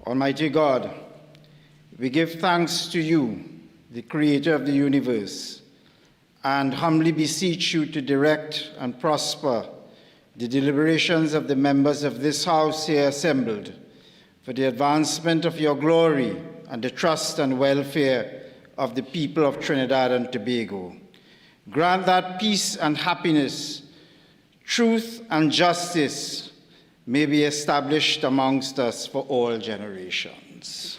Almighty God, we give thanks to you, the creator of the universe, and humbly beseech you to direct and prosper the deliberations of the members of this house here assembled for the advancement of your glory and the trust and welfare of the people of Trinidad and Tobago. Grant that peace and happiness, truth and justice may be established amongst us for all generations.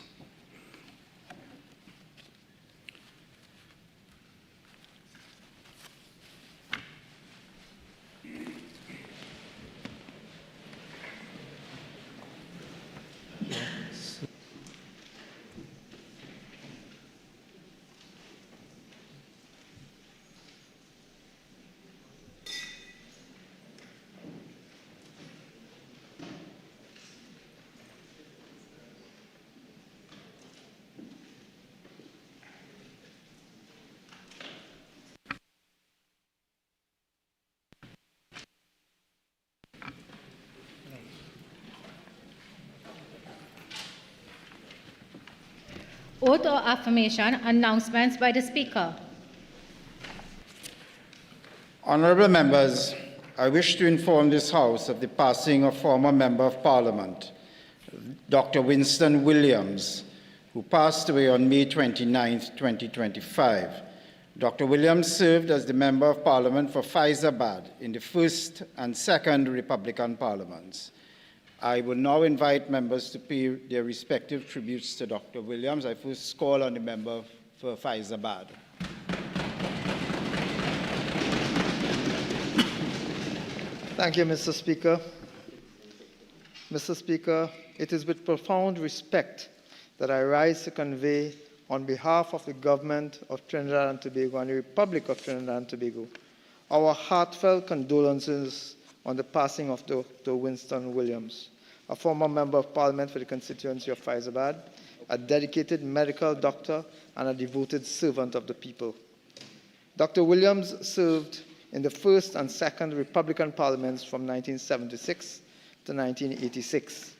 Oath or affirmation, announcements by the Speaker. Honourable members, I wish to inform this House of the passing of former Member of Parliament, Dr. Winston Williams, who passed away on May 29, 2025. Dr. Williams served as the Member of Parliament for Fyzabad in the first and second Republican Parliaments. I will now invite members to pay their respective tributes to Dr. Williams. I first call on the member for Fyzabad. Thank you, Mr. Speaker. Mr. Speaker, it is with profound respect that I rise to convey, on behalf of the Government of Trinidad and Tobago and the Republic of Trinidad and Tobago, our heartfelt condolences on the passing of Dr. Winston Williams, a former Member of Parliament for the constituency of Fyzabad, a dedicated medical doctor, and a devoted servant of the people. Dr. Williams served in the first and second Republican Parliaments from 1976 to 1986.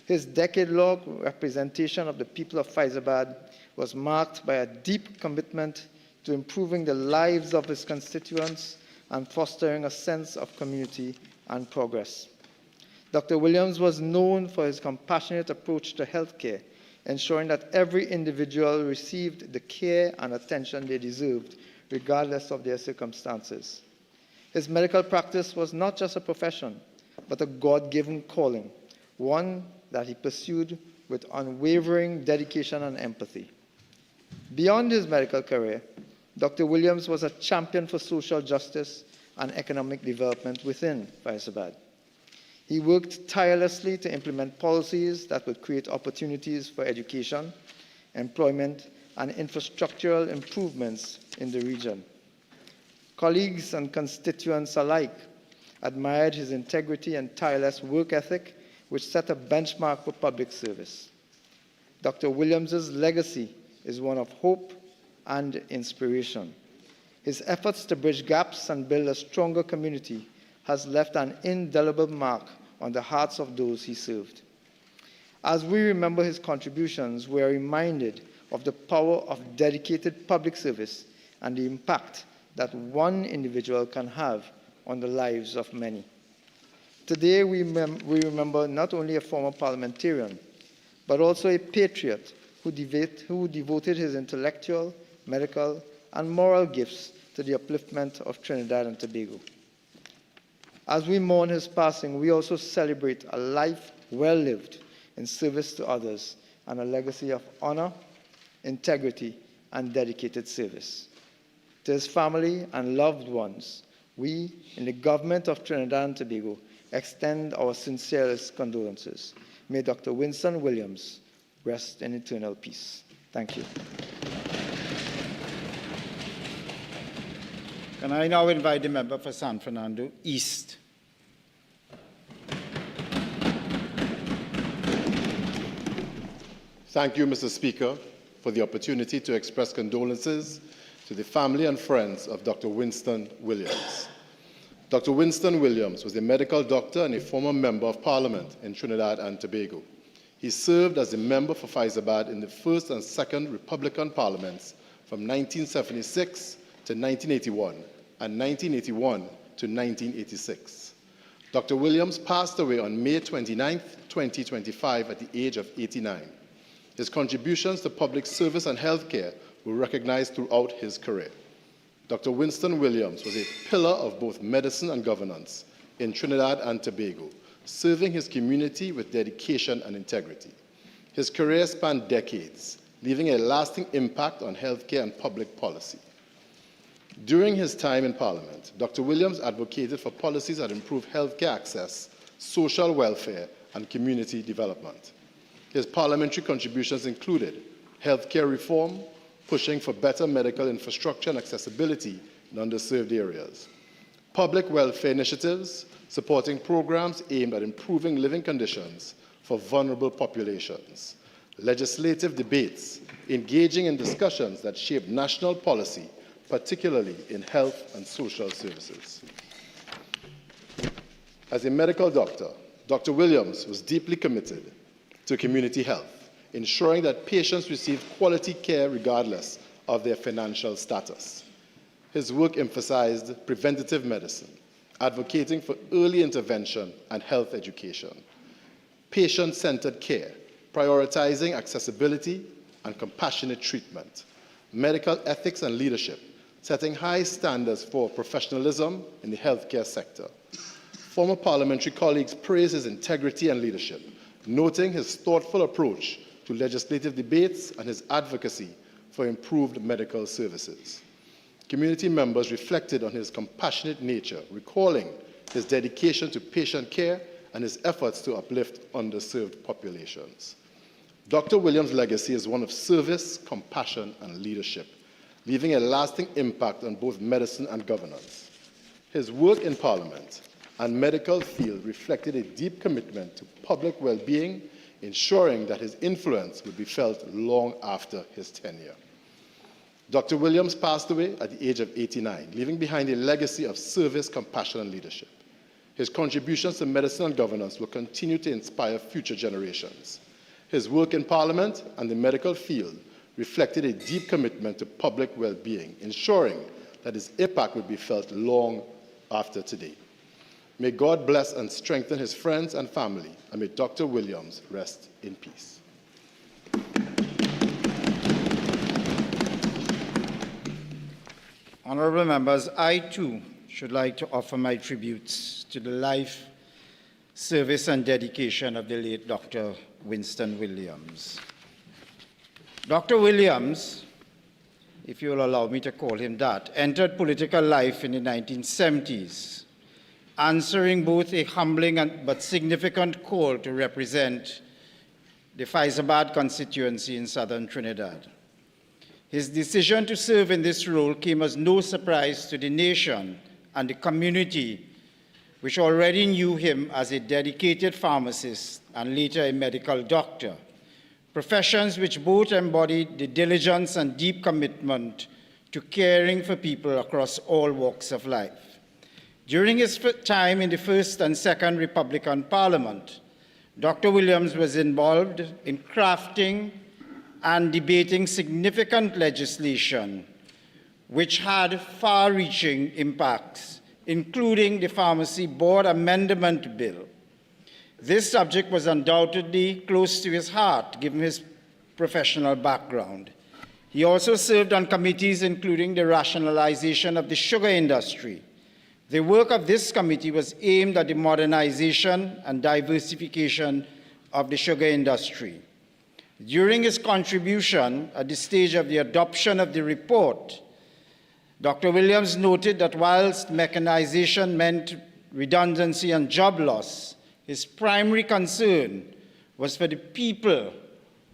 His decade-long representation of the people of Fyzabad was marked by a deep commitment to improving the lives of his constituents and fostering a sense of community and progress. Dr. Williams was known for his compassionate approach to healthcare, ensuring that every individual received the care and attention they deserved, regardless of their circumstances. His medical practice was not just a profession, but a God-given calling, one that he pursued with unwavering dedication and empathy. Beyond his medical career, Dr. Williams was a champion for social justice and economic development within Fyzabad. He worked tirelessly to implement policies that would create opportunities for education, employment, and infrastructural improvements in the region. Colleagues and constituents alike admired his integrity and tireless work ethic, which set a benchmark for public service. Dr. Williams's legacy is one of hope and inspiration. His efforts to bridge gaps and build a stronger community has left an indelible mark on the hearts of those he served. As we remember his contributions, we are reminded of the power of dedicated public service and the impact that one individual can have on the lives of many. Today, we remember not only a former parliamentarian, but also a patriot who devoted his intellectual, medical, and moral gifts to the upliftment of Trinidad and Tobago. As we mourn his passing, we also celebrate a life well lived in service to others and a legacy of honor, integrity, and dedicated service. To his family and loved ones, we, in the government of Trinidad and Tobago, extend our sincerest condolences. May Dr. Winston Williams rest in eternal peace. Thank you. Can I now invite the member for San Fernando East? Thank you, Mr. Speaker, for the opportunity to express condolences to the family and friends of Dr. Winston Williams. Dr. Winston Williams was a medical doctor and a former member of Parliament in Trinidad and Tobago. He served as a member for Fyzabad in the first and second Republican parliaments from 1976 to 1981 and 1981 to 1986. Dr. Williams passed away on May 29, 2025 at the age of 89. His contributions to public service and healthcare were recognized throughout his career. Dr. Winston Williams was a pillar of both medicine and governance in Trinidad and Tobago, serving his community with dedication and integrity. His career spanned decades, leaving a lasting impact on healthcare and public policy. During his time in Parliament, Dr. Williams advocated for policies that improve healthcare access, social welfare, and community development. His parliamentary contributions included healthcare reform, pushing for better medical infrastructure and accessibility in underserved areas, public welfare initiatives, supporting programs aimed at improving living conditions for vulnerable populations, legislative debates, engaging in discussions that shape national policy, particularly in health and social services. As a medical doctor, Dr. Williams was deeply committed to community health, ensuring that patients receive quality care regardless of their financial status. His work emphasized preventative medicine, advocating for early intervention and health education, patient-centered care, prioritizing accessibility and compassionate treatment, medical ethics and leadership, setting high standards for professionalism in the healthcare sector. Former parliamentary colleagues praised his integrity and leadership, noting his thoughtful approach to legislative debates and his advocacy for improved medical services. Community members reflected on his compassionate nature, recalling his dedication to patient care and his efforts to uplift underserved populations. Dr. Williams' legacy is one of service, compassion, and leadership, leaving a lasting impact on both medicine and governance. His work in Parliament and medical field reflected a deep commitment to public well-being, ensuring that his influence would be felt long after his tenure. Dr. Williams passed away at the age of 89, leaving behind a legacy of service, compassion, and leadership. His contributions to medicine and governance will continue to inspire future generations. His work in Parliament and the medical field reflected a deep commitment to public well-being, ensuring that his impact would be felt long after today. May God bless and strengthen his friends and family, and may Dr. Williams rest in peace. Honorable members, I too should like to offer my tributes to the life, service, and dedication of the late Dr. Winston Williams. Dr. Williams, if you will allow me to call him that, entered political life in the 1970s, answering both a humbling but significant call to represent the Fyzabad constituency in southern Trinidad. His decision to serve in this role came as no surprise to the nation and the community, which already knew him as a dedicated pharmacist and later a medical doctor, professions which both embodied the diligence and deep commitment to caring for people across all walks of life. During his time in the first and second Republican Parliament, Dr. Williams was involved in crafting and debating significant legislation which had far-reaching impacts, including the Pharmacy Board Amendment Bill. This subject was undoubtedly close to his heart, given his professional background. He also served on committees including the rationalization of the sugar industry. The work of this committee was aimed at the modernization and diversification of the sugar industry. During his contribution at the stage of the adoption of the report, Dr. Williams noted that whilst mechanization meant redundancy and job loss, his primary concern was for the people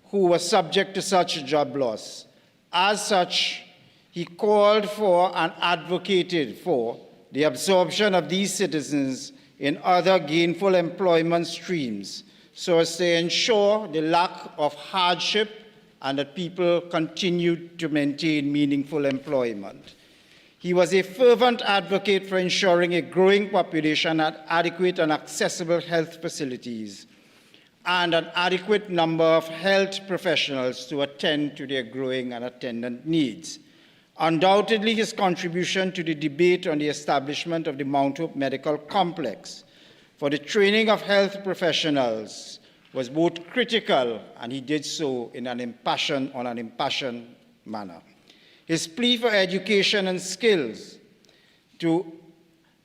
who were subject to such job loss. As such, he called for and advocated for the absorption of these citizens in other gainful employment streams so as to ensure the lack of hardship and that people continued to maintain meaningful employment. He was a fervent advocate for ensuring a growing population had adequate and accessible health facilities and an adequate number of health professionals to attend to their growing and attendant needs. Undoubtedly, his contribution to the debate on the establishment of the Mount Hope Medical Complex for the training of health professionals was both critical, and he did so in an impassioned manner. His plea for education and skills to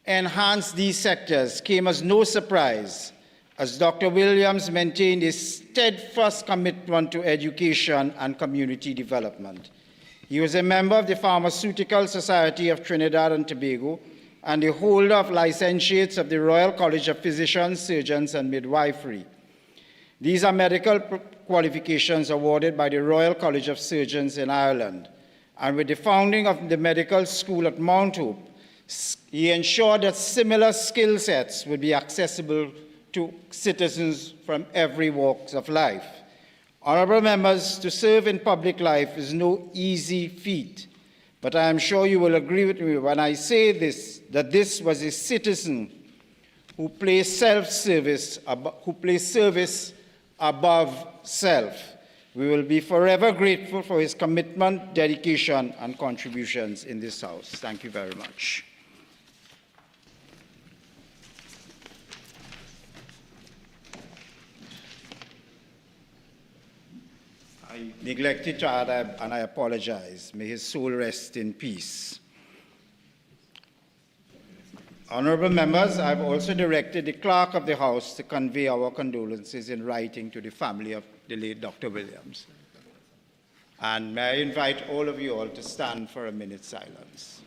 enhance these sectors came as no surprise, as Dr. Williams maintained a steadfast commitment to education and community development. He was a member of the Pharmaceutical Society of Trinidad and Tobago and the holder of licentiates of the Royal College of Physicians, Surgeons, and Midwifery. These are medical qualifications awarded by the Royal College of Surgeons in Ireland. And with the founding of the medical school at Mount Hope, he ensured that similar skill sets would be accessible to citizens from every walk of life. Honorable members, to serve in public life is no easy feat, but I am sure you will agree with me when I say this, that this was a citizen who placed service above self. We will be forever grateful for his commitment, dedication, and contributions in this House. Thank you very much. I neglected to add, and I apologize. May his soul rest in peace. Honorable members, I have also directed the Clerk of the House to convey our condolences in writing to the family of the late Dr. Williams. And may I invite all of you all to stand for a minute's silence.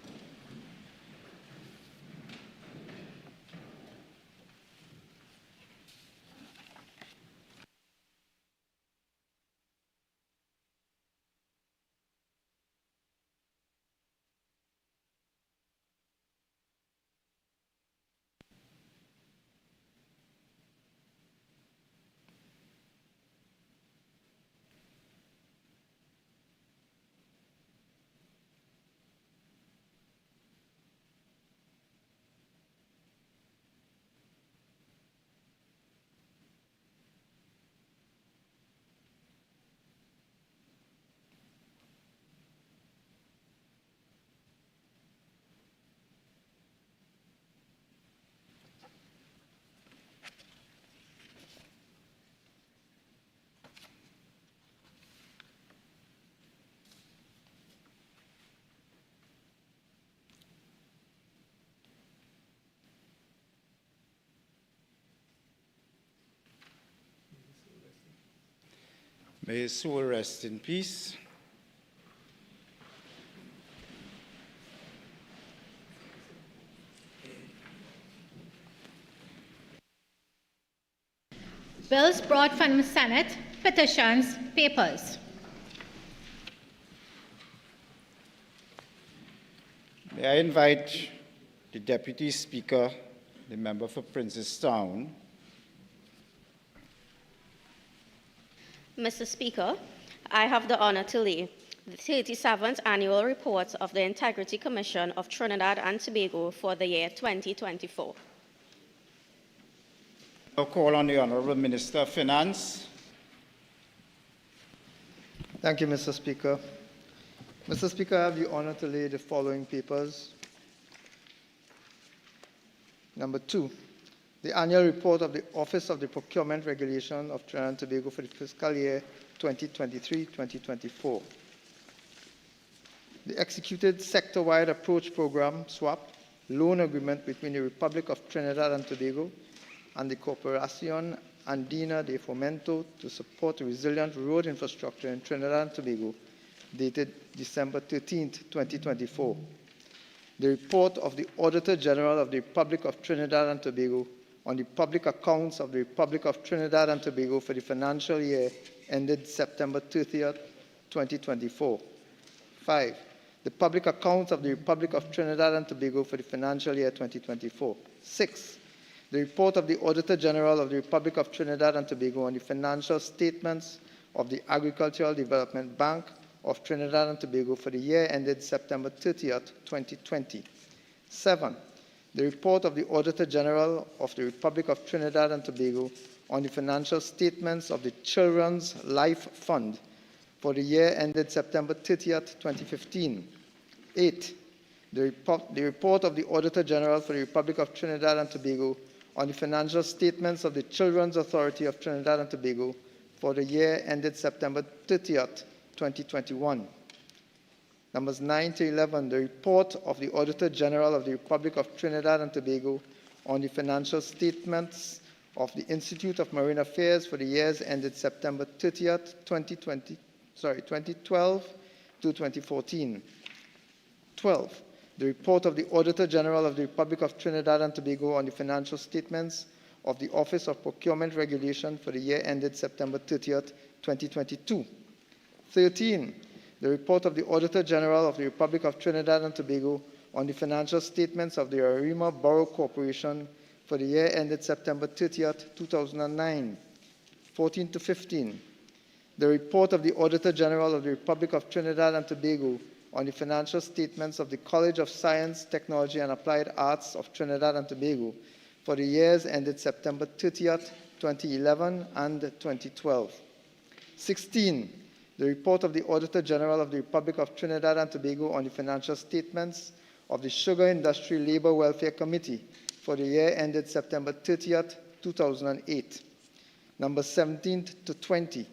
May his soul rest in peace. Bills brought from the Senate, petitions, papers. May I invite the Deputy Speaker, the member for Princestown. Mr. Speaker, I have the honor to lay the 37th Annual Report of the Integrity Commission of Trinidad and Tobago for the year 2024. I'll call on the Honorable Minister of Finance. Thank you, Mr. Speaker. Mr. Speaker, I have the honor to lay the following papers. Number 2, the annual report of the Office of the Procurement Regulation of Trinidad and Tobago for the fiscal year 2023-2024. The executed sector-wide approach program, SWAP, loan agreement between the Republic of Trinidad and Tobago and the Corporación Andina de Fomento to support resilient road infrastructure in Trinidad and Tobago, dated December 13, 2024. The report of the Auditor General of the Republic of Trinidad and Tobago on the public accounts of the Republic of Trinidad and Tobago for the financial year ended September 30, 2024. 5. The public accounts of the Republic of Trinidad and Tobago for the financial year 2024. 6. The report of the Auditor General of the Republic of Trinidad and Tobago on the financial statements of the Agricultural Development Bank of Trinidad and Tobago for the year ended September 30th, 2020. 7. The report of the Auditor General of the Republic of Trinidad and Tobago on the financial statements of the Children's Life Fund for the year ended September 30th, 2015. 8. The report of the Auditor General for the Republic of Trinidad and Tobago on the financial statements of the Children's Authority of Trinidad and Tobago for the year ended September 30th, 2021. Numbers 9 to 11, the report of the Auditor General of the Republic of Trinidad and Tobago on the financial statements of the Institute of Marine Affairs for the years ended September 30th, 2012 to 2014. 12. The report of the Auditor General of the Republic of Trinidad and Tobago on the financial statements of the Office of Procurement Regulation for the year ended September 30th, 2022. 13. The report of the Auditor General of the Republic of Trinidad and Tobago on the financial statements of the Arima Borough Corporation for the year ended September 30th, 2009. 14 to 15. The report of the Auditor General of the Republic of Trinidad and Tobago on the financial statements of the College of Science, Technology and Applied Arts of Trinidad and Tobago for the years ended September 30th, 2011 and 2012. 16. The report of the Auditor General of the Republic of Trinidad and Tobago on the financial statements of the Sugar Industry Labor Welfare Committee for the year ended September 30th, 2008. Number 17 to 20.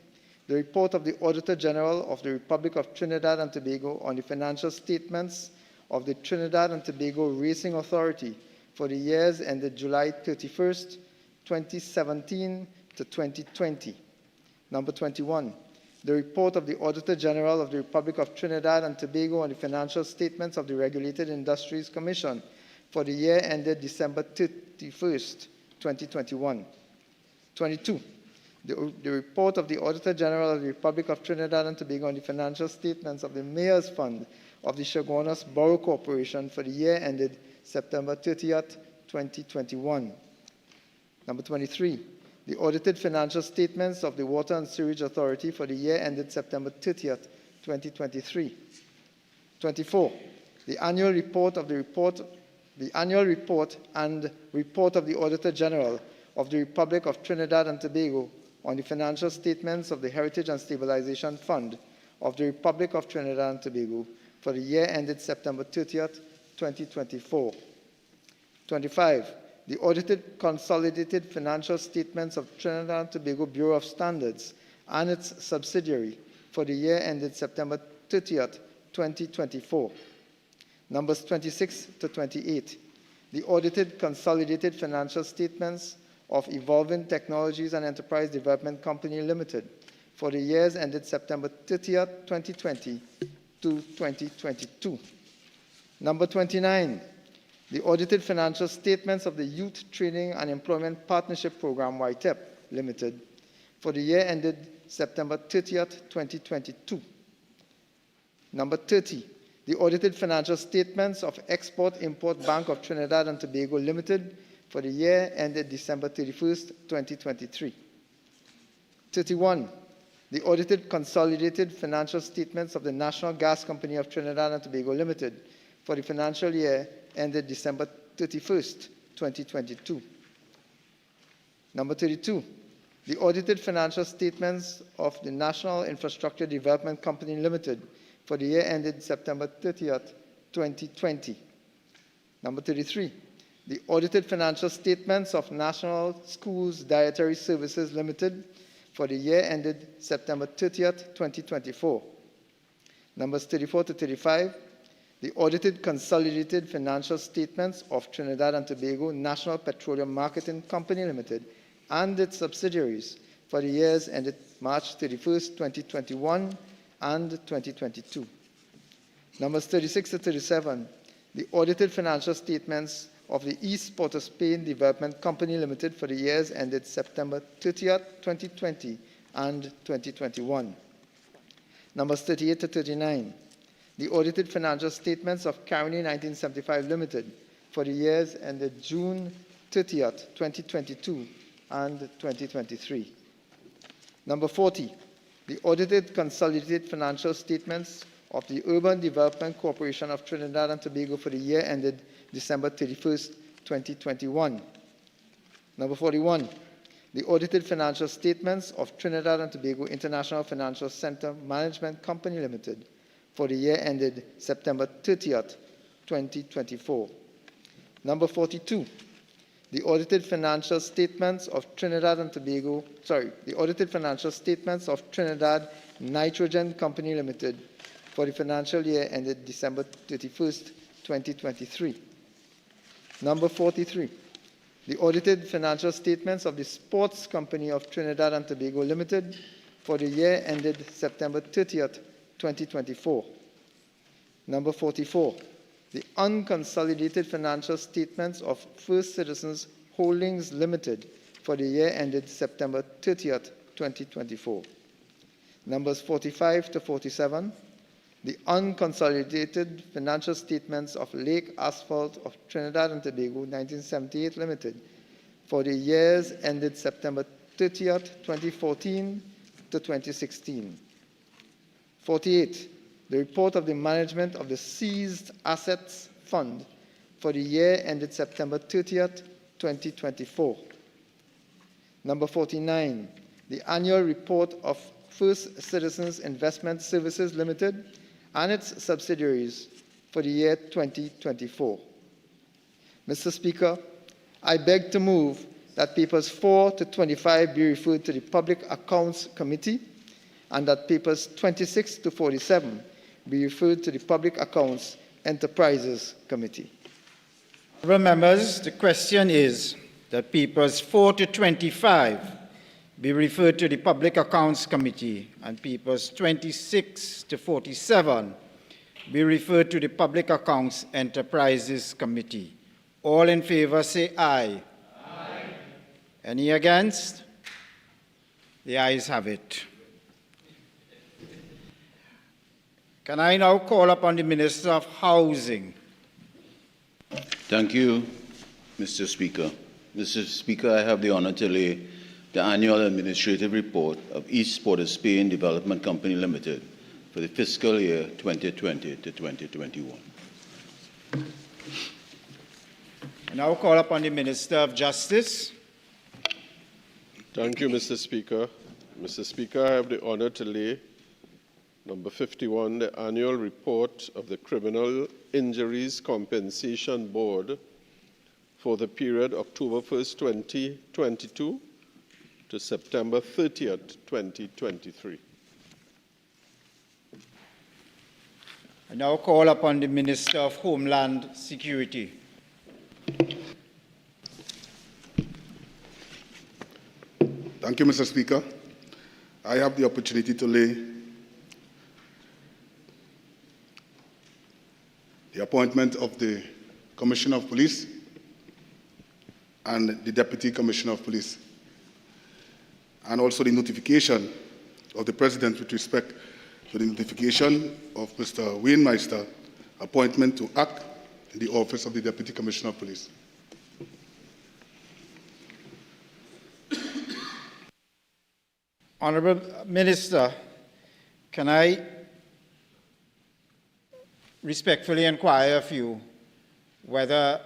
The report of the Auditor General of the Republic of Trinidad and Tobago on the financial statements of the Trinidad and Tobago Racing Authority for the years ended July 31st, 2017 to 2020. Number 21. The report of the Auditor General of the Republic of Trinidad and Tobago on the financial statements of the Regulated Industries Commission for the year ended December 31st, 2021. 22. The report of the Auditor General of the Republic of Trinidad and Tobago on the financial statements of the Mayor's Fund of the Chaguanas Borough Corporation for the year ended September 30th, 2021. Number 23. The audited financial statements of the Water and Sewage Authority for the year ended September 30th, 2023. 24. The annual report and report of the Auditor General of the Republic of Trinidad and Tobago on the financial statements of the Heritage and Stabilization Fund of the Republic of Trinidad and Tobago for the year ended September 30th, 2024. 25. The audited consolidated financial statements of Trinidad and Tobago Bureau of Standards and its subsidiary for the year ended September 30th, 2024. Numbers 26 to 28. The audited consolidated financial statements of Evolving Technologies and Enterprise Development Company Limited for the years ended September 30th, 2020 to 2022. Number 29. The audited financial statements of the Youth Training and Employment Partnership Program, YTEP Limited, for the year ended September 30th, 2022. Number 30. The audited financial statements of Export-Import Bank of Trinidad and Tobago Limited for the year ended December 31st, 2023. 31. The audited consolidated financial statements of the National Gas Company of Trinidad and Tobago Limited for the financial year ended December 31st, 2022. Number 32. The audited financial statements of the National Infrastructure Development Company Limited for the year ended September 30th, 2020. Number 33. The audited financial statements of National Schools Dietary Services Limited for the year ended September 30th, 2024. Numbers 34 to 35. The audited consolidated financial statements of Trinidad and Tobago National Petroleum Marketing Company Limited and its subsidiaries for the years ended March 31st, 2021 and 2022. Numbers 36 to 37. The audited financial statements of the East Port of Spain Development Company Limited for the years ended September 30th, 2020 and 2021. Numbers 38 to 39. The audited financial statements of Caroni 1975 Limited for the years ended June 30th, 2022 and 2023. Number 40. the audited consolidated financial statements of the Urban Development Corporation of Trinidad and Tobago for the year ended December 31st, 2021. Number 41, the audited financial statements of Trinidad and Tobago International Financial Center Management Company Limited for the year ended September 30th, 2024. Number 42, the audited financial statements of Trinidad and Tobago, the audited financial statements of Trinidad Nitrogen Company Limited for the financial year ended December 31st, 2023. Number 43, the audited financial statements of the Sports Company of Trinidad and Tobago Limited for the year ended September 30th, 2024. Number 44, the unconsolidated financial statements of First Citizens Holdings Limited for the year ended September 30th, 2024. Numbers 45 to 47, the unconsolidated financial statements of Lake Asphalt of Trinidad and Tobago 1978 Limited for the years ended September 30th, 2014 to 2016. 48, the report of the management of the Seized Assets Fund for the year ended September 30th, 2024. Number 49, the annual report of First Citizens Investment Services Limited and its subsidiaries for the year 2024. Mr. Speaker, I beg to move that papers 4 to 25 be referred to the Public Accounts Committee and that papers 26 to 47 be referred to the Public Accounts Enterprises Committee. Honourable members, the question is that papers 4 to 25 be referred to the Public Accounts Committee and papers 26 to 47 be referred to the Public Accounts Enterprises Committee. All in favor say aye. Aye. Any against? The ayes have it. Can I now call upon the Minister of Housing? Thank you, Mr. Speaker. Mr. Speaker, I have the honor to lay the annual administrative report of East Port of Spain Development Company Limited for the fiscal year 2020 to 2021. I now call upon the Minister of Justice. Thank you, Mr. Speaker. Mr. Speaker, I have the honor to lay number 51, the annual report of the Criminal Injuries Compensation Board for the period October 1st, 2022 to September 30th, 2023. I now call upon the Minister of Homeland Security. Thank you, Mr. Speaker. I have the opportunity to lay the appointment of the Commissioner of Police and the Deputy Commissioner of Police, and also the notification of the President with respect to the notification of Mr. Wayne Meister appointment to act in the office of the Deputy Commissioner of Police. Honourable Minister, can I respectfully inquire of you whether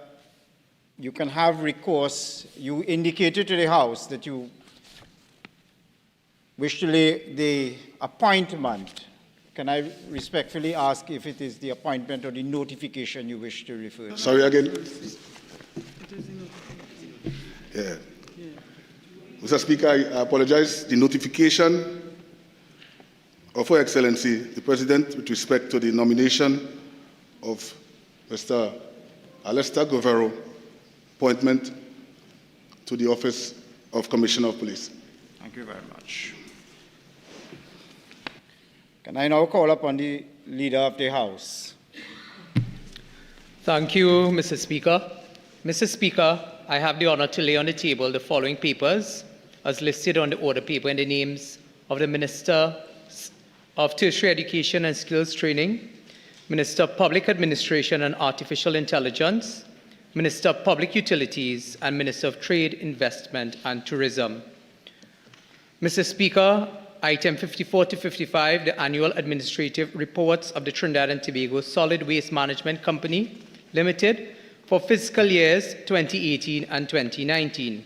you can have recourse? You indicated to the House that you wish to lay the appointment. Can I respectfully ask if it is the appointment or the notification you wish to refer to? Sorry again. Yeah. Mr. Speaker, I apologize. The notification of Her Excellency, the President, with respect to the nomination of Mr. Alistair Govero, appointment to the office of Commissioner of Police. Thank you very much. Can I now call upon the Leader of the House? Thank you, Mr. Speaker. Mr. Speaker, I have the honor to lay on the table the following papers as listed on the order paper in the names of the Minister of Tertiary Education and Skills Training, Minister of Public Administration and Artificial Intelligence, Minister of Public Utilities, and Minister of Trade, Investment and Tourism. Mr. Speaker, item 54 to 55, the annual administrative reports of the Trinidad and Tobago Solid Waste Management Company Limited for fiscal years 2018 and 2019.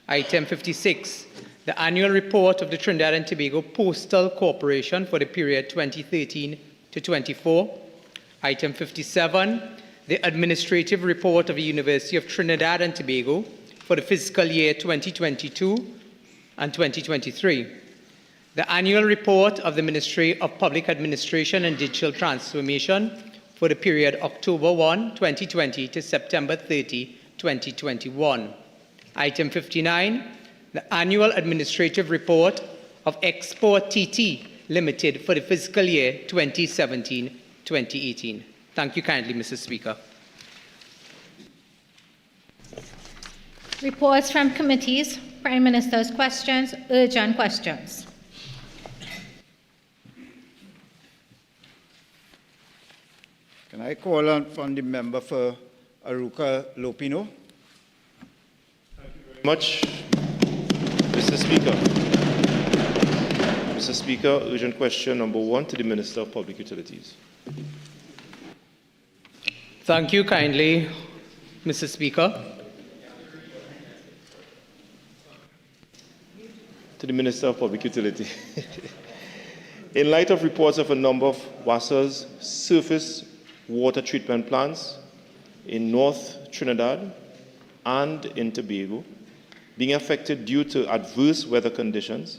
Item 56, the annual report of the Trinidad and Tobago Postal Corporation for the period 2013 to 24. Item 57, the administrative report of the University of Trinidad and Tobago for the fiscal year 2022 and 2023. The annual report of the Ministry of Public Administration and Digital Transformation for the period October 1, 2020 to September 30, 2021. Item 59, the annual administrative report of Export TT Limited for the fiscal year 2017-2018. Thank you kindly, Mr. Speaker. Reports from committees, Prime Minister's questions, urgent questions. Can I call on from the member for Aruka Lopino? Thank you very much, Mr. Speaker. Mr. Speaker, urgent question number 1 to the Minister of Public Utilities. Thank you kindly, Mr. Speaker. To the Minister of Public Utility. In light of reports of a number of WASA's surface water treatment plants in North Trinidad and in Tobago being affected due to adverse weather conditions,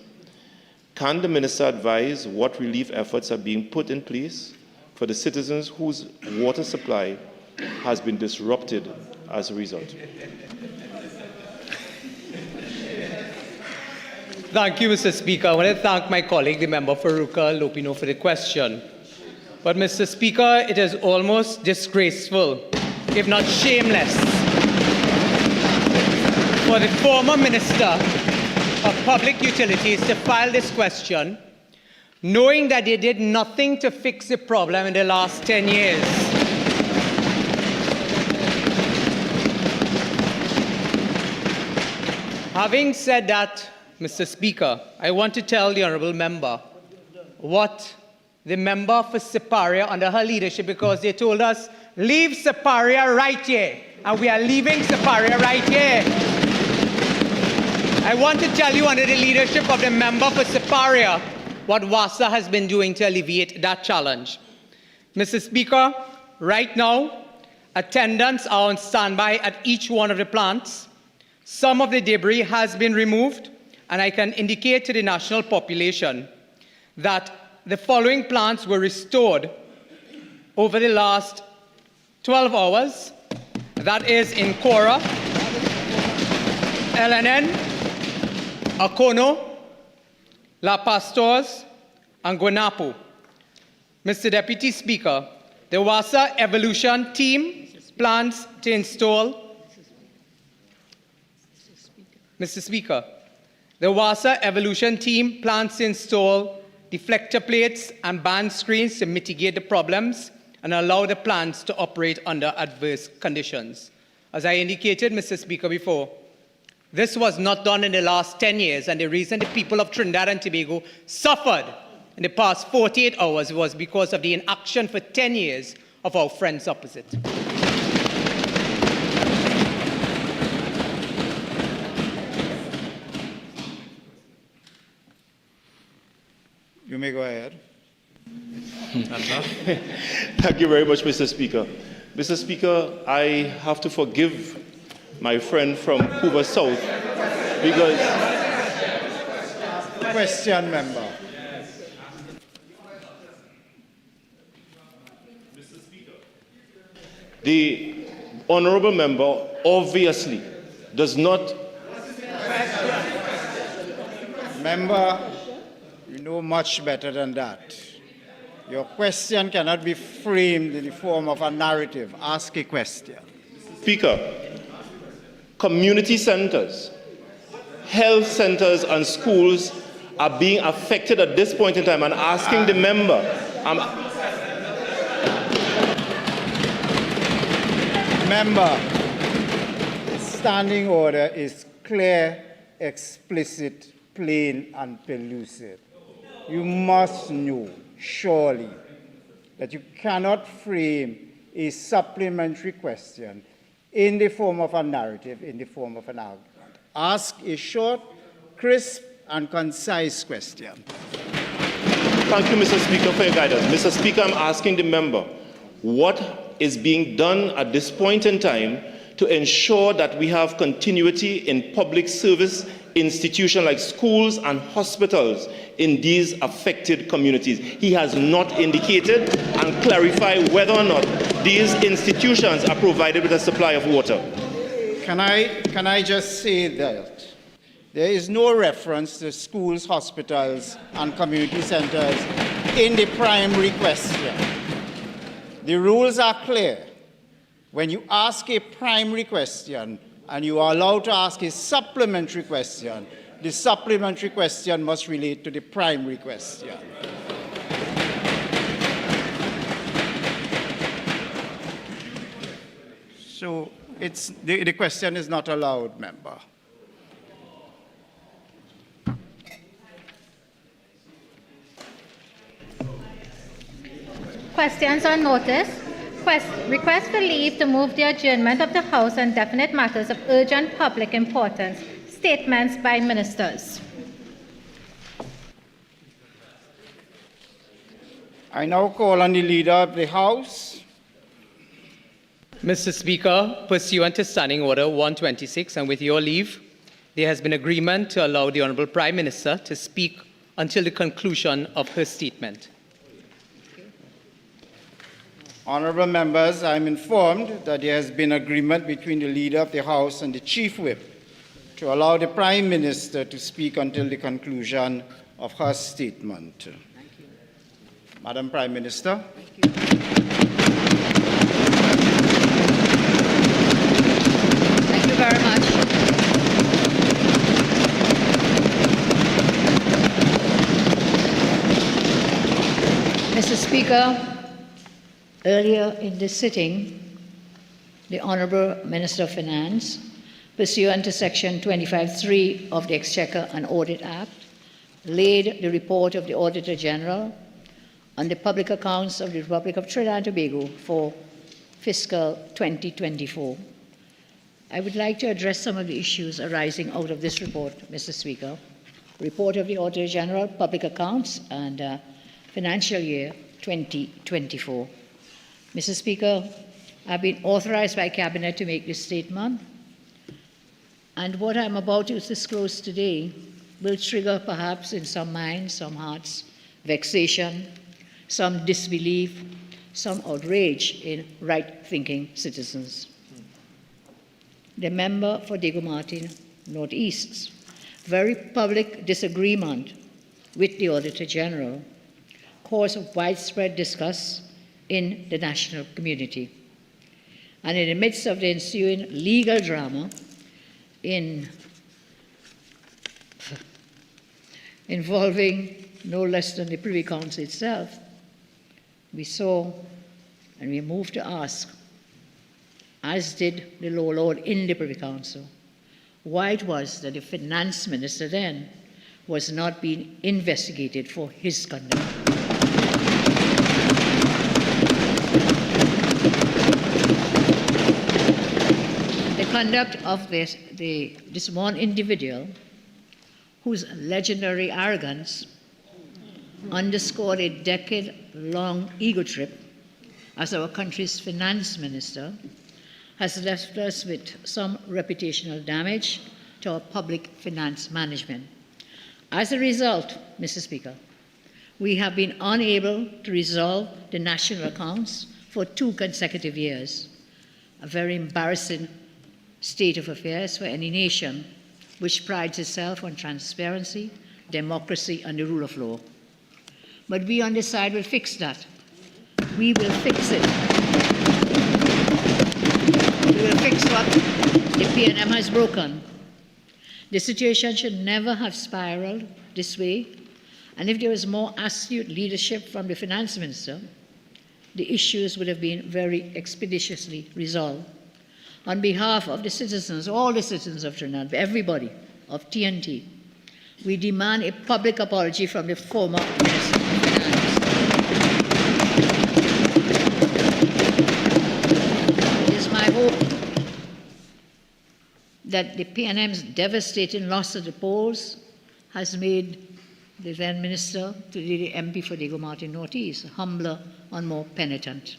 can the Minister advise what relief efforts are being put in place for the citizens whose water supply has been disrupted as a result? Thank you, Mr. Speaker. I want to thank my colleague, the member for Aruka Lopino, for the question. But, Mr. Speaker, it is almost disgraceful, if not shameless, for the former Minister of Public Utilities to file this question, knowing that they did nothing to fix the problem in the last 10 years. Having said that, Mr. Speaker, I want to tell the honourable member what the member for Siparia under her leadership, because they told us, leave Siparia right here, and we are leaving Siparia right here. I want to tell you under the leadership of the member for Siparia what WASA has been doing to alleviate that challenge. Mr. Speaker, right now, attendants are on standby at each one of the plants. Some of the debris has been removed, and I can indicate to the national population that the following plants were restored over the last 12 hours. That is in Cora, LNN, Akono, La Pastors, and Guanapo. Mr. Deputy Speaker, the WASA Evolution Team plans to install. Mr. Speaker, the WASA Evolution Team plans to install deflector plates and band screens to mitigate the problems and allow the plants to operate under adverse conditions. As I indicated, Mr. Speaker, before, this was not done in the last 10 years, and the reason the people of Trinidad and Tobago suffered in the past 48 hours was because of the inaction for 10 years of our friends opposite. You may go ahead. Thank you very much, Mr. Speaker. Mr. Speaker, I have to forgive my friend from Cuba South because... Question, member. Mr. Speaker, the honourable member obviously does not... Member, you know much better than that. Your question cannot be framed in the form of a narrative. Ask a question. Speaker, community centres, health centres and schools are being affected at this point in time, and asking the member. Member, the standing order is clear, explicit, plain and pellucid. you must know, surely, that you cannot frame a supplementary question in the form of a narrative, in the form of an argument. Ask a short, crisp, and concise question. Thank you, Mr. Speaker, for your guidance. Mr. Speaker, I'm asking the member, what is being done at this point in time to ensure that we have continuity in public service institutions like schools and hospitals in these affected communities? He has not indicated and clarified whether or not these institutions are provided with a supply of water. Can I just say that there is no reference to schools, hospitals, and community centers in the primary question. The rules are clear. When you ask a primary question and you are allowed to ask a supplementary question, the supplementary question must relate to the primary question. So the question is not allowed, member. Questions on notice. Request for leave to move the adjournment of the House on definite matters of urgent public importance. Statements by ministers. I now call on the Leader of the House. Mr. Speaker, pursuant to Standing Order 126, and with your leave, there has been agreement to allow the Honourable Prime Minister to speak until the conclusion of her statement. Honourable members, I am informed that there has been agreement between the Leader of the House and the Chief Whip to allow the Prime Minister to speak until the conclusion of her statement. Thank you. Madam Prime Minister. Thank you. Thank you very much. Mr. Speaker, earlier in this sitting, the Honourable Minister of Finance, pursuant to Section 25(3) of the Exchequer and Audit Act, laid the report of the Auditor General on the public accounts of the Republic of Trinidad and Tobago for fiscal 2024. I would like to address some of the issues arising out of this report, Mr. Speaker. Report of the Auditor General, Public Accounts, and Financial Year 2024. Mr. Speaker, I've been authorized by Cabinet to make this statement, and what I'm about to disclose today will trigger perhaps in some minds, some hearts, vexation, some disbelief, some outrage in right-thinking citizens. The member for Diego Martin Northeast's very public disagreement with the Auditor General caused widespread disgust in the national community. And in the midst of the ensuing legal drama involving no less than the Privy Council itself, we saw and we moved to ask, as did the Law Lord in the Privy Council, why it was that the Finance Minister then was not being investigated for his conduct. Conduct of this one individual whose legendary arrogance underscored a decade-long ego trip as our country's finance minister has left us with some reputational damage to our public finance management. As a result, Mr. Speaker, we have been unable to resolve the national accounts for 2 consecutive years, a very embarrassing state of affairs for any nation which prides itself on transparency, democracy, and the rule of law. But we on this side will fix that. We will fix it. We will fix what the PNM has broken. The situation should never have spiraled this way, and if there was more astute leadership from the finance minister, the issues would have been very expeditiously resolved. On behalf of the citizens, all the citizens of Trinidad, everybody of TNT, We demand a public apology from the former Minister of Finance. It is my hope that the PNM's devastating loss at the polls has made the then Minister, today the MP for Diego Martin Northeast, humbler and more penitent.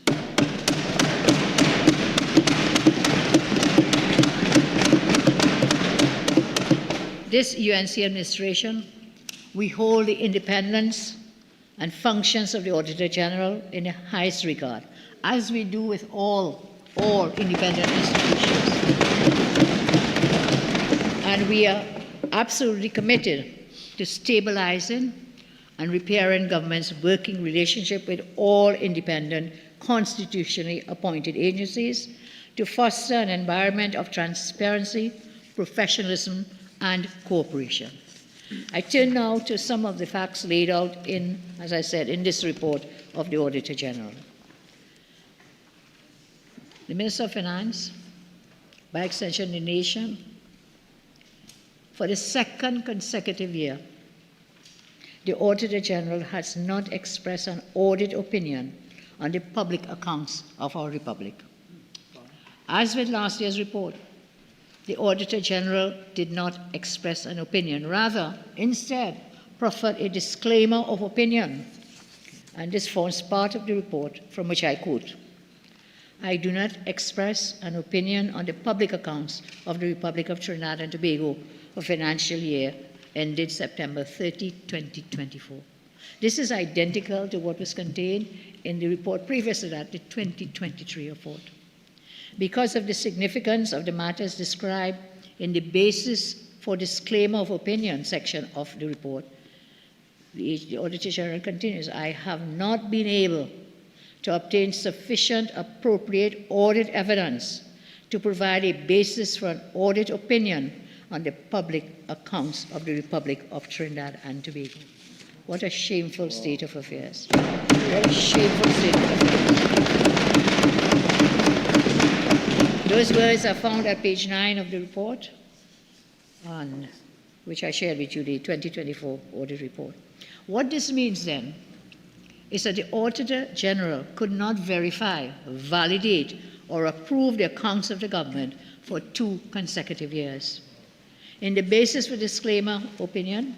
This UNC administration, we hold the independence and functions of the Auditor General in the highest regard, as we do with all independent institutions. And we are absolutely committed to stabilizing and repairing government's working relationship with all independent, constitutionally appointed agencies to foster an environment of transparency, professionalism, and cooperation. I turn now to some of the facts laid out in, as I said, in this report of the Auditor General. The Minister of Finance, by extension the nation, for the second consecutive year, the Auditor General has not expressed an audit opinion on the public accounts of our Republic. As with last year's report, the Auditor General did not express an opinion. Rather, instead, proffered a disclaimer of opinion. And this forms part of the report from which I quote. I do not express an opinion on the public accounts of the Republic of Trinidad and Tobago for financial year ended September 30, 2024. This is identical to what was contained in the report previous to that, the 2023 report. Because of the significance of the matters described in the basis for disclaimer of opinion section of the report, the Auditor General continues, I have not been able to obtain sufficient appropriate audit evidence to provide a basis for an audit opinion on the public accounts of the Republic of Trinidad and Tobago. What a shameful state of affairs. What a shameful state of affairs. Those words are found at page 9 of the report, on which I shared with you the 2024 audit report. What this means then is that the Auditor General could not verify, validate, or approve the accounts of the government for 2 consecutive years. In the basis for disclaimer opinion,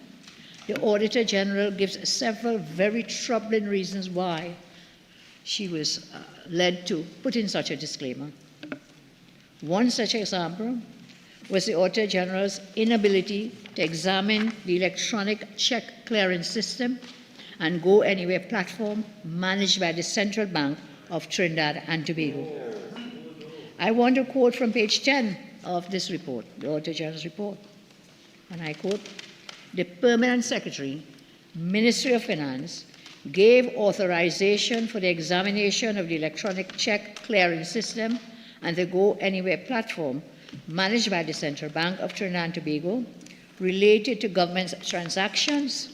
the Auditor General gives several very troubling reasons why she was led to put in such a disclaimer. One such example was the Auditor General's inability to examine the electronic check clearance system and Go Anywhere platform managed by the Central Bank of Trinidad and Tobago. I want to quote from page 10 of this report, the Auditor General's report, and I quote, the Permanent Secretary, Ministry of Finance, gave authorization for the examination of the electronic check clearing system and the Go Anywhere platform managed by the Central Bank of Trinidad and Tobago related to government's transactions,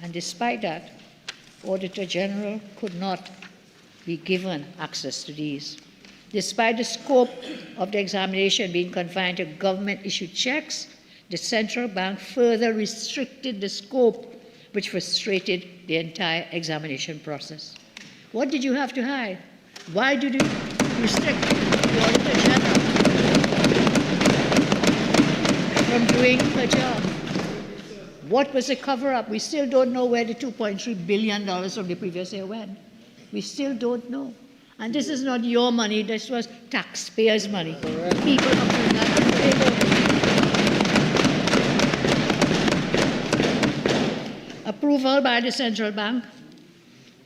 and despite that, Auditor General could not be given access to these. Despite the scope of the examination being confined to government-issued checks, the Central Bank further restricted the scope, which frustrated the entire examination process. What did you have to hide? Why did you restrict the Auditor General from doing her job? What was the cover-up? We still don't know where the $2.3 billion from the previous year went. We still don't know. And this is not your money, this was taxpayers' money. People of Trinidad and Tobago. Approval by the Central Bank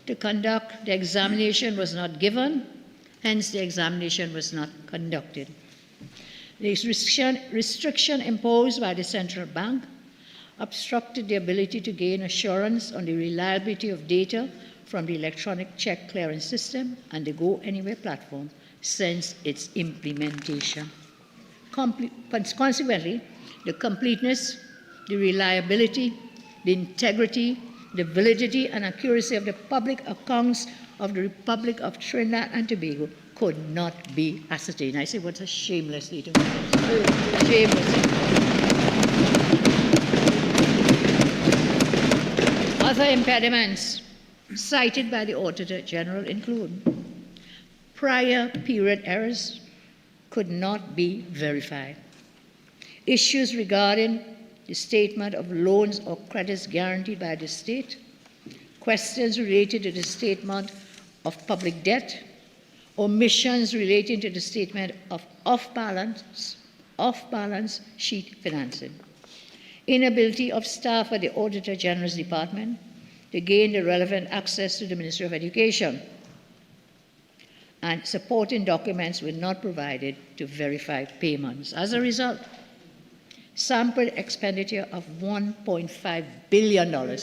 to conduct the examination was not given, hence the examination was not conducted. The restriction imposed by the Central Bank obstructed the ability to gain assurance on the reliability of data from the electronic check clearance system and the Go Anywhere platform since its implementation. Consequently, the completeness, the reliability, the integrity, the validity and accuracy of the public accounts of the Republic of Trinidad and Tobago could not be ascertained. I say, what a shameless state of affairs. Shameless. Other impediments cited by the Auditor General include prior period errors could not be verified, issues regarding the statement of loans or credits guaranteed by the state, questions related to the statement of public debt, omissions relating to the statement of off-balance sheet financing, inability of staff at the Auditor General's Department to gain the relevant access to the Ministry of Education, and supporting documents were not provided to verify payments. As a result, sample expenditure of $1.5 billion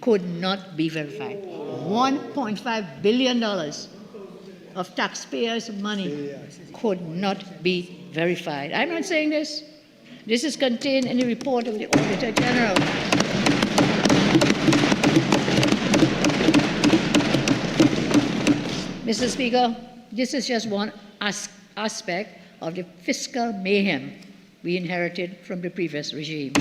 could not be verified. $1.5 billion of taxpayers' money could not be verified. I'm not saying this. This is contained in the report of the Auditor General. Mr. Speaker, this is just one aspect of the fiscal mayhem we inherited from the previous regime.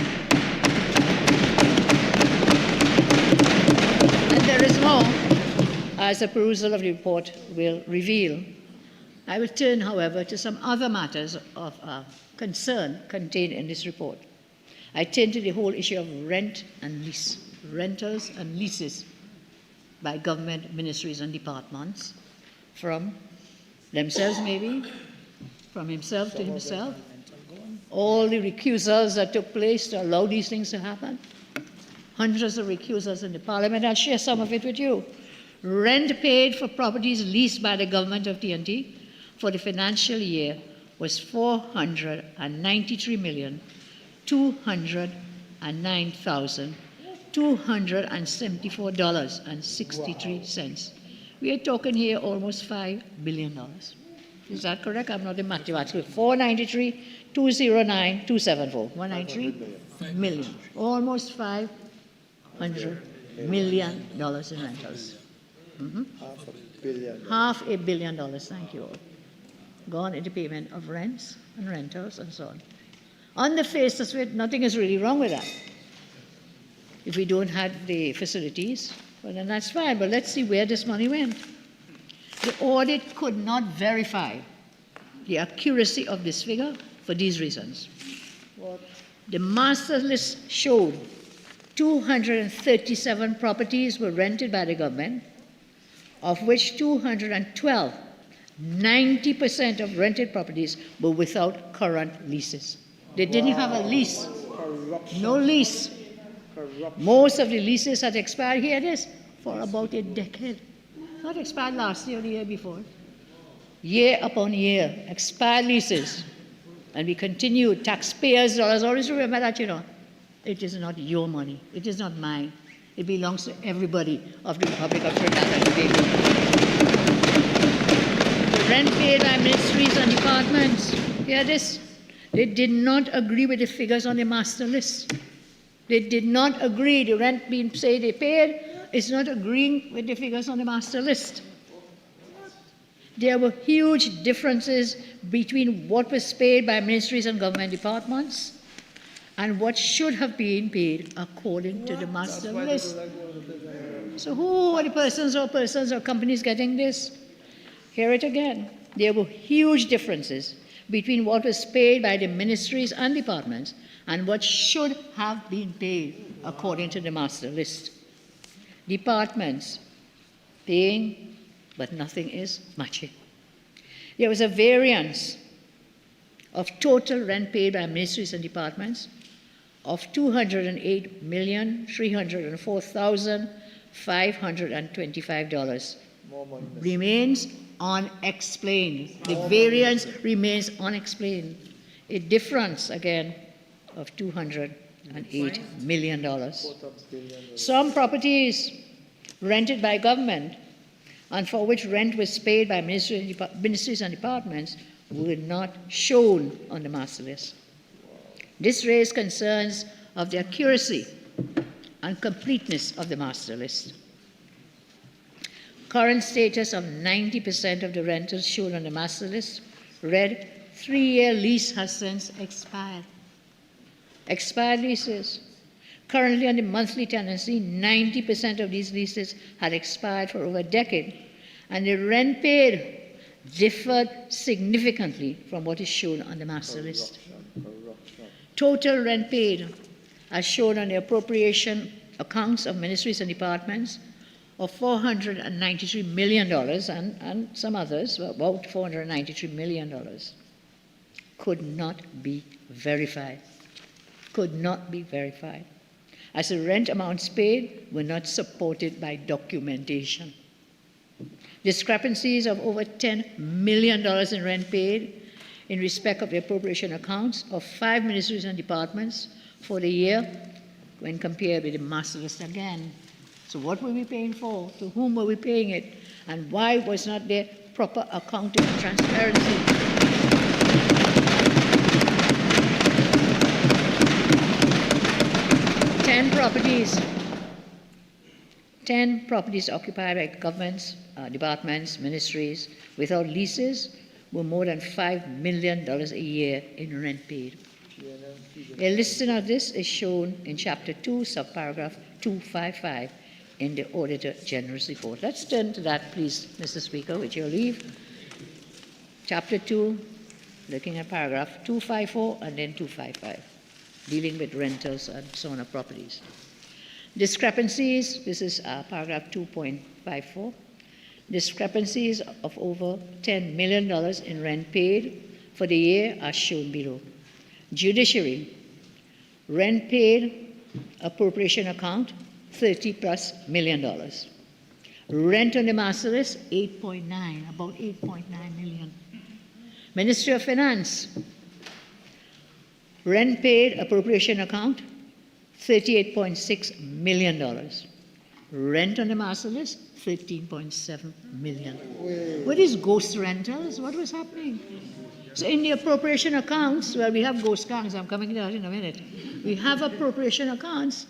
And there is more, as the perusal of the report will reveal. I will turn, however, to some other matters of concern contained in this report. I turn to the whole issue of rent and lease, rentals and leases by government ministries and departments, from themselves maybe, from himself to himself, all the recusals that took place to allow these things to happen, hundreds of recusals in the Parliament. I'll share some of it with you. Rent paid for properties leased by the government of TNT for the financial year was $493,209,274.63. We are talking here almost $5 billion. Is that correct? I'm not a mathematical. 493,209,274. 193 million. Almost $500 million in rentals. Half a billion dollars, thank you all. Gone into payment of rents and rentals and so on. On the face of it, nothing is really wrong with that. If we don't have the facilities, well, then that's fine, but let's see where this money went. The audit could not verify the accuracy of this figure for these reasons. The master list showed 237 properties were rented by the government, of which 212, 90% of rented properties were without current leases. They didn't have a lease. No lease. Most of the leases had expired, here it is, for about a decade. Not expired last year or the year before. Year upon year, expired leases. And we continue, taxpayers' dollars. Always remember that, you know. It is not your money. It is not mine. It belongs to everybody of the Republic of Trinidad and Tobago. The rent paid by ministries and departments, hear this, they did not agree with the figures on the master list. They did not agree, the rent being said they paid is not agreeing with the figures on the master list. There were huge differences between what was paid by ministries and government departments and what should have been paid according to the master list. So who are the persons or companies getting this? Hear it again. There were huge differences between what was paid by the ministries and departments and what should have been paid according to the master list. Departments paying, but nothing is matching. There was a variance of total rent paid by ministries and departments of $208,304,525. Remains unexplained. The variance remains unexplained. A difference, again, of $208 million. Some properties rented by government and for which rent was paid by ministries and departments were not shown on the master list. This raised concerns of the accuracy and completeness of the master list. Current status of 90% of the rentals shown on the master list read 3-year lease has since expired. Expired leases. Currently, on the monthly tenancy, 90% of these leases had expired for over a decade, and the rent paid differed significantly from what is shown on the master list. Total rent paid, as shown on the appropriation accounts of ministries and departments, of $493 million, and some others, about $493 million, could not be verified. Could not be verified, as the rent amounts paid were not supported by documentation. Discrepancies of over $10 million in rent paid in respect of the appropriation accounts of 5 ministries and departments for the year when compared with the master list again. So what were we paying for? To whom were we paying it? And why was not there proper accounting and transparency? 10 properties occupied by governments, departments, ministries without leases were more than $5 million a year in rent paid. A listing of this is shown in Chapter 2, subparagraph 255 in the Auditor General's report. Let's turn to that, please, Mr. Speaker, with your leave. Chapter 2, looking at paragraph 254 and then 255, dealing with rentals and so on of properties. Discrepancies, this is paragraph 2.54, discrepancies of over $10 million in rent paid for the year are shown below. Judiciary, rent paid, appropriation account, $30+ million. Rent on the master list, about 8.9 million. Ministry of Finance, rent paid, appropriation account, $38.6 million. Rent on the master list, $13.7 million. What is ghost rentals? What was happening? So in the appropriation accounts, well, we have ghost accounts. I'm coming to that in a minute. We have appropriation accounts,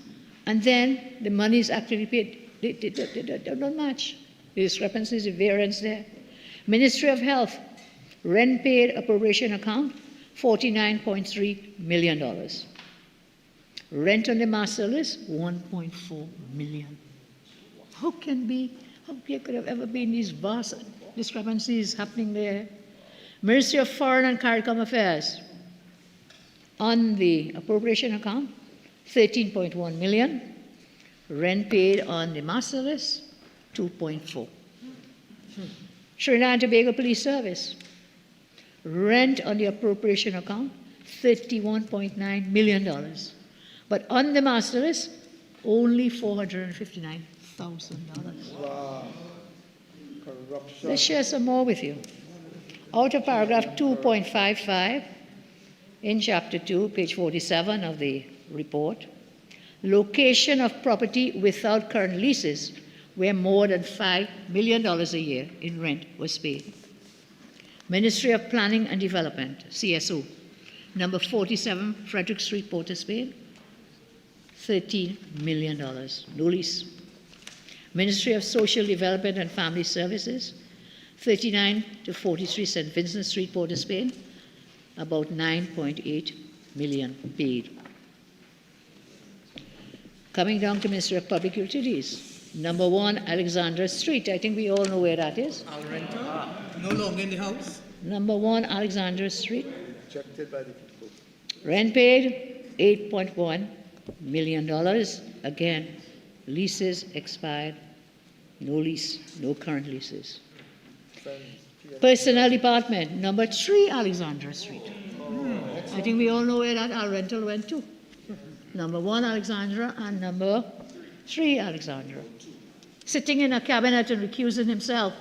and then the money is actually paid. They don't match. The discrepancies, the variance there. Ministry of Health, rent paid, appropriation account, $49.3 million. Rent on the master list, $1.4 million. How there could have ever been these vast discrepancies happening there? Ministry of Foreign and CARICOM Affairs, on the appropriation account, $13.1 million. Rent paid on the master list, $2.4. Trinidad and Tobago Police Service, rent on the appropriation account, $31.9 million. But on the master list, only $459,000. Wow. Corruption. Let's share some more with you. Out of paragraph 2.55 in chapter 2, page 47 of the report, location of property without current leases where more than $5 million a year in rent was paid. Ministry of Planning and Development, CSO, number 47, Frederick Street, Port of Spain, $13 million, no lease. Ministry of Social Development and Family Services, 39 to 43 St. Vincent Street, Port of Spain, about $9.8 million paid. Coming down to Ministry of Public Utilities, number 1, Alexandra Street. I think we all know where that is. Our renter, no longer in the house. Number 1, Alexandra Street. Rejected by the people. Rent paid, $8.1 million. Again, leases expired. No lease, no current leases. Personnel Department, number 3, Alexandra Street. I think we all know where that our rental went to. Number 1, Alexandra, and number 3, Alexandra. Sitting in a cabinet and recusing himself.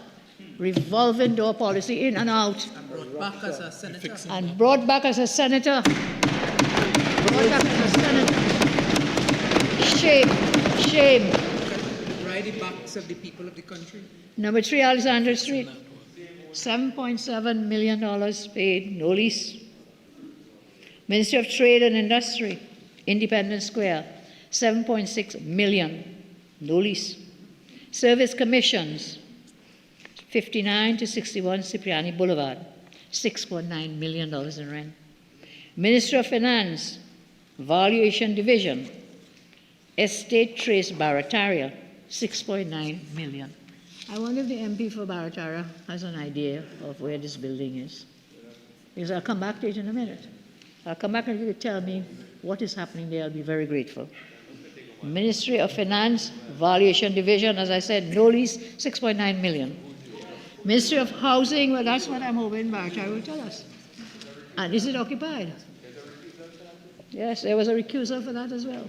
Revolving door policy, in and out. And brought back as a senator. And brought back as a senator. Brought back as a senator. Shame, shame. Ride the backs of the people of the country. Number 3, Alexandra Street. $7.7 million paid, no lease. Ministry of Trade and Industry, Independence Square, $7.6 million, no lease. Service commissions, 59 to 61 Cipriani Boulevard, $6.9 million in rent. Ministry of Finance, Valuation Division, Estate Trace Barataria, 6.9 million. I wonder if the MP for Barataria has an idea of where this building is. Because I'll come back to it in a minute. I'll come back and if you could tell me what is happening there, I'll be very grateful. Ministry of Finance, Valuation Division, as I said, no lease, 6.9 million. Ministry of Housing, well, that's what I'm hoping Barataria will tell us. And is it occupied? Yes, there was a recusal for that as well.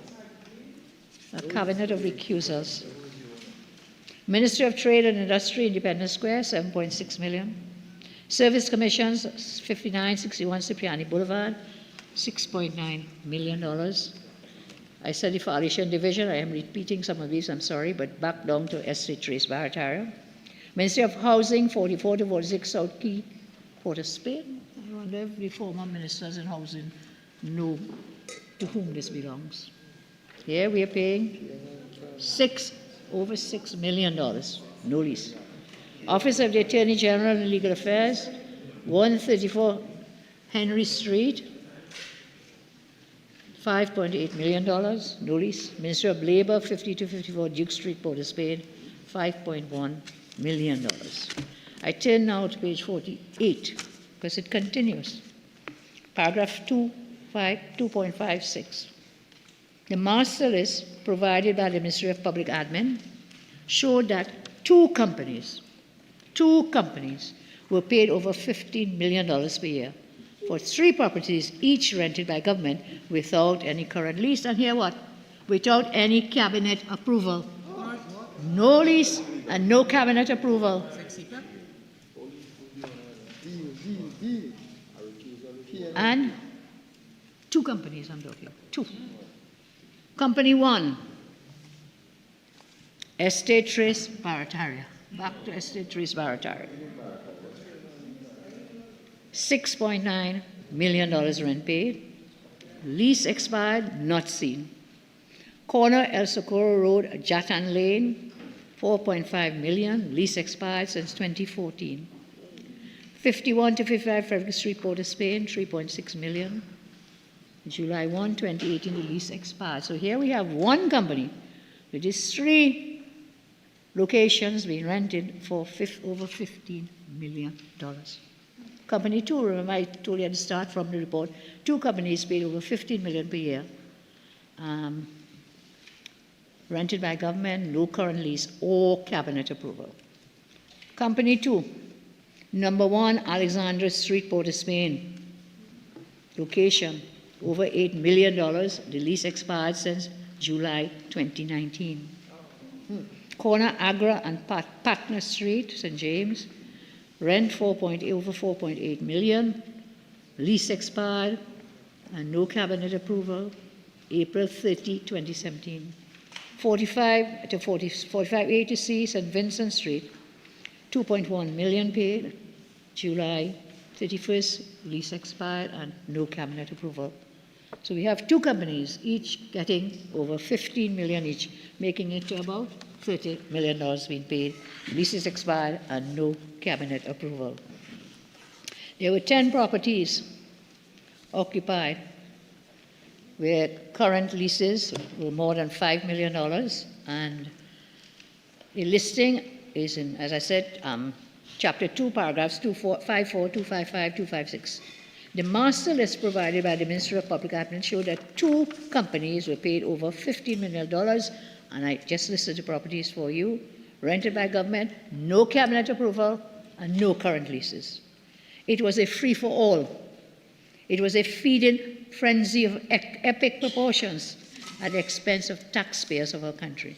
A cabinet of recusals. Ministry of Trade and Industry, Independence Square, 7.6 million. Service Commissions, 5961 Cipriani Boulevard, $6.9 million. I said the Valuation Division, I am repeating some of these, I'm sorry, but back down to Estate Trace Barataria. Ministry of Housing, 44 to 46 South Key, Port of Spain. I wonder if the former ministers in housing know to whom this belongs. Here we are paying over $6 million, no lease. Office of the Attorney General and Legal Affairs, 134 Henry Street, $5.8 million, no lease. Ministry of Labor, 5254 Duke Street, Port of Spain, $5.1 million. I turn now to page 48, because it continues. Paragraph 2.56. The master list provided by the Ministry of Public Admin showed that two companies were paid over $15 million per year for 3 properties, each rented by government without any current lease. And here what? Without any cabinet approval. No lease and no cabinet approval. And 2 companies I'm talking, 2. Company 1, Estate Trace Barataria. Back to Estate Trace Barataria. $6.9 million rent paid. Lease expired, not seen. Corner El Socorro Road, Jatan Lane, $4.5 million. Lease expired since 2014. 51 to 55 Frederick Street, Port of Spain, $3.6 million. July 1, 2018, the lease expired. So here we have one company with these 3 locations being rented for over $15 million. Company 2, remember I told you at the start from the report, 2 companies paid over $15 million per year. Rented by government, no current lease or cabinet approval. Company 2, number 1, Alexandra Street, Port of Spain. Location, over $8 million. The lease expired since July 2019. Corner Agra and Patna Street, St. James. Rent over $4.8 million. Lease expired and no cabinet approval. April 30, 2017. 45A to C, St. Vincent Street. $2.1 million paid. July 31st, lease expired and no cabinet approval. So we have 2 companies, each getting over $15 million each, making it to about $30 million being paid. Leases expired and no cabinet approval. There were 10 properties occupied where current leases were more than $5 million, and the listing is in, as I said, Chapter 2, paragraphs 254, 255, 256. The master list provided by the Ministry of Public Admin showed that 2 companies were paid over $15 million, and I just listed the properties for you, rented by government, no cabinet approval, and no current leases. It was a free-for-all. It was a feeding frenzy of epic proportions at the expense of taxpayers of our country.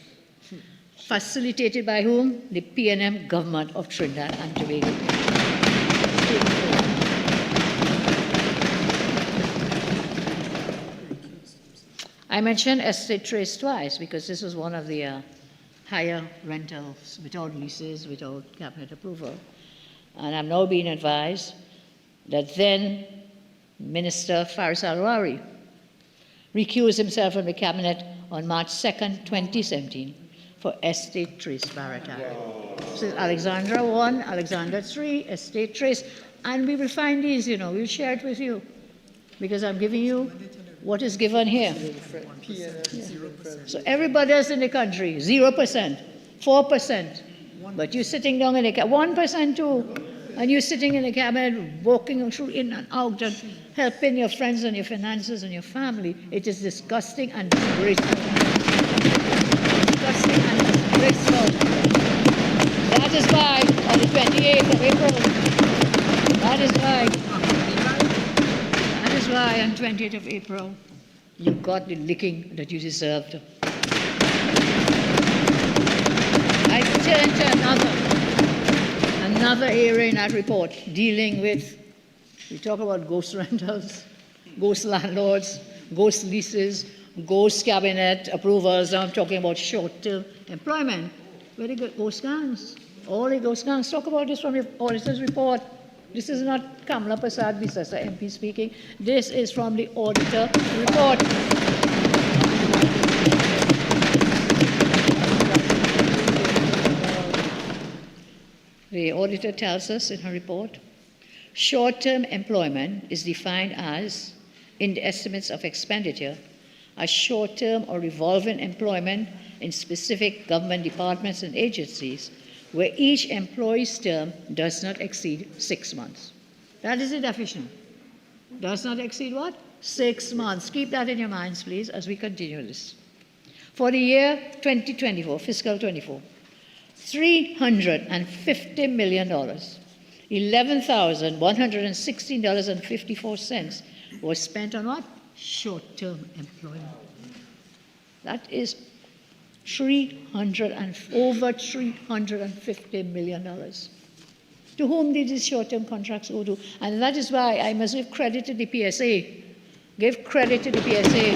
Facilitated by whom? The PNM government of Trinidad and Tobago. I mentioned Estate Trace twice because this was one of the higher rentals without leases, without cabinet approval. And I'm now being advised that then Minister Faris Al-Rawari recused himself from the cabinet on March 2nd, 2017 for Estate Trace Barataria. So Alexandra 1, Alexandra 3, Estate Trace, and we will find these, we'll share it with you because I'm giving you what is given here. So everybody else in the country, 0%, 4%. But you're sitting down in the cabinet, 1% too. And you're sitting in the cabinet, walking through in and out, and helping your friends and your finances and your family. It is disgusting and disgraceful. Disgusting and disgraceful. That is why on the 28th of April, that is why on 28th of April, you got the licking that you deserved. I turn to another area in that report dealing with, we talk about ghost rentals, ghost landlords, ghost leases, ghost cabinet approvals. Now I'm talking about short-term employment. Where the ghost gangs? All the ghost gangs. Talk about this from your auditor's report. This is not Kamla Persad-Bissessar MP speaking. This is from the auditor report. The auditor tells us in her report, short-term employment is defined as, in the estimates of expenditure, as short-term or revolving employment in specific government departments and agencies where each employee's term does not exceed 6 months. That is the definition. Does not exceed what? 6 months. Keep that in your minds, please, as we continue this. For the year 2024, fiscal 24, $350 million, $11,116.54 was spent on what? Short-term employment. That is over $350 million. To whom did these short-term contracts go to? And that is why I must give credit to the PSA. Give credit to the PSA.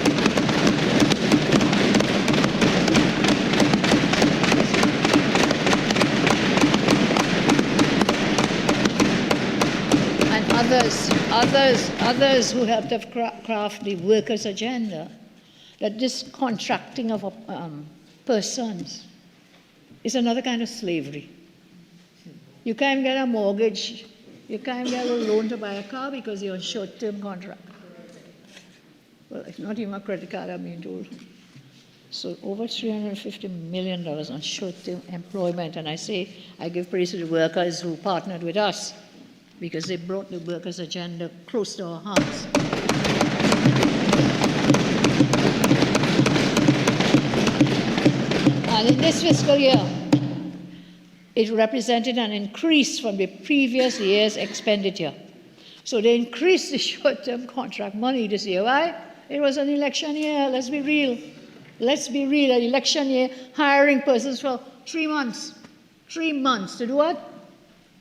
Others who helped to craft the workers' agenda, that this contracting of persons is another kind of slavery. You can't get a mortgage, you can't get a loan to buy a car because you're on short-term contract. Well, it's not even a credit card, I'm being told. So over $350 million on short-term employment. And I say, I give praise to the workers who partnered with us, because they brought the workers' agenda close to our hearts. And in this fiscal year, it represented an increase from the previous year's expenditure. So they increased the short-term contract money this year. Why? It was an election year, let's be real. Let's be real, an election year, hiring persons for 3 months. 3 months to do what?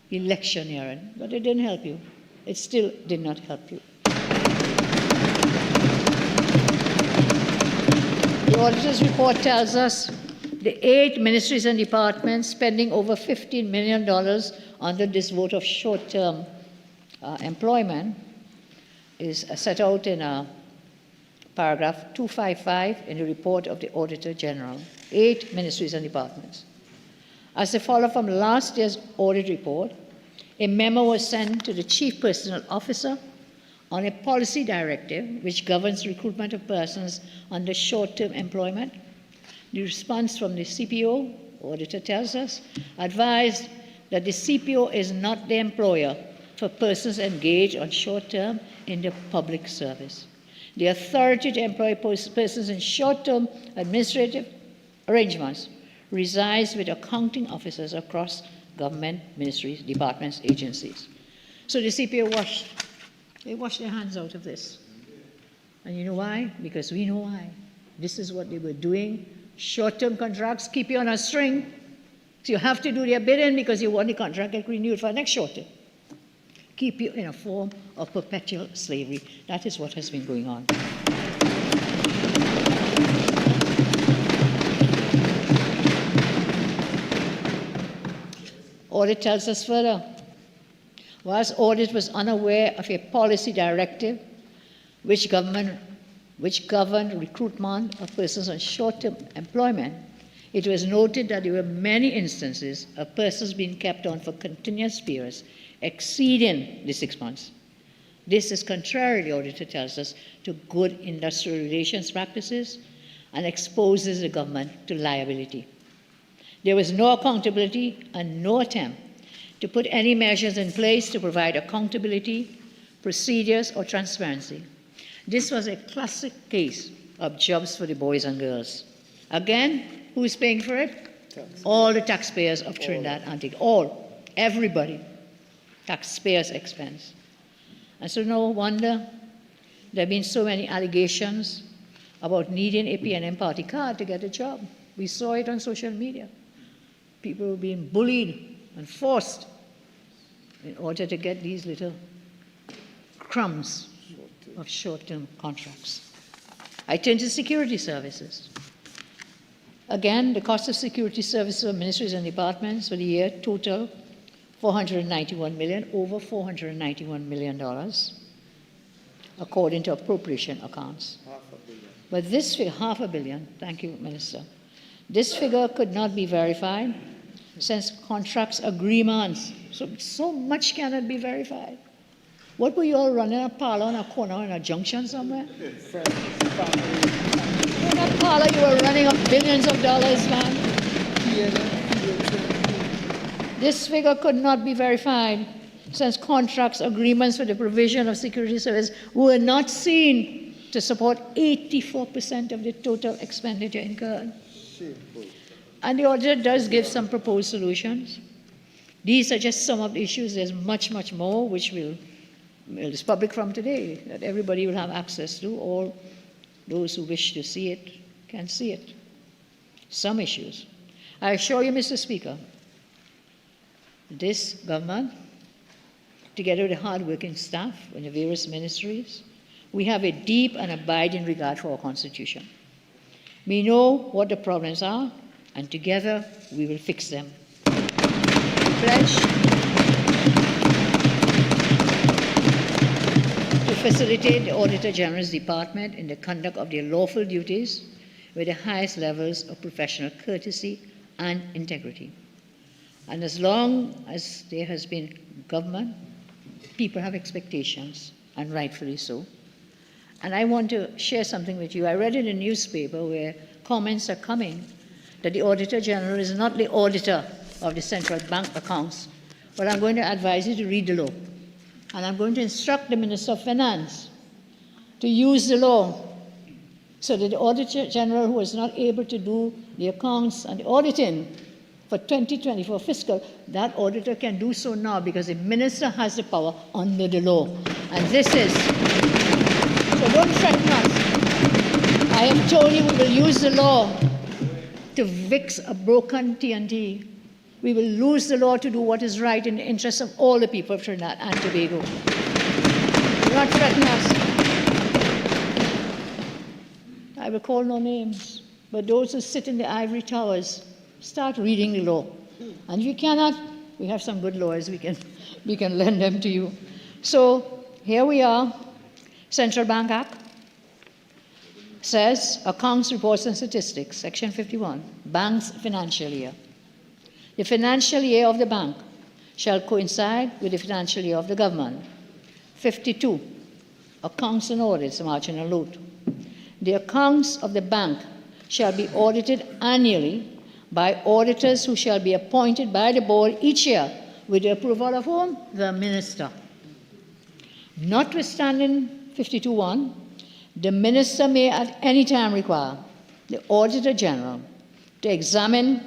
Electioneering, but it didn't help you. It still did not help you. The auditor's report tells us the 8 ministries and departments spending over $15 million under this vote of short-term employment is set out in paragraph 255 in the report of the Auditor General. 8 ministries and departments. As they follow from last year's audit report, a memo was sent to the Chief Personnel Officer on a policy directive which governs recruitment of persons under short-term employment. The response from the CPO, auditor tells us, advised that the CPO is not the employer for persons engaged on short-term in the public service. The authority to employ persons in short-term administrative arrangements resides with accounting officers across government, ministries, departments, agencies. So the CPO washed their hands out of this. And you know why? Because we know why. This is what they were doing. Short-term contracts keep you on a string. So you have to do their bidding because you want the contract to get renewed for the next short term. Keep you in a form of perpetual slavery. That is what has been going on. Audit tells us further, whilst audit was unaware of a policy directive which governed recruitment of persons on short-term employment, it was noted that there were many instances of persons being kept on for continuous periods exceeding the 6 months. This is contrary, the auditor tells us, to good industrial relations practices and exposes the government to liability. There was no accountability and no attempt to put any measures in place to provide accountability, procedures, or transparency. This was a classic case of jobs for the boys and girls. Again, who is paying for it? All the taxpayers of Trinidad and Antigua. All, everybody. Taxpayers' expense. And so no wonder there have been so many allegations about needing a PNM party card to get a job. We saw it on social media. People were being bullied and forced in order to get these little crumbs of short-term contracts. I turn to security services. Again, the cost of security services of ministries and departments for the year total $491 million, over $491 million, according to appropriation accounts. But this figure, $500 million, thank you, Minister. This figure could not be verified since contracts, agreements, so much cannot be verified. What were you all running, a parlor on a corner in a junction somewhere? In a parlor you were running up billions of dollars, man. This figure could not be verified since contracts, agreements for the provision of security service were not seen to support 84% of the total expenditure incurred. And the auditor does give some proposed solutions. These are just some of the issues. There's much, much more, which is public from today, that everybody will have access to. All those who wish to see it can see it. Some issues. I assure you, Mr. Speaker, this government, together with the hard-working staff in the various ministries, we have a deep and abiding regard for our Constitution. We know what the problems are, and together we will fix them. We pledge to facilitate the Auditor General's Department in the conduct of their lawful duties with the highest levels of professional courtesy and integrity. And as long as there has been government, people have expectations, and rightfully so. And I want to share something with you. I read in the newspaper where comments are coming that the Auditor General is not the auditor of the central bank accounts. But I'm going to advise you to read the law. And I'm going to instruct the Minister of Finance to use the law so that the Auditor General, who is not able to do the accounts and the auditing for 2024 fiscal, that auditor can do so now because the minister has the power under the law. And this is, so don't threaten us. I am told you we will use the law to fix a broken TNT. We will lose the law to do what is right in the interest of all the people of Trinidad and Tobago. Do not threaten us. I will call no names, but those who sit in the ivory towers, start reading the law. And if you cannot, we have some good lawyers, we can lend them to you. So here we are. Central Bank Act says accounts, reports, and statistics, section 51, bank's financial year. The financial year of the bank shall coincide with the financial year of the government. 52, accounts and audits, marginal note. The accounts of the bank shall be audited annually by auditors who shall be appointed by the board each year with the approval of whom? The minister. Notwithstanding 52.1, the minister may at any time require the Auditor General to examine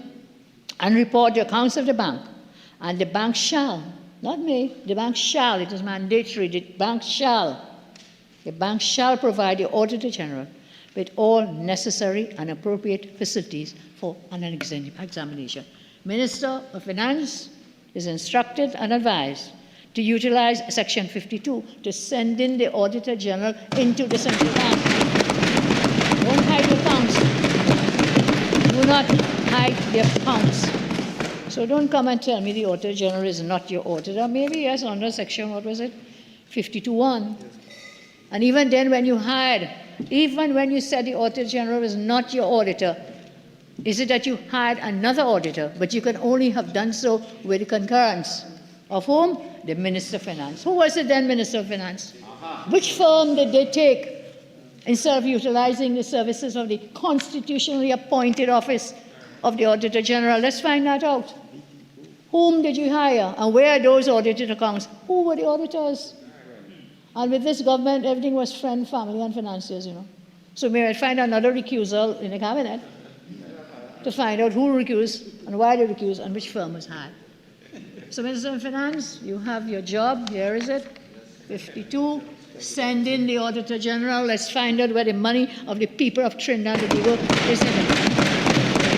and report the accounts of the bank, and the bank shall, not may, the bank shall, it is mandatory, the bank shall provide the Auditor General with all necessary and appropriate facilities for an examination. Minister of Finance is instructed and advised to utilize Section 52 to send in the Auditor General into the central bank. Don't hide the accounts. Do not hide the accounts. So don't come and tell me the Auditor General is not your auditor. Maybe yes, under Section, what was it? 52.1. And even then when you hired, even when you said the Auditor General is not your auditor, is it that you hired another auditor, but you can only have done so with the concurrence of whom? The Minister of Finance. Who was it then, Minister of Finance? Which firm did they take instead of utilizing the services of the constitutionally appointed office of the Auditor General? Let's find that out. Whom did you hire? And where are those audited accounts? Who were the auditors? And with this government, everything was friend, family, and financiers, you know. So may I find another recusal in the cabinet to find out who recused and why they recused and which firm was hired. So, Minister of Finance, you have your job. Here is it. 52. Send in the Auditor General. Let's find out where the money of the people of Trinidad and Tobago is in.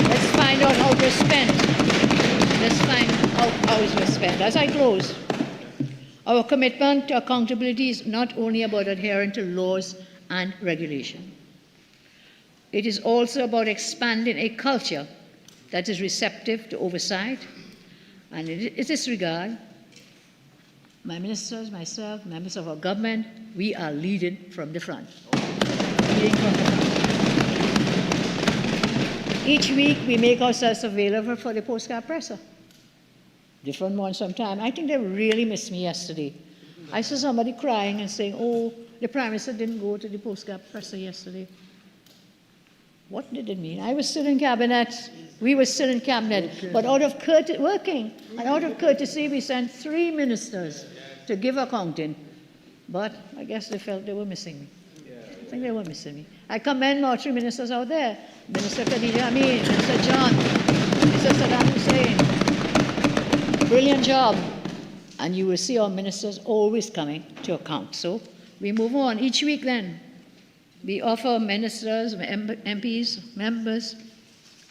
Let's find out how it was spent. Let's find out how it was spent. As I close, our commitment to accountability is not only about adhering to laws and regulation. It is also about expanding a culture that is receptive to oversight. And in this regard, my ministers, myself, members of our government, we are leading from the front. Leading from the front. Each week, we make ourselves available for the postcard presser. Different ones sometimes. I think they really missed me yesterday. I saw somebody crying and saying, oh, the Prime Minister didn't go to the postcard presser yesterday. What did it mean? I was still in cabinet. We were still in cabinet. But out of courtesy, we sent 3 ministers to give accounting. But I guess they felt they were missing me. I think they were missing me. I commend our 3 ministers out there. Minister Khadija Amin, Minister John, Minister Saddam Hussein. Brilliant job. And you will see our ministers always coming to account. So we move on. Each week then, we offer ministers, MPs, members,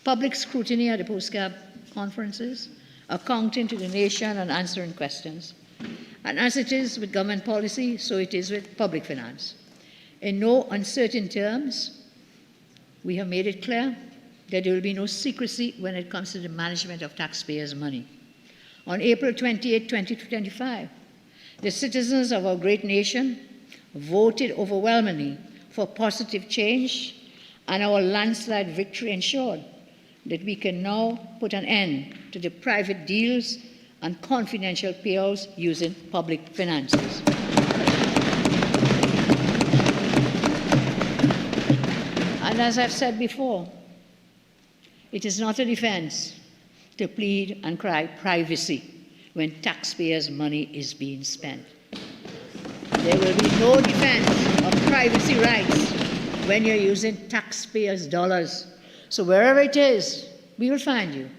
public scrutiny at the postcard conferences, accounting to the nation and answering questions. And as it is with government policy, so it is with public finance. In no uncertain terms, we have made it clear that there will be no secrecy when it comes to the management of taxpayers' money. On April 28, 2025, the citizens of our great nation voted overwhelmingly for positive change, and our landslide victory ensured that we can now put an end to the private deals and confidential payouts using public finances. And as I've said before, it is not a defense to plead and cry privacy when taxpayers' money is being spent. There will be no defense of privacy rights when you're using taxpayers' dollars. So wherever it is, we will find you.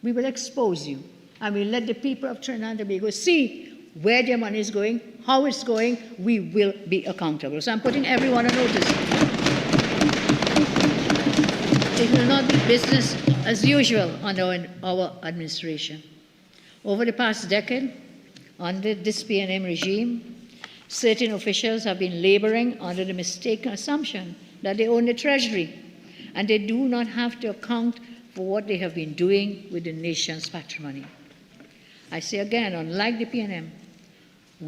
We will expose you. And we'll let the people of Trinidad and Tobago see where their money is going, how it's going. We will be accountable. So I'm putting everyone on notice. It will not be business as usual under our administration. Over the past decade, under this PNM regime, certain officials have been laboring under the mistaken assumption that they own the Treasury, and they do not have to account for what they have been doing with the nation's patrimony. I say again, unlike the PNM,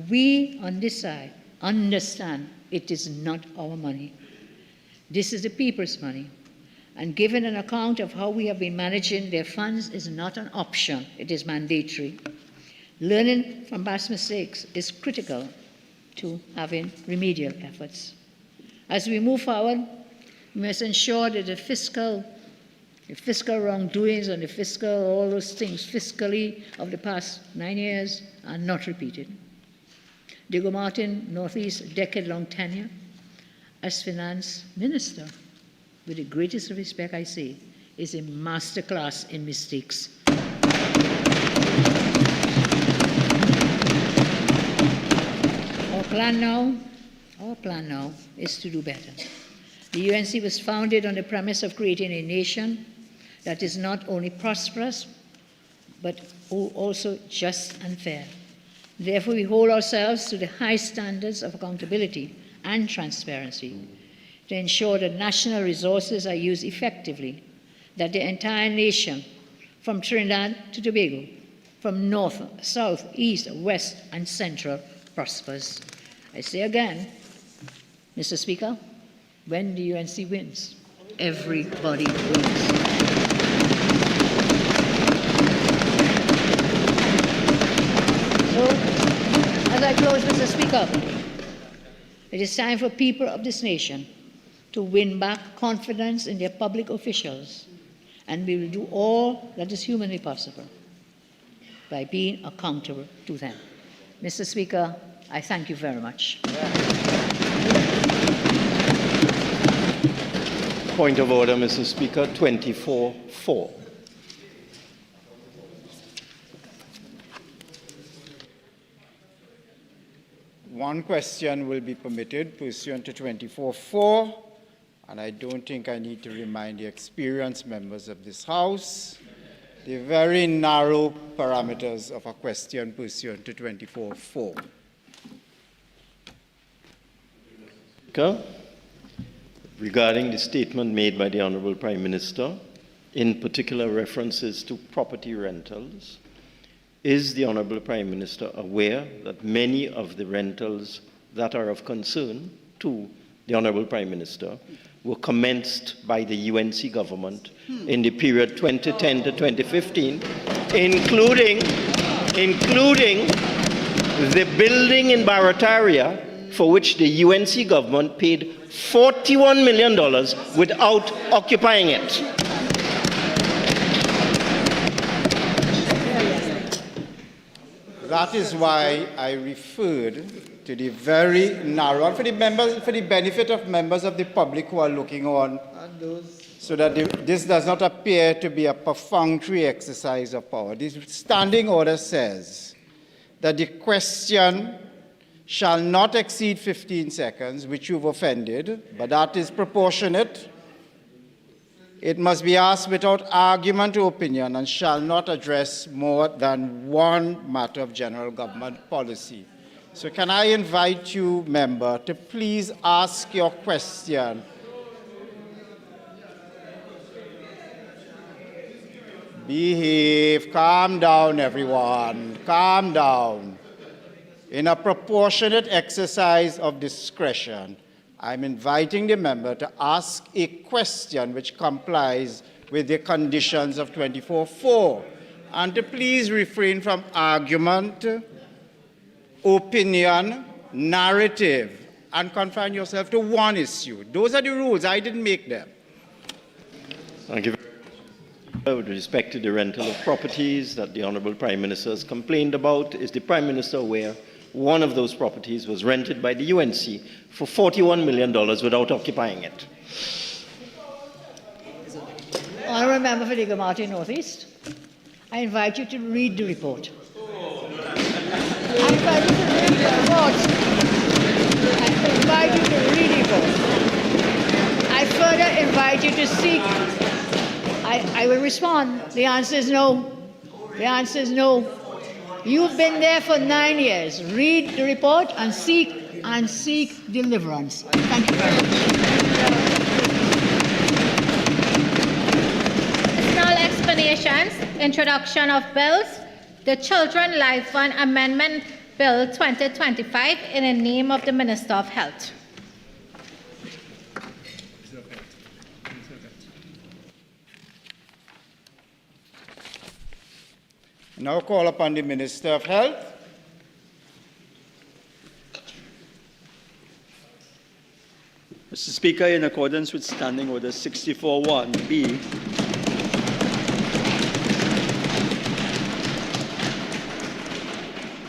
we on this side understand it is not our money. This is the people's money. And giving an account of how we have been managing their funds is not an option, it is mandatory. Learning from past mistakes is critical to having remedial efforts. As we move forward, we must ensure that the fiscal wrongdoings and all those things fiscally of the past 9 years are not repeated. Diego Martin, Northeast, decade-long tenure as finance minister, with the greatest respect I say, is a masterclass in mistakes. Our plan now is to do better. The UNC was founded on the premise of creating a nation that is not only prosperous, but also just and fair. Therefore, we hold ourselves to the high standards of accountability and transparency to ensure that national resources are used effectively, that the entire nation, from Trinidad to Tobago, from north, south, east, west, and central, prospers. I say again, Mr. Speaker, when the UNC wins, everybody wins. So, as I close, Mr. Speaker, It is time for people of this nation to win back confidence in their public officials, and we will do all that is humanly possible by being accountable to them. Mr. Speaker, I thank you very much. Point of order, Mr. Speaker, 24-4. One question will be permitted pursuant to 24-4, and I don't think I need to remind the experienced members of this House the very narrow parameters of a question pursuant to 24-4. Speaker, regarding the statement made by the Honourable Prime Minister, in particular references to property rentals, is the Honourable Prime Minister aware that many of the rentals that are of concern to the Honourable Prime Minister were commenced by the UNC government in the period 2010 to 2015, including the building in Barataria, for which the UNC government paid $41 million without occupying it. That is why I referred to the very narrow, and for the benefit of members of the public who are looking on, so that this does not appear to be a perfunctory exercise of power. This standing order says that the question shall not exceed 15 seconds, which you've offended, but that is proportionate. It must be asked without argument or opinion and shall not address more than one matter of general government policy. So can I invite you, member, to please ask your question. Behave, calm down, everyone, calm down. In a proportionate exercise of discretion, I'm inviting the member to ask a question which complies with the conditions of 24-4, and to please refrain from argument, opinion, narrative, and confine yourself to one issue. Those are the rules. I didn't make them. Thank you. With respect to the rental of properties that the Honourable Prime Minister has complained about, is the Prime Minister aware one of those properties was rented by the UNC for $41 million without occupying it? Honourable Member for Diga Martin North East, I invite you to read the report. I invite you to read the report. I invite you to read the report. I further invite you to seek. I will respond. The answer is no. The answer is no. You've been there for 9 years. Read the report and seek deliverance. Thank you very much. Additional explanations, introduction of bills, the Children Life Fund Amendment Bill 2025 in the name of the Minister of Health. Now call upon the Minister of Health. Mr. Speaker, in accordance with Standing Order 64-1B,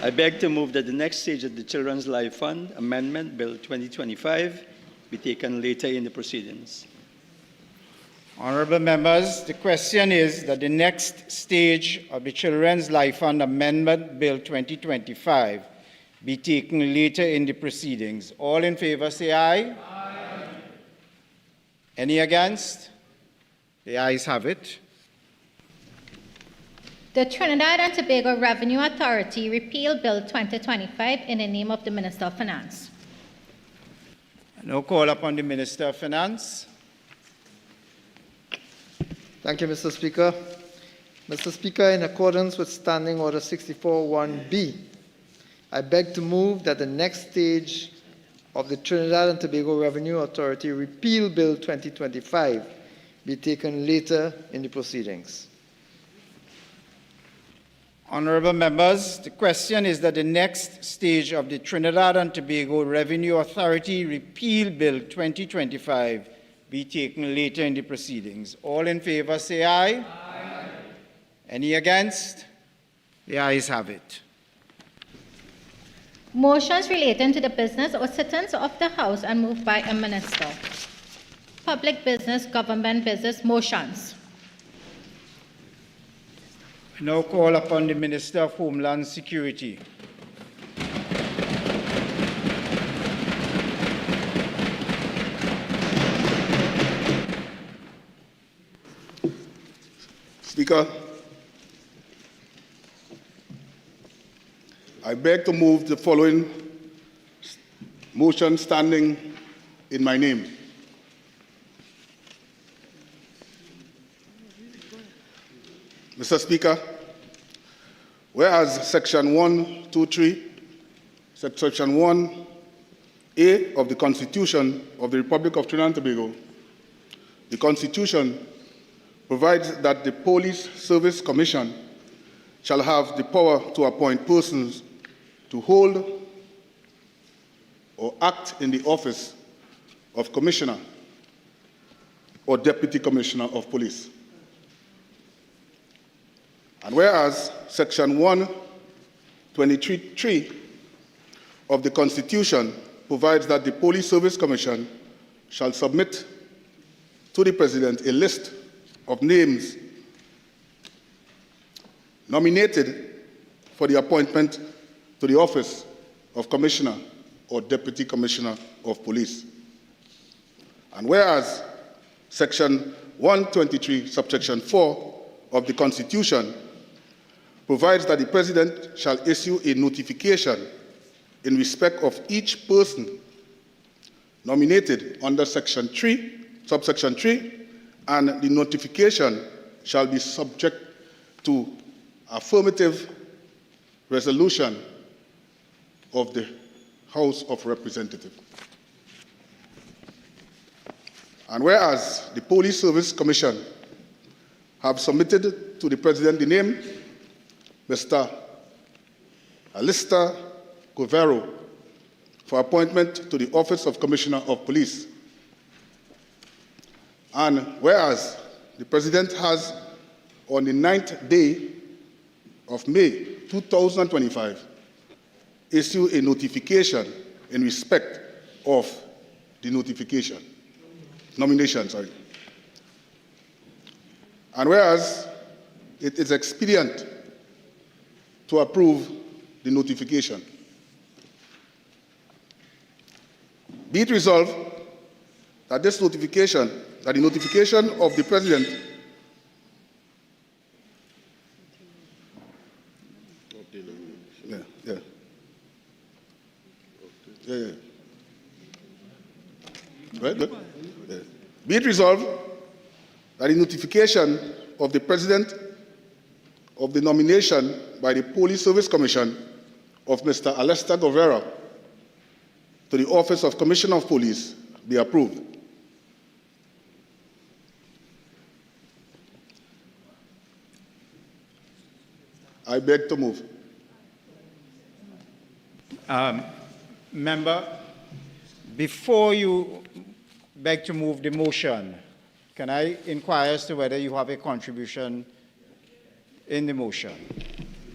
I beg to move that the next stage of the Children's Life Fund Amendment Bill 2025 be taken later in the proceedings. Honourable members, the question is that the next stage of the Children's Life Fund Amendment Bill 2025 be taken later in the proceedings. All in favour say aye. Aye. Any against? The ayes have it. The Trinidad and Tobago Revenue Authority repeal Bill 2025 in the name of the Minister of Finance. I now call upon the Minister of Finance. Thank you, Mr. Speaker. Mr. Speaker, in accordance with Standing Order 64-1B, I beg to move that the next stage of the Trinidad and Tobago Revenue Authority repeal Bill 2025 be taken later in the proceedings. Honorable members, the question is that the next stage of the Trinidad and Tobago Revenue Authority Repeal Bill 2025 be taken later in the proceedings. All in favor say aye. Aye. Any against? The ayes have it. Motions relating to the business or sittings of the House and moved by a minister. Public business, government business, motions. I now call upon the Minister of Homeland Security. Speaker, I beg to move the following motion standing in my name. Mr. Speaker, whereas Section 123, Section 1A of the Constitution of the Republic of Trinidad and Tobago, the Constitution provides that the Police Service Commission shall have the power to appoint persons to hold or act in the office of Commissioner or Deputy Commissioner of Police. And whereas Section 123(3) of the Constitution provides that the Police Service Commission shall submit to the President a list of names nominated for the appointment to the office of Commissioner or Deputy Commissioner of Police. And whereas Section 123, subsection 4 of the Constitution provides that the President shall issue a notification in respect of each person nominated under Section 3, subsection 3, and the notification shall be subject to affirmative resolution of the House of Representatives. And whereas the Police Service Commission have submitted to the President the name Mr. Alistair Govero for appointment to the office of Commissioner of Police. And whereas the President has, on the 9th day of May 2025, issued a notification in respect of the nomination. And whereas it is expedient to approve the notification, be it resolved that the notification of the President Right, good. Yeah. Be it resolved that the notification of the President of the nomination by the Police Service Commission of Mr. Alistair Govero to the office of Commissioner of Police be approved. I beg to move. Member, before you beg to move the motion, can I inquire as to whether you have a contribution in the motion?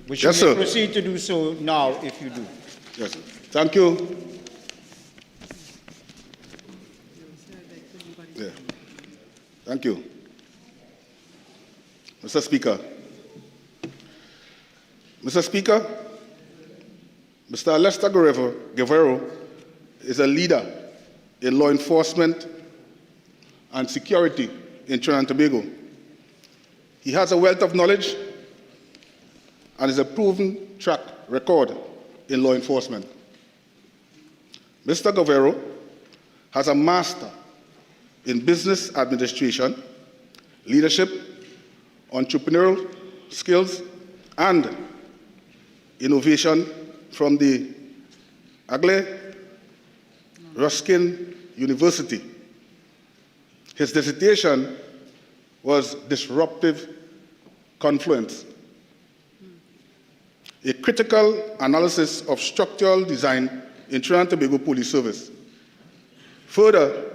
Which Yes, you may sir. proceed to do so now if you do. Yes, sir. Thank you. Yeah. Thank you. Mr. Speaker. Mr. Speaker, Mr. Alistair Govero is a leader in law enforcement and security in Trinidad and Tobago. He has a wealth of knowledge and is a proven track record in law enforcement. Mr. Govero has a master in business administration, leadership, entrepreneurial skills, and innovation from the Ruskin University. His dissertation was Disruptive Confluence. a critical analysis of structural design in Trinidad and Tobago Police Service. Further,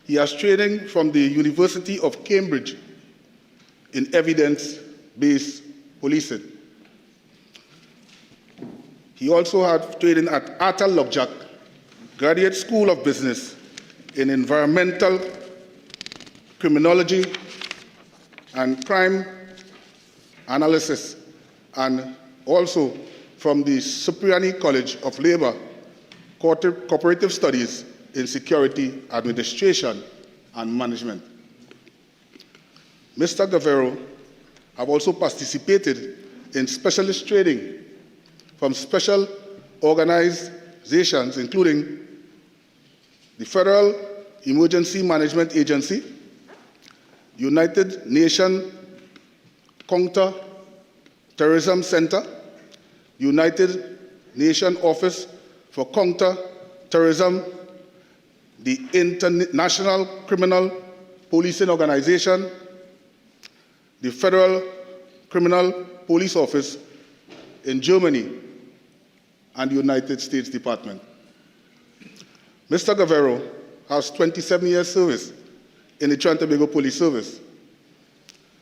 he has training from the University of Cambridge in evidence-based policing. He also had training at Arthur Lockjack Graduate School of Business in environmental criminology and crime analysis, and also from the Cipriani College of Labor, Cooperative Studies in Security Administration and Management. Mr. Guerrero have also participated in specialist training from special organizations, including the Federal Emergency Management Agency, United Nations Counter-Terrorism Center, United Nations Office for Counter-Terrorism, the International Criminal Policing Organization, the Federal Criminal Police Office in Germany, and the United States Department. Mr. Guerrero has 27 years service in the Trinidad and Tobago Police Service.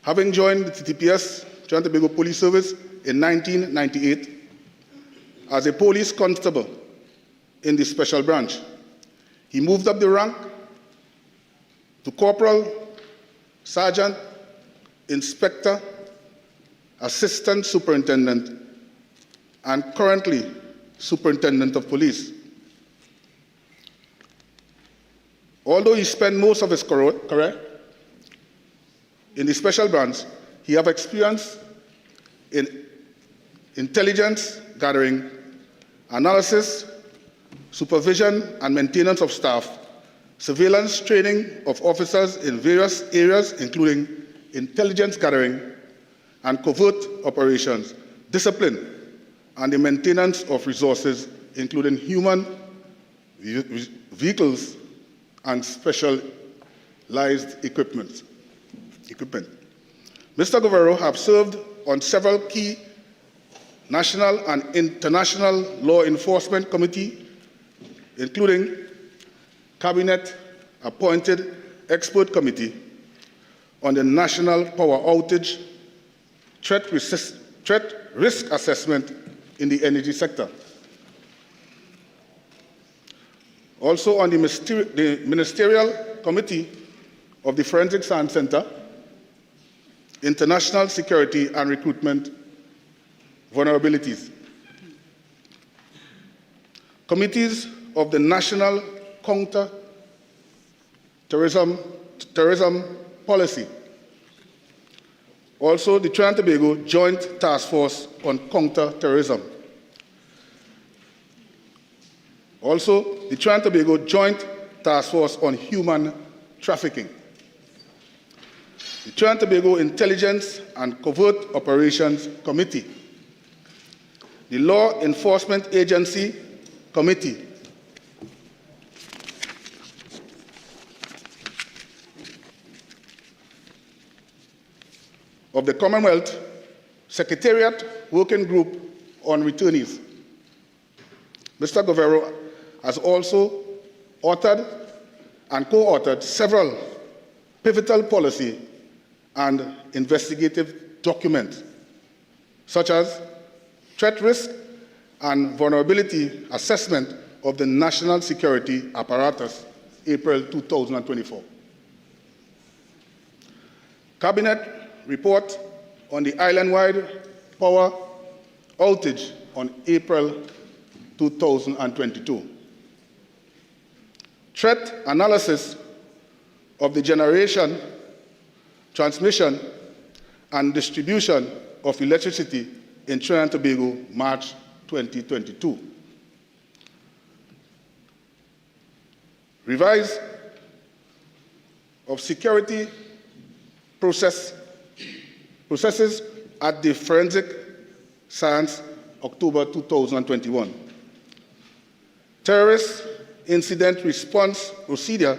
Having joined the TTPS, Trinidad and Tobago Police Service, in 1998 as a police constable in the Special Branch, he moved up the rank to Corporal, Sergeant, Inspector, Assistant Superintendent, and currently Superintendent of Police. Although he spent most of his career in the Special Branch, he has experience in intelligence gathering, analysis, supervision and maintenance of staff, surveillance training of officers in various areas, including intelligence gathering and covert operations, discipline, and the maintenance of resources, including human, vehicles, and specialized equipment. Mr. Guerrero has served on several key national and international law enforcement committees, including Cabinet-appointed expert committee on the national power outage, threat risk assessment in the energy sector. Also on the Ministerial Committee of the Forensic Science Center, International Security and Recruitment Vulnerabilities. Committees of the National Counter-Terrorism Policy. Also, the Trinidad and Tobago Joint Task Force on Counter-Terrorism. Also, the Trinidad and Tobago Joint Task Force on Human Trafficking. The Trinidad and Tobago Intelligence and Covert Operations Committee. The Law Enforcement Agency Committee. Of the Commonwealth Secretariat Working Group on Returnees. Mr. Guerrero has also authored and co-authored several pivotal policy and investigative documents, such as Threat Risk and Vulnerability Assessment of the National Security Apparatus, April 2024. Cabinet Report on the island-wide power outage on April 2022. Threat analysis of the generation, transmission, and distribution of electricity in Trinidad and Tobago, March 2022. Revise of security processes at the Forensic Science, October 2021. Terrorist Incident Response Procedure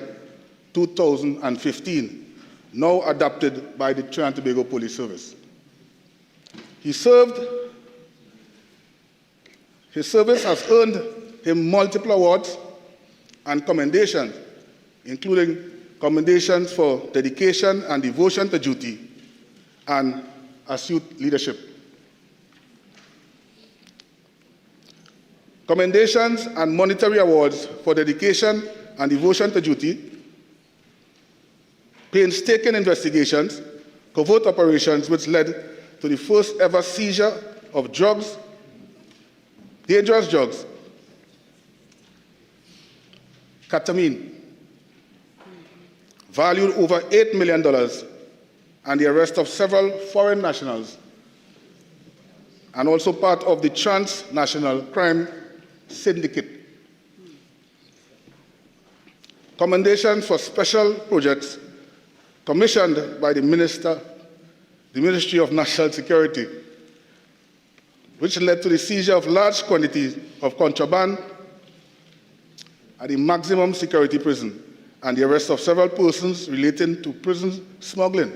2015, now adopted by the Trinidad and Tobago Police Service. He served His service has earned him multiple awards and commendations, including commendations for dedication and devotion to duty and astute leadership. Commendations and monetary awards for dedication and devotion to duty, painstaking investigations, covert operations which led to the first ever seizure of drugs, dangerous drugs, ketamine, valued over $8 million, and the arrest of several foreign nationals, and also part of the transnational crime syndicate. Commendations for special projects commissioned by the Ministry of National Security, which led to the seizure of large quantities of contraband at the maximum security prison and the arrest of several persons relating to prison smuggling,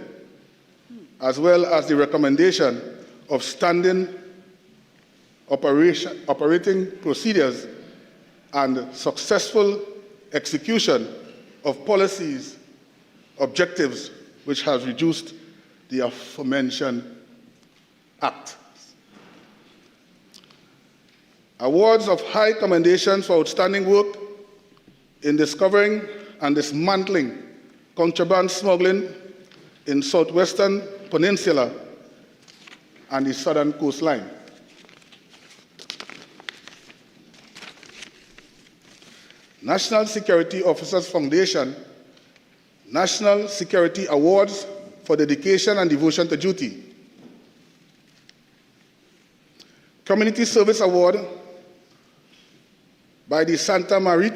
as well as the recommendation of standing operating procedures and successful execution of policies, objectives, which has reduced the aforementioned act. Awards of high commendations for outstanding work in discovering and dismantling contraband smuggling in southwestern peninsula and the southern coastline. National Security Officers Foundation National Security Awards for dedication and devotion to duty. Community Service Award by the Santa Maria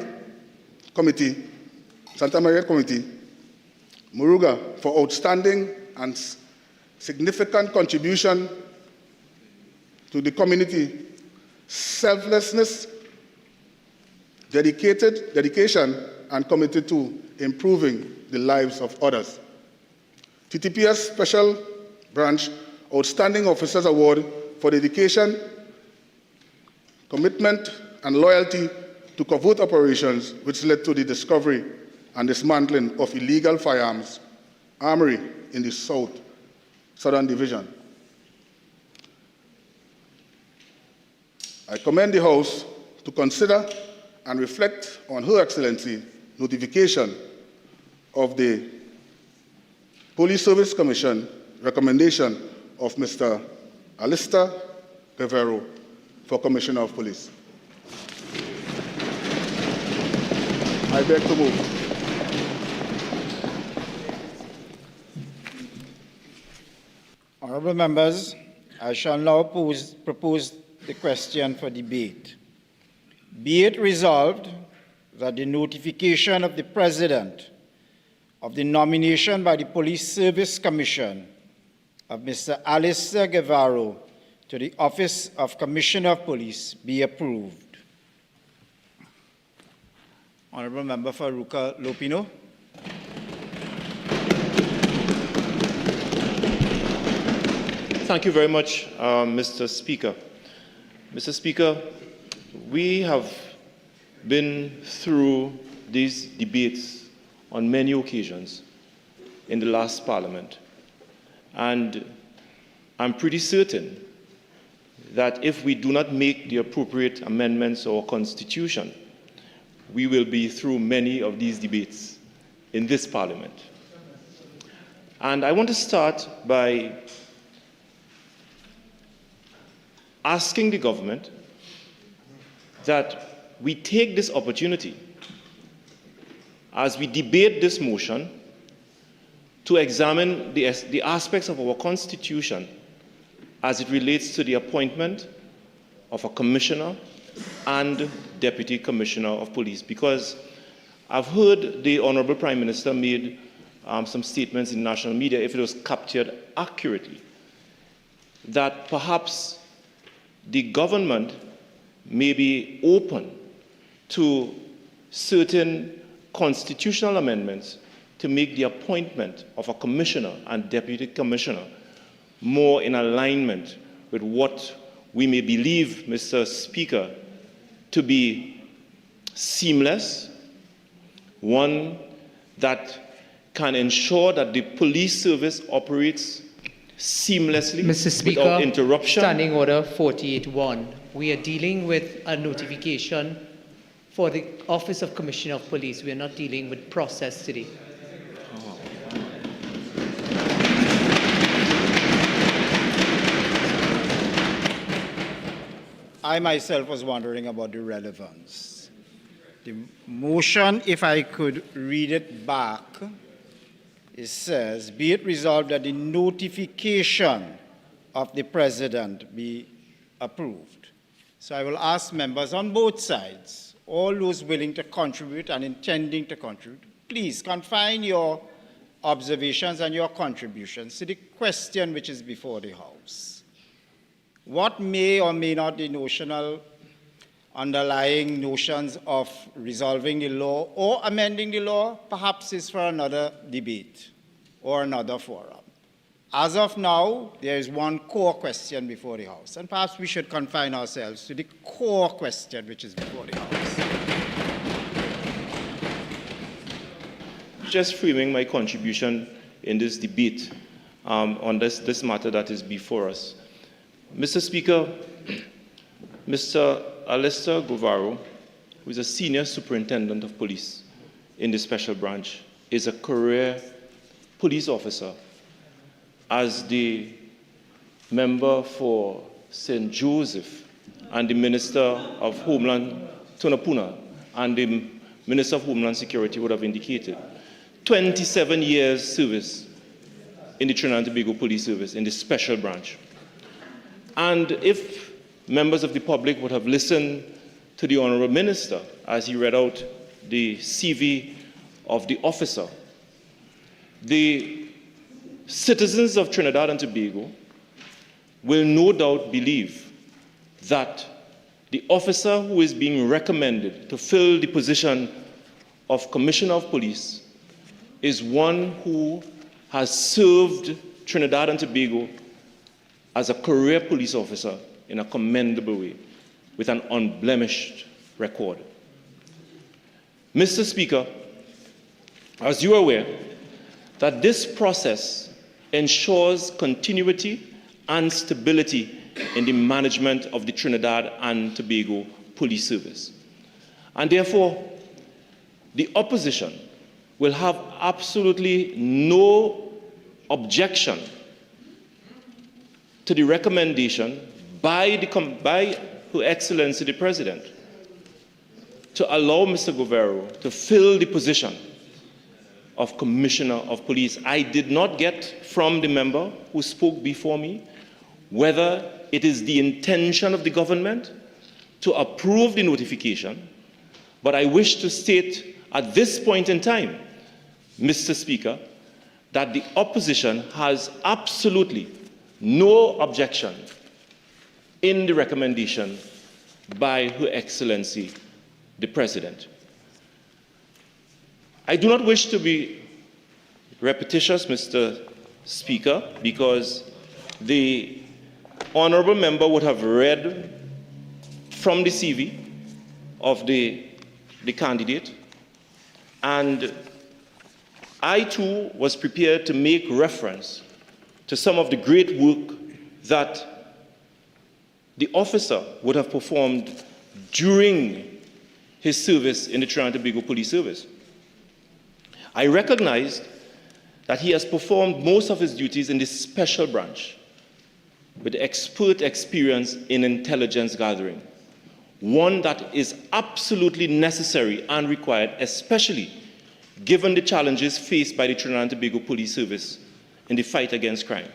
Committee, Muruga, for outstanding and significant contribution to the community, selflessness, dedication, and committed to improving the lives of others. TTPS Special Branch Outstanding Officers Award for dedication, commitment, and loyalty to covert operations, which led to the discovery and dismantling of illegal firearms armory in the Southern Division. I commend the House to consider and reflect on Her Excellency notification of the Police Service Commission recommendation of Mr. Alistair Guerrero for Commissioner of Police. I beg to move. Honourable members, I shall now propose the question for debate. Be it resolved that the notification of the President of the nomination by the Police Service Commission of Mr. Alistair Guerrero to the office of Commissioner of Police be approved. Honourable Member for Ruka Lopino. Thank you very much, Mr. Speaker. Mr. Speaker, we have been through these debates on many occasions in the last Parliament, and I'm pretty certain that if we do not make the appropriate amendments to our Constitution, we will be through many of these debates in this Parliament. And I want to start by asking the government that we take this opportunity as we debate this motion to examine the aspects of our Constitution as it relates to the appointment of a commissioner and deputy commissioner of police, because I've heard the Honourable Prime Minister made some statements in national media, if it was captured accurately, that perhaps the government may be open to certain constitutional amendments to make the appointment of a commissioner and deputy commissioner more in alignment with what we may believe, Mr. Speaker, to be seamless, one that can ensure that the police service operates seamlessly Mr. Speaker, without interruption. Standing Order 48.1. We are dealing with a notification for the Office of Commissioner of Police. We are not dealing with process today. I myself was wondering about the relevance. The motion, if I could read it back, it says, be it resolved that the notification of the President be approved. So I will ask members on both sides, all those willing to contribute and intending to contribute, please confine your observations and your contributions to the question which is before the House. What may or may not the notional underlying notions of resolving the law or amending the law perhaps is for another debate or another forum. As of now, there is one core question before the House, and perhaps we should confine ourselves to the core question which is before the House. Just framing my contribution in this debate on this matter that is before us. Mr. Speaker, Mr. Alistair Govaro, who is a senior superintendent of police in the special branch, is a career police officer as the member for St. Joseph and the Minister of Homeland, Tunapuna, and the Minister of Homeland Security would have indicated. 27 years service in the Trinidad and Tobago Police Service in the special branch. And if members of the public would have listened to the Honourable Minister as he read out the CV of the officer, the citizens of Trinidad and Tobago will no doubt believe that the officer who is being recommended to fill the position of Commissioner of Police is one who has served Trinidad and Tobago as a career police officer in a commendable way, with an unblemished record. Mr. Speaker, as you are aware, that this process ensures continuity and stability in the management of the Trinidad and Tobago Police Service. And therefore, the opposition will have absolutely no objection to the recommendation by Her Excellency the President to allow Mr. Govaro to fill the position of Commissioner of Police. I did not get from the member who spoke before me whether it is the intention of the government to approve the notification, but I wish to state at this point in time, Mr. Speaker, that the opposition has absolutely no objection in the recommendation by Her Excellency the President. I do not wish to be repetitious, Mr. Speaker, because the honourable member would have read from the CV of the candidate, and I too was prepared to make reference to some of the great work that the officer would have performed during his service in the Trinidad and Tobago Police Service. I recognized that he has performed most of his duties in this special branch with expert experience in intelligence gathering, one that is absolutely necessary and required, especially given the challenges faced by the Trinidad and Tobago Police Service in the fight against crime.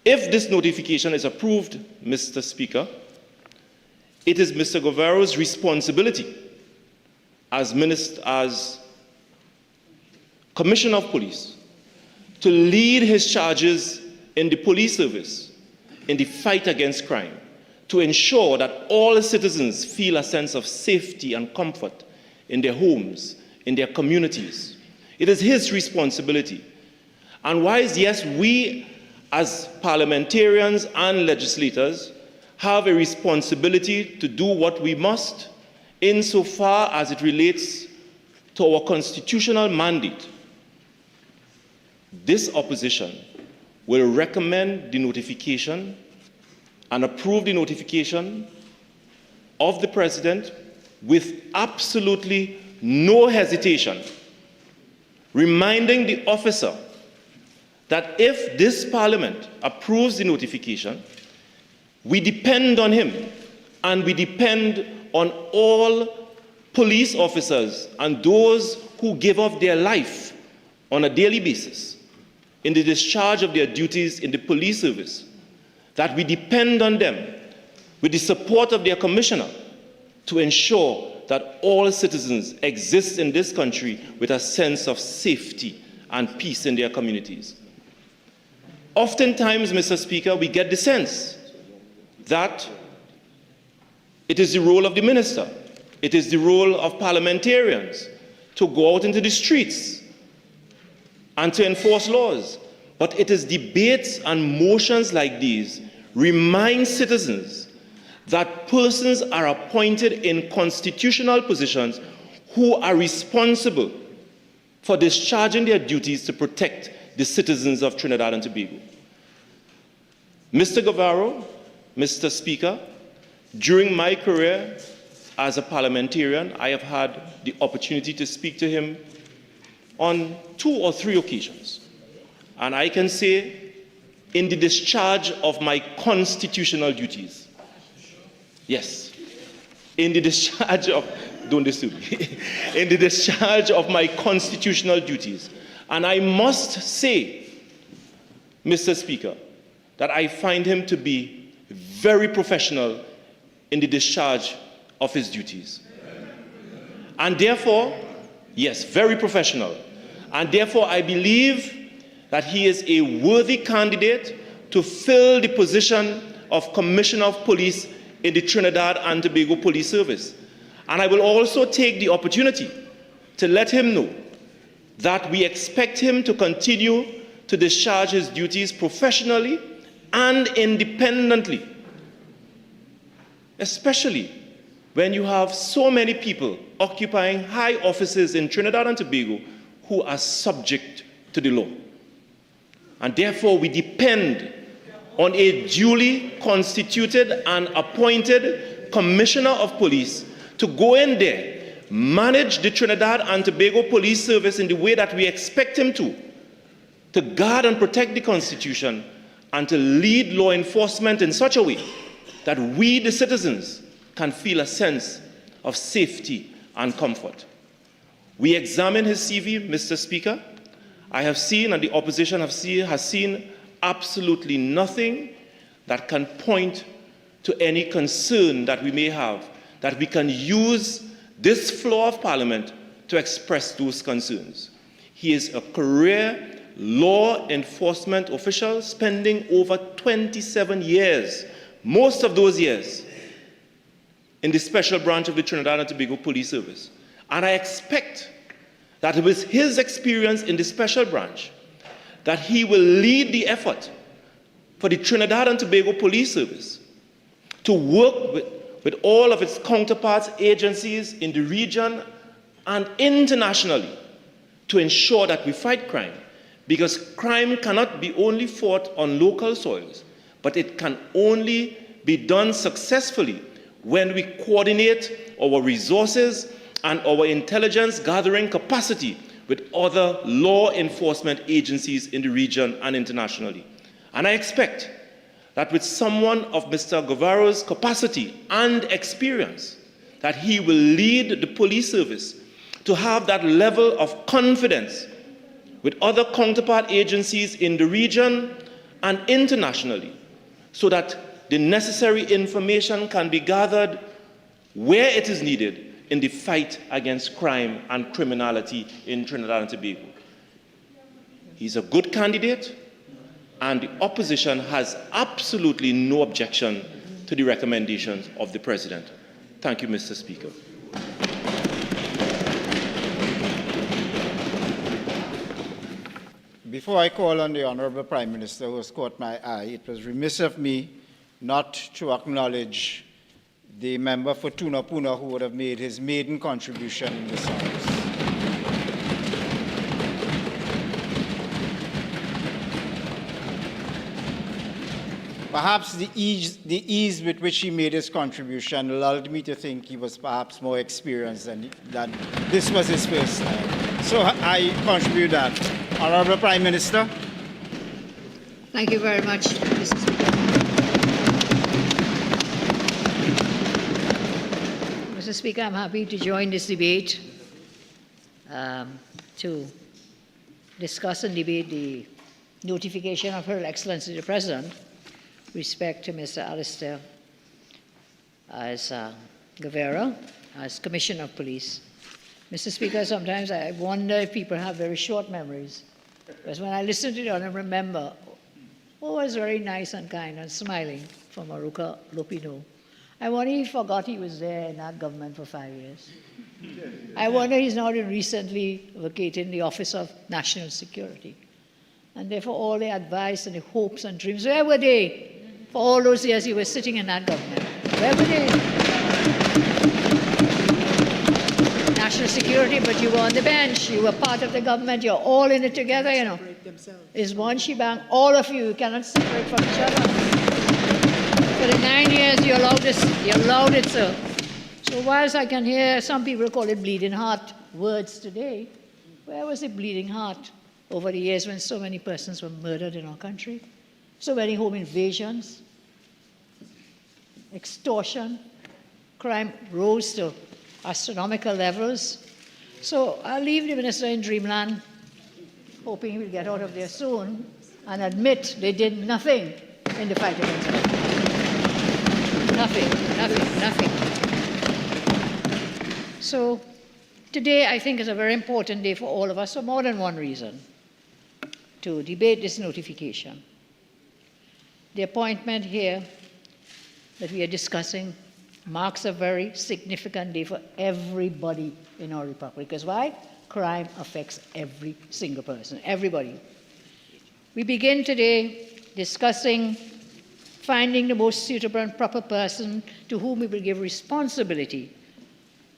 If this notification is approved, Mr. Speaker, it is Mr. Govaro's responsibility as Commissioner of Police to lead his charges in the police service in the fight against crime, to ensure that all citizens feel a sense of safety and comfort in their homes, in their communities. It is his responsibility. And whilst, yes, we as parliamentarians and legislators, have a responsibility to do what we must insofar as it relates to our constitutional mandate. This opposition will recommend the notification and approve the notification of the President with absolutely no hesitation, reminding the officer that if this Parliament approves the notification, we depend on him and we depend on all police officers and those who give up their life on a daily basis in the discharge of their duties in the police service, that we depend on them with the support of their commissioner to ensure that all citizens exist in this country with a sense of safety and peace in their communities. Oftentimes, Mr. Speaker, we get the sense that it is the role of the minister, it is the role of parliamentarians to go out into the streets and to enforce laws. But it is debates and motions like these remind citizens that persons are appointed in constitutional positions who are responsible for discharging their duties to protect the citizens of Trinidad and Tobago. Mr. Guevara, Mr. Speaker, during my career as a parliamentarian, I have had the opportunity to speak to him on 2 or 3 occasions. And I can say, in the discharge of my constitutional duties, yes, in the discharge of, don't disturb me, in the discharge of my constitutional duties. And I must say, Mr. Speaker, that I find him to be very professional in the discharge of his duties. And therefore, yes, very professional. And therefore, I believe that he is a worthy candidate to fill the position of Commissioner of Police in the Trinidad and Tobago Police Service. And I will also take the opportunity to let him know that we expect him to continue to discharge his duties professionally and independently, especially when you have so many people occupying high offices in Trinidad and Tobago who are subject to the law. And therefore, we depend on a duly constituted and appointed Commissioner of Police to go in there, manage the Trinidad and Tobago Police Service in the way that we expect him to guard and protect the Constitution, and to lead law enforcement in such a way that we, the citizens, can feel a sense of safety and comfort. We examine his CV, Mr. Speaker. I have seen, and the opposition has seen, absolutely nothing that can point to any concern that we may have, that we can use this floor of Parliament to express those concerns. He is a career law enforcement official spending over 27 years, most of those years, in the special branch of the Trinidad and Tobago Police Service. And I expect that with his experience in the special branch, that he will lead the effort for the Trinidad and Tobago Police Service to work with all of its counterparts, agencies in the region and internationally to ensure that we fight crime. Because crime cannot be only fought on local soils, but it can only be done successfully when we coordinate our resources and our intelligence gathering capacity with other law enforcement agencies in the region and internationally. And I expect that with someone of Mr. Guevara's capacity and experience, that he will lead the police service to have that level of confidence with other counterpart agencies in the region and internationally, so that the necessary information can be gathered where it is needed in the fight against crime and criminality in Trinidad and Tobago. He's a good candidate, and the opposition has absolutely no objection to the recommendations of the President. Thank you, Mr. Speaker. Before I call on the Honorable Prime Minister who has caught my eye, it was remiss of me not to acknowledge the member for Tunapuna who would have made his maiden contribution in this House. Perhaps the ease with which he made his contribution lulled me to think he was perhaps more experienced than that this was his first time. So I contribute that. Honorable Prime Minister. Thank you very much, Mr. Speaker. Mr. Speaker, I'm happy to join this debate to discuss and debate the notification of Her Excellency the President with respect to Mr. Alistair as Guevara, as Commissioner of Police. Mr. Speaker, sometimes I wonder if people have very short memories. Because when I listen to it, I remember, oh, it was very nice and kind and smiling from Maruka Lopino. I wonder he forgot he was there in that government for 5 years. I wonder he's not recently vacating the Office of National Security. And therefore, all the advice and the hopes and dreams, where were they for all those years he was sitting in that government? Where were they? National Security, but you were on the bench, you were part of the government, you're all in it together, you know. It's one shebang, all of you cannot separate from each other. For the 9 years you allowed it, sir. So whilst I can hear some people call it bleeding heart words today, where was the bleeding heart over the years when so many persons were murdered in our country? So many home invasions, extortion, crime rose to astronomical levels. So I'll leave the minister in dreamland, hoping he will get out of there soon and admit they did nothing in the fight against it. Nothing. So today I think is a very important day for all of us for more than one reason, to debate this notification. The appointment here that we are discussing marks a very significant day for everybody in our republic. Because why? Crime affects every single person, everybody. We begin today discussing finding the most suitable and proper person to whom we will give responsibility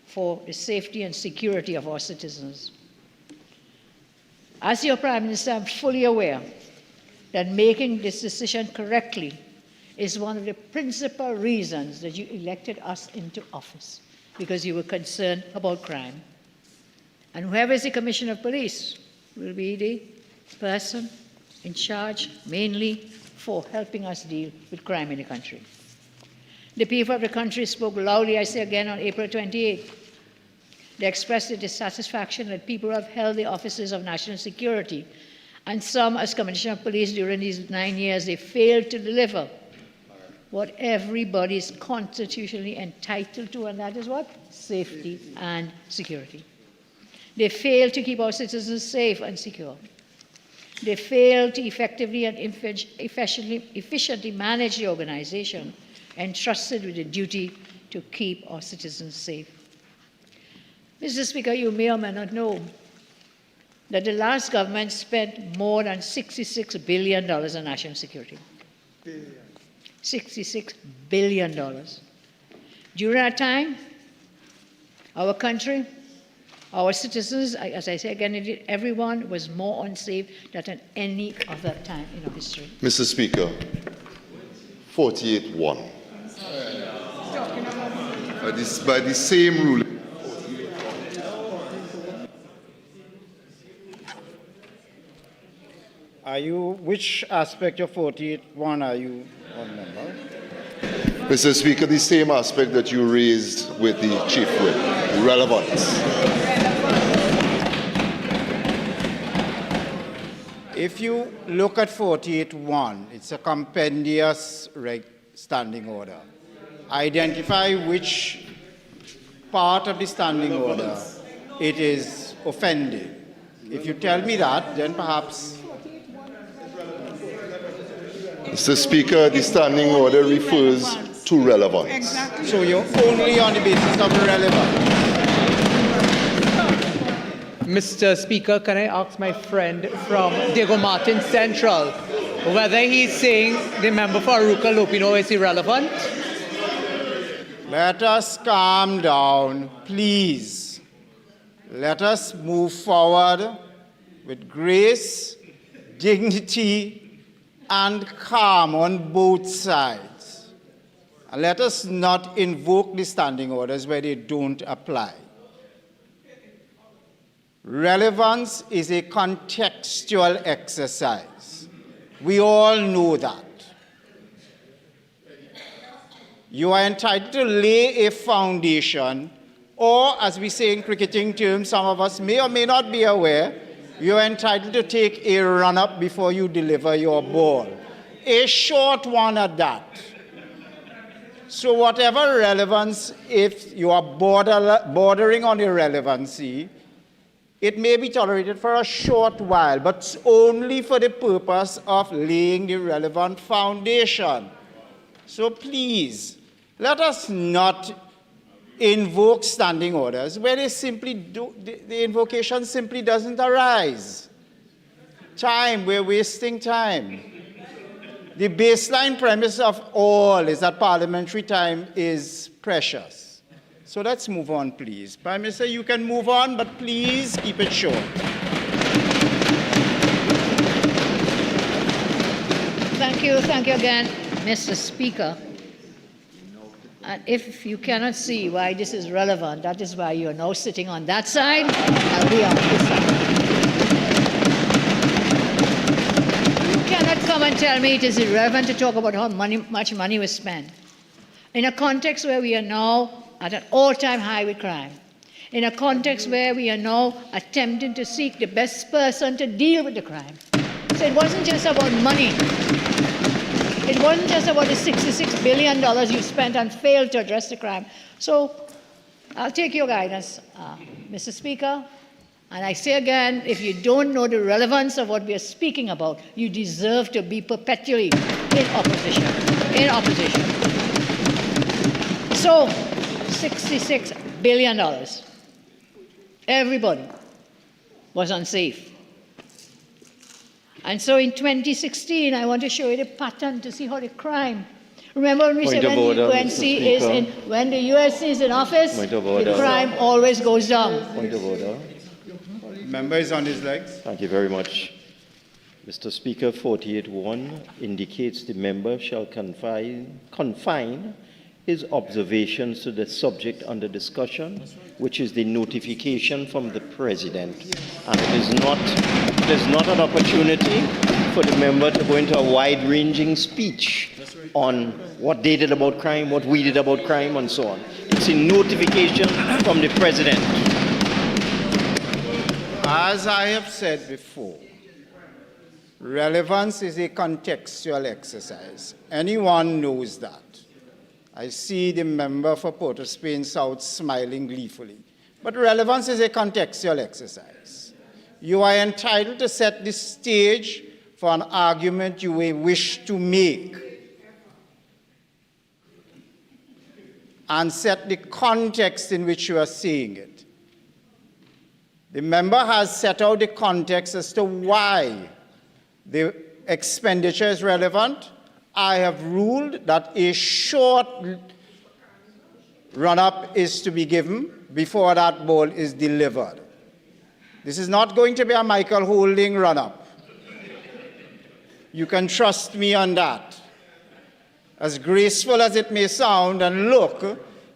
for the safety and security of our citizens. As your Prime Minister, I'm fully aware that making this decision correctly is one of the principal reasons that you elected us into office, because you were concerned about crime. And whoever is the Commissioner of Police will be the person in charge mainly for helping us deal with crime in the country. The people of the country spoke loudly, I say again, on April 28th. They expressed their dissatisfaction that people who have held the offices of national security, and some as Commissioner of Police during these 9 years, they failed to deliver what everybody is constitutionally entitled to, and that is what? Safety and security. They failed to keep our citizens safe and secure. They failed to effectively and efficiently manage the organization entrusted with the duty to keep our citizens safe. Mr. Speaker, you may or may not know that the last government spent more than $66 billion on national security. $66 billion. During that time, our country, our citizens, as I say again, everyone was more unsafe than at any other time in our history. Mr. Speaker, 48-1. By the same ruling. Which aspect of 48-1 are you on, member? Mr. Speaker, the same aspect that you raised with the Chief Whip, relevance. If you look at 48.1, it's a compendious standing order. Identify which part of the standing order it is offending. If you tell me that, then perhaps... Mr. Speaker, the standing order refers to relevance. Exactly. So you're only on the basis of relevance. Mr. Speaker, can I ask my friend from Diego Martin Central whether he's saying the member for Aruca Lopino is irrelevant? Let us calm down, please. Let us move forward with grace, dignity, and calm on both sides. And let us not invoke the standing orders where they don't apply. Relevance is a contextual exercise. We all know that. You are entitled to lay a foundation, or as we say in cricketing terms, some of us may or may not be aware, you are entitled to take a run-up before you deliver your ball. A short one at that. So whatever relevance, if you are bordering on irrelevancy, it may be tolerated for a short while, but only for the purpose of laying the relevant foundation. So please, let us not invoke standing orders where they simply do, the invocation simply doesn't arise. Time, we're wasting time. The baseline premise of all is that parliamentary time is precious. So let's move on, please. Prime Minister, you can move on, but please keep it short. Thank you again, Mr. Speaker. And if you cannot see why this is relevant, that is why you are now sitting on that side and we are on this side. You cannot come and tell me it is irrelevant to talk about how much money was spent. In a context where we are now at an all-time high with crime, in a context where we are now attempting to seek the best person to deal with the crime. So it wasn't just about money. It wasn't just about the $66 billion you spent and failed to address the crime. So I'll take your guidance, Mr. Speaker. And I say again, if you don't know the relevance of what we are speaking about, you deserve to be perpetually in opposition. So, $66 billion. Everybody was unsafe. And so in 2016, I want to show you the pattern to see how the crime. Remember when we said when the USC is in office, the crime always goes down. Point of order. Member is on his legs. Thank you very much. Mr. Speaker, 48.1 indicates the member shall confine his observations to the subject under discussion, which is the notification from the President. And it is not an opportunity for the member to go into a wide-ranging speech on what they did about crime, what we did about crime, and so on. It's a notification from the President. As I have said before, relevance is a contextual exercise. Anyone knows that. I see the member for Port of Spain South smiling gleefully. But relevance is a contextual exercise. You are entitled to set the stage for an argument you may wish to make and set the context in which you are saying it. The member has set out the context as to why the expenditure is relevant. I have ruled that a short run-up is to be given before that ball is delivered. This is not going to be a Michael Holding run-up. You can trust me on that. As graceful as it may sound and look,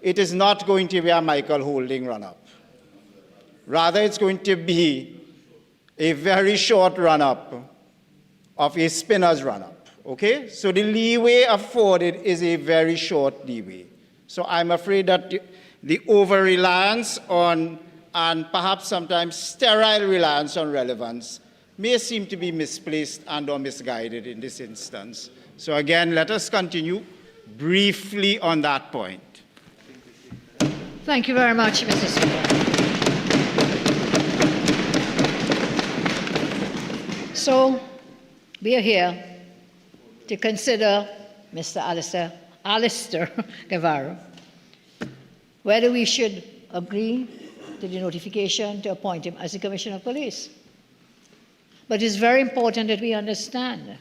it is not going to be a Michael Holding run-up. Rather, it's going to be a very short run-up of a spinner's run-up. Okay? So the leeway afforded is a very short leeway. So I'm afraid that the over-reliance on, and perhaps sometimes sterile reliance on relevance may seem to be misplaced and or misguided in this instance. So again, let us continue briefly on that point. Thank you very much, Mr. Speaker. So, we are here to consider Mr. Alistair Guevara, whether we should agree to the notification to appoint him as the Commissioner of Police. But it's very important that we understand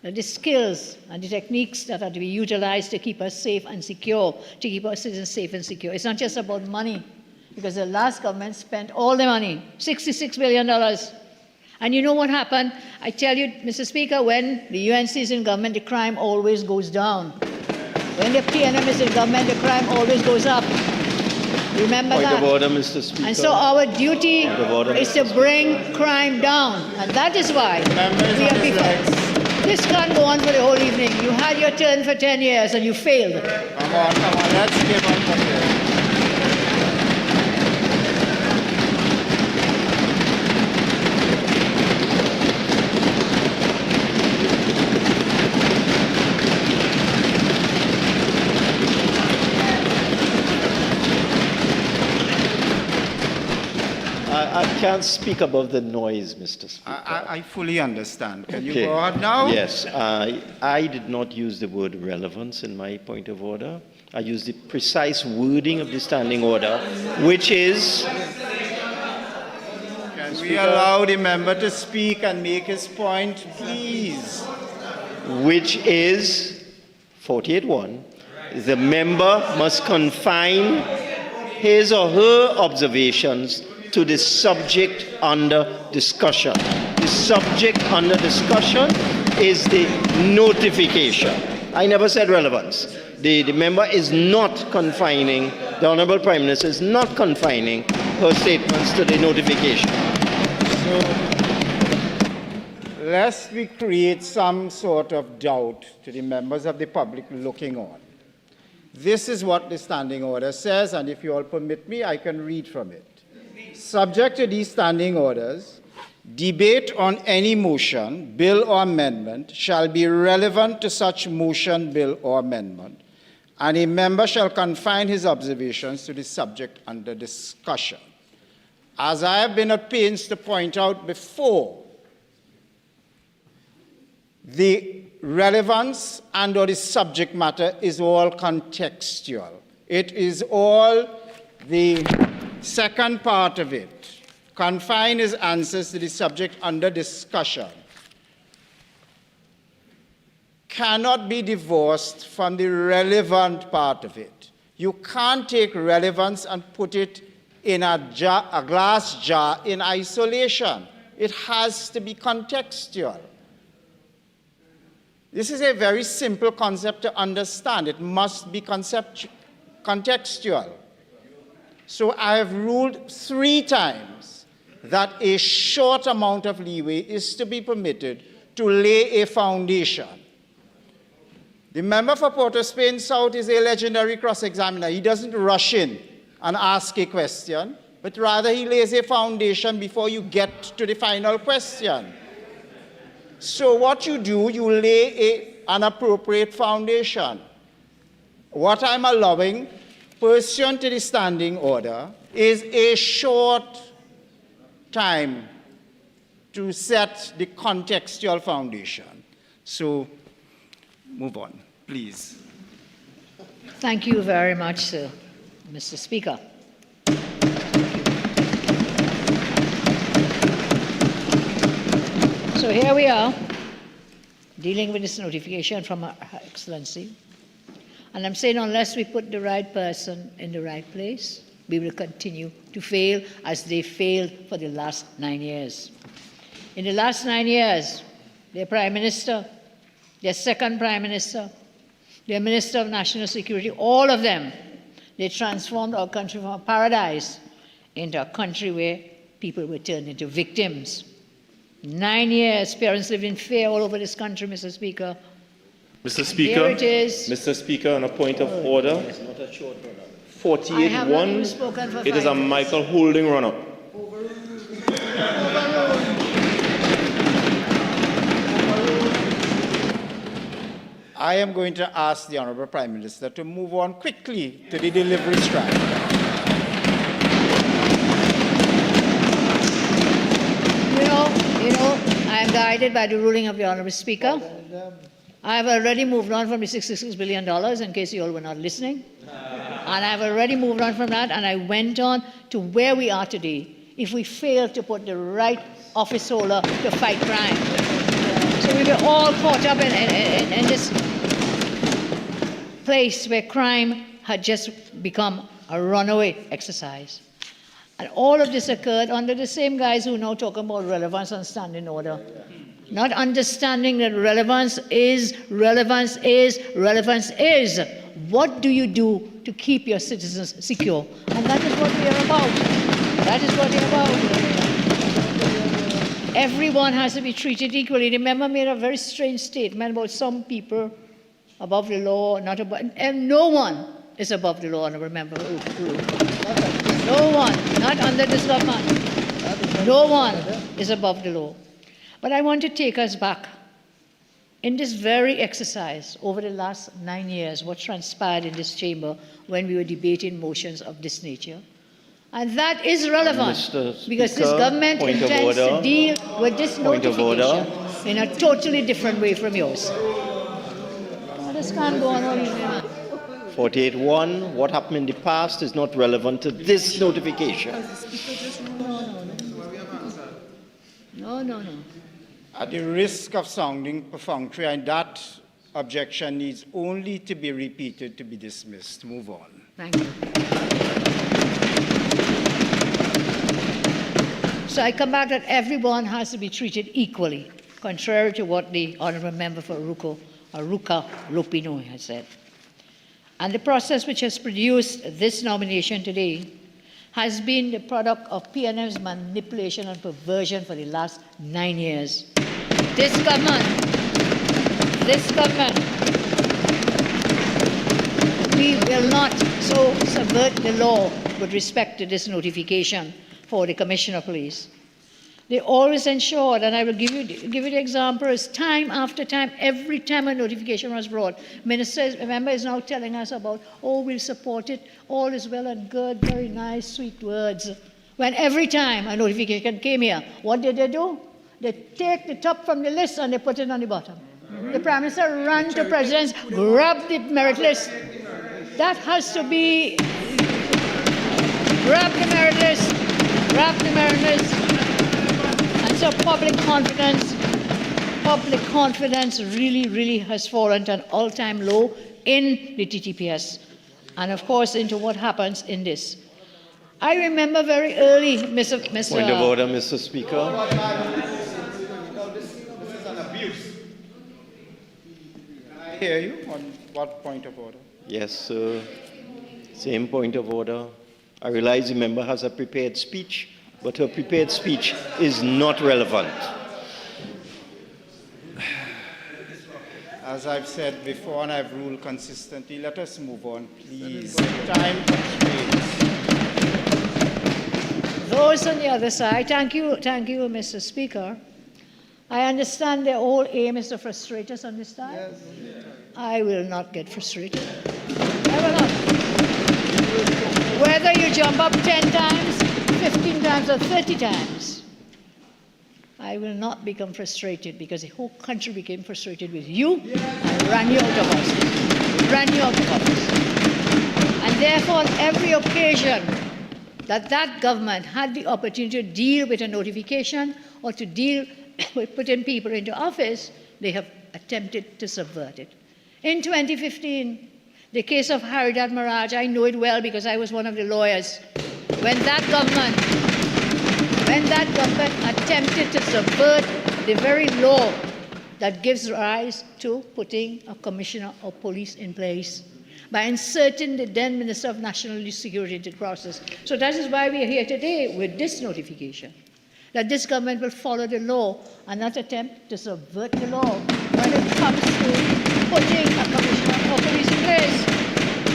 that the skills and the techniques that are to be utilized to keep us safe and secure, to keep our citizens safe and secure. It's not just about money, because the last government spent all the money, $66 billion. And you know what happened? I tell you, Mr. Speaker, when the UNC is in government, the crime always goes down. When the PNM is in government, the crime always goes up. Remember that. Point of order, Mr. Speaker. And so our duty is to bring crime down. And that is why we are before. This can't go on for the whole evening. You had your turn for 10 years and you failed. Come on, let's give up for this. I can't speak above the noise, Mr. Speaker. I fully understand. Can you go on now? Yes. I did not use the word relevance in my point of order. I used the precise wording of the standing order, which is... Can we allow the member to speak and make his point, please? Which is 48.1. The member must confine his or her observations to the subject under discussion. The subject under discussion is the notification. I never said relevance. The member is not confining, the Honorable Prime Minister is not confining her statements to the notification. So, lest we create some sort of doubt to the members of the public looking on. This is what the standing order says, and if you all permit me, I can read from it. Subject to these standing orders, debate on any motion, bill, or amendment shall be relevant to such motion, bill, or amendment, and a member shall confine his observations to the subject under discussion. As I have been at pains to point out before, the relevance and/or the subject matter is all contextual. It is all the second part of it. Confine his answers to the subject under discussion. Cannot be divorced from the relevant part of it. You can't take relevance and put it in a glass jar in isolation. It has to be contextual. This is a very simple concept to understand. It must be contextual. So I have ruled 3 times that a short amount of leeway is to be permitted to lay a foundation. The member for Port of Spain South is a legendary cross-examiner. He doesn't rush in and ask a question, but rather he lays a foundation before you get to the final question. So what you do, you lay an appropriate foundation. What I'm allowing, pursuant to the standing order, is a short time to set the contextual foundation. So, move on, please. Thank you very much, sir, Mr. Speaker. So here we are, dealing with this notification from Her Excellency. And I'm saying unless we put the right person in the right place, we will continue to fail as they failed for the last 9 years. In the last 9 years, their Prime Minister, their second Prime Minister, their Minister of National Security, all of them, they transformed our country from a paradise into a country where people were turned into victims. 9 years, parents lived in fear all over this country, Mr. Speaker. Mr. Speaker, Here it is. Mr. Speaker, on a point of order, 48.1, it is a Michael Holding run-up. I am going to ask the Honourable Prime Minister to move on quickly to the delivery strike. You know, I am guided by the ruling of the Honourable Speaker. I've already moved on from the $66 billion, in case you all were not listening. And I've already moved on from that, and I went on to where we are today if we fail to put the right office holder to fight crime. So we were all caught up in this place where crime had just become a runaway exercise. And all of this occurred under the same guys who now talk about relevance and standing order. Not understanding that relevance is. What do you do to keep your citizens secure? And that is what we are about. That is what we are about. Everyone has to be treated equally. The member made a very strange statement about some people above the law, not above, and no one is above the law, honorable member. No one, not under this government. No one is above the law. But I want to take us back. In this very exercise, over the last 9 years, what transpired in this chamber when we were debating motions of this nature. And that is relevant, because this government intends to deal with this notification in a totally different way from yours. Oh, this can't go on all evening. 48.1, what happened in the past is not relevant to this notification. No. At the risk of sounding perfunctory, and that objection needs only to be repeated to be dismissed. Move on. Thank you. So I come back that everyone has to be treated equally, contrary to what the honourable member for Aruka Lopino has said. And the process which has produced this nomination today has been the product of PNM's manipulation and perversion for the last 9 years. This government, we will not so subvert the law with respect to this notification for the Commissioner of Police. They always ensured, and I will give you the example, is time after time, every time a notification was brought, member is now telling us about, oh, we'll support it, all is well and good, very nice, sweet words. When every time a notification came here, what did they do? They take the top from the list and they put it on the bottom. The Prime Minister ran to Presidents, grab the merit list. That has to be, grab the merit list. And so public confidence really has fallen to an all-time low in the TTPS. And of course, into what happens in this. I remember very early, Mr. Point of order, Mr. Speaker. This is an abuse. Can I hear you on what point of order? Yes, sir. Same point of order. I realize the member has a prepared speech, but her prepared speech is not relevant. As I've said before, and I've ruled consistently, let us move on, please. Time constraints. Those on the other side, thank you, Mr. Speaker. I understand their whole aim is to frustrate us on this side. Yes. I will not get frustrated. I will not. Whether you jump up 10 times, 15 times, or 30 times, I will not become frustrated, because the whole country became frustrated with you and ran you out of office. And therefore, on every occasion that government had the opportunity to deal with a notification or to deal with putting people into office, they have attempted to subvert it. In 2015, the case of Haridat Maraj, I know it well because I was one of the lawyers. When that government attempted to subvert the very law that gives rise to putting a commissioner of police in place by inserting the then Minister of National Security into the process. So that is why we are here today with this notification, that this government will follow the law and not attempt to subvert the law when it comes to putting a commissioner of police in place.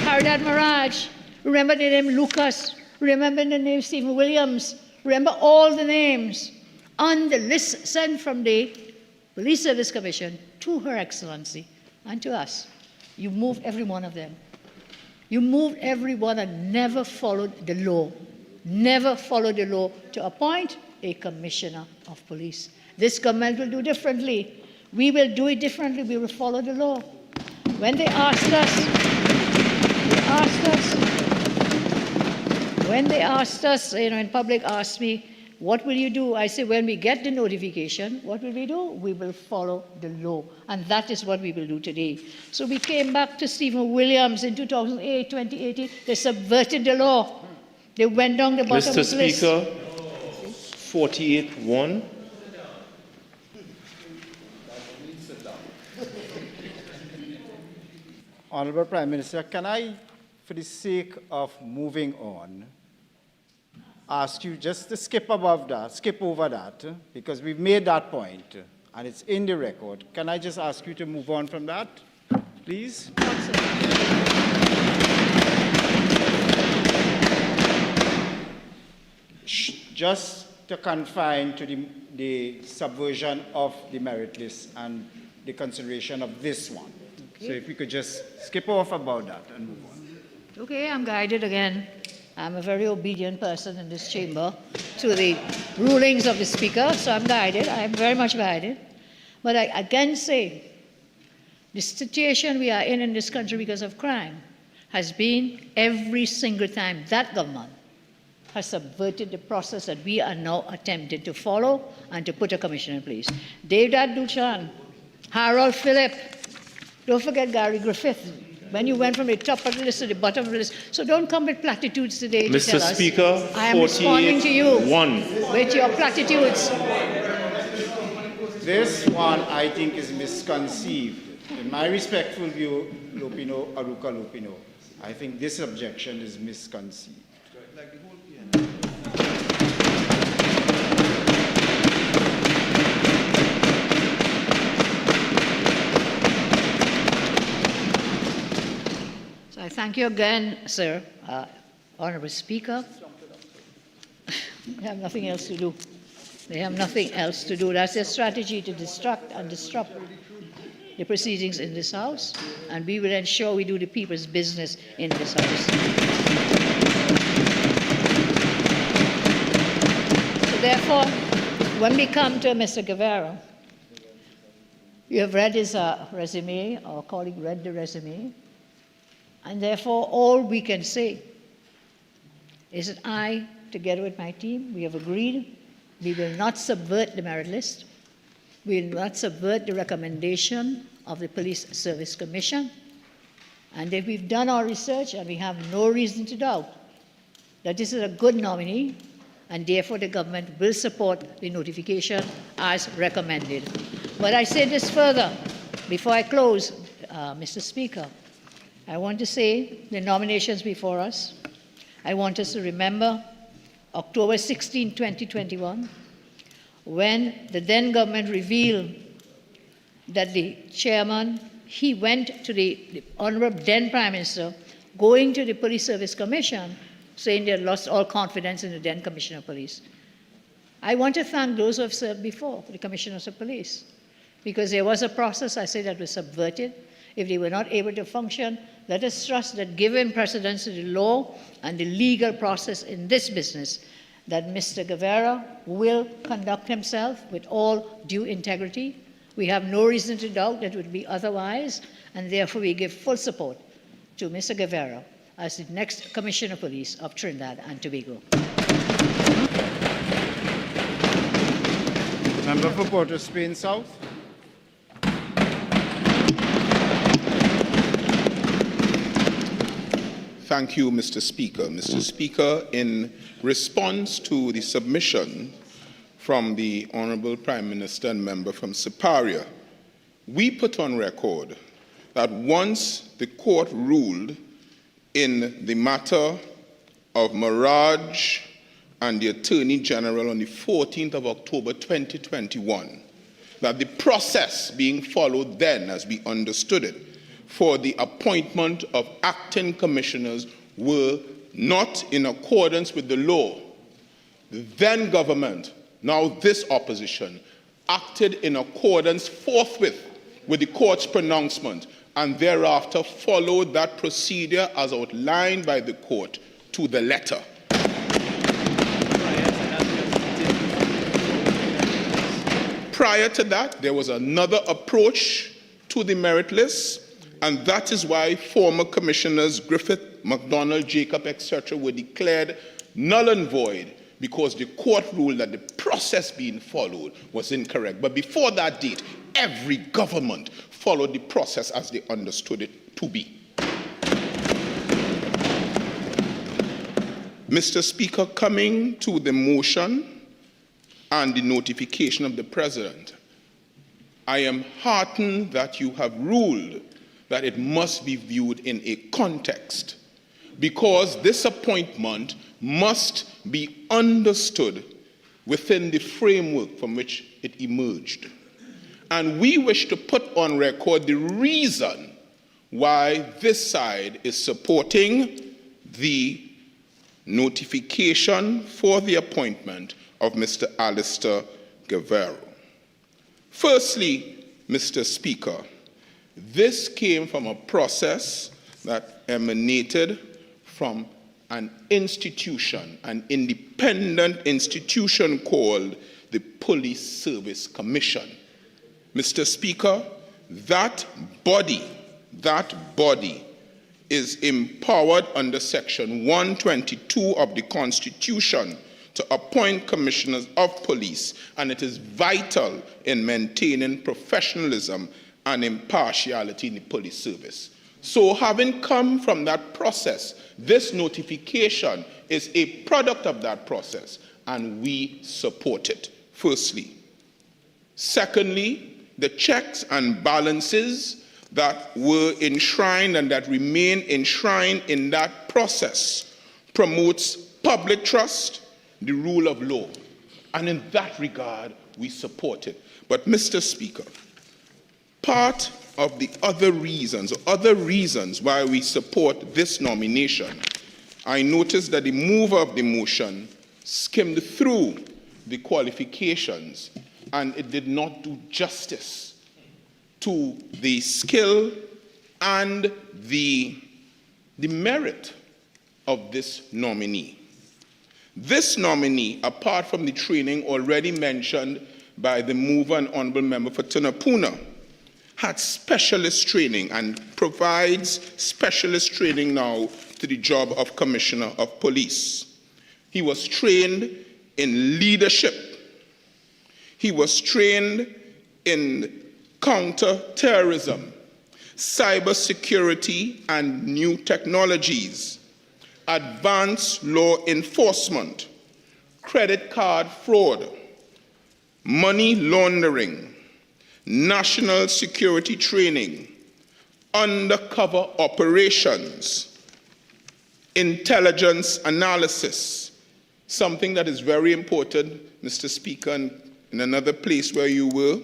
Haridat Maraj, remember the name Lucas, remember the name Stephen Williams, remember all the names on the list sent from the Police Service Commission to Her Excellency and to us. You moved every one of them. You moved every one and never followed the law. Never followed the law to appoint a commissioner of police. This government will do differently. We will do it differently. We will follow the law. When they asked us, in public asked me, what will you do? I said, when we get the notification, what will we do? We will follow the law. And that is what we will do today. So we came back to Stephen Williams in 2008, 2018. They subverted the law. They went down the bottom of the list. Mr. Speaker, 48-1. Honorable Prime Minister, can I, for the sake of moving on, ask you just to skip over that, because we've made that point, and it's in the record. Can I just ask you to move on from that, please? Just to confine to the subversion of the merit list and the consideration of this one. So if we could just skip off about that and move on. Okay, I'm guided again. I'm a very obedient person in this chamber to the rulings of the Speaker, so I'm guided. I'm very much guided. But I again say, the situation we are in this country because of crime has been every single time that government has subverted the process that we are now attempting to follow and to put a commission in place. David Duchan, Harold Phillip, don't forget Gary Griffith, when you went from the top of the list to the bottom of the list. So don't come with platitudes today to tell us. Mr. Speaker, I am responding to you 1. with your platitudes. This one, I think, is misconceived. In my respectful view, Lupino, Aruka Lupino, I think this objection is misconceived. I thank you again, sir, Honourable Speaker. They have nothing else to do. They have nothing else to do. That's their strategy, to distract and disrupt the proceedings in this House, and we will ensure we do the people's business in this House. So therefore, when we come to Mr. Guevara, you have read his resume, our colleague read the resume, and therefore, all we can say is that I, together with my team, we have agreed we will not subvert the merit list. We will not subvert the recommendation of the Police Service Commission. And if we've done our research, and we have no reason to doubt that this is a good nominee, and therefore the government will support the notification as recommended. But I say this further, before I close, Mr. Speaker. I want to say the nominations before us. I want us to remember October 16, 2021, when the then government revealed that the chairman, he went to the Honourable then Prime Minister, going to the Police Service Commission, saying they had lost all confidence in the then Commissioner of Police. I want to thank those who have served before, the Commissioners of Police, because there was a process, I say, that was subverted. If they were not able to function, let us trust that, given precedence to the law and the legal process in this business, that Mr. Guevara will conduct himself with all due integrity. We have no reason to doubt that it would be otherwise, and therefore we give full support to Mr. Guevara as the next Commissioner of Police of Trinidad and Tobago. Member for Port of Spain South. Thank you, Mr. Speaker. Mr. Speaker, in response to the submission from the Honourable Prime Minister and member from Siparia, we put on record that once the court ruled in the matter of Maraj and the Attorney General on the 14th of October 2021, that the process being followed then, as we understood it, for the appointment of acting commissioners were not in accordance with the law. The then government, now this opposition, acted in accordance forthwith with the court's pronouncement and thereafter followed that procedure as outlined by the court to the letter. prior to that, there was another approach to the merit list, and that is why former Commissioners Griffith, MacDonald, Jacob, etc. were declared null and void, because the court ruled that the process being followed was incorrect. But before that date, every government followed the process as they understood it to be. Mr. Speaker, coming to the motion and the notification of the President, I am heartened that you have ruled that it must be viewed in a context, because this appointment must be understood within the framework from which it emerged. And we wish to put on record the reason why this side is supporting the notification for the appointment of Mr. Alistair Guerrero. Firstly, Mr. Speaker, this came from a process that emanated from an institution, an independent institution called the Police Service Commission. Mr. Speaker, that body is empowered under Section 122 of the Constitution to appoint commissioners of police, and it is vital in maintaining professionalism and impartiality in the police service. So having come from that process, this notification is a product of that process, and we support it, firstly. Secondly, the checks and balances that were enshrined and that remain enshrined in that process promotes public trust, the rule of law, and in that regard, we support it. But, Mr. Speaker, part of the other reasons why we support this nomination, I noticed that the mover of the motion skimmed through the qualifications, and it did not do justice to the skill and the merit of this nominee. This nominee, apart from the training already mentioned by the mover and honourable member for Tunapuna, had specialist training and provides specialist training now to the job of Commissioner of Police. He was trained in leadership. He was trained in counter-terrorism, cybersecurity and new technologies, advanced law enforcement, credit card fraud, money laundering, national security training, undercover operations, intelligence analysis, something that is very important, Mr. Speaker, and in another place where you were,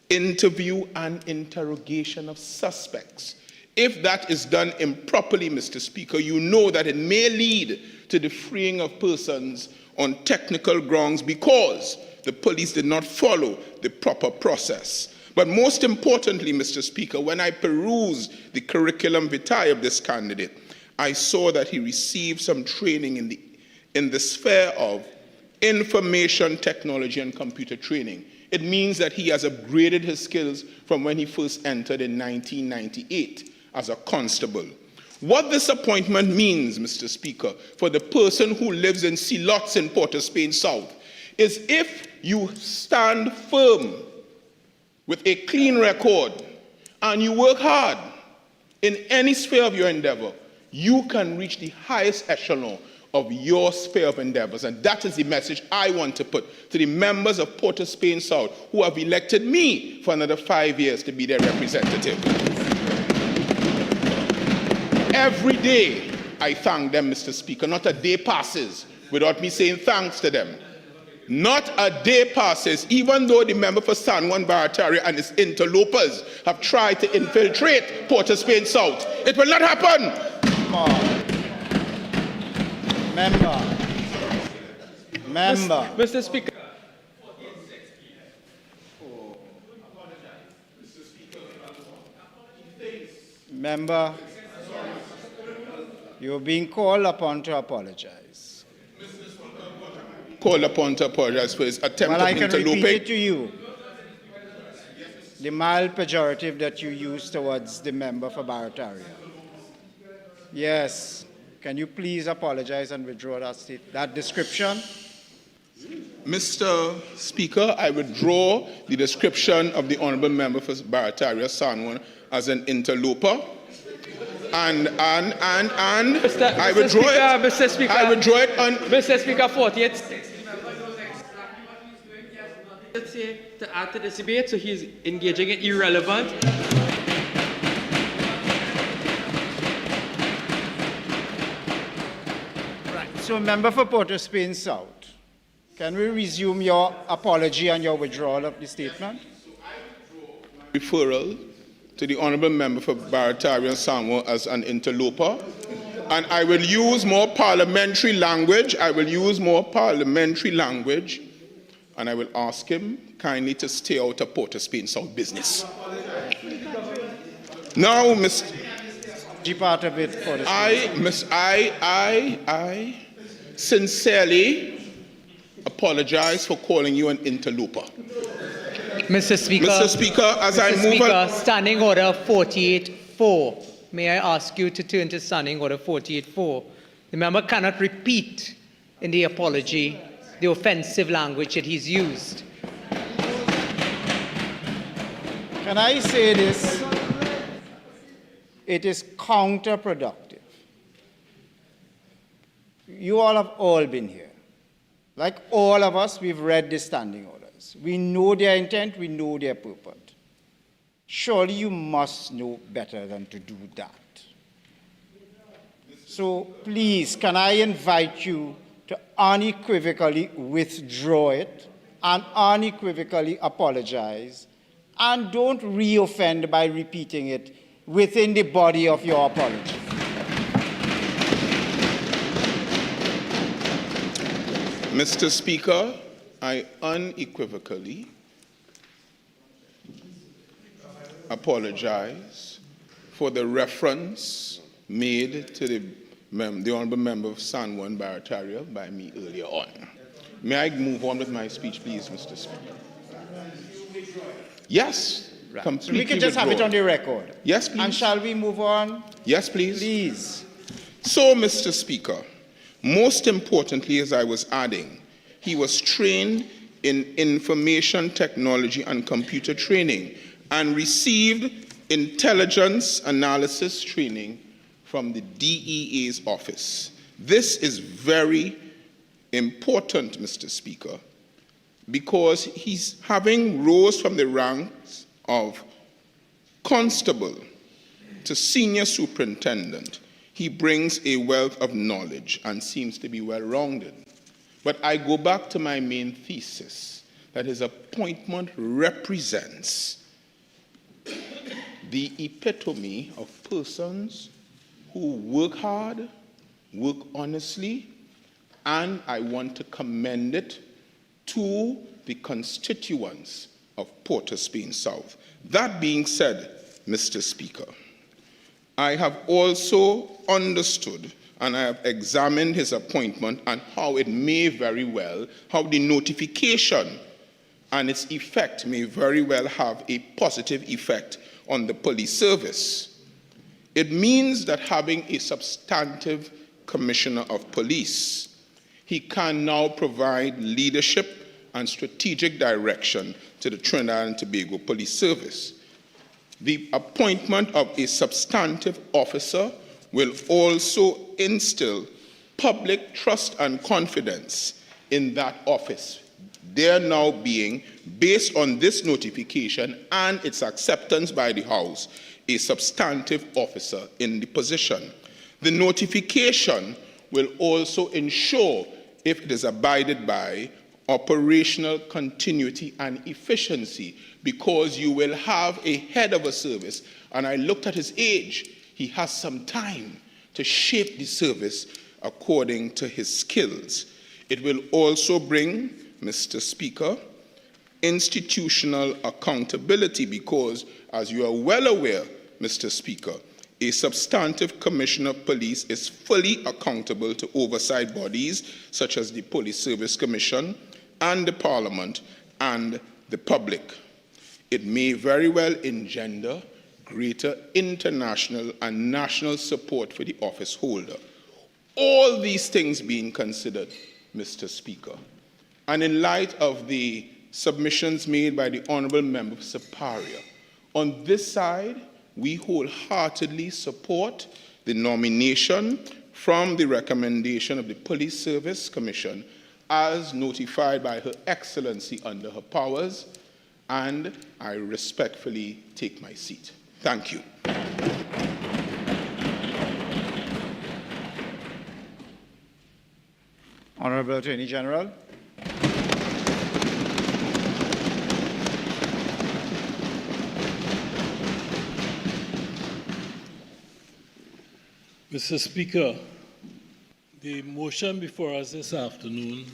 interview and interrogation of suspects. If that is done improperly, Mr. Speaker, you know that it may lead to the freeing of persons on technical grounds because the police did not follow the proper process. But most importantly, Mr. Speaker, when I perused the curriculum vitae of this candidate, I saw that he received some training in the sphere of information technology and computer training. It means that he has upgraded his skills from when he first entered in 1998 as a constable. What this appointment means, Mr. Speaker, for the person who lives in Silots in Port of Spain South, is if you stand firm with a clean record and you work hard in any sphere of your endeavor, you can reach the highest echelon of your sphere of endeavors. And that is the message I want to put to the members of Port of Spain South who have elected me for another 5 years to be their representative. Every day I thank them, Mr. Speaker. Not a day passes without me saying thanks to them. Not a day passes, even though the member for San Juan Barataria and his interlopers have tried to infiltrate Port of Spain South. It will not happen. Member. Mr. Speaker. Member, you're being called upon to apologize. Called upon to apologize for his attempt well, to I can interlope. repeat it to you. the mild pejorative that you use towards the member for Barataria. Yes. Can you please apologize and withdraw that description? Mr. Speaker, I withdraw the description of the honourable member for Barataria Sanwan as an interloper. And I withdraw it. Mr. Speaker, I withdraw it on Mr. Speaker, 48 to add to this debate, so he's engaging in irrelevant. Right. So, member for Port of Spain South, can we resume your apology and your withdrawal of the statement? Referral to the honourable member for Barataria Sanwan as an interloper. And I will use more parliamentary language. And I will ask him kindly to stay out of Port of Spain South business. Now, Mr. Part of it for the I sincerely apologize for calling you an interloper. Mr. Speaker, as I move on. Standing Order 48-4. May I ask you to turn to Standing Order 48-4? The member cannot repeat in the apology the offensive language that he's used. Can I say this? It is counterproductive. You all have all been here. Like all of us, we've read the standing orders. We know their intent, we know their purport. Surely you must know better than to do that. So please, can I invite you to unequivocally withdraw it and unequivocally apologize, and don't re-offend by repeating it within the body of your apology. Mr. Speaker, I unequivocally apologize for the reference made to the Honourable Member of Sanwan Barataria by me earlier on. May I move on with my speech, please, Mr. Speaker? Yes. Right. Completely So we can just have it on the record. Yes, please. And shall we move on? Yes, please. Please. So, Mr. Speaker, most importantly, as I was adding, he was trained in information technology and computer training and received intelligence analysis training from the DEA's office. This is very important, Mr. Speaker, because he's having rose from the ranks of constable to senior superintendent. He brings a wealth of knowledge and seems to be well-rounded. But I go back to my main thesis, that his appointment represents the epitome of persons who work hard, work honestly, and I want to commend it to the constituents of Port of Spain South. That being said, Mr. Speaker, I have also understood and I have examined his appointment and how it may very well, how the notification and its effect may very well have a positive effect on the police service. It means that having a substantive commissioner of police, he can now provide leadership and strategic direction to the Trinidad and Tobago Police Service. The appointment of a substantive officer will also instill public trust and confidence in that office. There now being, based on this notification and its acceptance by the House, a substantive officer in the position. The notification will also ensure, if it is abided by, operational continuity and efficiency, because you will have a head of a service, and I looked at his age, he has some time to shape the service according to his skills. It will also bring, Mr. Speaker, institutional accountability because, as you are well aware, Mr. Speaker, a substantive commissioner of police is fully accountable to oversight bodies such as the Police Service Commission and the Parliament and the public. It may very well engender greater international and national support for the office holder. All these things being considered, Mr. Speaker, and in light of the submissions made by the Honourable Member for Siparia, on this side, we wholeheartedly support the nomination from the recommendation of the Police Service Commission as notified by Her Excellency under her powers, and I respectfully take my seat. Thank you. Honourable Attorney General. Mr. Speaker, the motion before us this afternoon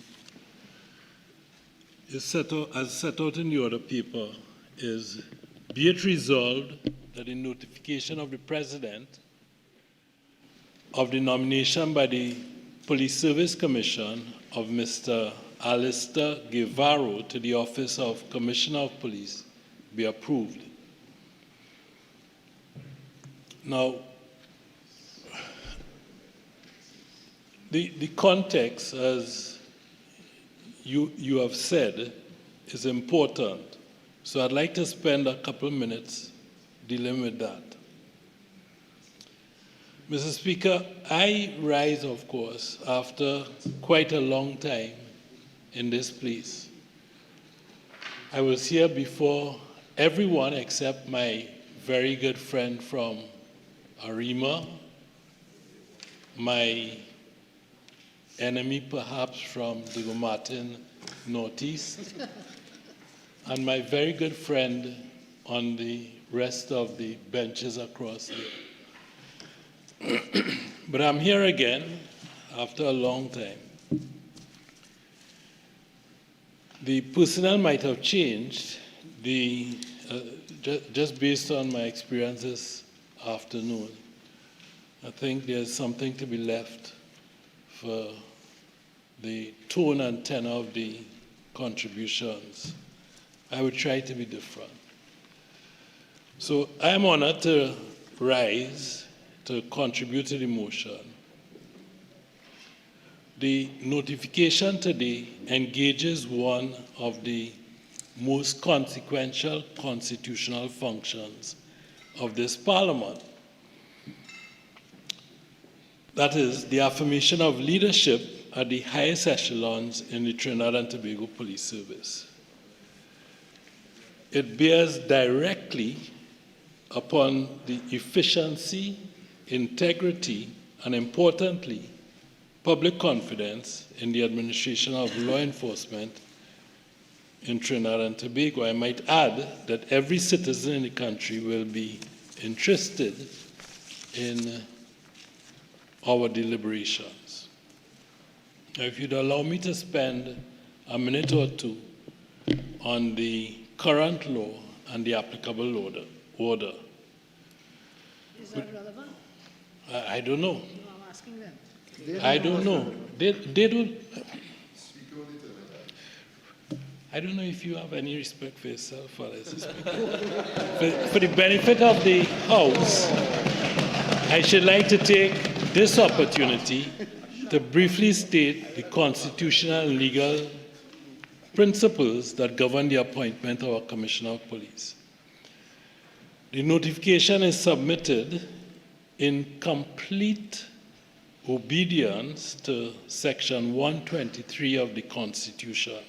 is as set out in the order paper is, be it resolved that the notification of the President of the nomination by the Police Service Commission of Mr. Alistair Guevara to the office of Commissioner of Police be approved. Now, the context, as you have said, is important. So I'd like to spend a couple of minutes dealing with that. Mr. Speaker, I rise, of course, after quite a long time in this place. I was here before everyone except my very good friend from Arima, my enemy perhaps from the Martin Northeast, and my very good friend on the rest of the benches across there. But I'm here again after a long time. The personnel might have changed, just based on my experience this afternoon. I think there's something to be left for the tone and tenor of the contributions. I would try to be different. So I'm honored to rise to contribute to the motion. The notification today engages one of the most consequential constitutional functions of this Parliament. That is, the affirmation of leadership at the highest echelons in the Trinidad and Tobago Police Service. It bears directly upon the efficiency, integrity, and importantly, public confidence in the administration of law enforcement in Trinidad and Tobago. I might add that every citizen in the country will be interested in our deliberations. Now, if you'd allow me to spend a minute or two on the current law and the applicable order. Is that relevant? I don't know. No, I'm asking them. I don't know. They don't. I don't know if you have any respect for yourself, Father. For the benefit of the House, I should like to take this opportunity to briefly state the constitutional and legal principles that govern the appointment of a Commissioner of Police. The notification is submitted in complete obedience to Section 123 of the Constitution,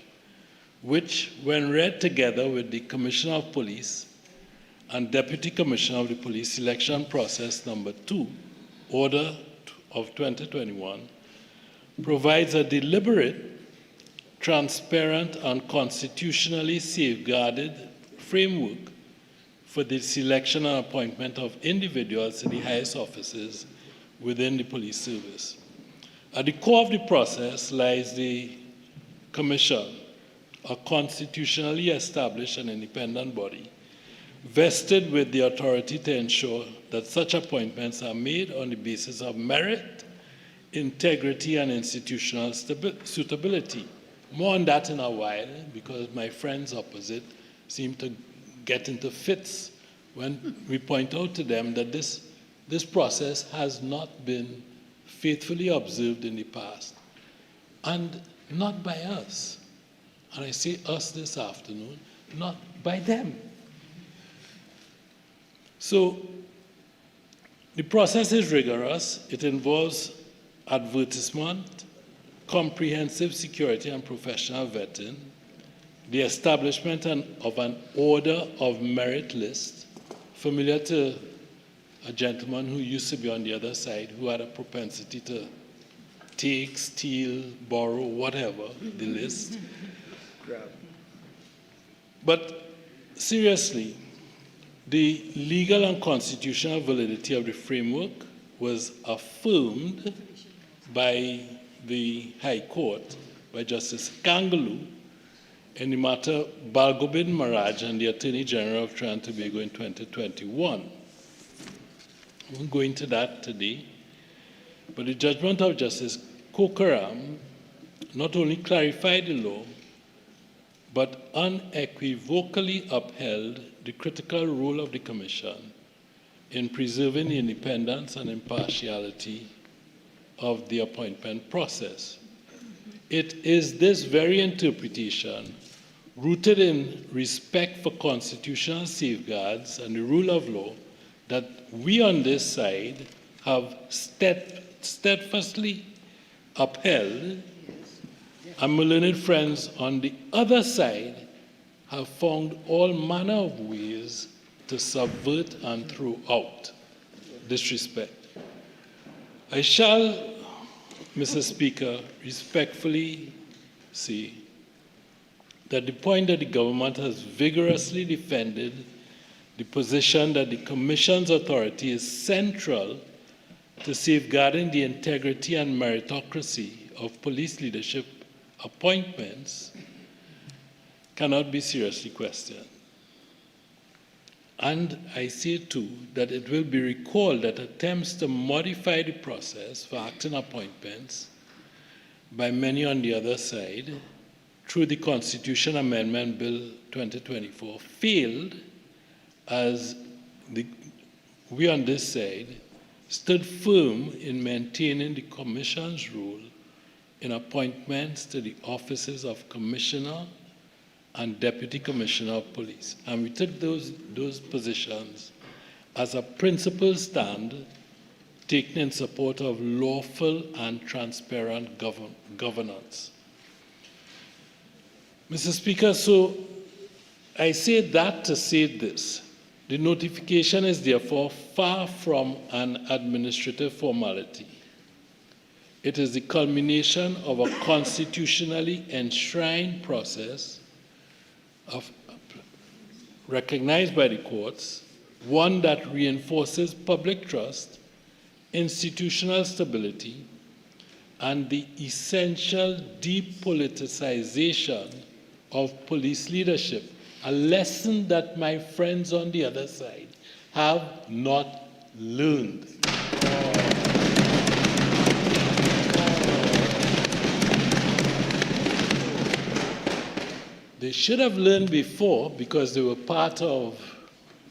which, when read together with the Commissioner of Police and Deputy Commissioner of the Police Selection Process Number 2, Order of 2021, provides a deliberate, transparent, and constitutionally safeguarded framework for the selection and appointment of individuals to the highest offices within the police service. At the core of the process lies the Commission, a constitutionally established and independent body, vested with the authority to ensure that such appointments are made on the basis of merit, integrity, and institutional suitability. More on that in a while, because my friends opposite seem to get into fits when we point out to them that this process has not been faithfully observed in the past, and not by us. And I say us this afternoon, not by them. So the process is rigorous. It involves advertisement, comprehensive security and professional vetting, the establishment of an order of merit list, familiar to a gentleman who used to be on the other side, who had a propensity to take, steal, borrow, whatever, the list. But seriously, the legal and constitutional validity of the framework was affirmed by the High Court, by Justice Kangaloo, in the matter Balgobin Maraj and the Attorney General of Trinidad and Tobago in 2021. I won't go into that today, but the judgment of Justice Kokaram not only clarified the law, but unequivocally upheld the critical role of the Commission in preserving the independence and impartiality of the appointment process. It is this very interpretation, rooted in respect for constitutional safeguards and the rule of law, that we on this side have steadfastly upheld, and my learned friends on the other side have found all manner of ways to subvert and throw out disrespect. I shall, Mr. Speaker, respectfully say that the point that the government has vigorously defended the position that the Commission's authority is central to safeguarding the integrity and meritocracy of police leadership appointments cannot be seriously questioned. And I say too that it will be recalled that attempts to modify the process for acting appointments by many on the other side through the Constitution Amendment Bill 2024 failed, as we on this side stood firm in maintaining the Commission's role in appointments to the offices of Commissioner and Deputy Commissioner of Police. And we took those positions as a principled stand taken in support of lawful and transparent governance. Mr. Speaker, so I say that to say this. The notification is therefore far from an administrative formality. It is the culmination of a constitutionally enshrined process recognized by the courts, one that reinforces public trust, institutional stability, and the essential depoliticization of police leadership, a lesson that my friends on the other side have not learned. They should have learned before, because they were part of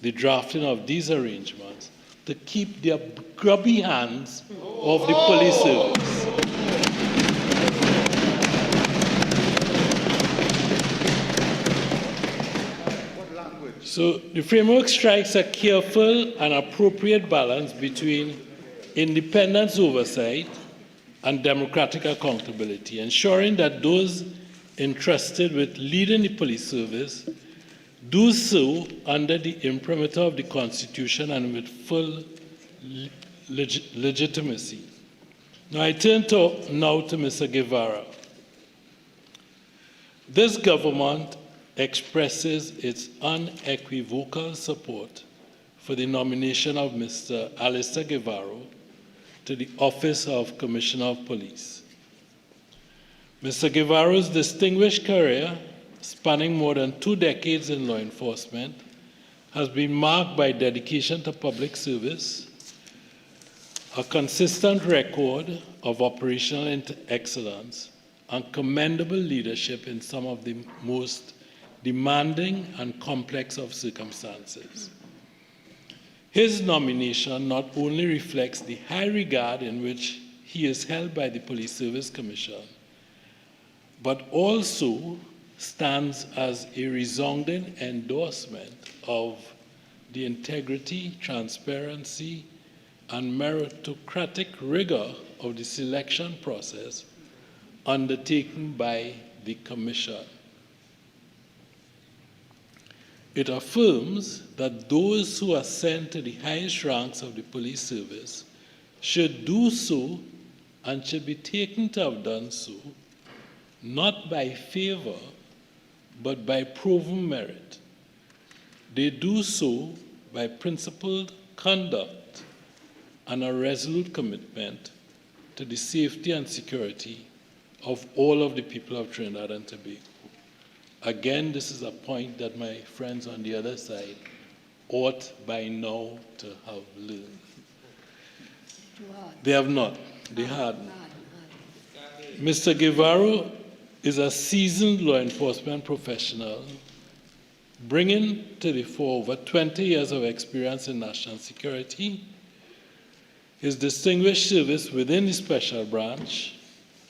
the drafting of these arrangements, to keep their grubby hands off the police service. So the framework strikes a careful and appropriate balance between independence oversight and democratic accountability, ensuring that those entrusted with leading the police service do so under the imprimatur of the Constitution and with full legitimacy. Now I turn now to Mr. Guevara. This government expresses its unequivocal support for the nomination of Mr. Alistair Guevara to the office of Commissioner of Police. Mr. Guevara's distinguished career, spanning more than 2 decades in law enforcement, has been marked by dedication to public service, a consistent record of operational excellence, and commendable leadership in some of the most demanding and complex of circumstances. His nomination not only reflects the high regard in which he is held by the Police Service Commission, but also stands as a resounding endorsement of the integrity, transparency, and meritocratic rigor of the selection process undertaken by the Commission. It affirms that those who ascend to the highest ranks of the police service should do so and should be taken to have done so, not by favor, but by proven merit. They do so by principled conduct and a resolute commitment to the safety and security of all of the people of Trinidad and Tobago. Again, this is a point that my friends on the other side ought by now to have learned. They have not. They hadn't. Mr. Guevara is a seasoned law enforcement professional, bringing to the fore over 20 years of experience in national security. His distinguished service within the special branch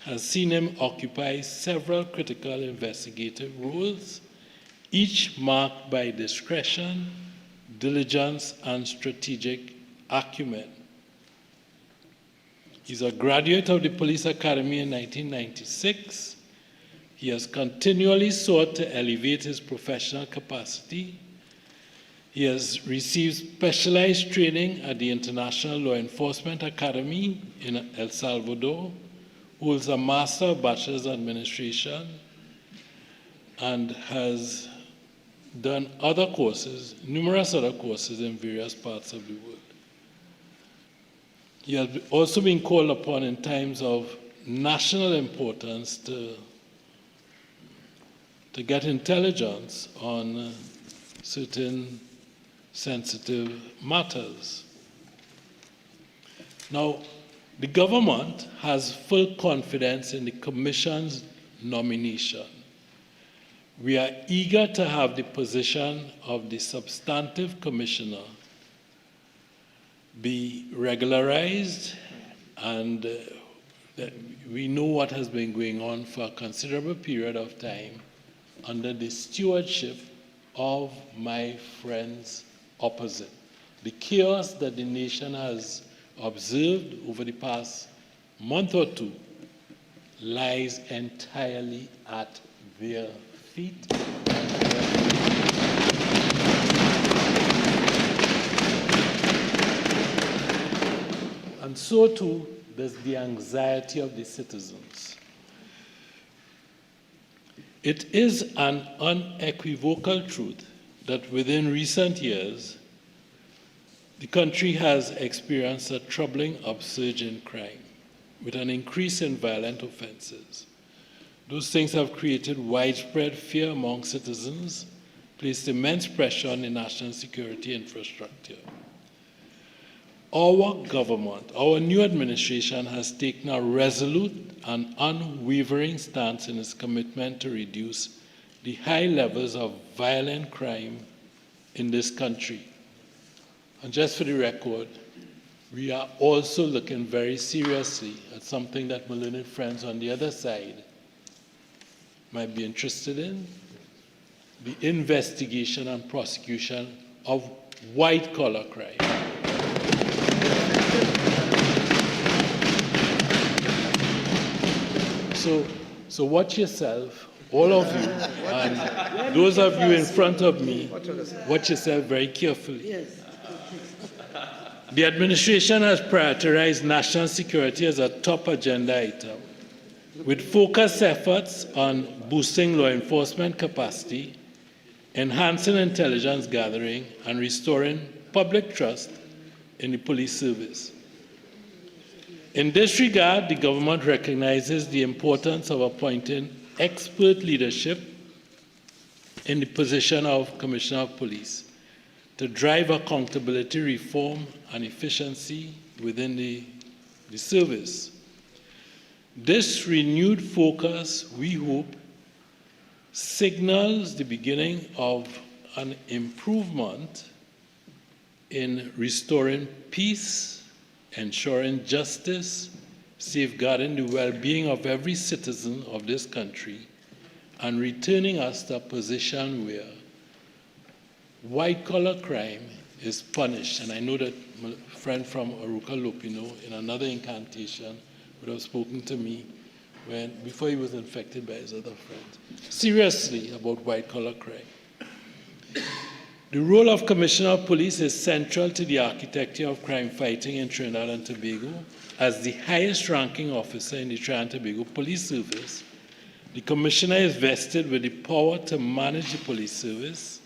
has seen him occupy several critical investigative roles, each marked by discretion, diligence, and strategic acumen. He's a graduate of the Police Academy in 1996. He has continually sought to elevate his professional capacity. He has received specialized training at the International Law Enforcement Academy in El Salvador, holds a Master of Bachelor's Administration, and has done other courses, numerous other courses in various parts of the world. He has also been called upon in times of national importance to get intelligence on certain sensitive matters. Now, the government has full confidence in the Commission's nomination. We are eager to have the position of the substantive commissioner be regularized, and we know what has been going on for a considerable period of time under the stewardship of my friends opposite. The chaos that the nation has observed over the past month or two lies entirely at their feet. And so too does the anxiety of the citizens. It is an unequivocal truth that within recent years, the country has experienced a troubling upsurge in crime, with an increase in violent offenses. Those things have created widespread fear among citizens, placed immense pressure on the national security infrastructure. Our government, our new administration, has taken a resolute and unwavering stance in its commitment to reduce the high levels of violent crime in this country. And just for the record, we are also looking very seriously at something that my learned friends on the other side might be interested in: the investigation and prosecution of white-collar crime. So watch yourself, all of you, and those of you in front of me, watch yourself very carefully. The administration has prioritized national security as a top agenda item, with focused efforts on boosting law enforcement capacity, enhancing intelligence gathering, and restoring public trust in the police service. In this regard, the government recognizes the importance of appointing expert leadership in the position of Commissioner of Police to drive accountability, reform, and efficiency within the service. This renewed focus, we hope, signals the beginning of an improvement in restoring peace, ensuring justice, safeguarding the well-being of every citizen of this country, and returning us to a position where white-collar crime is punished. And I know that my friend from Aruka Lopino, in another incantation, would have spoken to me before he was infected by his other friends, seriously about white-collar crime. The role of Commissioner of Police is central to the architecture of crime fighting in Trinidad and Tobago. As the highest-ranking officer in the Trinidad and Tobago Police Service, the Commissioner is vested with the power to manage the police service,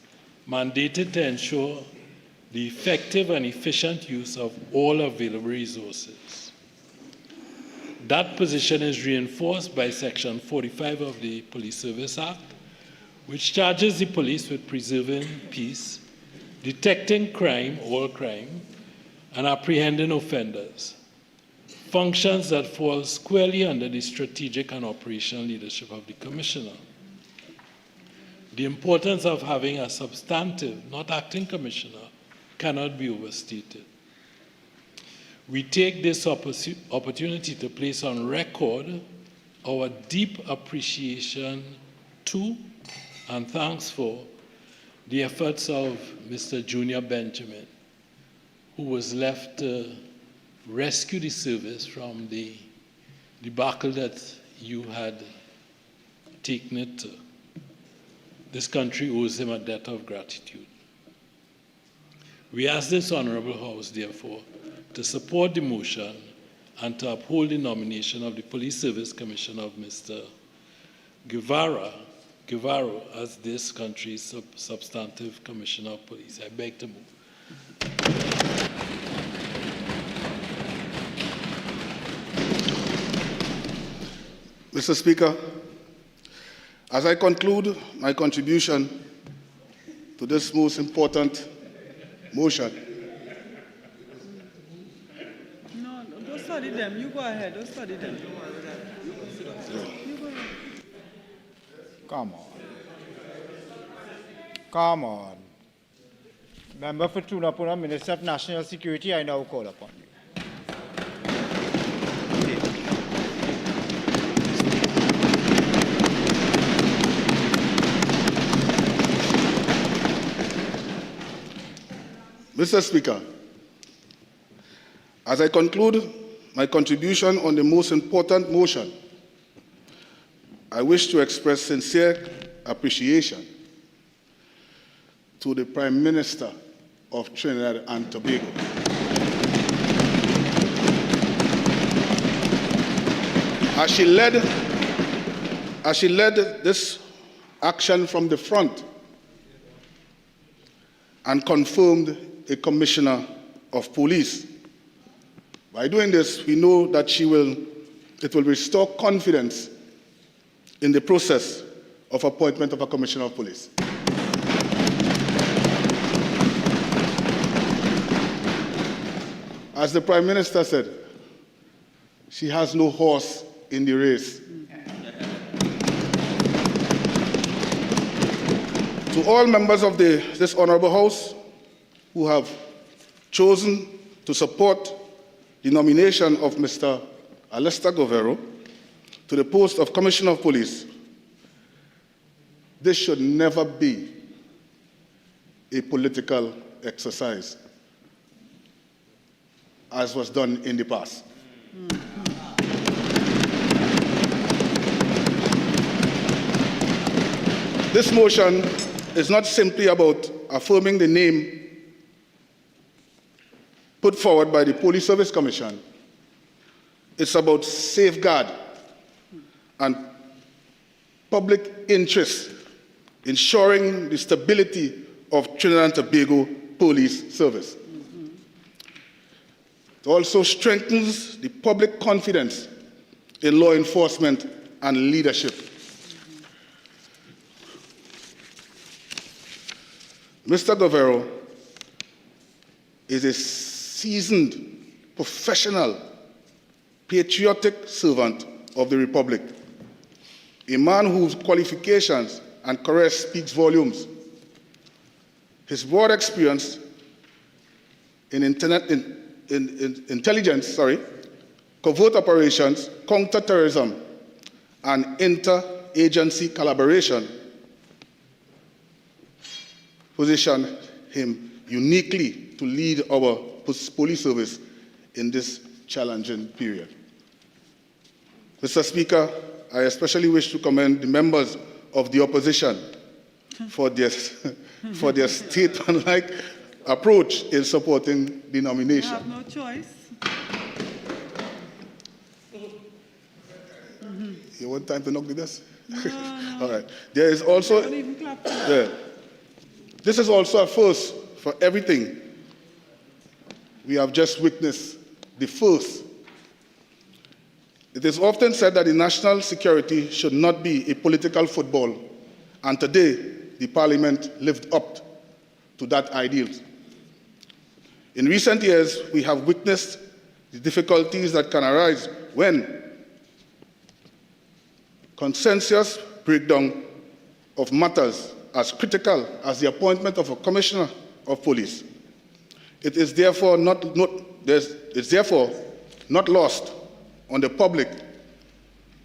mandated to ensure the effective and efficient use of all available resources. That position is reinforced by Section 45 of the Police Service Act, which charges the police with preserving peace, detecting crime, all crime, and apprehending offenders, functions that fall squarely under the strategic and operational leadership of the Commissioner. The importance of having a substantive, not acting commissioner, cannot be overstated. We take this opportunity to place on record our deep appreciation to and thanks for the efforts of Mr. Junior Benjamin, who was left to rescue the service from the debacle that you had taken it to. This country owes him a debt of gratitude. We ask this Honorable House, therefore, to support the motion and to uphold the nomination of the Police Service Commissioner of Mr. Guevara as this country's substantive Commissioner of Police. I beg to move. Mr. Speaker, as I conclude my contribution to this most important motion, Don't study them. You go ahead. Don't study them. Don't worry about that. You consider. You go ahead. Come on. Come on. Member for Tunapuna, Minister of National Security, I now call upon you. Mr. Speaker, as I conclude my contribution on the most important motion, I wish to express sincere appreciation to the Prime Minister of Trinidad and Tobago. As she led this action from the front and confirmed a Commissioner of Police. By doing this, we know that it will restore confidence in the process of appointment of a Commissioner of Police. As the Prime Minister said, she has no horse in the race. To all members of this Honourable House who have chosen to support the nomination of Mr. Alistair Govero to the post of Commissioner of Police, this should never be a political exercise, as was done in the past. This motion is not simply about affirming the name put forward by the Police Service Commission. It's about safeguard and public interest, ensuring the stability of Trinidad and Tobago Police Service. It also strengthens the public confidence in law enforcement and leadership. Mr. Govero is a seasoned, professional, patriotic servant of the Republic, a man whose qualifications and career speaks volumes. His broad experience in intelligence, covert operations, counterterrorism, and interagency collaboration position him uniquely to lead our police service in this challenging period. Mr. Speaker, I especially wish to commend the members of the opposition for their state-like approach in supporting the nomination. You have no choice. You want time to knock the desk? No. All right. There is also, Don't even clap. this is also a first for everything we have just witnessed, the first. It is often said that the national security should not be a political football, and today the Parliament lived up to that ideal. In recent years, we have witnessed the difficulties that can arise when consensus breakdown of matters as critical as the appointment of a commissioner of police. It is therefore not lost on the public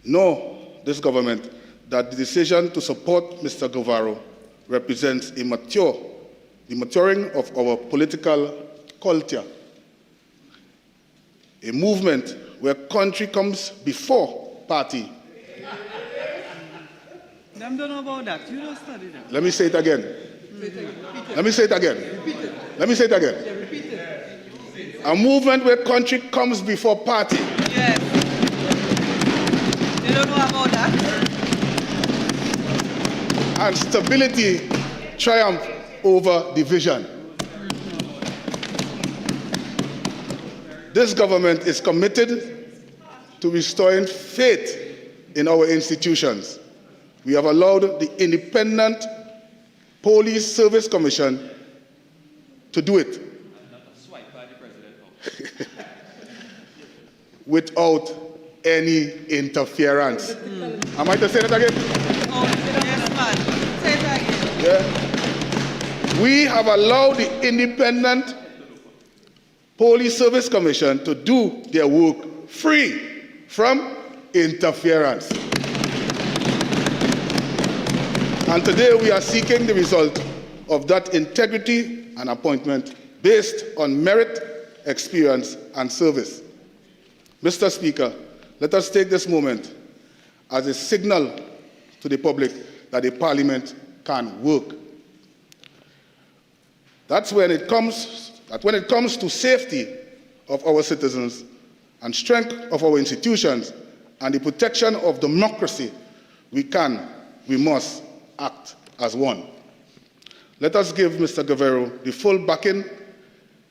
nor this government that the decision to support Mr. Guevara represents the maturing of our political culture, a movement where country comes before party. Them don't know about that. You don't study them. Let me say it again. Let me say it again. Let me say it again. A movement where country comes before party. Yes. They don't know about that. And stability triumph over division. This government is committed to restoring faith in our institutions. We have allowed the Independent Police Service Commission to do it without any interference. Am I to say that again? Yes, man. Say it again. Yeah. We have allowed the Independent Police Service Commission to do their work free from interference. And today we are seeking the result of that integrity and appointment based on merit, experience, and service. Mr. Speaker, let us take this moment as a signal to the public that the Parliament can work. When it comes to safety of our citizens and strength of our institutions and the protection of democracy, we must act as one. Let us give Mr. Guevara the full backing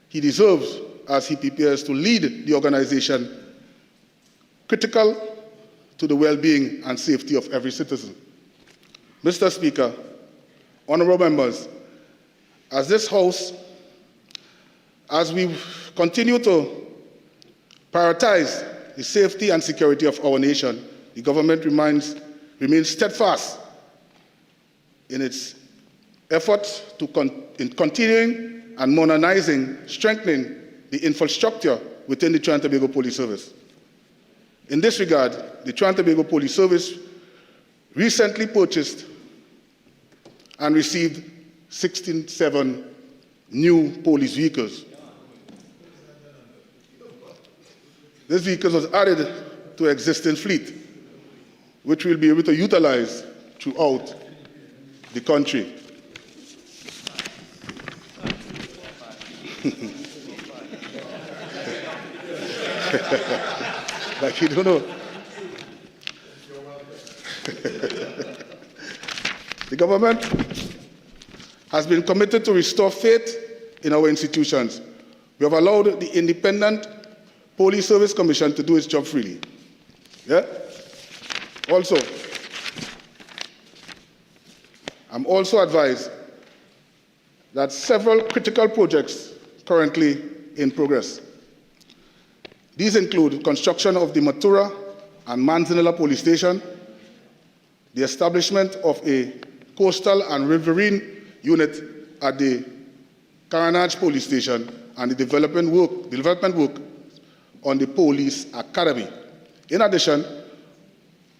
he deserves as he prepares to lead the organization critical to the well-being and safety of every citizen. Mr. Speaker, honorable members, as this House, as we continue to prioritize the safety and security of our nation, the government remains steadfast in its efforts in continuing and modernizing, strengthening the infrastructure within the Trinidad and Tobago Police Service. In this regard, the Trinidad and Tobago Police Service recently purchased and received 67 new police vehicles. These vehicles was added to existing fleet, which we'll be able to utilize throughout the country. Like you don't know. The government has been committed to restore faith in our institutions. We have allowed the Independent Police Service Commission to do its job freely. Yeah? Also, I'm also advised that several critical projects currently in progress. These include construction of the Matura and Manzanilla police station, the establishment of a Coastal and Riverine Unit at the Caranage Police Station, and the development work on the Police Academy. In addition,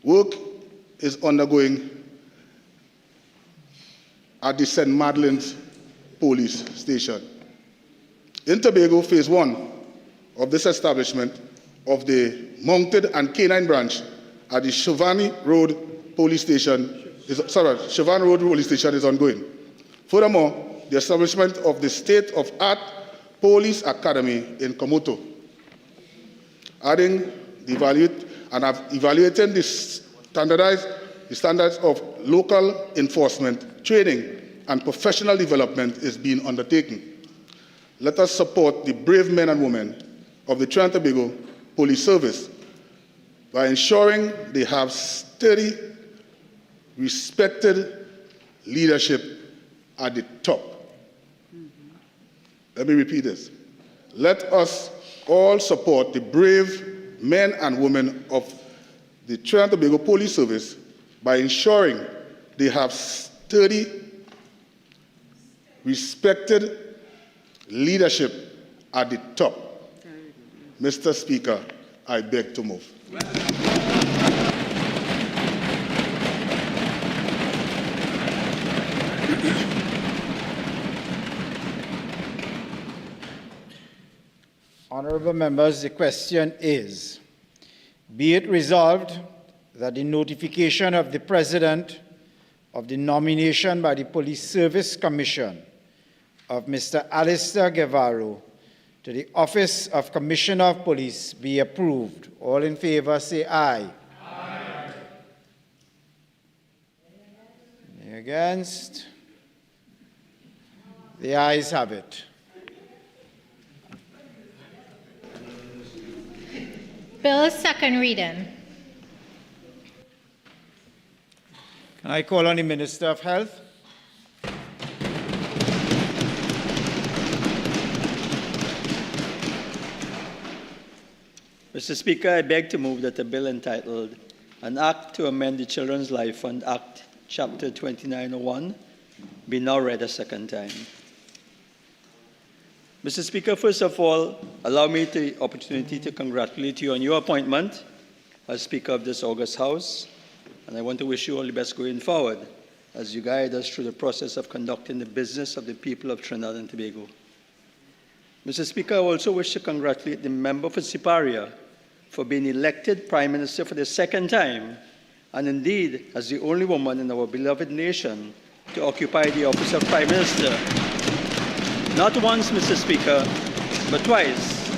work is undergoing at the St. Madeline's Police Station. In Tobago, phase 1 of this establishment of the Mounted and Canine Branch at the Chauvin Road Police Station is ongoing. Furthermore, the establishment of the state-of-art Police Academy in Komoto, evaluating the standards of local enforcement, training, and professional development is being undertaken. Let us support the brave men and women of the Trinidad and Tobago Police Service by ensuring they have steady, respected leadership at the top. Let me repeat this. Let us all support the brave men and women of the Trinidad and Tobago Police Service by ensuring they have steady, respected leadership at the top. Mr. Speaker, I beg to move. Honourable members, the question is, be it resolved that the notification of the President of the nomination by the Police Service Commission of Mr. Alistair Guevara to the Office of Commissioner of Police be approved. All in favour say aye. Aye. Any against? The ayes have it. Bill, second reading. Can I call on the Minister of Health? Mr. Speaker, I beg to move that the bill entitled An Act to Amend the Children's Life Fund Act, Chapter 2901, be now read a second time. Mr. Speaker, first of all, allow me the opportunity to congratulate you on your appointment as Speaker of this August House, and I want to wish you all the best going forward as you guide us through the process of conducting the business of the people of Trinidad and Tobago. Mr. Speaker, I also wish to congratulate the member for Siparia for being elected Prime Minister for the second time, and indeed as the only woman in our beloved nation to occupy the office of Prime Minister. Not once, Mr. Speaker, but twice.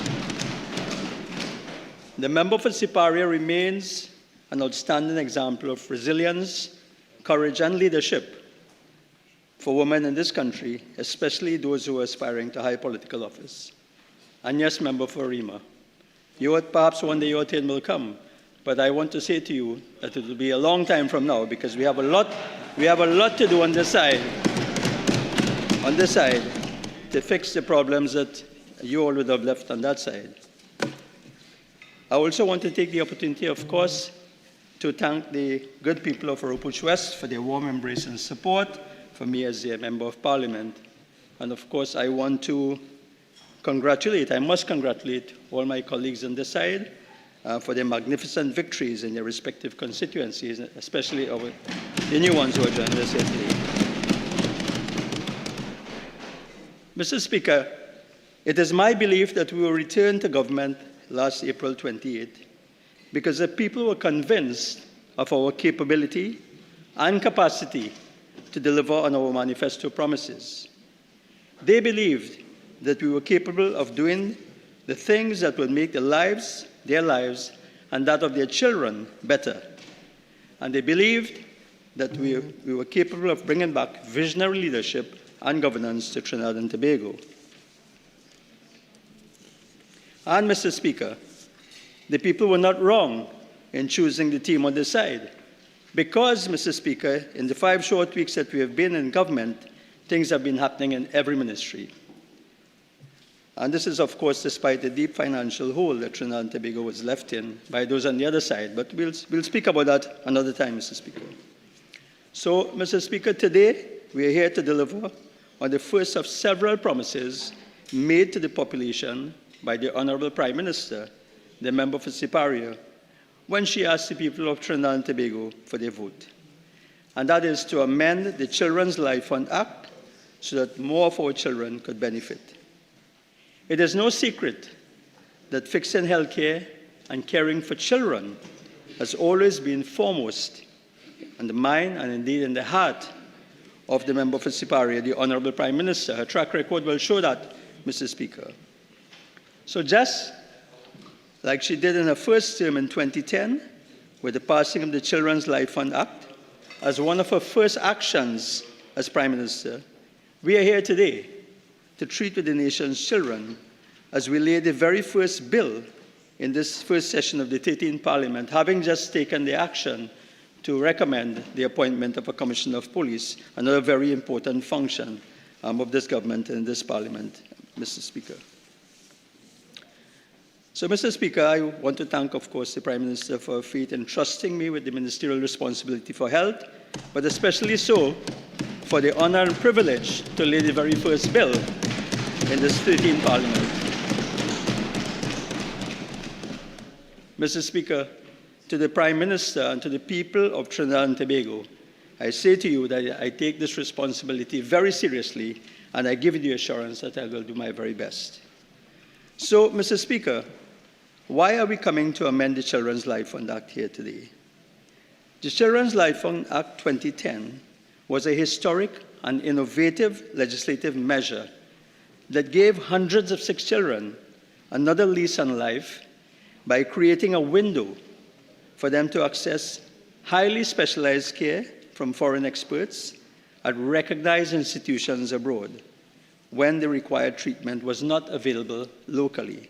The member for Siparia remains an outstanding example of resilience, courage, and leadership for women in this country, especially those who are aspiring to high political office. And yes, member for Rima, perhaps one day your turn will come, but I want to say to you that it will be a long time from now because we have a lot to do on this side to fix the problems that you all would have left on that side. I also want to take the opportunity, of course, to thank the good people of Oropuch West for their warm embrace and support for me as their Member of Parliament. And of course, I must congratulate all my colleagues on this side for their magnificent victories in their respective constituencies, especially the new ones who are joining us here today. Mr. Speaker, it is my belief that we will return to government last April 28 because the people were convinced of our capability and capacity to deliver on our manifesto promises. They believed that we were capable of doing the things that would make their lives, and that of their children better. And they believed that we were capable of bringing back visionary leadership and governance to Trinidad and Tobago. And, Mr. Speaker, the people were not wrong in choosing the team on this side. Because, Mr. Speaker, in the 5 short weeks that we have been in government, things have been happening in every ministry. And this is, of course, despite the deep financial hole that Trinidad and Tobago was left in by those on the other side. But we'll speak about that another time, Mr. Speaker. So, Mr. Speaker, today we are here to deliver on the first of several promises made to the population by the Honourable Prime Minister, the member for Siparia, when she asked the people of Trinidad and Tobago for their vote. And that is to amend the Children's Life Fund Act so that more of our children could benefit. It is no secret that fixing healthcare and caring for children has always been foremost in the mind and indeed in the heart of the member for Siparia, the Honourable Prime Minister. Her track record will show that, Mr. Speaker. So just like she did in her first term in 2010, with the passing of the Children's Life Fund Act, as one of her first actions as Prime Minister, we are here today to treat with the nation's children as we lay the very first bill in this first session of the 13th Parliament, having just taken the action to recommend the appointment of a Commissioner of Police, another very important function of this government and this Parliament, Mr. Speaker. So, Mr. Speaker, I want to thank, of course, the Prime Minister for her faith in trusting me with the ministerial responsibility for health, but especially so for the honour and privilege to lay the very first bill in this 13th Parliament. Mr. Speaker, to the Prime Minister and to the people of Trinidad and Tobago, I say to you that I take this responsibility very seriously, and I give you the assurance that I will do my very best. So, Mr. Speaker, why are we coming to amend the Children's Life Fund Act here today? The Children's Life Fund Act 2010 was a historic and innovative legislative measure that gave hundreds of sick children another lease on life by creating a window for them to access highly specialized care from foreign experts at recognized institutions abroad when the required treatment was not available locally.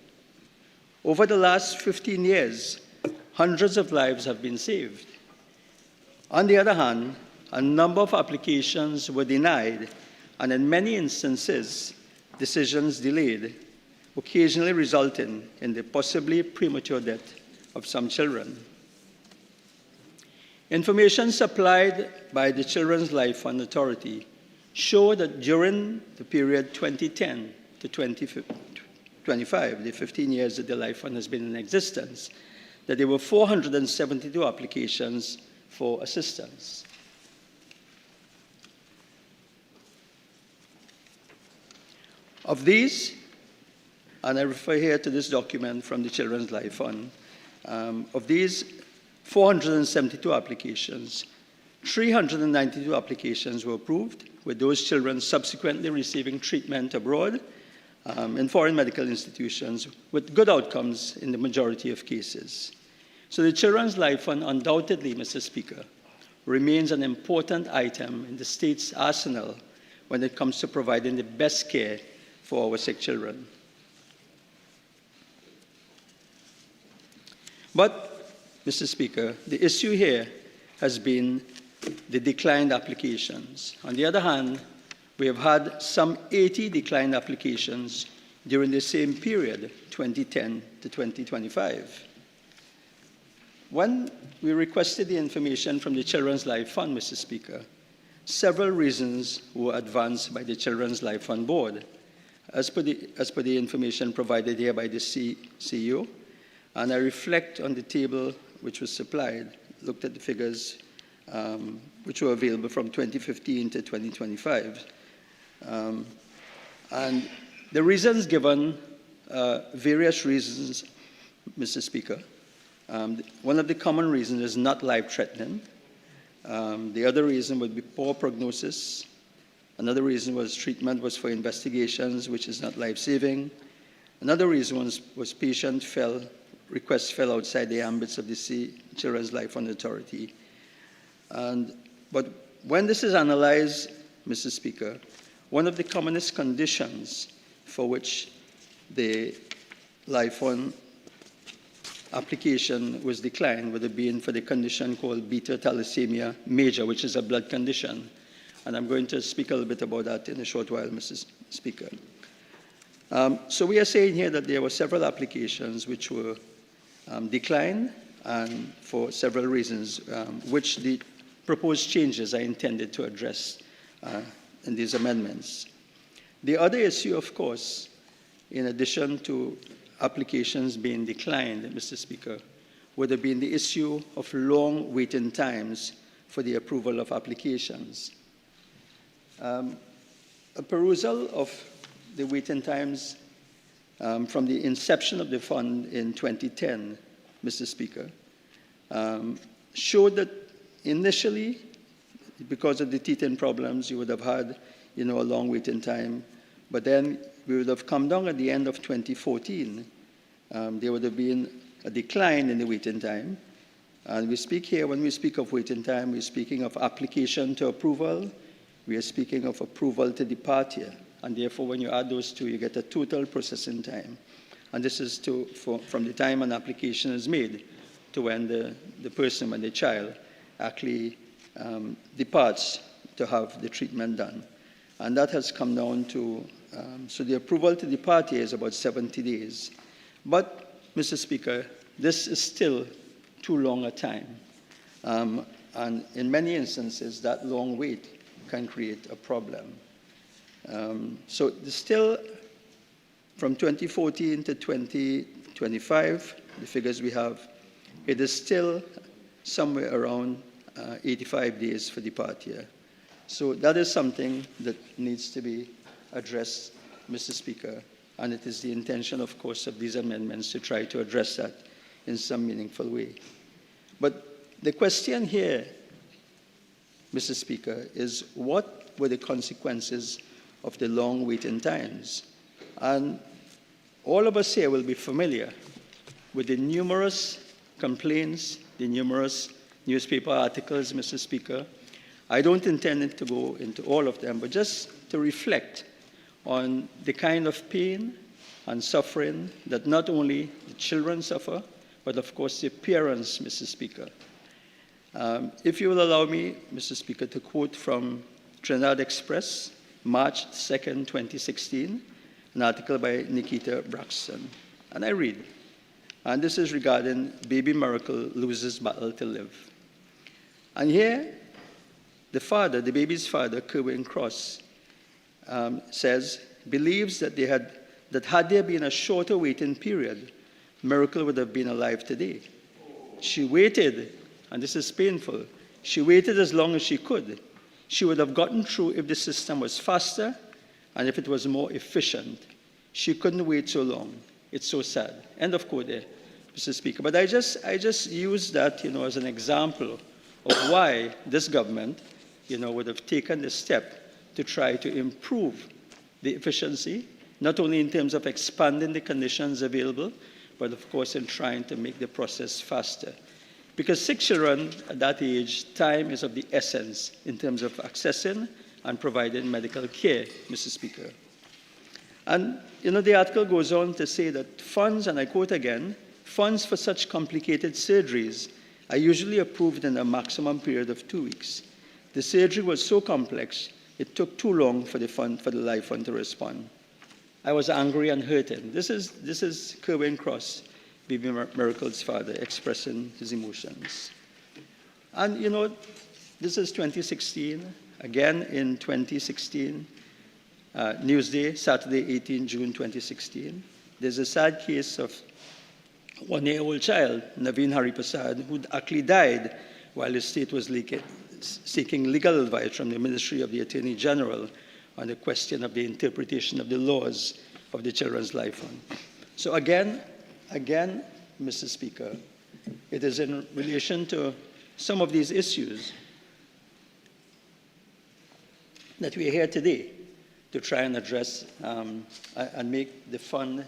Over the last 15 years, hundreds of lives have been saved. On the other hand, a number of applications were denied, and in many instances, decisions delayed, occasionally resulting in the possibly premature death of some children. Information supplied by the Children's Life Fund Authority show that during the period 2010 to 2025, the 15 years that the Life Fund has been in existence, that there were 472 applications for assistance. Of these, and I refer here to this document from the Children's Life Fund, of these 472 applications, 392 applications were approved, with those children subsequently receiving treatment abroad in foreign medical institutions with good outcomes in the majority of cases. So the Children's Life Fund undoubtedly, Mr. Speaker, remains an important item in the state's arsenal when it comes to providing the best care for our sick children. But, Mr. Speaker, the issue here has been the declined applications. On the other hand, we have had some 80 declined applications during the same period, 2010 to 2025. When we requested the information from the Children's Life Fund, Mr. Speaker, several reasons were advanced by the Children's Life Fund Board, as per the information provided here by the CEO, and I reflect on the table which was supplied, looked at the figures which were available from 2015 to 2025. And the reasons given, various reasons, Mr. Speaker. One of the common reasons is not life-threatening. The other reason would be poor prognosis. Another reason was treatment was for investigations, which is not life-saving. Another reason was patient requests fell outside the ambits of the Children's Life Fund Authority. But when this is analyzed, Mr. Speaker, one of the commonest conditions for which the Life Fund application was declined would have been for the condition called beta thalassemia major, which is a blood condition. And I'm going to speak a little bit about that in a short while, Mr. Speaker. So we are saying here that there were several applications which were declined, and for several reasons, which the proposed changes are intended to address in these amendments. The other issue, of course, in addition to applications being declined, Mr. Speaker, would have been the issue of long waiting times for the approval of applications. A perusal of the waiting times from the inception of the fund in 2010, Mr. Speaker, showed that initially, because of the teething problems, you would have had, a long waiting time. But then we would have come down at the end of 2014. There would have been a decline in the waiting time. And we speak here, when we speak of waiting time, we're speaking of application to approval. We are speaking of approval to departure. And therefore, when you add those two, you get a total processing time. And this is from the time an application is made to when the person, when the child, actually departs to have the treatment done. And that has come down to, so the approval to depart here is about 70 days. But, Mr. Speaker, this is still too long a time. And in many instances, that long wait can create a problem. So still, from 2014 to 2025, the figures we have, it is still somewhere around 85 days for departure. So that is something that needs to be addressed, Mr. Speaker, and it is the intention, of course, of these amendments to try to address that in some meaningful way. But the question here, Mr. Speaker, is what were the consequences of the long waiting times? And all of us here will be familiar with the numerous complaints, the numerous newspaper articles, Mr. Speaker. I don't intend to go into all of them, but just to reflect on the kind of pain and suffering that not only the children suffer, but of course the parents, Mr. Speaker. If you will allow me, Mr. Speaker, to quote from Trinidad Express, March 2nd, 2016, an article by Nikita Braxton. And I read, and this is regarding baby Miracle loses battle to live. And here, the father, the baby's father, Kerwin Cross, says, believes that had there been a shorter waiting period, Miracle would have been alive today. She waited, and this is painful, she waited as long as she could. She would have gotten through if the system was faster and if it was more efficient. She couldn't wait so long. It's so sad. End of quote there, Mr. Speaker. But I just use that, as an example of why this government, would have taken the step to try to improve the efficiency, not only in terms of expanding the conditions available, but of course in trying to make the process faster. Because 6 children at that age, time is of the essence in terms of accessing and providing medical care, Mr. Speaker. And, the article goes on to say that funds, and I quote again, funds for such complicated surgeries are usually approved in a maximum period of 2 weeks. The surgery was so complex, it took too long for the Life Fund to respond. I was angry and hurting. This is Kerwin Cross, Baby Miracle's father, expressing his emotions. And, this is 2016. Again, in 2016, Newsday, Saturday, 18 June 2016, there's a sad case of a 1-year-old child, Naveen Hari Persad, who actually died while the state was seeking legal advice from the Ministry of the Attorney General on the question of the interpretation of the laws of the Children's Life Fund. So again, Mr. Speaker, it is in relation to some of these issues that we are here today to try and address and make the fund,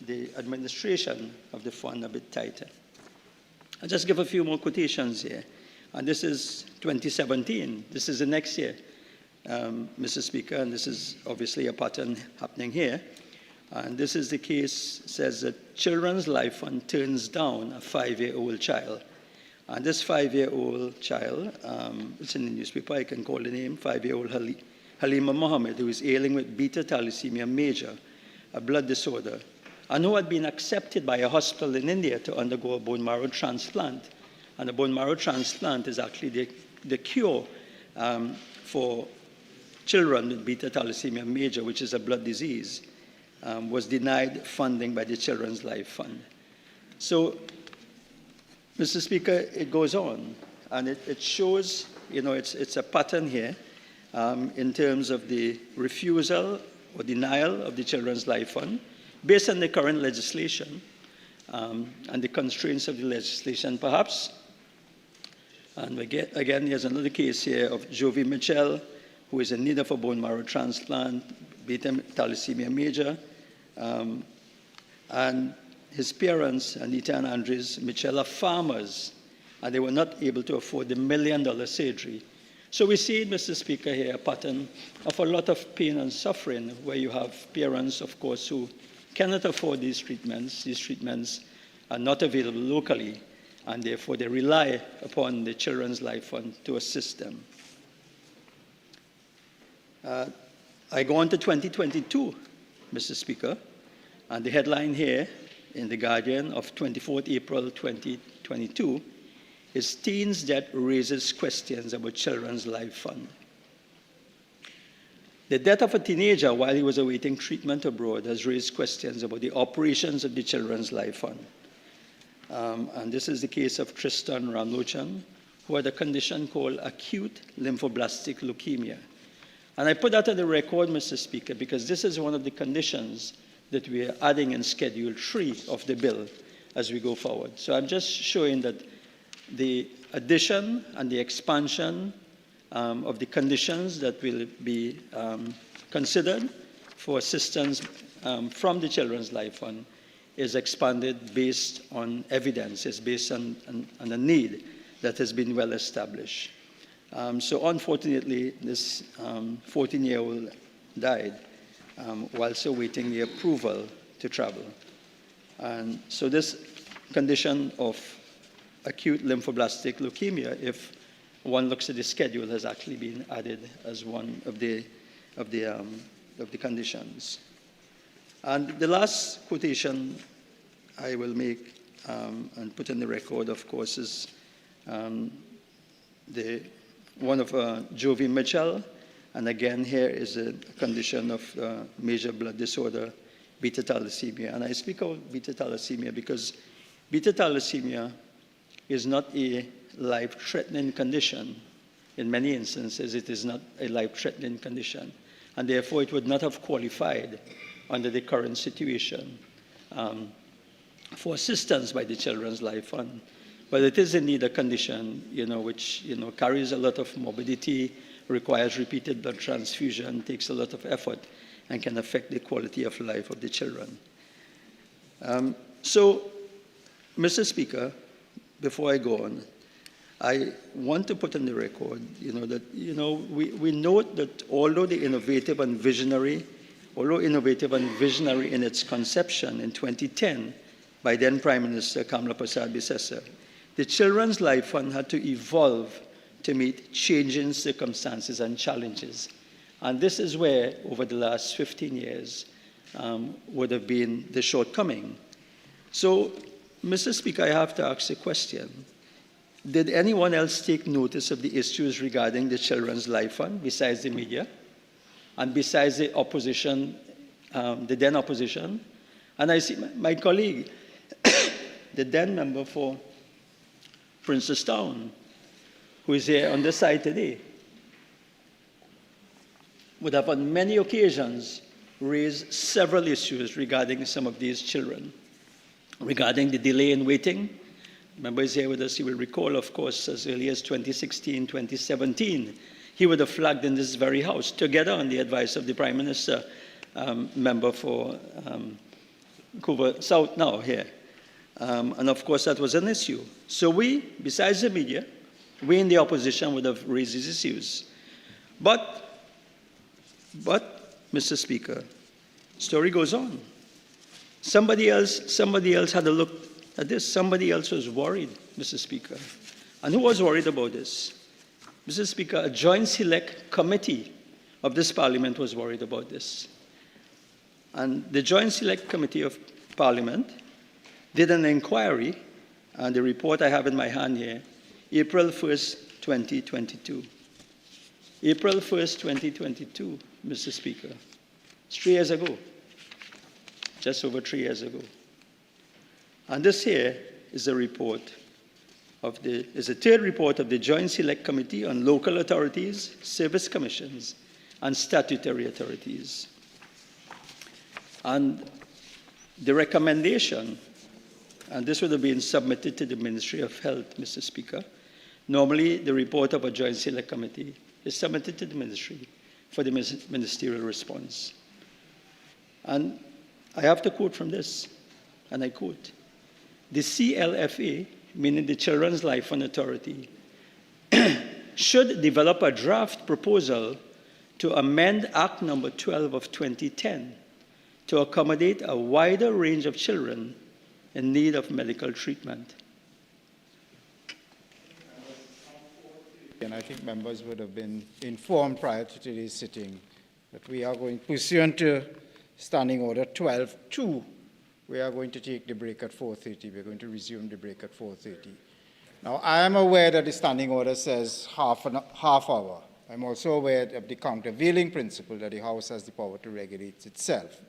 the administration of the fund a bit tighter. I'll just give a few more quotations here. And this is 2017. This is the next year, Mr. Speaker, and this is obviously a pattern happening here. And this is the case, says that Children's Life Fund turns down a 5-year-old child. And this 5-year-old child, it's in the newspaper, I can call the name, 5-year-old Halima Mohammed, who is ailing with beta thalassemia major, a blood disorder, and who had been accepted by a hospital in India to undergo a bone marrow transplant. And a bone marrow transplant is actually the the cure for children with beta thalassemia major, which is a blood disease, was denied funding by the Children's Life Fund. So, Mr. Speaker, it goes on, and it shows, it's a pattern here in terms of the refusal or denial of the Children's Life Fund based on the current legislation and the constraints of the legislation, perhaps. And again, here's another case here of Jovi Mitchell, who is in need of a bone marrow transplant, beta thalassemia major, and his parents, Anita and Andres Mitchell, are farmers, and they were not able to afford the $1 million surgery. So we see, Mr. Speaker, here a pattern of a lot of pain and suffering, where you have parents, of course, who cannot afford these treatments. These treatments are not available locally, and therefore they rely upon the Children's Life Fund to assist them. I go on to 2022, Mr. Speaker, and the headline here in The Guardian of 24th April 2022 is Teens Death Raises Questions About Children's Life Fund. The death of a teenager while he was awaiting treatment abroad has raised questions about the operations of the Children's Life Fund. And this is the case of Tristan Ramlochan, who had a condition called acute lymphoblastic leukemia. And I put that on the record, Mr. Speaker, because this is one of the conditions that we are adding in Schedule 3 of the bill as we go forward. So I'm just showing that the addition and the expansion of the conditions that will be considered for assistance from the Children's Life Fund is expanded based on evidence, is based on a need that has been well established. So unfortunately, this 14-year-old died whilst awaiting the approval to travel. And so this condition of acute lymphoblastic leukemia, if one looks at the schedule, has actually been added as one of the conditions. And the last quotation I will make and put in the record, of course, is one of Jovi Mitchell. And again, here is a condition of major blood disorder, beta thalassemia. And I speak of beta thalassemia because beta thalassemia is not a life-threatening condition. In many instances, it is not a life-threatening condition. And therefore, it would not have qualified under the current situation for assistance by the Children's Life Fund. But it is indeed a condition, which, carries a lot of morbidity, requires repeated blood transfusion, takes a lot of effort, and can affect the quality of life of the children. So, Mr. Speaker, before I go on, I want to put on the record, that, we note that although innovative and visionary in its conception in 2010 by then Prime Minister Kamla Persad-Bissessar, the Children's Life Fund had to evolve to meet changing circumstances and challenges. And this is where, over the last 15 years, would have been the shortcoming. So, Mr. Speaker, I have to ask a question. Did anyone else take notice of the issues regarding the Children's Life Fund besides the media and besides the opposition, the then opposition? And I see my colleague, the then member for Princestown, who is here on this side today, would have on many occasions raised several issues regarding some of these children, regarding the delay in waiting. Remember, he's here with us, he will recall, of course, as early as 2016, 2017, he would have flagged in this very house, together on the advice of the Prime Minister, member for Vancouver South now here. And of course, that was an issue. So we, besides the media, we in the opposition would have raised these issues. But, Mr. Speaker, story goes on. Somebody else had a look at this. Somebody else was worried, Mr. Speaker. And who was worried about this? Mr. Speaker, a joint select committee of this Parliament was worried about this. And the Joint Select Committee of Parliament did an inquiry, and the report I have in my hand here, April 1st, 2022. April 1st, 2022, Mr. Speaker. It's 3 years ago, just over 3 years ago. And this here is a report is a third report of the Joint Select Committee on Local Authorities, Service Commissions, and Statutory Authorities. And the recommendation, and this would have been submitted to the Ministry of Health, Mr. Speaker. Normally, the report of a Joint Select Committee is submitted to the Ministry for the ministerial response. And I have to quote from this, and I quote, "The CLFA, meaning the Children's Life Fund Authority, should develop a draft proposal to amend Act Number 12 of 2010 to accommodate a wider range of children in need of medical treatment." And I think members would have been informed prior to today's sitting that we are going, pursuant to Standing Order 12-2, we are going to take the break at 4:30. We're going to resume the break at 4:30. Now, I am aware that the standing order says half hour. I'm also aware of the countervailing principle that the House has the power to regulate itself.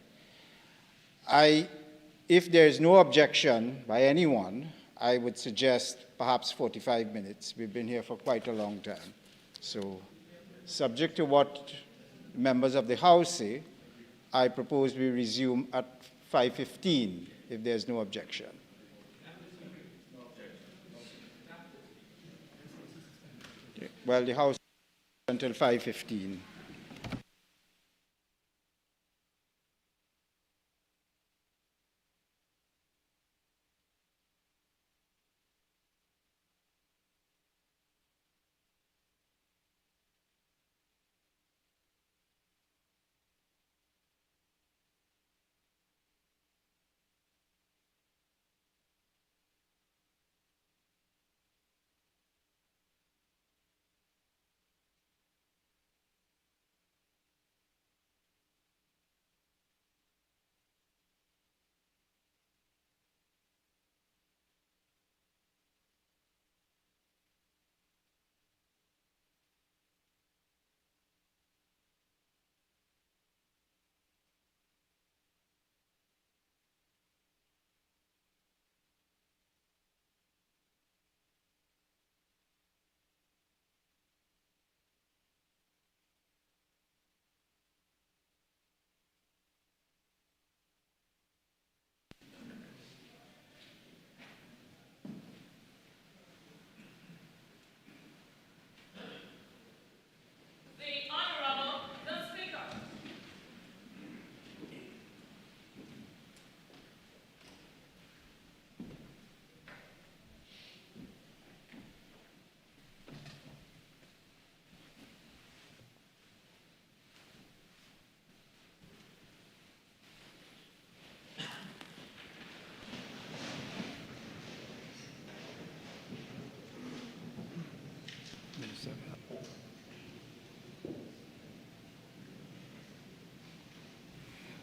If there is no objection by anyone, I would suggest perhaps 45 minutes. We've been here for quite a long time. So, subject to what members of the House say, I propose we resume at 5:15, if there's no objection. Well, the House until 5:15.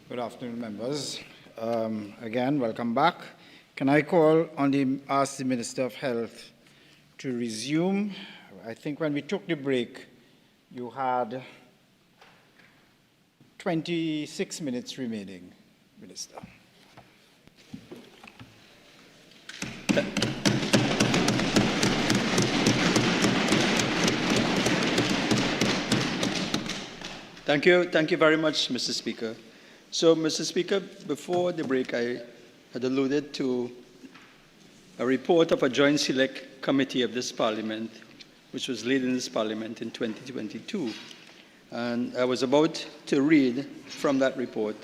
Good afternoon, members. Again, welcome back. Can I ask the Minister of Health to resume? I think when we took the break, you had 26 minutes remaining, Minister. Thank you very much, Mr. Speaker. So, Mr. Speaker, before the break, I had alluded to a report of a Joint Select Committee of this Parliament, which was led in this Parliament in 2022. And I was about to read from that report.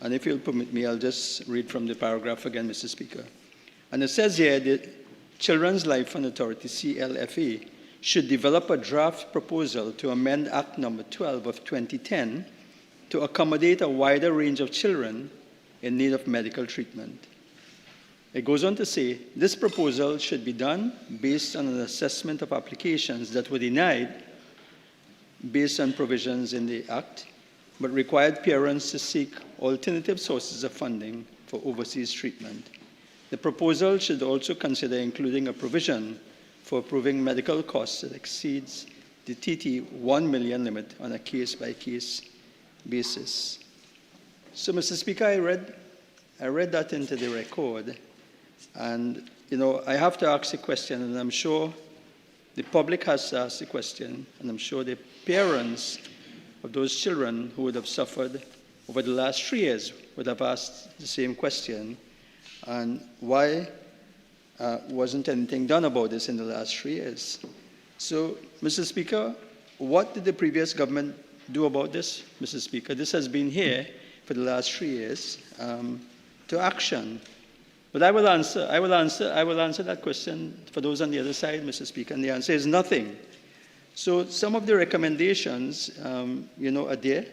And if you'll permit me, I'll just read from the paragraph again, Mr. Speaker. And it says here that Children's Life Fund Authority, CLFA, should develop a draft proposal to amend Act Number 12 of 2010 to accommodate a wider range of children in need of medical treatment. It goes on to say, this proposal should be done based on an assessment of applications that were denied based on provisions in the Act, but required parents to seek alternative sources of funding for overseas treatment. The proposal should also consider including a provision for proving medical costs that exceeds the TT 1 million limit on a case-by-case basis. So, Mr. Speaker, I read that into the record, and I have to ask a question, and I'm sure the public has to ask the question, and I'm sure the parents of those children who would have suffered over the last 3 years would have asked the same question, and why wasn't anything done about this in the last 3 years? So, Mr. Speaker, what did the previous government do about this, Mr. Speaker? This has been here for the last 3 years to action. But I will answer that question for those on the other side, Mr. Speaker, and the answer is nothing. So some of the recommendations, are there,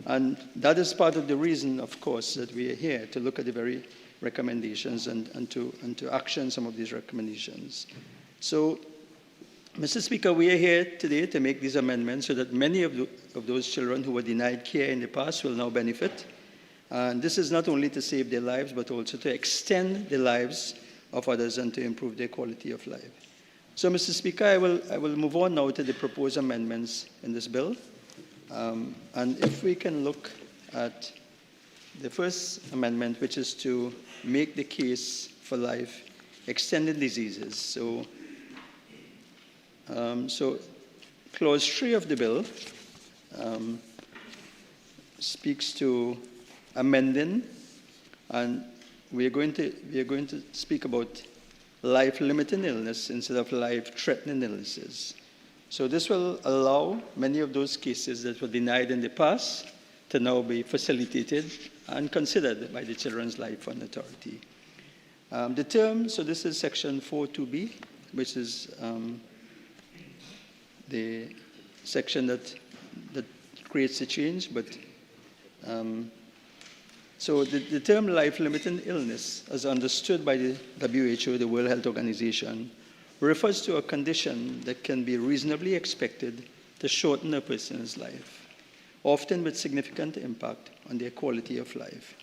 and that is part of the reason, of course, that we are here, to look at the very recommendations and to action some of these recommendations. So, Mr. Speaker, we are here today to make these amendments so that many of those children who were denied care in the past will now benefit. And this is not only to save their lives, but also to extend the lives of others and to improve their quality of life. So, Mr. Speaker, I will move on now to the proposed amendments in this bill. And if we can look at the first amendment, which is to make the case for life extended diseases. So Clause 3 of the bill speaks to amending, and we are going to speak about life-limiting illness instead of life-threatening illnesses. So this will allow many of those cases that were denied in the past to now be facilitated and considered by the Children's Life Fund Authority. The term, so this is section 4.2b, which is the section that creates the change, but so the term life-limiting illness, as understood by the WHO, the World Health Organization, refers to a condition that can be reasonably expected to shorten a person's life, often with significant impact on their quality of life.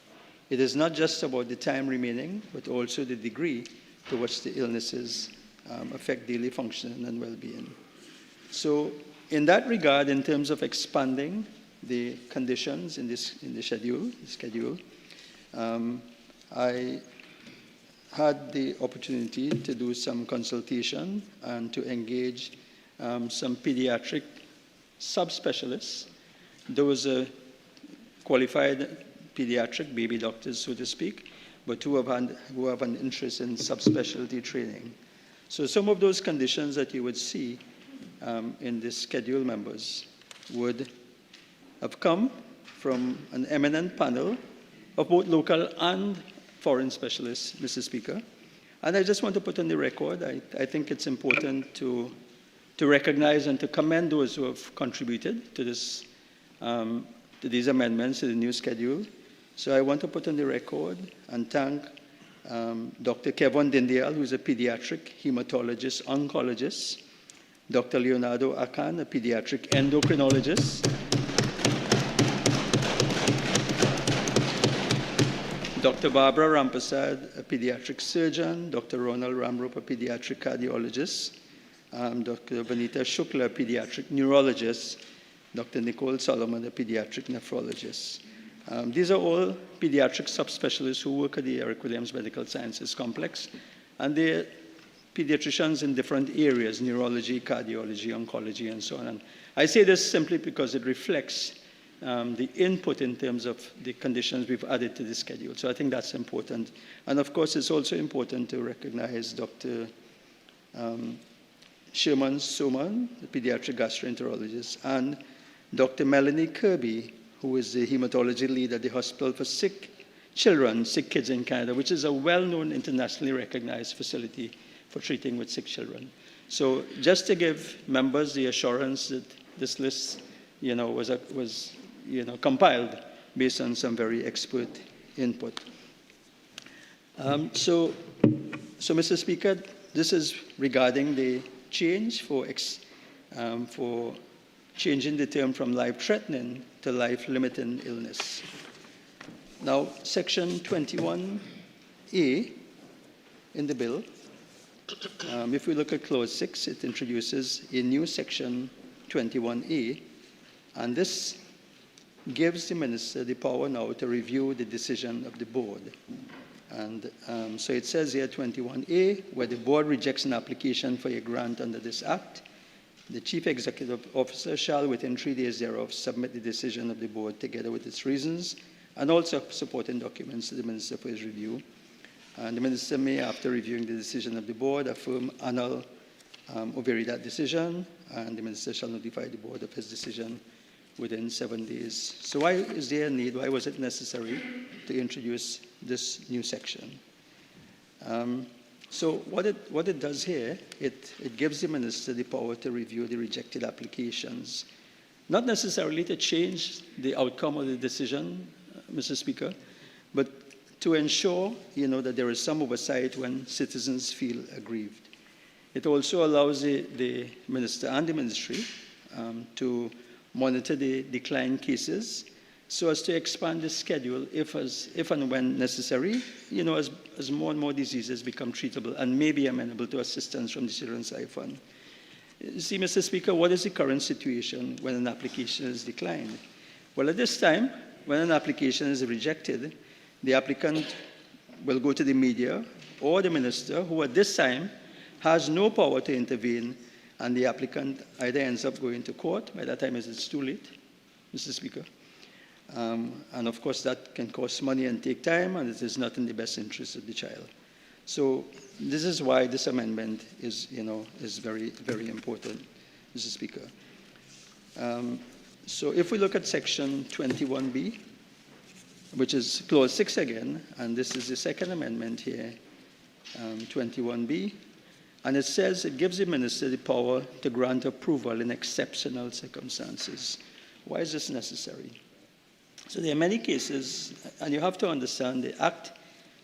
It is not just about the time remaining, but also the degree to which the illnesses affect daily functioning and well-being. So in that regard, in terms of expanding the conditions in the schedule, I had the opportunity to do some consultation and to engage some pediatric subspecialists. Those are qualified pediatric baby doctors, so to speak, but who have an interest in subspecialty training. So some of those conditions that you would see in the schedule members would have come from an eminent panel of both local and foreign specialists, Mr. Speaker. And I just want to put on the record, I think it's important to recognize and to commend those who have contributed to this, to these amendments to the new schedule. So I want to put on the record and thank Dr. Kevin Dindial, who is a pediatric hematologist oncologist, Dr. Leonardo Akan, a pediatric endocrinologist, Dr. Barbara Rampersad, a pediatric surgeon, Dr. Ronald Ramrup, a pediatric cardiologist, Dr. Vanita Shukla, a pediatric neurologist, Dr. Nicole Solomon, a pediatric nephrologist. These are all pediatric subspecialists who work at the Eric Williams Medical Sciences Complex, and they're pediatricians in different areas, neurology, cardiology, oncology, and so on. And I say this simply because it reflects the input in terms of the conditions we've added to the schedule. So I think that's important. And of course, it's also important to recognize Dr. Sherman Soman, the pediatric gastroenterologist, and Dr. Melanie Kirby, who is the hematology lead at the Hospital for Sick Children, Sick Kids in Canada, which is a well-known, internationally recognized facility for treating with sick children. So just to give members the assurance that this list, was compiled based on some very expert input. So, Mr. Speaker, this is regarding the change for changing the term from life-threatening to life-limiting illness. Now, Section 21A in the bill If we look at Clause 6, it introduces a new Section 21A, and this gives the minister the power now to review the decision of the board. And so it says here 21A, where the board rejects an application for a grant under this act, the chief executive officer shall within 3 days thereof submit the decision of the board together with its reasons and also supporting documents to the minister for his review. And the minister may, after reviewing the decision of the board, affirm, annul, or vary that decision, and the minister shall notify the board of his decision within 7 days. So why is there a need? Why was it necessary to introduce this new section? So what it does here, it gives the minister the power to review the rejected applications, not necessarily to change the outcome of the decision, Mr. Speaker, but to ensure, that there is some oversight when citizens feel aggrieved. It also allows the minister and the ministry to monitor the decline cases so as to expand the schedule if and when necessary, as more and more diseases become treatable and may be amenable to assistance from the Children's Life Fund. See, Mr. Speaker, what is the current situation when an application is declined? Well, at this time, when an application is rejected, the applicant will go to the media or the minister, who at this time has no power to intervene, and the applicant either ends up going to court. By that time, it's too late, Mr. Speaker. And of course, that can cost money and take time, and it is not in the best interest of the child. So this is why this amendment is very, very important, Mr. Speaker. So if we look at Section 21B, which is Clause 6 again, and this is the second amendment here, 21B, and it says it gives the minister the power to grant approval in exceptional circumstances. Why is this necessary? So there are many cases, and you have to understand the Act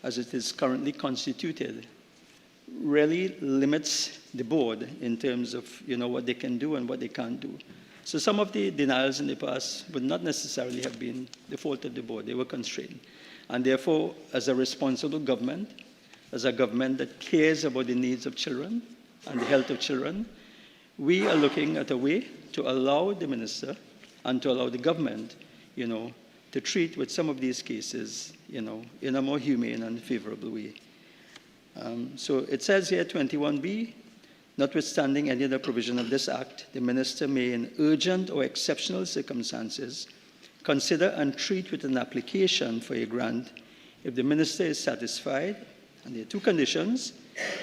as it is currently constituted really limits the board in terms of what they can do and what they can't do. So some of the denials in the past would not necessarily have been the fault of the board. They were constrained. And therefore, as a responsible government, as a government that cares about the needs of children and the health of children, we are looking at a way to allow the minister and to allow the government, to treat with some of these cases, in a more humane and favorable way. So it says here, 21B, notwithstanding any other provision of this Act, the minister may, in urgent or exceptional circumstances, consider and treat with an application for a grant if the minister is satisfied, and there are two conditions,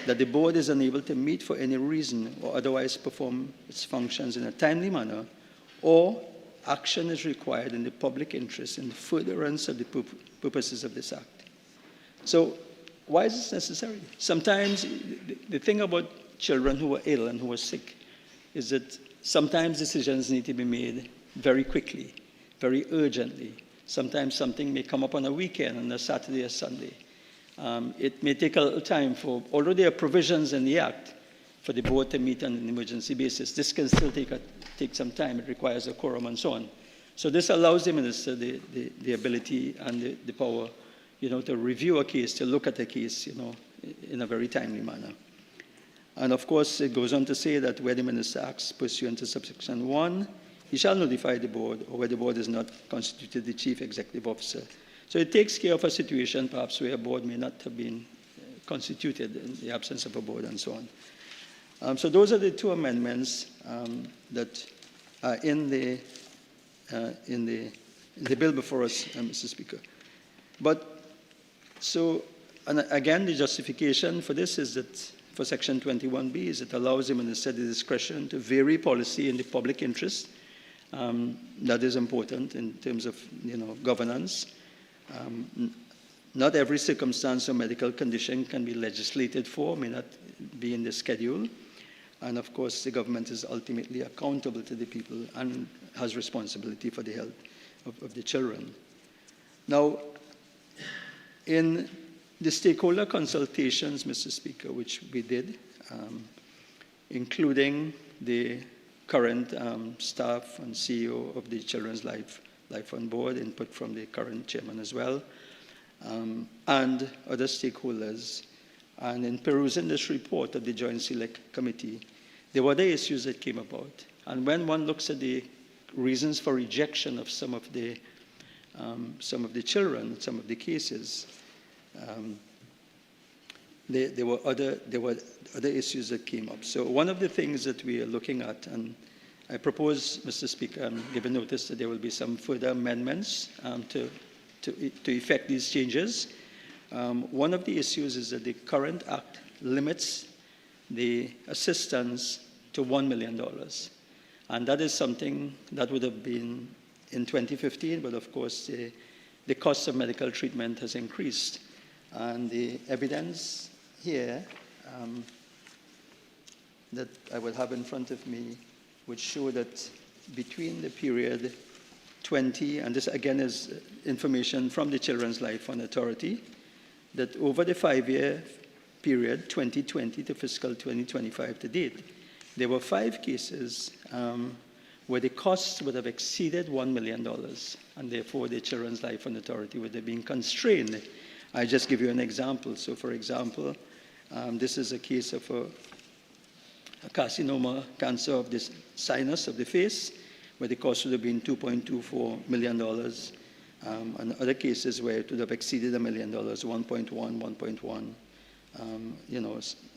that the board is unable to meet for any reason or otherwise perform its functions in a timely manner, or action is required in the public interest in furtherance of the purposes of this Act. So why is this necessary? Sometimes the thing about children who are ill and who are sick is that sometimes decisions need to be made very quickly, very urgently. Sometimes something may come up on a weekend, on a Saturday or Sunday. It may take a little time although there are provisions in the Act for the board to meet on an emergency basis, this can still take some time. It requires a quorum and so on. So this allows the minister the ability and the power, to review a case, to look at a case, in a very timely manner. And of course, it goes on to say that where the minister acts pursuant to subsection 1, he shall notify the board, or where the board is not constituted the chief executive officer. So it takes care of a situation perhaps where a board may not have been constituted in the absence of a board and so on. So those are the two amendments that are in the bill before us, Mr. Speaker. But so, and again, the justification for this is that for Section 21B is it allows the minister the discretion to vary policy in the public interest. That is important in terms of governance. Not every circumstance or medical condition can be legislated for, may not be in the schedule. And of course, the government is ultimately accountable to the people and has responsibility for the health of the children. Now, in the stakeholder consultations, Mr. Speaker, which we did, including the current staff and CEO of the Children's Life Fund Board, input from the current chairman as well, and other stakeholders, And in perusing this report of the Joint Select Committee, there were other issues that came about. And when one looks at the reasons for rejection of some of the children, some of the cases, there were other issues that came up. So one of the things that we are looking at, and I propose, Mr. Speaker, and given notice that there will be some further amendments to effect these changes. One of the issues is that the current act limits the assistance to $1 million. And that is something that would have been in 2015, but of course the cost of medical treatment has increased. And the evidence here that I will have in front of me would show that between the period 20, and this again is information from the Children's Life Fund Authority, that over the 5-year period, 2020 to fiscal 2025 to date, there were 5 cases where the costs would have exceeded $1 million, and therefore the Children's Life Fund Authority would have been constrained. I just give you an example. So for example, this is a case of a carcinoma, cancer of the sinus of the face, where the cost would have been $2.24 million. And other cases where it would have exceeded $1 million, 1.1,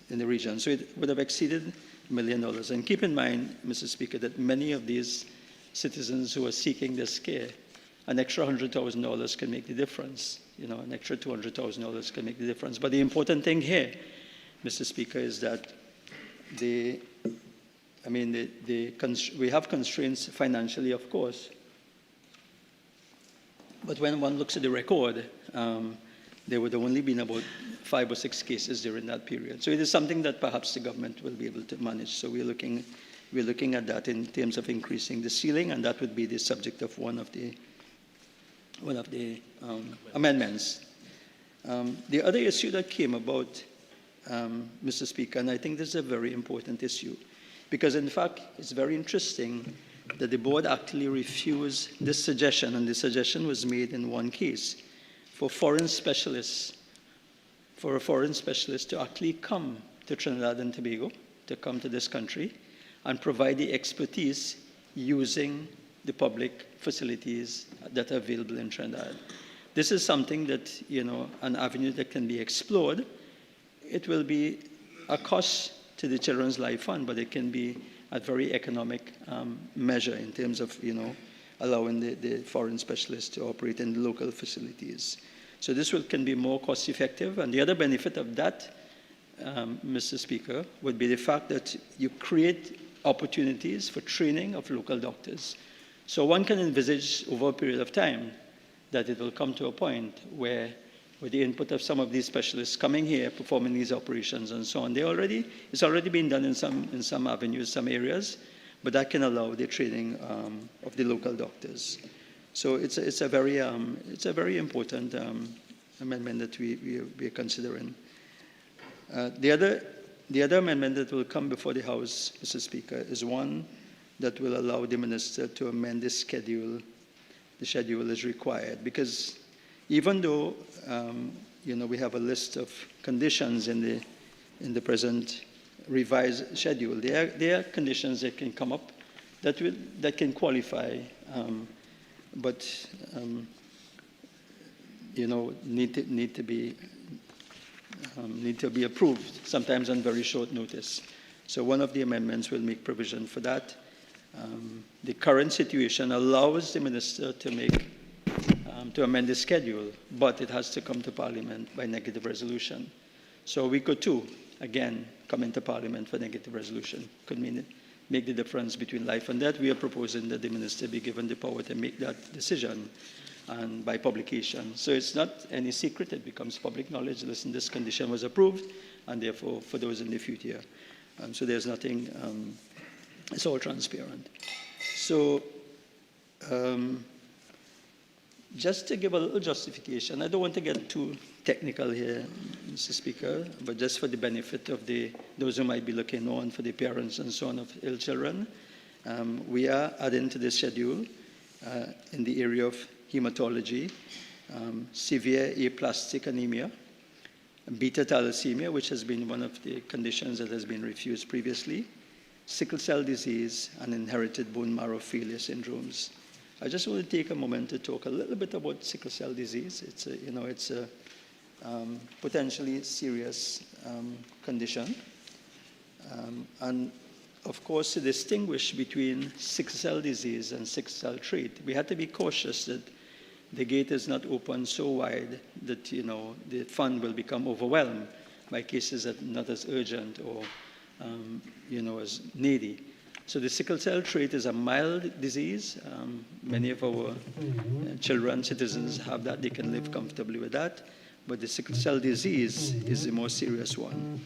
in the region. So it would have exceeded $1 million. And keep in mind, Mr. Speaker, that many of these citizens who are seeking this care, an extra $100,000 can make the difference. An extra $200,000 can make the difference. But the important thing here, Mr. Speaker, is that we have constraints financially, of course. But when one looks at the record, there would have only been about 5 or 6 cases during that period. So it is something that perhaps the government will be able to manage. So we're looking at that in terms of increasing the ceiling, and that would be the subject of one of the amendments. The other issue that came about, Mr. Speaker, and I think this is a very important issue, because in fact it's very interesting that the board actually refused this suggestion, and the suggestion was made in one case for a foreign specialist to actually come to Trinidad and Tobago, to come to this country and provide the expertise using the public facilities that are available in Trinidad. This is something that, an avenue that can be explored. It will be a cost to the Children's Life Fund, but it can be a very economic measure in terms of, allowing the foreign specialists to operate in the local facilities. So this can be more cost effective. And the other benefit of that, Mr. Speaker, would be the fact that you create opportunities for training of local doctors. So one can envisage over a period of time that it will come to a point where, with the input of some of these specialists coming here, performing these operations and so on, it's already been done in some avenues, some areas, but that can allow the training of the local doctors. So it's a very important amendment that we are considering. The other amendment that will come before the House, Mr. Speaker, is one that will allow the minister to amend the schedule. The schedule is required because even though we have a list of conditions in the present revised schedule, there are conditions that can come up that can qualify, but need to be approved, sometimes on very short notice. So one of the amendments will make provision for that. The current situation allows the minister to amend the schedule, but it has to come to Parliament by negative resolution. So we could too, again, come into Parliament for negative resolution. Could make the difference between life and death. We are proposing that the minister be given the power to make that decision and by publication. So it's not any secret, it becomes public knowledge. Listen, this condition was approved, and therefore for those in the future. So there's nothing, it's all transparent. So just to give a little justification, I don't want to get too technical here, Mr. Speaker, but just for the benefit of those who might be looking on, for the parents and so on of ill children, we are adding to the schedule in the area of hematology, severe aplastic anemia, beta thalassemia, which has been one of the conditions that has been refused previously, sickle cell disease, and inherited bone marrow failure syndromes. I just want to take a moment to talk a little bit about sickle cell disease. It's a potentially serious condition. And of course, to distinguish between sickle cell disease and sickle cell trait, we had to be cautious that the gate is not open so wide that the fund will become overwhelmed by cases that are not as urgent or as needy. So the sickle cell trait is a mild disease. Many of our children, citizens have that. They can live comfortably with that. But the sickle cell disease is the more serious one.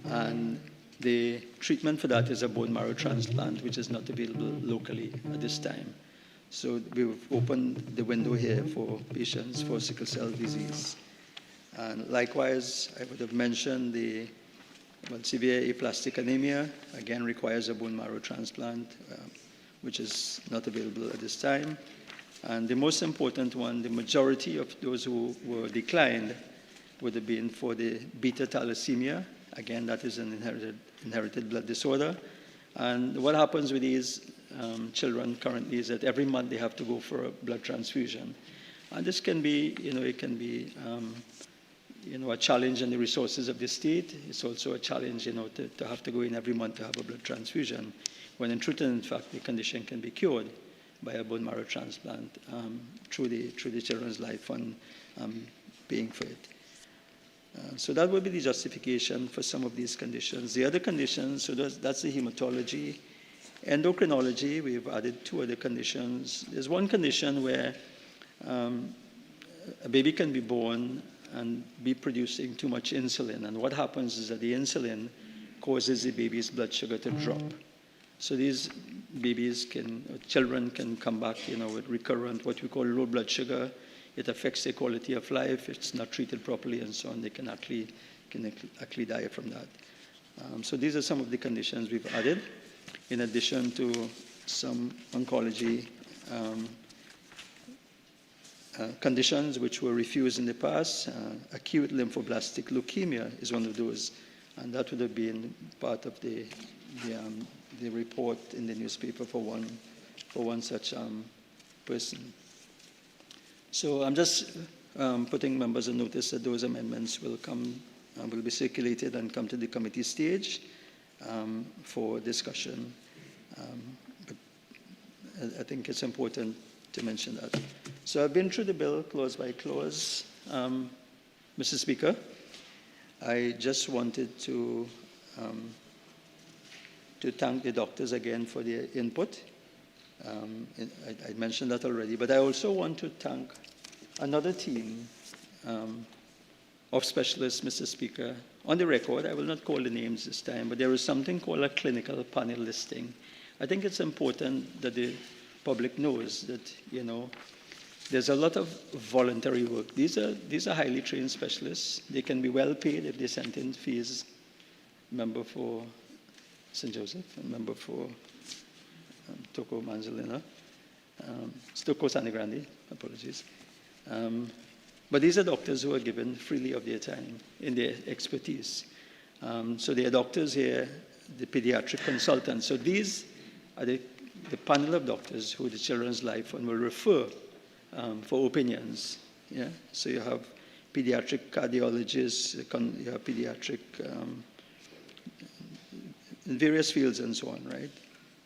And the treatment for that is a bone marrow transplant, which is not available locally at this time. So we've opened the window here for patients for sickle cell disease. And likewise, I would have mentioned the severe aplastic anemia, again requires a bone marrow transplant, which is not available at this time. And the most important one, the majority of those who were declined would have been for the beta thalassemia. Again, that is an inherited blood disorder. And what happens with these children currently is that every month they have to go for a blood transfusion. And this can be, it can be, a challenge in the resources of the state. It's also a challenge, to have to go in every month to have a blood transfusion, when in truth and in fact the condition can be cured by a bone marrow transplant through the Children's Life Fund paying for it. So that would be the justification for some of these conditions. The other conditions, so that's the hematology. Endocrinology, we've added 2 other conditions. There's one condition where a baby can be born and be producing too much insulin. And what happens is that the insulin causes the baby's blood sugar to drop. So these children can come back, with recurrent, what we call low blood sugar. It affects their quality of life. It's not treated properly and so on. They can actually die from that. So these are some of the conditions we've added, in addition to some oncology conditions which were refused in the past. Acute lymphoblastic leukemia is one of those, and that would have been part of the report in the newspaper for one such person. So I'm just putting members on notice that those amendments will be circulated and come to the committee stage for discussion. But I think it's important to mention that. So I've been through the bill clause by clause. Mr. Speaker, I just wanted to thank the doctors again for their input. I mentioned that already, but I also want to thank another team of specialists, Mr. Speaker. On the record, I will not call the names this time, but there is something called a clinical panel listing. I think it's important that the public knows that, there's a lot of voluntary work. These are highly trained specialists. They can be well paid if they sent in fees. Member for St. Joseph, and member for Toko Manzolina, Toko Sanigrandi, apologies. But these are doctors who are given freely of their time in their expertise. So they are doctors here, the pediatric consultants. So these are the panel of doctors who the Children's Life Fund will refer for opinions. Yeah? So you have pediatric cardiologists, you have pediatric in various fields and so on, right?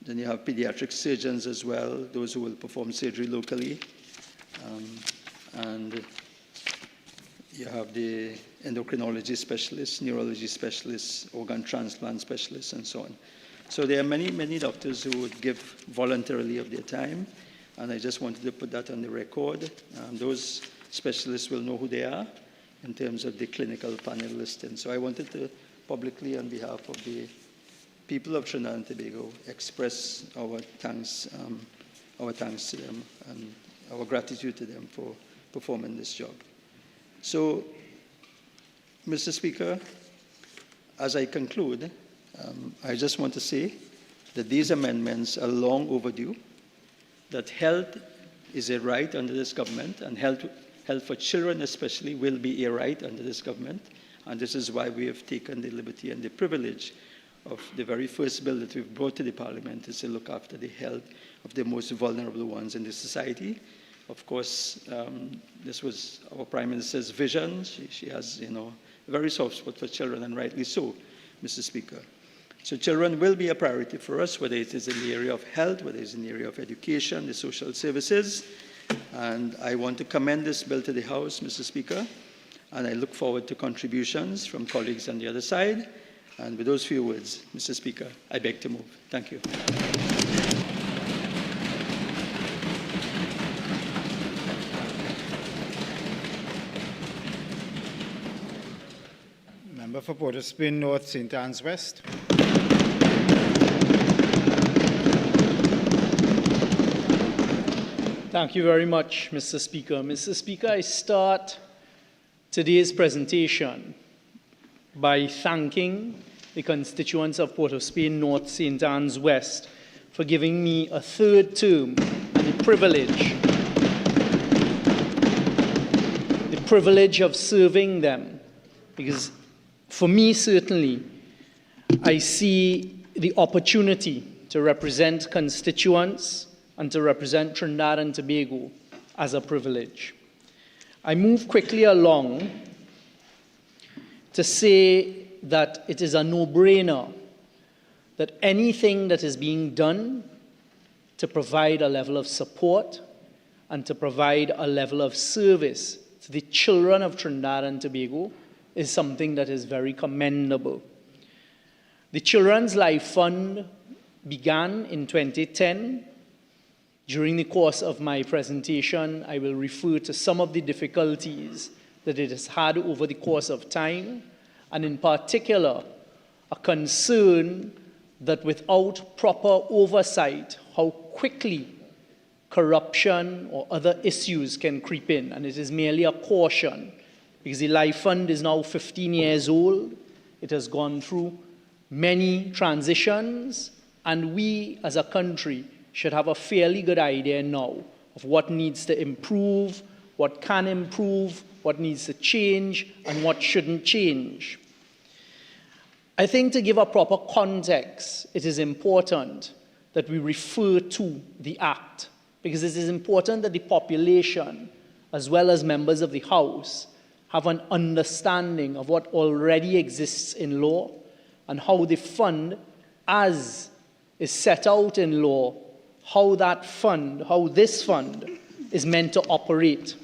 Then you have pediatric surgeons as well, those who will perform surgery locally. And you have the endocrinology specialists, neurology specialists, organ transplant specialists, and so on. So there are many, many doctors who would give voluntarily of their time, and I just wanted to put that on the record. Those specialists will know who they are in terms of the clinical panel listing. So I wanted to publicly, on behalf of the people of Trinidad and Tobago, express our thanks to them and our gratitude to them for performing this job. So, Mr. Speaker, as I conclude, I just want to say that these amendments are long overdue, that health is a right under this government, and health for children especially will be a right under this government, And this is why we have taken the liberty and the privilege of the very first bill that we've brought to the Parliament is to look after the health of the most vulnerable ones in the society. Of course, this was our Prime Minister's vision. She has, a very soft spot for children, and rightly so, Mr. Speaker. So children will be a priority for us, whether it is in the area of health, whether it's in the area of education, the social services. And I want to commend this bill to the House, Mr. Speaker, and I look forward to contributions from colleagues on the other side. And with those few words, Mr. Speaker, I beg to move. Thank you. Member for Port of Spain North, St. Anne's West. Thank you very much, Mr. Speaker. Mr. Speaker, I start today's presentation by thanking the constituents of Port of Spain North, St. Anne's West for giving me a third term and the privilege of serving them. Because for me, certainly, I see the opportunity to represent constituents and to represent Trinidad and Tobago as a privilege. I move quickly along to say that it is a no-brainer that anything that is being done to provide a level of support and to provide a level of service to the children of Trinidad and Tobago is something that is very commendable. The Children's Life Fund began in 2010. During the course of my presentation, I will refer to some of the difficulties that it has had over the course of time, and in particular, a concern that without proper oversight, how quickly corruption or other issues can creep in. And it is merely a caution, because the Life Fund is now 15 years old. It has gone through many transitions, and we as a country should have a fairly good idea now of what needs to improve, what can improve, what needs to change, and what shouldn't change. I think to give a proper context, it is important that we refer to the Act, because it is important that the population, as well as members of the House, have an understanding of what already exists in law and how the fund, as is set out in law, how this fund is meant to operate.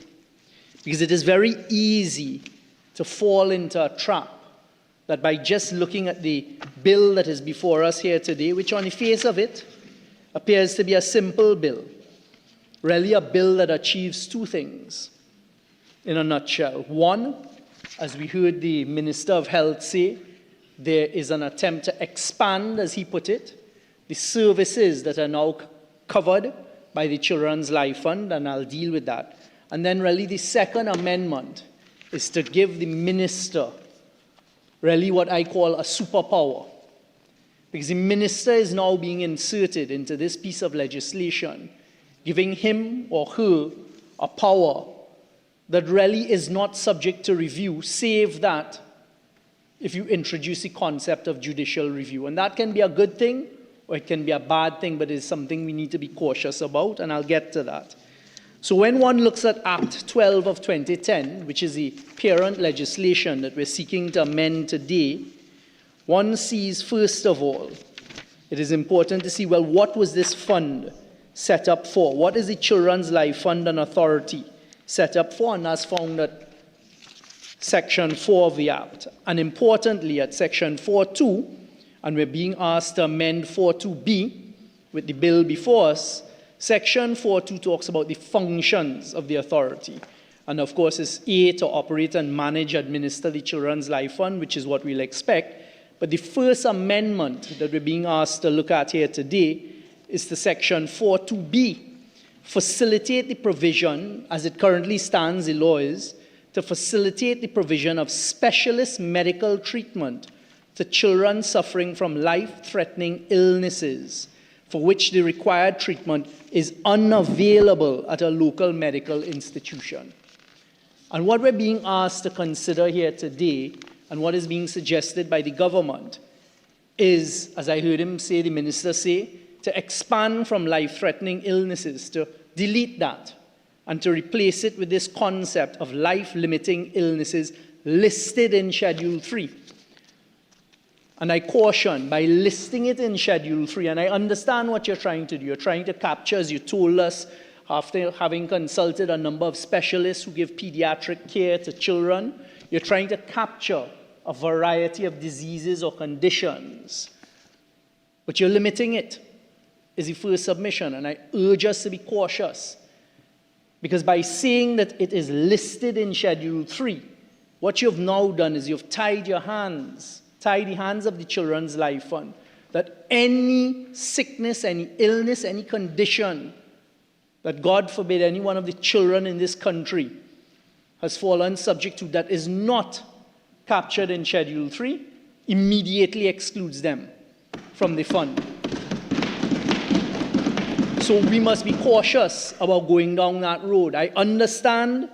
Because it is very easy to fall into a trap that by just looking at the bill that is before us here today, which on the face of it appears to be a simple bill, really a bill that achieves two things in a nutshell. One, as we heard the Minister of Health say, there is an attempt to expand, as he put it, the services that are now covered by the Children's Life Fund, and I'll deal with that. And then really the second amendment is to give the minister really what I call a superpower. Because the minister is now being inserted into this piece of legislation, giving him or her a power that really is not subject to review, save that if you introduce the concept of judicial review. And that can be a good thing, or it can be a bad thing, but it's something we need to be cautious about, and I'll get to that. So when one looks at Act 12 of 2010, which is the parent legislation that we're seeking to amend today, one sees, first of all, it is important to see, well, what was this fund set up for? What is the Children's Life Fund and Authority set up for? And that's found at Section 4 of the Act. And importantly, at Section 4.2, and we're being asked to amend 4.2b with the bill before us, Section 4.2 talks about the functions of the authority. And of course, it's A, to operate and manage, administer the Children's Life Fund, which is what we'll expect. But the first amendment that we're being asked to look at here today is to Section 4.2b, facilitate the provision, as it currently stands, the law is, to facilitate the provision of specialist medical treatment to children suffering from life-threatening illnesses for which the required treatment is unavailable at a local medical institution. And what we're being asked to consider here today and what is being suggested by the government is, as I heard him say, the minister say, to expand from life-threatening illnesses, to delete that, and to replace it with this concept of life-limiting illnesses listed in Schedule 3. And I caution, by listing it in Schedule 3, and I understand what you're trying to do. You're trying to capture, as you told us, after having consulted a number of specialists who give pediatric care to children, you're trying to capture a variety of diseases or conditions. But you're limiting it, is the first submission, and I urge us to be cautious. Because by saying that it is listed in Schedule 3, what you've now done is you've tied the hands of the Children's Life Fund, that any sickness, any illness, any condition that, God forbid, any one of the children in this country has fallen subject to that is not captured in Schedule 3, immediately excludes them from the fund. So we must be cautious about going down that road. I understand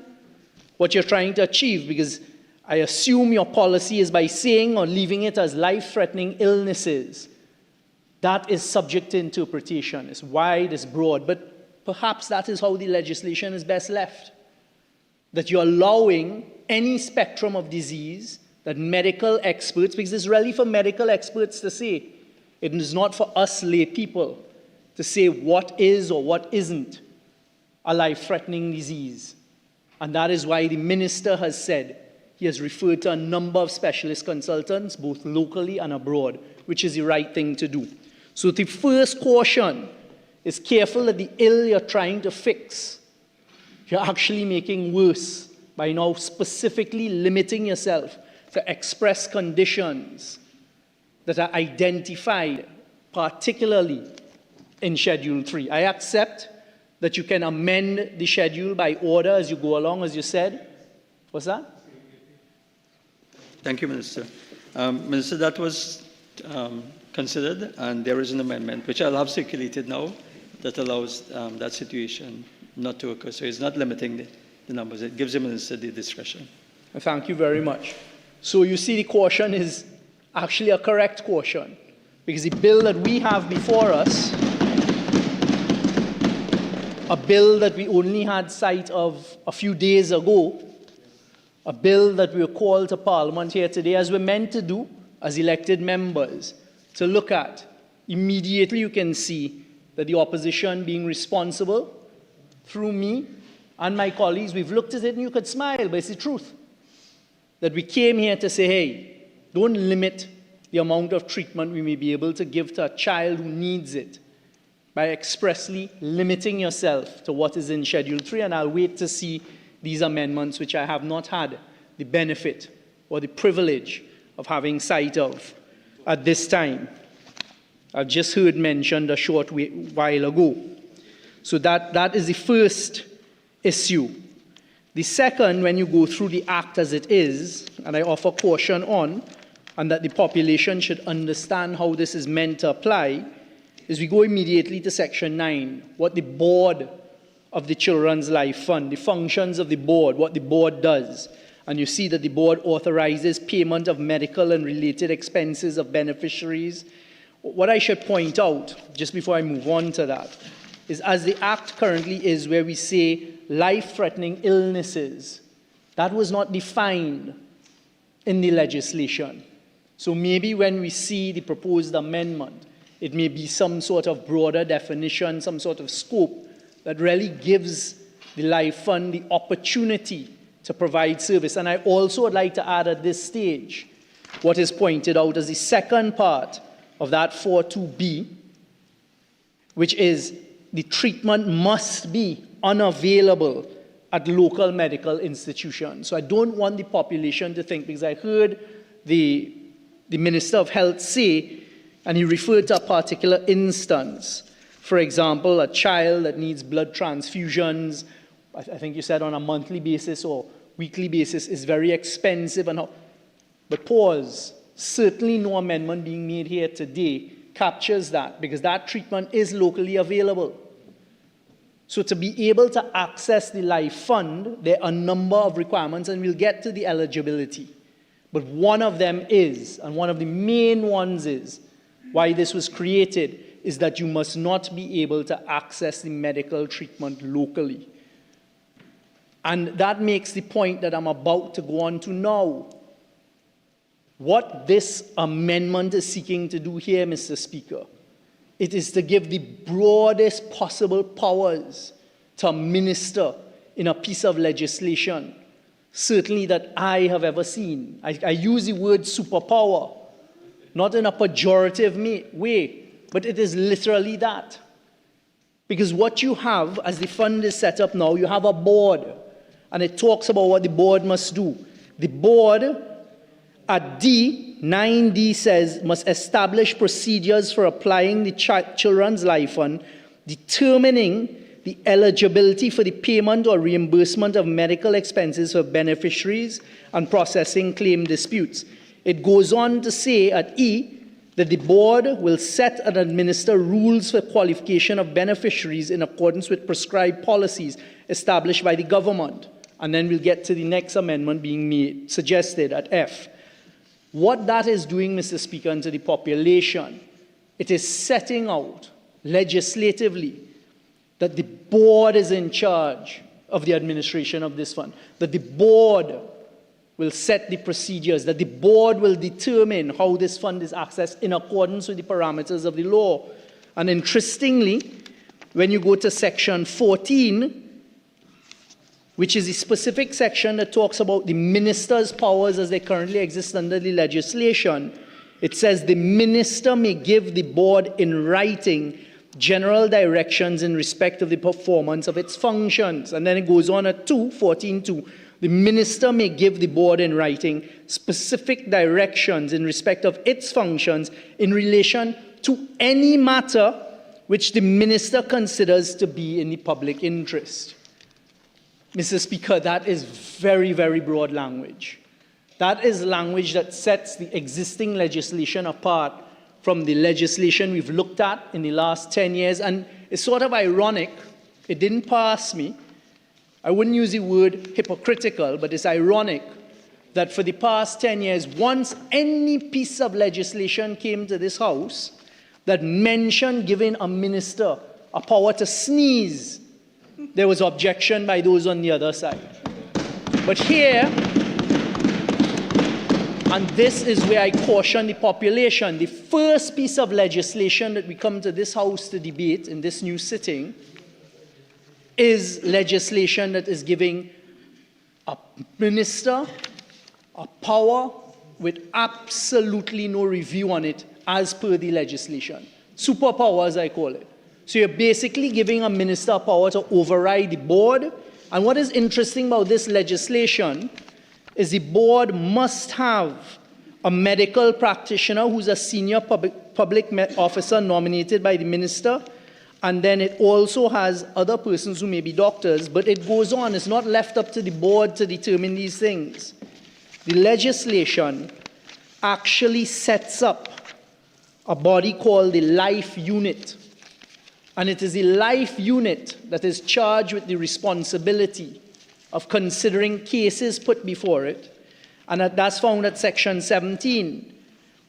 what you're trying to achieve, because I assume your policy is by saying or leaving it as life-threatening illnesses. That is subject to interpretation. It's wide, it's broad, but perhaps that is how the legislation is best left. That you're allowing any spectrum of disease that medical experts, because it's really for medical experts to say, it is not for us lay people to say what is or what isn't a life-threatening disease. And that is why the minister has said he has referred to a number of specialist consultants, both locally and abroad, which is the right thing to do. So the first caution is careful that the ill you're trying to fix, you're actually making worse by now specifically limiting yourself to express conditions that are identified, particularly in Schedule 3. I accept that you can amend the schedule by order as you go along, as you said. What's that? Thank you, Minister. Minister, that was considered, and there is an amendment, which I'll have circulated now, that allows that situation not to occur. So it's not limiting the numbers. It gives the Minister the discretion. Thank you very much. So you see, the caution is actually a correct caution, because the bill that we have before us, a bill that we only had sight of a few days ago, a bill that we were called to Parliament here today, as we're meant to do as elected members, to look at. Immediately you can see that the opposition being responsible, through me and my colleagues, we've looked at it and you could smile, but it's the truth. That we came here to say, hey, don't limit the amount of treatment we may be able to give to a child who needs it by expressly limiting yourself to what is in Schedule 3, and I'll wait to see these amendments, which I have not had the benefit or the privilege of having sight of at this time. I've just heard mentioned a short while ago. So that is the first issue. The second, when you go through the Act as it is, and I offer caution on, and that the population should understand how this is meant to apply, is we go immediately to Section 9, what the board of the Children's Life Fund, the functions of the board, what the board does. And you see that the board authorizes payment of medical and related expenses of beneficiaries. What I should point out, just before I move on to that, is as the Act currently is, where we say life-threatening illnesses, that was not defined in the legislation. So maybe when we see the proposed amendment, it may be some sort of broader definition, some sort of scope that really gives the Life Fund the opportunity to provide service. And I also would like to add at this stage what is pointed out as the second part of that 4.2b, which is the treatment must be unavailable at local medical institutions. So I don't want the population to think, because I heard the Minister of Health say, and he referred to a particular instance, for example, a child that needs blood transfusions, I think you said on a monthly basis or weekly basis, is very expensive. But pause, certainly no amendment being made here today captures that, because that treatment is locally available. So to be able to access the Life Fund, there are a number of requirements, and we'll get to the eligibility. But one of them is, and one of the main ones is, why this was created, is that you must not be able to access the medical treatment locally. And that makes the point that I'm about to go on to now. What this amendment is seeking to do here, Mr. Speaker, it is to give the broadest possible powers to a minister in a piece of legislation, certainly that I have ever seen. I use the word superpower, not in a pejorative way, but it is literally that. Because what you have, as the fund is set up now, you have a board, and it talks about what the board must do. The board, at D, 9D says, must establish procedures for applying the Children's Life Fund, determining the eligibility for the payment or reimbursement of medical expenses for beneficiaries and processing claim disputes. It goes on to say at E that the board will set and administer rules for qualification of beneficiaries in accordance with prescribed policies established by the government. And then we'll get to the next amendment being suggested at F. What that is doing, Mr. Speaker, and to the population, it is setting out legislatively that the board is in charge of the administration of this fund, that the board will set the procedures, that the board will determine how this fund is accessed in accordance with the parameters of the law. And interestingly, when you go to section 14, which is a specific section that talks about the minister's powers as they currently exist under the legislation, it says the minister may give the board in writing general directions in respect of the performance of its functions. And then it goes on at 14.2. The minister may give the board in writing specific directions in respect of its functions in relation to any matter which the minister considers to be in the public interest. Mr. Speaker, that is very, very broad language. That is language that sets the existing legislation apart from the legislation we've looked at in the last 10 years. And it's sort of ironic. It didn't pass me. I wouldn't use the word hypocritical, but it's ironic that for the past 10 years, once any piece of legislation came to this House that mentioned giving a minister a power to sneeze, there was objection by those on the other side. But here, and this is where I caution the population, the first piece of legislation that we come to this House to debate in this new sitting is legislation that is giving a minister a power with absolutely no review on it as per the legislation. Superpower, as I call it. So you're basically giving a minister power to override the board. And what is interesting about this legislation is the board must have a medical practitioner who's a senior public officer nominated by the minister. And then it also has other persons who may be doctors, but it goes on. It's not left up to the board to determine these things. The legislation actually sets up a body called the Life Unit. And it is the Life Unit that is charged with the responsibility of considering cases put before it. And that's found at section 17.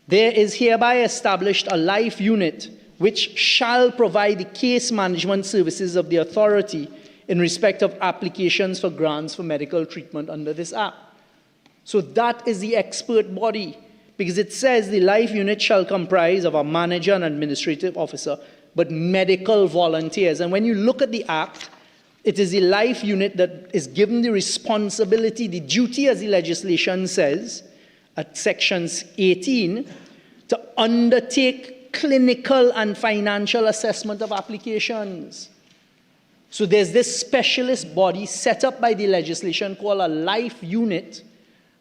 There is hereby established a Life Unit which shall provide the case management services of the authority in respect of applications for grants for medical treatment under this Act. So that is the expert body, because it says the Life Unit shall comprise of a manager and administrative officer, but medical volunteers. And when you look at the Act, it is the Life Unit that is given the responsibility, the duty, as the legislation says, at sections 18, to undertake clinical and financial assessment of applications. So there's this specialist body set up by the legislation called a Life Unit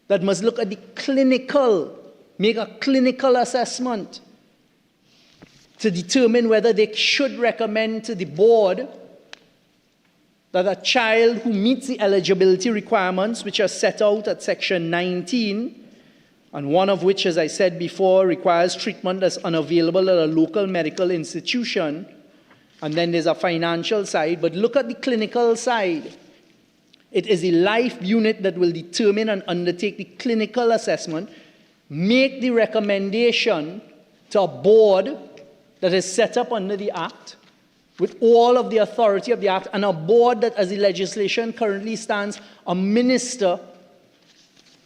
that must look at the clinical, make a clinical assessment to determine whether they should recommend to the board that a child who meets the eligibility requirements, which are set out at section 19, and one of which, as I said before, requires treatment that's unavailable at a local medical institution, and then there's a financial side, but look at the clinical side. It is a life unit that will determine and undertake the clinical assessment, make the recommendation to a board that is set up under the Act with all of the authority of the Act, and a board that, as the legislation currently stands, a minister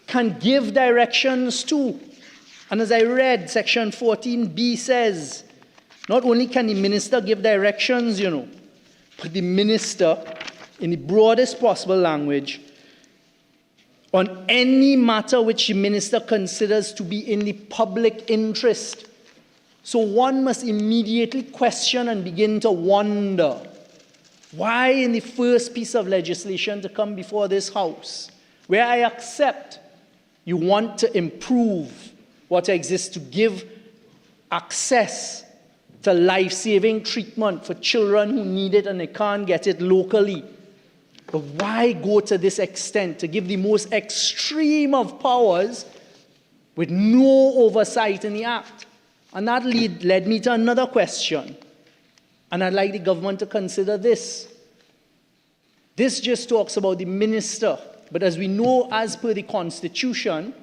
can give directions to. And as I read, Section 14B says, not only can the minister give directions, but the minister, in the broadest possible language, on any matter which the minister considers to be in the public interest. So one must immediately question and begin to wonder, why in the first piece of legislation to come before this House, where I accept you want to improve what exists to give access to life-saving treatment for children who need it and they can't get it locally. But why go to this extent to give the most extreme of powers with no oversight in the Act? And that led me to another question. And I'd like the government to consider this. This just talks about the minister. But as we know, as per the Constitution,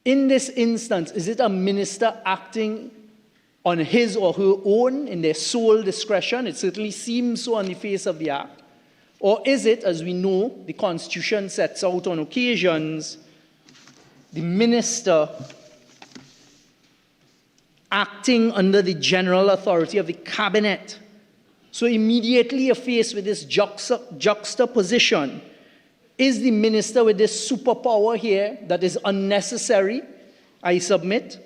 in this instance, is it a minister acting on his or her own in their sole discretion? It certainly seems so on the face of the Act. Or is it, as we know, the Constitution sets out on occasions, the minister acting under the general authority of the cabinet? So immediately you're faced with this juxtaposition. Is the minister with this superpower here that is unnecessary, I submit,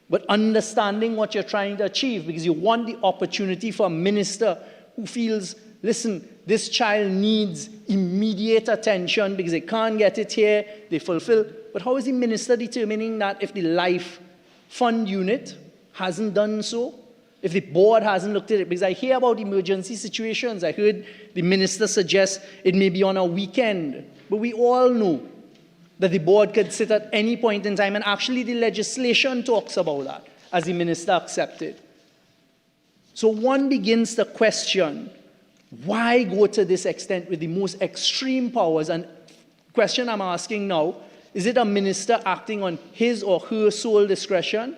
but understanding what you're trying to achieve, because you want the opportunity for a minister who feels, listen, this child needs immediate attention because they can't get it here, they fulfill. But how is the minister determining that if the life fund unit hasn't done so? If the board hasn't looked at it? Because I hear about emergency situations. I heard the minister suggest it may be on a weekend. But we all know that the board could sit at any point in time, and actually the legislation talks about that, as the minister accepted. So one begins to question, why go to this extent with the most extreme powers? And the question I'm asking now, is it a minister acting on his or her sole discretion?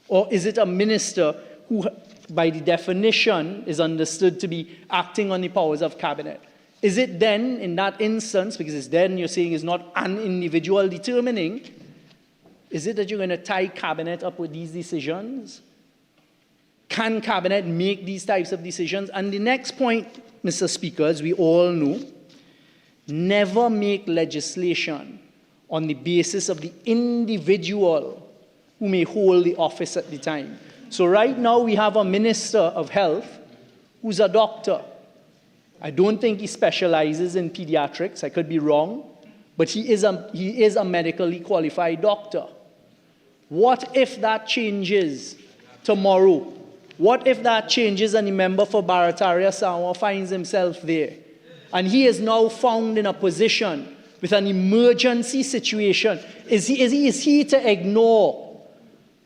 Or is it a minister who, by the definition, is understood to be acting on the powers of cabinet? Is it then, in that instance, because it's then you're saying is not an individual determining, is it that you're going to tie cabinet up with these decisions? Can cabinet make these types of decisions? And the next point, Mr. Speaker, as we all know, never make legislation on the basis of the individual who may hold the office at the time. So right now we have a minister of health who's a doctor. I don't think he specializes in pediatrics. I could be wrong, but he is a medically qualified doctor. What if that changes tomorrow? What if that changes and the member for Barataria-Sawa finds himself there? And he is now found in a position with an emergency situation. Is he to ignore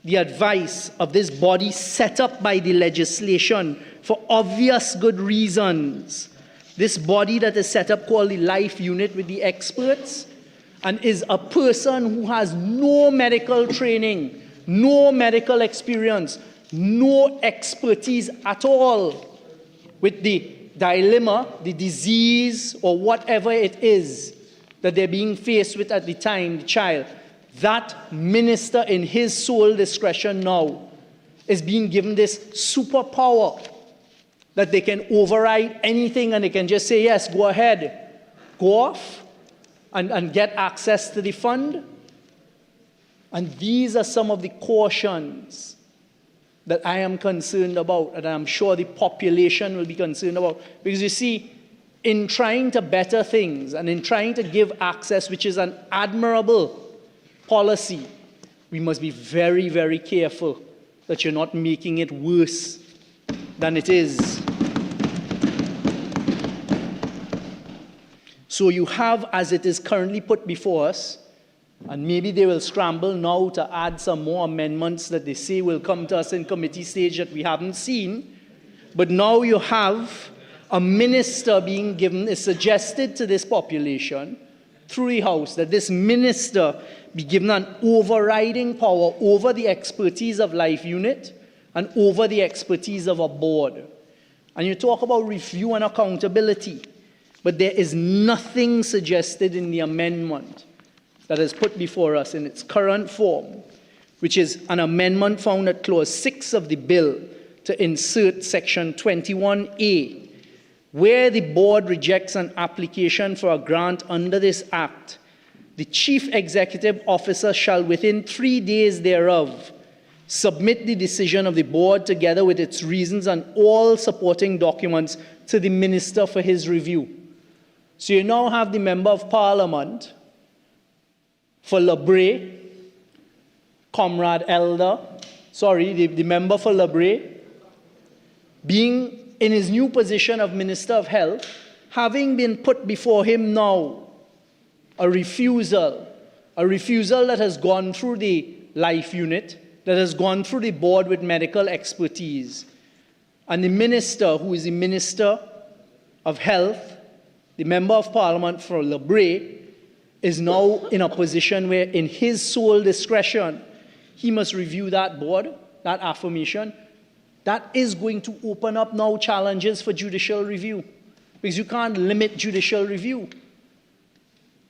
the advice of this body set up by the legislation for obvious good reasons? This body that is set up called the Life Unit with the experts, and is a person who has no medical training, no medical experience, no expertise at all with the dilemma, the disease, or whatever it is that they're being faced with at the time, the child. That minister, in his sole discretion now, is being given this superpower that they can override anything and they can just say, yes, go ahead, go off and get access to the fund. And these are some of the cautions that I am concerned about, and I'm sure the population will be concerned about. Because you see, in trying to better things and in trying to give access, which is an admirable policy, we must be very, very careful that you're not making it worse than it is. So you have, as it is currently put before us, and maybe they will scramble now to add some more amendments that they say will come to us in committee stage that we haven't seen, but now you have a minister being given, is suggested to this population through the House that this minister be given an overriding power over the expertise of Life Unit and over the expertise of a board. And you talk about review and accountability, but there is nothing suggested in the amendment that is put before us in its current form, which is an amendment found at Clause 6 of the bill to insert Section 21A, where the board rejects an application for a grant under this Act. The Chief Executive Officer shall, within 3 days thereof, submit the decision of the board together with its reasons and all supporting documents to the Minister for his review. So you now have the Member of Parliament for Labre, Comrade Elder, the Member for Labre, being in his new position of Minister of Health, having been put before him now a refusal that has gone through the Life Unit, that has gone through the board with medical expertise. And the minister, who is the Minister of Health, the Member of Parliament for Labre, is now in a position where, in his sole discretion, he must review that board, that affirmation. That is going to open up now challenges for judicial review, because you can't limit judicial review.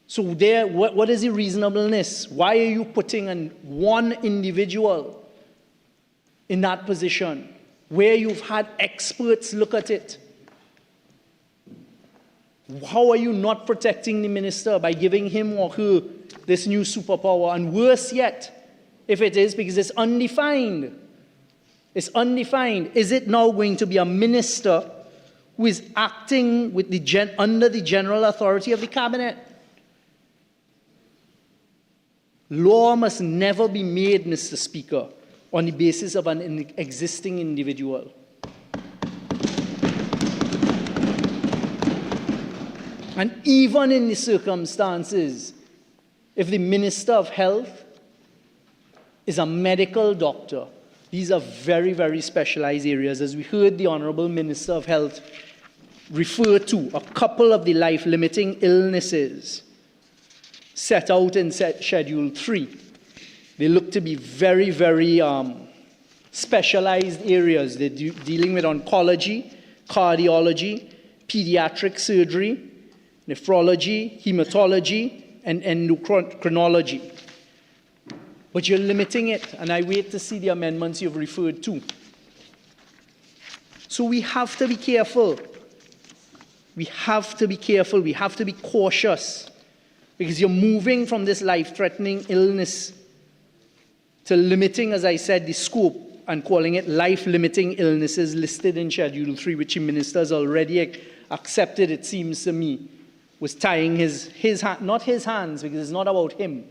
So what is the reasonableness? Why are you putting one individual in that position where you've had experts look at it? How are you not protecting the minister by giving him or her this new superpower? And worse yet, if it is, because it's undefined. It's undefined. Is it now going to be a minister who is acting with under the general authority of the cabinet? Law must never be made, Mr. Speaker, on the basis of an existing individual. And even in the circumstances, if the Minister of Health is a medical doctor, these are very, very specialized areas. As we heard the Honourable Minister of Health refer to a couple of the life-limiting illnesses set out in Schedule 3. They look to be very, very specialized areas. They're dealing with oncology, cardiology, pediatric surgery, nephrology, hematology, and endocrinology. But you're limiting it, and I wait to see the amendments you've referred to. So we have to be careful. We have to be careful. We have to be cautious, because you're moving from this life-threatening illness to limiting, as I said, the scope and calling it life-limiting illnesses listed in Schedule 3, which the minister has already accepted, it seems to me, was tying his not his hands, because it's not about him,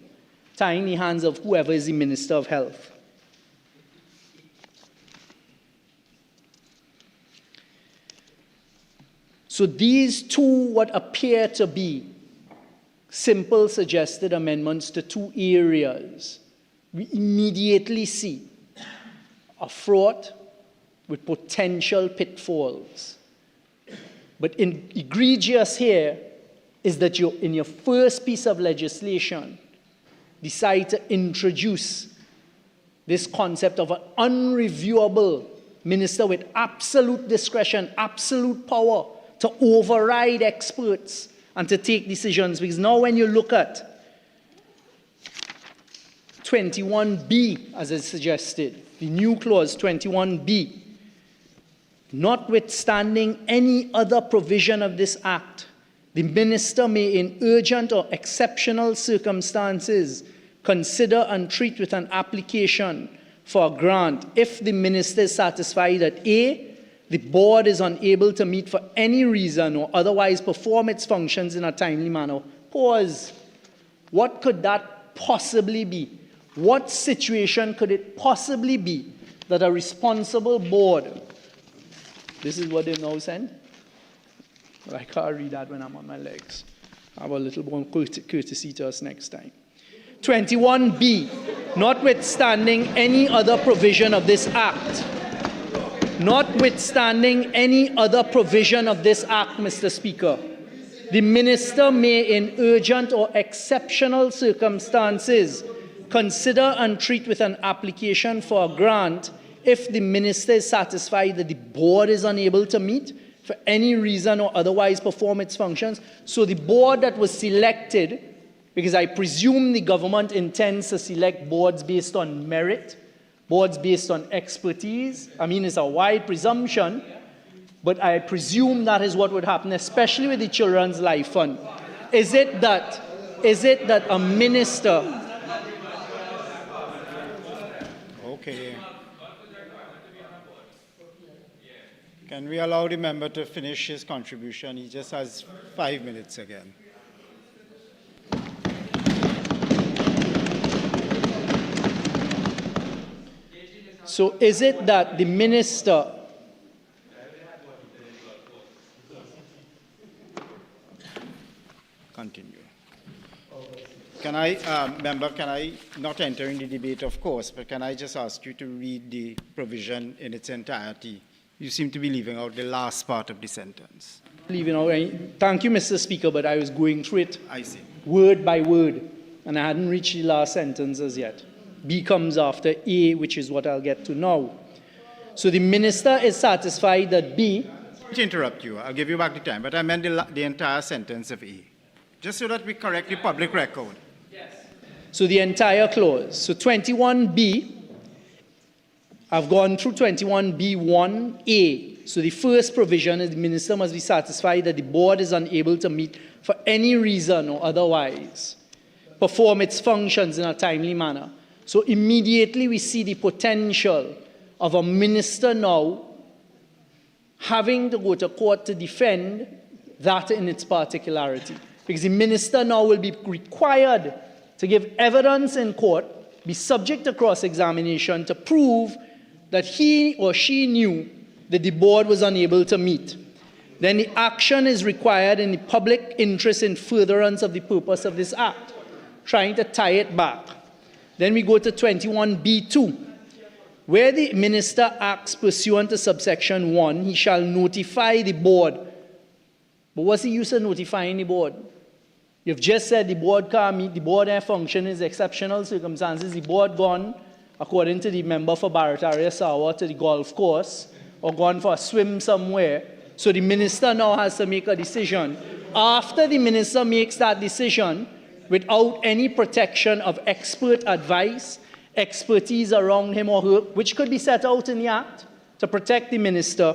tying the hands of whoever is the Minister of Health. So these two, what appear to be simple suggested amendments to two areas, we immediately see are fraught with potential pitfalls. But egregious here is that you, in your first piece of legislation, decide to introduce this concept of an unreviewable minister with absolute discretion, absolute power to override experts and to take decisions. Because now when you look at 21B, as is suggested, the new clause 21B, notwithstanding any other provision of this Act, the minister may, in urgent or exceptional circumstances, consider and treat with an application for a grant if the minister is satisfied that A, the board is unable to meet for any reason or otherwise perform its functions in a timely manner. Pause. What could that possibly be? What situation could it possibly be that a responsible board, this is what they now send? But I can't read that when I'm on my legs. I have a little more courtesy to us next time. 21B, notwithstanding any other provision of this Act, Notwithstanding any other provision of this Act, Mr. Speaker, the Minister may, in urgent or exceptional circumstances, consider and treat with an application for a grant if the Minister is satisfied that the Board is unable to meet for any reason or otherwise perform its functions. So the Board that was selected, because I presume the government intends to select boards based on merit, boards based on expertise. I mean, it's a wide presumption, but I presume that is what would happen, especially with the Children's Life Fund. Is it that a minister... Okay. Can we allow the member to finish his contribution? He just has 5 minutes again. So is it that the minister continue? Can I, member, can I not enter in the debate, of course, but can I just ask you to read the provision in its entirety? You seem to be leaving out the last part of the sentence. Leaving out any, thank you, Mr. Speaker, but I was going through it I see. word by word, and I hadn't reached the last sentence as yet. B comes after A, which is what I'll get to now. So the minister is satisfied that B... To interrupt you, I'll give you back the time, but I meant the entire sentence of A, just so that we correct the public record. Yes. So the entire clause. So 21B, I've gone through 21B1A. So the first provision is the minister must be satisfied that the board is unable to meet for any reason or otherwise perform its functions in a timely manner. So immediately we see the potential of a minister now having to go to court to defend that in its particularity. Because the minister now will be required to give evidence in court, be subject to cross-examination to prove that he or she knew that the board was unable to meet. Then the action is required in the public interest in furtherance of the purpose of this act, trying to tie it back. Then we go to 21B2, where the minister acts pursuant to subsection 1, he shall notify the board. But what's the use of notifying the board? You've just said the board can't meet, the board and function is exceptional circumstances, the board gone, according to the member for Persad-Bissessar, to the golf course, or gone for a swim somewhere. So the minister now has to make a decision. After the minister makes that decision, without any protection of expert advice, expertise around him or her, which could be set out in the Act to protect the minister,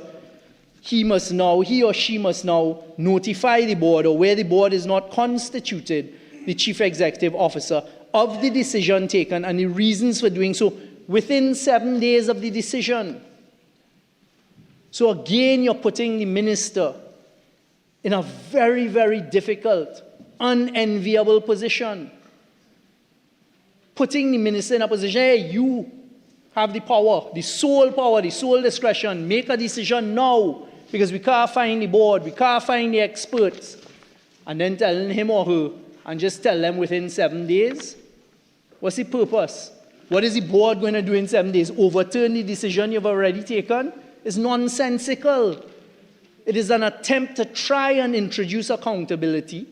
he or she must now notify the board, or where the board is not constituted, the chief executive officer, of the decision taken and the reasons for doing so within 7 days of the decision. So again, you're putting the minister in a very, very difficult, unenviable position. Putting the minister in a position, hey, you have the power, the sole discretion, make a decision now, because we can't find the board, we can't find the experts, and then telling him or her, and just tell them within 7 days. What's the purpose? What is the board going to do in 7 days? Overturn the decision you've already taken? It's nonsensical. It is an attempt to try and introduce accountability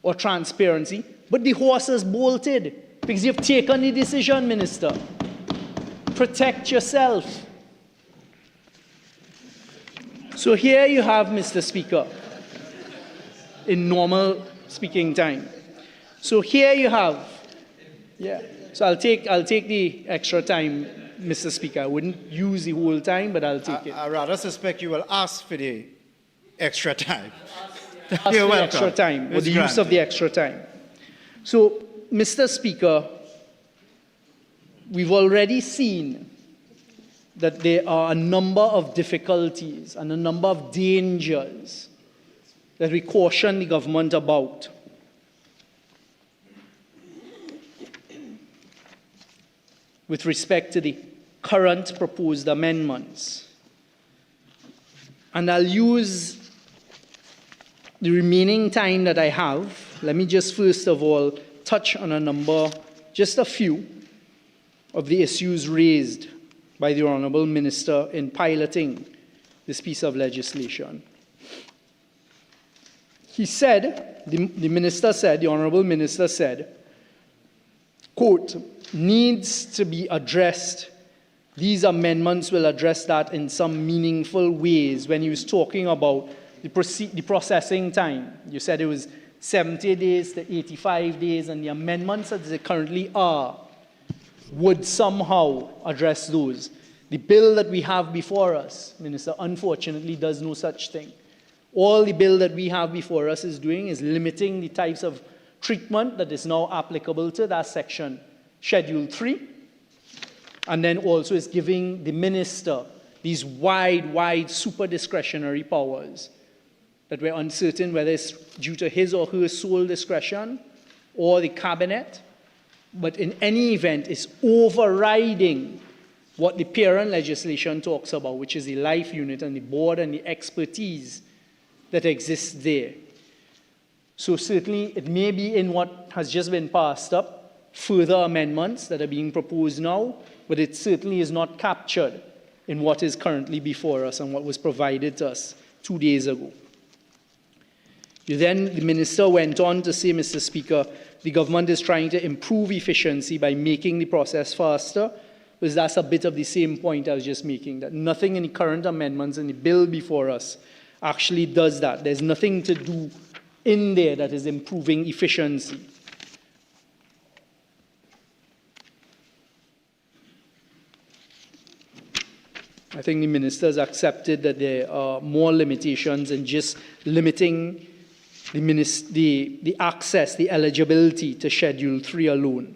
or transparency, but the horse is bolted because you've taken the decision, Minister. Protect yourself. So here you have, Mr. Speaker, in normal speaking time. So here you have, so I'll take the extra time, Mr. Speaker. I wouldn't use the whole time, but I'll take it. I rather suspect you will ask for the extra time. Ask for the extra time, or the use of the extra time. So, Mr. Speaker, we've already seen that there are a number of difficulties and a number of dangers that we caution the government about. With respect to the current proposed amendments. And I'll use the remaining time that I have. Let me just first of all touch on just a few of the issues raised by the Honourable Minister in piloting this piece of legislation. He said, the Honourable Minister said, quote, needs to be addressed. These amendments will address that in some meaningful ways. When he was talking about the processing time, you said it was 70 days to 85 days, and the amendments as they currently are would somehow address those. The bill that we have before us, Minister, unfortunately does no such thing. All the bill that we have before us is doing is limiting the types of treatment that is now applicable to that section, Schedule 3, and then also is giving the minister these wide, super discretionary powers that we're uncertain whether it's due to his or her sole discretion or the cabinet, but in any event, it's overriding what the parent legislation talks about, which is the life unit and the board and the expertise that exists there. So certainly it may be in what has just been passed up, further amendments that are being proposed now, but it certainly is not captured in what is currently before us and what was provided to us 2 days ago. Then the minister went on to say, Mr. Speaker, the government is trying to improve efficiency by making the process faster, because that's a bit of the same point I was just making, that nothing in the current amendments in the bill before us actually does that. There's nothing to do in there that is improving efficiency. I think the minister has accepted that there are more limitations than just limiting the access, the eligibility to Schedule 3 alone.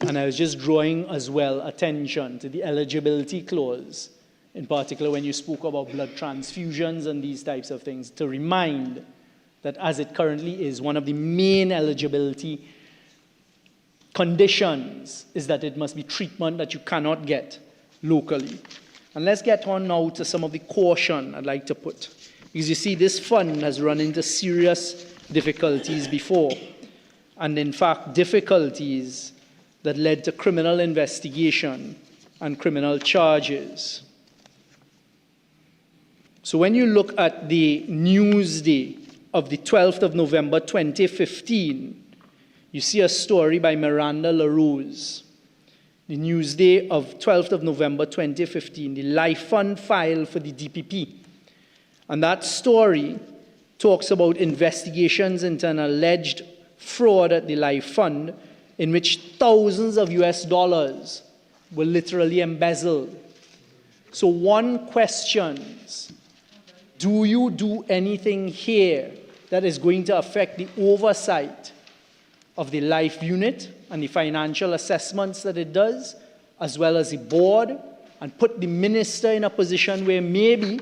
And I was just drawing as well attention to the eligibility clause, in particular when you spoke about blood transfusions and these types of things, to remind that as it currently is, one of the main eligibility conditions is that it must be treatment that you cannot get locally. And let's get on now to some of the caution I'd like to put. Because you see, this fund has run into serious difficulties before. And in fact, difficulties that led to criminal investigation and criminal charges. So when you look at the Newsday of the 12th of November 2015, you see a story by Miranda LaRose. The Newsday of 12th of November 2015, the Life Fund file for the DPP. And that story talks about investigations into an alleged fraud at the Life Fund in which thousands of US dollars were literally embezzled. So one questions, do you do anything here that is going to affect the oversight of the Life Unit and the financial assessments that it does, as well as the board, and put the minister in a position where maybe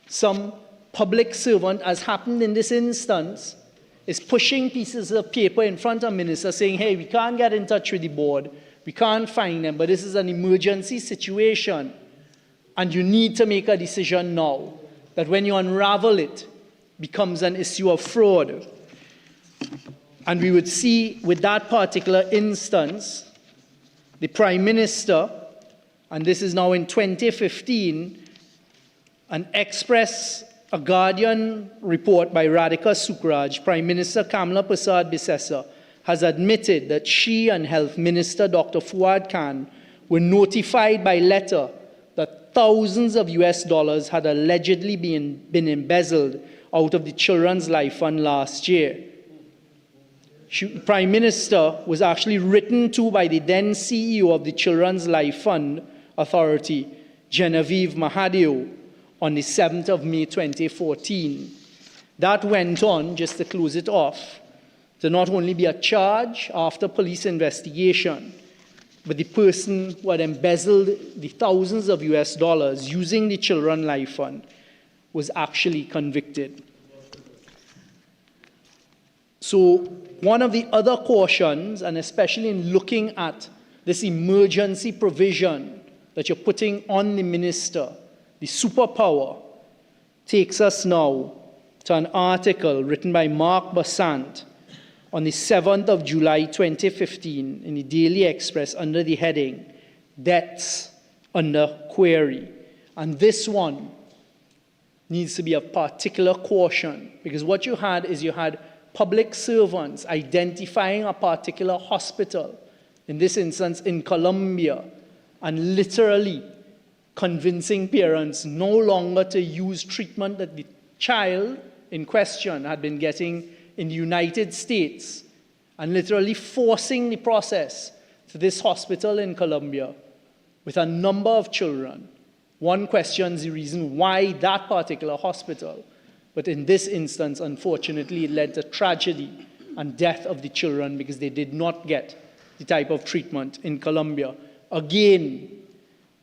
some public servant, as happened in this instance, is pushing pieces of paper in front of minister saying, hey, we can't get in touch with the board, we can't find them, but this is an emergency situation, and you need to make a decision now, that when you unravel it, becomes an issue of fraud. And we would see with that particular instance, the Prime Minister, and this is now in 2015, a Guardian report by Radhika Sukraj, Prime Minister Kamla Persad-Bissessar, has admitted that she and Health Minister Dr. Fuad Khan were notified by letter that thousands of US dollars had allegedly been embezzled out of the Children's Life Fund last year. Prime Minister was actually written to by the then CEO of the Children's Life Fund Authority, Genevieve Mahadeo, on the 7th of May 2014. That went on, just to close it off, to not only be a charge after police investigation, but the person who had embezzled the thousands of US dollars using the Children's Life Fund was actually convicted. So one of the other cautions, and especially in looking at this emergency provision that you're putting on the minister, the superpower, takes us now to an article written by Mark Bassant on the 7th of July 2015 in the Daily Express under the heading, Deaths Under Query. And this one needs to be of particular caution, because what you had is you had public servants identifying a particular hospital, in this instance in Colombia, and literally convincing parents no longer to use treatment that the child in question had been getting in the United States, and literally forcing the process to this hospital in Colombia with a number of children. One questions the reason why that particular hospital, but in this instance, unfortunately, it led to tragedy and death of the children because they did not get the type of treatment in Colombia. Again,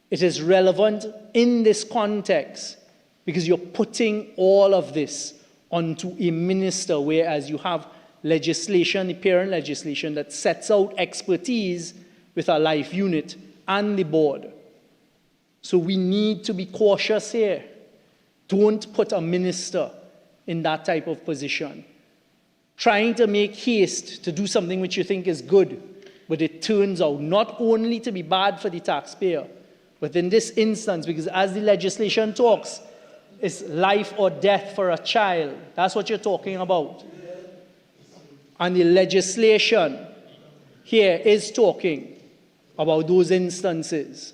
it is relevant in this context because you're putting all of this onto a minister, whereas you have legislation, the parent legislation, that sets out expertise with a life unit and the board. So we need to be cautious here. Don't put a minister in that type of position. Trying to make haste to do something which you think is good, but it turns out not only to be bad for the taxpayer, but in this instance, because as the legislation talks, it's life or death for a child. That's what you're talking about. And the legislation here is talking about those instances.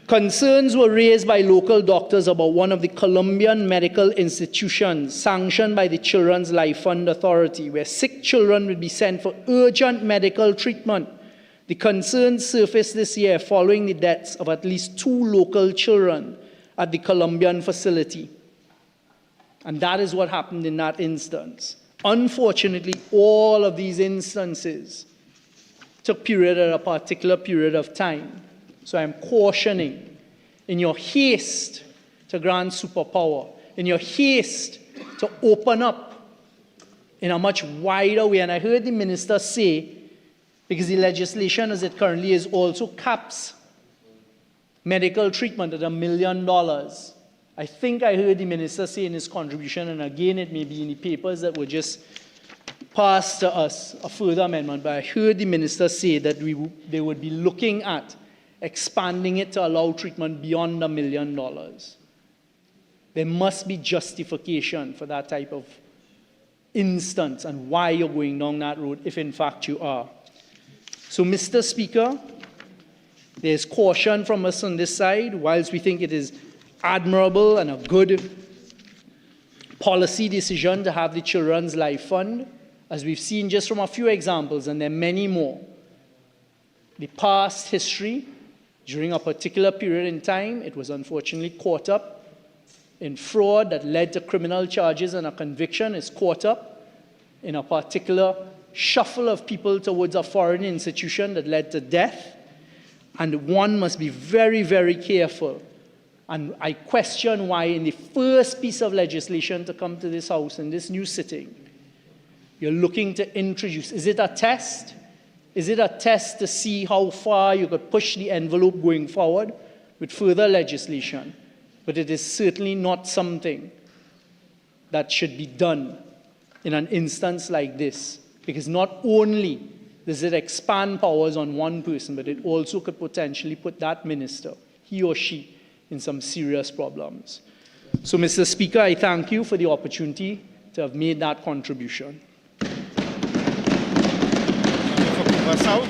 Concerns were raised by local doctors about one of the Colombian medical institutions sanctioned by the Children's Life Fund Authority, where sick children would be sent for urgent medical treatment. The concerns surfaced this year following the deaths of at least 2 local children at the Colombian facility. And that is what happened in that instance. Unfortunately, all of these instances took period at a particular period of time. So I'm cautioning, in your haste to grant superpower, in your haste to open up in a much wider way, and I heard the minister say, because the legislation as it currently is also caps medical treatment at $1 million. I think I heard the minister say in his contribution, and again it may be in the papers that were just passed to us, a further amendment, but I heard the minister say that they would be looking at expanding it to allow treatment beyond $1 million. There must be justification for that type of instance and why you're going down that road, if in fact you are. So, Mr. Speaker, there's caution from us on this side. Whilst we think it is admirable and a good policy decision to have the Children's Life Fund, as we've seen just from a few examples, and there are many more, the past history, during a particular period in time, it was unfortunately caught up in fraud that led to criminal charges and a conviction, is caught up in a particular shuffle of people towards a foreign institution that led to death. And one must be very, very careful. And I question why in the first piece of legislation to come to this House in this new sitting, you're looking to introduce, is it a test? Is it a test to see how far you could push the envelope going forward with further legislation? But it is certainly not something that should be done in an instance like this, because not only does it expand powers on one person, but it also could potentially put that minister, he or she, in some serious problems. So, Mr. Speaker, I thank you for the opportunity to have made that contribution. South.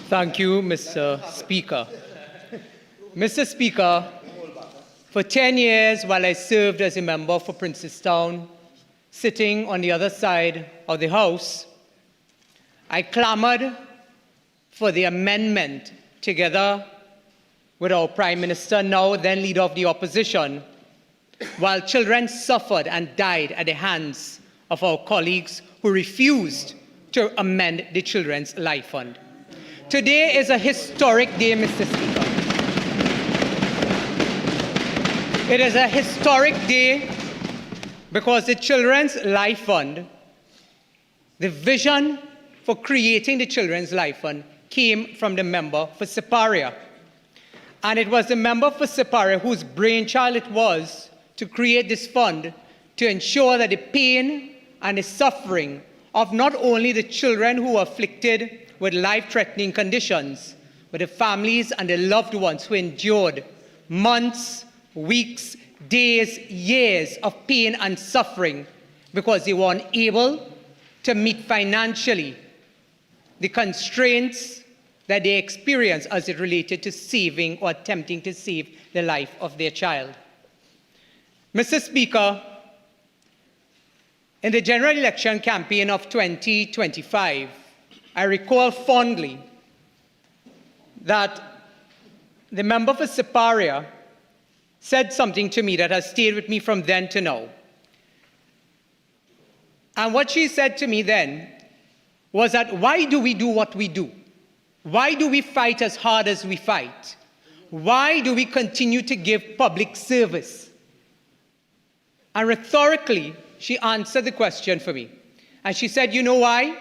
Thank you, Mr. Speaker. Mr. Speaker, for 10 years while I served as a member for Princestown, sitting on the other side of the House, I clamored for the amendment together with our Prime Minister, now then Leader of the Opposition, while children suffered and died at the hands of our colleagues who refused to amend the Children's Life Fund. Today is a historic day, Mr. Speaker. It is a historic day because the Children's Life Fund, the vision for creating the Children's Life Fund came from the member for Siparia. And it was the member for Siparia whose brainchild it was to create this fund to ensure that the pain and the suffering of not only the children who were afflicted with life-threatening conditions, but the families and the loved ones who endured months, weeks, days, years of pain and suffering because they were unable to meet financially the constraints that they experienced as it related to saving or attempting to save the life of their child. Mr. Speaker, in the general election campaign of 2025, I recall fondly that the member for Siparia said something to me that has stayed with me from then to now. And what she said to me then was that why do we do what we do? Why do we fight as hard as we fight? Why do we continue to give public service? And rhetorically, she answered the question for me. And she said, you know why?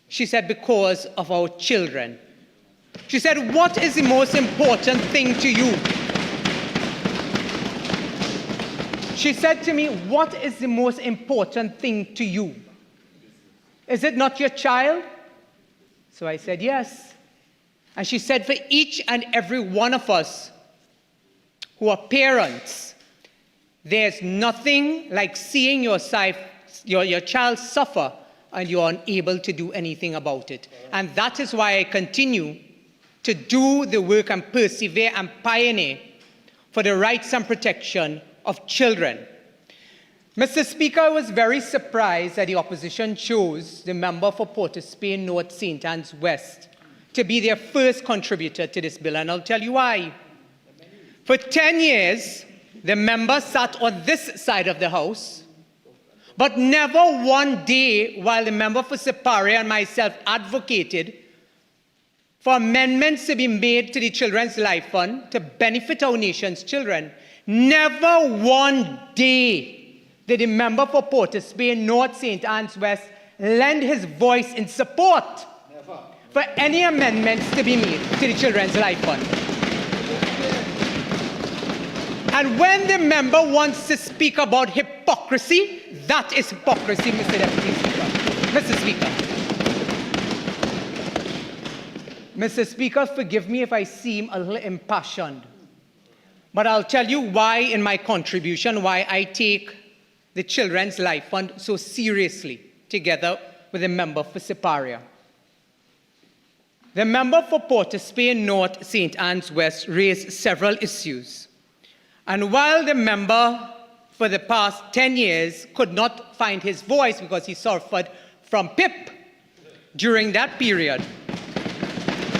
She said, because of our children. She said, what is the most important thing to you? She said to me, what is the most important thing to you? Is it not your child? So I said, yes. And she said, for each and every one of us who are parents, there's nothing like seeing your child suffer and you're unable to do anything about it. And that is why I continue to do the work and persevere and pioneer for the rights and protection of children. Mr. Speaker, I was very surprised that the opposition chose the member for Port of Spain North St. Anne's West to be their first contributor to this bill, and I'll tell you why. For 10 years, the member sat on this side of the House, but never one day while the member for Siparia and myself advocated for amendments to be made to the Children's Life Fund to benefit our nation's children, never one day did the member for Port of Spain North St. Anne's West lend his voice in support for any amendments to be made to the Children's Life Fund. And when the member wants to speak about hypocrisy, that is hypocrisy, Mr. Deputy Speaker. Mr. Speaker. Mr. Speaker, forgive me if I seem a little impassioned, but I'll tell you why in my contribution, why I take the Children's Life Fund so seriously, together with the member for Siparia. The member for Port of Spain North St. Anne's West raised several issues. And while the member for the past 10 years could not find his voice because he suffered from PIP during that period,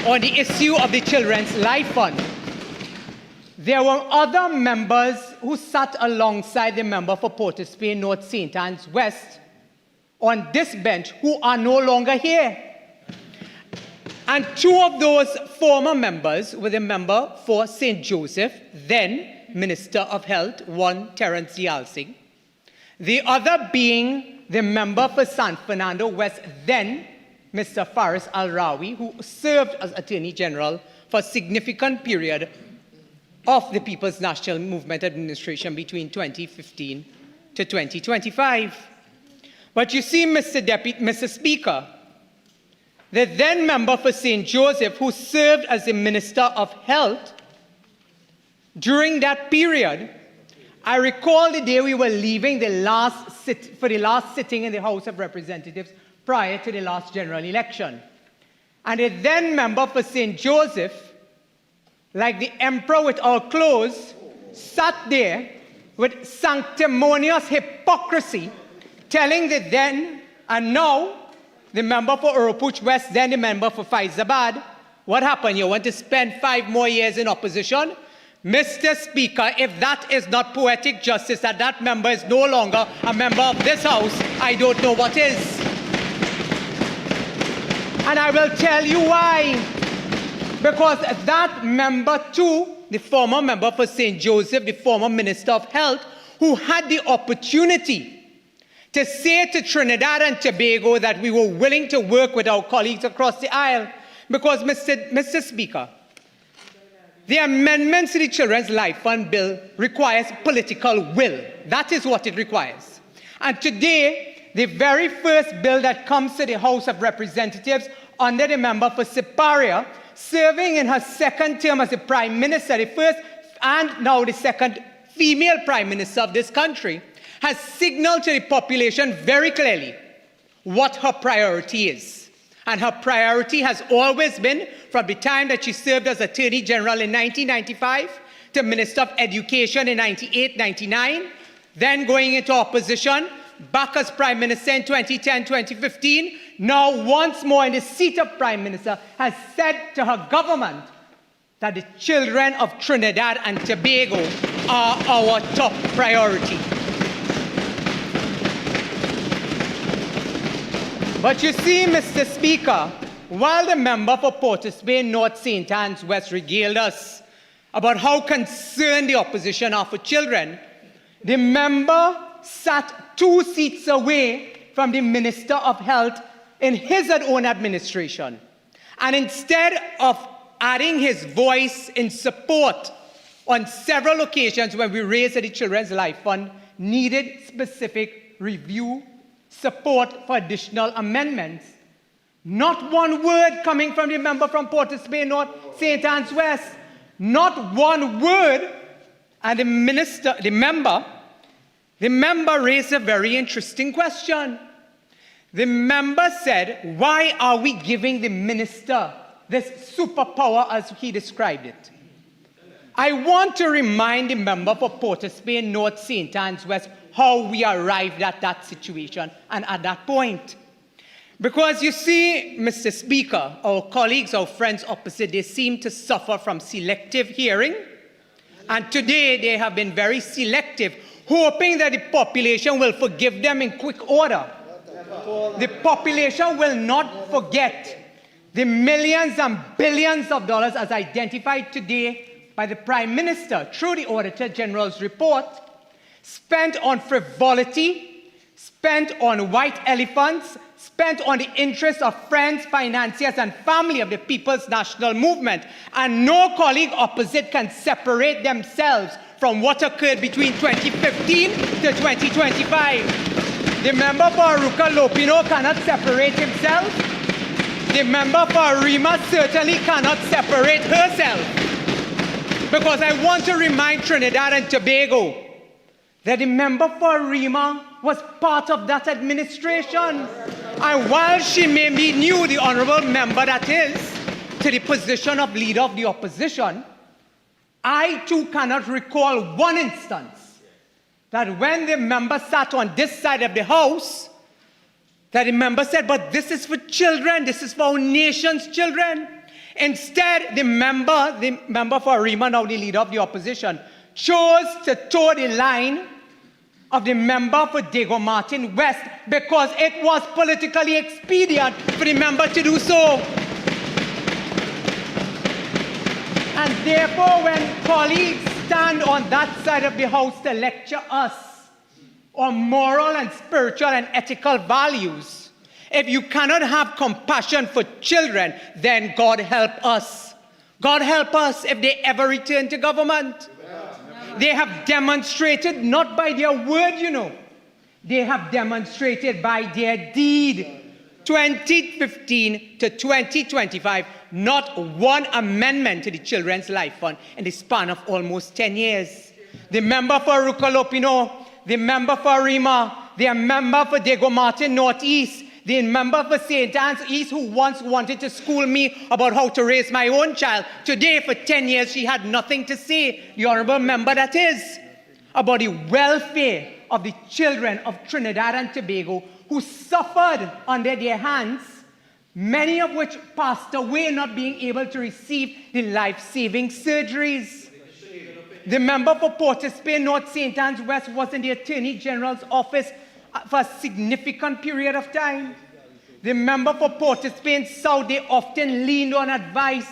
on the issue of the Children's Life Fund, there were other members who sat alongside the member for Port of Spain North St. Anne's West on this bench who are no longer here. And two of those former members were the member for St. Joseph, then Minister of Health, one Terence Yalsing, the other being the member for San Fernando West, then Mr. Faris Al-Rawi, who served as Attorney General for a significant period of the People's National Movement administration between 2015 to 2025. But you see, Mr. Speaker, the then member for St. Joseph, who served as the Minister of Health during that period, I recall the day we were leaving for the last sitting in the House of Representatives prior to the last general election. And the then member for St. Joseph, like the emperor with our clothes, sat there with sanctimonious hypocrisy, telling the then and now the member for Urupuch West, then the member for Faizabad, what happened? You want to spend 5 more years in opposition? Mr. Speaker, if that is not poetic justice, that member is no longer a member of this House, I don't know what is. And I will tell you why. Because that member too, the former member for St. Joseph, the former Minister of Health, who had the opportunity to say to Trinidad and Tobago that we were willing to work with our colleagues across the aisle. Because, Mr. Speaker, the amendments to the Children's Life Fund bill requires political will. That is what it requires. And today, the very first bill that comes to the House of Representatives under the member for Siparia, serving in her second term as the Prime Minister, the first and now the second female Prime Minister of this country, has signaled to the population very clearly what her priority is. And her priority has always been, from the time that she served as Attorney General in 1995 to Minister of Education in 98-99, then going into opposition, back as Prime Minister in 2010-2015, now once more in the seat of Prime Minister, has said to her government that the children of Trinidad and Tobago are our top priority. But you see, Mr. Speaker, while the member for Port of Spain, North St. Anne's West regaled us about how concerned the opposition are for children, the member sat 2 seats away from the Minister of Health in his own administration. And instead of adding his voice in support on several occasions when we raised that the Children's Life Fund needed specific review, support for additional amendments, not one word coming from the member from Port of Spain, North St. Anne's West, not one word. And the member raised a very interesting question. The member said, why are we giving the minister this superpower as he described it? I want to remind the member for Port of Spain, North St. Anne's West, how we arrived at that situation and at that point. Because you see, Mr. Speaker, our colleagues, our friends opposite, they seem to suffer from selective hearing. And today they have been very selective, hoping that the population will forgive them in quick order. The population will not forget the millions and billions of dollars as identified today by the Prime Minister through the Auditor General's report, spent on frivolity, spent on white elephants, spent on the interests of friends, financiers, and family of the People's National Movement. And no colleague opposite can separate themselves from what occurred between 2015 to 2025. The member for Aruka Lopino cannot separate himself. The member for Arima certainly cannot separate herself. Because I want to remind Trinidad and Tobago that the member for Arima was part of that administration. And while she may be new, the honorable member that is, to the position of leader of the opposition, I too cannot recall one instance that when the member sat on this side of the House, that the member said, but this is for children, this is for our nation's children. Instead, the member for Arima, now the leader of the opposition, chose to toe the line of the member for Diego Martin West because it was politically expedient for the member to do so. And therefore, when colleagues stand on that side of the House to lecture us on moral and spiritual and ethical values, if you cannot have compassion for children, then God help us. God help us if they ever return to government. They have demonstrated, not by their word, they have demonstrated by their deed. 2015 to 2025, not one amendment to the Children's Life Fund in the span of almost 10 years. The member for Aruka Lopino, the member for Arima, the member for Diego Martin Northeast, the member for St. Anne's East who once wanted to school me about how to raise my own child. Today, for 10 years, she had nothing to say, the honorable member that is, about the welfare of the children of Trinidad and Tobago who suffered under their hands, many of which passed away not being able to receive the life-saving surgeries. The member for Port of Spain, North St. Anne's West, was in the Attorney General's office for a significant period of time. The member for Port of Spain South, they often leaned on advice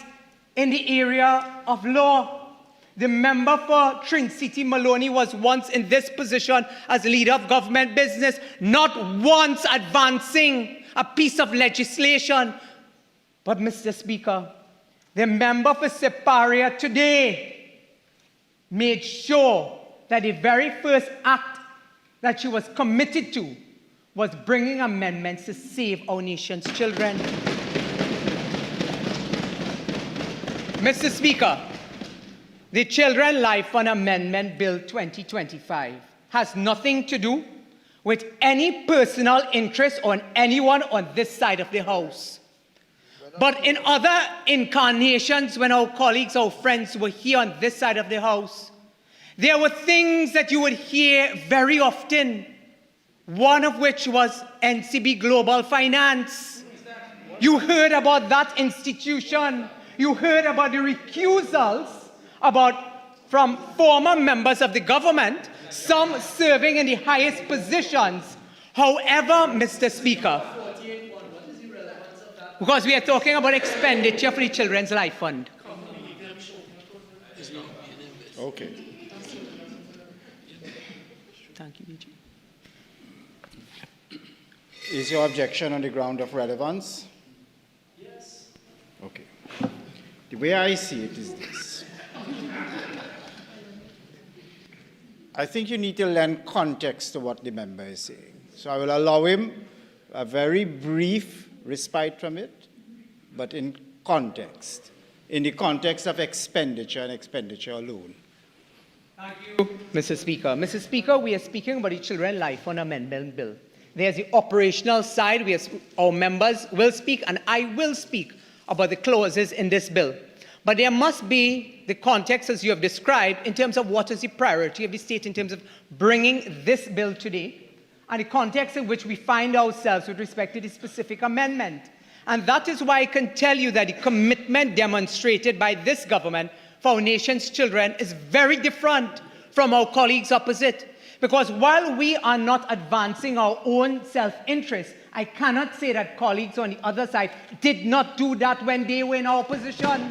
in the area of law. The member for Trin City Maloney was once in this position as leader of government business, not once advancing a piece of legislation. But, Mr. Speaker, the member for Separia today made sure that the very first act that she was committed to was bringing amendments to save our nation's children. Mr. Speaker, the Children Life Fund Amendment Bill 2025 has nothing to do with any personal interest on anyone on this side of the House. But in other incarnations, when our colleagues, our friends were here on this side of the House, there were things that you would hear very often, one of which was NCB Global Finance. You heard about that institution. You heard about the recusals from former members of the government, some serving in the highest positions. However, Mr. Speaker, because we are talking about expenditure for the Children's Life Fund. Okay. Thank you, BG. Is your objection on the ground of relevance? Yes. Okay. The way I see it is this. I think you need to lend context to what the member is saying. So I will allow him a very brief respite from it, but in the context of expenditure and expenditure alone. Thank you, Mr. Speaker. Mr. Speaker, we are speaking about the Children Life Fund Amendment Bill. There's the operational side. Our members will speak, and I will speak about the clauses in this bill. But there must be the context, as you have described, in terms of what is the priority of the state in terms of bringing this bill today, and the context in which we find ourselves with respect to the specific amendment. And that is why I can tell you that the commitment demonstrated by this government for our nation's children is very different from our colleagues opposite. Because while we are not advancing our own self-interest, I cannot say that colleagues on the other side did not do that when they were in our opposition.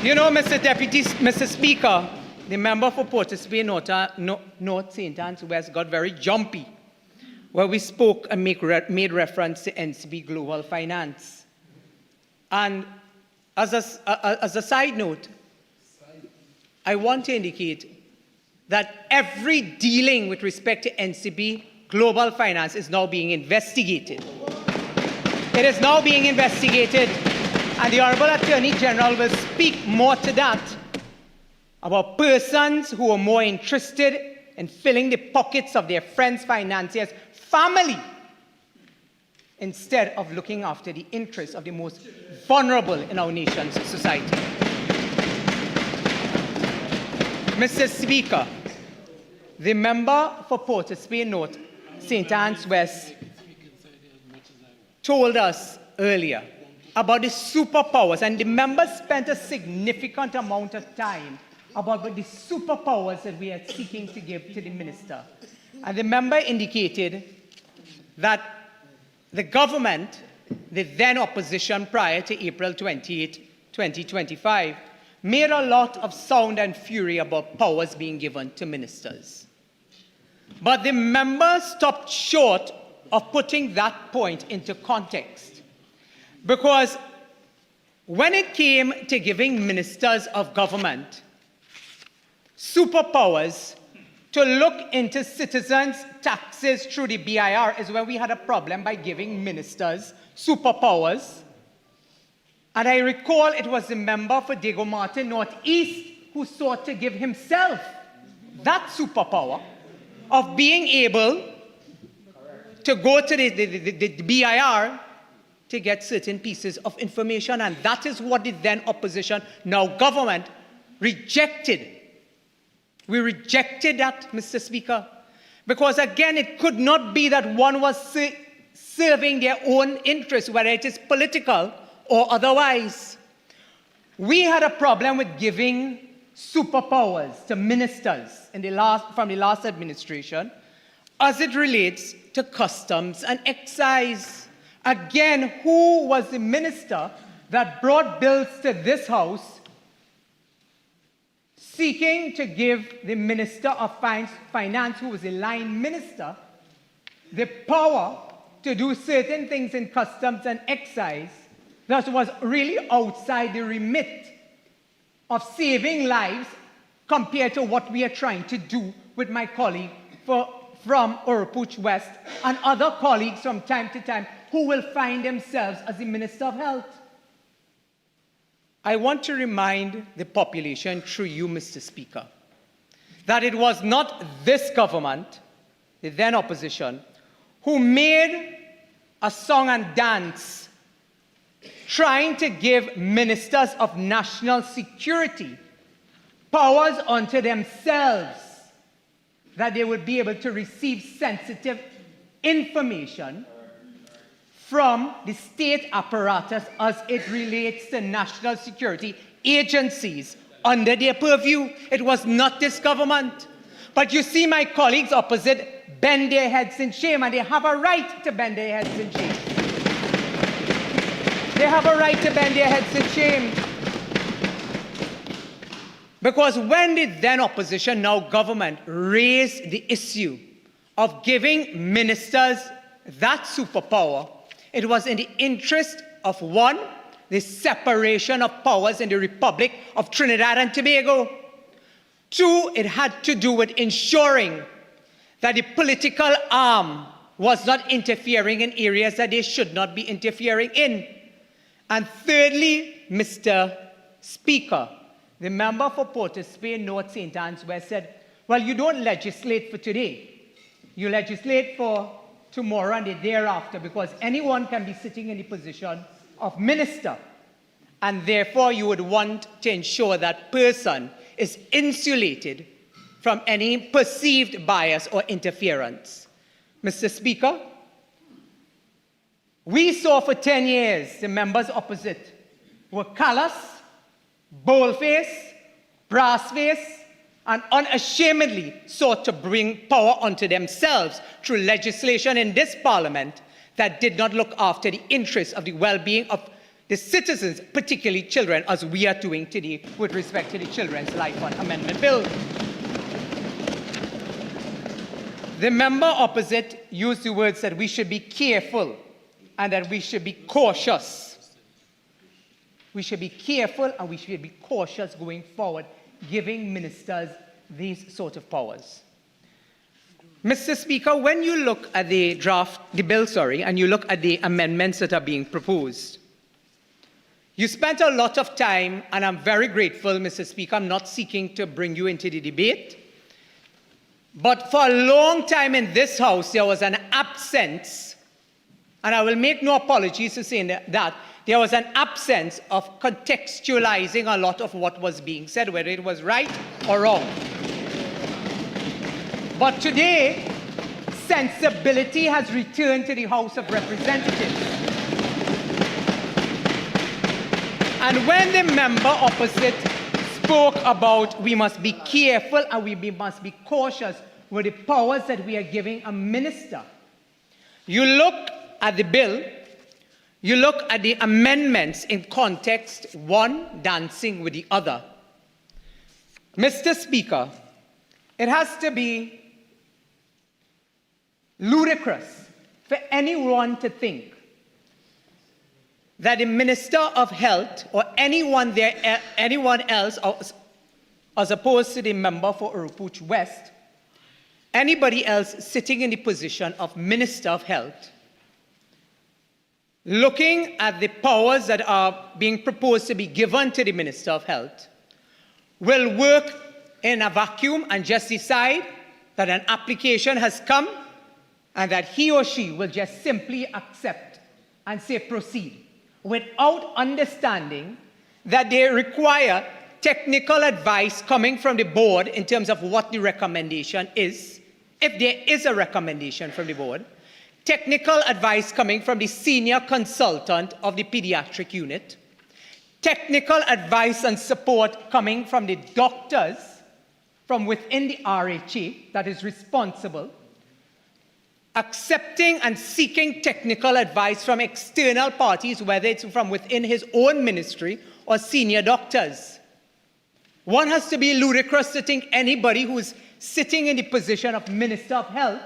You know, Mr. Speaker, the member for Port of Spain, North St. Anne's West, got very jumpy where we spoke and made reference to NCB Global Finance. And as a side note, I want to indicate that every dealing with respect to NCB Global Finance is now being investigated. It is now being investigated, and the Honorable Attorney General will speak more to that, about persons who are more interested in filling the pockets of their friends, financiers, family, instead of looking after the interests of the most vulnerable in our nation's society. Mr. Speaker, the member for Port of Spain North, St. Anne's West, told us earlier about the superpowers, and the member spent a significant amount of time about the superpowers that we are seeking to give to the minister. And the member indicated that the government, the then opposition prior to April 28, 2025, made a lot of sound and fury about powers being given to ministers. But the member stopped short of putting that point into context. Because when it came to giving ministers of government superpowers to look into citizens' taxes through the BIR is when we had a problem by giving ministers superpowers. And I recall it was the member for Diego Martin Northeast who sought to give himself that superpower of being able to go to the BIR to get certain pieces of information. And that is what the then opposition, now government, rejected. We rejected that, Mr. Speaker, because again, it could not be that one was serving their own interests, whether it is political or otherwise. We had a problem with giving superpowers to ministers from the last administration as it relates to customs and excise. Again, who was the minister that brought bills to this House seeking to give the Minister of Finance, who was a line minister, the power to do certain things in customs and excise that was really outside the remit of saving lives compared to what we are trying to do with my colleague from Urupuch West and other colleagues from time to time who will find themselves as the Minister of Health. I want to remind the population, through you, Mr. Speaker, that it was not this government, the then opposition, who made a song and dance trying to give ministers of national security powers unto themselves that they would be able to receive sensitive information from the state apparatus as it relates to national security agencies under their purview. It was not this government. But you see my colleagues opposite bend their heads in shame, and they have a right to bend their heads in shame. They have a right to bend their heads in shame. Because when the then opposition, now government, raised the issue of giving ministers that superpower, it was in the interest of, one, the separation of powers in the Republic of Trinidad and Tobago. Two, it had to do with ensuring that the political arm was not interfering in areas that they should not be interfering in. And thirdly, Mr. Speaker, the member for Port of Spain, North St. Anne's West said, well, you don't legislate for today. You legislate for tomorrow and the day thereafter, because anyone can be sitting in the position of minister. And therefore, you would want to ensure that person is insulated from any perceived bias or interference. Mr. Speaker, we saw for 10 years the members opposite were callous, bold-faced, brass-faced, and unashamedly sought to bring power onto themselves through legislation in this parliament that did not look after the interests of the well-being of the citizens, particularly children, as we are doing today with respect to the Children's Life Fund Amendment Bill. The member opposite used the words that we should be careful and that we should be cautious. We should be careful and we should be cautious going forward, giving ministers these sort of powers. Mr. Speaker, when you look at the bill, and you look at the amendments that are being proposed, you spent a lot of time, and I'm very grateful, Mr. Speaker, I'm not seeking to bring you into the debate, but for a long time in this House, there was an absence, and I will make no apologies for saying that, there was an absence of contextualizing a lot of what was being said, whether it was right or wrong. But today, sensibility has returned to the House of Representatives. And when the member opposite spoke about we must be careful and we must be cautious with the powers that we are giving a minister, you look at the bill, you look at the amendments in context, one dancing with the other. Mr. Speaker, it has to be ludicrous for anyone to think that the Minister of Health or anyone else, as opposed to the member for Urupuch West, anybody else sitting in the position of Minister of Health, looking at the powers that are being proposed to be given to the Minister of Health, will work in a vacuum and just decide that an application has come and that he or she will just simply accept and say proceed, without understanding that they require technical advice coming from the board in terms of what the recommendation is, if there is a recommendation from the board, technical advice coming from the senior consultant of the pediatric unit, technical advice and support coming from the doctors from within the RHA that is responsible, accepting and seeking technical advice from external parties, whether it's from within his own ministry or senior doctors. one has to be ludicrous to think anybody who's sitting in the position of Minister of Health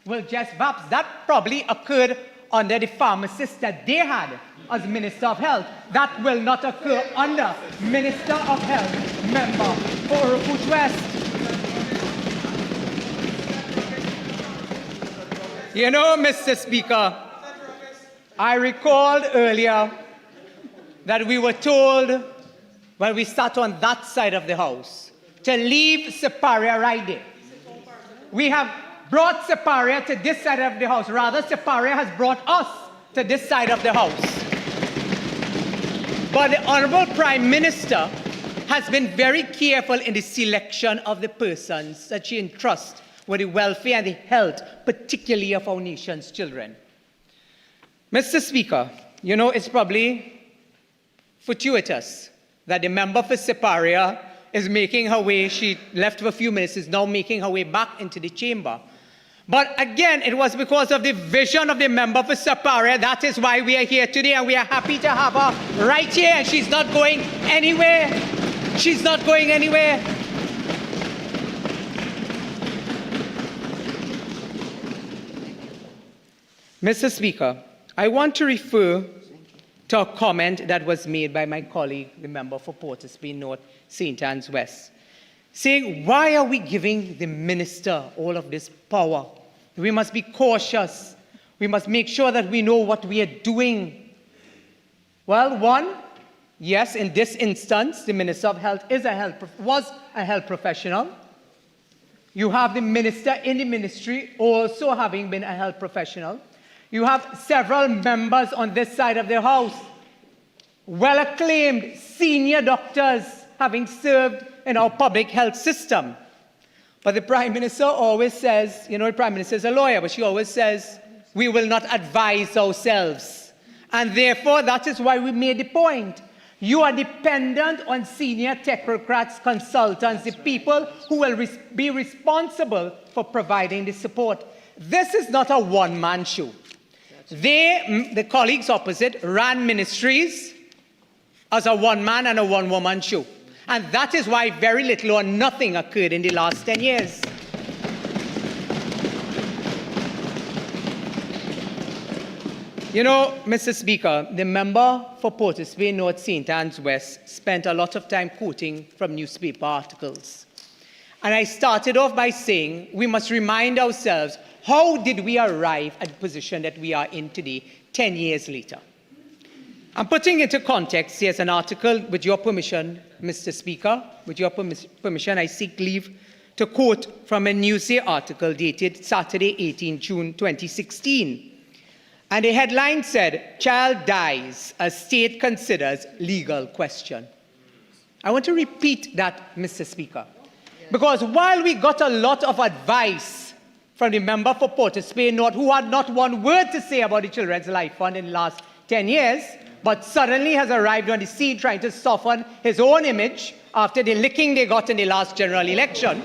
will just vaps. That probably occurred under the pharmacist that they had as Minister of Health. That will not occur under Minister of Health, member for Urupuch West. You know, Mr. Speaker, I recalled earlier that we were told when we sat on that side of the House to leave Separia right there. We have brought Separia to this side of the House. Rather, Separia has brought us to this side of the House. But the Honorable Prime Minister has been very careful in the selection of the persons that she entrusts with the welfare and the health, particularly of our nation's children. Mr. Speaker, you know, it's probably fortuitous that the member for Separia is making her way, she left for a few minutes, is now making her way back into the chamber. But again, it was because of the vision of the member for Separia. That is why we are here today, and we are happy to have her right here, and she's not going anywhere. She's not going anywhere. Mr. Speaker, I want to refer to a comment that was made by my colleague, the member for Port of Spain North, St. Anne's West, saying, why are we giving the minister all of this power? We must be cautious. We must make sure that we know what we are doing. Well, one, yes, in this instance, the Minister of Health was a health professional. You have the minister in the ministry also having been a health professional. You have several members on this side of the House, well-acclaimed senior doctors having served in our public health system. But the Prime Minister always says, you know, the Prime Minister is a lawyer, but she always says, we will not advise ourselves. And therefore, that is why we made the point. You are dependent on senior technocrats, consultants, the people who will be responsible for providing the support. This is not a one-man show. The colleagues opposite, ran ministries as a one-man and a one-woman show. And that is why very little or nothing occurred in the last 10 years. You know, Mr. Speaker, the member for Port of Spain North St. Anne's West spent a lot of time quoting from newspaper articles. And I started off by saying we must remind ourselves, how did we arrive at the position that we are in today, 10 years later? I'm putting into context, here's an article, with your permission, Mr. Speaker, with your permission, I seek leave to quote from a Newsday article dated Saturday, 18 June 2016. And the headline said, child dies as state considers legal question. I want to repeat that, Mr. Speaker, because while we got a lot of advice from the member for Port of Spain North, who had not one word to say about the Children's Life Fund in the last 10 years, but suddenly has arrived on the scene trying to soften his own image after the licking they got in the last general election,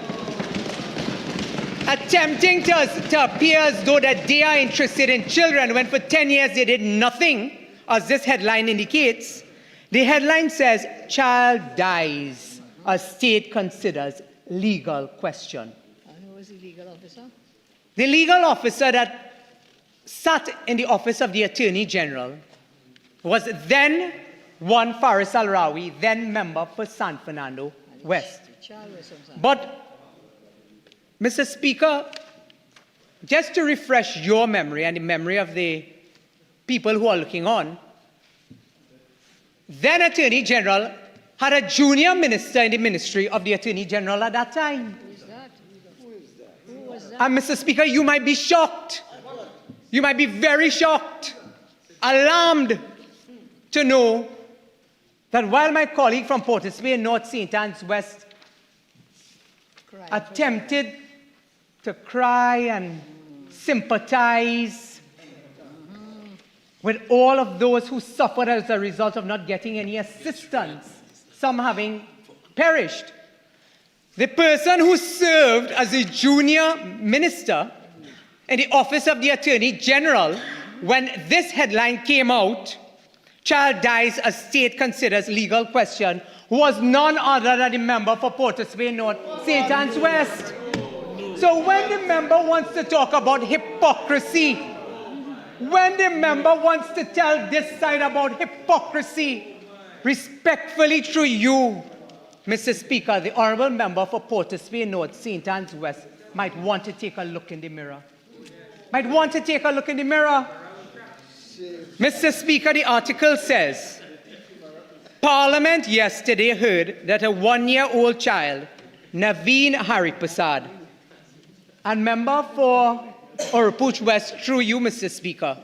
attempting to appear as though that they are interested in children when for 10 years they did nothing, as this headline indicates. The headline says, child dies as state considers legal question. And who was the legal officer? The legal officer that sat in the office of the Attorney General was then one Faris Al-Rawi, then member for San Fernando West. But, Mr. Speaker, just to refresh your memory and the memory of the people who are looking on, then Attorney General had a junior minister in the Ministry of the Attorney General at that time. And Mr. Speaker, you might be shocked. You might be very shocked, alarmed to know that while my colleague from Port of Spain North St. Anne's West attempted to cry and sympathize with all of those who suffered as a result of not getting any assistance, some having perished, the person who served as a junior minister in the office of the Attorney General when this headline came out child dies, a state considers legal question, was none other than the member for Port of Spain North, St. Anne's West. So when the member wants to talk about hypocrisy, when the member wants to tell this side about hypocrisy, respectfully through you, Mr. Speaker, the honourable member for Port of Spain North, St. Anne's West, might want to take a look in the mirror. Might want to take a look in the mirror. Mr. Speaker, the article says, Parliament yesterday heard that a 1-year-old child, Naveen Hariprasad, and member for Urupooch West, through you, Mr. Speaker.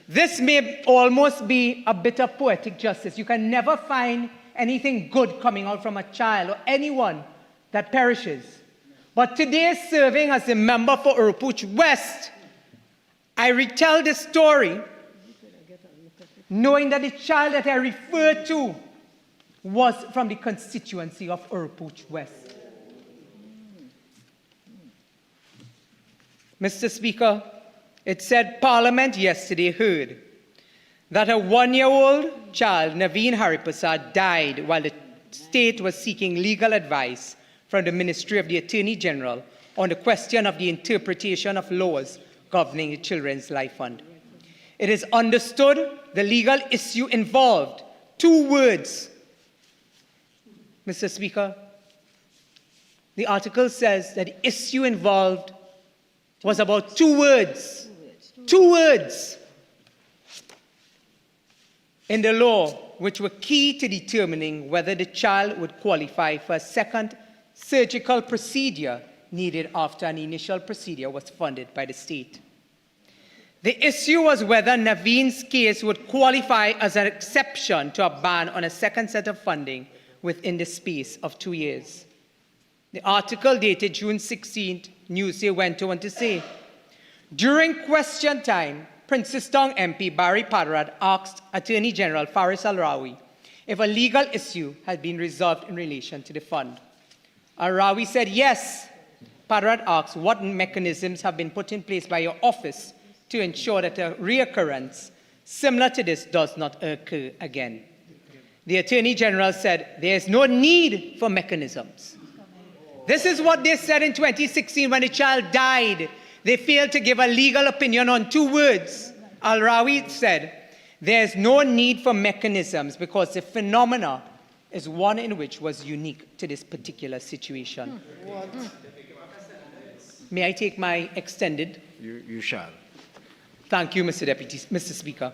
This may almost be a bit of poetic justice. You can never find anything good coming out from a child or anyone that perishes. But today, serving as a member for Urupooch West, I retell this story knowing that the child that I referred to was from the constituency of Urupooch West. Mr. Speaker, it said Parliament yesterday heard that a 1-year-old child, Naveen Hariprasad, died while the state was seeking legal advice from the Ministry of the Attorney General on the question of the interpretation of laws governing the Children's Life Fund. It is understood the legal issue involved 2 words. Mr. Speaker, the article says that the issue involved was about 2 words. 2 words in the law which were key to determining whether the child would qualify for a second surgical procedure needed after an initial procedure was funded by the state. The issue was whether Naveen's case would qualify as an exception to a ban on a second set of funding within the space of 2 years. The article dated June 16th, Newsday went on to say, during question time, Princess Tong MP Barry Padarath asked Attorney General Faris Al-Rawi if a legal issue had been resolved in relation to the fund. Al-Rawi said yes. Padarath asked what mechanisms have been put in place by your office to ensure that a reoccurrence similar to this does not occur again. The Attorney General said there is no need for mechanisms. This is what they said in 2016 when the child died. They failed to give a legal opinion on 2 words. Al-Rawi said there is no need for mechanisms because the phenomena is one in which was unique to this particular situation. May I take my extended? You shall. Thank you, Mr. Speaker.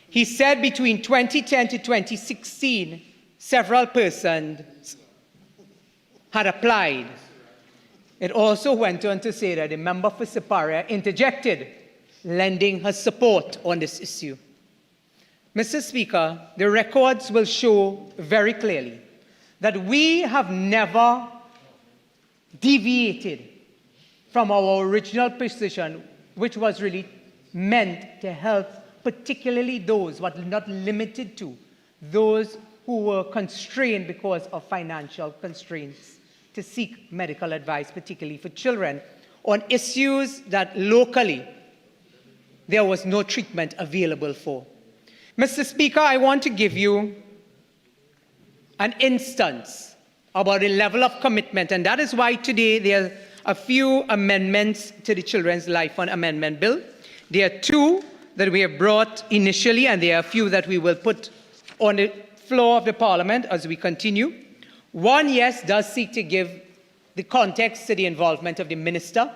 He said between 2010 to 2016, several persons had applied. It also went on to say that the member for Siparia interjected, lending her support on this issue. Mr. Speaker, the records will show very clearly that we have never deviated from our original position, which was really meant to help particularly those, but not limited to, those who were constrained because of financial constraints to seek medical advice, particularly for children, on issues that locally there was no treatment available for. Mr. Speaker, I want to give you an instance about the level of commitment, and that is why today there are a few amendments to the Children's Life Fund Amendment Bill. There are 2 that we have brought initially, and there are a few that we will put on the floor of the Parliament as we continue. One, yes, does seek to give the context to the involvement of the minister.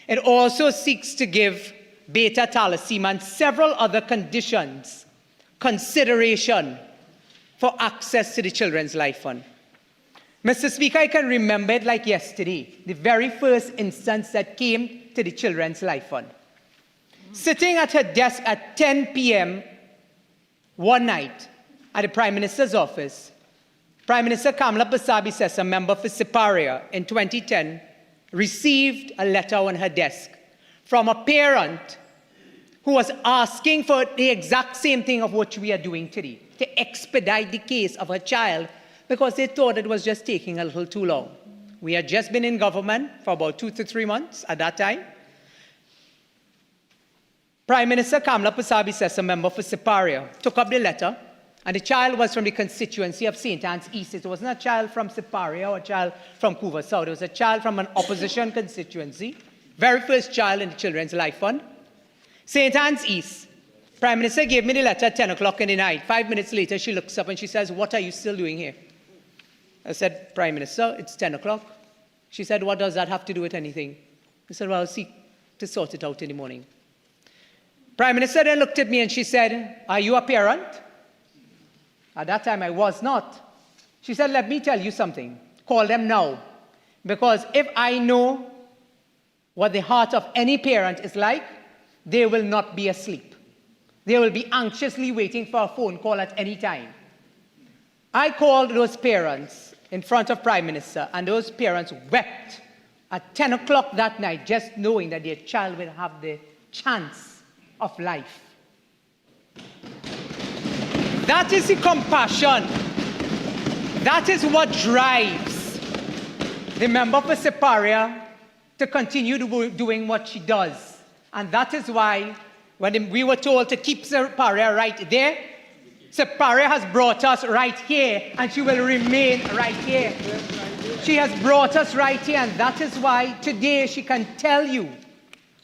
It also seeks to give beta thalassemia and several other conditions consideration for access to the Children's Life Fund. Mr. Speaker, I can remember it like yesterday, the very first instance that came to the Children's Life Fund. Sitting at her desk at 10 p.m. one night at the Prime Minister's office, Prime Minister Kamla Persad-Bissessar, member for Siparia, in 2010, received a letter on her desk from a parent who was asking for the exact same thing of what we are doing today, to expedite the case of her child because they thought it was just taking a little too long. We had just been in government for about 2 to 3 months at that time. Prime Minister Kamla Persad-Bissessar, member for Siparia, took up the letter And the child was from the constituency of St. Anne's East. It wasn't a child from Siparia or a child from Couva South. It was a child from an opposition constituency. Very first child in the Children's Life Fund. St. Anne's East. Prime Minister gave me the letter at 10 o'clock in the night. 5 minutes later, she looks up and she says, "What are you still doing here?" I said, "Prime Minister, it's 10 o'clock. She said, "What does that have to do with anything?" I said, "Well, I'll seek to sort it out in the morning." Prime Minister then looked at me and she said, "Are you a parent?" At that time, I was not. She said, "Let me tell you something. Call them now. Because if I know what the heart of any parent is like, they will not be asleep. They will be anxiously waiting for a phone call at any time." I called those parents in front of Prime Minister, and those parents wept at 10 o'clock that night, just knowing that their child will have the chance of life. That is the compassion. That is what drives the member for Siparia to continue doing what she does. And that is why, when we were told to keep Siparia right there, Siparia has brought us right here, and she will remain right here. She has brought us right here, and that is why today she can tell you,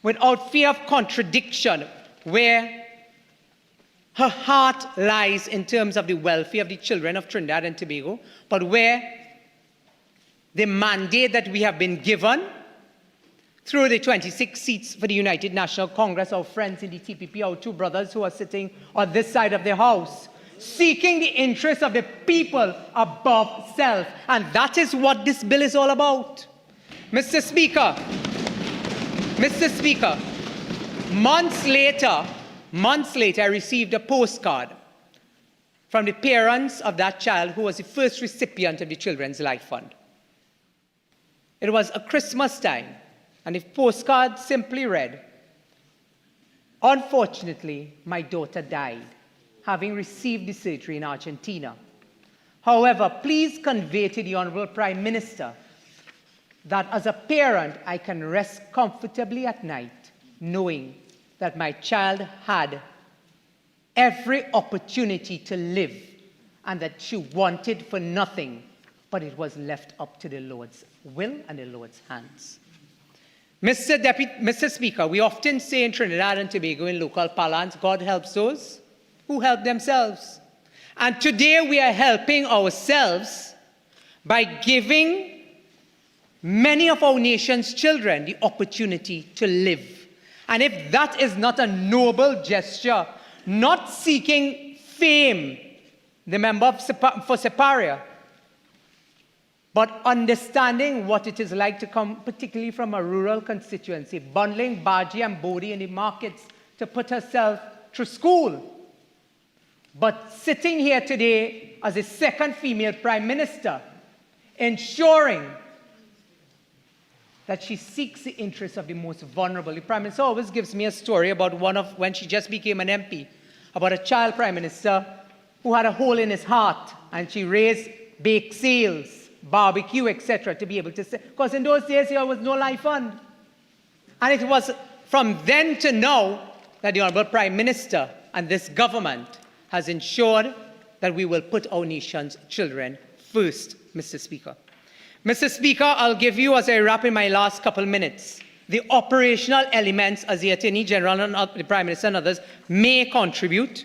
without fear of contradiction, where her heart lies in terms of the welfare of the children of Trinidad and Tobago, but where the mandate that we have been given through the 26 seats for the United National Congress, our friends in the TPP, our two brothers who are sitting on this side of the House, seeking the interests of the people above self. And that is what this bill is all about. Mr. Speaker, months later, I received a postcard from the parents of that child who was the first recipient of the Children's Life Fund. It was a Christmas time, and the postcard simply read, "Unfortunately, my daughter died, having received the surgery in Argentina. However, please convey to the Honorable Prime Minister that as a parent, I can rest comfortably at night knowing that my child had every opportunity to live and that she wanted for nothing, but it was left up to the Lord's will and the Lord's hands." Mr. Speaker, we often say in Trinidad and Tobago in local parlance, God helps those who help themselves. And today we are helping ourselves by giving many of our nation's children the opportunity to live. And if that is not a noble gesture, not seeking fame, the member for Siparia, but understanding what it is like to come particularly from a rural constituency, bundling Baji and Bodoe in the markets to put herself through school, but sitting here today as a second female prime minister, ensuring that she seeks the interests of the most vulnerable. The Prime Minister always gives me a story about when she just became an MP, about a child Prime Minister who had a hole in his heart, and she raised baked seals, barbecue, etc., to be able to say, because in those days there was no life fund. And it was from then to now that the Honourable Prime Minister and this government has ensured that we will put our nation's children first, Mr. Speaker. Mr. Speaker, I'll give you, as I wrap in my last couple minutes, the operational elements as the Attorney General and the Prime Minister and others may contribute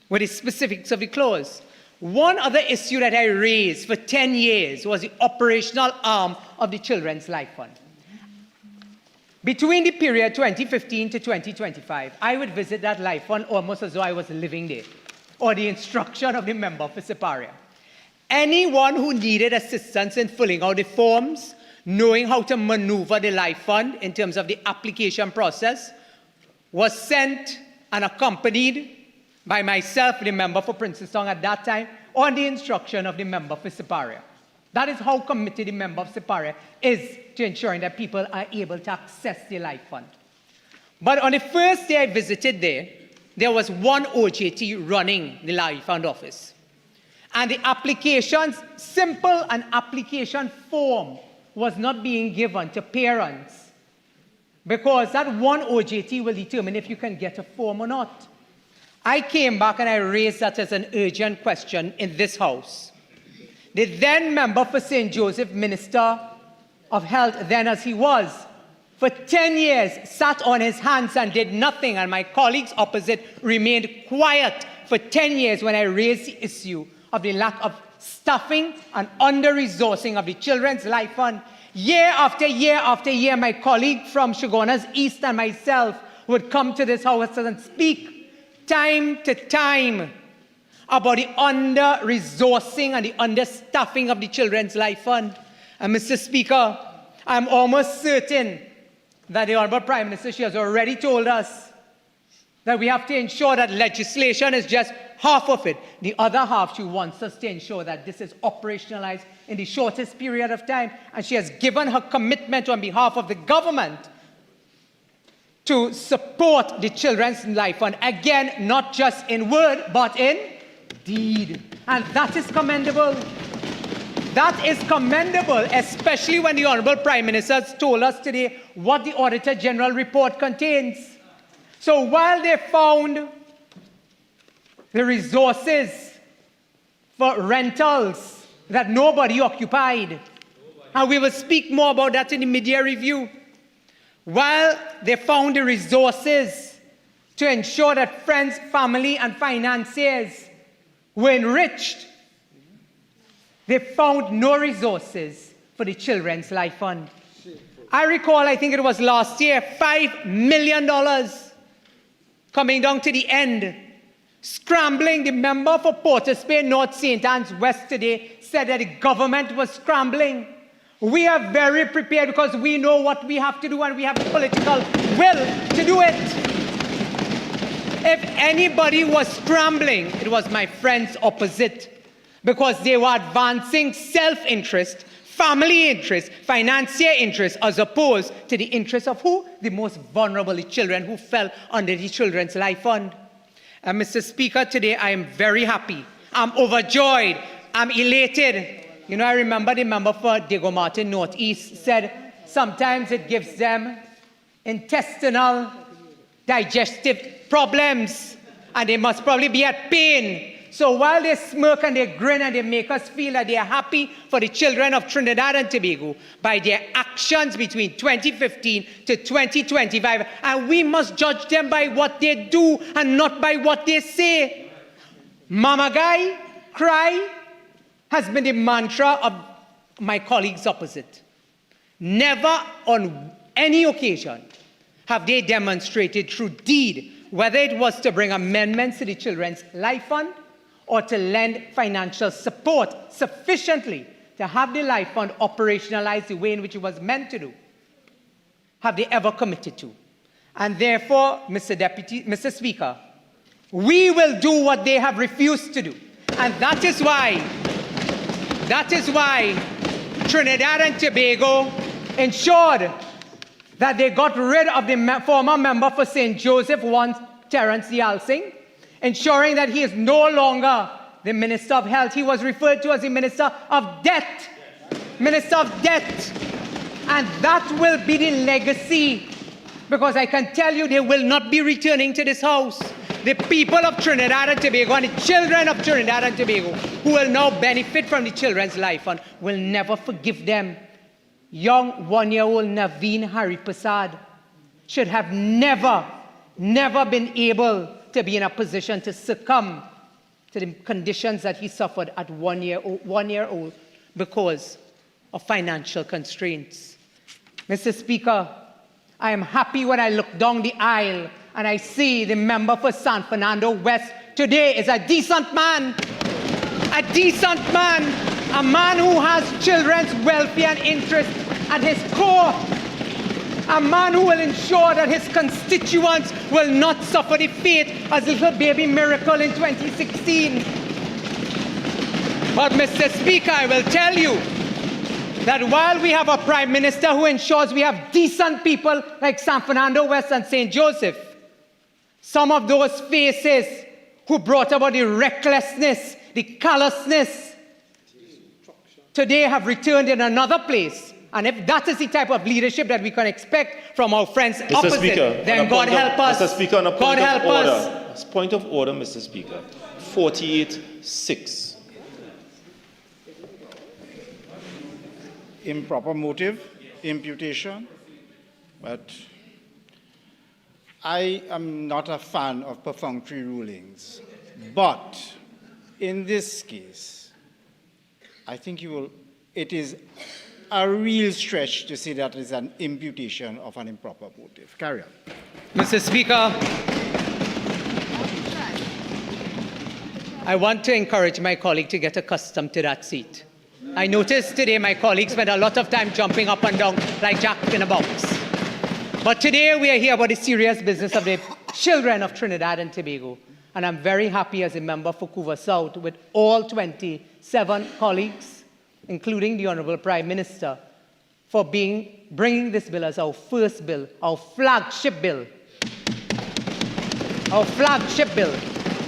with the specifics of the clause. One other issue that I raised for 10 years was the operational arm of the Children's Life Fund. Between the period 2015 to 2025, I would visit that life fund almost as though I was living there, or the instruction of the member for Siparia. Anyone who needed assistance in filling out the forms, knowing how to maneuver the life fund in terms of the application process, was sent and accompanied by myself, the member for Princetown at that time, on the instruction of the member for Siparia. That is how committed the member of Siparia is to ensuring that people are able to access the life fund. But on the first day I visited there was one OJT running the life fund office. And the applications, simple an application form was not being given to parents, because that one OJT will determine if you can get a form or not. I came back and I raised that as an urgent question in this House. The then member for St. Joseph, Minister of Health, then as he was, for 10 years sat on his hands and did nothing, and my colleagues opposite remained quiet for 10 years when I raised the issue of the lack of staffing and under-resourcing of the Children's Life Fund. Year after year after year, my colleague from Shogunas East and myself would come to this House and speak time to time about the under-resourcing and the understaffing of the Children's Life Fund. And Mr. Speaker, I'm almost certain that the Honourable Prime Minister, she has already told us that we have to ensure that legislation is just half of it. The other half, she wants us to ensure that this is operationalized in the shortest period of time. And she has given her commitment on behalf of the government to support the Children's Life Fund. Again, not just in word, but in deed. And that is commendable. That is commendable, especially when the Honourable Prime Minister has told us today what the Auditor General report contains. So while they found the resources for rentals that nobody occupied, and we will speak more about that in the media review, while they found the resources to ensure that friends, family, and financiers were enriched, they found no resources for the Children's Life Fund. I recall, I think it was last year, $5 million coming down to the end. Scrambling, the member for Port of Spain, North St. Anne's West today said that the government was scrambling. We are very prepared because we know what we have to do and we have the political will to do it. If anybody was scrambling, it was my friends opposite, because they were advancing self-interest, family interest, financier interest, as opposed to the interest of who? The most vulnerable, the children who fell under the Children's Life Fund. And Mr. Speaker, today I am very happy. I'm overjoyed. I'm elated. You know, I remember the member for Diego Martin Northeast said sometimes it gives them intestinal, digestive problems, and they must probably be at pain. So while they smirk and they grin and they make us feel that they are happy for the children of Trinidad and Tobago by their actions between 2015 to 2025, and we must judge them by what they do and not by what they say. Mama Guy, cry, has been the mantra of my colleagues opposite. Never on any occasion have they demonstrated through deed, whether it was to bring amendments to the Children's Life Fund or to lend financial support sufficiently to have the Life Fund operationalized the way in which it was meant to do, have they ever committed to. And therefore, Mr. Speaker, we will do what they have refused to do. And that is why Trinidad and Tobago ensured that they got rid of the former member for St. Joseph, Terence Yalsing, ensuring that he is no longer the Minister of Health. He was referred to as the Minister of Debt. Minister of Debt. And that will be the legacy, because I can tell you they will not be returning to this House. The people of Trinidad and Tobago and the children of Trinidad and Tobago who will now benefit from the Children's Life Fund will never forgive them. Young one-year-old Naveen Hari Persad should have never been able to be in a position to succumb to the conditions that he suffered at one year old because of financial constraints. Mr. Speaker, I am happy when I look down the aisle and I see the member for San Fernando West today is a decent man, a man who has children's welfare and interest at his core, a man who will ensure that his constituents will not suffer the fate as little baby Miracle in 2016. But Mr. Speaker, I will tell you that while we have a Prime Minister who ensures we have decent people like San Fernando West and St. Joseph, some of those faces who brought about the recklessness, the callousness, today have returned in another place. And if that is the type of leadership that we can expect from our friends opposite, then God help us. Mr. Speaker, on a point of order. Point of order, Mr. Speaker. 48-6. Improper motive, imputation, but I am not a fan of perfunctory rulings. But in this case, I think it is a real stretch to say that is an imputation of an improper motive. Carry on. Mr. Speaker, I want to encourage my colleague to get accustomed to that seat. I noticed today my colleague spent a lot of time jumping up and down like Jack in a box. But today we are here about the serious business of the children of Trinidad and Tobago. And I'm very happy as a member for Couva South with all 27 colleagues, including the Honorable Prime Minister, for bringing this bill as our first bill, our flagship bill. Our flagship bill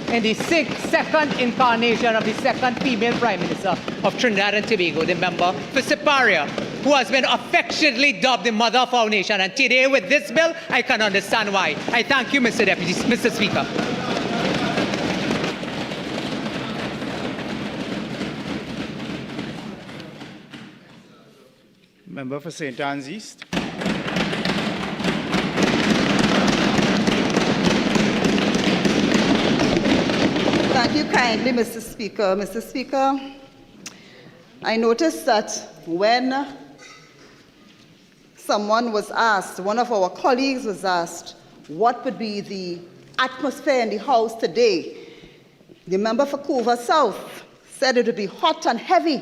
in the second incarnation of the second female Prime Minister of Trinidad and Tobago, the member for Siparia, who has been affectionately dubbed the mother of our nation. And today with this bill, I can understand why. I thank you, Mr. Speaker. Member for St. Anne's East. Thank you kindly, Mr. Speaker. Mr. Speaker, I noticed that when someone was asked, one of our colleagues was asked, what would be the atmosphere in the House today, the member for Couva South said it would be hot and heavy.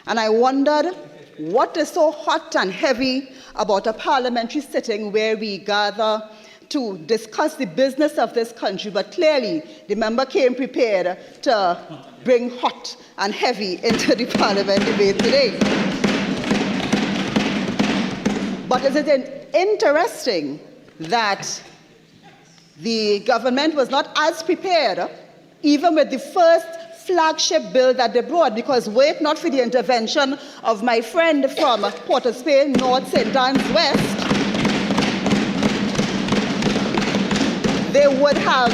And I wondered, what is so hot and heavy about a parliamentary sitting where we gather to discuss the business of this country? But clearly, the member came prepared to bring hot and heavy into the parliament debate today. But is it interesting that the government was not as prepared, even with the first flagship bill that they brought, because wait not for the intervention of my friend from Port of Spain, North St. Anne's West, they would have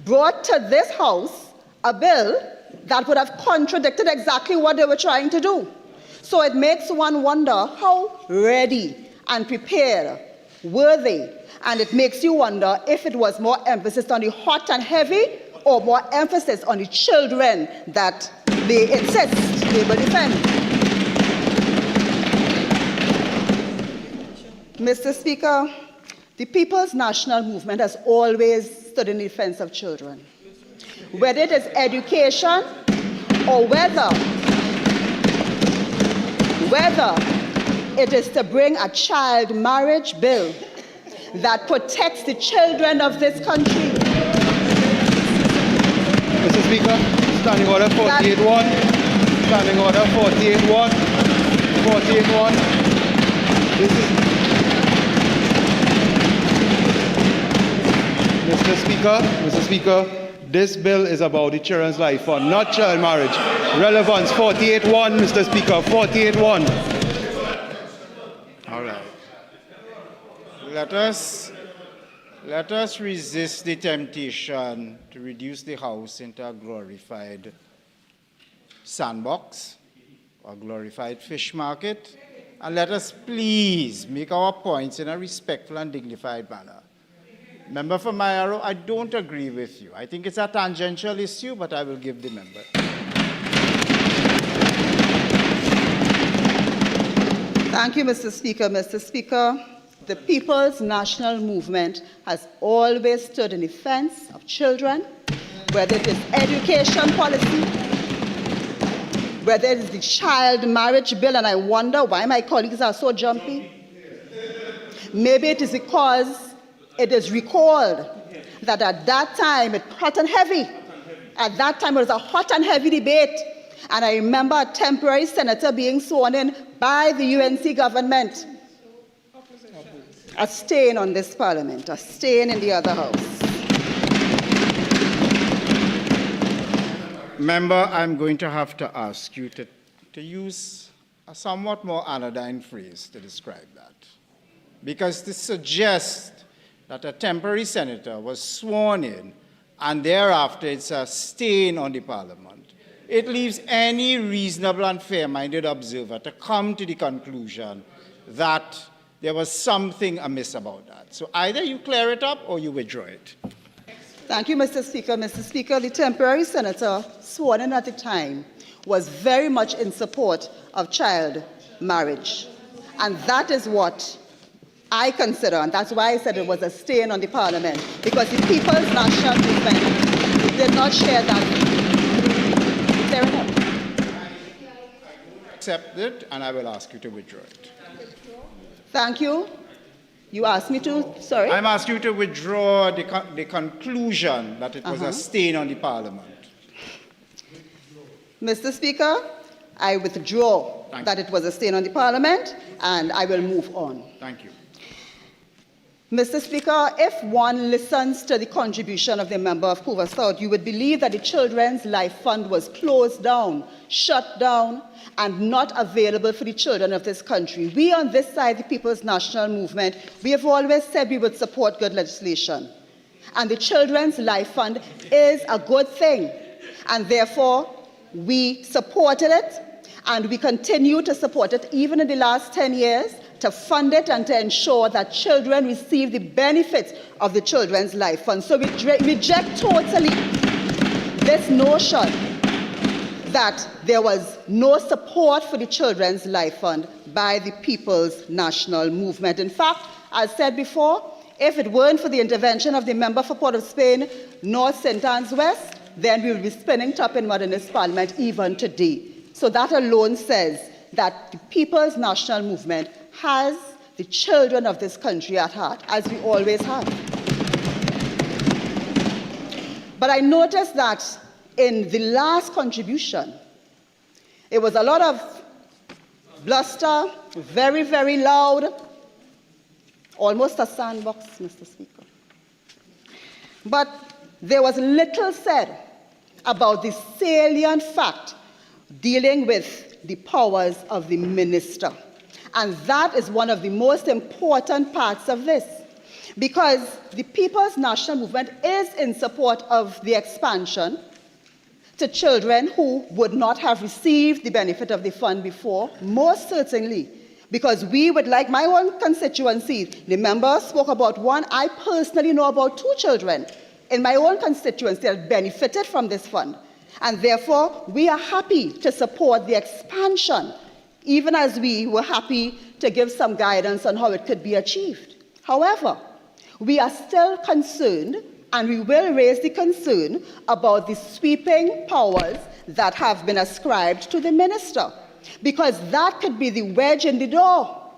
brought to this House a bill that would have contradicted exactly what they were trying to do. So it makes one wonder how ready and prepared were they? And it makes you wonder if it was more emphasis on the hot and heavy or more emphasis on the children that they insist they will defend. Mr. Speaker, the People's National Movement has always stood in defense of children. Whether it is education or whether it is to bring a child marriage bill that protects the children of this country. Mr. Speaker, standing order 48-1. Standing order 48-1. 48-1. Mr. Speaker, this bill is about the children's life fund, not child marriage. Relevance 48-1, Mr. Speaker, 48-1. All right. Let us resist the temptation to reduce the House into a glorified sandbox or glorified fish market, and let us please make our points in a respectful and dignified manner. Member for Mayaro, I don't agree with you. I think it's a tangential issue, but I will give the member. Thank you, Mr. Speaker. Mr. Speaker, the People's National Movement has always stood in defense of children, whether it is education policy, whether it is the child marriage bill, and I wonder why my colleagues are so jumpy. Maybe it is because it is recalled that at that time, it was hot and heavy. At that time, it was a hot and heavy debate. And I remember a temporary senator being sworn in by the UNC government. A stain on this parliament, a stain in the other house. Member, I'm going to have to ask you to use a somewhat more anodyne phrase to describe that. Because to suggest that a temporary senator was sworn in and thereafter it's a stain on the Parliament, it leaves any reasonable and fair-minded observer to come to the conclusion that there was something amiss about that. So either you clear it up or you withdraw it. Thank you, Mr. Speaker. Mr. Speaker, the temporary senator sworn in at the time was very much in support of child marriage. And that is what I consider, and that's why I said it was a stain on the Parliament, because the People's National Movement did not share that view. Fair enough. Accept it, and I will ask you to withdraw it. Thank you. You asked me to, sorry? I'm asking you to withdraw the conclusion that it was a stain on the Parliament. Mr. Speaker, I withdraw that it was a stain on the Parliament, and I will move on. Thank you. Mr. Speaker, if one listens to the contribution of the member of Couva South, you would believe that the Children's Life Fund was closed down, shut down, and not available for the children of this country. We on this side, the People's National Movement, we have always said we would support good legislation. And the Children's Life Fund is a good thing. And therefore, we supported it, and we continue to support it even in the last 10 years, to fund it and to ensure that children receive the benefits of the Children's Life Fund. So we reject totally this notion that there was no support for the Children's Life Fund by the People's National Movement. In fact, as said before, if it weren't for the intervention of the member for Port of Spain, North St. Anne's West, then we will be spinning top in mud in this Parliament even today. So that alone says that the People's National Movement has the children of this country at heart, as we always have. But I noticed that in the last contribution, it was a lot of bluster, very, very loud, almost a sandbox, Mr. Speaker. But there was little said about the salient fact dealing with the powers of the minister. And that is one of the most important parts of this, because the People's National Movement is in support of the expansion to children who would not have received the benefit of the fund before, most certainly, because we would like my own constituency. The member spoke about one. I personally know about 2 children in my own constituency that benefited from this fund. And therefore, we are happy to support the expansion, even as we were happy to give some guidance on how it could be achieved. However, we are still concerned, and we will raise the concern about the sweeping powers that have been ascribed to the minister, because that could be the wedge in the door.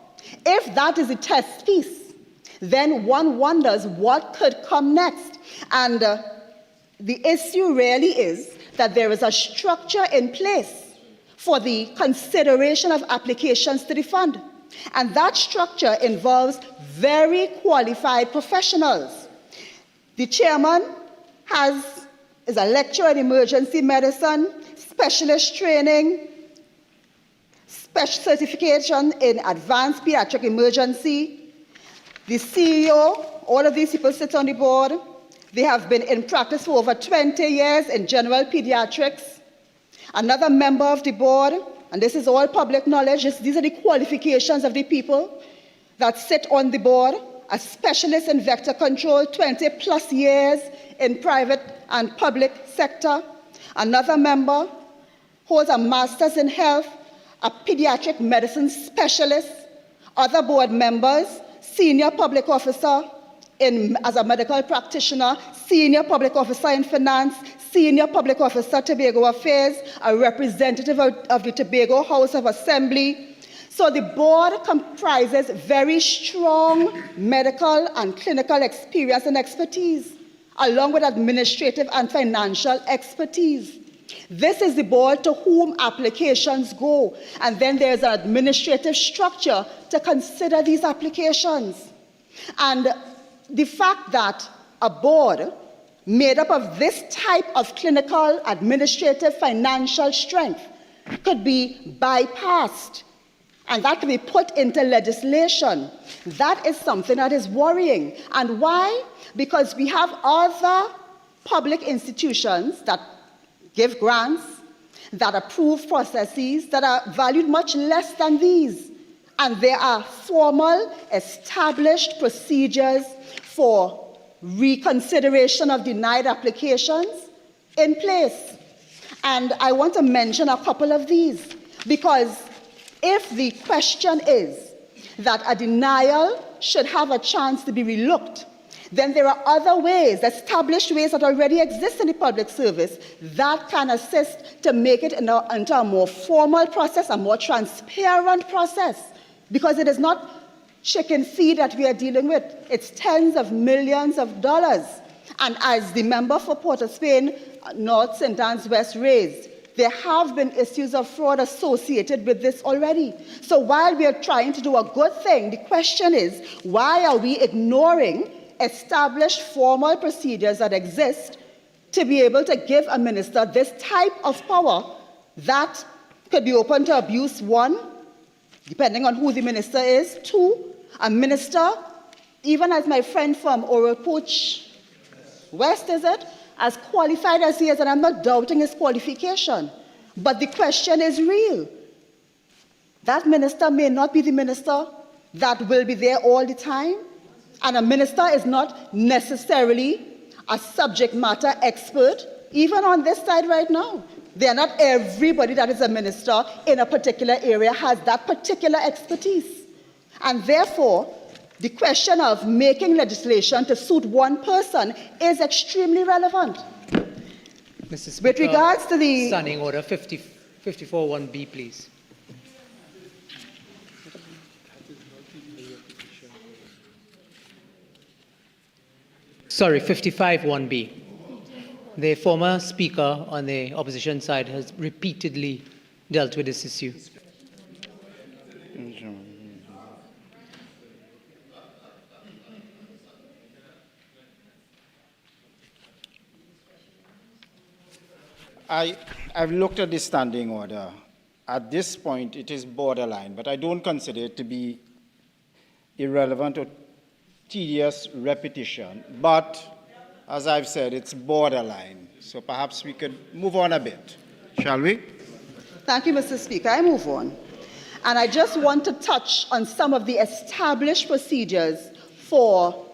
If that is a test piece, then one wonders what could come next. And the issue really is that there is a structure in place for the consideration of applications to the fund. And that structure involves very qualified professionals. The chairman is a lecturer in emergency medicine, specialist training, special certification in advanced pediatric emergency. The CEO, all of these people sit on the board. They have been in practice for over 20 years in general pediatrics. Another member of the board, and this is all public knowledge, these are the qualifications of the people that sit on the board, a specialist in vector control, 20 plus years in private and public sector. Another member holds a master's in health, a pediatric medicine specialist. Other board members, senior public officer as a medical practitioner, senior public officer in finance, senior public officer Tobago Affairs, a representative of the Tobago House of Assembly. So the board comprises very strong medical and clinical experience and expertise, along with administrative and financial expertise. This is the board to whom applications go, and then there's an administrative structure to consider these applications. And the fact that a board made up of this type of clinical, administrative, financial strength could be bypassed, and that can be put into legislation. That is something that is worrying. And why? Because we have other public institutions that give grants, that approve processes that are valued much less than these. And there are formal, established procedures for reconsideration of denied applications in place. And I want to mention a couple of these, because if the question is that a denial should have a chance to be relooked, then there are other ways, established ways that already exist in the public service that can assist to make it into a more formal process, a more transparent process, because it is not chicken feed that we are dealing with. It's tens of millions of dollars. And as the member for Port of Spain, North, St. Anne's West raised, there have been issues of fraud associated with this already. So while we are trying to do a good thing, the question is, why are we ignoring established formal procedures that exist to be able to give a minister this type of power that could be open to abuse? One, depending on who the minister is. Two, a minister, even as my friend from Oralpoach West, is it? As qualified as he is, and I'm not doubting his qualification, but the question is real. That minister may not be the minister that will be there all the time, and a minister is not necessarily a subject matter expert, even on this side right now. They are not everybody that is a minister in a particular area has that particular expertise. And therefore, the question of making legislation to suit one person is extremely relevant. Mr. Speaker, with regards to the Standing Order 54.1b, please. Sorry, 55.1b. The former speaker on the opposition side has repeatedly dealt with this issue. I've looked at the standing order. At this point, it is borderline, but I don't consider it to be irrelevant or tedious repetition. But, as I've said, it's borderline. So perhaps we could move on a bit. Shall we? Thank you, Mr. Speaker. I move on. And I just want to touch on some of the established procedures for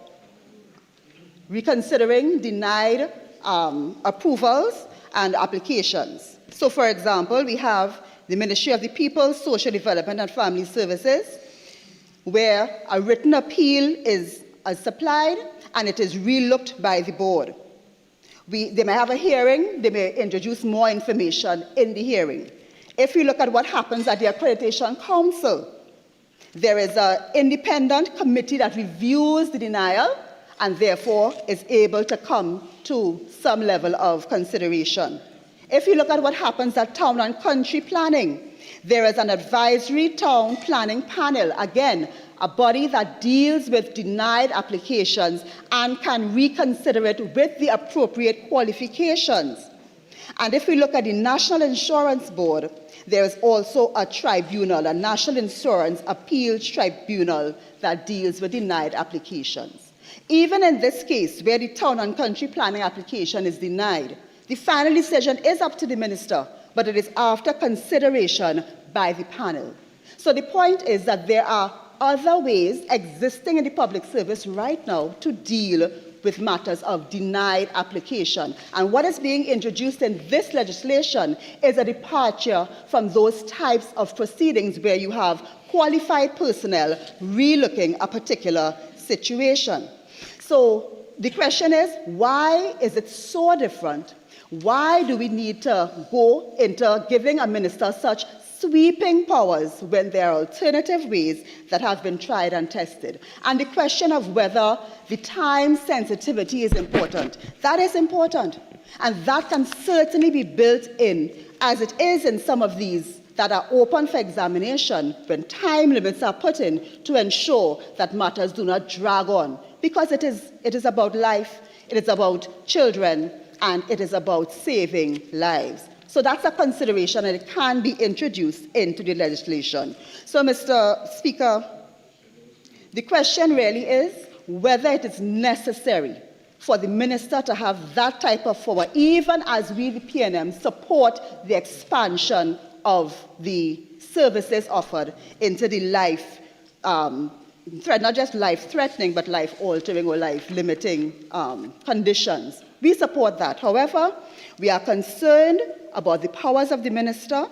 reconsidering denied approvals and applications. So, for example, we have the Ministry of the People, Social Development and Family Services, where a written appeal is supplied and it is relooked by the board. They may have a hearing, they may introduce more information in the hearing. If we look at what happens at the Accreditation Council, there is an independent committee that reviews the denial and therefore is able to come to some level of consideration. If you look at what happens at Town and Country Planning, there is an advisory town planning panel, again, a body that deals with denied applications and can reconsider it with the appropriate qualifications. And if we look at the National Insurance Board, there is also a tribunal, a National Insurance Appeals Tribunal that deals with denied applications. Even in this case, where the Town and Country Planning application is denied, the final decision is up to the minister, but it is after consideration by the panel. So the point is that there are other ways existing in the public service right now to deal with matters of denied application. And what is being introduced in this legislation is a departure from those types of proceedings where you have qualified personnel relooking a particular situation. So the question is, why is it so different? Why do we need to go into giving a minister such sweeping powers when there are alternative ways that have been tried and tested? And the question of whether the time sensitivity is important, that is important. And that can certainly be built in, as it is in some of these that are open for examination, when time limits are put in to ensure that matters do not drag on. Because it is about life, it is about children, and it is about saving lives. So that's a consideration, and it can be introduced into the legislation. So, Mr. Speaker, the question really is whether it is necessary for the minister to have that type of power, even as we, the PNM, support the expansion of the services offered into the life, not just life-threatening, but life-altering or life-limiting conditions. We support that. However, we are concerned about the powers of the minister,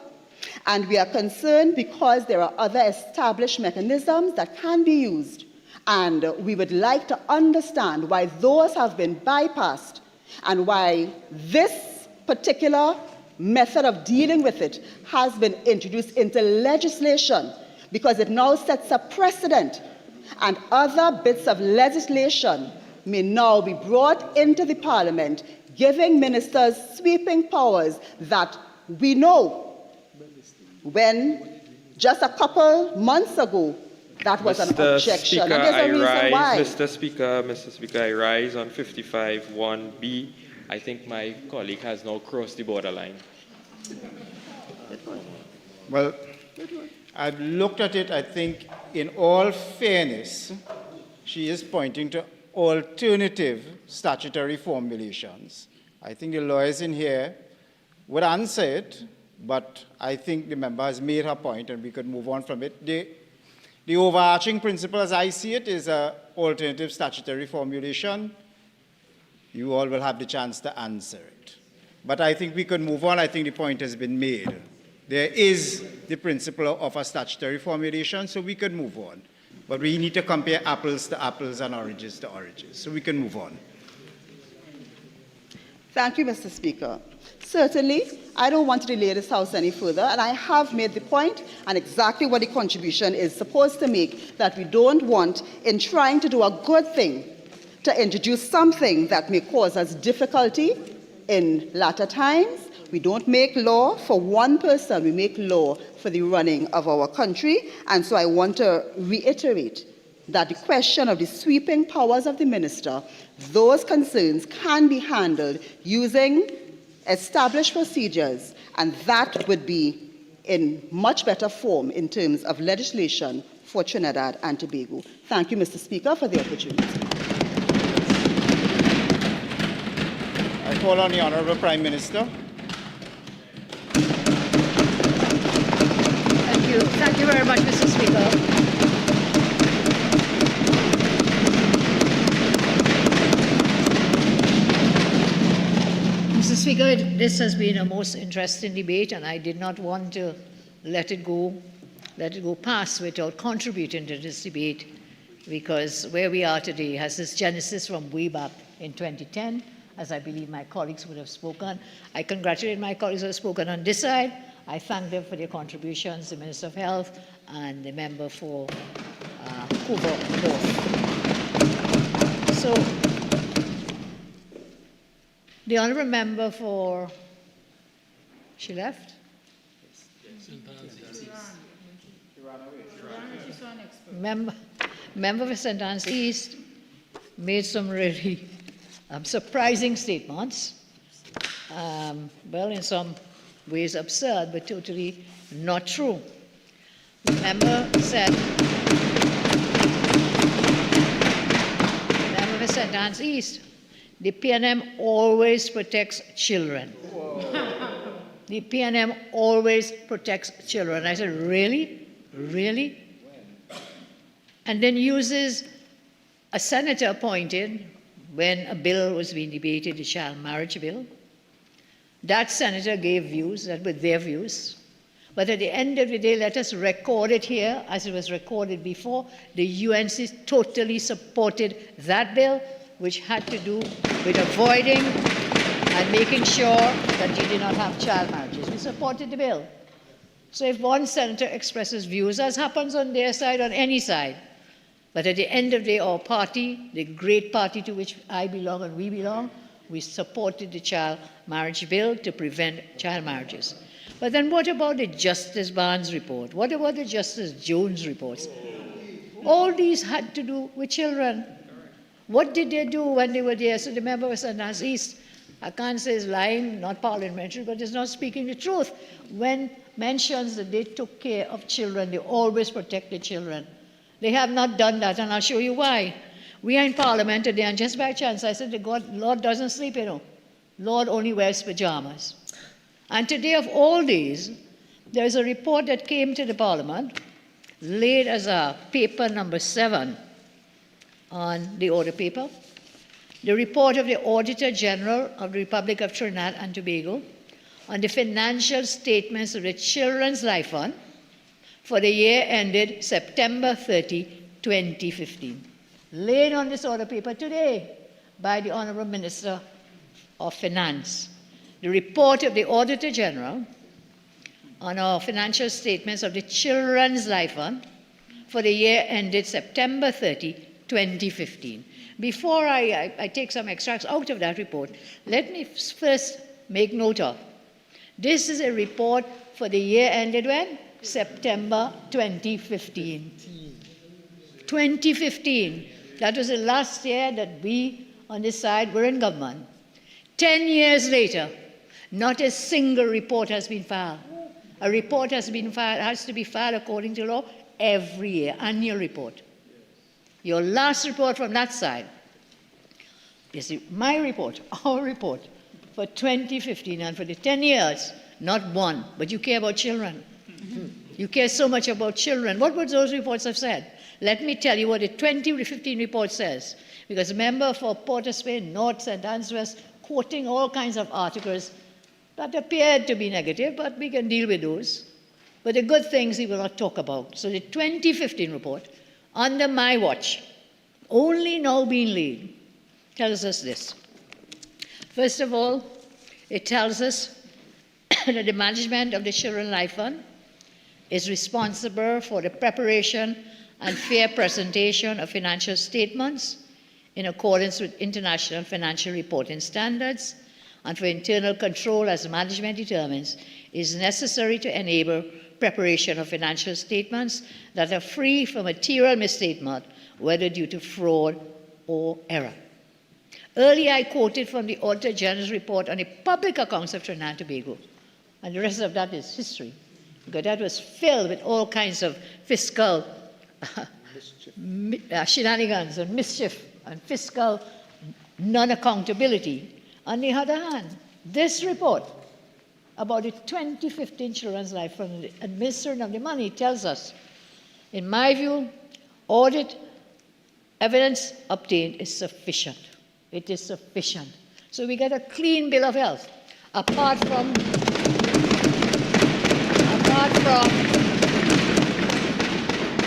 and we are concerned because there are other established mechanisms that can be used. And we would like to understand why those have been bypassed and why this particular method of dealing with it has been introduced into legislation, because it now sets a precedent, and other bits of legislation may now be brought into the Parliament, giving ministers sweeping powers that we know when just a couple months ago that was an objection. Speaker, and there's a reason why. Mr. Speaker, I rise on 55(1)B. I think my colleague has now crossed the borderline. Well, I've looked at it. I think in all fairness, she is pointing to alternative statutory formulations. I think the lawyers in here would answer it, but I think the member has made her point and we could move on from it. The overarching principle, as I see it, is an alternative statutory formulation. You all will have the chance to answer it. But I think we could move on. I think the point has been made. There is the principle of a statutory formulation, so we could move on. But we need to compare apples to apples and oranges to oranges, so we can move on. Thank you, Mr. Speaker. Certainly, I don't want to delay this House any further, and I have made the point and exactly what the contribution is supposed to make, that we don't want, in trying to do a good thing, to introduce something that may cause us difficulty in latter times. We don't make law for one person, we make law for the running of our country. And so I want to reiterate that the question of the sweeping powers of the minister, those concerns can be handled using established procedures, and that would be in much better form in terms of legislation for Trinidad and Tobago. Thank you, Mr. Speaker, for the opportunity. I call on the Honourable Prime Minister. Thank you very much, Mr. Speaker. Mr. Speaker, this has been a most interesting debate, and I did not want to let it go past without contributing to this debate, because where we are today has this genesis from way back in 2010, as I believe my colleagues would have spoken. I congratulate my colleagues who have spoken on this side. I thank them for their contributions, the Minister of Health and the member for Hoover North. So, the Honourable Member for, she left? Member for St. Anne's East made some really surprising statements. Well, in some ways absurd, but totally not true. The member said, member for St. Anne's East, the PNM always protects children. The PNM always protects children. I said, really? Really? And then uses a senator appointed when a bill was being debated, the child marriage bill. That senator gave views that were their views. But at the end of the day, let us record it here as it was recorded before. The UNC totally supported that bill, which had to do with avoiding and making sure that you did not have child marriages. We supported the bill. So if one senator expresses views, as happens on their side, on any side, but at the end of the day, our party, the great party to which I belong and we belong, we supported the child marriage bill to prevent child marriages. But then what about the Justice Barnes report? What about the Justice Jones reports? All these had to do with children. What did they do when they were there? So the member of St. Anne's East, I can't say is lying, not parliamentary, but is not speaking the truth. When mentions that they took care of children, they always protect the children. They have not done that, and I'll show you why. We are in Parliament today, and just by chance, I said to God, Lord doesn't sleep, you know. Lord only wears pajamas. And today, of all days, there is a report that came to the Parliament, laid as a paper number 7 on the order paper. The report of the Auditor General of the Republic of Trinidad and Tobago on the financial statements of the Children's Life Fund for the year ended September 30, 2015. Laid on this order paper today by the Honourable Minister of Finance. The report of the Auditor General on our financial statements of the Children's Life Fund for the year ended September 30, 2015. Before I take some extracts out of that report, let me first make note of, this is a report for the year ended when? September 2015. 2015. That was the last year that we on this side were in government. 10 years later, not a single report has been filed. A report has to be filed according to law every year, annual report. Your last report from that side is my report, our report, for 2015, and for the 10 years, not one, but you care about children. You care so much about children. What would those reports have said? Let me tell you what the 2015 report says, because a member for Port of Spain, North, St. Anne's West, quoting all kinds of articles that appeared to be negative, but we can deal with those. But the good things he will not talk about. So the 2015 report, under my watch, only now being laid, tells us this. First of all, it tells us that the management of the Children's Life Fund is responsible for the preparation and fair presentation of financial statements in accordance with international financial reporting standards, and for internal control, as management determines, is necessary to enable preparation of financial statements that are free from material misstatement, whether due to fraud or error. Earlier, I quoted from the Auditor General's report on the public accounts of Trinidad and Tobago, and the rest of that is history, because that was filled with all kinds of fiscal shenanigans and mischief and fiscal non-accountability. On the other hand, this report about the 2015 Children's Life from the administration of the money tells us, in my view, audit evidence obtained is sufficient. It is sufficient. So we get a clean bill of health, apart from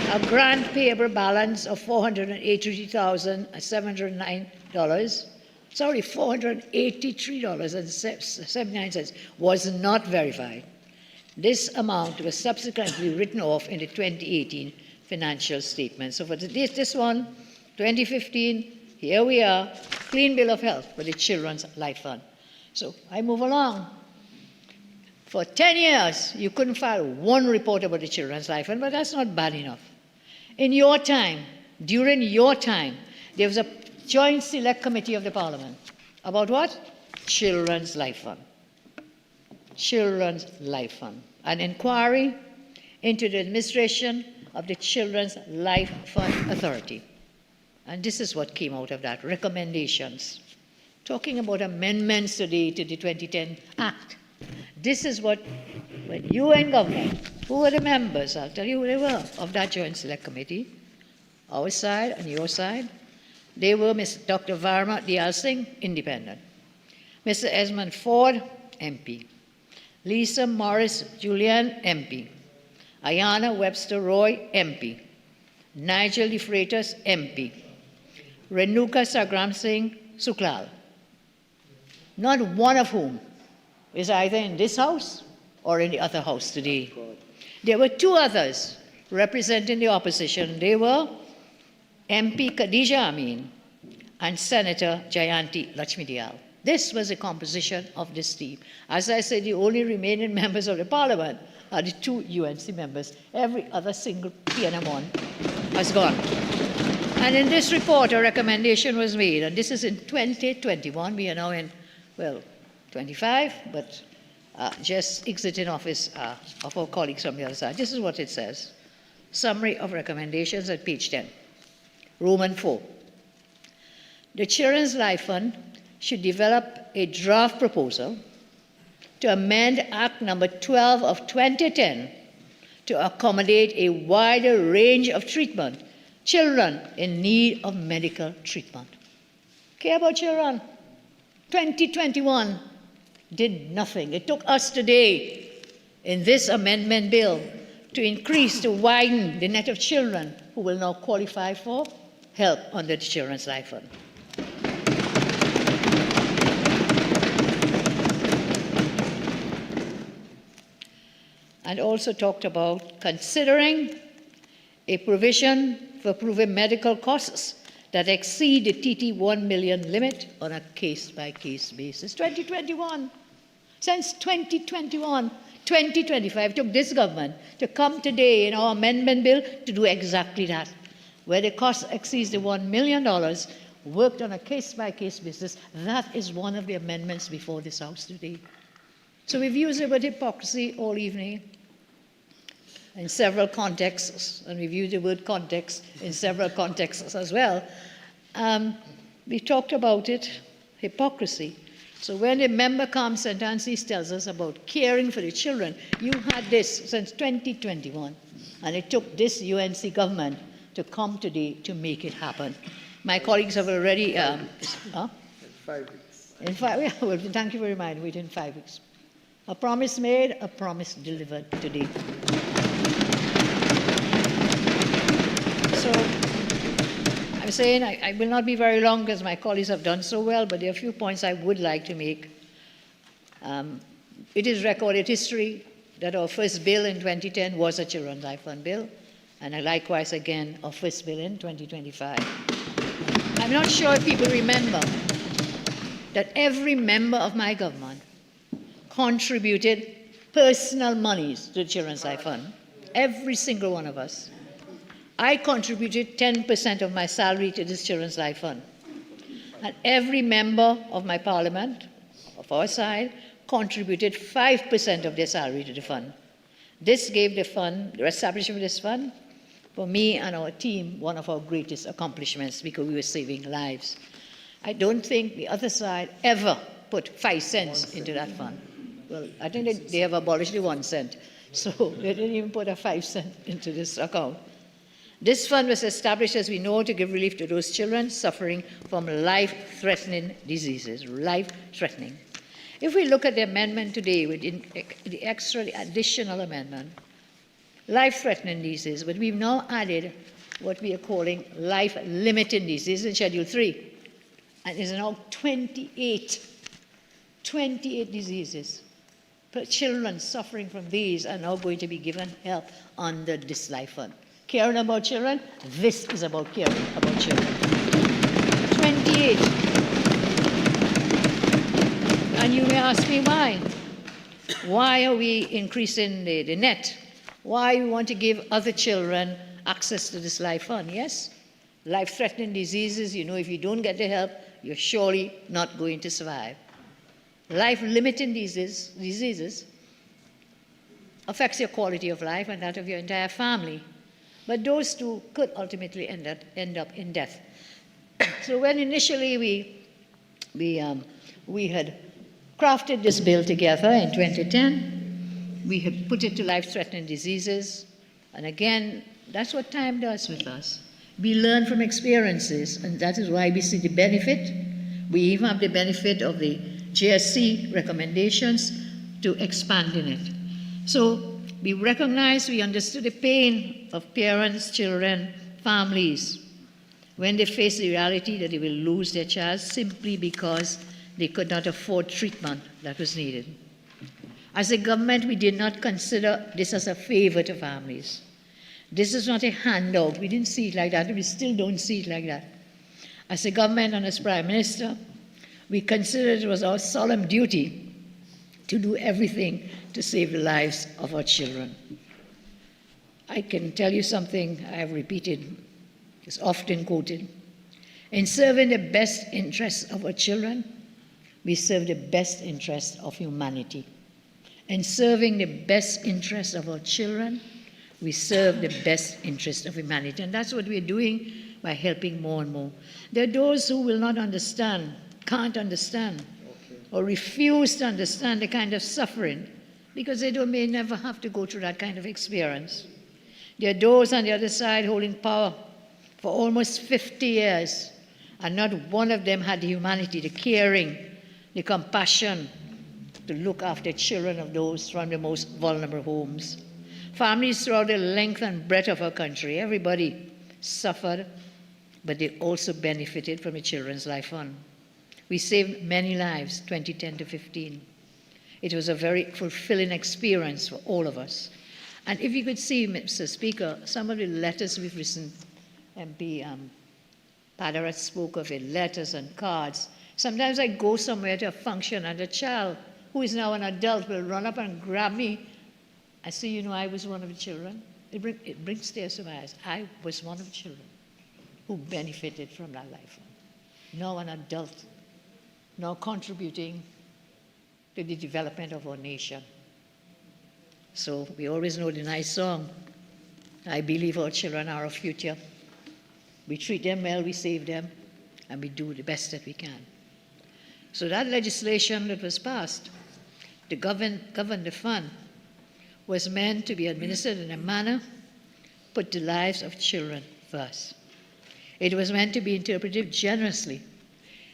a grant payable balance of $483,709. Sorry, $483.79 was not verified. This amount was subsequently written off in the 2018 financial statement. So for this one, 2015, here we are, clean bill of health for the Children's Life Fund. So I move along. For 10 years, you couldn't file one report about the Children's Life Fund, but that's not bad enough. In your time, during your time, there was a Joint Select Committee of the Parliament. About what? Children's Life Fund. Children's Life Fund. An inquiry into the administration of the Children's Life Fund Authority. And this is what came out of that, recommendations. Talking about amendments today to the 2010 Act. This is what, when you were in government, who were the members? I'll tell you who they were of that Joint Select Committee. Our side and your side. They were Dr. Varma Diyal Singh, independent. Mr. Esmond Ford, MP. Lisa Morris Julian, MP. Ayana Webster Roy, MP. Nigel De Freitas, MP. Renuka Sagram Singh Suklal. Not one of whom is either in this house or in the other house today. There were two others representing the opposition. They were MP Khadija Amin and Senator Jayanti Lakshmidiyal. This was the composition of this team. As I said, the only remaining members of the parliament are the two UNC members. Every other single PNM one has gone. And in this report, a recommendation was made, and this is in 2021. We are now in, well, 25, but just exiting office of our colleagues from the other side. This is what it says. Summary of recommendations at page 10. Roman 4. the Children's Life Fund should develop a draft proposal to amend Act Number 12 of 2010 to accommodate a wider range of treatment, children in need of medical treatment. Care about children. 2021 did nothing. It took us today in this amendment bill to increase, to widen the net of children who will now qualify for help under the Children's Life Fund. And also talked about considering a provision for proving medical costs that exceed the TT 1 million limit on a case-by-case basis. 2021. Since 2021, 2025 took this government to come today in our amendment bill to do exactly that. Where the cost exceeds the $1 million, worked on a case-by-case basis. That is one of the amendments before this House today. So we've used the word hypocrisy all evening in several contexts, and we've used the word context in several contexts as well. We talked about it, hypocrisy. So when a member comes and tells us about caring for the children, you had this since 2021, and it took this UNC government to come today to make it happen. My colleagues have already... 5 weeks. In 5 weeks? Well, thank you for reminding me, within 5 weeks. A promise made, a promise delivered today. So I'm saying I will not be very long because my colleagues have done so well, but there are a few points I would like to make. It is recorded history that our first bill in 2010 was a Children's Life Fund bill, and likewise again our first bill in 2025. I'm not sure if people remember that every member of my government contributed personal monies to the Children's Life Fund, every single one of us. I contributed 10% of my salary to this Children's Life Fund. And every member of my parliament, of our side, contributed 5% of their salary to the fund. This gave the fund, the establishment of this fund, for me and our team, one of our greatest accomplishments because we were saving lives. I don't think the other side ever put 5 cents into that fund. Well, I think they have abolished the 1 cent. So they didn't even put a 5 cent into this account. This fund was established, as we know, to give relief to those children suffering from life-threatening diseases, life-threatening. If we look at the amendment today, with the extra, the additional amendment, life-threatening diseases, but we've now added what we are calling life-limiting diseases in Schedule 3. And there's now 28 diseases. But children suffering from these are now going to be given help under this Life Fund. Caring about children, this is about caring about children. 28. And you may ask me why. Why are we increasing the net? Why we want to give other children access to this Life Fund? Yes, life-threatening diseases, you know, if you don't get the help, you're surely not going to survive. Life-limiting diseases affects your quality of life and that of your entire family. But those two could ultimately end up in death. So when initially we had crafted this bill together in 2010, we had put it to life-threatening diseases. And again, that's what time does with us. We learn from experiences, and that is why we see the benefit. We even have the benefit of the JSC recommendations to expanding it. So we recognized, we understood the pain of parents, children, families, when they face the reality that they will lose their child simply because they could not afford treatment that was needed. As a government, we did not consider this as a favor to families. This is not a handout. We didn't see it like that. We still don't see it like that. As a government and as Prime Minister, we considered it was our solemn duty to do everything to save the lives of our children. I can tell you something I have repeated, it's often quoted. In serving the best interests of our children, we serve the best interests of humanity. In serving the best interests of our children, we serve the best interests of humanity. And that's what we're doing by helping more and more. There are those who will not understand, can't understand, or refuse to understand the kind of suffering because they may never have to go through that kind of experience. There are those on the other side holding power for almost 50 years, and not one of them had the humanity, the caring, the compassion to look after children of those from the most vulnerable homes. Families throughout the length and breadth of our country, everybody suffered, but they also benefited from the Children's Life Fund. We saved many lives, 2010 to 15. It was a very fulfilling experience for all of us. And if you could see, Mr. Speaker, some of the letters we've written, MP Padarath spoke of it, letters and cards. Sometimes I go somewhere to a function and a child who is now an adult will run up and grab me. I say, you know, I was one of the children. It brings tears to my eyes. I was one of the children who benefited from that life. Now an adult, now contributing to the development of our nation. So we always know the nice song, I believe our children are our future. We treat them well, we save them, and we do the best that we can. So that legislation that was passed to govern the fund was meant to be administered in a manner put the lives of children first. It was meant to be interpreted generously.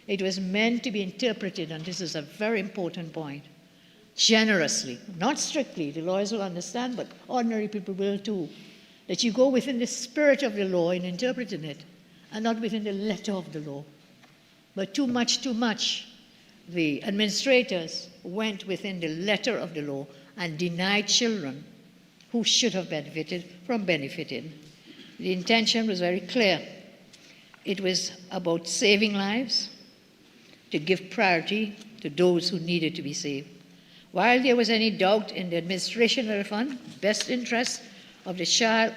It was meant to be interpreted, and this is a very important point, generously, not strictly. The lawyers will understand, but ordinary people will too. That you go within the spirit of the law in interpreting it, and not within the letter of the law. But too much, the administrators went within the letter of the law and denied children who should have benefited from benefiting. The intention was very clear. It was about saving lives, to give priority to those who needed to be saved. While there was any doubt in the administration of the fund, best interest of the child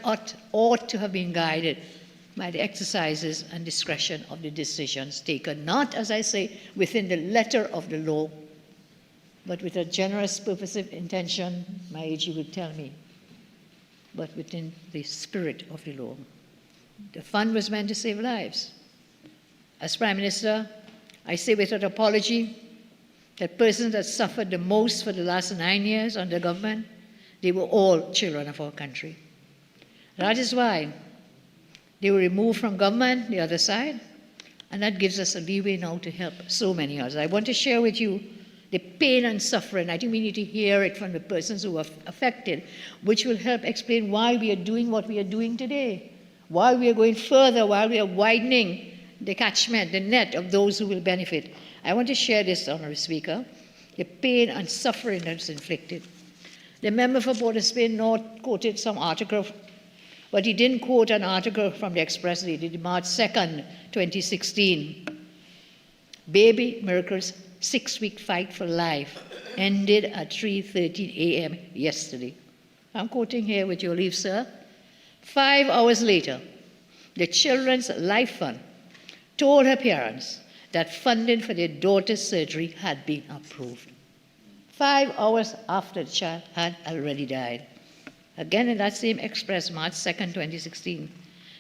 ought to have been guided by the exercises and discretion of the decisions taken, not, as I say, within the letter of the law, but with a generous, purposive intention, my AG would tell me, but within the spirit of the law. The fund was meant to save lives. As Prime Minister, I say without apology that persons that suffered the most for the last 9 years under government, they were all children of our country. That is why they were removed from government, the other side, and that gives us a leeway now to help so many others. I want to share with you the pain and suffering. I think we need to hear it from the persons who are affected, which will help explain why we are doing what we are doing today, why we are going further, why we are widening the catchment, the net of those who will benefit. I want to share this, Honourable Speaker, the pain and suffering that's inflicted. The member for Bodoe North quoted some article, but he didn't quote an article from the Express dated March 2nd, 2016. Baby Miracle's 6-week fight for life ended at 3:13 a.m. yesterday. I'm quoting here with your leave, sir. 5 hours later, the Children's Life Fund told her parents that funding for their daughter's surgery had been approved. 5 hours after the child had already died. Again, in that same Express, March 2nd, 2016,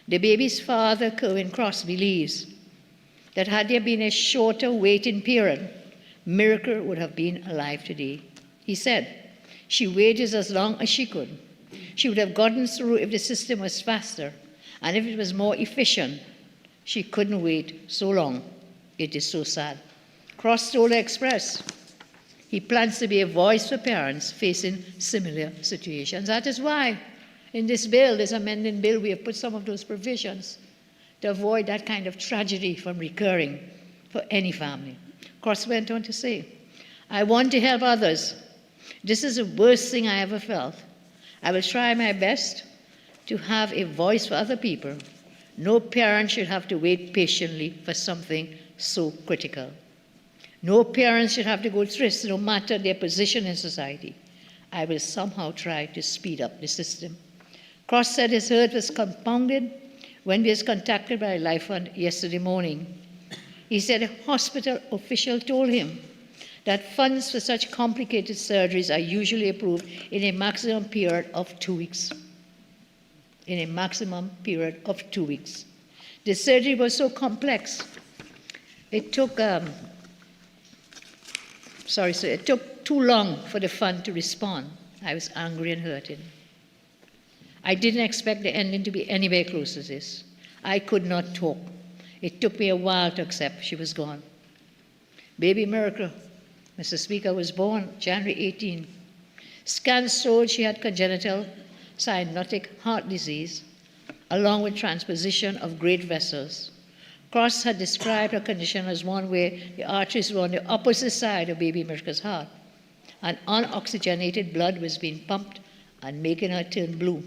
the baby's father, Kerwin Cross, believes that had there been a shorter waiting period, Miracle would have been alive today. He said, she waited as long as she could. She would have gotten through if the system was faster and if it was more efficient. She couldn't wait so long. It is so sad. Cross told the Express he plans to be a voice for parents facing similar situations. That is why in this bill, this amending bill, we have put some of those provisions to avoid that kind of tragedy from recurring for any family. Cross went on to say, I want to help others. This is the worst thing I ever felt. I will try my best to have a voice for other people. No parent should have to wait patiently for something so critical. No parent should have to go through this, no matter their position in society. I will somehow try to speed up the system. Cross said his hurt was compounded when he was contacted by Life Fund yesterday morning. He said a hospital official told him that funds for such complicated surgeries are usually approved in a maximum period of 2 weeks. In a maximum period of 2 weeks. The surgery was so complex. It took, it took too long for the fund to respond. I was angry and hurted. I didn't expect the ending to be anywhere close to this. I could not talk. It took me a while to accept she was gone. Baby Miracle, Mr. Speaker, was born January 18. Scans showed she had congenital cyanotic heart disease, along with transposition of great vessels. Cross had described her condition as one where the arteries were on the opposite side of baby Miracle's heart, and unoxygenated blood was being pumped and making her turn blue.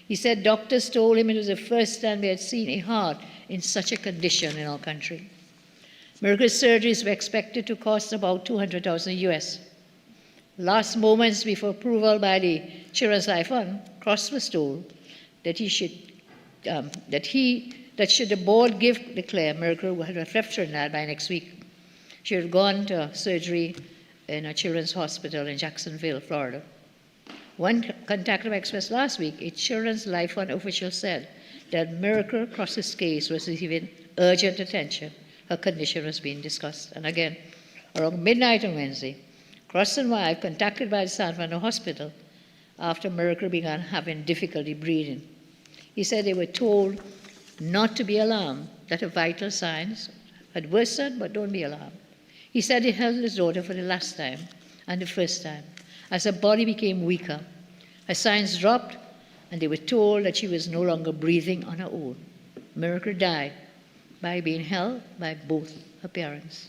He said doctors told him it was the first time they had seen a heart in such a condition in our country. Miracle's surgeries were expected to cost about $200,000 US. Last moments before approval by the Children's Life Fund, Cross was told that should the board declare Miracle would have left Trinidad by next week. She had gone to surgery in a children's hospital in Jacksonville, Florida. One contact I expressed last week, a Children's Life Fund official said that Miracle Cross's case was receiving urgent attention. Her condition was being discussed. And again, around midnight on Wednesday, Cross and wife contacted by the San Fernando Hospital after Miracle began having difficulty breathing. He said they were told not to be alarmed, that her vital signs had worsened, but don't be alarmed. He said he held his daughter for the last time and the first time. As her body became weaker, her signs dropped, and they were told that she was no longer breathing on her own. Miracle died by being held by both her parents.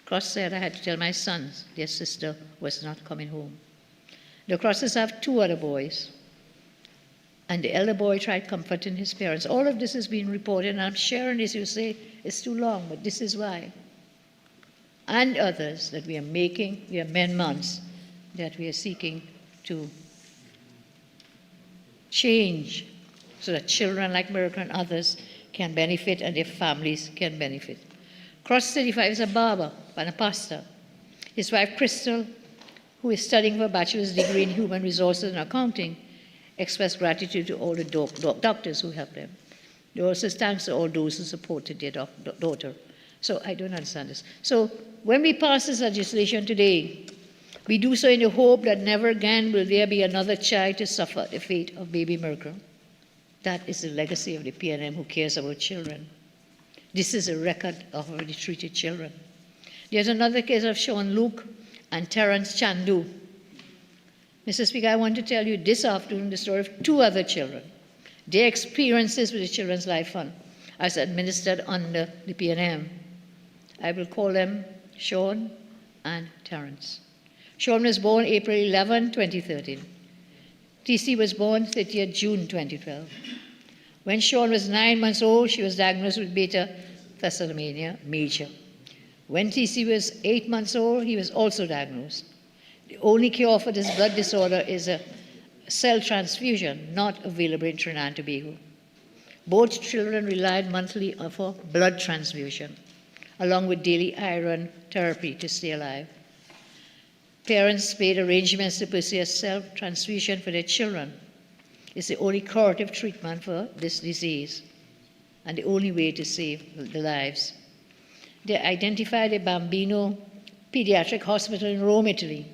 Cross said, I had to tell my sons their sister was not coming home. The Crosses have two other boys, and the elder boy tried comforting his parents. All of this has been reported, and I'm sharing this. You say it's too long, but this is why. And others that we are making, the amendments that we are seeking to change so that children like Miracle and others can benefit and their families can benefit. Cross 35 is a barber and a pastor. His wife, Crystal, who is studying for a bachelor's degree in human resources and accounting, expressed gratitude to all the doctors who helped them. They also thanks to all those who supported their daughter. So I don't understand this. So when we pass this legislation today, we do so in the hope that never again will there be another child to suffer the fate of baby Miracle. That is the legacy of the PNM who cares about children. This is a record of already treated children. There's another case of Sean Luke and Terence Chandu. Mr. Speaker, I want to tell you this afternoon the story of two other children, their experiences with the Children's Life Fund as administered under the PNM. I will call them Sean and Terence. Sean was born April 11, 2013. TC was born 30th June 2012. When Sean was 9 months old, she was diagnosed with beta thalassemia major. When TC was 8 months old, he was also diagnosed. The only cure for this blood disorder is a cell transfusion, not available in Trinidad and Tobago. Both children relied monthly for blood transfusion, along with daily iron therapy to stay alive. Parents made arrangements to pursue a cell transfusion for their children. It's the only curative treatment for this disease and the only way to save the lives. They identified a Bambino Pediatric Hospital in Rome, Italy,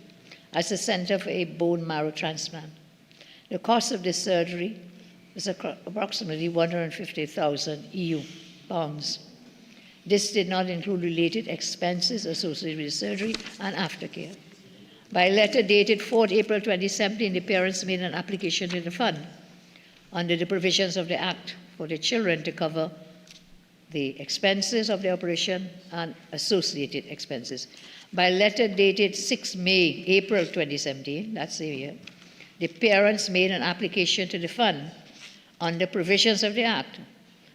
as a center for a bone marrow transplant. The cost of this surgery is approximately 150,000 EU pounds. This did not include related expenses associated with the surgery and aftercare. By letter dated 4th April 2017, the parents made an application to the fund under the provisions of the Act for the children to cover the expenses of the operation and associated expenses. By letter dated 6 April 2017, that's the year, the parents made an application to the fund under provisions of the Act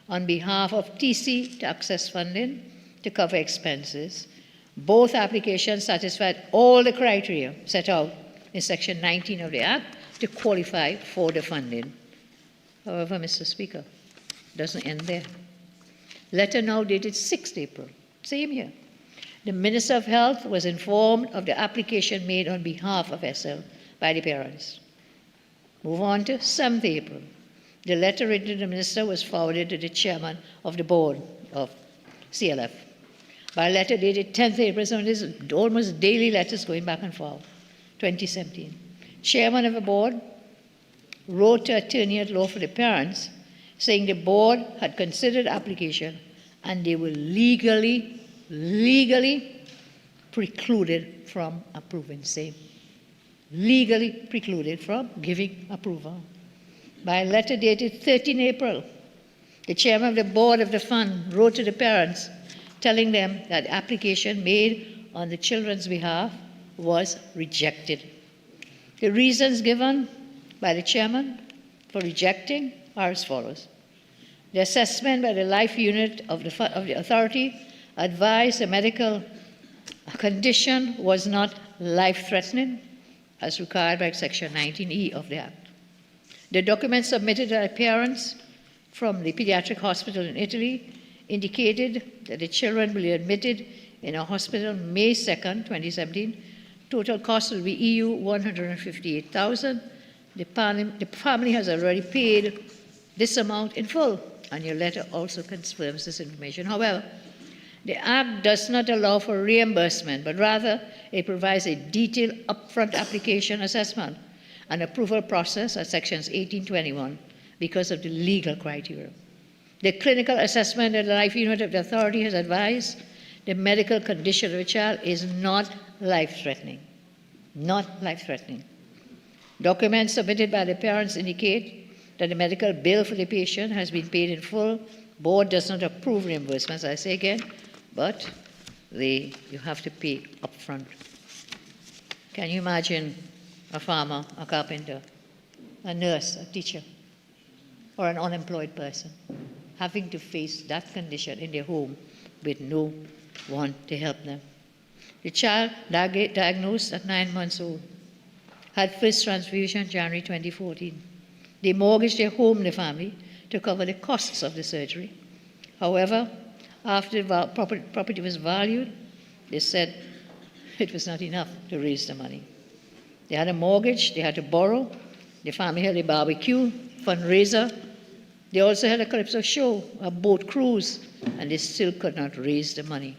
on behalf of TC to access funding to cover expenses. Both applications satisfied all the criteria set out in Section 19 of the Act to qualify for the funding. However, Mr. Speaker, it doesn't end there. Letter now dated 6th April, same year. The Minister of Health was informed of the application made on behalf of SL by the parents. Move on to 7th April. The letter written to the minister was forwarded to the chairman of the board of CLF. By letter dated 10th April, so this is almost daily letters going back and forth, 2017. Chairman of the board wrote to attorney at law for the parents saying the board had considered application and they were legally precluded from approving same. Legally precluded from giving approval. By letter dated 13 April, the chairman of the board of the fund wrote to the parents telling them that the application made on the children's behalf was rejected. The reasons given by the chairman for rejecting are as follows. The assessment by the life unit of the authority advised the medical condition was not life-threatening as required by Section 19E of the Act. The documents submitted by parents from the pediatric hospital in Italy indicated that the children will be admitted in a hospital May 2nd, 2017. Total cost will be EU 158,000. The family has already paid this amount in full, and your letter also confirms this information. However, the Act does not allow for reimbursement, but rather it provides a detailed upfront application assessment and approval process at Sections 1821 because of the legal criteria. The clinical assessment of the life unit of the authority has advised the medical condition of a child is not life-threatening. Not life-threatening. Documents submitted by the parents indicate that the medical bill for the patient has been paid in full. Board does not approve reimbursements, I say again, but you have to pay upfront. Can you imagine a farmer, a carpenter, a nurse, a teacher, or an unemployed person having to face that condition in their home with no one to help them? The child diagnosed at 9 months old had first transfusion January 2014. They mortgaged their home, the family, to cover the costs of the surgery. However, after the property was valued, they said it was not enough to raise the money. They had a mortgage, they had to borrow, the family had a barbecue, fundraiser. They also had a calypso show, a boat cruise, and they still could not raise the money.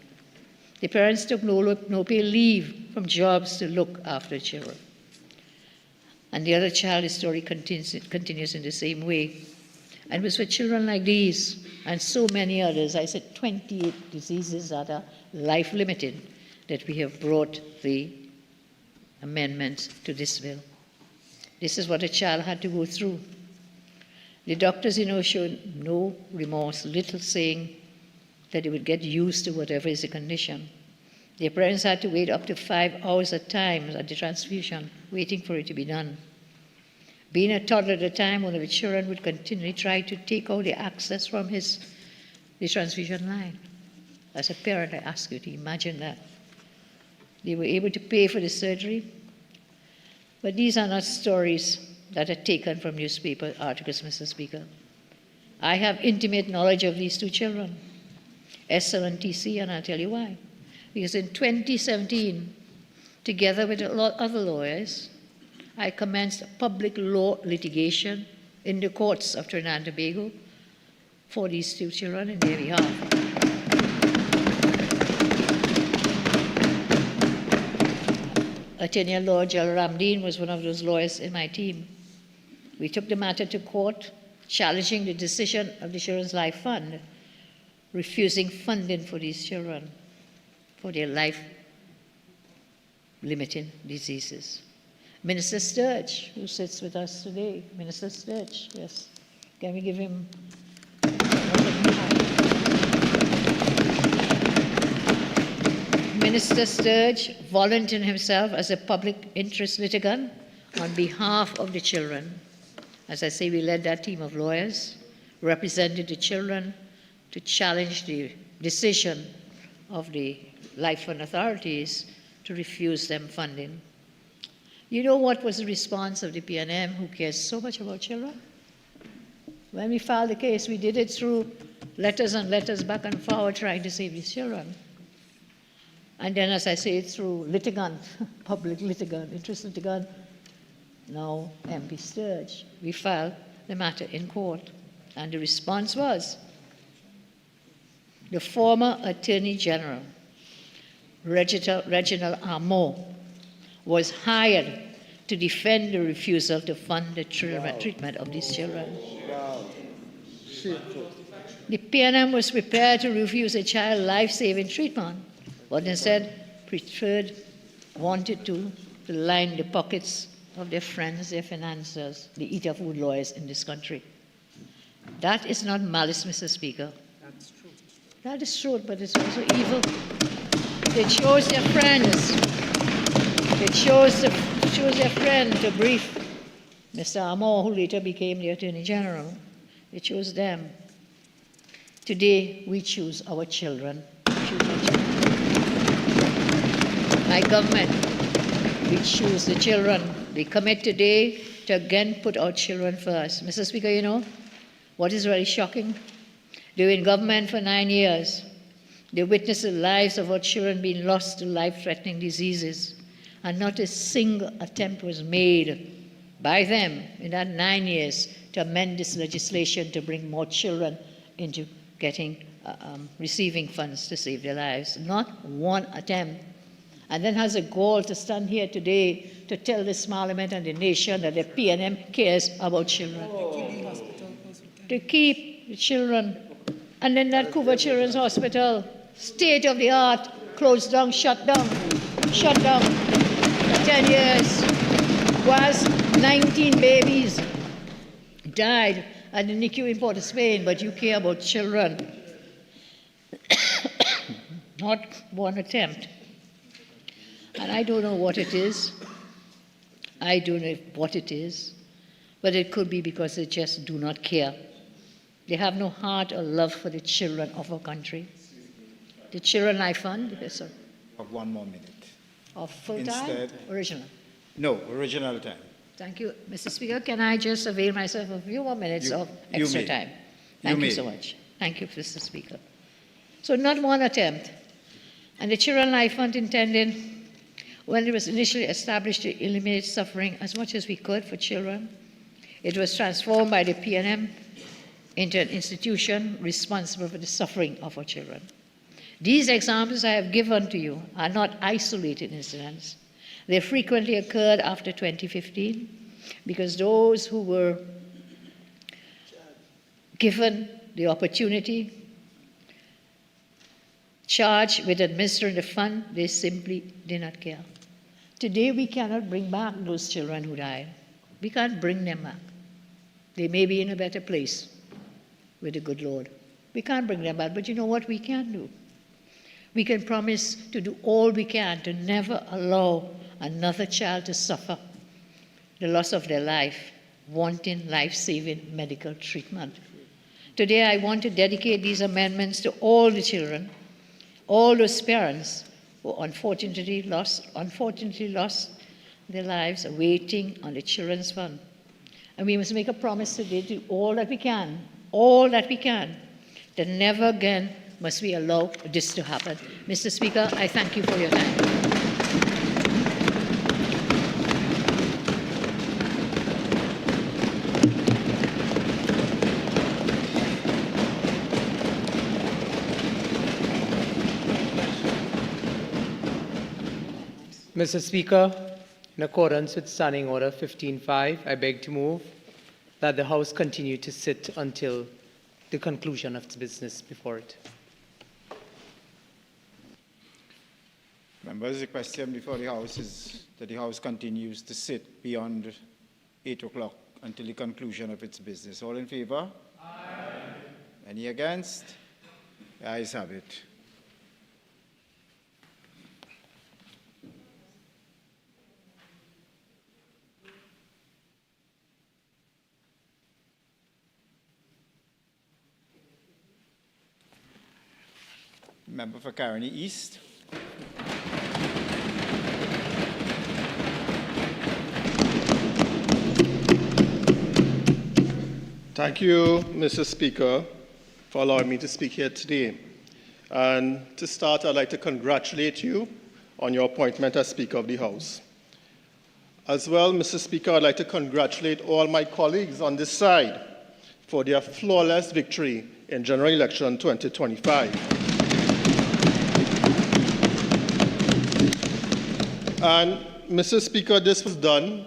The parents took no pay leave from jobs to look after children. And the other child, his story continues in the same way. And it was for children like these and so many others, I said 28 diseases that are life-limited, that we have brought the amendments to this bill. This is what a child had to go through. The doctors, showed no remorse, little saying that they would get used to whatever is the condition. Their parents had to wait up to 5 hours at times at the transfusion, waiting for it to be done. Being a toddler at the time, one of the children would continually try to take out the access from the transfusion line. As a parent, I ask you to imagine that. They were able to pay for the surgery, but these are not stories that are taken from newspaper articles, Mr. Speaker. I have intimate knowledge of these two children, Esther and TC, and I'll tell you why. Because in 2017, together with a lot of other lawyers, I commenced public law litigation in the courts of Trinidad and Tobago for these two children in their behalf. Attorney at law Ramdeen was one of those lawyers in my team. We took the matter to court, challenging the decision of the Children's Life Fund, refusing funding for these children for their life-limiting diseases. Minister Sturge, who sits with us today, Minister Sturge, yes. Can we give him Minister Sturge volunteered himself as a public interest litigant on behalf of the children. As I say, we led that team of lawyers, represented the children to challenge the decision of the Life Fund authorities to refuse them funding. You know what was the response of the PNM, who cares so much about children? When we filed the case, we did it through letters and letters back and forward trying to save these children. And then, as I say, through litigant, public litigant, interest litigant, now MP Sturge, we filed the matter in court. And the response was, the former Attorney General, Reginald Armour, was hired to defend the refusal to fund the treatment of these children. The PNM was prepared to refuse a child life-saving treatment, but instead wanted to line the pockets of their friends, their financiers, the eat-of-food lawyers in this country. That is not malice, Mr. Speaker. That's true. That is true, but it's also evil. They chose their friends. They chose their friend to brief Mr. Armour, who later became the Attorney General. They chose them. Today, we choose our children. My government, we choose the children. We commit today to again put our children first. Mr. Speaker, you know, what is really shocking? They were in government for 9 years. They witnessed the lives of our children being lost to life-threatening diseases, and not a single attempt was made by them in that 9 years to amend this legislation to bring more children into receiving funds to save their lives. Not one attempt. And then has a goal to stand here today to tell this Parliament and the nation that the PNM cares about children. To keep the children. And then that Cougar Children's Hospital, state of the art, closed down, shut down for 10 years. Was 19 babies died at the NICU in Port of Spain, but you care about children. Not one attempt. And I don't know what it is. I don't know what it is, but it could be because they just do not care. They have no heart or love for the children of our country. The Children I Fund, yes, sir. Of 1 more minute. Of full time? Instead, original? No, original time. Thank you. Mr. Speaker, can I just avail myself of a few more minutes of extra time? Thank you so much. Thank you, Mr. Speaker. So not one attempt. And the Children Life Fund intended, when it was initially established, to eliminate suffering as much as we could for children. It was transformed by the PNM into an institution responsible for the suffering of our children. These examples I have given to you are not isolated incidents. They frequently occurred after 2015 because those who were given the opportunity, charged with administering the fund, they simply did not care. Today we cannot bring back those children who died. We can't bring them back. They may be in a better place with the good Lord. We can't bring them back, but you know what we can do? We can promise to do all we can to never allow another child to suffer the loss of their life, wanting life-saving medical treatment. Today, I want to dedicate these amendments to all the children, all those parents who unfortunately lost their lives waiting on the Children's Fund. And we must make a promise today to do all that we can, that never again must we allow this to happen. Mr. Speaker, I thank you for your time. Mr. Speaker, in accordance with Standing Order 15.5, I beg to move that the House continue to sit until the conclusion of its business before it. Members, the question before the House is that the House continues to sit beyond 8 o'clock until the conclusion of its business. All in favor? Aye. Any against? The ayes have it. Member for Caroni East. Thank you, Mr. Speaker, for allowing me to speak here today. And to start, I'd like to congratulate you on your appointment as Speaker of the House. As well, Mr. Speaker, I'd like to congratulate all my colleagues on this side for their flawless victory in general election 2025. And, Mr. Speaker, this was done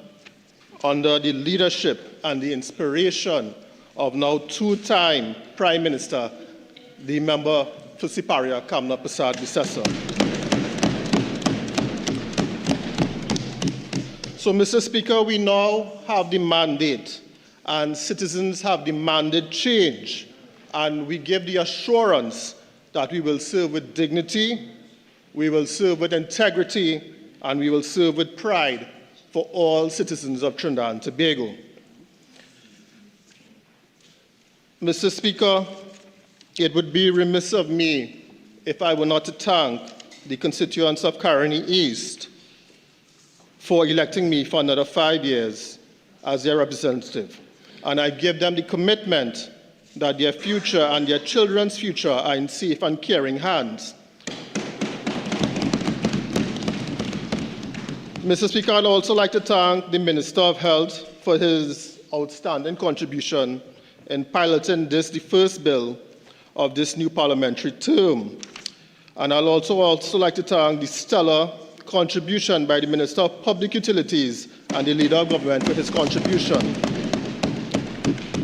under the leadership and the inspiration of now two-time Prime Minister, the member for Siparia, Kamla Persad-Bissessar. So, Mr. Speaker, we now have the mandate, and citizens have demanded change, and we give the assurance that we will serve with dignity, we will serve with integrity, and we will serve with pride for all citizens of Trinidad and Tobago. Mr. Speaker, it would be remiss of me if I were not to thank the constituents of Caroni East for electing me for another 5 years as their representative. And I give them the commitment that their future and their children's future are in safe and caring hands. Mr. Speaker, I'd also like to thank the Minister of Health for his outstanding contribution in piloting this, the first bill of this new parliamentary term. And I'll also like to thank the stellar contribution by the Minister of Public Utilities and the Leader of Government for his contribution,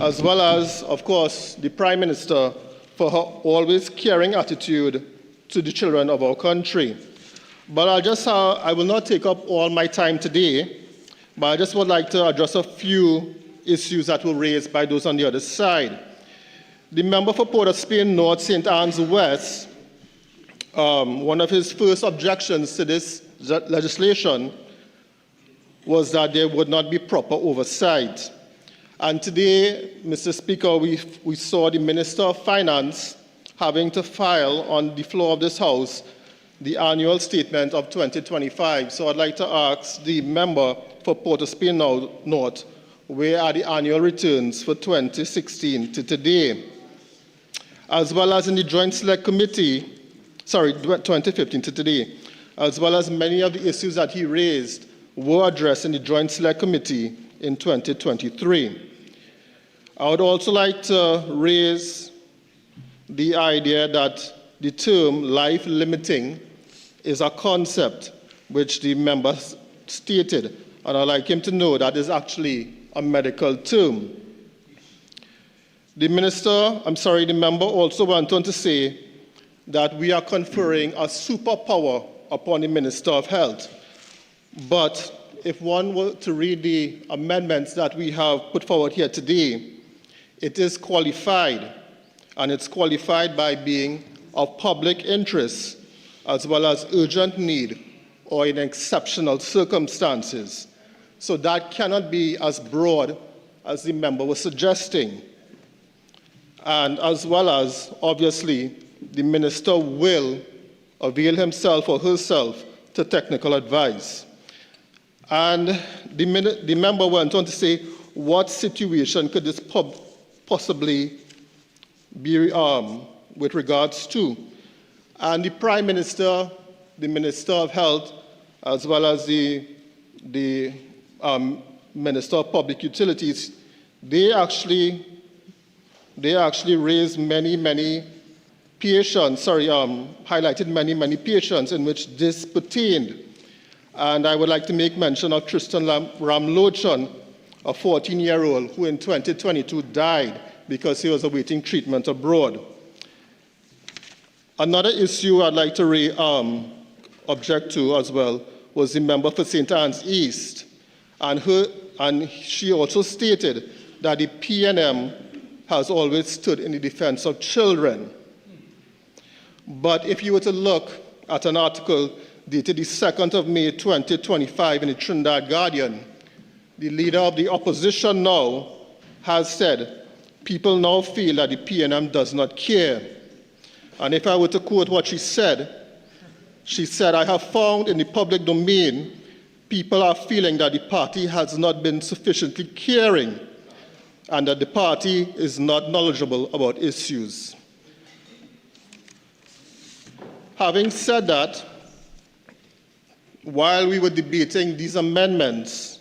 as well as, of course, the Prime Minister for her always caring attitude to the children of our country. But I will not take up all my time today, but I just would like to address a few issues that were raised by those on the other side. The member for Port of Spain North, St. Anne's West, one of his first objections to this legislation was that there would not be proper oversight. And today, Mr. Speaker, we saw the Minister of Finance having to file on the floor of this House the annual statement of 2025. So I'd like to ask the member for Port of Spain North, where are the annual returns for 2016 to today? As well as in the Joint Select Committee, 2015 to today, as well as many of the issues that he raised were addressed in the Joint Select Committee in 2023. I would also like to raise the idea that the term life limiting is a concept which the member stated, and I'd like him to know that is actually a medical term. The member also went on to say that we are conferring a superpower upon the Minister of Health. But if one were to read the amendments that we have put forward here today, it is qualified, and it's qualified by being of public interest as well as urgent need or in exceptional circumstances. So that cannot be as broad as the member was suggesting. And as well as, obviously, the minister will avail himself or herself to technical advice. And the member went on to say, what situation could this possibly be with regards to? And the Prime Minister, the Minister of Health, as well as the Minister of Public Utilities, they actually raised many patients, highlighted many patients in which this pertained. And I would like to make mention of Tristan Ramlochan, a 14-year-old who in 2022 died because he was awaiting treatment abroad. Another issue I'd like to object to as well was the member for St. Anne's East. And she also stated that the PNM has always stood in the defense of children. But if you were to look at an article dated the 2nd of May 2025 in the Trinidad Guardian, the leader of the opposition now has said, people now feel that the PNM does not care. And if I were to quote what she said, I have found in the public domain, people are feeling that the party has not been sufficiently caring and that the party is not knowledgeable about issues. Having said that, while we were debating these amendments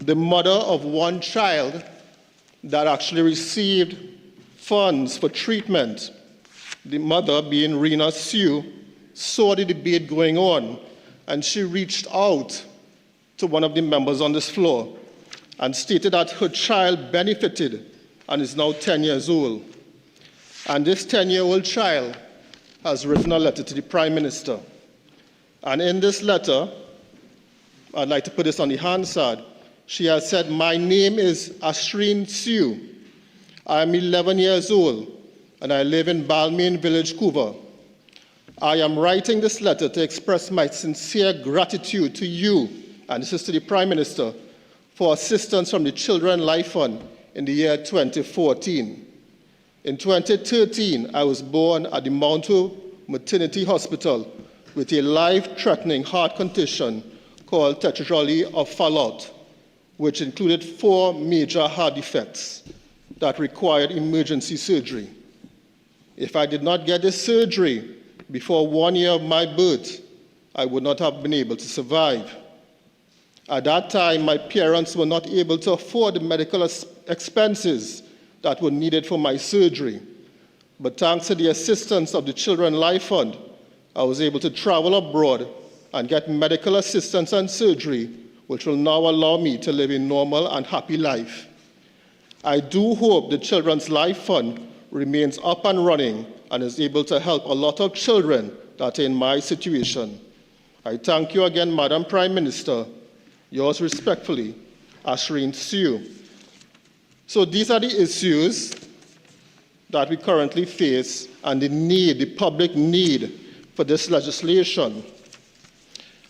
the mother of one child that actually received funds for treatment, the mother being Rena Sue, saw the debate going on, and she reached out to one of the members on this floor and stated that her child benefited and is now 10 years old. And this 10-year-old child has written a letter to the Prime Minister. And in this letter, I'd like to put this on the Hansard. She has said, "My name is Ashreen Sue. I am 11 years old, and I live in Balmain Village, Couva. I am writing this letter to express my sincere gratitude to you," and this is to the Prime Minister, "for assistance from the Children Life Fund in the year 2014. In 2013, I was born at the Mount Hope Maternity Hospital with a life-threatening heart condition called tetralogy of Fallot, which included 4 major heart defects that required emergency surgery. If I did not get this surgery before 1 year of my birth, I would not have been able to survive. At that time, my parents were not able to afford the medical expenses that were needed for my surgery. But thanks to the assistance of the Children Life Fund, I was able to travel abroad and get medical assistance and surgery, which will now allow me to live a normal and happy life. I do hope the Children's Life Fund remains up and running and is able to help a lot of children that are in my situation. I thank you again, Madam Prime Minister. Yours respectfully, Ashreen Sue." So these are the issues that we currently face and the public need for this legislation.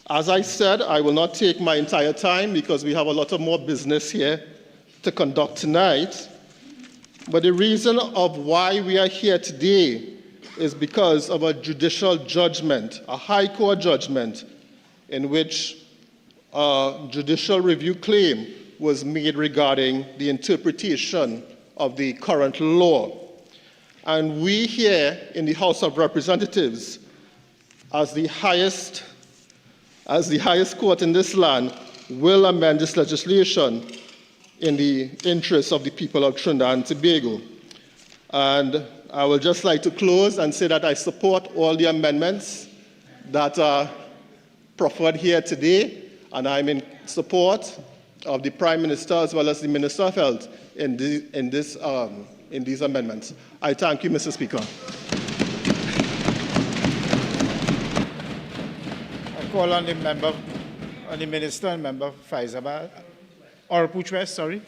As I said, I will not take my entire time because we have a lot of more business here to conduct tonight. But the reason of why we are here today is because of a judicial judgment, a High Court judgment, in which a judicial review claim was made regarding the interpretation of the current law. And we here in the House of Representatives, as the highest court in this land, will amend this legislation in the interest of the people of Trinidad and Tobago. And I would just like to close and say that I support all the amendments that are proffered here today, and I'm in support of the Prime Minister as well as the Minister of Health in these amendments. I thank you, Mr. Speaker. I call on the member, on the Minister and Member Faizabad, or Puchwest, sorry.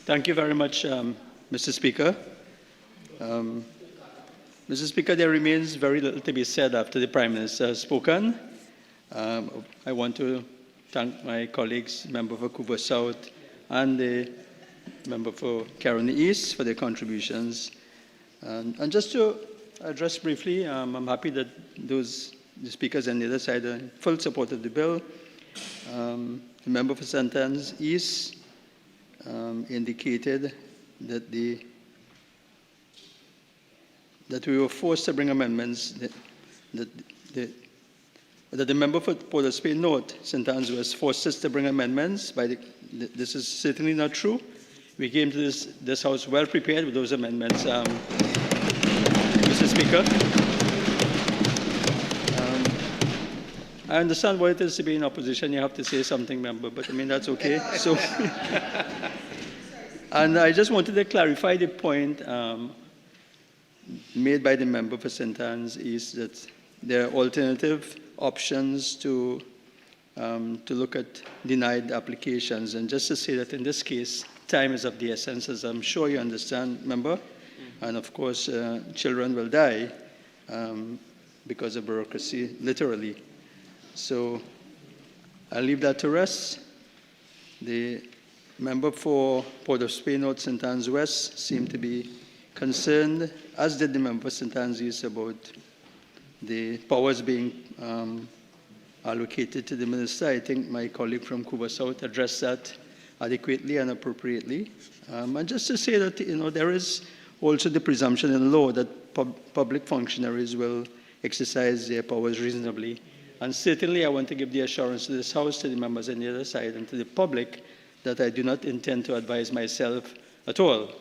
Thank you very much, Mr. Speaker. Mr. Speaker, there remains very little to be said after the Prime Minister has spoken. I want to thank my colleagues, member for Couva South and the member for Caroni East for their contributions. And just to address briefly, I'm happy that the speakers on the other side are in full support of the bill. The member for St. Anne's East indicated that we were forced to bring amendments that the member for Port of Spain North, St. Anne's West, forced us to bring amendments. This is certainly not true. We came to this House well prepared with those amendments, Mr. Speaker. I understand what it is to be in opposition. You have to say something, member, but I mean, that's okay. So, and I just wanted to clarify the point made by the member for St. Anne's East that there are alternative options to look at denied applications. And just to say that in this case, time is of the essence, as I'm sure you understand, member. And of course, children will die because of bureaucracy, literally. So I'll leave that to rest. The member for Port of Spain North, St. Anne's West seemed to be concerned, as did the member for St. Anne's East, about the powers being allocated to the minister. I think my colleague from Couva South addressed that adequately and appropriately. And just to say that, there is also the presumption in law that public functionaries will exercise their powers reasonably. And certainly I want to give the assurance to this House, to the members on the other side, and to the public that I do not intend to advise myself at all.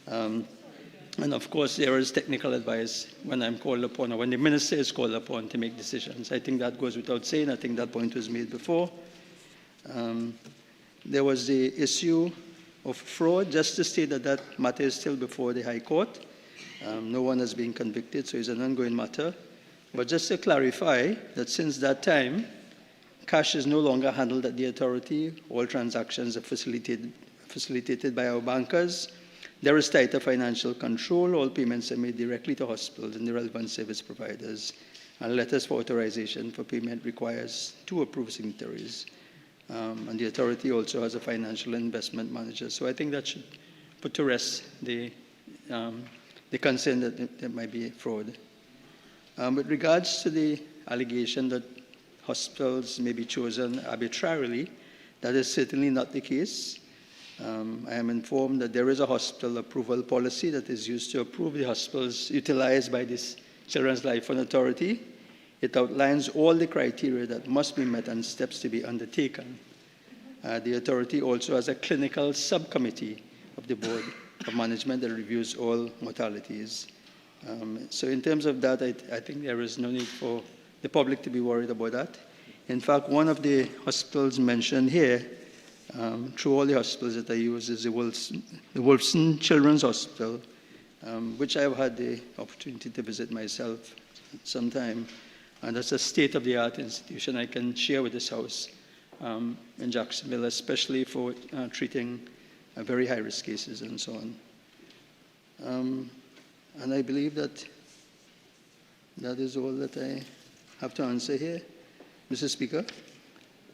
And of course, there is technical advice when I'm called upon, or when the minister is called upon to make decisions. I think that goes without saying. I think that point was made before. There was the issue of fraud. Just to state that that matter is still before the High Court. No one has been convicted, so it's an ongoing matter. But just to clarify that since that time, cash is no longer handled at the authority. All transactions are facilitated by our bankers. There is tighter financial control. All payments are made directly to hospitals and the relevant service providers. And letters for authorization for payment requires 2 approved signatories. And the authority also has a financial investment manager. So I think that should put to rest the concern that there might be fraud. With regards to the allegation that hospitals may be chosen arbitrarily, that is certainly not the case. I am informed that there is a hospital approval policy that is used to approve the hospitals utilized by this Children's Life Fund Authority. It outlines all the criteria that must be met and steps to be undertaken. The authority also has a clinical subcommittee of the Board of Management that reviews all modalities. So in terms of that, I think there is no need for the public to be worried about that. In fact, one of the hospitals mentioned here, through all the hospitals that I use, is the Wolfson Children's Hospital, which I've had the opportunity to visit myself sometime. And that's a state-of-the-art institution I can share with this House in Jacksonville, especially for treating very high-risk cases and so on. And I believe that that is all that I have to answer here, Mr. Speaker.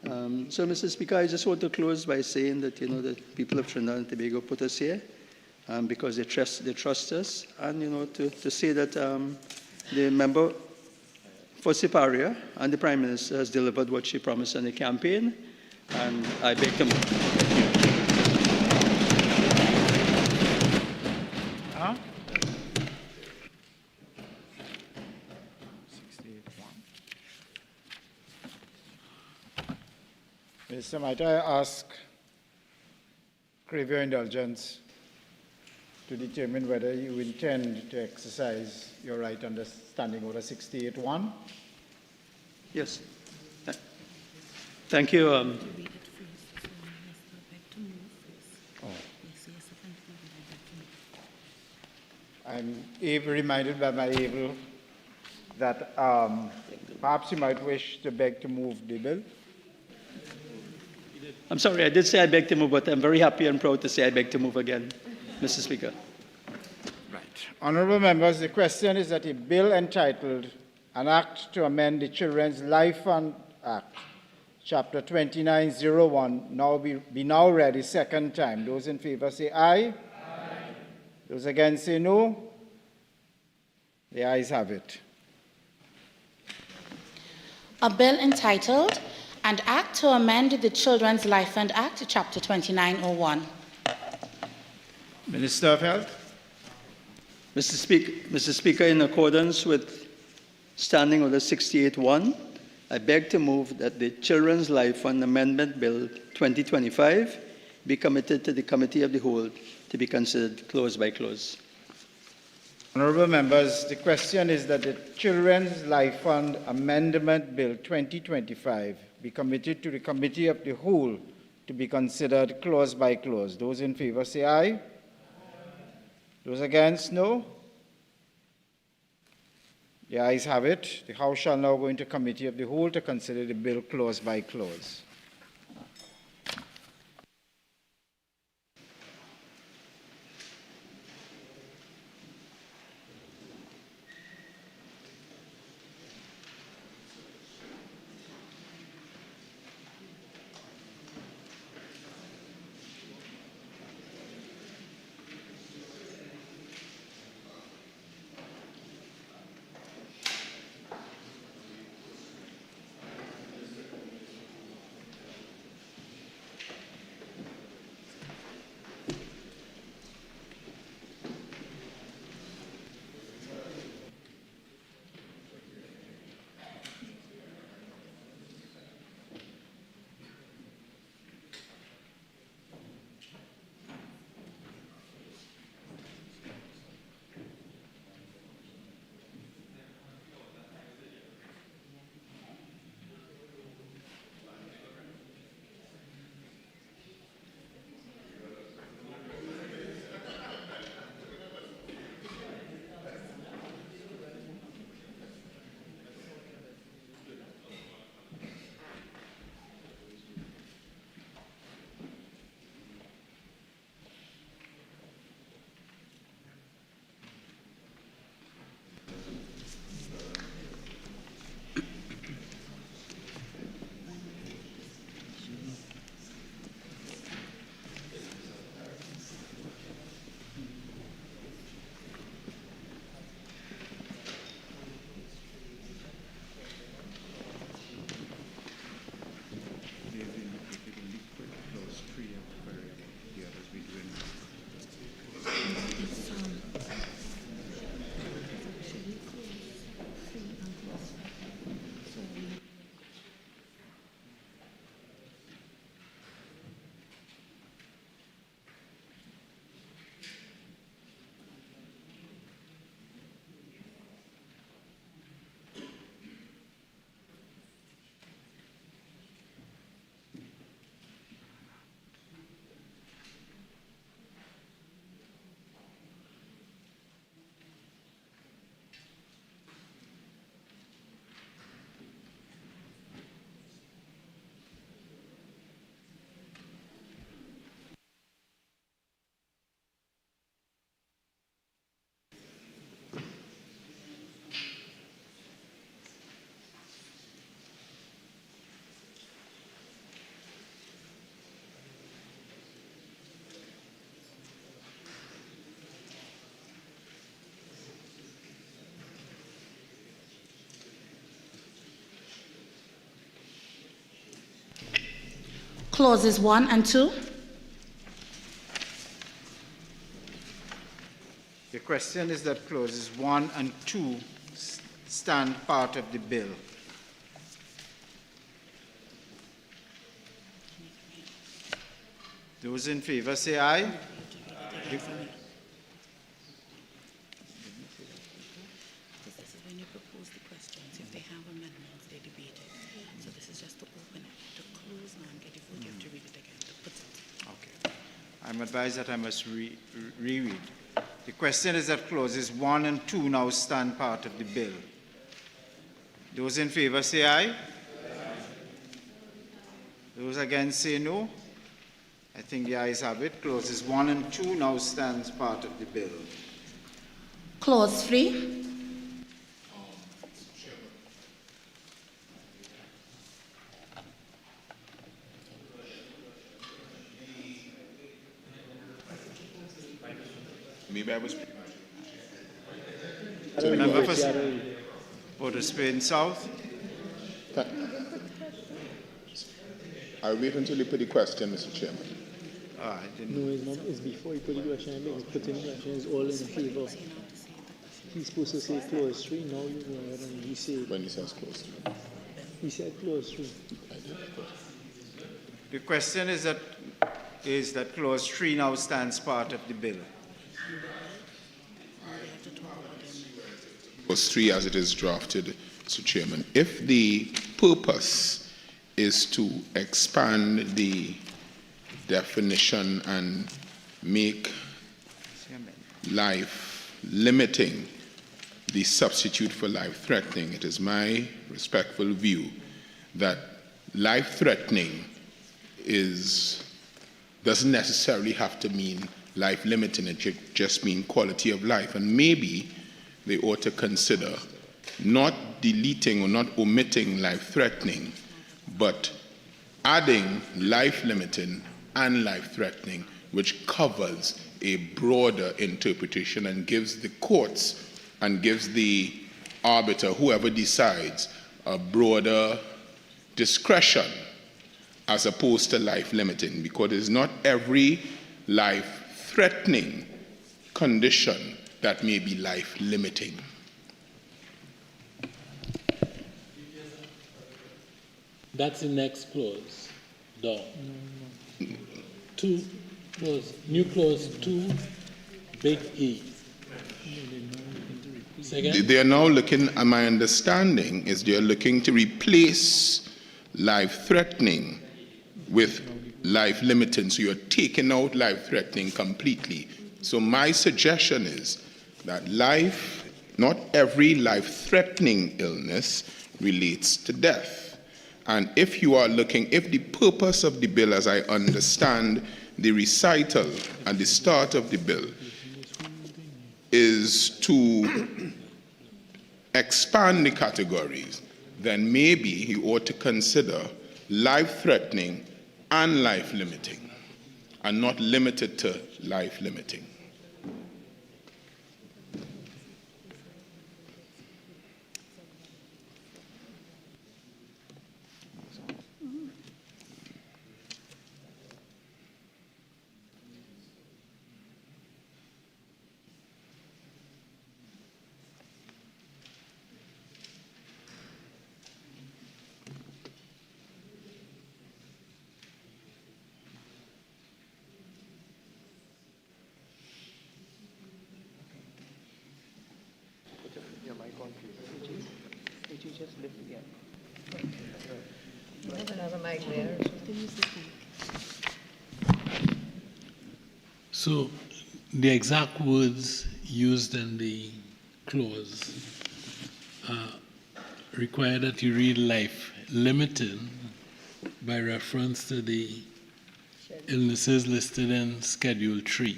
So, Mr. Speaker, I just want to close by saying that, the people of Trinidad and Tobago put us here because they trust us, and, to say that the member for Siparia and the Prime Minister has delivered what she promised on the campaign, and I beg to move. Mr. might I ask, crave your indulgence to determine whether you intend to exercise your right under Standing Order 68-1? Yes. Thank you. I'm reminded by my able that perhaps you might wish to beg to move the bill. I'm sorry, I did say I beg to move, but I'm very happy and proud to say I beg to move again, Mr. Speaker. Right. Honourable members, the question is that a bill entitled An Act to Amend the Children's Life Fund Act, Chapter 2901, be now read a second time. Those in favour say aye. Aye. Those against say no. The ayes have it. A bill entitled An Act to Amend the Children's Life Fund Act, Chapter 2901. Minister of Health. Mr. Speaker, in accordance with Standing Order 68-1, I beg to move that the Children's Life Fund Amendment Bill 2025 be committed to the Committee of the Whole to be considered clause by clause. Honourable members, the question is that the Children's Life Fund Amendment Bill 2025 be committed to the Committee of the Whole to be considered clause by clause. Those in favour say aye. Aye. Those against, no. The ayes have it. The House shall now go into Committee of the Whole to consider the bill clause by clause. Clauses 1 and 2. The question is that clauses 1 and 2 stand part of the bill. Those in favor say aye. I'm advised that I must reread. The question is that clauses 1 and 2 now stand part of the bill. Those in favor say aye. Aye. Those against say no. I think the ayes have it. Clauses 1 and 2 now stands part of the bill. Clause 3. Maybe I was. Member for Bodoe South. I'll wait until you put the question, Mr. Chairman. I didn't. No, it's before you put the question. Because putting the question is all in favor. He's supposed to say clause 3. Now you go ahead and he said. When he says clause 3. He said clause 3. I did. The question is that clause 3 now stands part of the bill. Clause 3 as it is drafted, Mr. Chairman. If the purpose is to expand the definition and make life limiting the substitute for life threatening, it is my respectful view that life threatening doesn't necessarily have to mean life limiting, it just means quality of life. And maybe they ought to consider not deleting or not omitting life threatening, but adding life limiting and life threatening, which covers a broader interpretation and gives the courts and gives the arbiter, whoever decides, a broader discretion as opposed to life limiting, because it's not every life threatening condition that may be life limiting. That's the next clause. Down. Two clause, new clause 2, big E. They are now looking, and my understanding is they are looking to replace life threatening with life limiting. So you're taking out life threatening completely. So my suggestion is that not every life-threatening illness relates to death. And if the purpose of the bill, as I understand the recital at the start of the bill, is to expand the categories, then maybe he ought to consider life-threatening and life-limiting, and not limited to life-limiting. So the exact words used in the clause require that you read life limiting by reference to the illnesses listed in Schedule 3.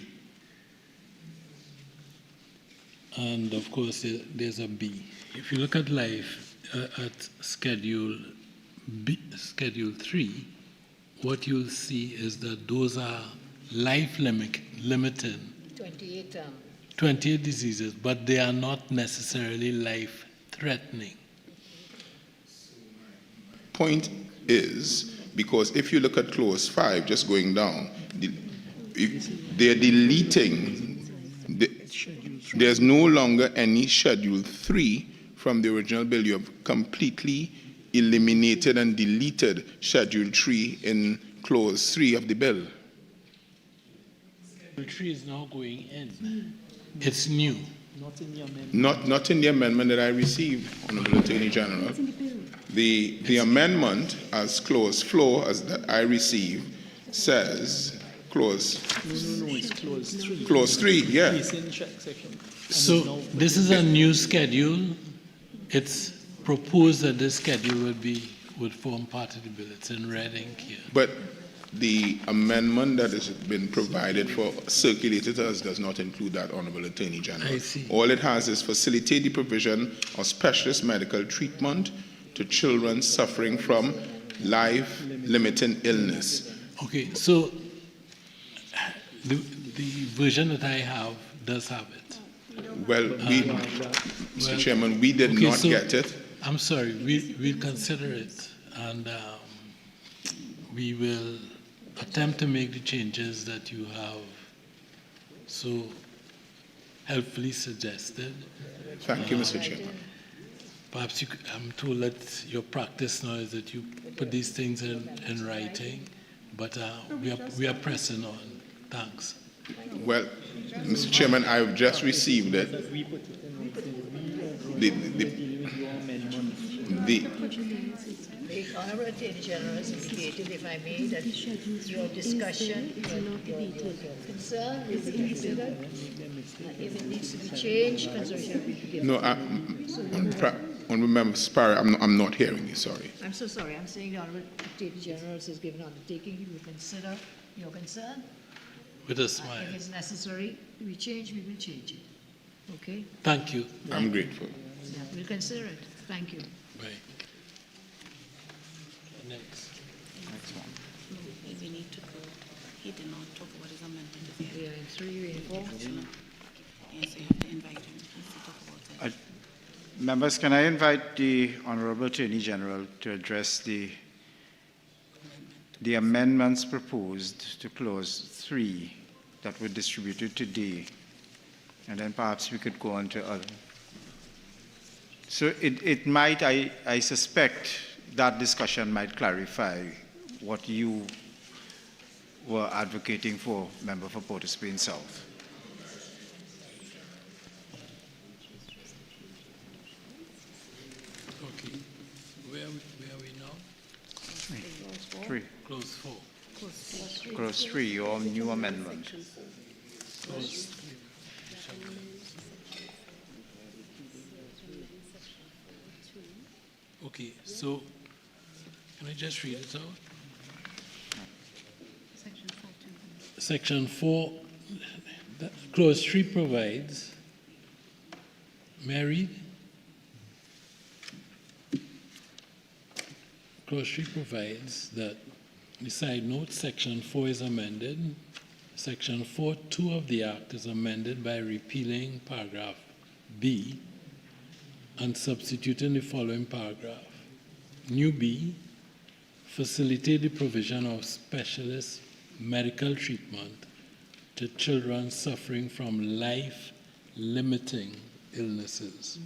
And of course, there's a B. If you look at life at Schedule 3, what you'll see is that those are life limiting 28 diseases, but they are not necessarily life threatening. Point is because if you look at clause 5, just going down, they're deleting, there's no longer any Schedule 3 from the original bill. You have completely eliminated and deleted Schedule 3 in clause 3 of the bill. Schedule 3 is now going in. It's new. Not in the amendment. Not in the amendment that I received, Honorable Attorney General. The amendment as clause 4 as that I received says clause. No, it's clause 3. Clause 3, yeah. It's in section. So this is a new schedule. It's proposed that this schedule would form part of the bill. It's in red ink here. But the amendment that has been provided for, circulated to us, does not include that, Honorable Attorney General. I see. All it has is facilitate the provision of specialist medical treatment to children suffering from life-limiting illness. Okay, so the version that I have does have it. Well, Mr. Chairman, we did not get it. I'm sorry, we'll consider it, and we will attempt to make the changes that you have so helpfully suggested. Thank you, Mr. Chairman. Perhaps I'm told that your practice now is that you put these things in writing, but we are pressing on. Thanks. Well, Mr. Chairman, I have just received it. The Honourable Attorney General has indicated, if I may, that your discussion, your concern will be considered. If it needs to be changed, consideration will be given. No, Honourable Member Sparrow, I'm not hearing you, sorry. I'm so sorry. I'm saying the Honourable Attorney General has given undertaking. He will consider your concern. With a smile. If it's necessary to be changed, we will change it. Okay? Thank you. I'm grateful. Yeah, we'll consider it. Thank you. Right. Next. We need to go. He did not talk about his amendment. We are in 3, we are in 4. Yes, you have to invite him to talk about it. Members, can I invite the Honourable Attorney General to address the amendments proposed to clause 3 that were distributed today, and then perhaps we could go on to other. So it might, I suspect, that discussion might clarify what you were advocating for, Member for Port of Spain South. Okay. Where are we now? 3. Clause 4. Clause 3, your new amendment. Clause 3. Okay, so can I just read it out? Section 4, clause 3 provides, may I read? Clause 3 provides that, the side note, section 4 is amended. Section 4.2 of the Act is amended by repealing paragraph B and substituting the following paragraph. New B, facilitate the provision of specialist medical treatment to children suffering from life-limiting illnesses.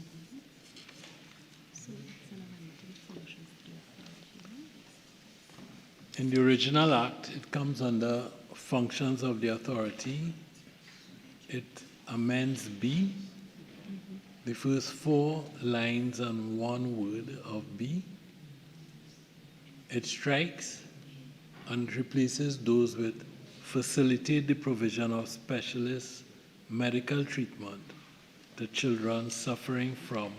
In the original Act, it comes under functions of the authority. It amends B, the first 4 lines and 1 word of B. It strikes and replaces those with facilitate the provision of specialist medical treatment to children suffering from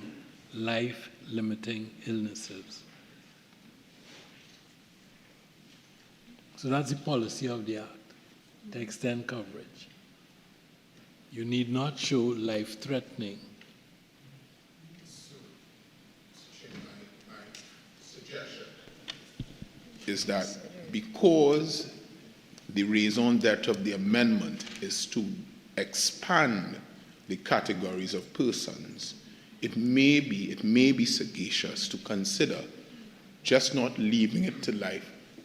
life-limiting illnesses. So that's the policy of the Act, to extend coverage. You need not show life-threatening. My suggestion is that because the raison d'etre of the amendment is to expand the categories of persons, it may be sagacious to consider just not leaving it to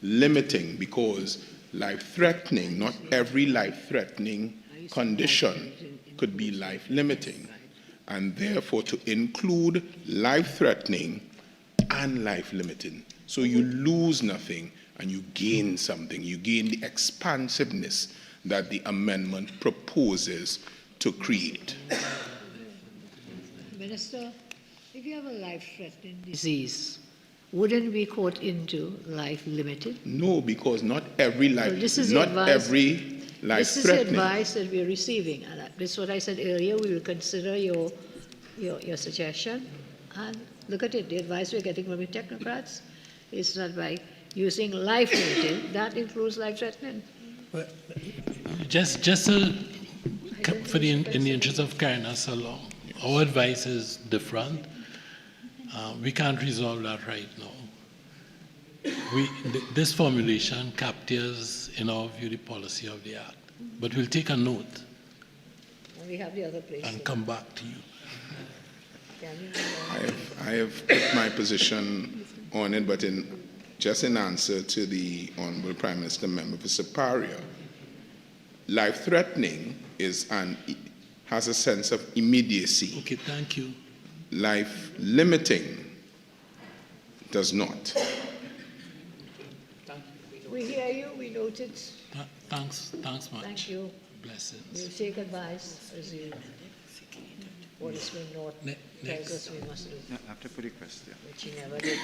limiting, because life-threatening, not every life-threatening condition could be life-limiting. And therefore, to include life-threatening and life-limiting. So you lose nothing and you gain something. You gain the expansiveness that the amendment proposes to create. Minister, if you have a life-threatening disease, wouldn't we quote into life-limited? No, because not every life, Well, this is not advice. every life-threatening. This is the advice that we're receiving, and this is what I said earlier. We will consider your suggestion, and look at it. The advice we're getting from the technocrats is that by using life-limited, that includes life-threatening. Well, just in the interest of carrying us along, our advice is different. We can't resolve that right now. This formulation captures, in our view, the policy of the Act. But we'll take a note And we have the other place. and come back to you. I have put my position on it, but just in answer to the Honourable Prime Minister Member for Siparia, life-threatening has a sense of immediacy. Okay, thank you. Life-limiting does not. We hear you, we noted. Thanks much. Thank you. Blessings. We'll take advice as you, what is being not tells us we must do. I have to put a question. Which he never did.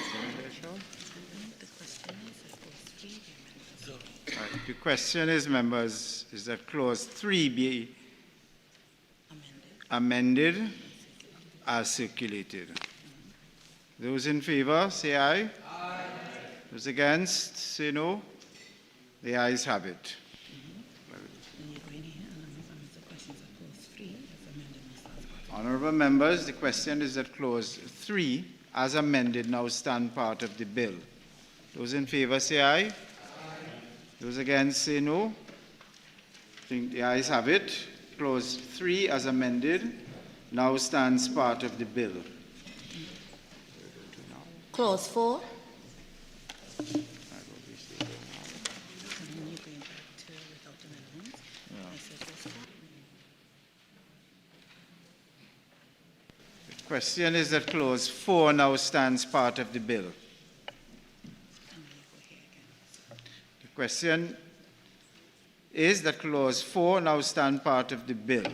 The question is, members, is that clause 3 be amended as circulated. Those in favor, say aye. Aye. Those against, say no. The ayes have it. Honourable members, the question is that clause 3, as amended, now stand part of the bill. Those in favor, say aye. Aye. Those against, say no. I think the ayes have it. Clause 3, as amended, now stands part of the bill. Clause 4. The question is that clause 4 now stands part of the bill. The question is that clause 4 now stands part of the bill.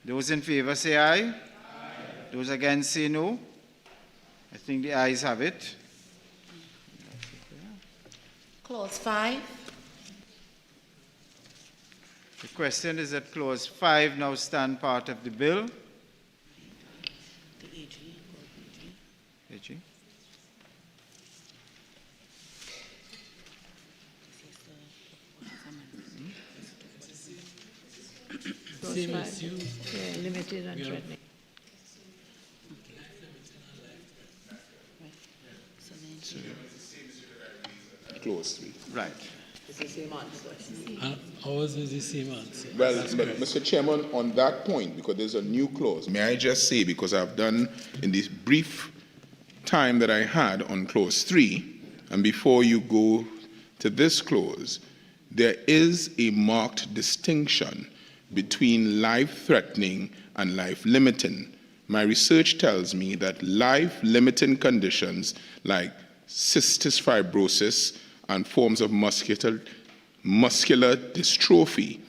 Those in favor say aye. Aye. Those against say no. I think the ayes have it. Clause 5. The question is that clause 5 now stand part of the bill. AG. Same as you. Yeah, limited and threatening. Clause 3. Right. It's the same answer. Ours is the same answer. Well, Mr. Chairman, on that point, because there's a new clause, may I just say, because I've done in this brief time that I had on clause 3, and before you go to this clause, there is a marked distinction between life-threatening and life-limiting. My research tells me that life-limiting conditions like cystic fibrosis and forms of muscular dystrophy,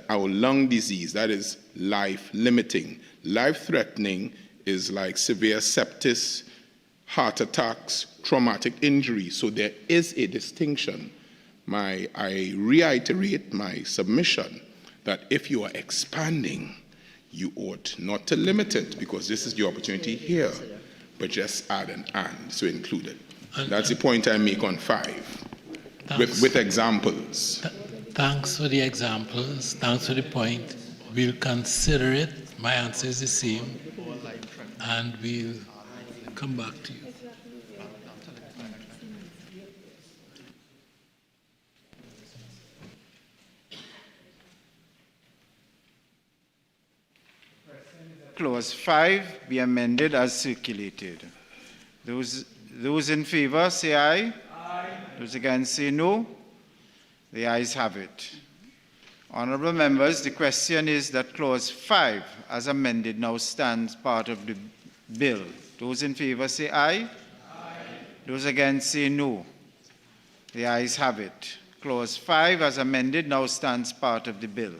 our lung disease, that is life-limiting. Life-threatening is like severe sepsis, heart attacks, traumatic injury. So there is a distinction. I reiterate my submission that if you are expanding, you ought not to limit it, because this is the opportunity here, but just add an and, so include it. That's the point I make on 5, with examples. Thanks for the examples. Thanks for the point. We'll consider it. My answer is the same, and we'll come back to you. Clause 5 be amended as circulated. Those in favor say aye. Aye. Those against say no. The ayes have it. Honourable members, the question is that Clause 5, as amended, now stands part of the bill. Those in favour say aye. Aye. Those against say no. The ayes have it. Clause 5, as amended, now stands part of the bill.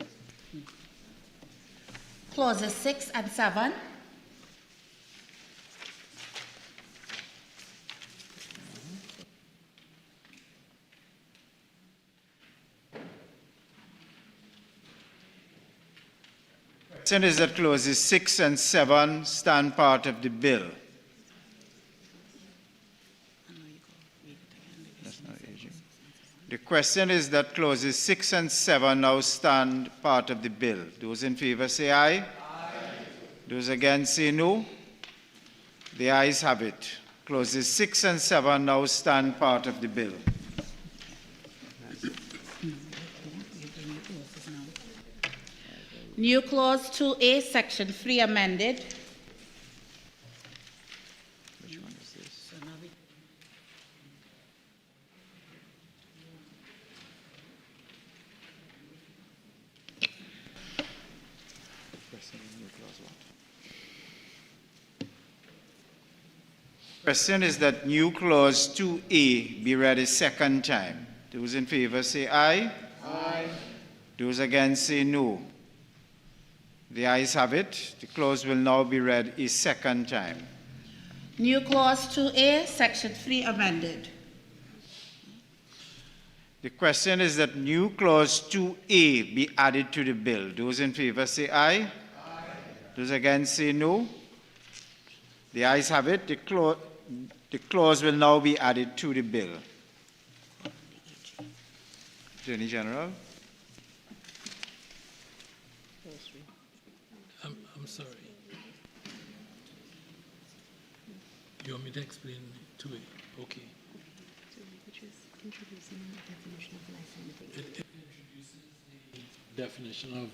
Clauses 6 and 7. The question is that clauses 6 and 7 stand part of the bill. The question is that clauses 6 and 7 now stand part of the bill. Those in favour say aye. Aye. Those against say no. The ayes have it. Clauses 6 and 7 now stand part of the bill. New Clause 2A, Section 3 amended. Which one is this? Question is that new clause 2A be read a second time. Those in favour say aye. Aye. Those against say no. The ayes have it. The clause will now be read a second time. New Clause 2A, Section 3 amended. The question is that new clause 2A be added to the bill. Those in favour say aye. Aye. Those against say no. The ayes have it. The clause will now be added to the bill. Attorney General. I'm sorry. You want me to explain to it? Okay. Which is introducing the definition of life limiting.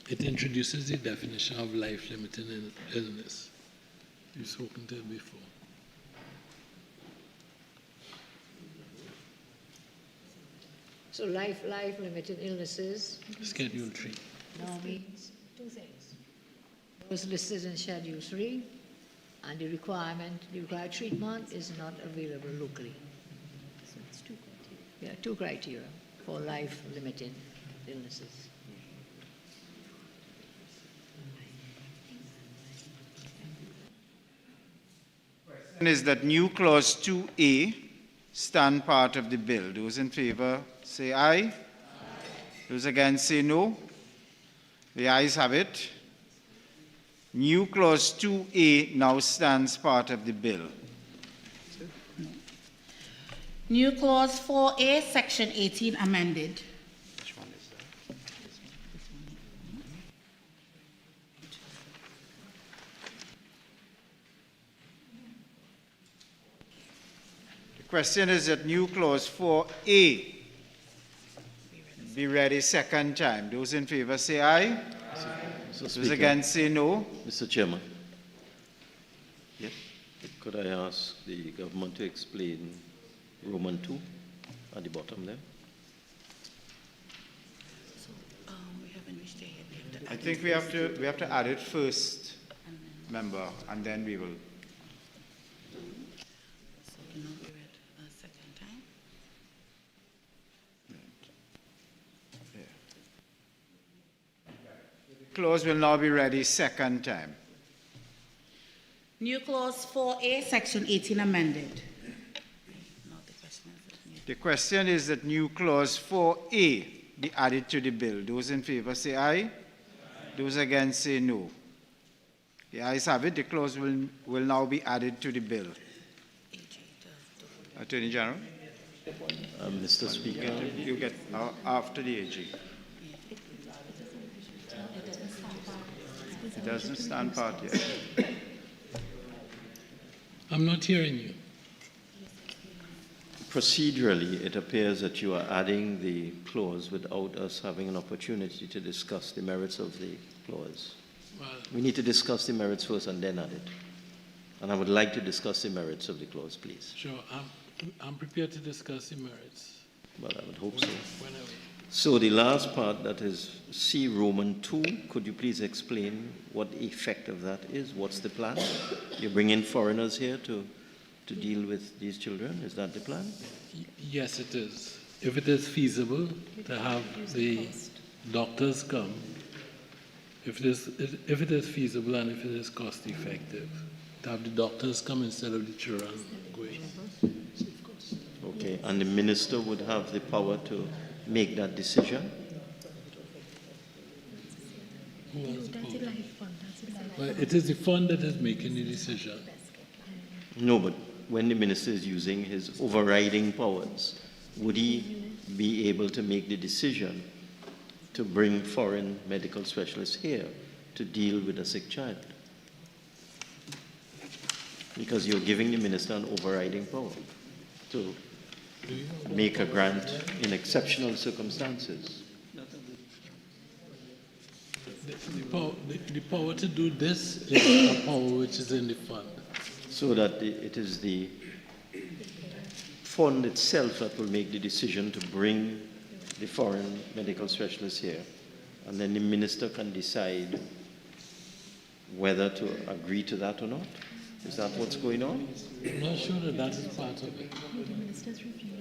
It introduces the definition of life-limiting illness. You've spoken to it before. So life-limiting illnesses. Schedule 3. Now means two things. Those listed in Schedule 3, and the required treatment is not available locally. So it's two criteria. Yeah, two criteria for life-limiting illnesses. Is that new clause 2A stand part of the bill. Those in favour say aye. Aye. Those against say no. The ayes have it. New clause 2A now stands part of the bill. New Clause 4A, Section 18 amended. Which one is that? The question is that new clause 4A be read a second time. Those in favour say aye. Those against say no. Mr. Chairman. Yes. Could I ask the government to explain Roman 2 at the bottom there? We haven't reached there yet. I think we have to add it first, member, and then we will. So can now be read a second time. Clause will now be read a second time. New Clause 4A, Section 18 amended. The question is that new clause 4A be added to the bill. Those in favour say aye. Aye. Those against say no. The ayes have it. The clause will now be added to the bill. Attorney General. Mr. Speaker. You get after the AG. It doesn't stand part yet. I'm not hearing you. Procedurally, it appears that you are adding the clause without us having an opportunity to discuss the merits of the clause. Well, we need to discuss the merits first and then add it. And I would like to discuss the merits of the clause, please. Sure. I'm prepared to discuss the merits. Well, I would hope so. Whenever. So the last part, that is C Roman 2, could you please explain what the effect of that is? What's the plan? You bring in foreigners here to deal with these children? Is that the plan? Yes, it is. If it is feasible to have the doctors come, if it is feasible and if it is cost effective, to have the doctors come instead of the children going. Okay, and the minister would have the power to make that decision? Who has the power? Well, it is the fund that is making the decision. No, but when the minister is using his overriding powers, would he be able to make the decision to bring foreign medical specialists here to deal with a sick child? Because you're giving the minister an overriding power to make a grant in exceptional circumstances. The power to do this is a power which is in the fund. So that it is the fund itself that will make the decision to bring the foreign medical specialists here. And then the minister can decide whether to agree to that or not. Is that what's going on? I'm not sure that that is part of it.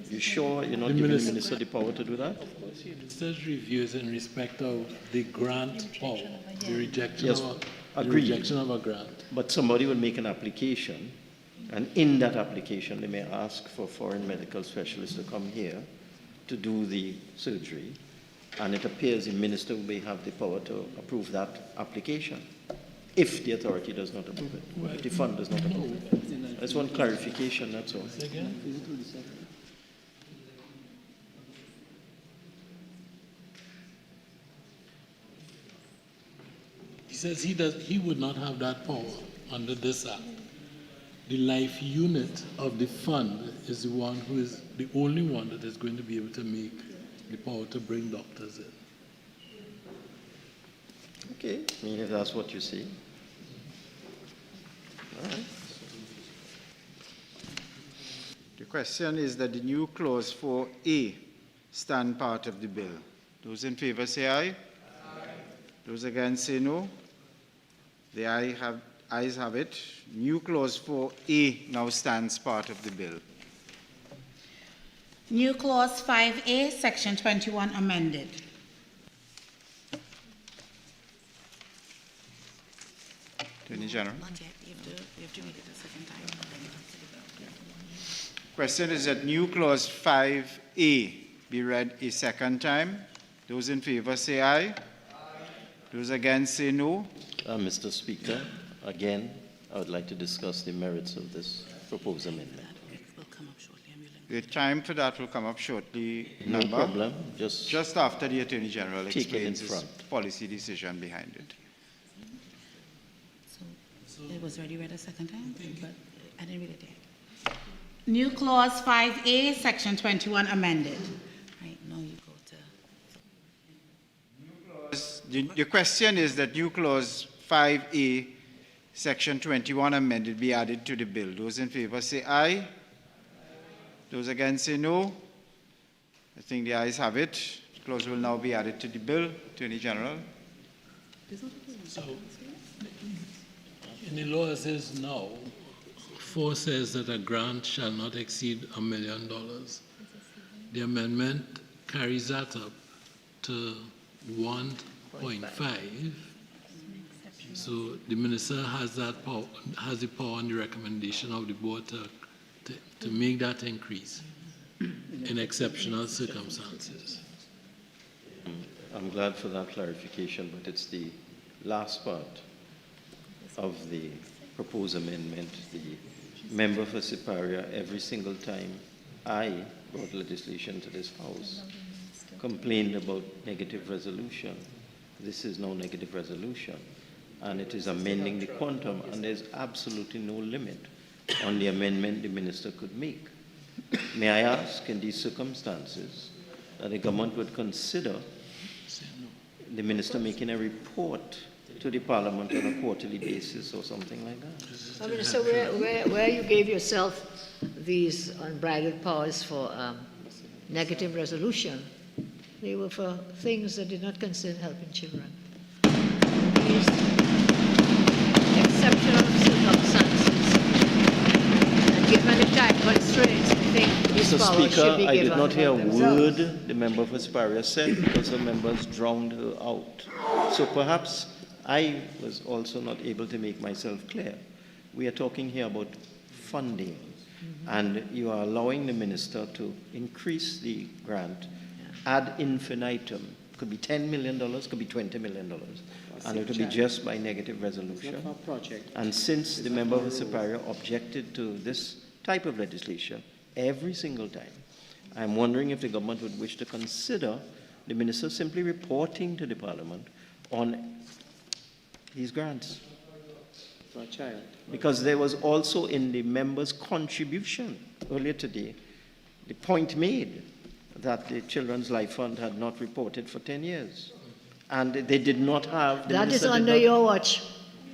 You sure you're not giving the minister the power to do that? The minister's review is in respect of the grant power, the rejection, Yes, the rejection of a grant. But somebody will make an application, and in that application they may ask for foreign medical specialists to come here to do the surgery, and it appears the minister may have the power to approve that application if the authority does not approve it, if the fund does not approve it. That's one clarification, that's all. He says he would not have that power under this act. The life unit of the fund is the one who is the only one that is going to be able to make the power to bring doctors in. Okay, I mean, if that's what you see. All right. The question is that the new clause 4A stand part of the bill. Those in favor say aye. Aye. Those against say no. The ayes have it. New clause 4A now stands part of the bill. New clause 5A, section 21 amended. Attorney General. Not yet. You have to read it a second time. Question is that new clause 5A be read a second time. Those in favor say aye. Aye. Those against say no. Mr. Speaker, again, I would like to discuss the merits of this proposed amendment. The time for that will come up shortly. No problem. Just after the Attorney General take it in explains his front. policy decision behind it. So it was already read a second time, but I didn't read it yet. New clause 5A, section 21 amended. Right, now you go to... The question is that new clause 5A, section 21 amended be added to the bill. Those in favor say aye. Those against say no. I think the ayes have it. The clause will now be added to the bill. Attorney General. So, in the law it says now, 4 says that a grant shall not exceed $1 million. The amendment carries that up to 1.5. So the minister has that power, has the power and the recommendation of the board to make that increase in exceptional circumstances. I'm glad for that clarification, but it's the last part of the proposed amendment. The member for Siparia, every single time I brought legislation to this House, complained about negative resolution. This is no negative resolution, and it is amending the quantum, and there's absolutely no limit on the amendment the minister could make. May I ask, in these circumstances, that the government would consider the minister making a report to the Parliament on a quarterly basis or something like that? So, Minister, where you gave yourself these unbridled powers for negative resolution, they were for things that did not concern helping children. These exceptional circumstances, and given the time constraints, I think this Mr. power should Speaker, be I given did not hear a themselves. word the member for Siparia said because the members drowned her out. So perhaps I was also not able to make myself clear. We are talking here about funding, and you are allowing the minister to increase the grant ad infinitum. Could be $10 million, could be $20 million, and it will be just by negative resolution. And since the member for Siparia objected to this type of legislation every single time, I'm wondering if the government would wish to consider the minister simply reporting to the parliament on these grants. For a child. Because there was also in the members' contribution earlier today, the point made that the Children's Life Fund had not reported for 10 years. And they did not have... That is under your watch.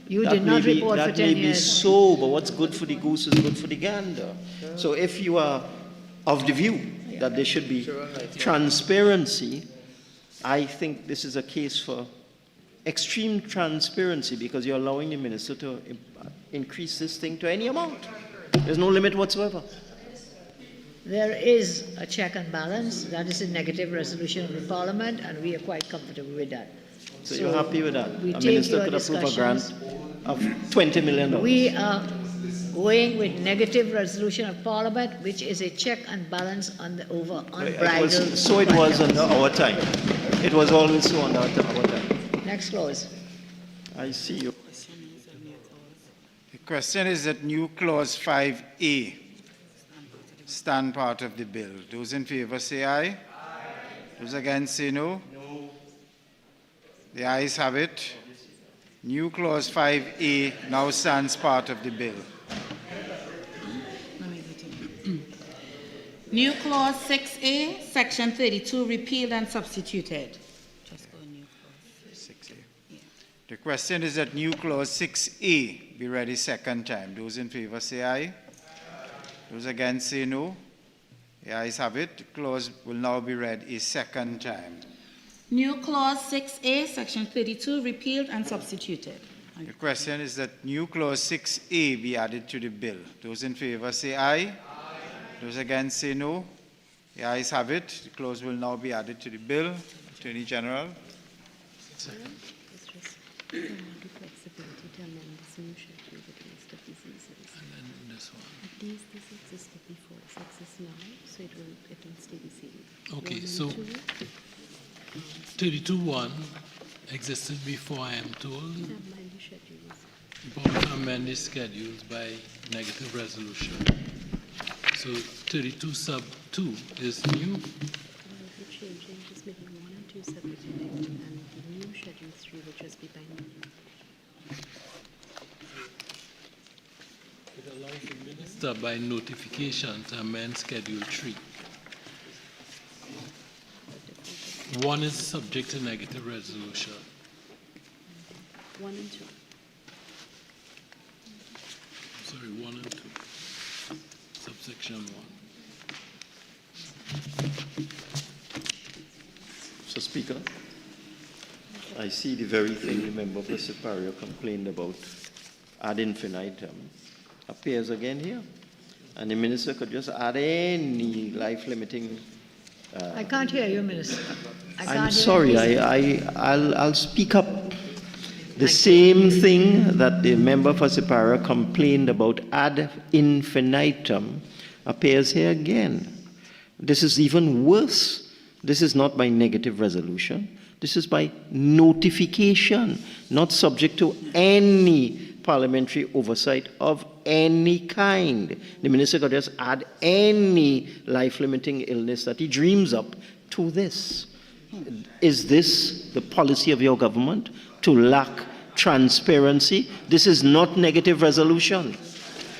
You did not report for 10 years. That may be so, but what's good for the goose is good for the gander. So if you are of the view that there should be transparency, I think this is a case for extreme transparency because you're allowing the minister to increase this thing to any amount. There's no limit whatsoever. There is a check and balance. That is a negative resolution of the parliament, and we are quite comfortable with that. So you're happy with that? We A take minister your could approve a discussions. grant of $20 million. We are going with negative resolution of parliament, which is a check and balance on the unbridled. So it was under our time. It was always so under our time. Next clause. I see you. The question is that new clause 5A stand part of the bill. Those in favor say aye. Aye. Those against say no. No. The ayes have it. New clause 5A now stands part of the bill. New clause 6A, section 32, repealed and substituted. The question is that new clause 6A be read a second time. Those in favor say aye. Those against say no. The ayes have it. The clause will now be read a second time. New clause 6A, section 32, repealed and substituted. The question is that new clause 6A be added to the bill. Those in favor say aye. Aye. Those against say no. The ayes have it. The clause will now be added to the bill. Attorney General. Flexibility to amend this new schedule with the list of diseases. And then this one. These existed before, it exists now, so it will stay the same. Okay, 1 so and 2, 32.1 existed before, I am told. amend the schedules. About to amend the schedules by negative resolution. So 32 sub 2 is new. We're changing, just making 1 and 2 separate, and the new schedule 3 will just be by name. It allows the minister by notification to amend Schedule 3. 1 is subject to negative resolution. 1 and 2. Sorry, 1 and 2. Subsection 1. Mr. Speaker, I see the very thing the member for Siparia complained about ad infinitum appears again here. And the minister could just add any life-limiting... I can't hear you, Minister. I'm sorry, I'll speak up. The same thing that the member for Siparia complained about ad infinitum appears here again. This is even worse. This is not by negative resolution. This is by notification, not subject to any parliamentary oversight of any kind. The minister could just add any life-limiting illness that he dreams up to this. Is this the policy of your government, to lack transparency? This is not negative resolution.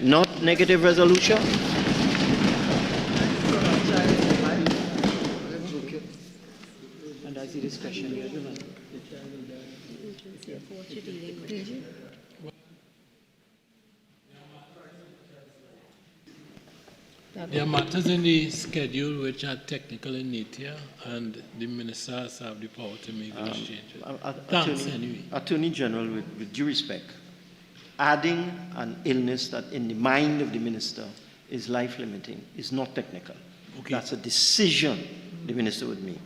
Not negative resolution. And I see discussion here. There are matters in the schedule which are technical in nature, and the ministers have the power to make those changes. Thanks, anyway. Attorney General, with due respect, adding an illness that in the mind of the minister is life-limiting is not technical. Okay. That's a decision the minister would make.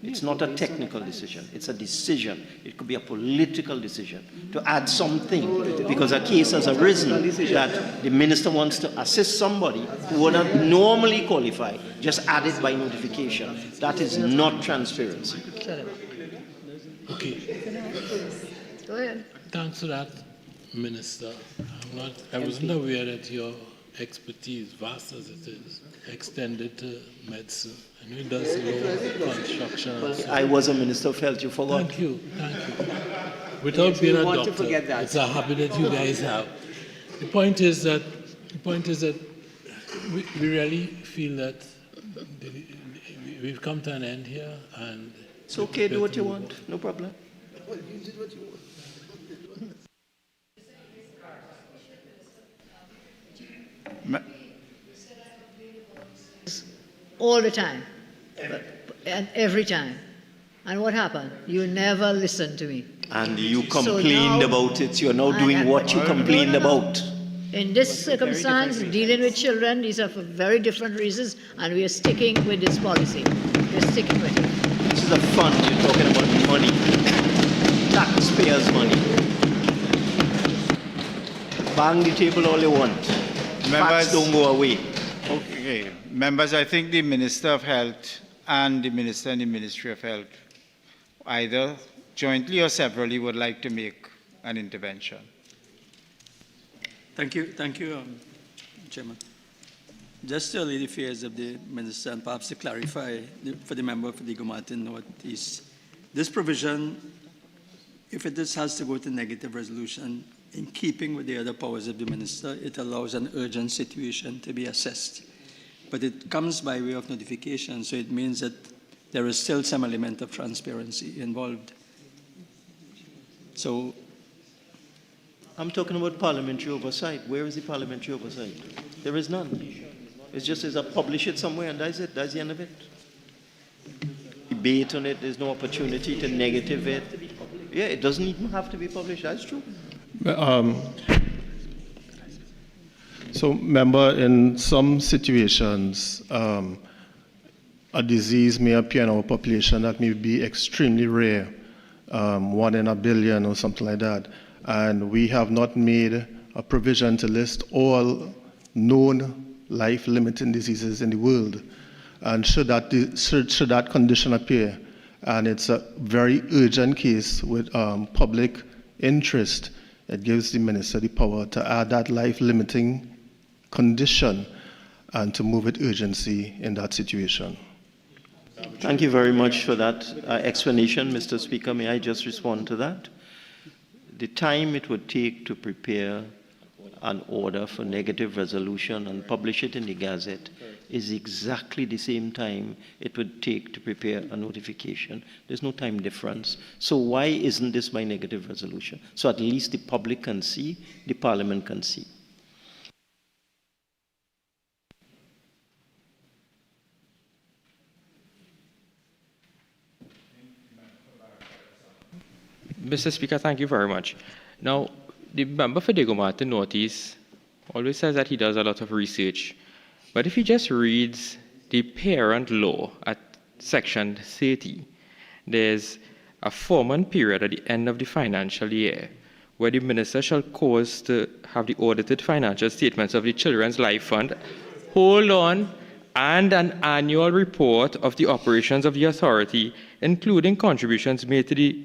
It's not a technical decision. It's a decision. It could be a political decision to add something because a case has arisen that the minister wants to assist somebody who would not normally qualify, just add it by notification. That is not transparency. Okay. Go ahead. Thanks for that, Minister. I wasn't aware that your expertise, vast as it is, extended to medicine. I know it does law, construction. Well, I was a Minister of Health, you forgot. Thank you. Without being a doctor, it's a habit that you guys have. The point is that we really feel that we've come to an end here, and it's okay. Do what you want. No problem. All the time, and every time. And what happened? You never listened to me. And you complained about it. You're now doing what you complained about. In this circumstance, dealing with children, these are for very different reasons, and we are sticking with this policy. We're sticking with it. This is a fund. You're talking about money. Taxpayers' money. Bang the table all you want. Facts don't go away. Okay. Members, I think the Minister of Health and the Minister in the Ministry of Health, either jointly or severally, would like to make an intervention. Thank you, Chairman. Just to allay the fears of the Minister and perhaps to clarify for the member for the Gomartin North East, this provision, if it has to go to negative resolution, in keeping with the other powers of the Minister, it allows an urgent situation to be assessed. But it comes by way of notification, so it means that there is still some element of transparency involved. So, I'm talking about parliamentary oversight. Where is the parliamentary oversight? There is none. It's just as I publish it somewhere and that's it. That's the end of it. Debate on it. There's no opportunity to negative it. Yeah, it doesn't even have to be published. That's true. So, member, in some situations, a disease may appear in our population that may be extremely rare, 1 in a billion or something like that. And we have not made a provision to list all known life-limiting diseases in the world. And should that condition appear, and it's a very urgent case with public interest, it gives the minister the power to add that life-limiting condition and to move with urgency in that situation. Thank you very much for that explanation, Mr. Speaker. May I just respond to that? The time it would take to prepare an order for negative resolution and publish it in the Gazette is exactly the same time it would take to prepare a notification. There's no time difference. So why isn't this by negative resolution? So at least the public can see, the Parliament can see. Mr. Speaker, thank you very much. Now, the member for Gomartin North East always says that he does a lot of research. But if he just reads the parent law at section 30, there's a 4-month period at the end of the financial year where the minister shall cause to have the audited financial statements of the Children's Life Fund, hold on, and an annual report of the operations of the authority, including contributions made to the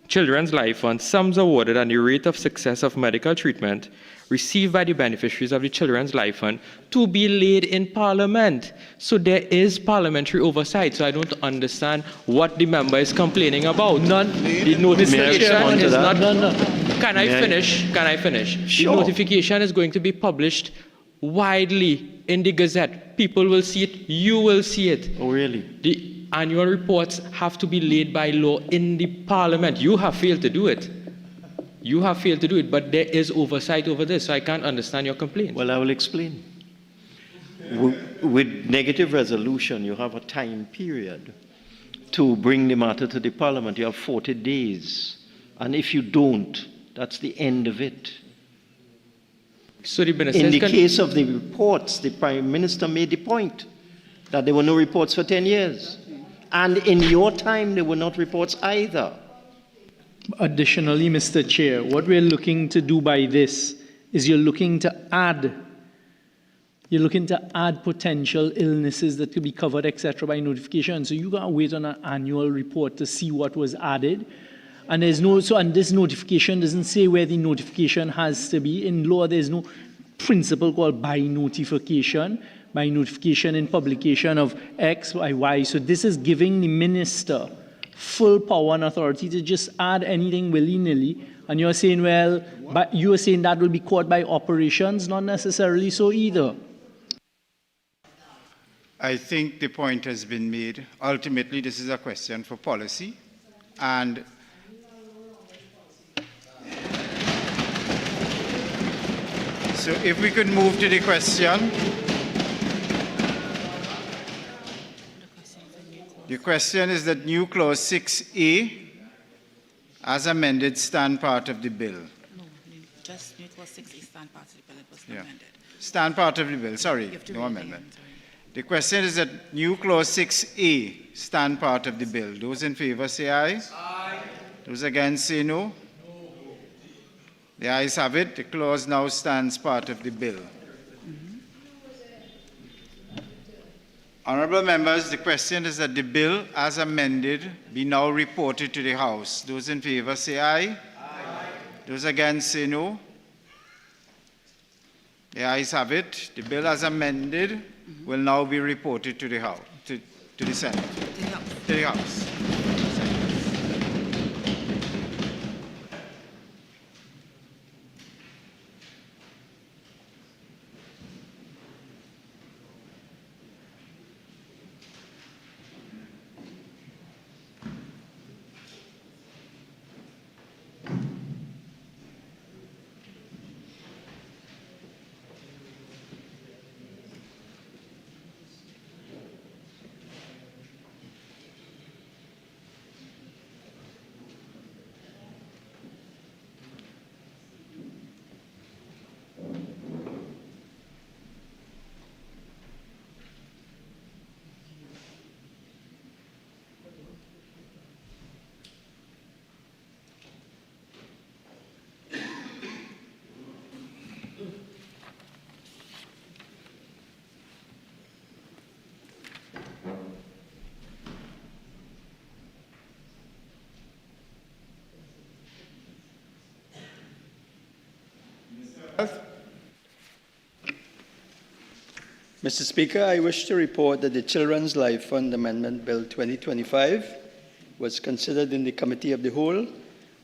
Children's Life Fund, sums awarded, and the rate of success of medical treatment received by the beneficiaries of the Children's Life Fund to be laid in Parliament. So there is parliamentary oversight. So I don't understand what the member is complaining about. None. The notification is not. Can I finish? Can I finish? Sure. The notification is going to be published widely in the Gazette. People will see it. You will see it. Oh, really? The annual reports have to be laid by law in the Parliament. You have failed to do it. You have failed to do it, but there is oversight over this, so I can't understand your complaint. Well, I will explain. with negative resolution, you have a time period to bring the matter to the Parliament. You have 40 days. And if you don't, that's the end of it. So the minister In the case of the reports, the Prime Minister made the point that there were no reports for 10 years. And in your time, there were not reports either. Additionally, Mr. Chair, what we're looking to do by this is you're looking to add potential illnesses that could be covered, etc., by notification. So you gotta wait on an annual report to see what was added. And there's no, and this notification doesn't say where the notification has to be. In law, there's no principle called by notification in publication of X by Y. So this is giving the minister full power and authority to just add anything willy-nilly. And you're saying, well, but you're saying that will be caught by operations, not necessarily so either. I think the point has been made. Ultimately, this is a question for policy. And so if we could move to the question. The question is that new clause 6A, as amended, stand part of the bill. No, just new clause 6A stand part of the bill. It was Yeah. amended. Stand part of the bill, sorry, no amendment. The question is that new clause 6A stand part of the bill. Those in favor say aye. Aye. Those against say no. No. The ayes have it. The clause now stands part of the bill. Honourable members, the question is that the bill as amended be now reported to the House. Those in favor say aye. Aye. Those against say no. The ayes have it. The bill as amended will now be reported to the House, to the Senate. To the House. Mr. Speaker, I wish to report that the Children's Life Fund Amendment Bill 2025 was considered in the Committee of the Whole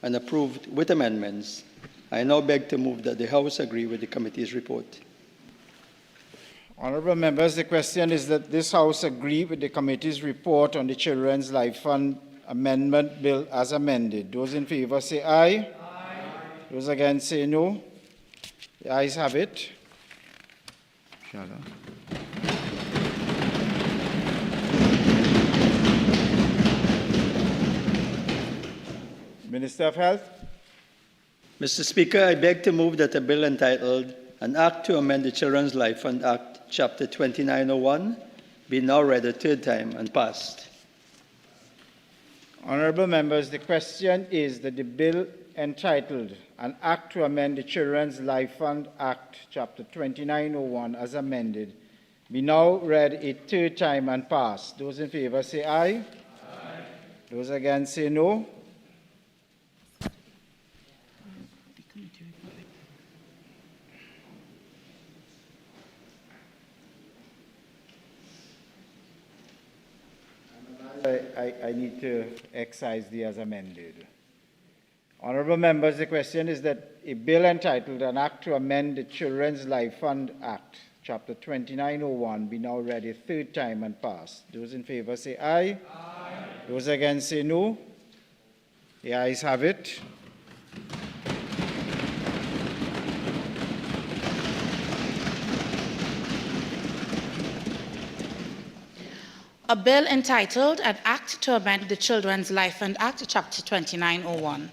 and approved with amendments. I now beg to move that the House agree with the committee's report. Honourable members, the question is that this House agree with the committee's report on the Children's Life Fund Amendment Bill as amended. Those in favour say aye. Aye. Those against say no. The ayes have it. Minister of Health. Mr. Speaker, I beg to move that a bill entitled An Act to Amend the Children's Life Fund Act, Chapter 2901, be now read a third time and passed. Honourable members, the question is that the bill entitled An Act to Amend the Children's Life Fund Act, Chapter 2901, as amended, be now read a third time and passed. Those in favour say aye. Aye. Those against say no. I need to excise the as amended. Honourable members, the question is that a bill entitled An Act to Amend the Children's Life Fund Act, Chapter 2901, be now read a third time and passed. Those in favour say aye. Aye. Those against say no. The ayes have it. A bill entitled An Act to Amend the Children's Life and Act, Chapter 2901.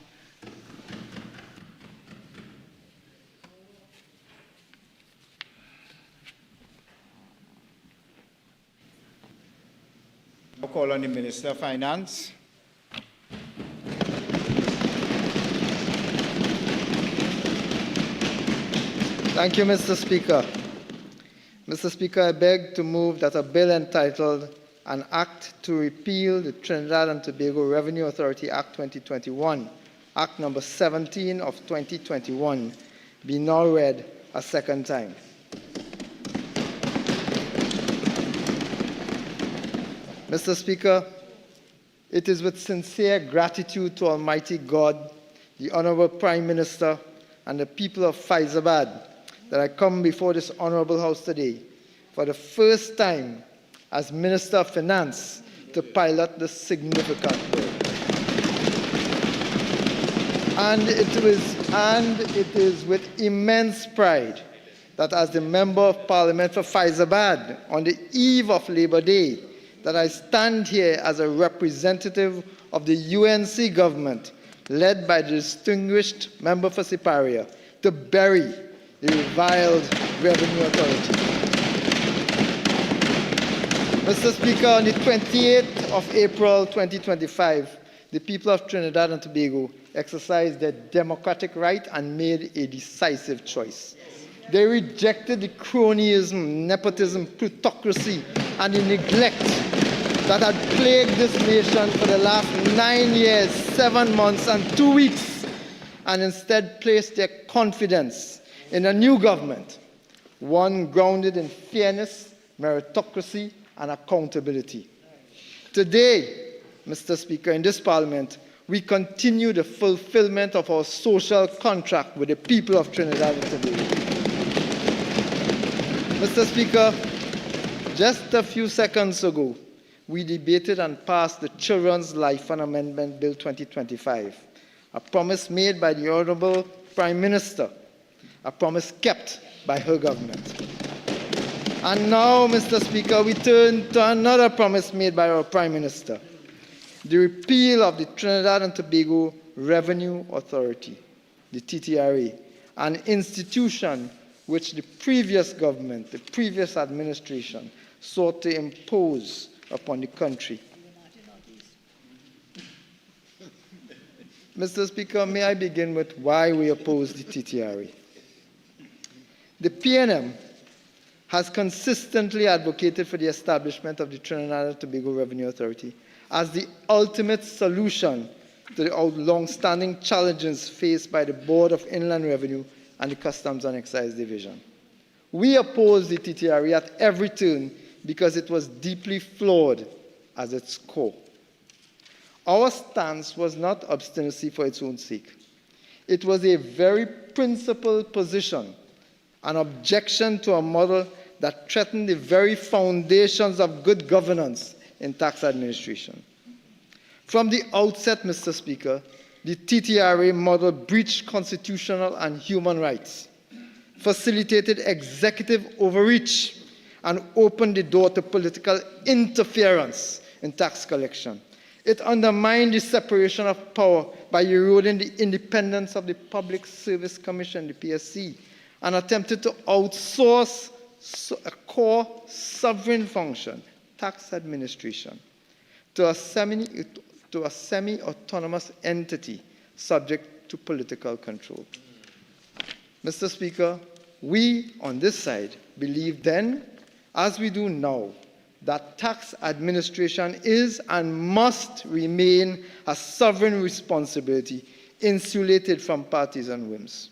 I'll call on the Minister of Finance. Thank you, Mr. Speaker. Mr. Speaker, I beg to move that a bill entitled An Act to Repeal the Trinidad and Tobago Revenue Authority Act 2021, Act number 17 of 2021, be now read a second time. Mr. Speaker, it is with sincere gratitude to Almighty God, the Honorable Prime Minister, and the people of Fyzabad that I come before this Honorable House today for the first time as Minister of Finance to pilot this significant bill. And it is with immense pride that as the Member of Parliament for Fyzabad on the eve of Labour Day, that I stand here as a representative of the UNC government, led by the distinguished member for Siparia, to bury the reviled Revenue Authority. Mr. Speaker, on the 28th of April 2025, the people of Trinidad and Tobago exercised their democratic right and made a decisive choice. They rejected the cronyism, nepotism, plutocracy, and the neglect that had plagued this nation for the last 9 years, 7 months, and 2 weeks, and instead placed their confidence in a new government, one grounded in fairness, meritocracy, and accountability. Today, Mr. Speaker, in this Parliament, we continue the fulfillment of our social contract with the people of Trinidad and Tobago. Mr. Speaker, just a few seconds ago, we debated and passed the Children's Life and Amendment Bill 2025, a promise made by the Honourable Prime Minister, a promise kept by her government. And now, Mr. Speaker, we turn to another promise made by our Prime Minister, the repeal of the Trinidad and Tobago Revenue Authority, the TTRA, an institution which the previous government, the previous administration, sought to impose upon the country. Mr. Speaker, may I begin with why we oppose the TTRA? The PNM has consistently advocated for the establishment of the Trinidad and Tobago Revenue Authority as the ultimate solution to the long-standing challenges faced by the Board of Inland Revenue and the Customs and Excise Division. We oppose the TTRA at every turn because it was deeply flawed at its core. Our stance was not obstinacy for its own sake. It was a very principled position, an objection to a model that threatened the very foundations of good governance in tax administration. From the outset, Mr. Speaker, the TTRA model breached constitutional and human rights, facilitated executive overreach, and opened the door to political interference in tax collection. It undermined the separation of power by eroding the independence of the Public Service Commission, the PSC, and attempted to outsource a core sovereign function, tax administration, to a semi-autonomous entity subject to political control. Mr. Speaker, we on this side believed then, as we do now, that tax administration is and must remain a sovereign responsibility insulated from partisan whims.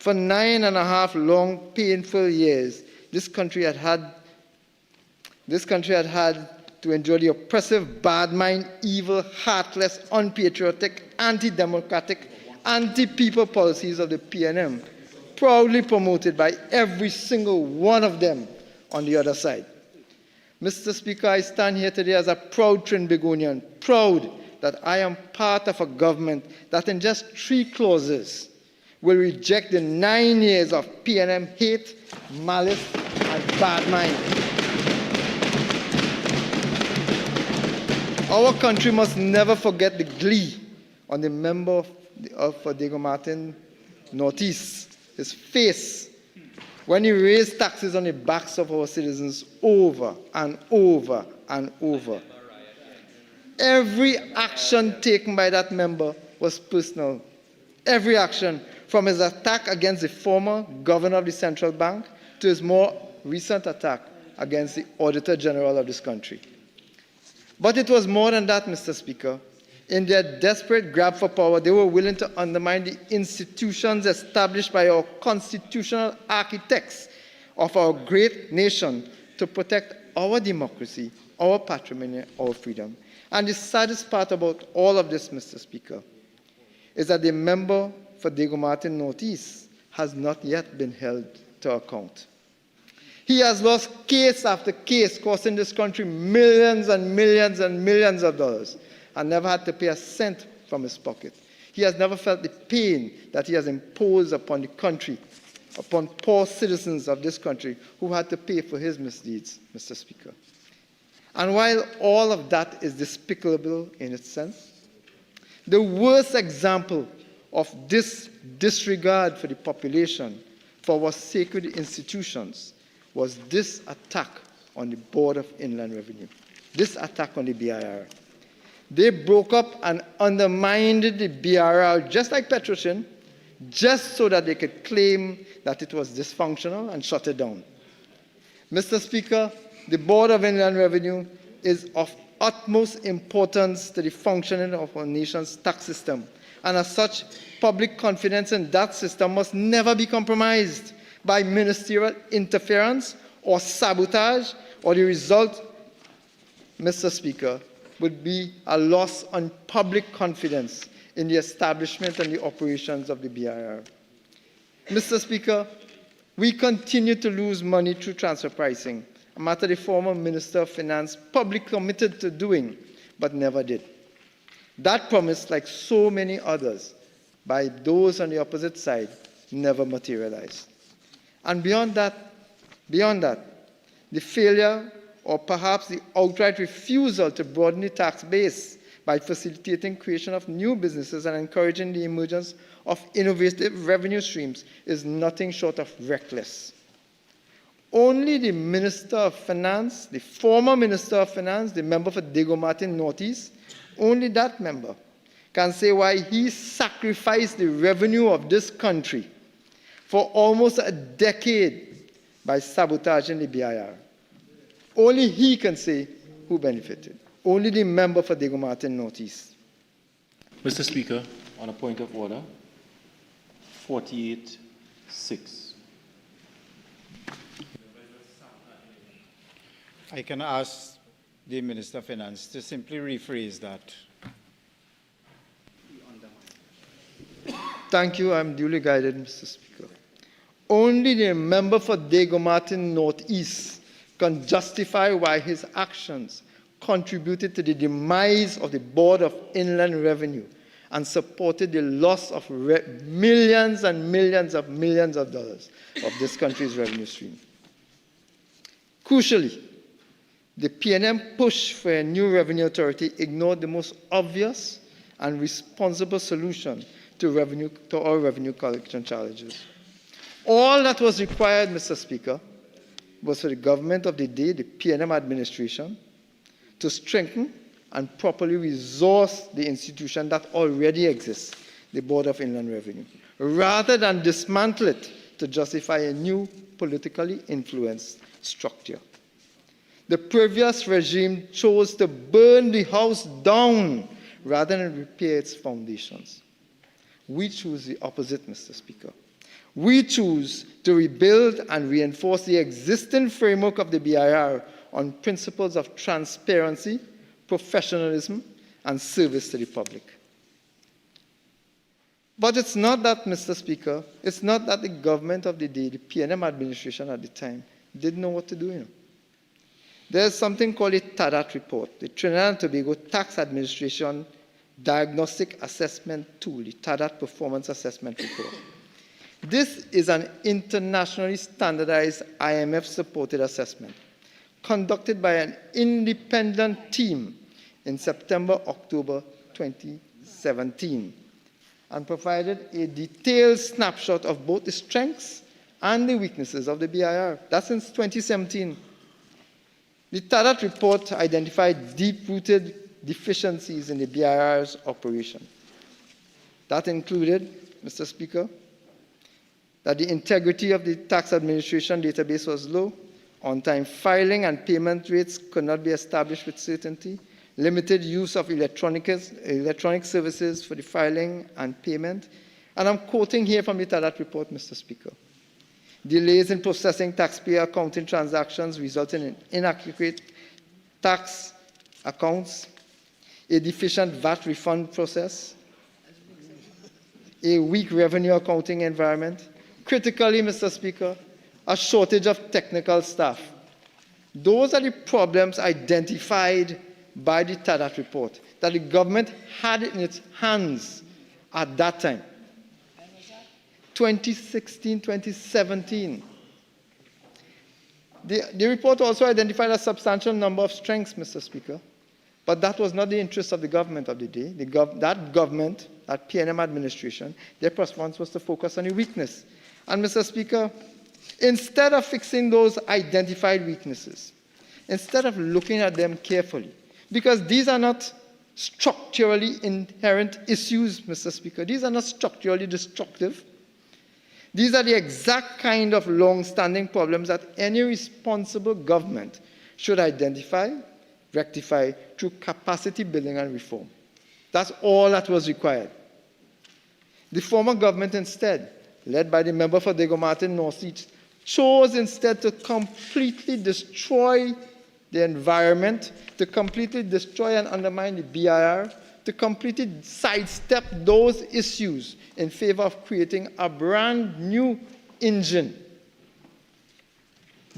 For 9.5 long, painful years, this country had had to endure the oppressive, bad-mind, evil, heartless, unpatriotic, anti-democratic, anti-people policies of the PNM, proudly promoted by every single one of them on the other side. Mr. Speaker, I stand here today as a proud Trinbagonian, proud that I am part of a government that in just 3 clauses will reject the 9 years of PNM hate, malice, and bad mind. Our country must never forget the glee on the member of Diego Martin Northeast, his face, when he raised taxes on the backs of our citizens over and over and over. Every action taken by that member was personal. Every action, from his attack against the former governor of the central bank to his more recent attack against the Auditor General of this country. But it was more than that, Mr. Speaker. In their desperate grab for power, they were willing to undermine the institutions established by our constitutional architects of our great nation to protect our democracy, our patrimony, our freedom. And the saddest part about all of this, Mr. Speaker, is that the member for Diego Martin Northeast has not yet been held to account. He has lost case after case, costing this country millions and millions and millions of dollars, and never had to pay a cent from his pocket. He has never felt the pain that he has imposed upon the country, upon poor citizens of this country who had to pay for his misdeeds, Mr. Speaker. And while all of that is despicable in its sense, the worst example of this disregard for the population, for our sacred institutions, was this attack on the Board of Inland Revenue, this attack on the BIR. They broke up and undermined the BIR just like Petroshin, just so that they could claim that it was dysfunctional and shut it down. Mr. Speaker, the Board of Inland Revenue is of utmost importance to the functioning of our nation's tax system, and as such, public confidence in that system must never be compromised by ministerial interference or sabotage, or the result, Mr. Speaker, would be a loss on public confidence in the establishment and the operations of the BIR. Mr. Speaker, we continue to lose money through transfer pricing, a matter the former Minister of Finance publicly committed to doing, but never did. That promise, like so many others, by those on the opposite side, never materialized. And beyond that, the failure or perhaps the outright refusal to broaden the tax base by facilitating creation of new businesses and encouraging the emergence of innovative revenue streams is nothing short of reckless. Only the Minister of Finance, the former Minister of Finance, the member for Diego Martin Northeast, only that member can say why he sacrificed the revenue of this country for almost a decade by sabotaging the BIR. Only he can say who benefited. Only the member for Diego Martin Northeast. Mr. Speaker, on a point of order, 48-6. I can ask the Minister of Finance to simply rephrase that. Thank you. I'm duly guided, Mr. Speaker. Only the member for Diego Martin Northeast can justify why his actions contributed to the demise of the Board of Inland Revenue and supported the loss of millions and millions of dollars of this country's revenue stream. Crucially, the PNM push for a new revenue authority ignored the most obvious and responsible solution to our revenue collection challenges. All that was required, Mr. Speaker, was for the government of the day, the PNM administration, to strengthen and properly resource the institution that already exists, the Board of Inland Revenue, rather than dismantle it to justify a new politically influenced structure. The previous regime chose to burn the house down rather than repair its foundations. We choose the opposite, Mr. Speaker. We choose to rebuild and reinforce the existing framework of the BIR on principles of transparency, professionalism, and service to the public. But it's not that, Mr. Speaker, it's not that the government of the day, the PNM administration at the time, didn't know what to do. There's something called a Padarath report, the Trinidad and Tobago Tax Administration Diagnostic Assessment Tool, the Padarath Performance Assessment Report. This is an internationally standardized IMF-supported assessment conducted by an independent team in September-October 2017 and provided a detailed snapshot of both the strengths and the weaknesses of the BIR. That's since 2017. The Padarath report identified deep-rooted deficiencies in the BIR's operation. That included, Mr. Speaker, that the integrity of the tax administration database was low, on-time filing and payment rates could not be established with certainty, limited use of electronic services for the filing and payment, and I'm quoting here from the Padarath report, Mr. Speaker. Delays in processing taxpayer accounting transactions resulting in inaccurate tax accounts, a deficient VAT refund process, a weak revenue accounting environment, critically, Mr. Speaker, a shortage of technical staff. Those are the problems identified by the Padarath report that the government had in its hands at that time. 2016, 2017. The report also identified a substantial number of strengths, Mr. Speaker, but that was not the interest of the government of the day. That government, that PNM administration, their response was to focus on the weakness. And Mr. Speaker, instead of fixing those identified weaknesses, instead of looking at them carefully, because these are not structurally inherent issues, Mr. Speaker. These are not structurally destructive. These are the exact kind of long-standing problems that any responsible government should identify, rectify through capacity building and reform. That's all that was required. The former government instead, led by the member for Diego Martin North East, chose instead to completely destroy the environment, to completely destroy and undermine the BIR, to completely sidestep those issues in favor of creating a brand new engine,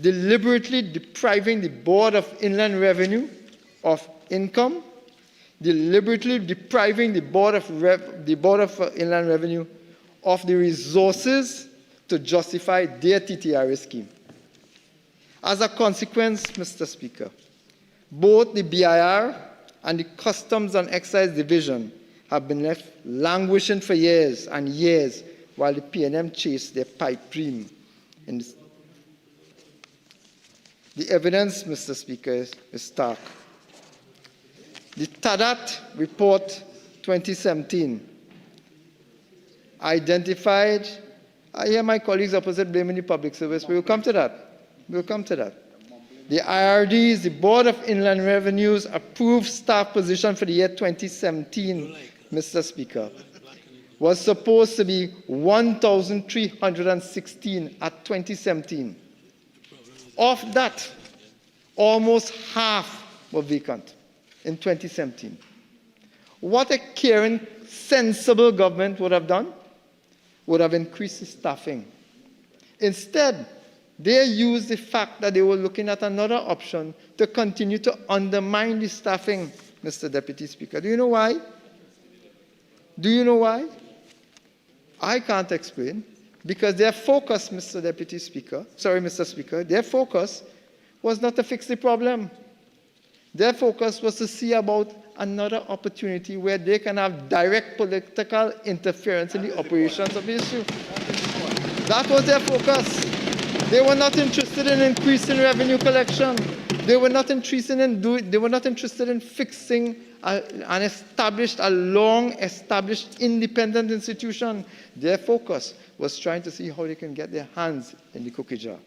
deliberately depriving the Board of Inland Revenue of income, deliberately depriving the Board of Inland Revenue of the resources to justify their TTRA scheme. As a consequence, Mr. Speaker, both the BIR and the Customs and Excise Division have been left languishing for years and years while the PNM chased their pipe dream. The evidence, Mr. Speaker, is stark. The Padarath report 2017 identified, I hear my colleagues opposite blaming the public service, we will come to that. We'll come to that. The IRDs, the Board of Inland Revenue's approved staff position for the year 2017, Mr. Speaker, was supposed to be 1,316 at 2017. Of that, almost half were vacant in 2017. What a caring, sensible government would have done would have increased the staffing. Instead, they used the fact that they were looking at another option to continue to undermine the staffing, Mr. Deputy Speaker. Do you know why? Do you know why? I can't explain. Because their focus, Mr. Speaker, their focus was not to fix the problem. Their focus was to see about another opportunity where they can have direct political interference in the operations of the issue. That was their focus. They were not interested in increasing revenue collection. They were not interested in fixing a long-established independent institution. Their focus was trying to see how they can get their hands in the cookie jar.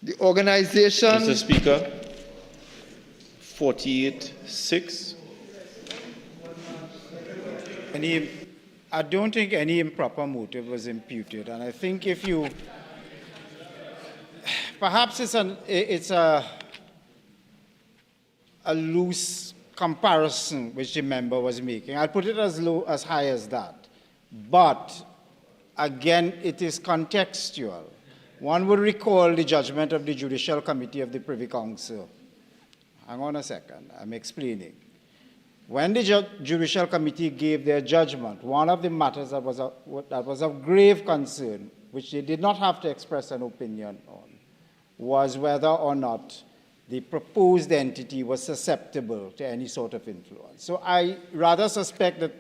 The organization... Mr. Speaker, 48-6. I don't think any improper motive was imputed, and I think if you... Perhaps it's a loose comparison which the member was making. I'll put it as high as that. But, again, it is contextual. One would recall the judgment of the Judicial Committee of the Privy Council. Hang on a second, I'm explaining. When the Judicial Committee gave their judgment, one of the matters that was of grave concern, which they did not have to express an opinion on, was whether or not the proposed entity was susceptible to any sort of influence. So I rather suspect that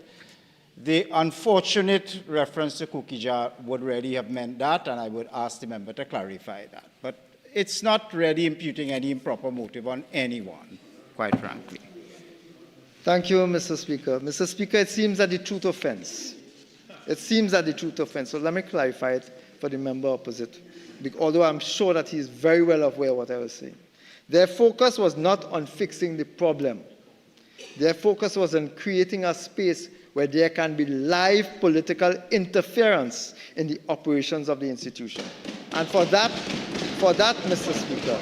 the unfortunate reference to cookie jar would really have meant that, and I would ask the member to clarify that. But it's not really imputing any improper motive on anyone, quite frankly. Thank you, Mr. Speaker. Mr. Speaker, it seems that the truth offends. It seems that the truth offends. So let me clarify it for the member opposite, although I'm sure that he is very well aware of what I was saying. Their focus was not on fixing the problem. Their focus was on creating a space where there can be live political interference in the operations of the institution. And for that, Mr. Speaker,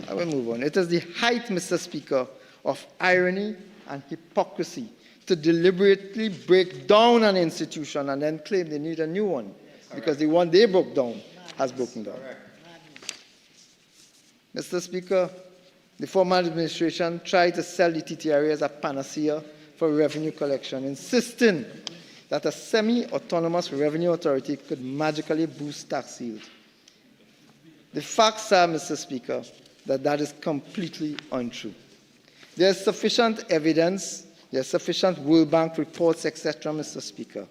I will move on. It is the height, Mr. Speaker, of irony and hypocrisy to deliberately break down an institution and then claim they need a new one, because the one they broke down has broken down. Mr. Speaker, the former administration tried to sell the TTRA as a panacea for revenue collection, insisting that a semi-autonomous revenue authority could magically boost tax yield. The facts are, Mr. Speaker, that is completely untrue. There's sufficient evidence, there's sufficient World Bank reports, etc., Mr. Speaker.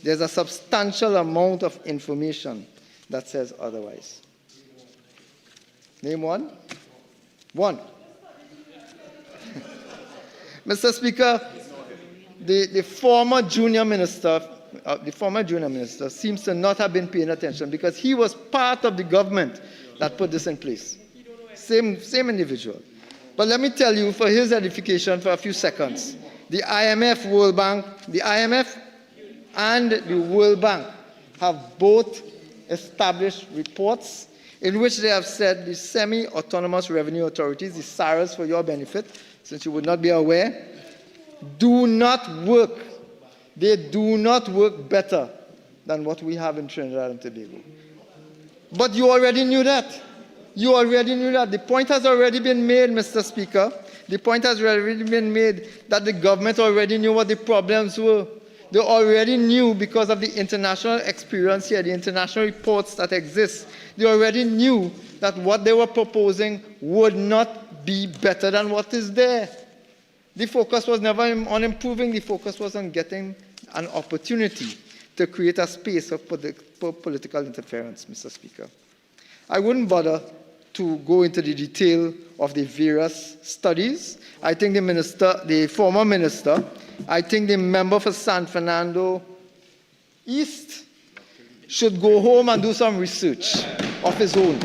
There's a substantial amount of information that says otherwise. Name one? One. Mr. Speaker, the former junior minister seems to not have been paying attention, because he was part of the government that put this in place. Same individual. But let me tell you, for his edification for a few seconds, the IMF and the World Bank have both established reports in which they have said the semi-autonomous revenue authorities, the SARAs for your benefit, since you would not be aware, do not work. They do not work better than what we have in Trinidad and Tobago. But you already knew that. You already knew that. The point has already been made, Mr. Speaker. The point has already been made that the government already knew what the problems were. They already knew, because of the international experience here, the international reports that exist, they already knew that what they were proposing would not be better than what is there. The focus was never on improving. The focus was on getting an opportunity to create a space of political interference, Mr. Speaker. I wouldn't bother to go into the detail of the various studies. I think the former minister, I think the member for San Fernando East should go home and do some research of his own.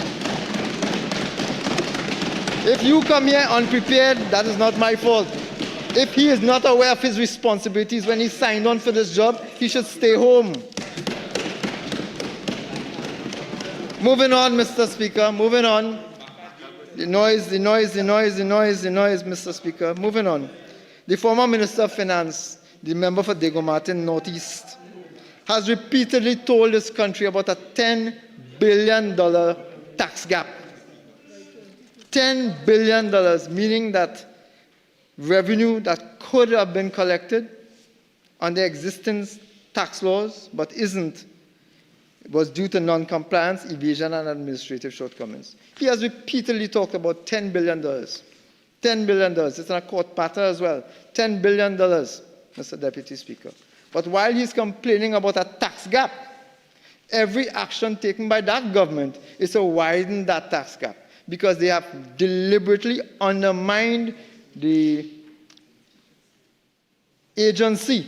If you come here unprepared, that is not my fault. If he is not aware of his responsibilities when he signed on for this job, he should stay home. Moving on, Mr. Speaker, moving on. The noise, Mr. Speaker. Moving on. The former Minister of Finance, the member for Dago Martin Northeast, has repeatedly told this country about a $10 billion tax gap. $10 billion, meaning that revenue that could have been collected under existing tax laws but isn't, was due to non-compliance, evasion, and administrative shortcomings. He has repeatedly talked about $10 billion. $10 billion. It's in a court patter as well. $10 billion, Mr. Deputy Speaker. But while he's complaining about a tax gap, every action taken by that government is to widen that tax gap, because they have deliberately undermined the agency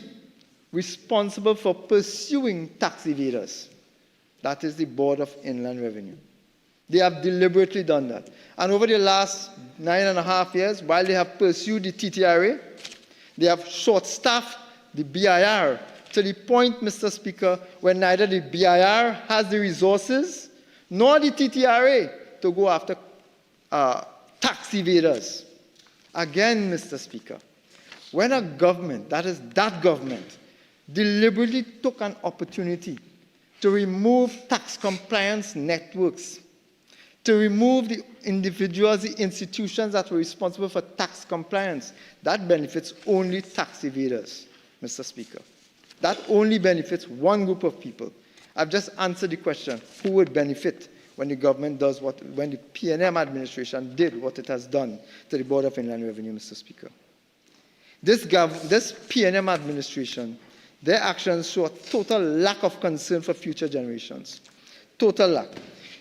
responsible for pursuing tax evaders. That is the Board of Inland Revenue. They have deliberately done that. And over the last 9.5 years, while they have pursued the TTRA, they have short-staffed the BIR to the point, Mr. Speaker, where neither the BIR has the resources nor the TTRA to go after tax evaders. Again, Mr. Speaker, when a government, that is that government, deliberately took an opportunity to remove tax compliance networks, to remove the individuals, the institutions that were responsible for tax compliance, that benefits only tax evaders, Mr. Speaker. That only benefits one group of people. I've just answered the question, who would benefit when the government does when the PNM administration did what it has done to the Board of Inland Revenue, Mr. Speaker. This PNM administration, their actions show a total lack of concern for future generations. Total lack.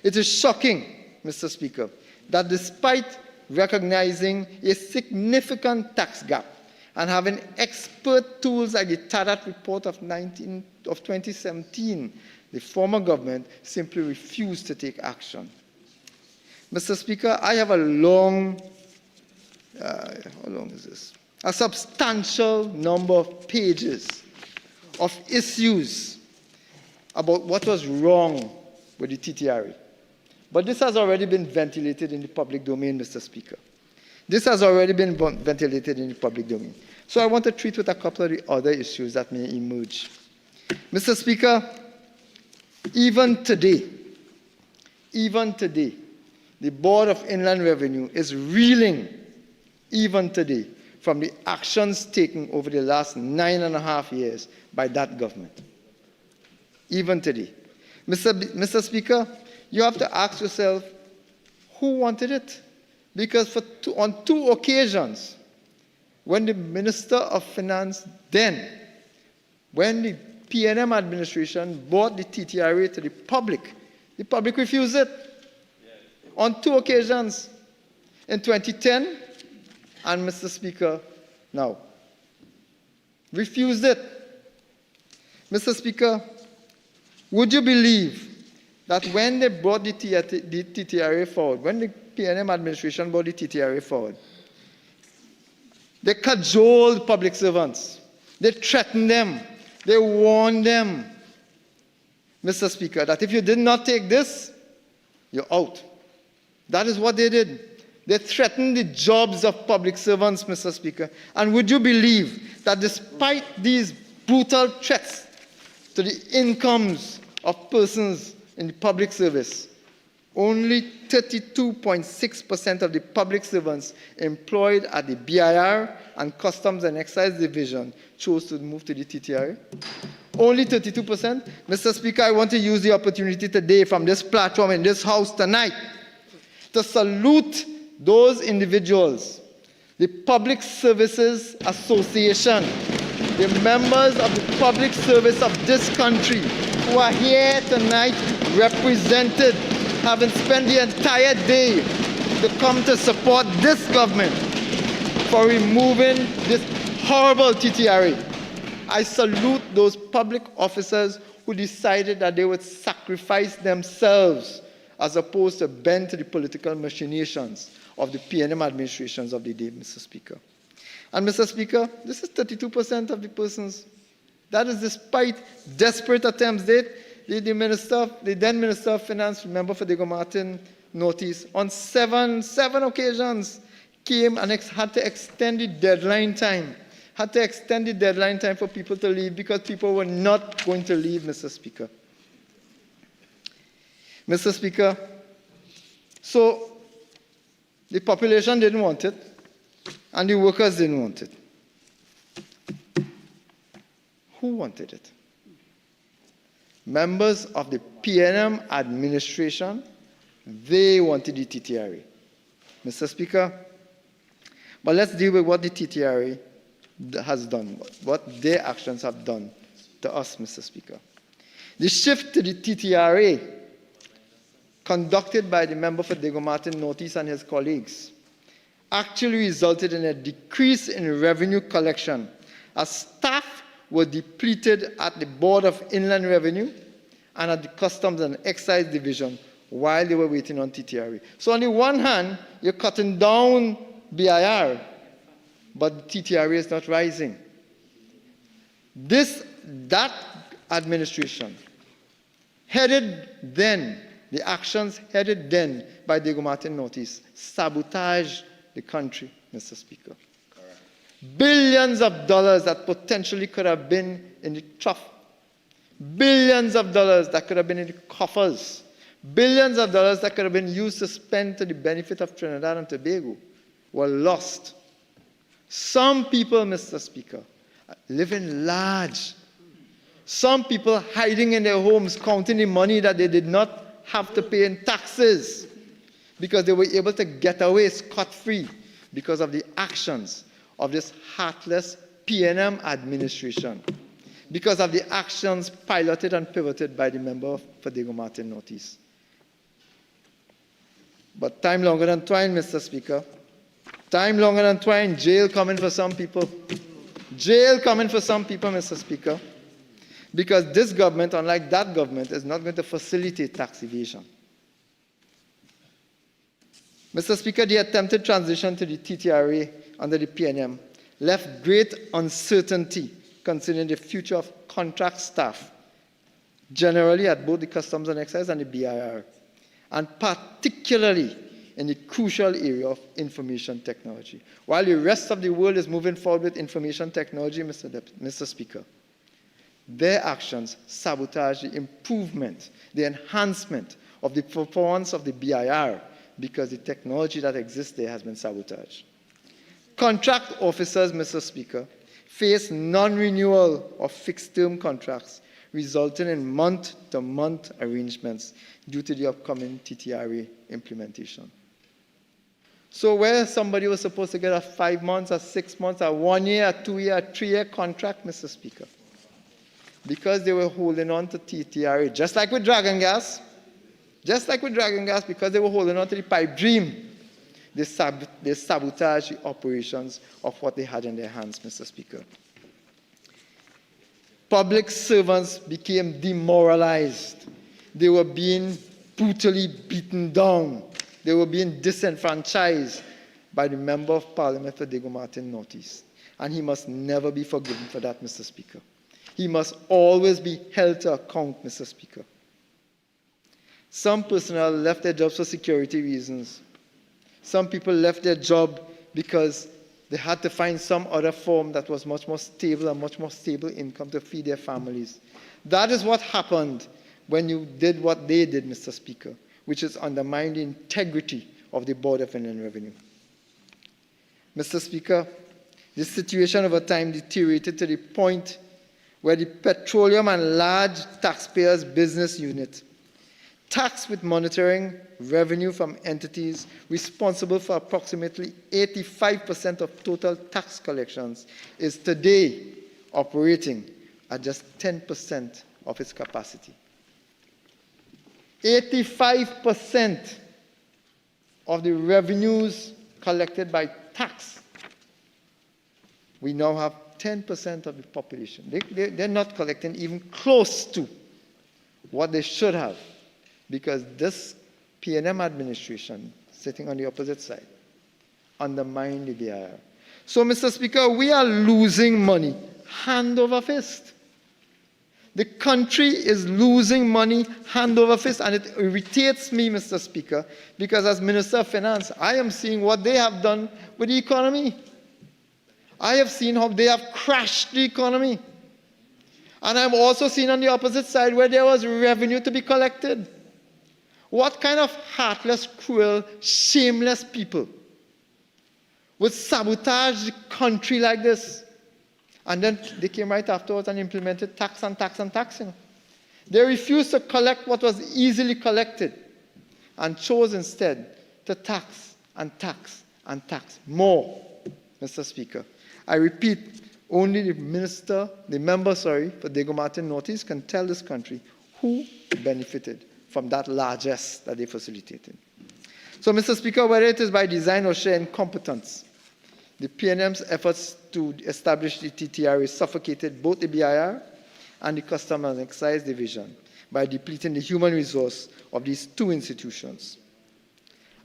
It is shocking, Mr. Speaker, that despite recognizing a significant tax gap and having expert tools like the Padarath report of 2017, the former government simply refused to take action. Mr. Speaker, I have a long, how long is this? A substantial number of pages of issues about what was wrong with the TTRA. But this has already been ventilated in the public domain, Mr. Speaker. This has already been ventilated in the public domain. So I want to treat with a couple of the other issues that may emerge. Mr. Speaker, even today, the Board of Inland Revenue is reeling, even today, from the actions taken over the last 9.5 years by that government. Even today. Mr. Speaker, you have to ask yourself, who wanted it? Because on two occasions, when the Minister of Finance then, when the PNM administration brought the TTRA to the public refused it. On two occasions, in 2010, and Mr. Speaker, now, refused it. Mr. Speaker, would you believe that when they brought the TTRA forward, when the PNM administration brought the TTRA forward, they cajoled public servants. They threatened them. They warned them, Mr. Speaker, that if you did not take this, you're out. That is what they did. They threatened the jobs of public servants, Mr. Speaker. And would you believe that despite these brutal threats to the incomes of persons in the public service, only 32.6% of the public servants employed at the BIR and Customs and Excise Division chose to move to the TTRA? Only 32%? Mr. Speaker, I want to use the opportunity today from this platform in this House tonight to salute those individuals, the Public Services Association, the members of the public service of this country who are here tonight represented, having spent the entire day to come to support this government for removing this horrible TTRA. I salute those public officers who decided that they would sacrifice themselves as opposed to bend to the political machinations of the PNM administrations of the day, Mr. Speaker. And Mr. Speaker, this is 32% of the persons. That is despite desperate attempts. The then Minister of Finance, member for Diego Martin, noticed on seven occasions came and had to extend the deadline time. Had to extend the deadline time for people to leave because people were not going to leave, Mr. Speaker. Mr. Speaker, so the population didn't want it, and the workers didn't want it. Who wanted it? Members of the PNM administration, they wanted the TTRA. Mr. Speaker, but let's deal with what the TTRA has done, what their actions have done to us, Mr. Speaker. The shift to the TTRA, conducted by the member for Diego Martin Northeast and his colleagues, actually resulted in a decrease in revenue collection as staff were depleted at the Board of Inland Revenue and at the Customs and Excise Division while they were waiting on TTRA. So on the one hand, you're cutting down BIR, but TTRA is not rising. That administration, headed then, the actions headed then by Diego Martin Northeast, sabotaged the country, Mr. Speaker. Correct. Billions of dollars that potentially could have been in the trough. Billions of dollars that could have been in the coffers. Billions of dollars that could have been used to spend to the benefit of Trinidad and Tobago were lost. Some people, Mr. Speaker, living large. Some people hiding in their homes, counting the money that they did not have to pay in taxes because they were able to get away scot-free because of the actions of this heartless PNM administration, because of the actions piloted and pivoted by the member for Diego Martin Northeast. But time longer than twine, Mr. Speaker. Time longer than twine. Jail coming for some people. Jail coming for some people, Mr. Speaker. Because this government, unlike that government, is not going to facilitate tax evasion. Mr. Speaker, the attempted transition to the TTRA under the PNM left great uncertainty concerning the future of contract staff, generally at both the Customs and Excise and the BIR, and particularly in the crucial area of information technology. While the rest of the world is moving forward with information technology, Mr. Speaker, their actions sabotage the improvement, the enhancement of the performance of the BIR because the technology that exists there has been sabotaged. Contract officers, Mr. Speaker, face non-renewal of fixed-term contracts, resulting in month-to-month arrangements due to the upcoming TTRA implementation. So where somebody was supposed to get a 5 months, a 6 months, a 1 year, a 2 year, a 3 year contract, Mr. Speaker, because they were holding on to TTRA, just like with Dragon Gas, because they were holding on to the pipe dream, they sabotaged the operations of what they had in their hands, Mr. Speaker. Public servants became demoralized. They were being brutally beaten down. They were being disenfranchised by the Member of Parliament for Diego Martin Northeast. And he must never be forgiven for that, Mr. Speaker. He must always be held to account, Mr. Speaker. Some personnel left their jobs for security reasons. Some people left their job because they had to find some other form that was much more stable and much more stable income to feed their families. That is what happened when you did what they did, Mr. Speaker, which is undermine the integrity of the Board of Inland Revenue. Mr. Speaker, the situation over time deteriorated to the point where the Petroleum and Large Taxpayers Business Unit, taxed with monitoring revenue from entities responsible for approximately 85% of total tax collections, is today operating at just 10% of its capacity. 85% of the revenues collected by tax, we now have 10% of the population. They're not collecting even close to what they should have, because this PNM administration, sitting on the opposite side, undermined the BIR. So, Mr. Speaker, we are losing money hand over fist. The country is losing money hand over fist, and it irritates me, Mr. Speaker, because as Minister of Finance, I am seeing what they have done with the economy. I have seen how they have crashed the economy. And I'm also seeing on the opposite side where there was revenue to be collected. What kind of heartless, cruel, shameless people would sabotage the country like this? And then they came right afterwards and implemented tax and tax and taxing. They refused to collect what was easily collected and chose instead to tax and tax and tax more, Mr. Speaker. I repeat, only the member for Diego Martin Northeast can tell this country who benefited from that largesse that they facilitated. So, Mr. Speaker, whether it is by design or sheer incompetence, the PNM's efforts to establish the TTRA suffocated both the BIR and the Customs and Excise Division by depleting the human resource of these two institutions.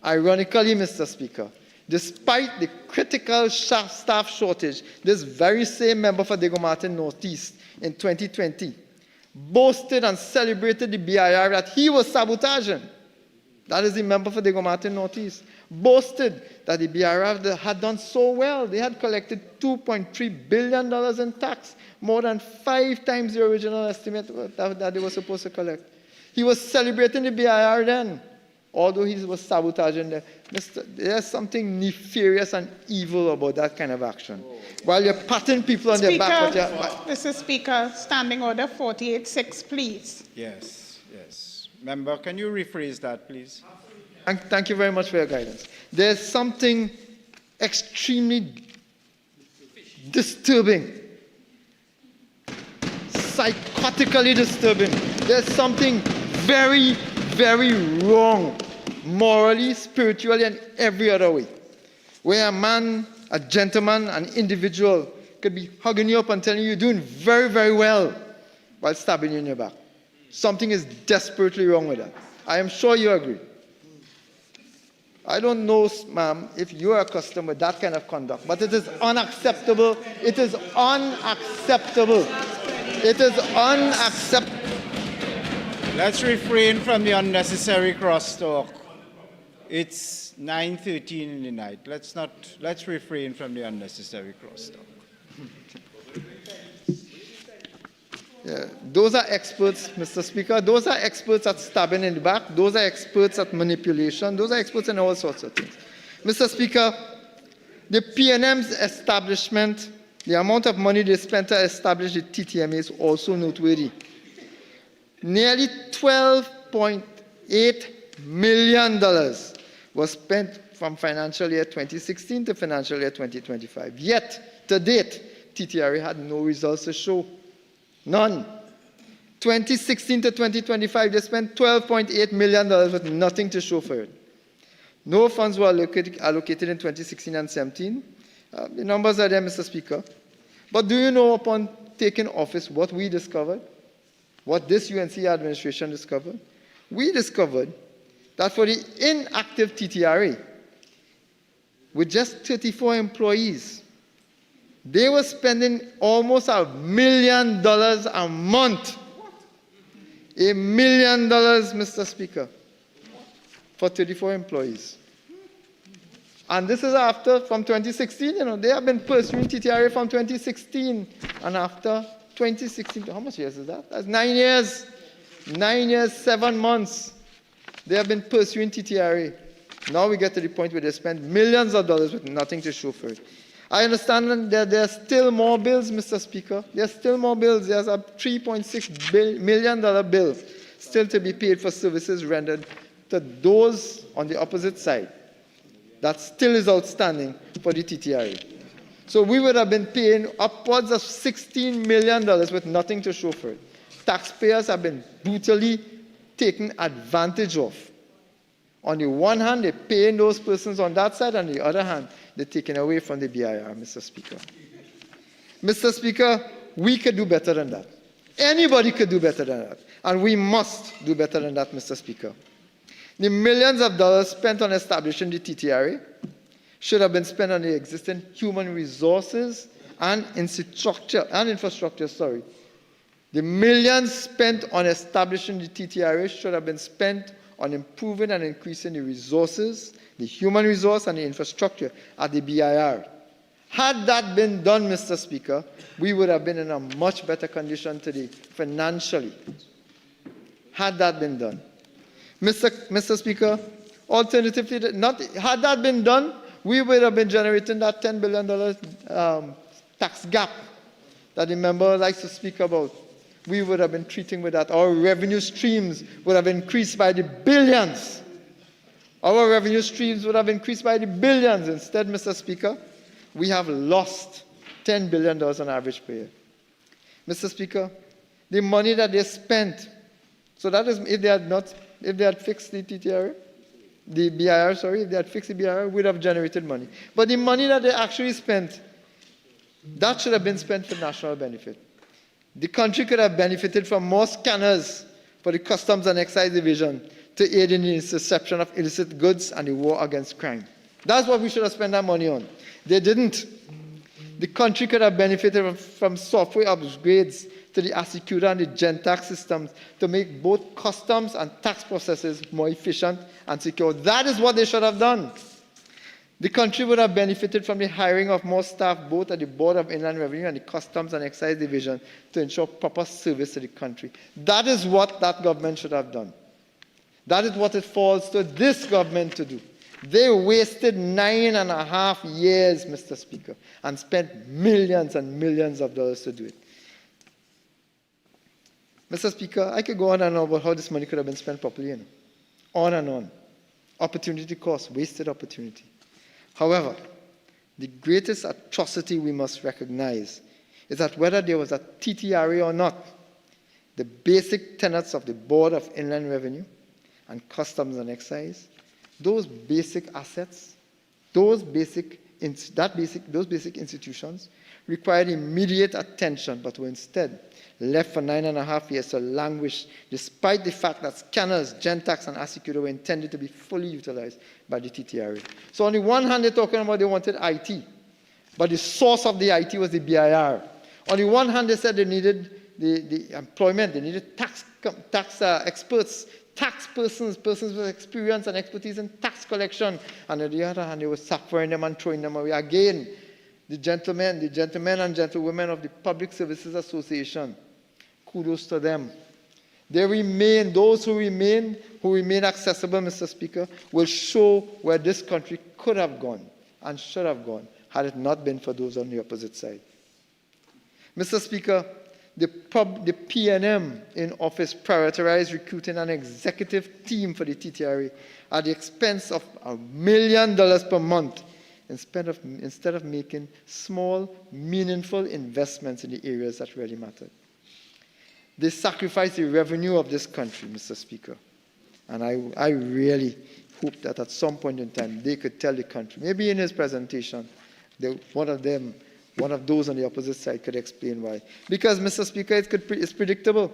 Ironically, Mr. Speaker, despite the critical staff shortage, this very same member for Diego Martin Northeast in 2020 boasted and celebrated the BIR that he was sabotaging. That is the member for Diego Martin Northeast. Boasted that the BIR had done so well. They had collected $2.3 billion in tax, more than 5 times the original estimate that they were supposed to collect. He was celebrating the BIR then, although he was sabotaging them. There's something nefarious and evil about that kind of action. While you're patting people on their back. Mr. Speaker, Standing Order 48-6, please. Yes. Member, can you rephrase that, please? Thank you very much for your guidance. There's something extremely disturbing, psychotically disturbing. There's something very, very wrong, morally, spiritually, and every other way, where a man, a gentleman, an individual could be hugging you up and telling you you're doing very, very well while stabbing you in your back. Something is desperately wrong with that. I am sure you agree. I don't know, ma'am, if you're accustomed with that kind of conduct, but it is unacceptable. It is unacceptable. It is unacceptable. Let's refrain from the unnecessary crosstalk. It's 9:13 in the night. Let's refrain from the unnecessary crosstalk. Yeah, those are experts, Mr. Speaker. Those are experts at stabbing in the back. Those are experts at manipulation. Those are experts in all sorts of things. Mr. Speaker, the PNM's establishment, the amount of money they spent to establish the TTMA is also noteworthy. Nearly $12.8 million was spent from financial year 2016 to financial year 2025. Yet, to date, TTRA had no results to show. None. 2016 to 2025, they spent $12.8 million with nothing to show for it. No funds were allocated in 2016 and 17. The numbers are there, Mr. Speaker. But do you know, upon taking office, what we discovered? What this UNC administration discovered? We discovered that for the inactive TTRA, with just 34 employees, they were spending almost $1 million a month. $1 million, Mr. Speaker, for 34 employees. And this is after, from 2016, they have been pursuing TTRA from 2016. And after 2016, how much years is that? That's 9 years. 9 years, 7 months. They have been pursuing TTRA. Now we get to the point where they spend millions of dollars with nothing to show for it. I understand that there are still more bills, Mr. Speaker. There are still more bills. There's a $3.6 million bill still to be paid for services rendered to those on the opposite side. That still is outstanding for the TTRA. So we would have been paying upwards of $16 million with nothing to show for it. Taxpayers have been brutally taken advantage of. On the one hand, they're paying those persons on that side, on the other hand, they're taken away from the BIR, Mr. Speaker. Mr. Speaker, we could do better than that. Anybody could do better than that. And we must do better than that, Mr. Speaker. The millions of dollars spent on establishing the TTRA should have been spent on the existing human resources and infrastructure. The millions spent on establishing the TTRA should have been spent on improving and increasing the resources, the human resource and the infrastructure at the BIR. Had that been done, Mr. Speaker, we would have been in a much better condition today financially. Had that been done. Mr. Speaker, alternatively, had that been done, we would have been generating that $10 billion tax gap that the member likes to speak about. We would have been treating with that. Our revenue streams would have increased by the billions. Our revenue streams would have increased by the billions. Instead, Mr. Speaker, we have lost $10 billion on average per year. Mr. Speaker, the money that they spent, so that is if they had fixed the TTRA, the BIR, if they had fixed the BIR, we would have generated money. But the money that they actually spent, that should have been spent for national benefit. The country could have benefited from more scanners for the Customs and Excise Division to aid in the interception of illicit goods and the war against crime. That's what we should have spent that money on. They didn't. The country could have benefited from software upgrades to the Asecuda and the Gentax systems to make both customs and tax processes more efficient and secure. That is what they should have done. The country would have benefited from the hiring of more staff both at the Board of Inland Revenue and the Customs and Excise Division to ensure proper service to the country. That is what that government should have done. That is what it falls to this government to do. They wasted 9.5 years, Mr. Speaker, and spent millions and millions of dollars to do it. Mr. Speaker, I could go on and on about how this money could have been spent properly. On and on. Opportunity cost, wasted opportunity. However, the greatest atrocity we must recognize is that whether there was a TTRA or not, the basic tenets of the Board of Inland Revenue and Customs and Excise, those basic assets, those basic institutions required immediate attention, but were instead left for 9.5 years to languish, despite the fact that scanners, Gentax, and Asicuda were intended to be fully utilized by the TTRA. So on the one hand, they're talking about they wanted IT, but the source of the IT was the BIR. On the one hand, they said they needed the employment, they needed tax experts, tax persons with experience and expertise in tax collection. And on the other hand, they were suffering them and throwing them away. Again, the gentlemen and gentlewomen of the Public Services Association, kudos to them. They remain, those who remain accessible, Mr. Speaker, will show where this country could have gone and should have gone had it not been for those on the opposite side. Mr. Speaker, the PNM in office prioritized recruiting an executive team for the TTRA at the expense of $1 million per month instead of making small, meaningful investments in the areas that really mattered. They sacrificed the revenue of this country, Mr. Speaker. And I really hope that at some point in time they could tell the country, maybe in his presentation, one of those on the opposite side could explain why. Because, Mr. Speaker, it's predictable.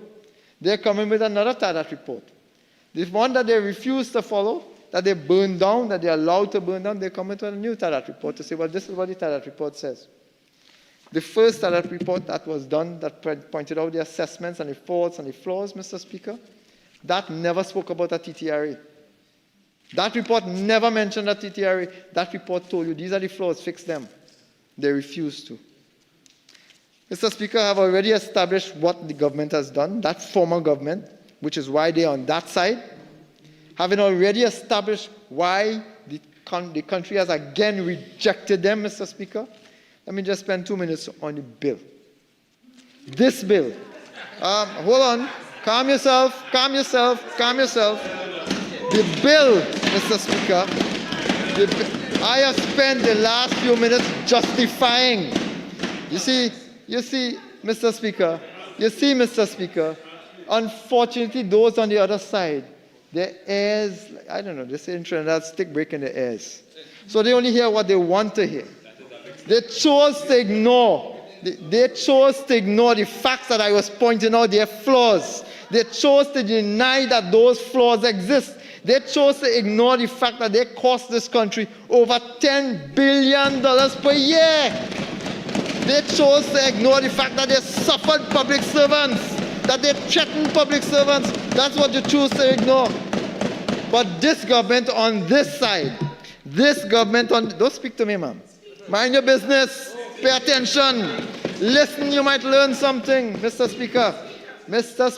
They're coming with another Padarath report. The one that they refuse to follow, that they burn down, that they're allowed to burn down, they're coming to a new Padarath report to say, well, this is what the Padarath report says. The first Padarath report that was done, that pointed out the assessments and the faults and the flaws, Mr. Speaker, that never spoke about a TTRA. That report never mentioned a TTRA. That report told you, these are the flaws, fix them. They refused to. Mr. Speaker, I have already established what the government has done, that former government, which is why they're on that side. Having already established why the country has again rejected them, Mr. Speaker, let me just spend 2 minutes on the bill. This bill. Hold on. Calm yourself. The bill, Mr. Speaker, I have spent the last few minutes justifying. You see, Mr. Speaker, unfortunately, those on the other side, their ears, I don't know, they say in Trinidad, stick breaking their ears. So they only hear what they want to hear. They chose to ignore the facts that I was pointing out, their flaws. They chose to deny that those flaws exist. They chose to ignore the fact that they cost this country over $10 billion per year. They chose to ignore the fact that they suffered public servants, that they threatened public servants. That's what you choose to ignore. But this government on this side, don't speak to me, ma'am. Mind your business. Pay attention. Listen, you might learn something, Mr. Speaker. Mr.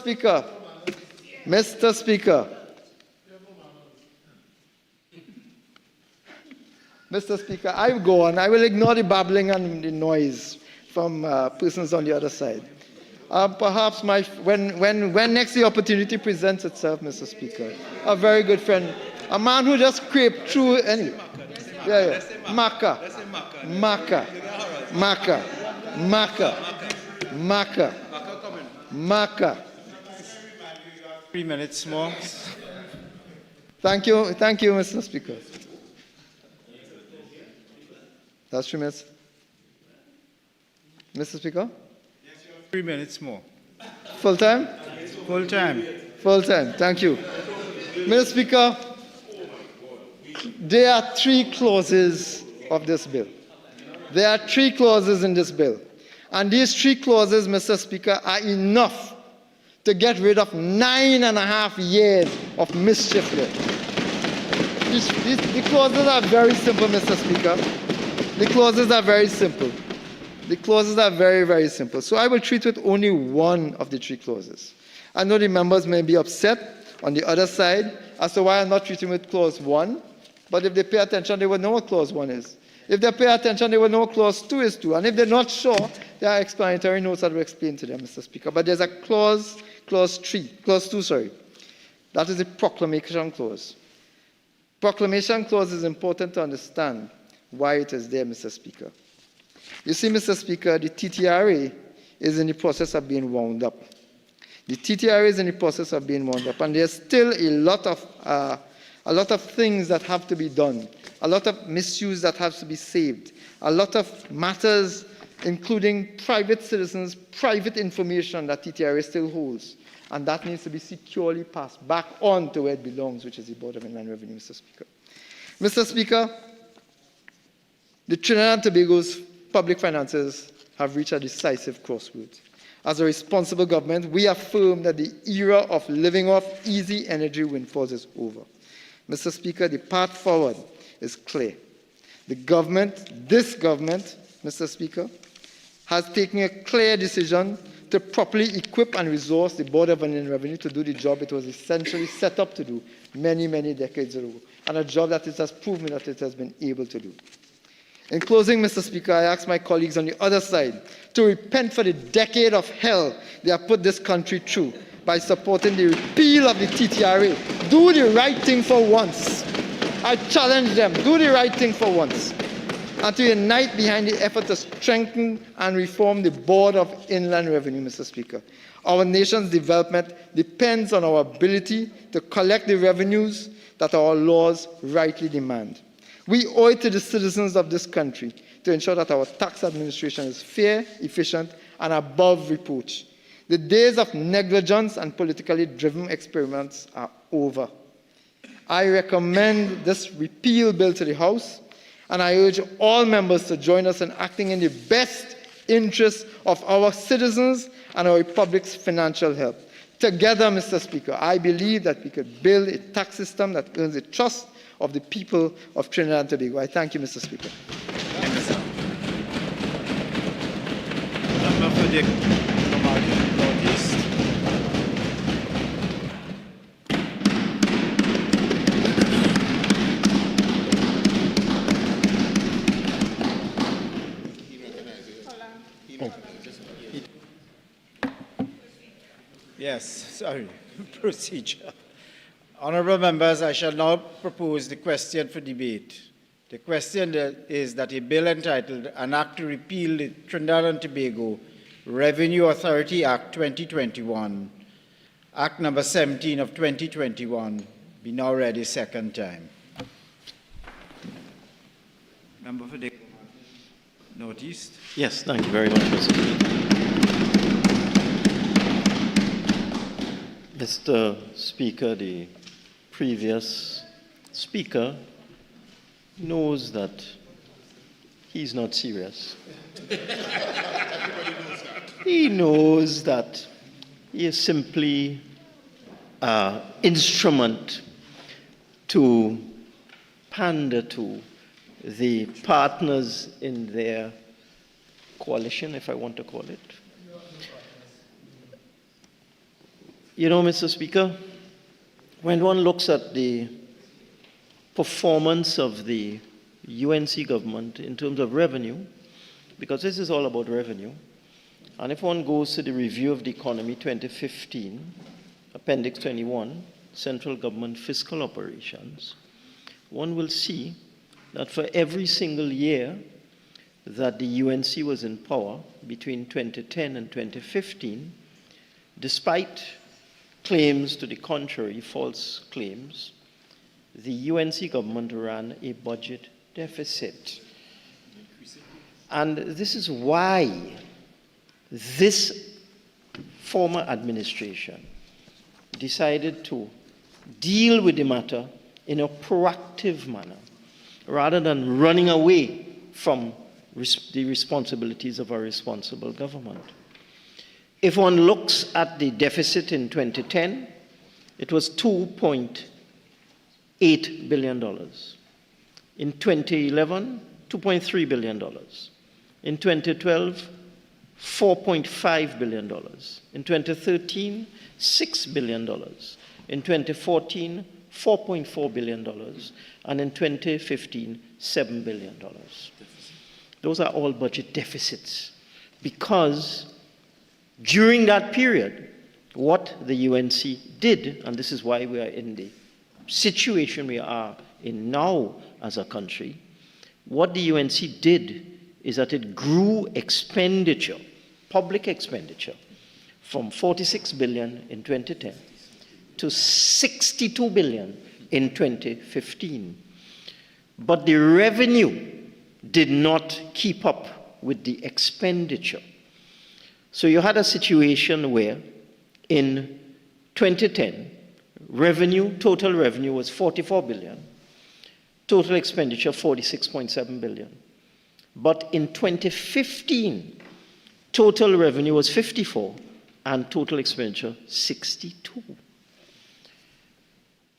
Speaker, I will go on. I will ignore the babbling and the noise from persons on the other side. Perhaps when next the opportunity presents itself, Mr. Speaker, a very good friend, a man who just scraped through anyway. Yeah. Maka. 3 minutes more. Thank you, Mr. Speaker. That's 3 minutes. Mr. Speaker? 3 minutes more. Full time? Full time. Full time. Thank you. Mr. Speaker, there are 3 clauses of this bill. There are 3 clauses in this bill. And these 3 clauses, Mr. Speaker, are enough to get rid of 9.5 years of mischief here. The clauses are very simple, Mr. Speaker. The clauses are very simple. Very, very simple. So I will treat with only one of the 3 clauses. I know the members may be upset on the other side as to why I'm not treating with clause 1, but if they pay attention, they will know what clause 1 is. If they pay attention, they will know clause 2 is 2. And if they're not sure, there are explanatory notes that will explain to them, Mr. Speaker. But there's a clause Clause 2, that is the proclamation clause. Proclamation clause is important to understand why it is there, Mr. Speaker. You see, Mr. Speaker, the TTRA is in the process of being wound up. The TTRA is in the process of being wound up, and there's still a lot of things that have to be done, a lot of misuse that has to be saved, a lot of matters, including private citizens, private information that TTRA still holds, and that needs to be securely passed back on to where it belongs, which is the Board of Inland Revenue, Mr. Speaker. Mr. Speaker, the Trinidad and Tobago's public finances have reached a decisive crossroads. As a responsible government, we affirm that the era of living off easy energy windfalls is over. Mr. Speaker, the path forward is clear. This government, Mr. Speaker, has taken a clear decision to properly equip and resource the Board of Inland Revenue to do the job it was essentially set up to do many, many decades ago, and a job that it has proven that it has been able to do. In closing, Mr. Speaker, I ask my colleagues on the other side to repent for the decade of hell they have put this country through by supporting the repeal of the TTRA. Do the right thing for once. I challenge them, do the right thing for once. And to unite behind the effort to strengthen and reform the Board of Inland Revenue, Mr. Speaker. Our nation's development depends on our ability to collect the revenues that our laws rightly demand. We owe it to the citizens of this country to ensure that our tax administration is fair, efficient, and above reproach. The days of negligence and politically driven experiments are over. I recommend this repeal bill to the House, and I urge all members to join us in acting in the best interest of our citizens and our Republic's financial health. Together, Mr. Speaker, I believe that we could build a tax system that earns the trust of the people of Trinidad and Tobago. I thank you, Mr. Speaker. Yes, sorry, procedure. Honourable members, I shall now propose the question for debate. The question is that a bill entitled An Act to Repeal the Trinidad and Tobago Revenue Authority Act 2021, Act number 17 of 2021, be now read a second time. Member for the Northeast. Yes, thank you very much, Mr. Speaker. Mr. Speaker, the previous speaker knows that he's not serious. He knows that he is simply an instrument to pander to the partners in their coalition, if I want to call it. You know, Mr. Speaker, when one looks at the performance of the UNC government in terms of revenue, because this is all about revenue, and if one goes to the Review of the Economy 2015, Appendix 21, Central Government Fiscal Operations, one will see that for every single year that the UNC was in power between 2010 and 2015, despite claims to the contrary, false claims, the UNC government ran a budget deficit. And this is why this former administration decided to deal with the matter in a proactive manner, rather than running away from the responsibilities of a responsible government. If one looks at the deficit in 2010, it was $2.8 billion. In 2011, $2.3 billion. In 2012, $4.5 billion. In 2013, $6 billion. In 2014, $4.4 billion. And in 2015, $7 billion. Those are all budget deficits, because during that period, what the UNC did, and this is why we are in the situation we are in now as a country, what the UNC did is that it grew expenditure, public expenditure, from 46 billion in 2010 to 62 billion in 2015. But the revenue did not keep up with the expenditure. So you had a situation where in 2010, total revenue was 44 billion, total expenditure 46.7 billion. But in 2015, total revenue was 54 and total expenditure 62.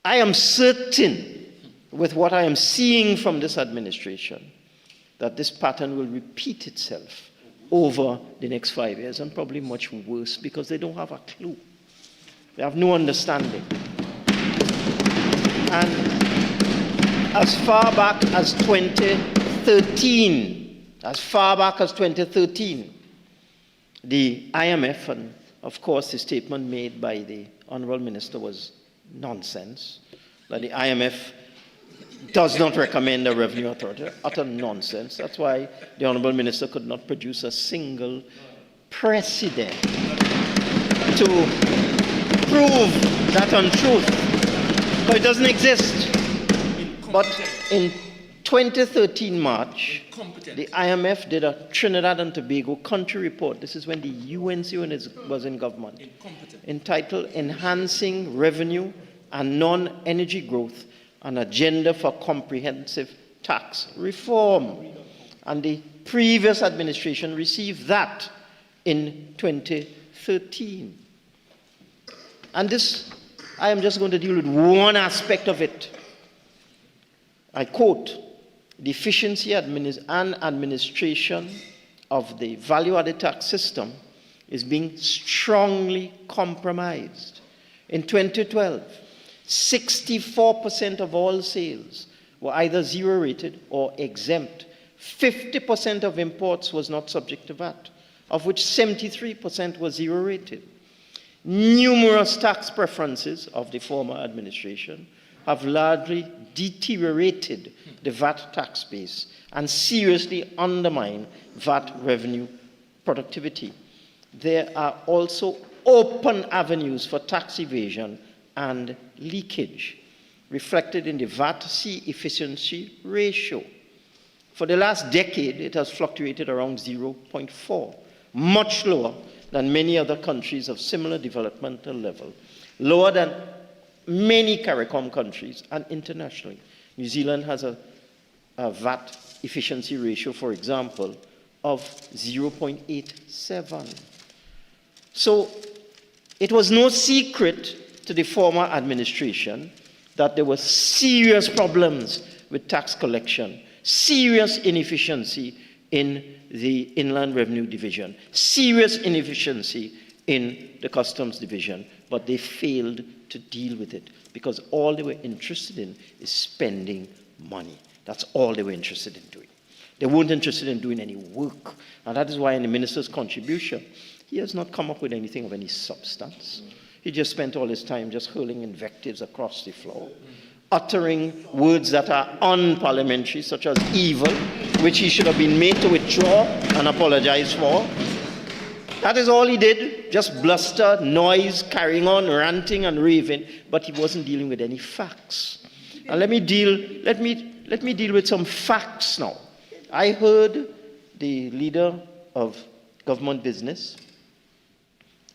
I am certain, with what I am seeing from this administration, that this pattern will repeat itself over the next 5 years, and probably much worse, because they don't have a clue. They have no understanding. And as far back as 2013, the IMF, and of course the statement made by the Honorable Minister was nonsense, that the IMF does not recommend a revenue authority. Utter nonsense. That's why the Honorable Minister could not produce a single precedent to prove that untruth. But it doesn't exist. But in 2013 March, the IMF did a Trinidad and Tobago country report. This is when the UNC was in government, entitled Enhancing Revenue and Non-Energy Growth, an Agenda for Comprehensive Tax Reform. And the previous administration received that in 2013. And this, I am just going to deal with one aspect of it. I quote, "The efficiency and administration of the value-added tax system is being strongly compromised. In 2012, 64% of all sales were either zero-rated or exempt. 50% of imports was not subject to VAT, of which 73% were zero-rated. Numerous tax preferences of the former administration have largely deteriorated the VAT tax base and seriously undermined VAT revenue productivity. There are also open avenues for tax evasion and leakage, reflected in the VAT-C efficiency ratio. For the last decade, it has fluctuated around 0.4, much lower than many other countries of similar developmental level, lower than many CARICOM countries and internationally. New Zealand has a VAT efficiency ratio, for example, of 0.87. So it was no secret to the former administration that there were serious problems with tax collection, serious inefficiency in the Inland Revenue Division, serious inefficiency in the Customs Division, but they failed to deal with it because all they were interested in is spending money. That's all they were interested in doing. They weren't interested in doing any work. And that is why in the minister's contribution, he has not come up with anything of any substance. He just spent all his time just hurling invectives across the floor, uttering words that are unparliamentary, such as evil, which he should have been made to withdraw and apologize for. That is all he did, just bluster, noise, carrying on, ranting and raving, but he wasn't dealing with any facts. And let me deal with some facts now. I heard the leader of government business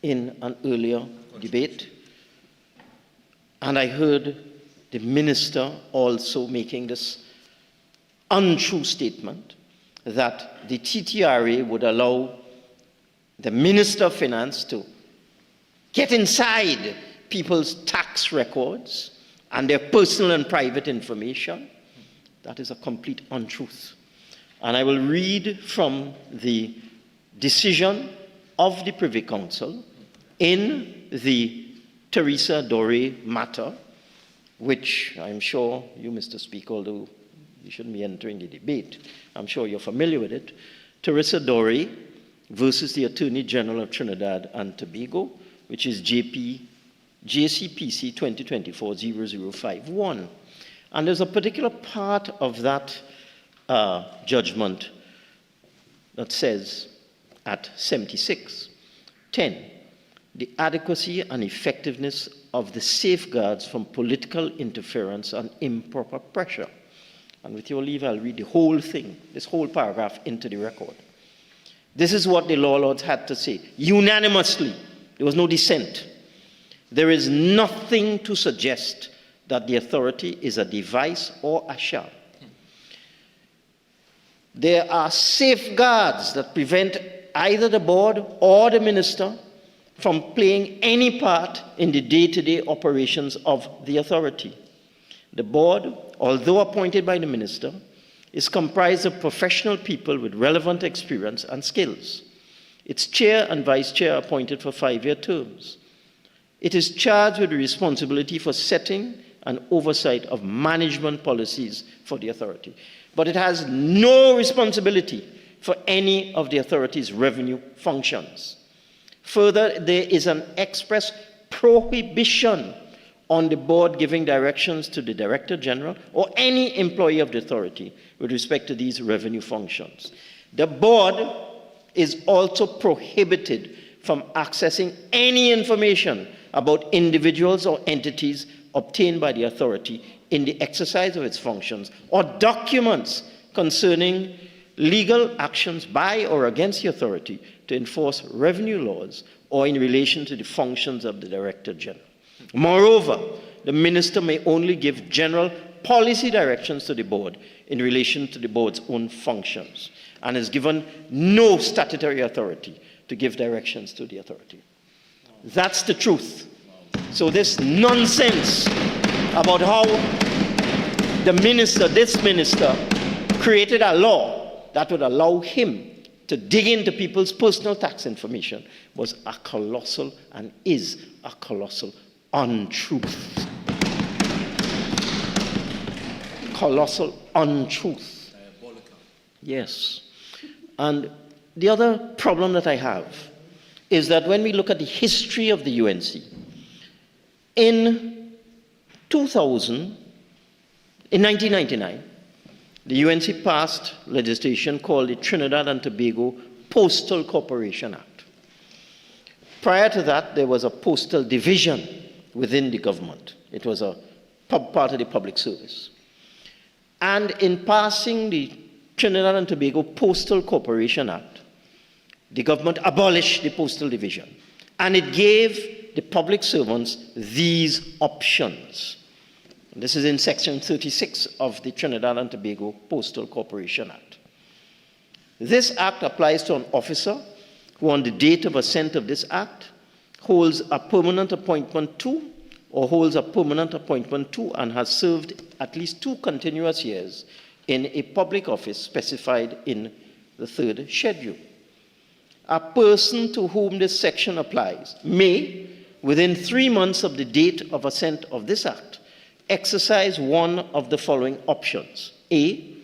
in an earlier debate, and I heard the minister also making this untrue statement that the TTRA would allow the Minister of Finance to get inside people's tax records and their personal and private information. That is a complete untruth. And I will read from the decision of the Privy Council in the Teresa Doré matter, which I'm sure you, Mr. Speaker, although you shouldn't be entering the debate, I'm sure you're familiar with it. Teresa Doré versus the Attorney General of Trinidad and Tobago, which is JCPC 2024-0051. And there's a particular part of that judgment that says at 76:10, the adequacy and effectiveness of the safeguards from political interference and improper pressure. And with your leave, I'll read the whole thing, this whole paragraph, into the record. This is what the law lords had to say, unanimously. There was no dissent. There is nothing to suggest that the authority is a device or a sham. There are safeguards that prevent either the board or the minister from playing any part in the day-to-day operations of the authority. The board, although appointed by the minister, is comprised of professional people with relevant experience and skills. Its chair and vice chair are appointed for 5-year terms. It is charged with the responsibility for setting and oversight of management policies for the authority. But it has no responsibility for any of the authority's revenue functions. Further, there is an express prohibition on the board giving directions to the Director General or any employee of the authority with respect to these revenue functions. The board is also prohibited from accessing any information about individuals or entities obtained by the authority in the exercise of its functions, or documents concerning legal actions by or against the authority to enforce revenue laws or in relation to the functions of the Director General. Moreover, the minister may only give general policy directions to the board in relation to the board's own functions, and is given no statutory authority to give directions to the authority. That's the truth. So this nonsense about how the minister, this minister, created a law that would allow him to dig into people's personal tax information was a colossal and is a colossal untruth. Colossal untruth. Yes. And the other problem that I have is that when we look at the history of the UNC, in 1999, the UNC passed legislation called the Trinidad and Tobago Postal Corporation Act. Prior to that, there was a postal division within the government. It was a part of the public service. And in passing the Trinidad and Tobago Postal Corporation Act, the government abolished the postal division, and it gave the public servants these options. This is in section 36 of the Trinidad and Tobago Postal Corporation Act. This act applies to an officer who on the date of assent of this act holds a permanent appointment to and has served at least 2 continuous years in a public office specified in the 3rd schedule. A person to whom this section applies may, within 3 months of the date of assent of this act, exercise one of the following options. A,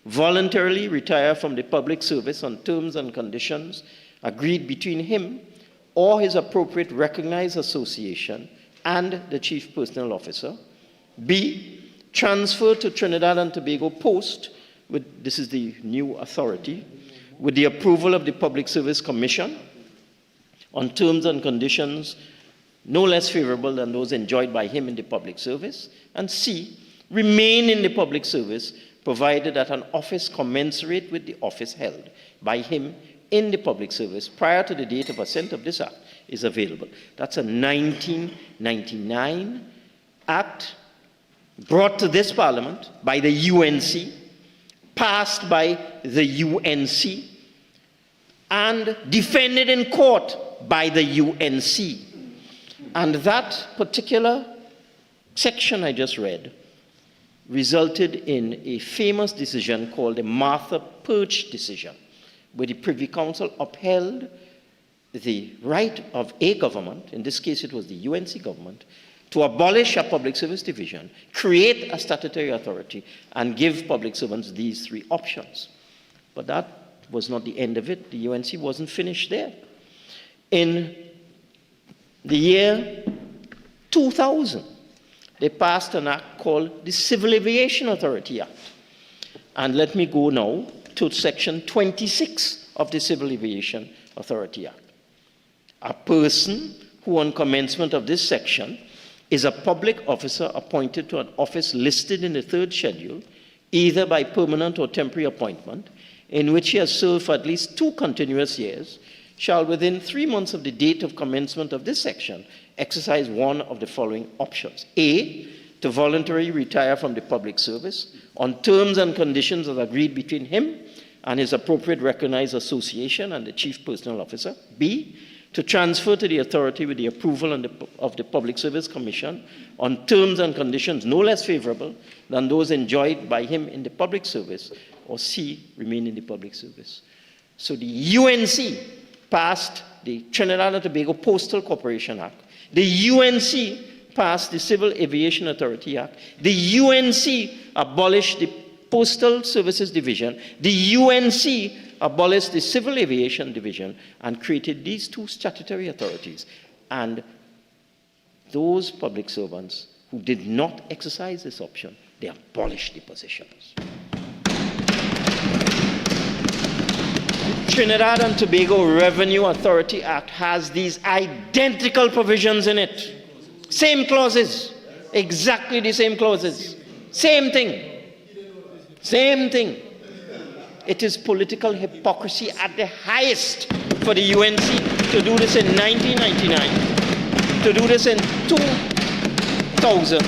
voluntarily retire from the public service on terms and conditions agreed between him or his appropriate recognized association and the chief personnel officer. B, transfer to Trinidad and Tobago Post, this is the new authority, with the approval of the Public Service Commission on terms and conditions no less favorable than those enjoyed by him in the public service. And C, remain in the public service provided that an office commensurate with the office held by him in the public service prior to the date of assent of this act is available. That's a 1999 act brought to this parliament by the UNC, passed by the UNC, and defended in court by the UNC. And that particular section I just read resulted in a famous decision called the Martha Perch decision, where the Privy Council upheld the right of a government, in this case it was the UNC government, to abolish a public service division, create a statutory authority, and give public servants these 3 options. But that was not the end of it. The UNC wasn't finished there. In the year 2000, they passed an act called the Civil Aviation Authority Act. And let me go now to section 26 of the Civil Aviation Authority Act. A person who on commencement of this section is a public officer appointed to an office listed in the third schedule, either by permanent or temporary appointment, in which he has served for at least 2 continuous years, shall within 3 months of the date of commencement of this section exercise one of the following options. A, to voluntarily retire from the public service on terms and conditions as agreed between him and his appropriate recognized association and the chief personnel officer. B, to transfer to the authority with the approval of the Public Service Commission on terms and conditions no less favorable than those enjoyed by him in the public service. Or C, remain in the public service. So the UNC passed the Trinidad and Tobago Postal Corporation Act. The UNC passed the Civil Aviation Authority Act. The UNC abolished the Postal Services Division. The UNC abolished the Civil Aviation Division and created these 2 statutory authorities. And those public servants who did not exercise this option, they abolished the positions. Trinidad and Tobago Revenue Authority Act has these identical provisions in it. Same clauses, exactly the same clauses. Same thing. Same thing. It is political hypocrisy at the highest for the UNC to do this in 1999, to do this in 2000,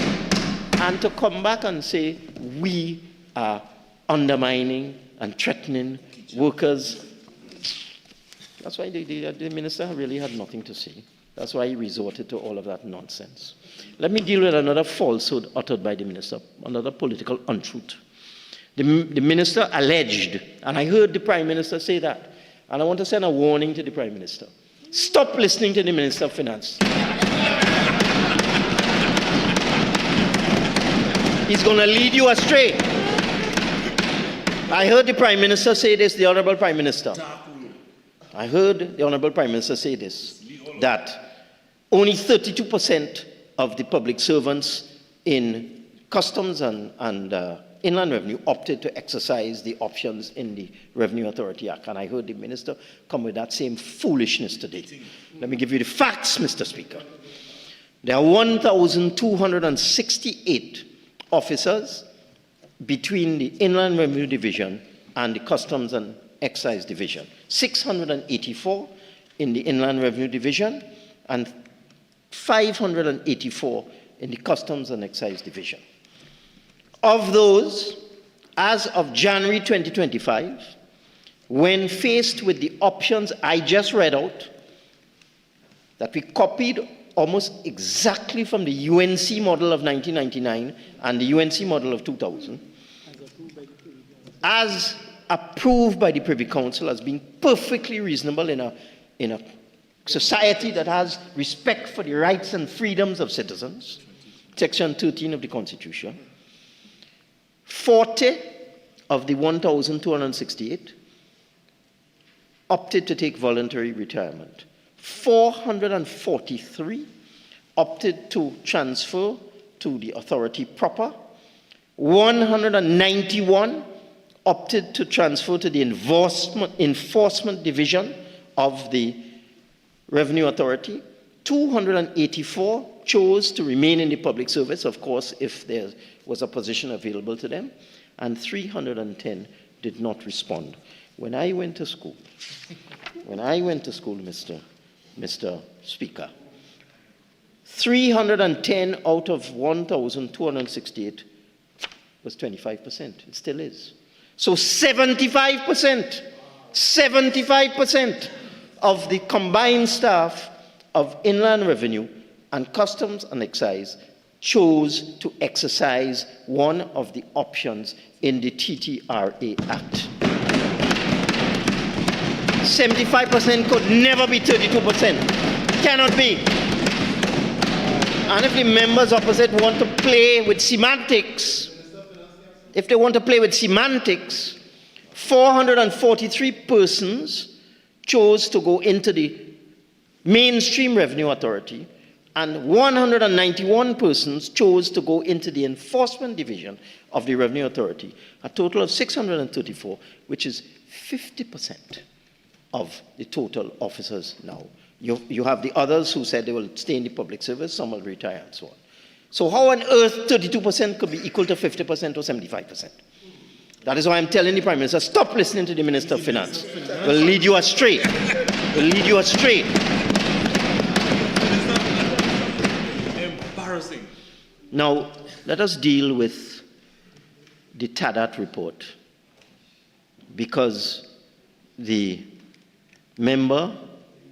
and to come back and say we are undermining and threatening workers. That's why the minister really had nothing to say. That's why he resorted to all of that nonsense. Let me deal with another falsehood uttered by the minister, another political untruth. The minister alleged, and I heard the Prime Minister say that, and I want to send a warning to the Prime Minister. Stop listening to the Minister of Finance. He's going to lead you astray. I heard the Prime Minister say this, the Honorable Prime Minister. I heard the Honorable Prime Minister say this, that only 32% of the public servants in customs and inland revenue opted to exercise the options in the Revenue Authority Act. And I heard the minister come with that same foolishness today. Let me give you the facts, Mr. Speaker. There are 1,268 officers between the Inland Revenue Division and the Customs and Excise Division. 684 in the Inland Revenue Division and 584 in the Customs and Excise Division. Of those, as of January 2025, when faced with the options I just read out, that we copied almost exactly from the UNC model of 1999 and the UNC model of 2000, as approved by the Privy Council as being perfectly reasonable in a society that has respect for the rights and freedoms of citizens, Section 13 of the Constitution, 40 of the 1,268 opted to take voluntary retirement. 443 opted to transfer to the authority proper. 191 opted to transfer to the enforcement division of the Revenue Authority. 284 chose to remain in the public service, of course, if there was a position available to them, and 310 did not respond. When I went to school, Mr. Speaker, 310 out of 1,268 was 25%. It still is. So 75% of the combined staff of Inland Revenue and Customs and Excise chose to exercise one of the options in the TTRA Act. 75% could never be 32%. Cannot be. And if the members opposite want to play with semantics, 443 persons chose to go into the mainstream revenue authority, and 191 persons chose to go into the enforcement division of the revenue authority, a total of 634, which is 50% of the total officers now. You have the others who said they will stay in the public service, some will retire and so on. So how on earth 32% could be equal to 50% or 75%? That is why I'm telling the Prime Minister, stop listening to the Minister of Finance. It will lead you astray. It will lead you astray. Embarrassing. Now, let us deal with the Padarath report, because the member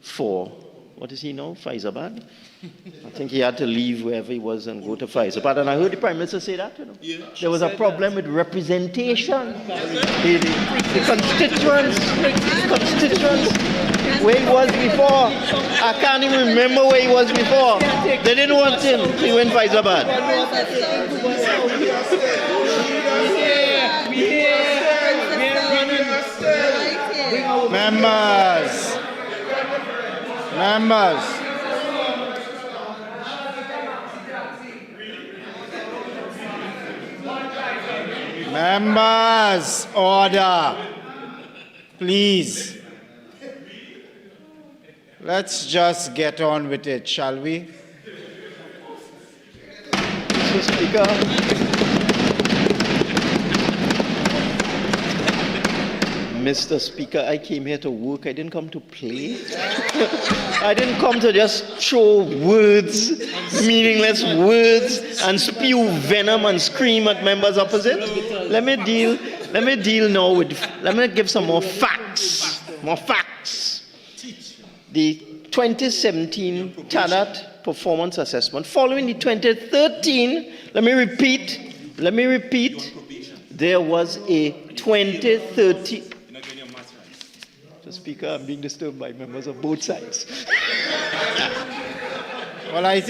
for, what is he now, Faizabad? I think he had to leave wherever he was and go to Faizabad. And I heard the Prime Minister say that, you know. Yeah, there was a problem with representation. The constituents, where he was before. I can't even remember where he was before. They didn't want him. He went Faizabad. Members. Members, order. Please. Let's just get on with it, shall we? Mr. Speaker. Mr. Speaker, I came here to work. I didn't come to play. I didn't come to just throw words, meaningless words, and spew venom and scream at members opposite. Let me deal now with, let me give some more facts. More facts. The 2017 Padarath performance assessment, following the 2013, let me repeat, there was a 2013, Mr. Speaker, I'm being disturbed by members of both sides. Well, I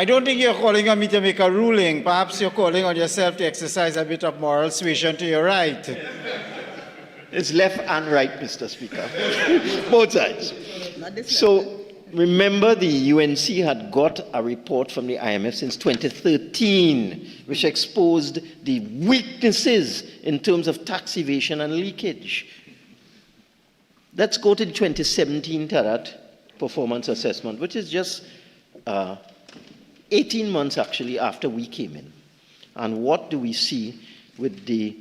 don't think you're calling on me to make a ruling. Perhaps you're calling on yourself to exercise a bit of moral suasion to your right. It's left and right, Mr. Speaker. Both sides. So, remember the UNC had got a report from the IMF since 2013, which exposed the weaknesses in terms of tax evasion and leakage. Let's go to the 2017 Padarath performance assessment, which is just 18 months actually after we came in. And what do we see with the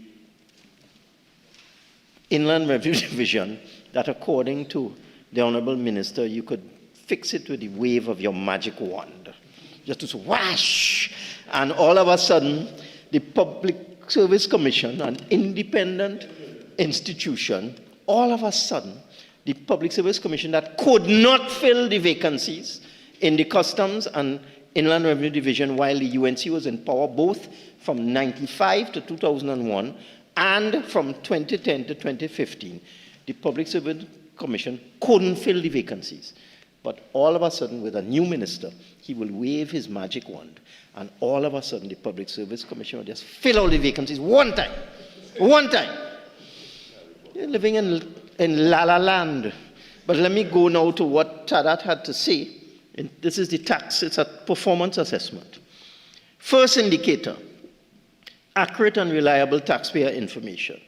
Inland Revenue Division that, according to the Honourable Minister, you could fix it with the wave of your magic wand. Just to whoosh, and all of a sudden, the Public Service Commission, an independent institution, all of a sudden, the Public Service Commission that could not fill the vacancies in the Customs and Inland Revenue Division while the UNC was in power, both from 95 to 2001 and from 2010 to 2015, the Public Service Commission couldn't fill the vacancies. But all of a sudden, with a new minister, he will wave his magic wand, and all of a sudden, the Public Service Commission will just fill all the vacancies one time. One time. You're living in La La Land. But let me go now to what Padarath had to say. And this is the tax, it's a performance assessment. First indicator, accurate and reliable taxpayer information.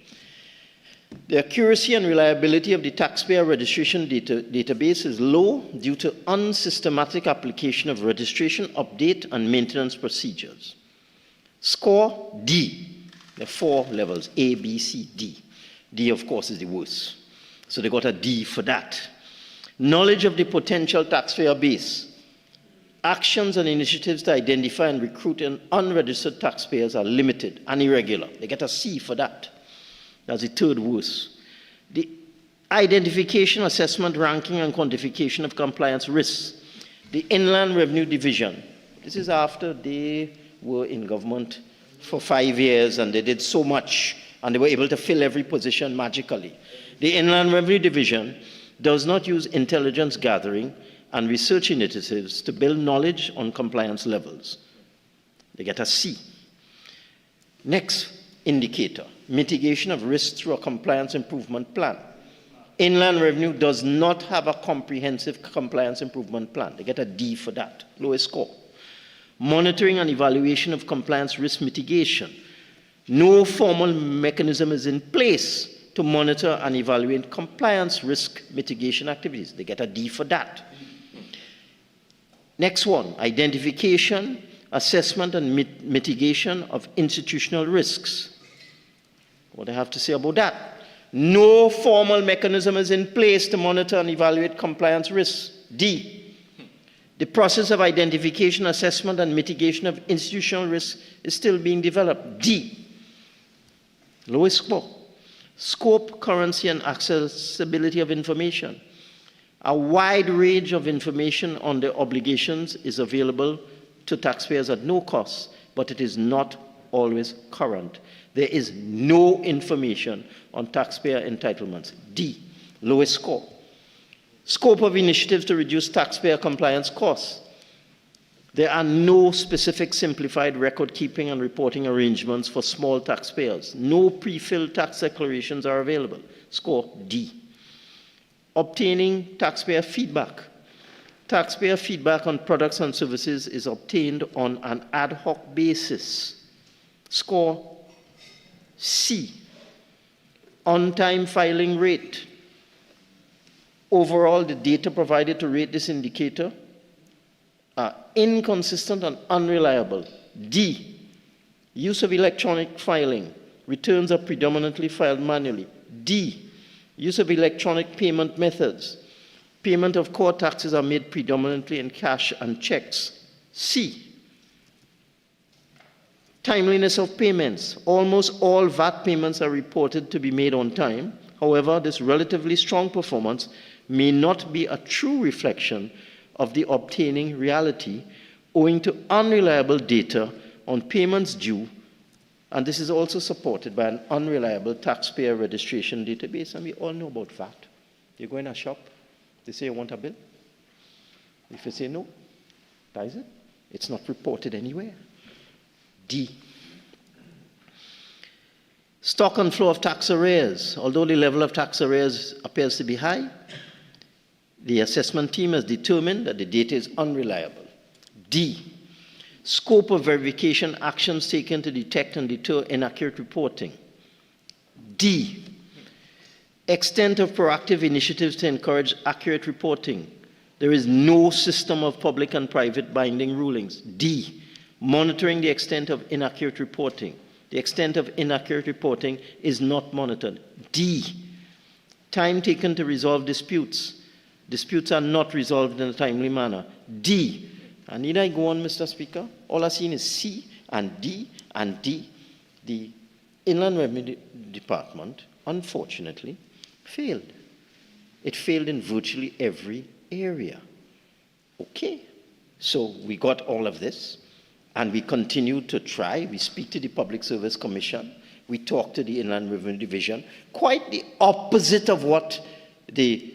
The accuracy and reliability of the taxpayer registration database is low due to unsystematic application of registration, update, and maintenance procedures. Score D. There are 4 levels, A, B, C, D. D, of course, is the worst. So they got a D for that. Knowledge of the potential taxpayer base. Actions and initiatives to identify and recruit unregistered taxpayers are limited and irregular. They get a C for that. That's the 3rd worst. The identification, assessment, ranking, and quantification of compliance risks. The Inland Revenue Division. This is after they were in government for 5 years and they did so much and they were able to fill every position magically. The Inland Revenue Division does not use intelligence gathering and research initiatives to build knowledge on compliance levels. They get a C. Next indicator, mitigation of risks through a compliance improvement plan. Inland Revenue does not have a comprehensive compliance improvement plan. They get a D for that, lowest score. Monitoring and evaluation of compliance risk mitigation. No formal mechanism is in place to monitor and evaluate compliance risk mitigation activities. They get a D for that. Next one, identification, assessment, and mitigation of institutional risks. What do I have to say about that? No formal mechanism is in place to monitor and evaluate compliance risks. D. The process of identification, assessment, and mitigation of institutional risks is still being developed. D. Lowest score. Scope, currency, and accessibility of information. A wide range of information on their obligations is available to taxpayers at no cost, but it is not always current. There is no information on taxpayer entitlements. D. Lowest score. Scope of initiatives to reduce taxpayer compliance costs. There are no specific simplified record-keeping and reporting arrangements for small taxpayers. No pre-filled tax declarations are available. Score D. Obtaining taxpayer feedback. Taxpayer feedback on products and services is obtained on an ad hoc basis. Score C. On-time filing rate. Overall, the data provided to rate this indicator are inconsistent and unreliable. D. Use of electronic filing. Returns are predominantly filed manually. D. Use of electronic payment methods. Payment of core taxes are made predominantly in cash and checks. C. Timeliness of payments. Almost all VAT payments are reported to be made on time. However, this relatively strong performance may not be a true reflection of the obtaining reality owing to unreliable data on payments due, and this is also supported by an unreliable taxpayer registration database, and we all know about VAT. You go in a shop, they say you want a bill. If you say no, that is it. It's not reported anywhere. D. Stock and flow of tax arrears. Although the level of tax arrears appears to be high, the assessment team has determined that the data is unreliable. D. Scope of verification actions taken to detect and deter inaccurate reporting. D. Extent of proactive initiatives to encourage accurate reporting. There is no system of public and private binding rulings. D. Monitoring the extent of inaccurate reporting. The extent of inaccurate reporting is not monitored. D. Time taken to resolve disputes. Disputes are not resolved in a timely manner. D. And need I go on, Mr. Speaker? All I've seen is C and D and D. The Inland Revenue Department, unfortunately, failed. It failed in virtually every area. Okay, so we got all of this, and we continue to try. We speak to the Public Service Commission. We talk to the Inland Revenue Division. Quite the opposite of what the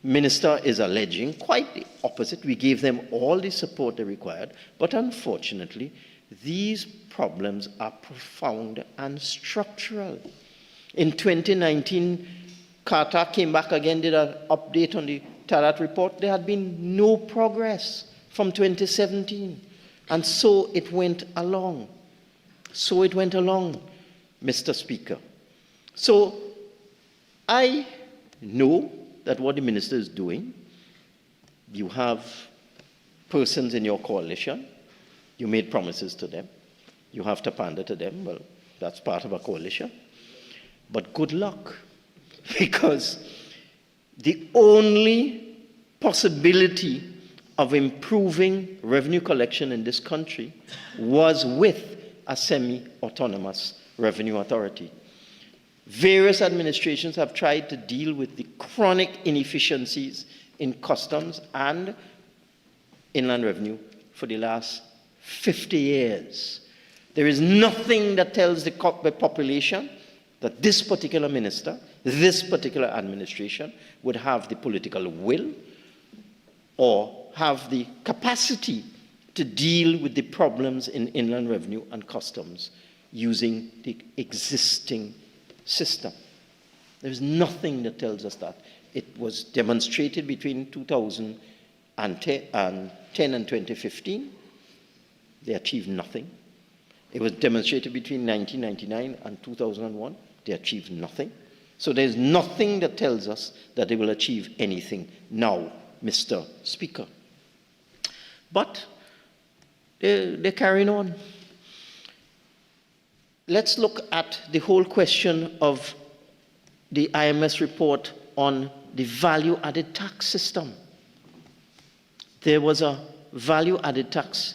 Minister is alleging, quite the opposite. We gave them all the support they required, but unfortunately, these problems are profound and structural. In 2019, Carter came back again, did an update on the Padarath report. There had been no progress from 2017, and so it went along. So it went along, Mr. Speaker. So I know that what the minister is doing, you have persons in your coalition, you made promises to them, you have to pander to them, well, that's part of a coalition. But good luck, because the only possibility of improving revenue collection in this country was with a semi-autonomous revenue authority. Various administrations have tried to deal with the chronic inefficiencies in customs and inland revenue for the last 50 years. There is nothing that tells the population that this particular minister, this particular administration would have the political will or have the capacity to deal with the problems in inland revenue and customs using the existing system. There's nothing that tells us that. It was demonstrated between 2010 and 2015. They achieved nothing. It was demonstrated between 1999 and 2001. They achieved nothing. So there's nothing that tells us that they will achieve anything now, Mr. Speaker. But they're carrying on. Let's look at the whole question of the IMS report on the value-added tax system. There was a value-added tax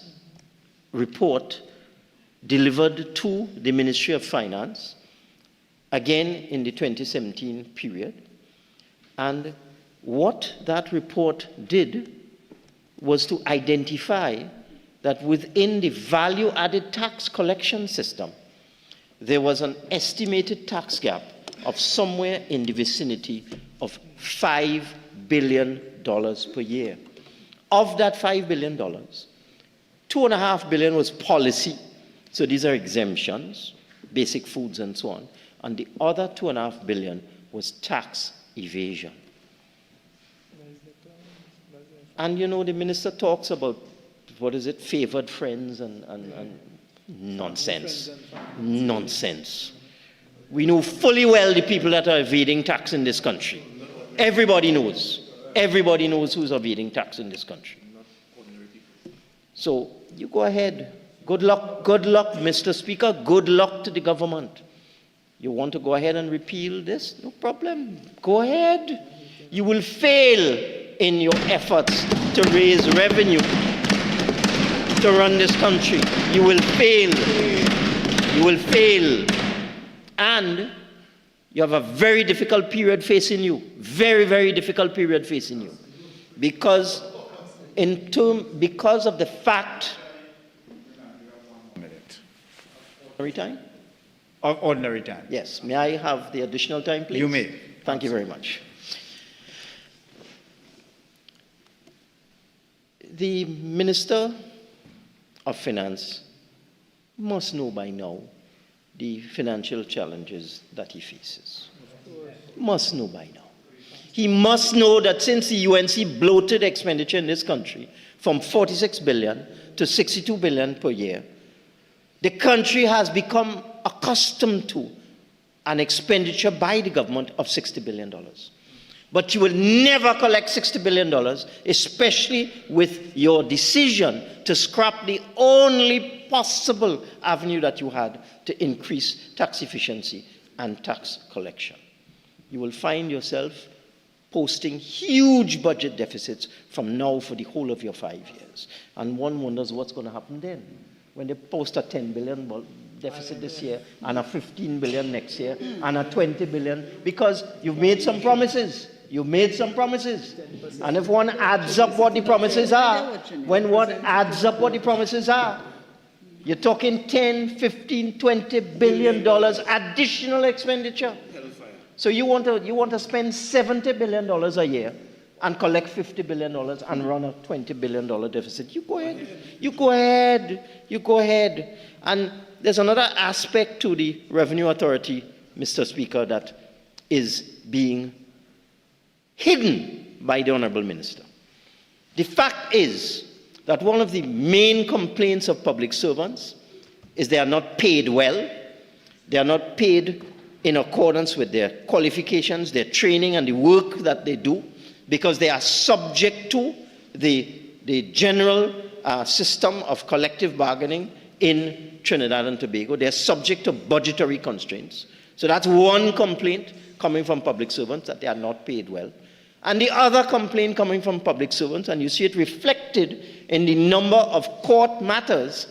report delivered to the Ministry of Finance, again in the 2017 period. And what that report did was to identify that within the value-added tax collection system, there was an estimated tax gap of somewhere in the vicinity of $5 billion per year. Of that $5 billion, $2.5 billion was policy. So these are exemptions, basic foods and so on. And the other $2.5 billion was tax evasion. And you know, the minister talks about, what is it, favored friends and nonsense. Nonsense. We know fully well the people that are evading tax in this country. Everybody knows. Everybody knows who's evading tax in this country. So you go ahead. Good luck, Mr. Speaker. Good luck to the government. You want to go ahead and repeal this? No problem. Go ahead. You will fail in your efforts to raise revenue to run this country. You will fail. You will fail. And you have a very difficult period facing you. Very, very difficult period facing you. Because of the fact... Ordinary time? Of ordinary time. Yes. May I have the additional time, please? You may. Thank you very much. The Minister of Finance must know by now the financial challenges that he faces. Must know by now. He must know that since the UNC bloated expenditure in this country from 46 billion to 62 billion per year, the country has become accustomed to an expenditure by the government of $60 billion. But you will never collect $60 billion, especially with your decision to scrap the only possible avenue that you had to increase tax efficiency and tax collection. You will find yourself posting huge budget deficits from now for the whole of your 5 years. And one wonders what's going to happen then, when they post a 10 billion deficit this year and a 15 billion next year and a 20 billion, because you've made some promises. You made some promises. And if one adds up what the promises are, when one adds up what the promises are, you're talking 10, 15, 20 billion dollars additional expenditure. So you want to spend $70 billion a year and collect $50 billion and run a $20 billion deficit. You go ahead. You go ahead. You go ahead. And there's another aspect to the Revenue Authority, Mr. Speaker, that is being hidden by the Honorable Minister. The fact is that one of the main complaints of public servants is they are not paid well. They are not paid in accordance with their qualifications, their training, and the work that they do, because they are subject to the general system of collective bargaining in Trinidad and Tobago. They are subject to budgetary constraints. So that's one complaint coming from public servants, that they are not paid well. And the other complaint coming from public servants, and you see it reflected in the number of court matters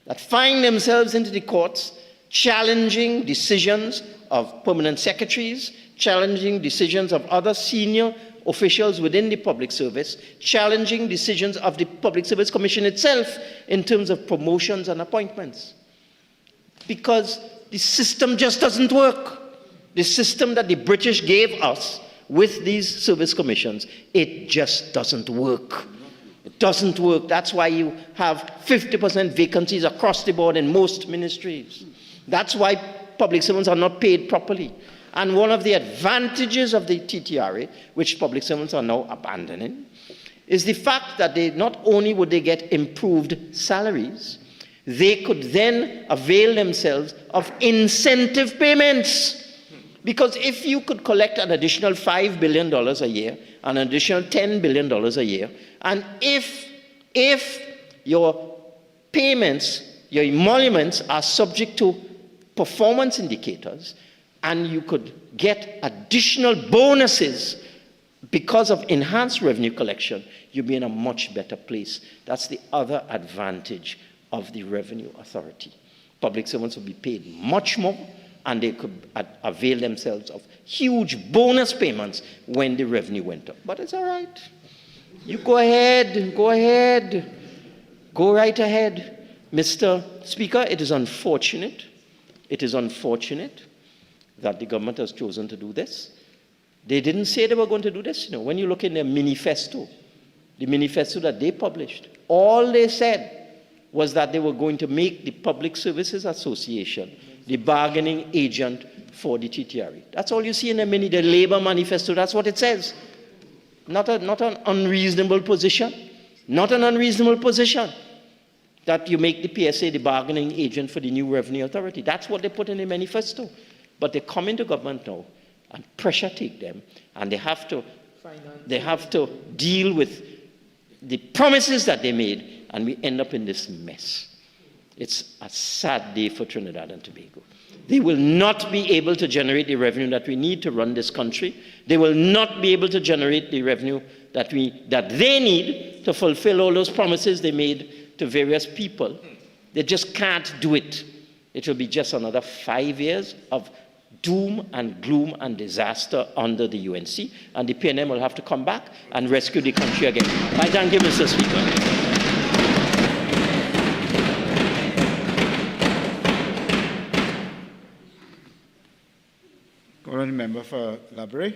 that find themselves into the courts, challenging decisions of permanent secretaries, challenging decisions of other senior officials within the public service, challenging decisions of the Public Service Commission itself in terms of promotions and appointments. Because the system just doesn't work. The system that the British gave us with these service commissions, it just doesn't work. It doesn't work. That's why you have 50% vacancies across the board in most ministries. That's why public servants are not paid properly. And one of the advantages of the TTRA, which public servants are now abandoning, is the fact that they not only would they get improved salaries, they could then avail themselves of incentive payments. Because if you could collect an additional $5 billion a year, an additional $10 billion a year, and if your payments, your emoluments are subject to performance indicators, and you could get additional bonuses because of enhanced revenue collection, you'll be in a much better place. That's the other advantage of the Revenue Authority. Public servants will be paid much more, and they could avail themselves of huge bonus payments when the revenue went up. But it's all right. You go ahead, go right ahead. Mr. Speaker, it is unfortunate that the government has chosen to do this. They didn't say they were going to do this. You know, when you look in their manifesto, the manifesto that they published, all they said was that they were going to make the Public Services Association the bargaining agent for the TTRA. That's all you see in the Labour manifesto. That's what it says. Not an unreasonable position. Not an unreasonable position that you make the PSA the bargaining agent for the new Revenue Authority. That's what they put in the manifesto. But they come into government now and pressure take them, and they have to deal with the promises that they made, and we end up in this mess. It's a sad day for Trinidad and Tobago. They will not be able to generate the revenue that we need to run this country. They will not be able to generate the revenue that they need to fulfill all those promises they made to various people. They just can't do it. It will be just another 5 years of doom and gloom and disaster under the UNC, and the PNM will have to come back and rescue the country again. I thank you, Mr. Speaker. Honourable Member for Labre.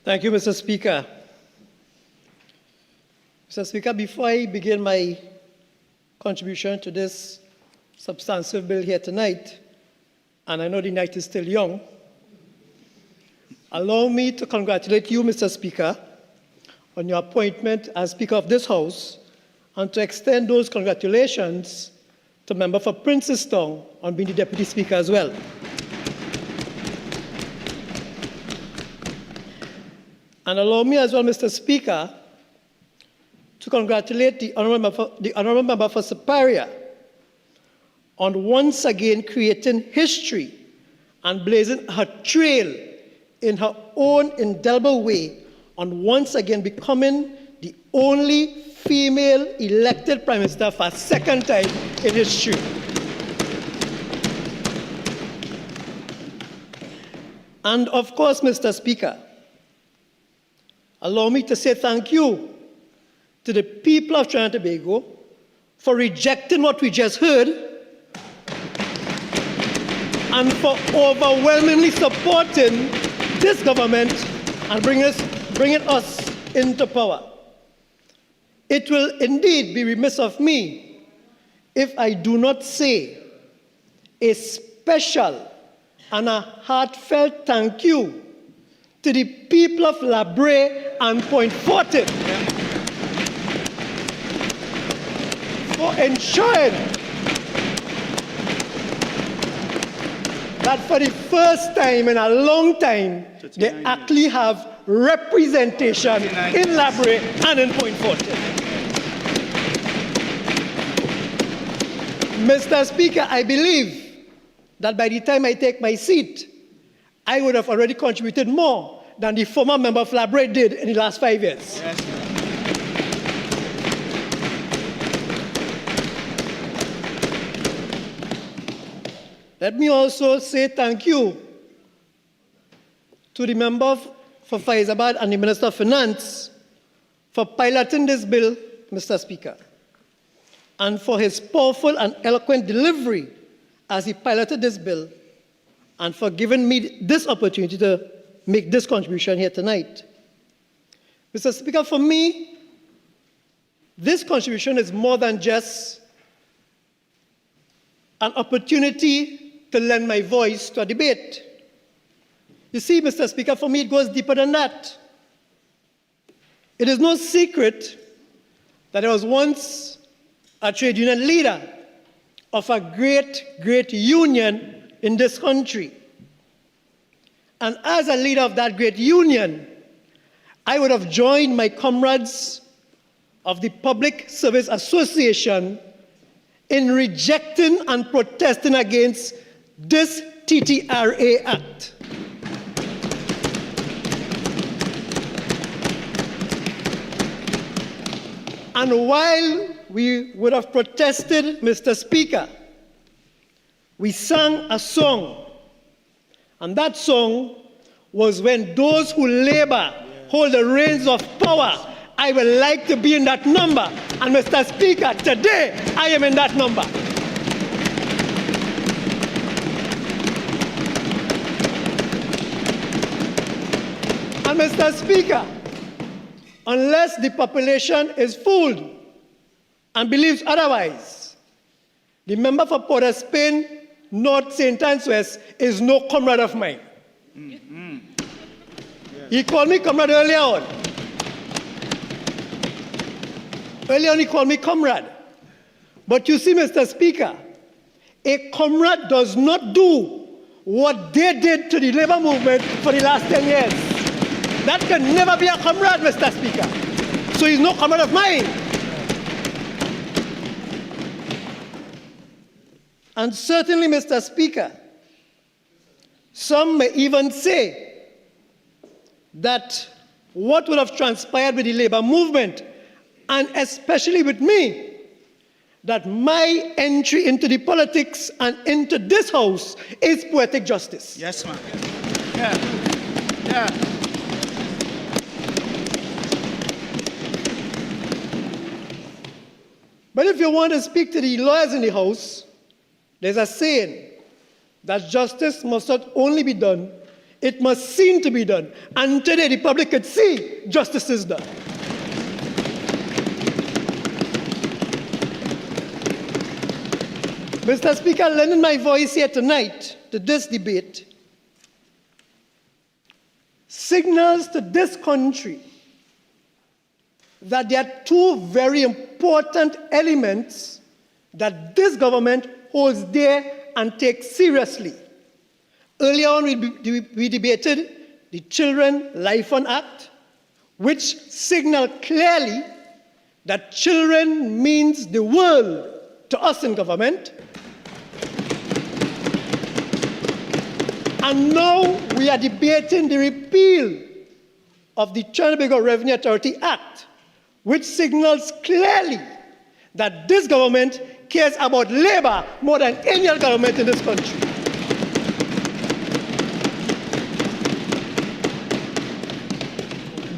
Thank you, Mr. Speaker. Mr. Speaker, before I begin my contribution to this substantive bill here tonight, and I know the night is still young, allow me to congratulate you, Mr. Speaker, on your appointment as Speaker of this House, and to extend those congratulations to Member for Princestown on being the Deputy Speaker as well. And allow me as well, Mr. Speaker, to congratulate the Honourable Member for Superior on once again creating history and blazing her trail in her own indelible way on once again becoming the only female elected Prime Minister for a second time in history. And of course, Mr. Speaker, allow me to say thank you to the people of Trinidad and Tobago for rejecting what we just heard and for overwhelmingly supporting this government and bringing us into power. It will indeed be remiss of me if I do not say a special and a heartfelt thank you to the people of Labre and Point Fortin for ensuring that for the first time in a long time, they actually have representation in Labre and in Point Fortin. Mr. Speaker, I believe that by the time I take my seat, I would have already contributed more than the former member of Labre did in the last 5 years. Yes. Let me also say thank you to the member for Faizabad and the Minister of Finance for piloting this bill, Mr. Speaker, and for his powerful and eloquent delivery as he piloted this bill, and for giving me this opportunity to make this contribution here tonight. Mr. Speaker, for me, this contribution is more than just an opportunity to lend my voice to a debate. You see, Mr. Speaker, for me it goes deeper than that. It is no secret that I was once a trade union leader of a great union in this country. And as a leader of that great union, I would have joined my comrades of the Public Service Association in rejecting and protesting against this TTRA Act. And while we would have protested, Mr. Speaker, we sang a song. And that song was when those who labor hold the reins of power. I would like to be in that number. And Mr. Speaker, today I am in that number. And Mr. Speaker, unless the population is fooled and believes otherwise, the member for Port of Spain, North St. Anne's West, is no comrade of mine. Mm-hmm. He called me comrade earlier on. Earlier on he called me comrade. But you see, Mr. Speaker, a comrade does not do what they did to the labor movement for the last 10 years. That can never be a comrade, Mr. Speaker. So he's no comrade of mine. And certainly, Mr. Speaker, some may even say that what would have transpired with the labor movement, and especially with me, that my entry into the politics and into this house is poetic justice. Yes, ma'am. Yeah. But if you want to speak to the lawyers in the house, there's a saying that justice must not only be done, it must seem to be done. And today the public could see justice is done. Mr. Speaker, lending my voice here tonight to this debate signals to this country that there are two very important elements that this government holds dear and takes seriously. Earlier on, we debated the Children Life On Act, which signaled clearly that children means the world to us in government. And now we are debating the repeal of the Trinbago Revenue Authority Act, which signals clearly that this government cares about labor more than any other government in this country.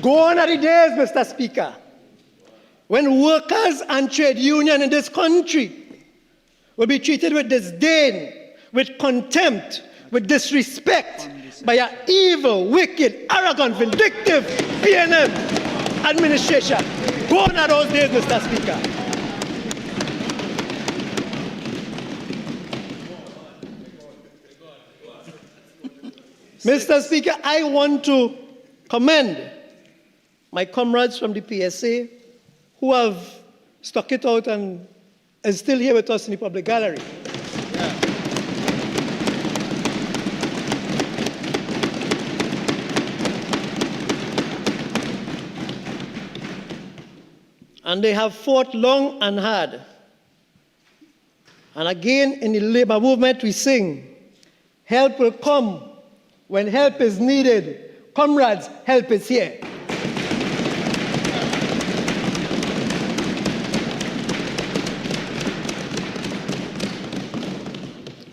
Gone are the days, Mr. Speaker, when workers and trade unions in this country will be treated with disdain, with contempt, with disrespect by an evil, wicked, arrogant, vindictive PNM administration. Gone are those days, Mr. Speaker. Mr. Speaker, I want to commend my comrades from the PSA who have stuck it out and is still here with us in the public gallery. And they have fought long and hard. And again, in the labor movement, we sing, help will come when help is needed. Comrades, help is here.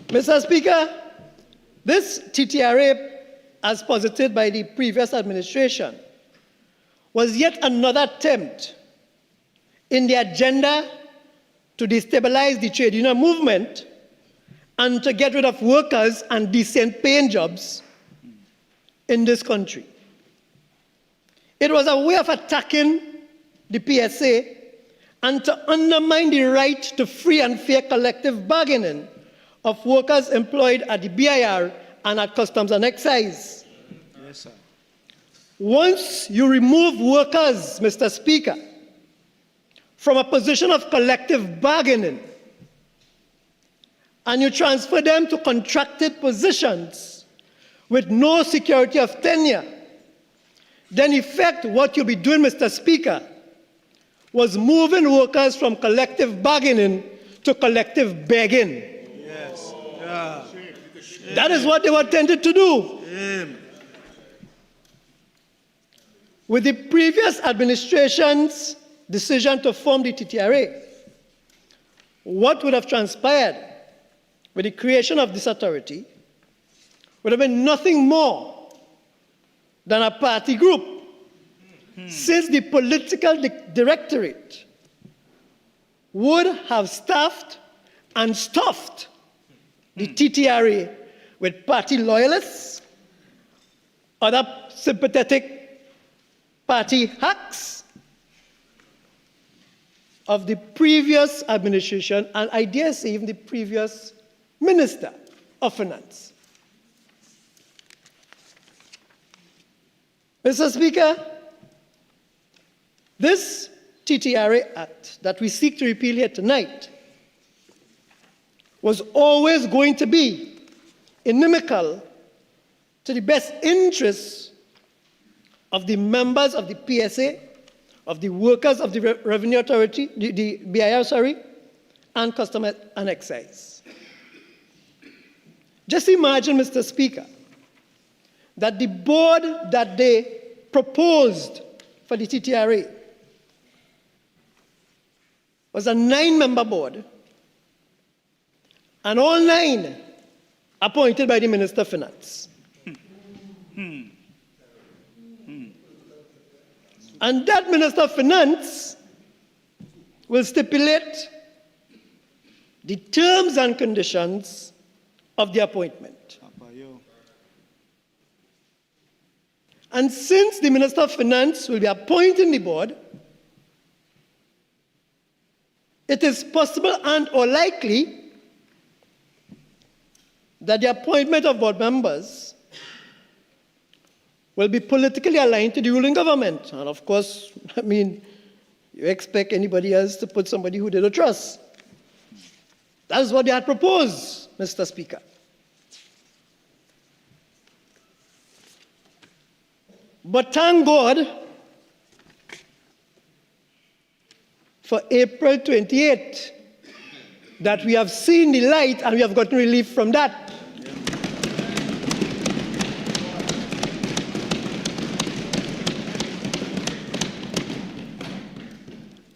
Mr. Speaker, this TTRA, as posited by the previous administration, was yet another attempt in the agenda to destabilize the trade union movement and to get rid of workers and decent paying jobs in this country. It was a way of attacking the PSA and to undermine the right to free and fair collective bargaining of workers employed at the BIR and at Customs and Excise. Yes, sir. Once you remove workers, Mr. Speaker, from a position of collective bargaining, and you transfer them to contracted positions with no security of tenure, then in effect what you'll be doing, Mr. Speaker, was moving workers from collective bargaining to collective begging. Yes. Yeah. That is what they were intended to do. With the previous administration's decision to form the TTRA, what would have transpired with the creation of this authority would have been nothing more than a party group, since the political directorate would have staffed and stuffed the TTRA with party loyalists, other sympathetic party hacks of the previous administration, and I dare say even the previous Minister of Finance. Mr. Speaker, this TTRA Act that we seek to repeal here tonight was always going to be inimical to the best interests of the members of the PSA, of the workers of the Revenue Authority, the BIR, and Customs and Excise. Just imagine, Mr. Speaker, that the board that they proposed for the TTRA was a 9-member board, and all 9 appointed by the Minister of Finance. And that Minister of Finance will stipulate the terms and conditions of the appointment. And since the Minister of Finance will be appointing the board, it is possible and or likely that the appointment of board members will be politically aligned to the ruling government. And of course, you expect anybody else to put somebody who they don't trust. That's what they had proposed, Mr. Speaker. But thank God for April 28th that we have seen the light and we have gotten relief from that.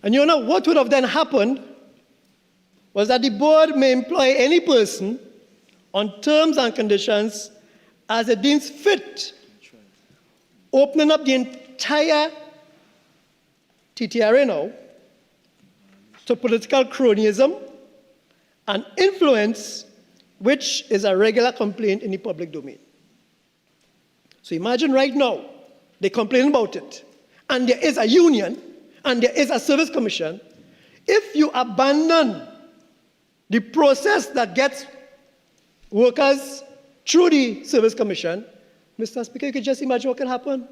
And you know what would have then happened was that the board may employ any person on terms and conditions as it deems fit, opening up the entire TTRA now to political cronyism and influence, which is a regular complaint in the public domain. So imagine right now, they complain about it, and there is a union, and there is a service commission. If you abandon the process that gets workers through the service commission, Mr. Speaker, you can just imagine what can happen.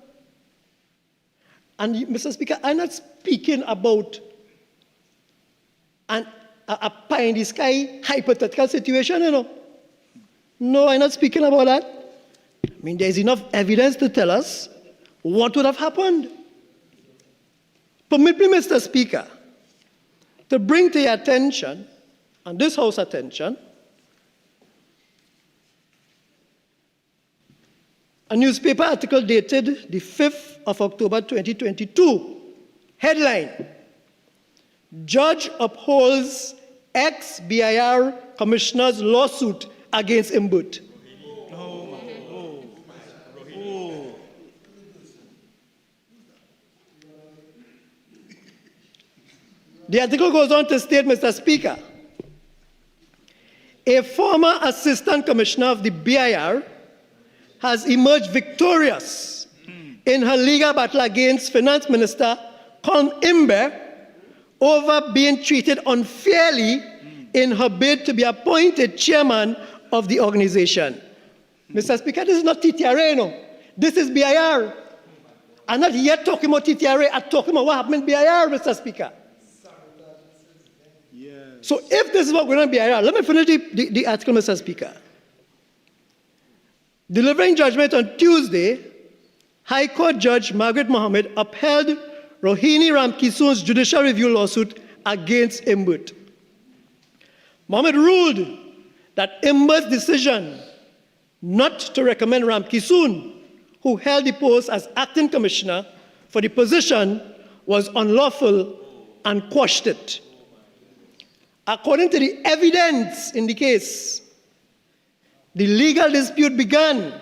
And Mr. Speaker, I'm not speaking about a pie-in-the-sky hypothetical situation, No, I'm not speaking about that. There's enough evidence to tell us what would have happened. Permit me, Mr. Speaker, to bring to your attention, and this House attention, a newspaper article dated the 5th of October 2022, headline, Judge upholds ex-BIR commissioner's lawsuit against Imbert. The article goes on to state, Mr. Speaker, a former assistant commissioner of the BIR has emerged victorious in her legal battle against Finance Minister Colm Imbert over being treated unfairly in her bid to be appointed chairman of the organization. Mr. Speaker, this is not TTRA, you know. This is BIR. I'm not yet talking about TTRA, I'm talking about what happened in BIR, Mr. Speaker. So if this is what we're going to BIR, let me finish the article, Mr. Speaker. Delivering judgment on Tuesday, High Court Judge Margaret Mohammed upheld Rohini Ramkissoon's judicial review lawsuit against Imbert. Mohammed ruled that Imbert's decision not to recommend Ramkissoon, who held the post as acting commissioner for the position, was unlawful and quashed it. According to the evidence in the case, the legal dispute began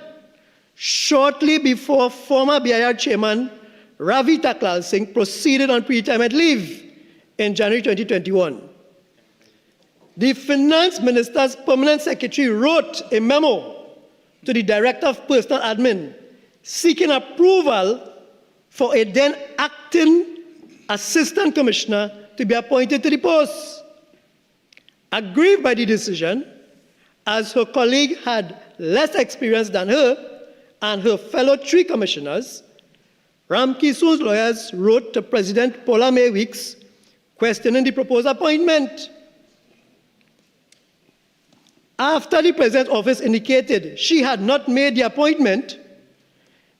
shortly before former BIR chairman Ravi Taklal Singh proceeded on pre-retirement leave in January 2021. The finance minister's permanent secretary wrote a memo to the director of personal admin seeking approval for a then acting assistant commissioner to be appointed to the post. Aggrieved by the decision, as her colleague had less experience than her and her fellow 3 commissioners, Ramkissoon's lawyers wrote to President Paula May Weeks questioning the proposed appointment. After the President's office indicated she had not made the appointment,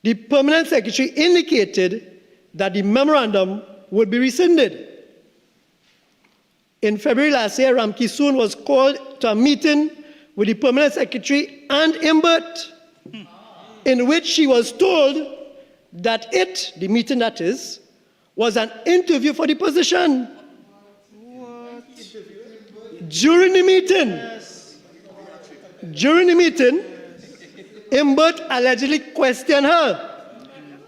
the permanent secretary indicated that the memorandum would be rescinded. In February last year, Ramkissoon was called to a meeting with the permanent secretary and Imbert, in which she was told that it, the meeting that is, was an interview for the position. During the meeting, Imbert allegedly questioned her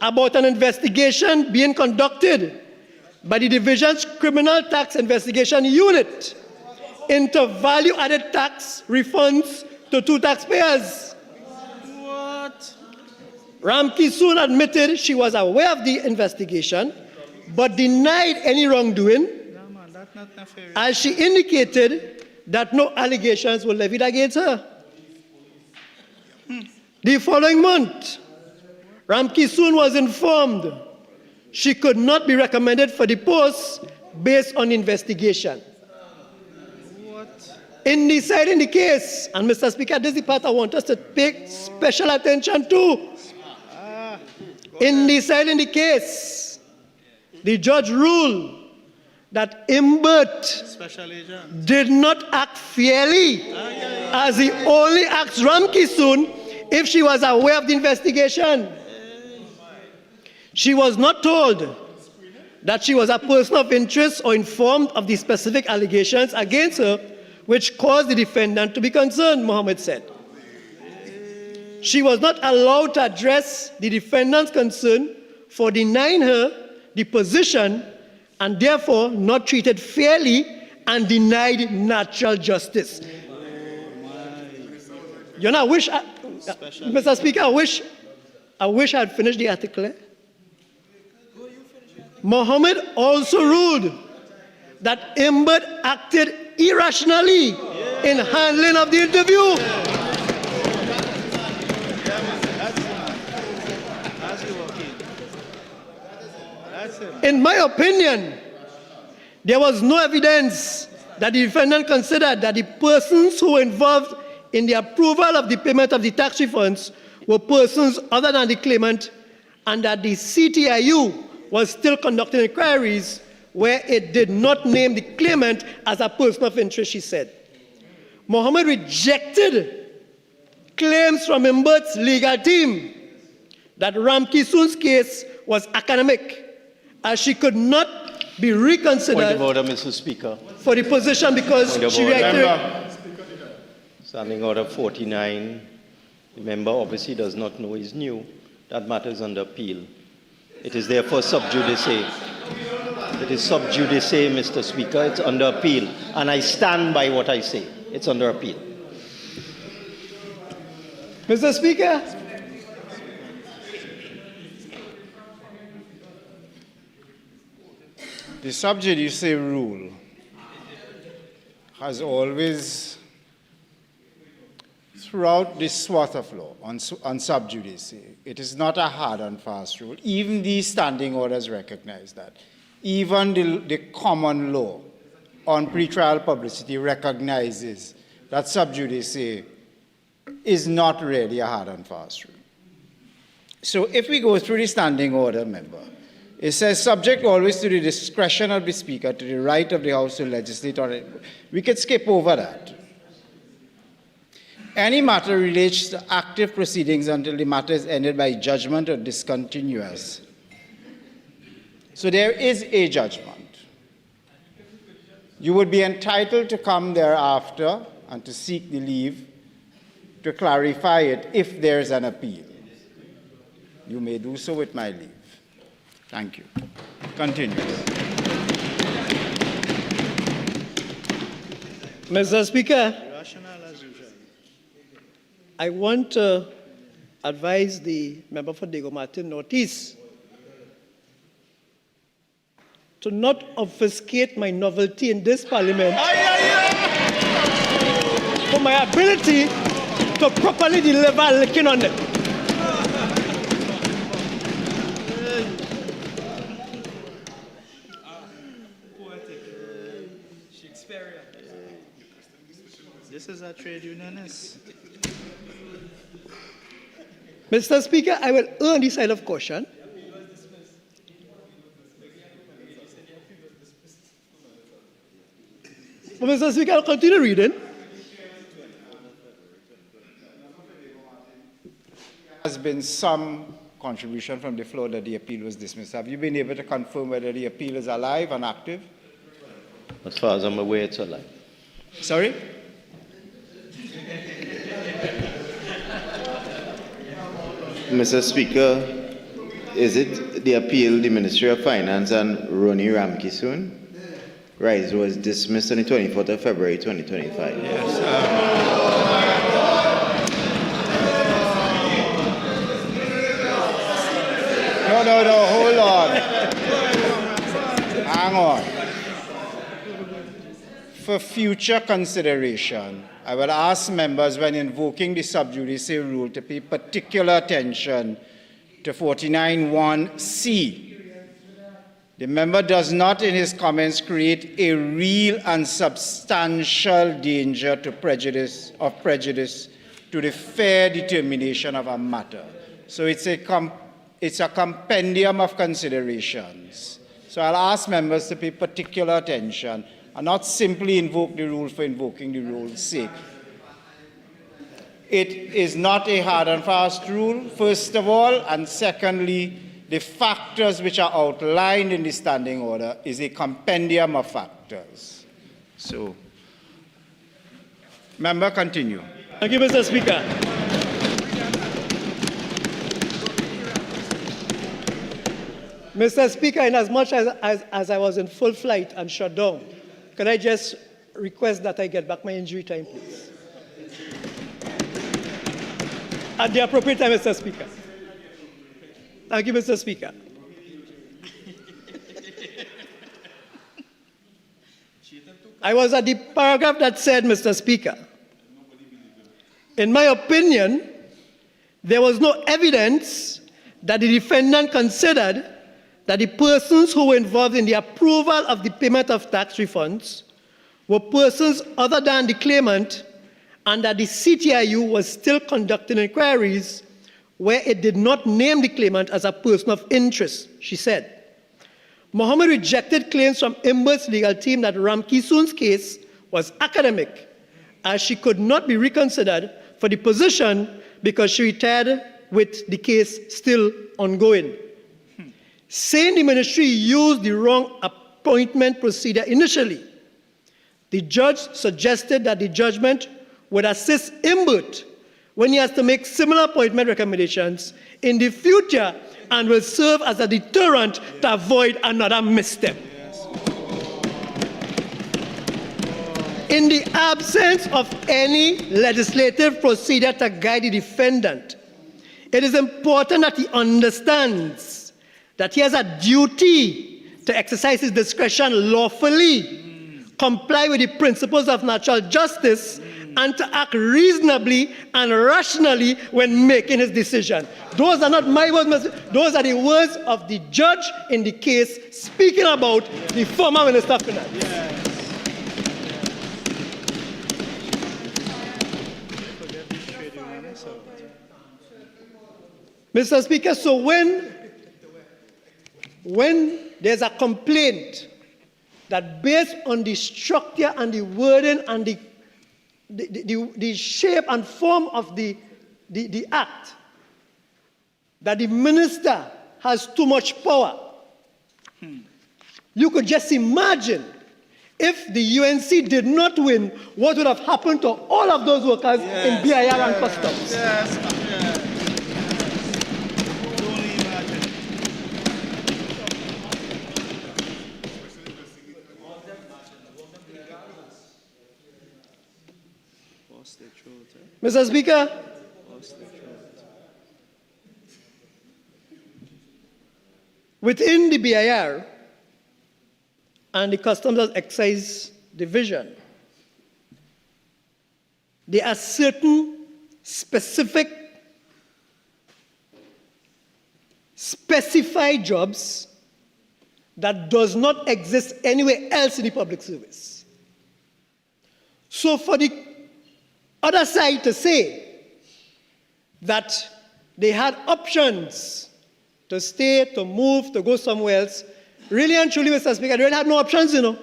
about an investigation being conducted by the division's Criminal Tax Investigation Unit into value-added tax refunds to 2 taxpayers. Ramkissoon admitted she was aware of the investigation, but denied any wrongdoing, as she indicated that no allegations were levied against her. The following month, Ramkissoon was informed she could not be recommended for the post based on investigation. In deciding the case, and Mr. Speaker, this is the part I want us to pay special attention to. In deciding the case, the judge ruled that Imbert did not act fairly, as he only asked Ramkissoon if she was aware of the investigation. She was not told that she was a person of interest or informed of the specific allegations against her, which caused the defendant to be concerned, Mohammed said. She was not allowed to address the defendant's concern for denying her the position and therefore not treated fairly and denied natural justice. You know, Mr. Speaker, I wish I had finished the article. Mohammed also ruled that Imbert acted irrationally in handling of the interview. In my opinion, there was no evidence that the defendant considered that the persons who were involved in the approval of the payment of the tax refunds were persons other than the claimant, and that the CTIU was still conducting inquiries where it did not name the claimant as a person of interest, she said. Mohammed rejected claims from Imbert's legal team that Ramkissoon's case was academic, as she could not be reconsidered Point of order, Mr. Speaker. for the position because she reacted. Standing Order 49. The member obviously does not know is new. That matter is under appeal. It is therefore sub judice. It is sub judice, Mr. Speaker. It's under appeal. And I stand by what I say. It's under appeal. Mr. Speaker, The sub judice rule has always, throughout this swath of law on sub judice, it is not a hard and fast rule. Even these standing orders recognize that. Even the common law on pretrial publicity recognizes that sub judice is not really a hard and fast rule. So if we go through the standing order, member, it says subject always to the discretion of the Speaker, to the right of the House to legislate on it. We could skip over that. Any matter relates to active proceedings until the matter is ended by judgment or discontinuous. So there is a judgment. You would be entitled to come thereafter and to seek the leave to clarify it if there is an appeal. You may do so with my leave. Thank you. Continue. Mr. Speaker, I want to advise the member for Diego Martin Northeast to not obfuscate my novelty in this parliament for my ability to properly deliver a licking on them. This is a trade unionist. Mr. Speaker, I will err on the side of caution. But Mr. Speaker, I'll continue reading. There has been some contribution from the floor that the appeal was dismissed. Have you been able to confirm whether the appeal is alive and active? As far as I'm aware, it's alive. Sorry? Mr. Speaker, is it the appeal the Ministry of Finance and Roni Ramkissoon? Right, it was dismissed on the 24th of February 2025. Yes. No, hold on. Hang on. For future consideration, I will ask members when invoking the sub judice rule to pay particular attention to 49(1)(c). The member does not in his comments create a real and substantial danger to prejudice to the fair determination of a matter. So it's a compendium of considerations. So I'll ask members to pay particular attention and not simply invoke the rule for invoking the rule's sake. It is not a hard and fast rule, first of all, and secondly, the factors which are outlined in the standing order is a compendium of factors. So, member, continue. Thank you, Mr. Speaker. Mr. Speaker, in as much as I was in full flight and shut down, could I just request that I get back my injury time, please? At the appropriate time, Mr. Speaker. Thank you, Mr. Speaker. I was at the paragraph that said, Mr. Speaker, in my opinion, there was no evidence that the defendant considered that the persons who were involved in the approval of the payment of tax refunds were persons other than the claimant, and that the CTIU was still conducting inquiries where it did not name the claimant as a person of interest, she said. Mohammed rejected claims from Imbert's legal team that Ramkissoon's case was academic, as she could not be reconsidered for the position because she retired with the case still ongoing. Saying the ministry used the wrong appointment procedure initially, the judge suggested that the judgment would assist Imbert when he has to make similar appointment recommendations in the future and will serve as a deterrent to avoid another misstep. In the absence of any legislative procedure to guide the defendant, it is important that he understands that he has a duty to exercise his discretion lawfully, comply with the principles of natural justice, and to act reasonably and rationally when making his decision. Those are not my words, those are the words of the judge in the case speaking about the former Minister of Finance. Yes. Mr. Speaker, so when there's a complaint that based on the structure and the wording and the shape and form of the act, that the minister has too much power, you could just imagine if the UNC did not win, what would have happened to all of those workers in BIR and customs? Yes. Mr. Speaker, within the BIR and the Customs and Excise Division, there are certain specified jobs that does not exist anywhere else in the public service. So for the other side to say that they had options to stay, to move, to go somewhere else, really and truly, Mr. Speaker, they really had no options, you know.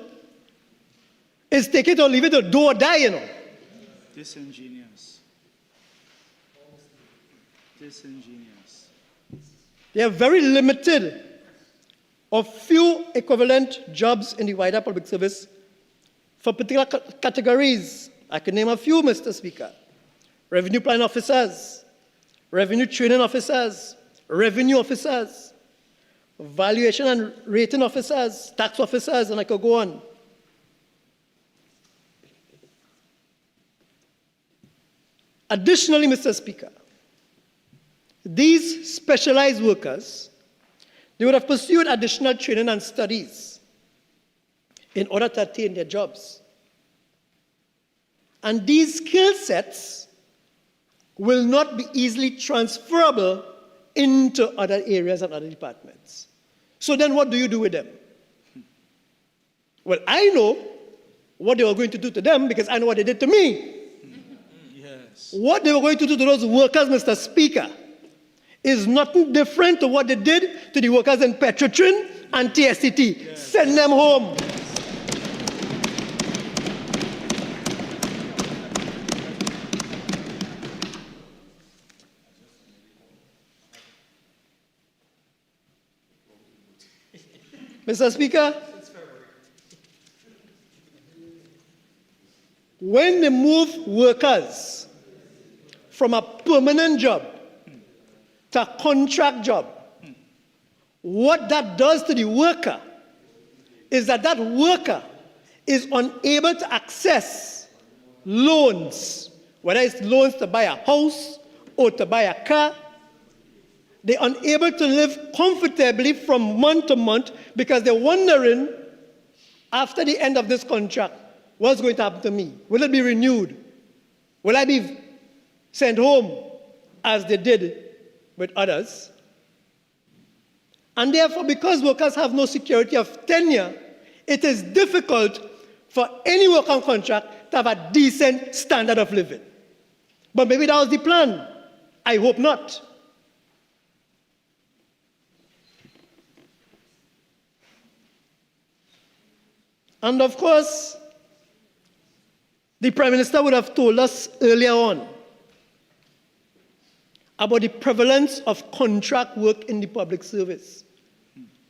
It's take it or leave it or do or die, you know. Disingenuous. They are very limited or few equivalent jobs in the wider public service for particular categories. I can name a few, Mr. Speaker. Revenue plan officers, revenue training officers, revenue officers, valuation and rating officers, tax officers, and I could go on. Additionally, Mr. Speaker, these specialized workers, they would have pursued additional training and studies in order to attain their jobs. And these skill sets will not be easily transferable into other areas and other departments. So then what do you do with them? Well, I know what they were going to do to them because I know what they did to me. Yes. What they were going to do to those workers, Mr. Speaker, is nothing different to what they did to the workers in Petrotrin and TSCT. Yes. Send them home. Mr. Speaker, when they move workers from a permanent job to a contract job, what that does to the worker is that that worker is unable to access loans, whether it's loans to buy a house or to buy a car. They're unable to live comfortably from month to month because they're wondering, after the end of this contract, what's going to happen to me? Will it be renewed? Will I be sent home as they did with others? And therefore, because workers have no security of tenure, it is difficult for any worker on contract to have a decent standard of living. But maybe that was the plan. I hope not. And of course, the Prime Minister would have told us earlier on about the prevalence of contract work in the public service.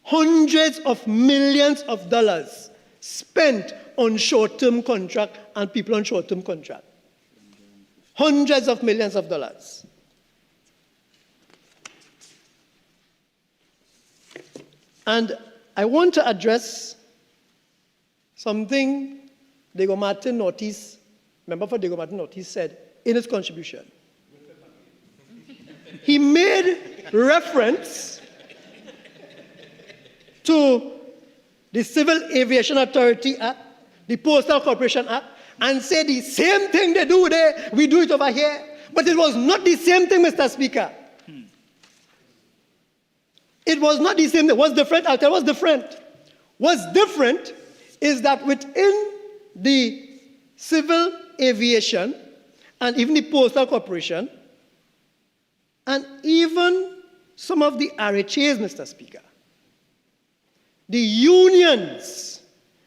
Hundreds of millions of dollars spent on short-term contract and people on short-term contract. Hundreds of millions of dollars. And I want to address something Diego Martin Ortiz, member for Diego Martin Ortiz, said in his contribution. He made reference to the Civil Aviation Authority Act, the Postal Corporation Act, and say the same thing they do there, we do it over here. But it was not the same thing, Mr. Speaker. It was not the same thing. What's different? I'll tell you what's different. What's different is that within the civil aviation and even the Postal Corporation, and even some of the RHAs, Mr. Speaker, the unions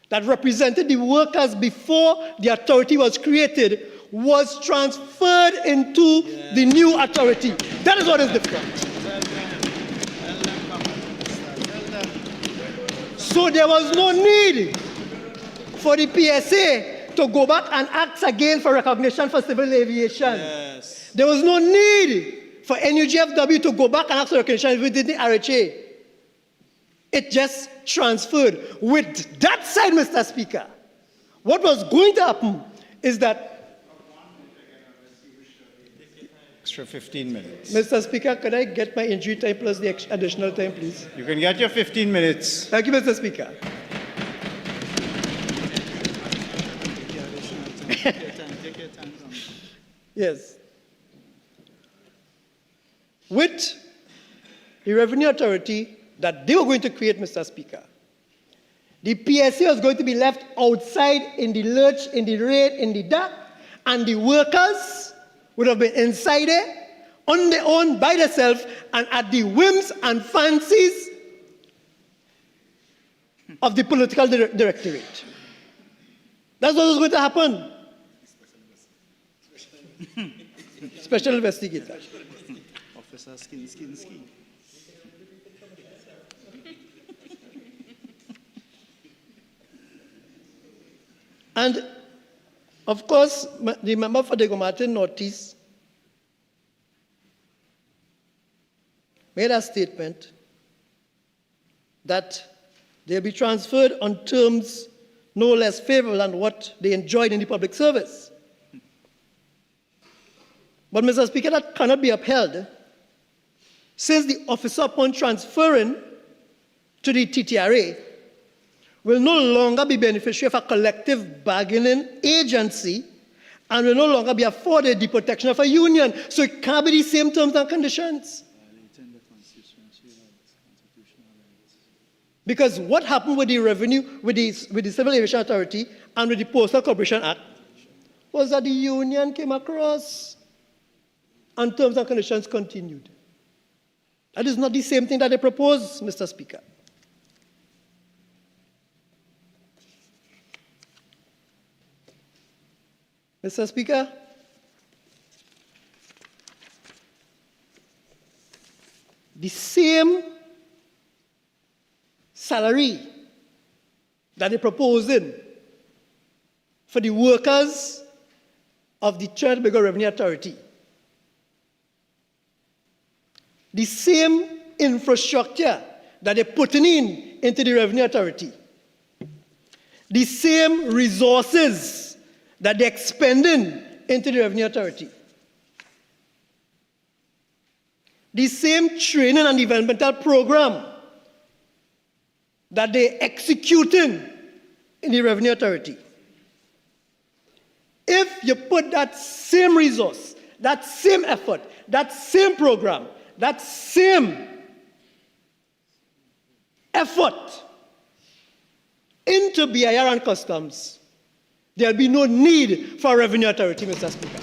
that represented the workers before the authority was created was transferred into the new authority. That is what is different. So there was no need for the PSA to go back and ask again for recognition for civil aviation. Yes. There was no need for NUGFW to go back and ask for recognition within the RHA. It just transferred. With that side, Mr. Speaker, what was going to happen is that Extra 15 minutes. Mr. Speaker, could I get my injury time plus the additional time, please? You can get your 15 minutes. Thank you, Mr. Speaker. Yes. With the Revenue Authority that they were going to create, Mr. Speaker, the PSA was going to be left outside in the lurch, in the rain, in the dark, and the workers would have been inside there on their own, by themselves, and at the whims and fancies of the political directorate. That's what was going to happen. Special investigator. Officer skin. And, of course, the member for the Gomartin Northeast made a statement that they'll be transferred on terms no less favorable than what they enjoyed in the public service. But, Mr. Speaker, that cannot be upheld, since the officer, upon transferring to the TTRA, will no longer be beneficiary of a collective bargaining agency and will no longer be afforded the protection of a union. So it can't be the same terms and conditions. Because what happened with the revenue, with the Civil Aviation Authority and with the Postal Corporation Act was that the union came across and terms and conditions continued. That is not the same thing that they proposed, Mr. Speaker. Mr. Speaker, the same salary that they're proposing for the workers of the Trinidad and Tobago Revenue Authority, the same infrastructure that they're putting into the Revenue Authority, the same resources that they're expending into the Revenue Authority, the same training and developmental program that they're executing in the Revenue Authority. If you put that same resource, that same effort, that same program, that same effort into BIR and Customs, there'll be no need for a Revenue Authority, Mr. Speaker.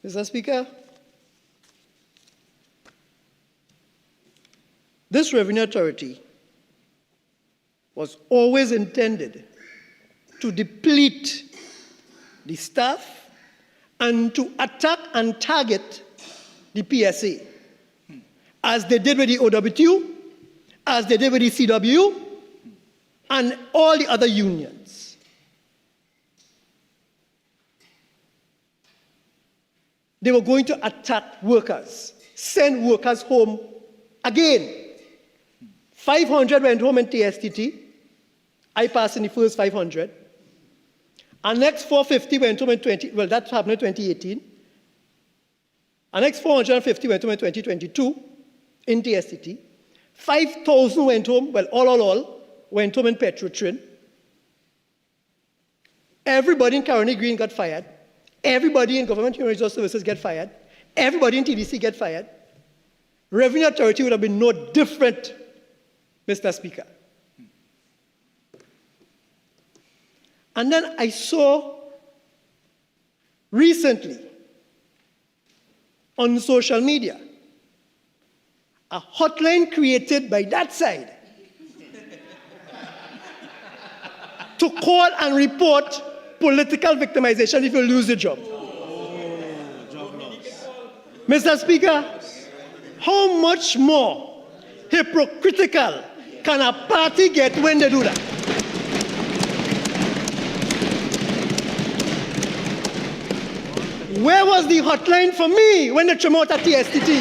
Mr. Speaker, this Revenue Authority was always intended to deplete the staff and to attack and target the PSA, as they did with the OWTU, as they did with the CW, and all the other unions. They were going to attack workers, send workers home again. 500 went home in TSTT. I passed in the first 500. Our next 450 went home in 20, well, that happened in 2018. Our next 450 went home in 2022 in TSTT. 5,000 went home, well, all, went home in Petrotrin. Everybody in Caroni Green got fired. Everybody in Government Human Resource Services get fired. Everybody in TDC get fired. Revenue Authority would have been no different, Mr. Speaker. And then I saw recently on social media a hotline created by that side to call and report political victimization if you lose the job. Mr. Speaker, how much more hypocritical can a party get when they do that? Where was the hotline for me when they came out at TSTT?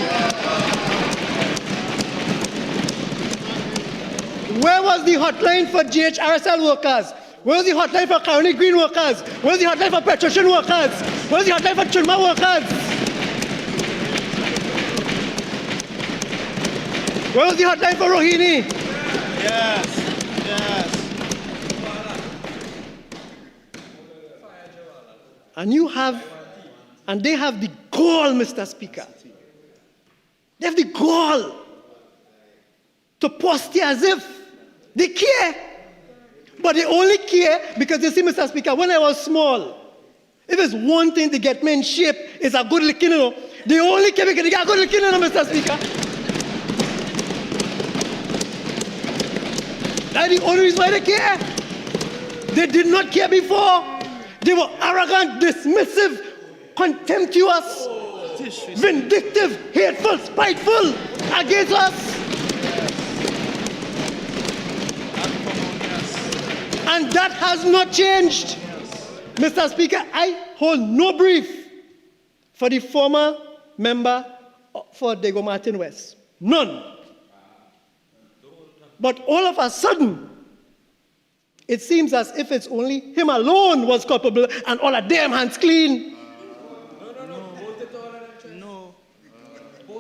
Where was the hotline for GHRSL workers? Where was the hotline for Caroni Green workers? Where was the hotline for Petrotrin workers? Where was the hotline for Chulma workers? Where was the hotline for Rohini? Yes. And they have the gall, Mr. Speaker. They have the gall to post it as if they care. But they only care because you see, Mr. Speaker, when I was small, if it's one thing to get me in shape, it's a good looking, They only care because they get a good looking, Mr. Speaker. That's the only reason why they care. They did not care before. They were arrogant, dismissive, contemptuous, vindictive, hateful, spiteful against us. And that has not changed. Mr. Speaker, I hold no brief for the former member for Diego Martin West. None. But all of a sudden, it seems as if it's only him alone was culpable and all of them hands clean. No.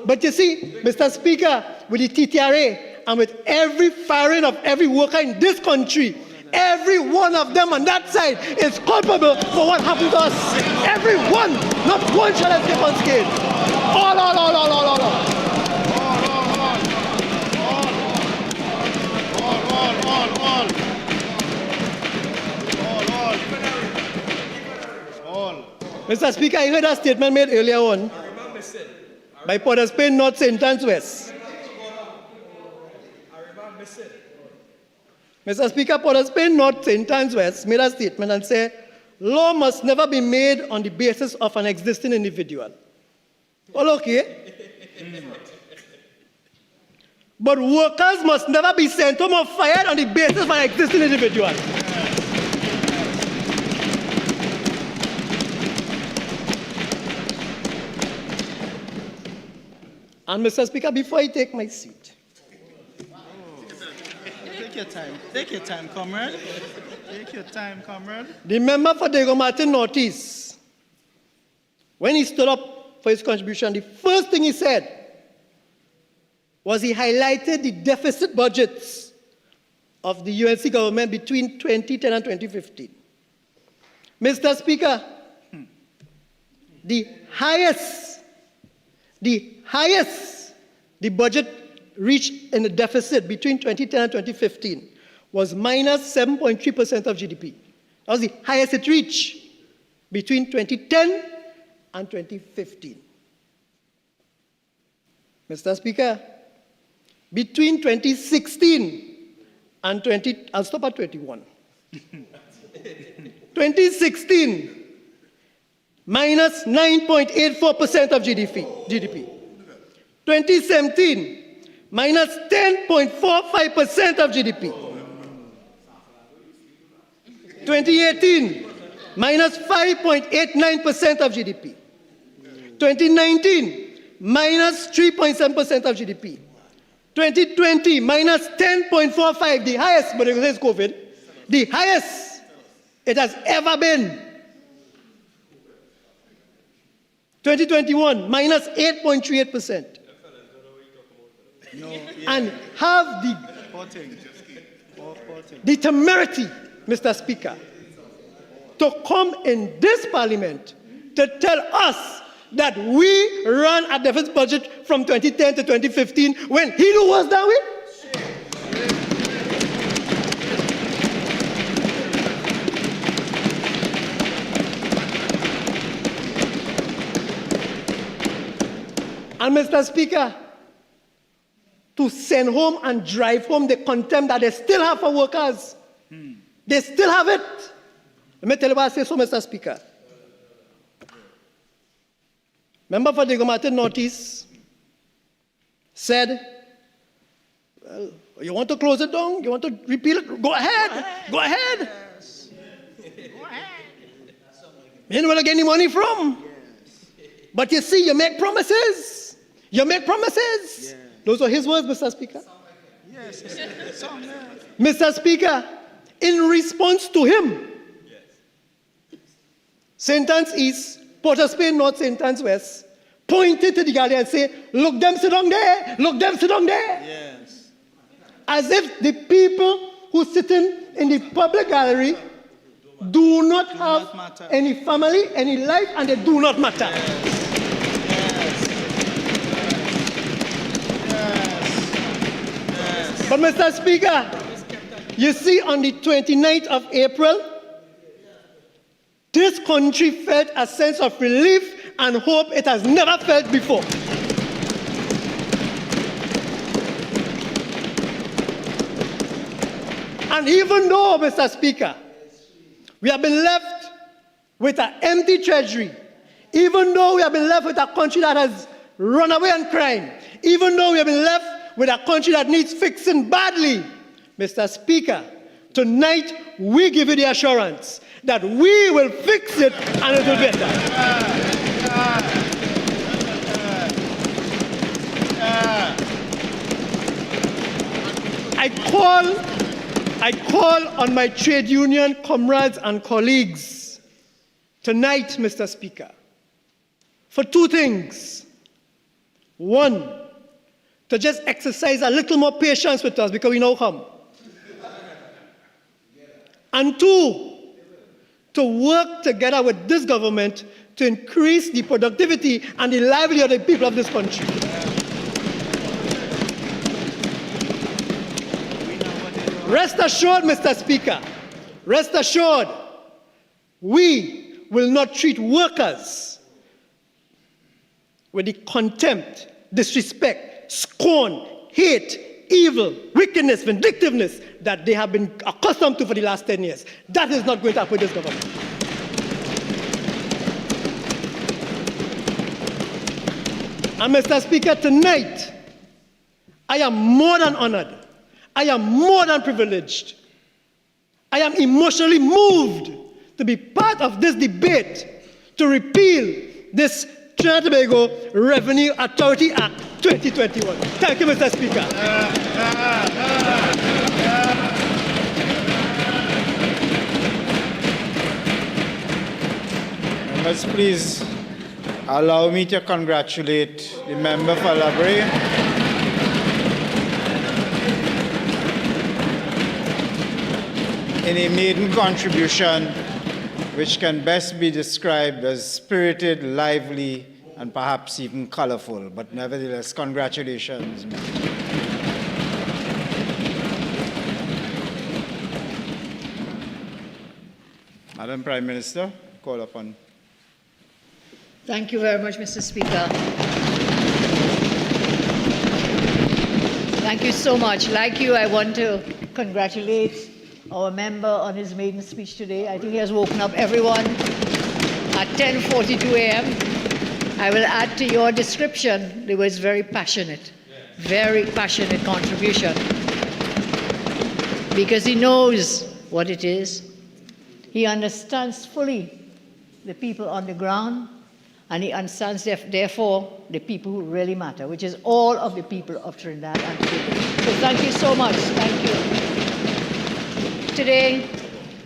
But you see, Mr. Speaker, with the TTRA and with every firing of every worker in this country, every one of them on that side is culpable for what happened to us. Every one, not one shall escape unscathed. All. Mr. Speaker, I heard a statement made earlier on by Padarath North St. Anne's West. Mr. Speaker, Padarath North St. Anne's West made a statement and said, law must never be made on the basis of an existing individual. All okay? But workers must never be sent home or fired on the basis of an existing individual. And Mr. Speaker, before I take my seat. Take your time, comrade. Take your time, comrade. The member for Diego Martin Northeast, when he stood up for his contribution, the first thing he said was he highlighted the deficit budgets of the UNC government between 2010 and 2015. Mr. Speaker, the highest the budget reached in the deficit between 2010 and 2015 was minus 7.3% of GDP. That was the highest it reached between 2010 and 2015. Mr. Speaker, between 2016 and I'll stop at 21. 2016, minus 9.84% of GDP. 2017, minus 10.45% of GDP. 2018, minus 5.89% of GDP. 2019, minus 3.7% of GDP. 2020, minus 10.45%, the highest, but because it's COVID, the highest it has ever been. 2021, minus 8.38%. And have the temerity, Mr. Speaker, to come in this parliament to tell us that we ran a deficit budget from 2010 to 2015 when he knew was that way? And Mr. Speaker, to send home and drive home the contempt that they still have for workers. They still have it. Let me tell you what I say so, Mr. Speaker. Member for the Gomatin Northeast said, well, you want to close it down? You want to repeal it? Go ahead. Go ahead. Yes. Go ahead. Where will I get any money from? Yes. But you see, you make promises. You make promises. Yes. Those are his words, Mr. Speaker. Yes. Mr. Speaker, in response to him, St. Anne's East, Port of Spain North, St. Anne's West, pointed to the gallery and say, look them sit down there, look them sit down there. Yes. As if the people who sitting in the public gallery do not have any family, any life, and they do not matter. But Mr. Speaker, you see on the 29th of April, this country felt a sense of relief and hope it has never felt before. And even though, Mr. Speaker, we have been left with an empty treasury, even though we have been left with a country that has run away on crime, even though we have been left with a country that needs fixing badly, Mr. Speaker, tonight we give you the assurance that we will fix it and it will be better. I call on my trade union comrades and colleagues tonight, Mr. Speaker, for two things. One, to just exercise a little more patience with us because we know come. And two, to work together with this government to increase the productivity and the livelihood of the people of this country. Rest assured, Mr. Speaker, rest assured, we will not treat workers with the contempt, disrespect, scorn, hate, evil, wickedness, vindictiveness that they have been accustomed to for the last 10 years. That is not going to happen with this government. And Mr. Speaker, tonight, I am more than honored. I am more than privileged. I am emotionally moved to be part of this debate to repeal this Trinidad and Tobago Revenue Authority Act 2021. Thank you, Mr. Speaker. Members, please allow me to congratulate the member for Labre. In a maiden contribution which can best be described as spirited, lively, and perhaps even colorful. But nevertheless, congratulations. Madam Prime Minister, call upon. Thank you very much, Mr. Speaker. Thank you so much. Like you, I want to congratulate our member on his maiden speech today. I think he has woken up everyone at 10:42 a.m. I will add to your description, it was very passionate contribution, because he knows what it is. He understands fully the people on the ground, and he understands, therefore, the people who really matter, which is all of the people of Trinidad and Tobago. So thank you so much. Thank you. Today,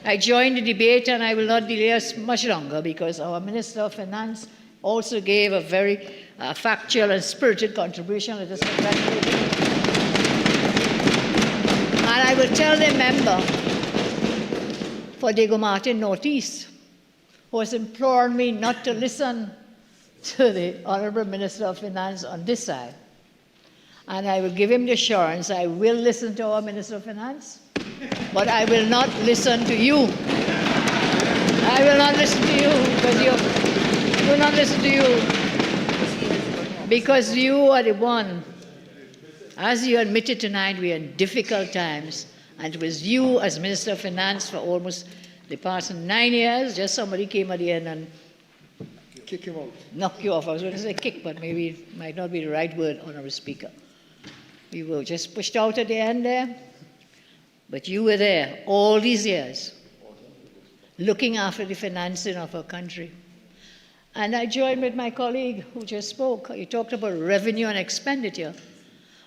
I joined the debate, and I will not delay us much longer because our Minister of Finance also gave a very factual and spirited contribution. Let us congratulate him. And I will tell the member for Diego Martin Northeast, who has implored me not to listen to the Honourable Minister of Finance on this side. And I will give him the assurance I will listen to our Minister of Finance, but I will not listen to you. I will not listen to you because you will not listen to you because you are the one. As you admitted tonight, we are in difficult times, and it was you as Minister of Finance for almost the past 9 years. Just somebody came at the end and kick him out. Knock you off. I was going to say kick, but maybe it might not be the right word, Honourable Speaker. We were just pushed out at the end there, but you were there all these years, looking after the financing of our country. And I joined with my colleague who just spoke. He talked about revenue and expenditure,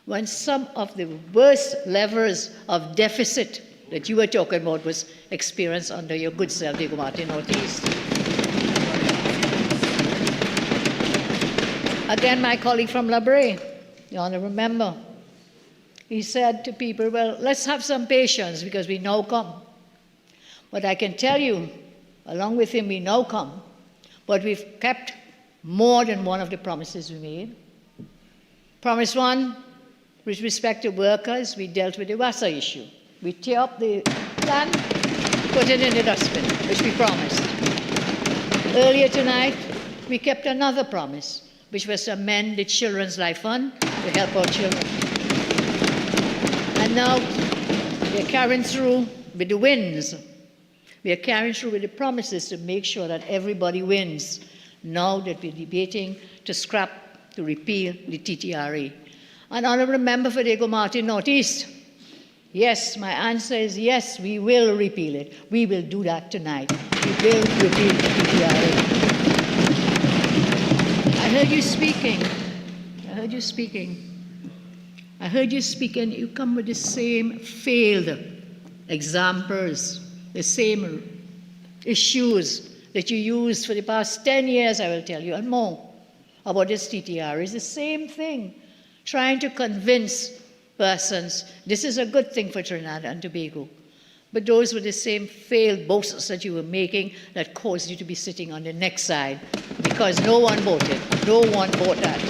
when some of the worst levels of deficit that you were talking about was experienced under your good self, Diego Martin Northeast. Again, my colleague from La Brea, the honourable member, he said to people, well, let's have some patience because we now come. But I can tell you, along with him, we now come. But we've kept more than one of the promises we made. Promise one, with respect to workers, we dealt with the WASA issue. We tear up the plan, put it in the dustbin, which we promised. Earlier tonight, we kept another promise, which was to amend the Children's Life Fund to help our children. And now we're carrying through with the wins. We are carrying through with the promises to make sure that everybody wins now that we're debating to scrap, to repeal the TTRA. And Honourable Member for Diego Martin Northeast, yes, my answer is yes, we will repeal it. We will do that tonight. We will repeal the TTRA. I heard you speaking. You come with the same failed examples, the same issues that you used for the past 10 years, I will tell you, and more, about this TTR. It's the same thing, trying to convince persons this is a good thing for Trinidad and Tobago. But those were the same failed boasts that you were making that caused you to be sitting on the next side, because no one bought it. No one bought that.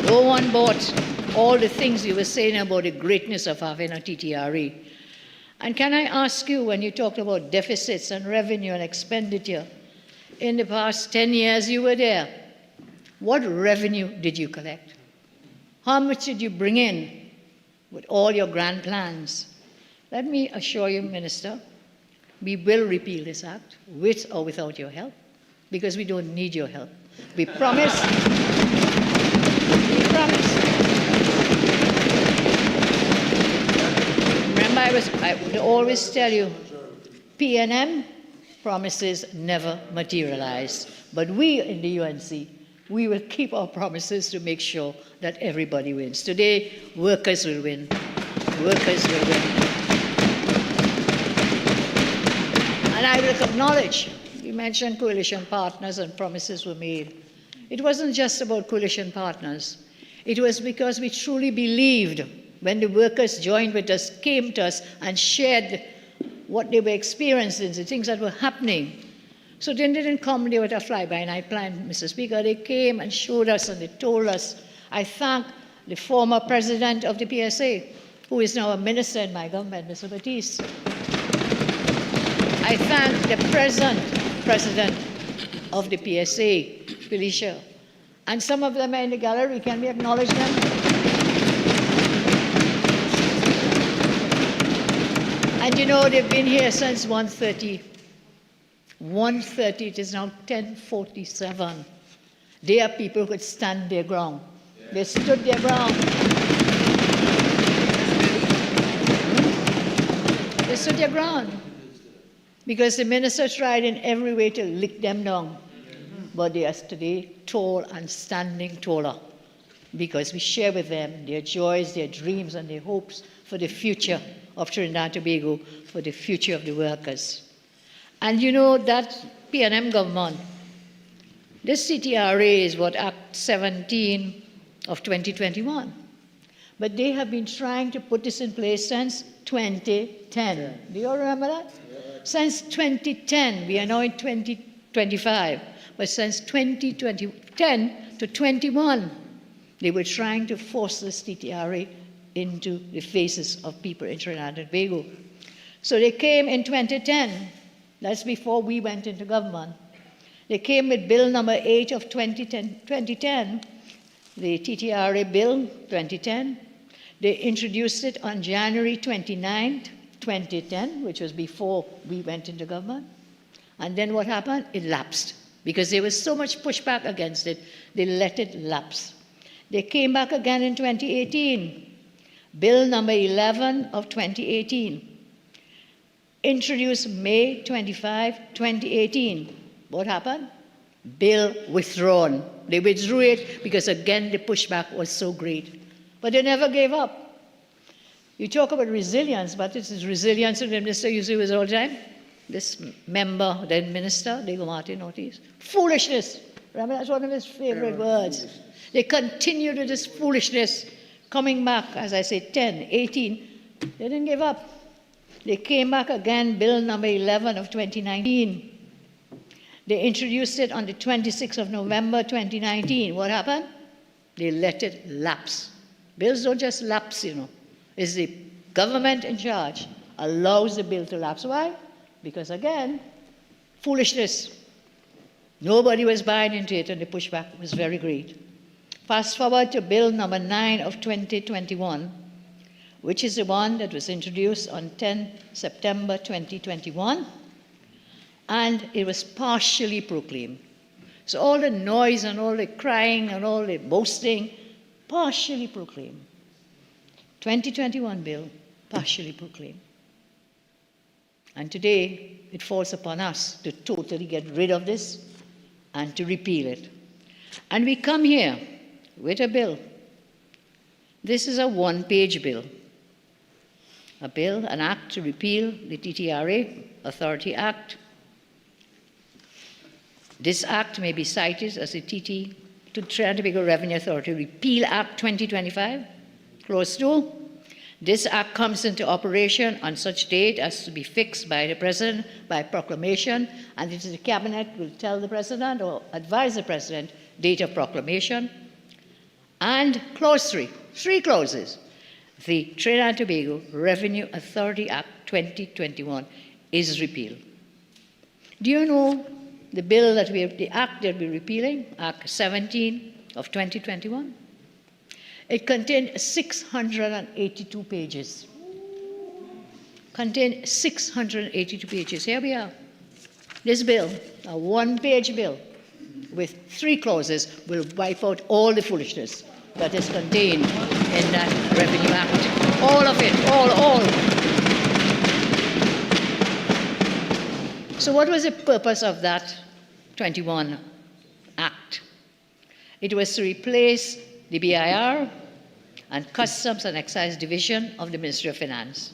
No one bought all the things you were saying about the greatness of having a TTRA. And can I ask you, when you talked about deficits and revenue and expenditure, in the past 10 years you were there, what revenue did you collect? How much did you bring in with all your grand plans? Let me assure you, Minister, we will repeal this act, with or without your help, because we don't need your help. We promise. We promise. Remember, I would always tell you, PNM promises never materialize. But we in the UNC, we will keep our promises to make sure that everybody wins. Today, workers will win. Workers will win. And I will acknowledge, you mentioned coalition partners and promises were made. It wasn't just about coalition partners. It was because we truly believed when the workers joined with us, came to us and shared what they were experiencing, the things that were happening. So they didn't come there with a fly-by-night plan, Mr. Speaker. They came and showed us and they told us. I thank the former president of the PSA, who is now a minister in my government, Mr. Batiste. I thank the present president of the PSA, Felicia. And some of them are in the gallery. Can we acknowledge them? And you know, they've been here since 1:30. 1:30, it is now 10:47. They are people who could stand their ground. They stood their ground. They stood their ground. Because the minister tried in every way to lick them down. But they are today tall and standing taller. Because we share with them their joys, their dreams, and their hopes for the future of Trinidad and Tobago, for the future of the workers. And you know that PNM government, this CTRA is what Act 17 of 2021. But they have been trying to put this in place since 2010. Do you all remember that? Since 2010, we are now in 2025, but since 2010 to 21, they were trying to force this TTRA into the faces of people in Trinidad and Tobago. So they came in 2010, that's before we went into government. They came with Bill number 8 of 2010, the TTRA Bill 2010. They introduced it on January 29th, 2010, which was before we went into government. And then what happened? It lapsed. Because there was so much pushback against it, they let it lapse. They came back again in 2018. Bill number 11 of 2018. Introduced May 25, 2018. What happened? Bill withdrawn. They withdrew it because, again, the pushback was so great. But they never gave up. You talk about resilience, but it is resilience that the minister used to use all the time. This member, then minister, Diego Martin Ortiz. Foolishness. Remember, that's one of his favorite words. They continued with this foolishness, coming back, as I say, 10, 18. They didn't give up. They came back again, Bill number 11 of 2019. They introduced it on the 26th of November 2019. What happened? They let it lapse. Bills don't just lapse, you know. It's the government in charge allows the bill to lapse. Why? Because, again, foolishness. Nobody was buying into it, and the pushback was very great. Fast forward to Bill number 9 of 2021, which is the one that was introduced on 10 September 2021, and it was partially proclaimed. So all the noise and all the crying and all the boasting, partially proclaimed. 2021 bill, partially proclaimed. And today, it falls upon us to totally get rid of this and to repeal it. And we come here with a bill. This is a one-page bill. A bill, an act to repeal the TTRA Authority Act. This act may be cited as the Trinidad and Tobago Revenue Authority Repeal Act 2025, Clause 2. This act comes into operation on such date as to be fixed by the President by proclamation, and it is the Cabinet will tell the President or advise the President date of proclamation. And Clause 3, 3 clauses. The Trinidad and Tobago Revenue Authority Act 2021 is repealed. Do you know the bill that the act that we're repealing, Act 17 of 2021? It contained 682 pages. Contained 682 pages. Here we are. This bill, a one-page bill with 3 clauses, will wipe out all the foolishness that is contained in that Revenue Act. All of it, all. So what was the purpose of that 21 Act? It was to replace the BIR and Customs and Excise Division of the Ministry of Finance.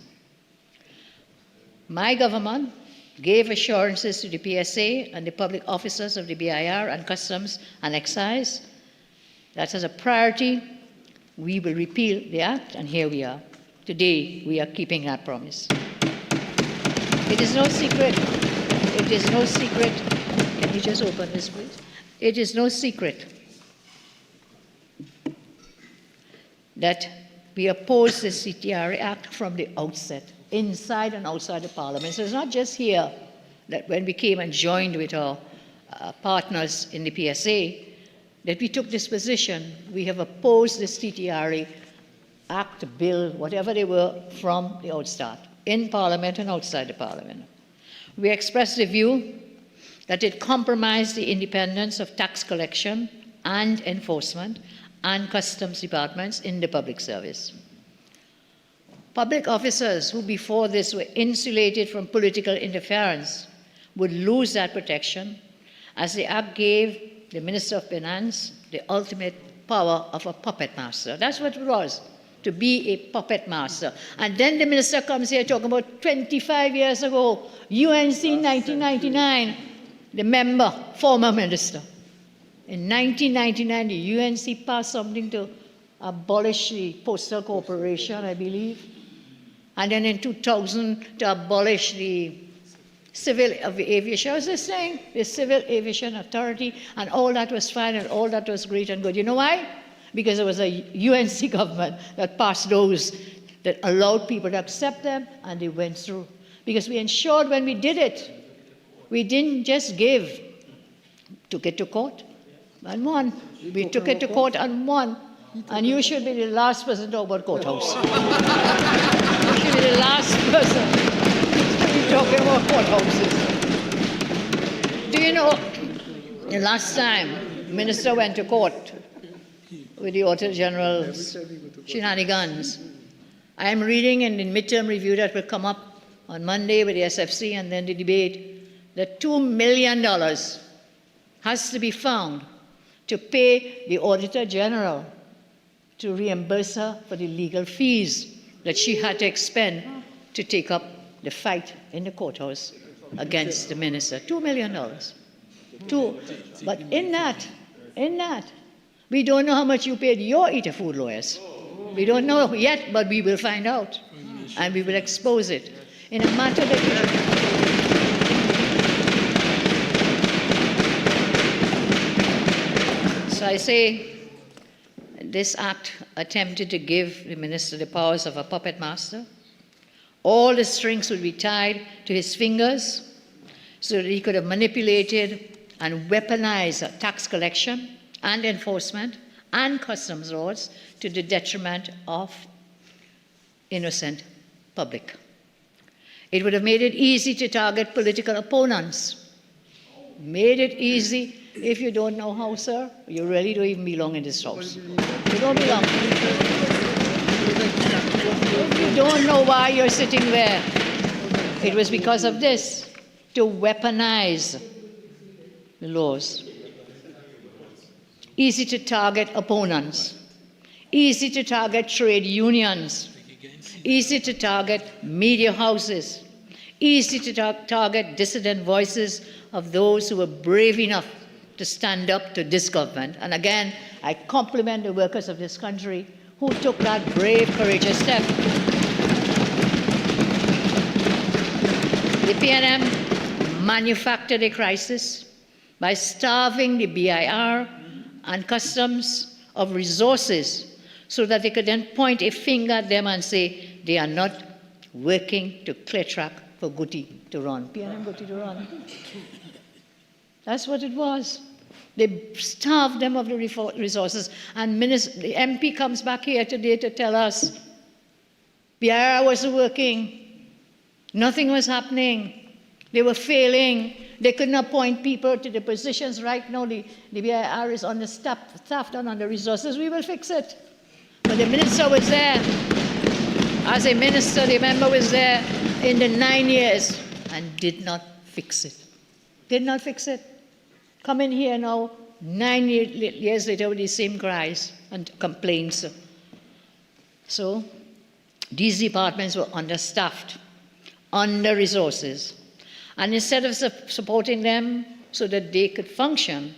My government gave assurances to the PSA and the public officers of the BIR and Customs and Excise that as a priority, we will repeal the Act, and here we are. Today, we are keeping that promise. It is no secret. It is no secret. Can you just open this, please? It is no secret that we oppose the CTRA Act from the outset, inside and outside the Parliament. So it's not just here that when we came and joined with our partners in the PSA that we took this position. We have opposed this CTRA Act, bill, whatever they were, from the outstart, in Parliament and outside the Parliament. We expressed the view that it compromised the independence of tax collection and enforcement and customs departments in the public service. Public officers who before this were insulated from political interference would lose that protection, as the Act gave the Minister of Finance the ultimate power of a puppet master. That's what it was. to be a puppet master. And then the minister comes here talking about 25 years ago, UNC 1999, the member, former minister. In 1999, the UNC passed something to abolish the Postal Corporation, I believe. And then in 2000, to abolish the Civil Aviation, I was just saying, the Civil Aviation Authority, and all that was fine, and all that was great and good. You know why? Because it was a UNC government that passed those that allowed people to accept them, and they went through. Because we ensured when we did it, we didn't just give, took it to court and won. We took it to court and won. And you should be the last person to talk about courthouse. You should be the last person to be talking about courthouses. Do you know, the last time the minister went to court with the Auditor General's shenanigans, I am reading in the midterm review that will come up on Monday with the SFC and then the debate, that $2 million has to be found to pay the Auditor General to reimburse her for the legal fees that she had to expend to take up the fight in the courthouse against the minister. $2 million. But in that, we don't know how much you paid your Eat a Food lawyers. We don't know yet, but we will find out. And we will expose it. In a matter that So I say, this act attempted to give the minister the powers of a puppet master. All the strings would be tied to his fingers so that he could have manipulated and weaponized tax collection and enforcement and customs laws to the detriment of innocent public. It would have made it easy to target political opponents. Made it easy. If you don't know how, sir, you really don't even belong in this house. You don't belong. If you don't know why you're sitting there, it was because of this, to weaponize the laws. Easy to target opponents. Easy to target trade unions. Easy to target media houses. Easy to target dissident voices of those who were brave enough to stand up to this government. And again, I compliment the workers of this country who took that brave, courageous step. The PNM manufactured a crisis by starving the BIR and customs of resources so that they could then point a finger at them and say they are not working to clear track for Guti to run. PNM Guti to run. That's what it was. They starved them of the resources. And the MP comes back here today to tell us BIR wasn't working. Nothing was happening. They were failing. They couldn't appoint people to the positions. Right now, the BIR is understaffed and under resources. We will fix it. But the minister was there. As a minister, the member was there in the 9 years and did not fix it. Did not fix it. Come in here now, 9 years later with the same cries and complaints. So these departments were understaffed, under resources. And instead of supporting them so that they could function,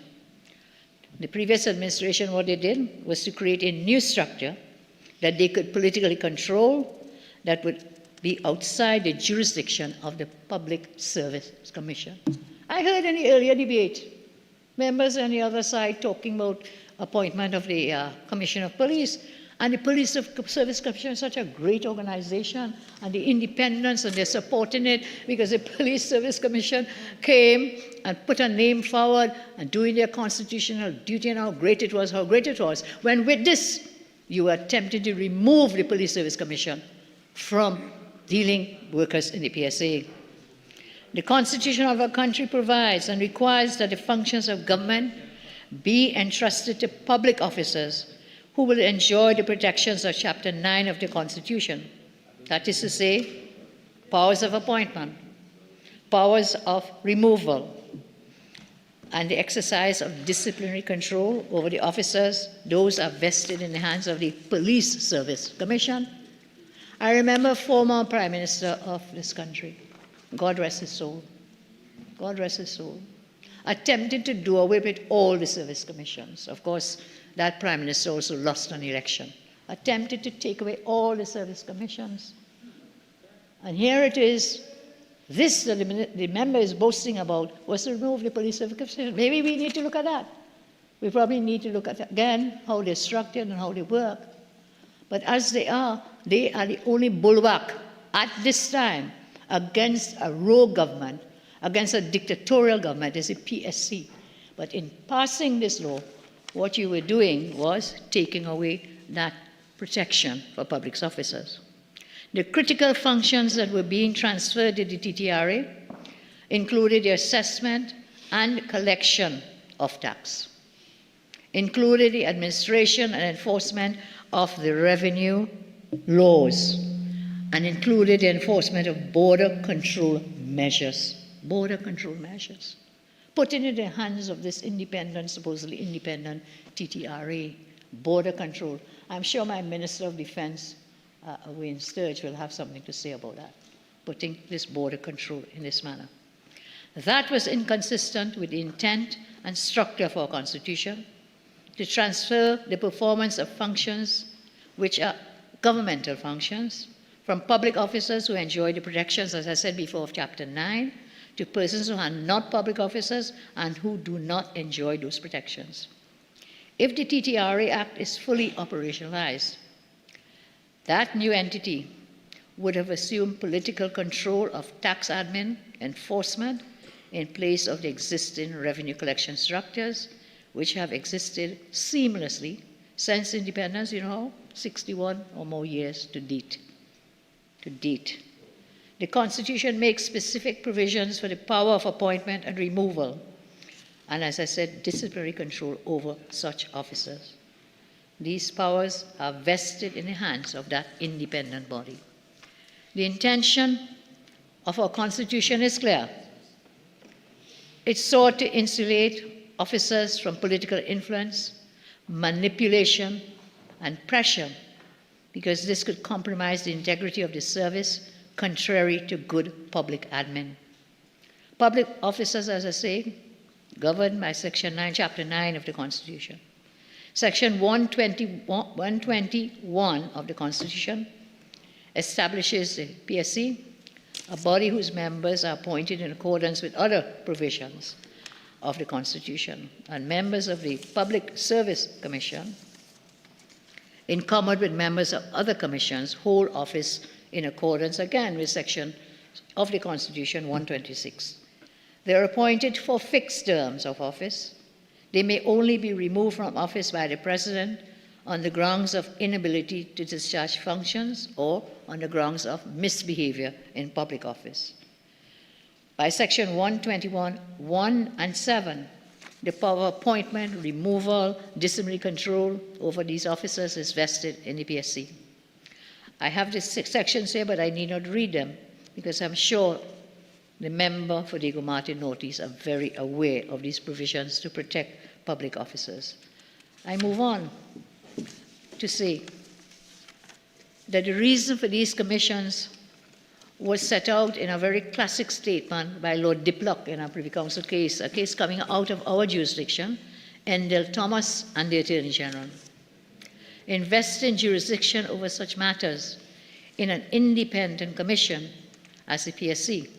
the previous administration, what they did was to create a new structure that they could politically control that would be outside the jurisdiction of the Public Service Commission. I heard in the earlier debate, members on the other side talking about appointment of the Commissioner of Police. And the Police Service Commission is such a great organization, and the independence, and they're supporting it because the Police Service Commission came and put a name forward and doing their constitutional duty and how great it was, When with this, you were attempting to remove the Police Service Commission from dealing workers in the PSA. The Constitution of our country provides and requires that the functions of government be entrusted to public officers who will enjoy the protections of Chapter 9 of the Constitution. That is to say, powers of appointment, powers of removal, and the exercise of disciplinary control over the officers, those are vested in the hands of the Police Service Commission. I remember former Prime Minister of this country, God rest his soul, God rest his soul, attempted to do away with all the service commissions. Of course, that Prime Minister also lost an election. Attempted to take away all the service commissions. And here it is, this that the member is boasting about was to remove the police service commission. Maybe we need to look at that. We probably need to look at, again, how they're structured and how they work. But as they are the only bulwark at this time against a rogue government, against a dictatorial government, is the PSC. But in passing this law, what you were doing was taking away that protection for public officers. The critical functions that were being transferred to the TTRA included the assessment and collection of tax, included the administration and enforcement of the revenue laws, and included the enforcement of border control measures. Border control measures. Put it in the hands of this independent, supposedly independent TTRA, border control. I'm sure my Minister of Defense, Wayne Sturge, will have something to say about that, putting this border control in this manner. That was inconsistent with the intent and structure of our Constitution to transfer the performance of functions which are governmental functions from public officers who enjoy the protections, as I said before, of Chapter 9, to persons who are not public officers and who do not enjoy those protections. If the TTRA Act is fully operationalized, that new entity would have assumed political control of tax admin enforcement in place of the existing revenue collection structures, which have existed seamlessly since independence, 61 or more years to date. The Constitution makes specific provisions for the power of appointment and removal, and as I said, disciplinary control over such officers. These powers are vested in the hands of that independent body. The intention of our Constitution is clear. It sought to insulate officers from political influence, manipulation, and pressure, because this could compromise the integrity of the service, contrary to good public admin. Public officers, as I say, governed by Section 9, Chapter 9 of the Constitution. Section 121 of the Constitution establishes the PSC, a body whose members are appointed in accordance with other provisions of the Constitution, and members of the Public Service Commission, in common with members of other commissions, hold office in accordance, again, with section of the Constitution 126. They are appointed for fixed terms of office. They may only be removed from office by the President on the grounds of inability to discharge functions or on the grounds of misbehavior in public office. By section 121, 1 and 7, the power of appointment, removal, disciplinary control over these officers is vested in the PSC. I have these sections here, but I need not read them because I'm sure the member for Diego Martin Northeast are very aware of these provisions to protect public officers. I move on to say that the reason for these commissions was set out in a very classic statement by Lord Diplock in a Privy Council case, a case coming out of our jurisdiction, Endell Thomas and the Attorney General. Investing jurisdiction over such matters in an independent commission as the PSC,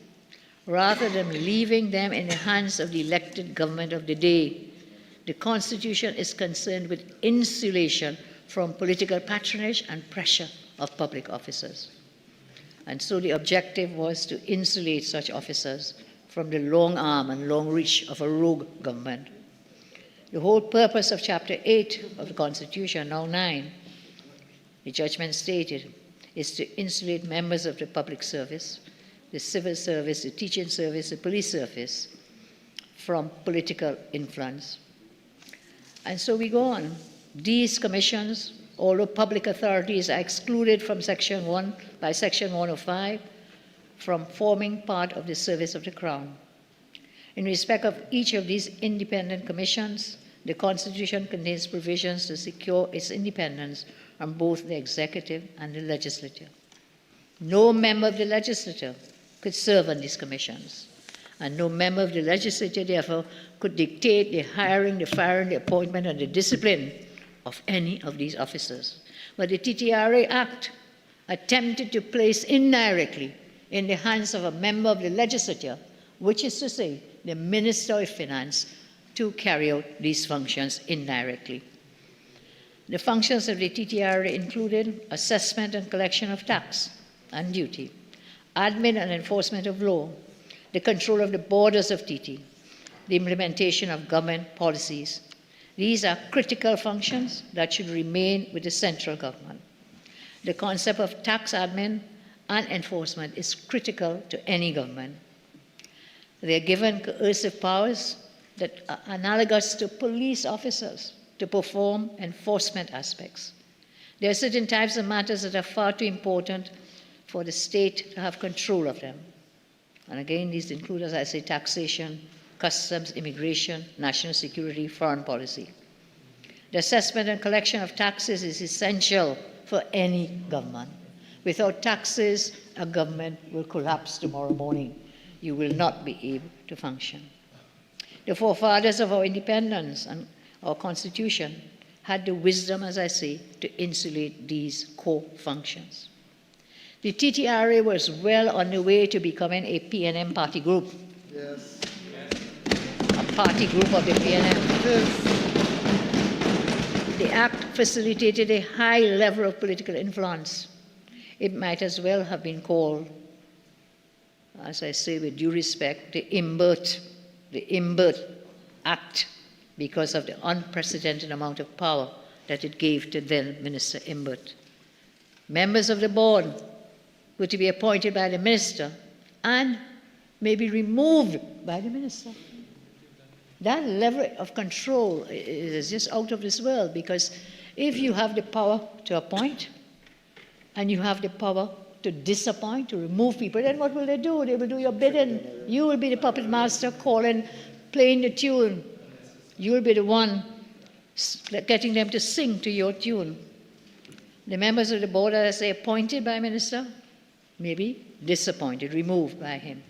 rather than leaving them in the hands of the elected government of the day. The Constitution is concerned with insulation from political patronage and pressure of public officers. And so the objective was to insulate such officers from the long arm and long reach of a rogue government. The whole purpose of Chapter 8 of the Constitution, now 9, the judgment stated, is to insulate members of the public service, the civil service, the teaching service, the police service, from political influence. And so we go on. These commissions, although public authorities are excluded from Section 1 by Section 105, from forming part of the service of the Crown. In respect of each of these independent commissions, the Constitution contains provisions to secure its independence from both the executive and the legislature. No member of the legislature could serve on these commissions, and no member of the legislature, therefore, could dictate the hiring, the firing, the appointment, and the discipline of any of these officers. But the TTRA Act attempted to place indirectly in the hands of a member of the legislature, which is to say, the Minister of Finance, to carry out these functions indirectly. The functions of the TTRA included assessment and collection of tax and duty, admin and enforcement of law, the control of the borders of TT, the implementation of government policies. These are critical functions that should remain with the central government. The concept of tax admin and enforcement is critical to any government. They are given coercive powers that are analogous to police officers to perform enforcement aspects. There are certain types of matters that are far too important for the state to have control of them. And again, these include, as I say, taxation, customs, immigration, national security, foreign policy. The assessment and collection of taxes is essential for any government. Without taxes, a government will collapse tomorrow morning. You will not be able to function. The forefathers of our independence and our Constitution had the wisdom, as I say, to insulate these core functions. The TTRA was well on the way to becoming a PNM party group. Yes. A party group of the PNM. Yes. The Act facilitated a high level of political influence. It might as well have been called, as I say with due respect, the Imbert Act, because of the unprecedented amount of power that it gave to then Minister Imbert. Members of the board were to be appointed by the minister and may be removed by the minister. That level of control is just out of this world, because if you have the power to appoint and you have the power to disappoint, to remove people, then what will they do? They will do your bidding. You will be the puppet master calling, playing the tune. You will be the one getting them to sing to your tune. The members of the board, as I say, appointed by a minister, may be disappointed, removed by him.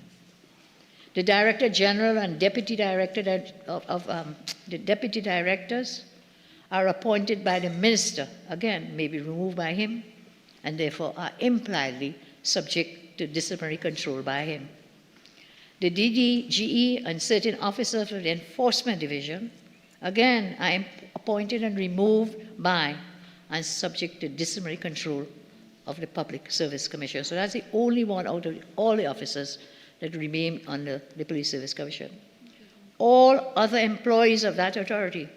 The Director General and Deputy Director the Deputy Directors are appointed by the minister, again, may be removed by him, and therefore are impliedly subject to disciplinary control by him. The DDGE and certain officers of the Enforcement Division, again, are appointed and removed by and subject to disciplinary control of the Public Service Commission. So that's the only one out of all the officers that remain under the Police Service Commission. All other employees of that authority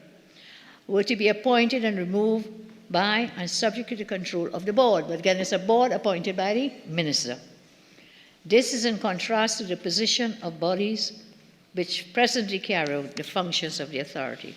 were to be appointed and removed by and subject to the control of the board. But again, it's a board appointed by the minister. This is in contrast to the position of bodies which presently carry out the functions of the authority.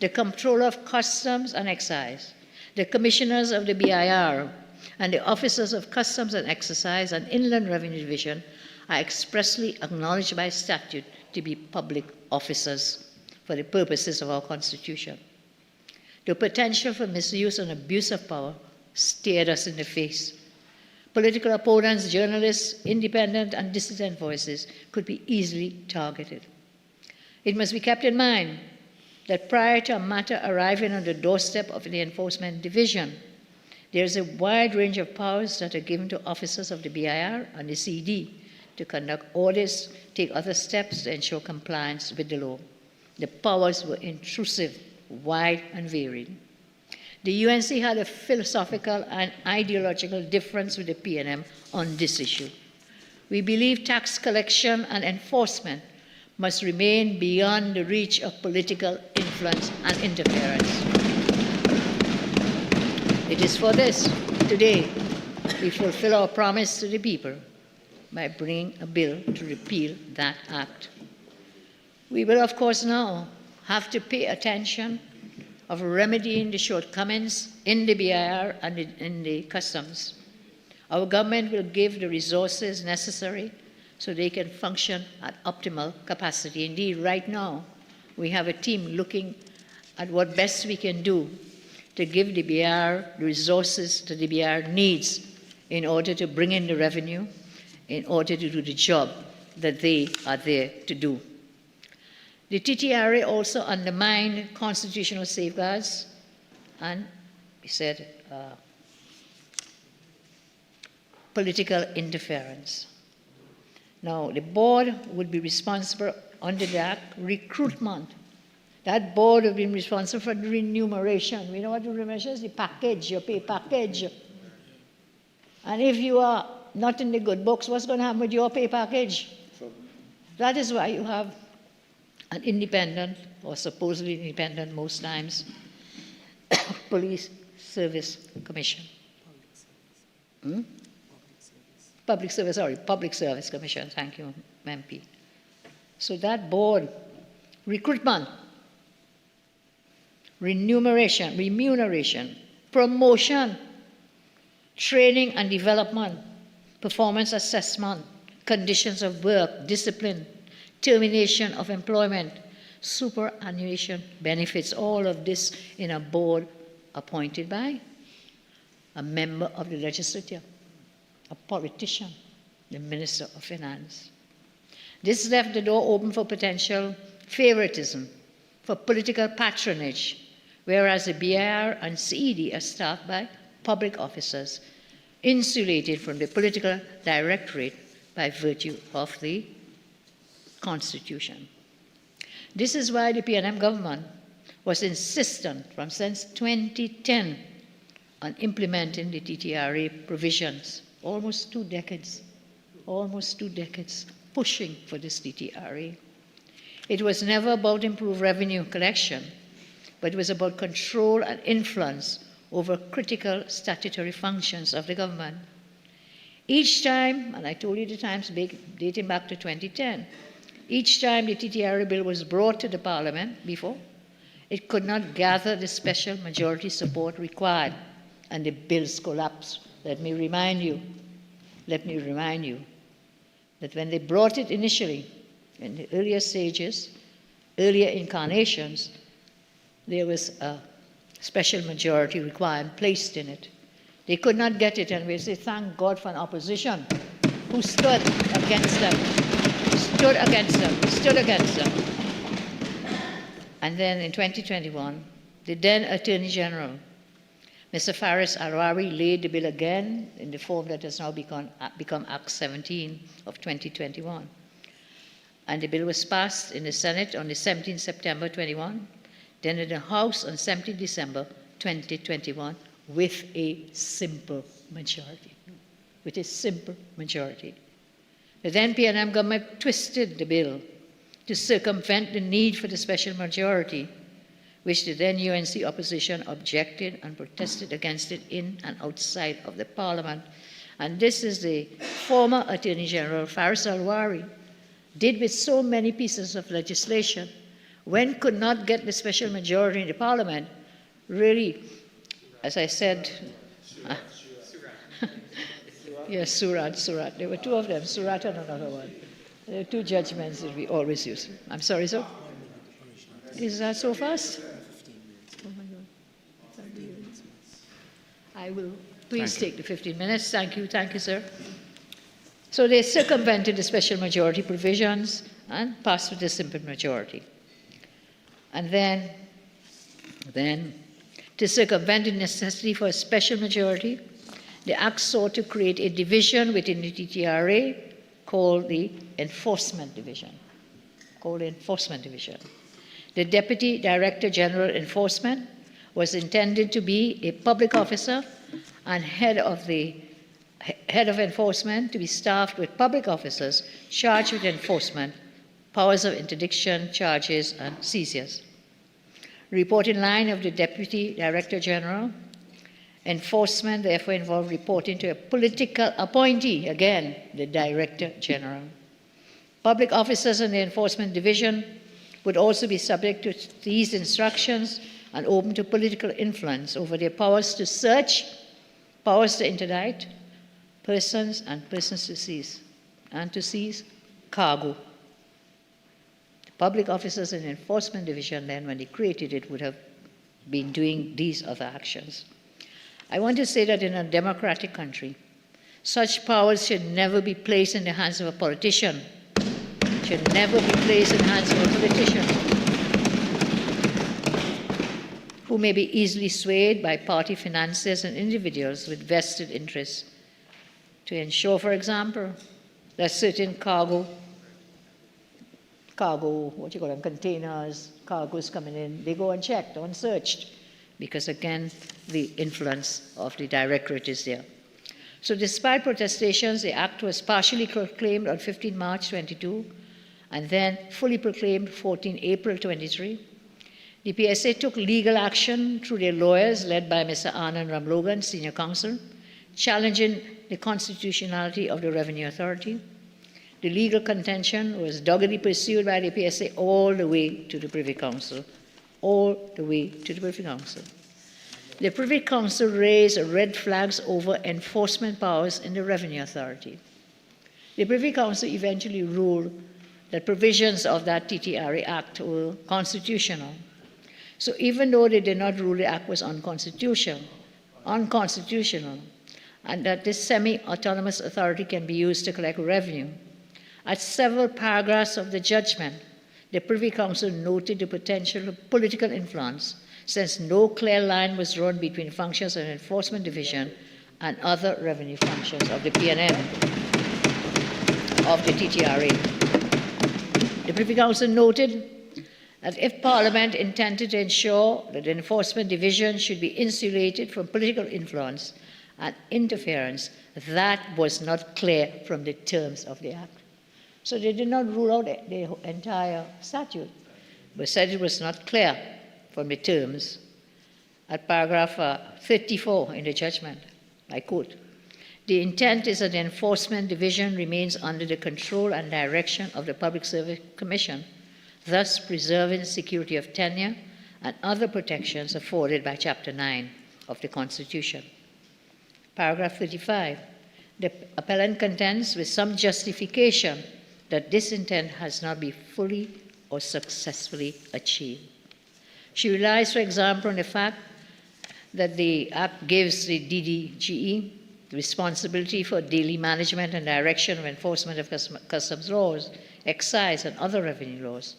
The Comptroller of Customs and Excise, the Commissioners of the BIR, and the Officers of Customs and Excise and Inland Revenue Division are expressly acknowledged by statute to be public officers for the purposes of our Constitution. The potential for misuse and abuse of power stared us in the face. Political opponents, journalists, independent and dissident voices could be easily targeted. It must be kept in mind that prior to a matter arriving on the doorstep of the Enforcement Division, there is a wide range of powers that are given to officers of the BIR and the CD to conduct audits, take other steps to ensure compliance with the law. The powers were intrusive, wide, and varied. The UNC had a philosophical and ideological difference with the PNM on this issue. We believe tax collection and enforcement must remain beyond the reach of political influence and interference. It is for this, today, we fulfill our promise to the people by bringing a bill to repeal that act. We will, of course, now have to pay attention of remedying the shortcomings in the BIR and in the customs. Our government will give the resources necessary so they can function at optimal capacity. Indeed, right now, we have a team looking at what best we can do to give the BR the resources that the BR needs in order to bring in the revenue, in order to do the job that they are there to do. The TTRA also undermined constitutional safeguards and, he said, political interference. Now, the board would be responsible under that recruitment. That board would be responsible for the remuneration. We know what the remuneration is, the package, your pay package. And if you are not in the good books, what's going to happen with your pay package? That is why you have an independent, or supposedly independent most times, Police Service Commission. Public Service Commission, thank you, MP. So that board, recruitment, remuneration, promotion, training and development, performance assessment, conditions of work, discipline, termination of employment, superannuation benefits, all of this in a board appointed by a member of the legislature, a politician, the Minister of Finance. This left the door open for potential favoritism, for political patronage, whereas the BIR and CED are staffed by public officers, insulated from the political directorate by virtue of the Constitution. This is why the PNM government was insistent from since 2010 on implementing the TTRA provisions. Almost two decades, pushing for this TTRA. It was never about improved revenue collection, but it was about control and influence over critical statutory functions of the government. Each time, and I told you the times dating back to 2010, each time the TTRA bill was brought to the Parliament before, it could not gather the special majority support required, and the bills collapsed. Let me remind you that when they brought it initially, in the earlier stages, earlier incarnations, there was a special majority requirement placed in it. They could not get it, and we say, thank God for an opposition who stood against them. And then in 2021, the then Attorney General, Mr. Faris Alwari, laid the bill again in the form that has now become Act 17 of 2021. And the bill was passed in the Senate on the 17th September 21, then in the House on 17 December 2021 with a simple majority. The then PNM government twisted the bill to circumvent the need for the special majority, which the then UNC opposition objected and protested against it in and outside of the Parliament. And this is the former Attorney General, Faris Alwari, did with so many pieces of legislation, when could not get the special majority in the Parliament, really, as I said, yes, Surat. There were two of them, Surat and another one. There are two judgments that we always use. I'm sorry, sir? Is that so fast? Oh my God. I will please take the 15 minutes. Thank you, sir. So they circumvented the special majority provisions and passed with a simple majority. And then to circumvent the necessity for a special majority, the Act sought to create a division within the TTRA called the Enforcement Division. The Deputy Director General Enforcement was intended to be a public officer, and head of enforcement to be staffed with public officers charged with enforcement, powers of interdiction, charges, and seizures. Reporting line of the Deputy Director General. Enforcement therefore involved reporting to a political appointee, again, the Director General. Public officers in the Enforcement Division would also be subject to these instructions and open to political influence over their powers to search, powers to interdict persons, and persons to seize. and to seize cargo. The public officers in the Enforcement Division then, when they created it, would have been doing these other actions. I want to say that in a democratic country, such powers should never be placed in the hands of a politician. Should never be placed in the hands of a politician who may be easily swayed by party financiers and individuals with vested interests to ensure, for example, that certain cargo, containers, cargoes coming in, they go unchecked, unsearched, because again, the influence of the directorate is there. So despite protestations, the act was partially proclaimed on 15 March 22, and then fully proclaimed 14 April 23. The PSA took legal action through their lawyers, led by Mr. Anand Ramlogan, Senior Counsel, challenging the constitutionality of the Revenue Authority. The legal contention was doggedly pursued by the PSA all the way to the Privy Council. All the way to the Privy Council. The Privy Council raised red flags over enforcement powers in the Revenue Authority. The Privy Council eventually ruled that provisions of that TTRA Act were constitutional. So even though they did not rule the Act was unconstitutional, and that this semi-autonomous authority can be used to collect revenue, at several paragraphs of the judgment, the Privy Council noted the potential of political influence, since no clear line was drawn between functions of the Enforcement Division and other revenue functions of the PNM, of the TTRA. The Privy Council noted that if Parliament intended to ensure that the Enforcement Division should be insulated from political influence and interference, that was not clear from the terms of the Act. So they did not rule out the entire statute, but said it was not clear from the terms. At paragraph 34 in the judgment, I quote, "The intent is that the Enforcement Division remains under the control and direction of the Public Service Commission, thus preserving security of tenure and other protections afforded by Chapter 9 of the Constitution." Paragraph 35, the appellant contends with some justification that this intent has not been fully or successfully achieved. She relies, for example, on the fact that the Act gives the DDGE the responsibility for daily management and direction of enforcement of customs laws, excise, and other revenue laws,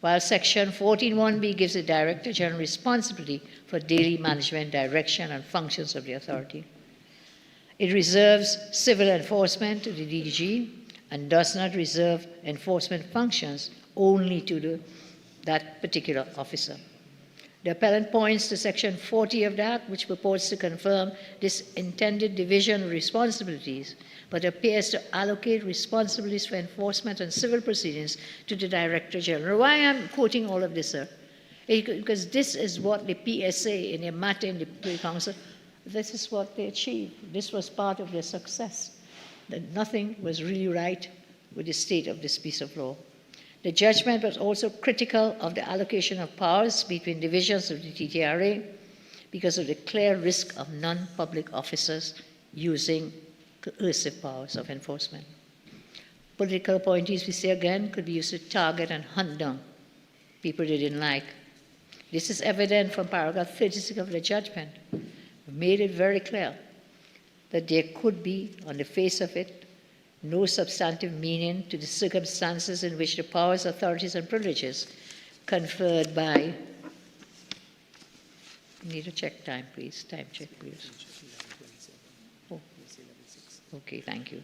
while Section 14(1)B gives the Director General responsibility for daily management, direction, and functions of the authority. It reserves civil enforcement to the DDG and does not reserve enforcement functions only to that particular officer. The appellant points to Section 40 of the Act, which purports to confirm this intended division of responsibilities, but appears to allocate responsibilities for enforcement and civil proceedings to the Director General. Why I'm quoting all of this, sir? Because this is what the PSA in their matter in the Privy Council, this is what they achieved. This was part of their success, that nothing was really right with the state of this piece of law. The judgment was also critical of the allocation of powers between divisions of the TTRA because of the clear risk of non-public officers using coercive powers of enforcement. Political appointees, we say again, could be used to target and hunt down people they didn't like. This is evident from paragraph 36 of the judgment. We made it very clear that there could be, on the face of it, no substantive meaning to the circumstances in which the powers, authorities, and privileges conferred by, need a check time, please, time check, please. Oh. Okay, thank you.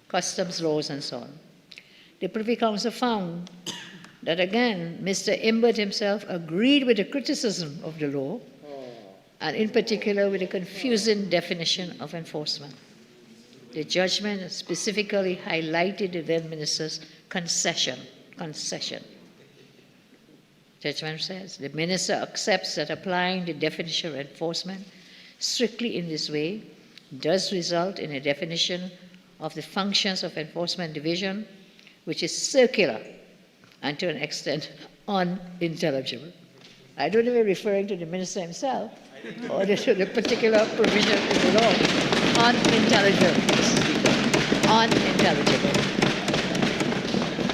Customs laws and so on. The Privy Council found that, again, Mr. Imbert himself agreed with the criticism of the law, and in particular with the confusing definition of enforcement. The judgment specifically highlighted the then minister's concession. Judgment says, the minister accepts that applying the definition of enforcement strictly in this way does result in a definition of the functions of Enforcement Division, which is circular and to an extent unintelligible. I don't know if you're referring to the minister himself or to the particular provision in the law. Unintelligible, Mr. Speaker. Unintelligible.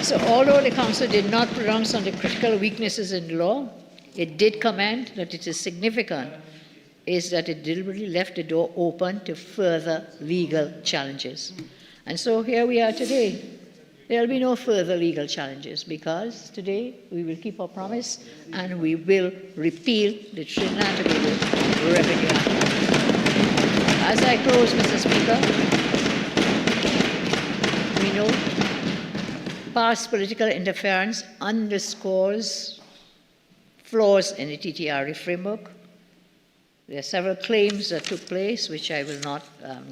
So although the Council did not pronounce on the critical weaknesses in the law, it did comment that it is significant is that it deliberately left the door open to further legal challenges. And so here we are today. There will be no further legal challenges because today we will keep our promise and we will repeal the Trinidad and Tobago Revenue Act. As I close, Mr. Speaker, we know past political interference underscores flaws in the TTRA framework. There are several claims that took place, which I will not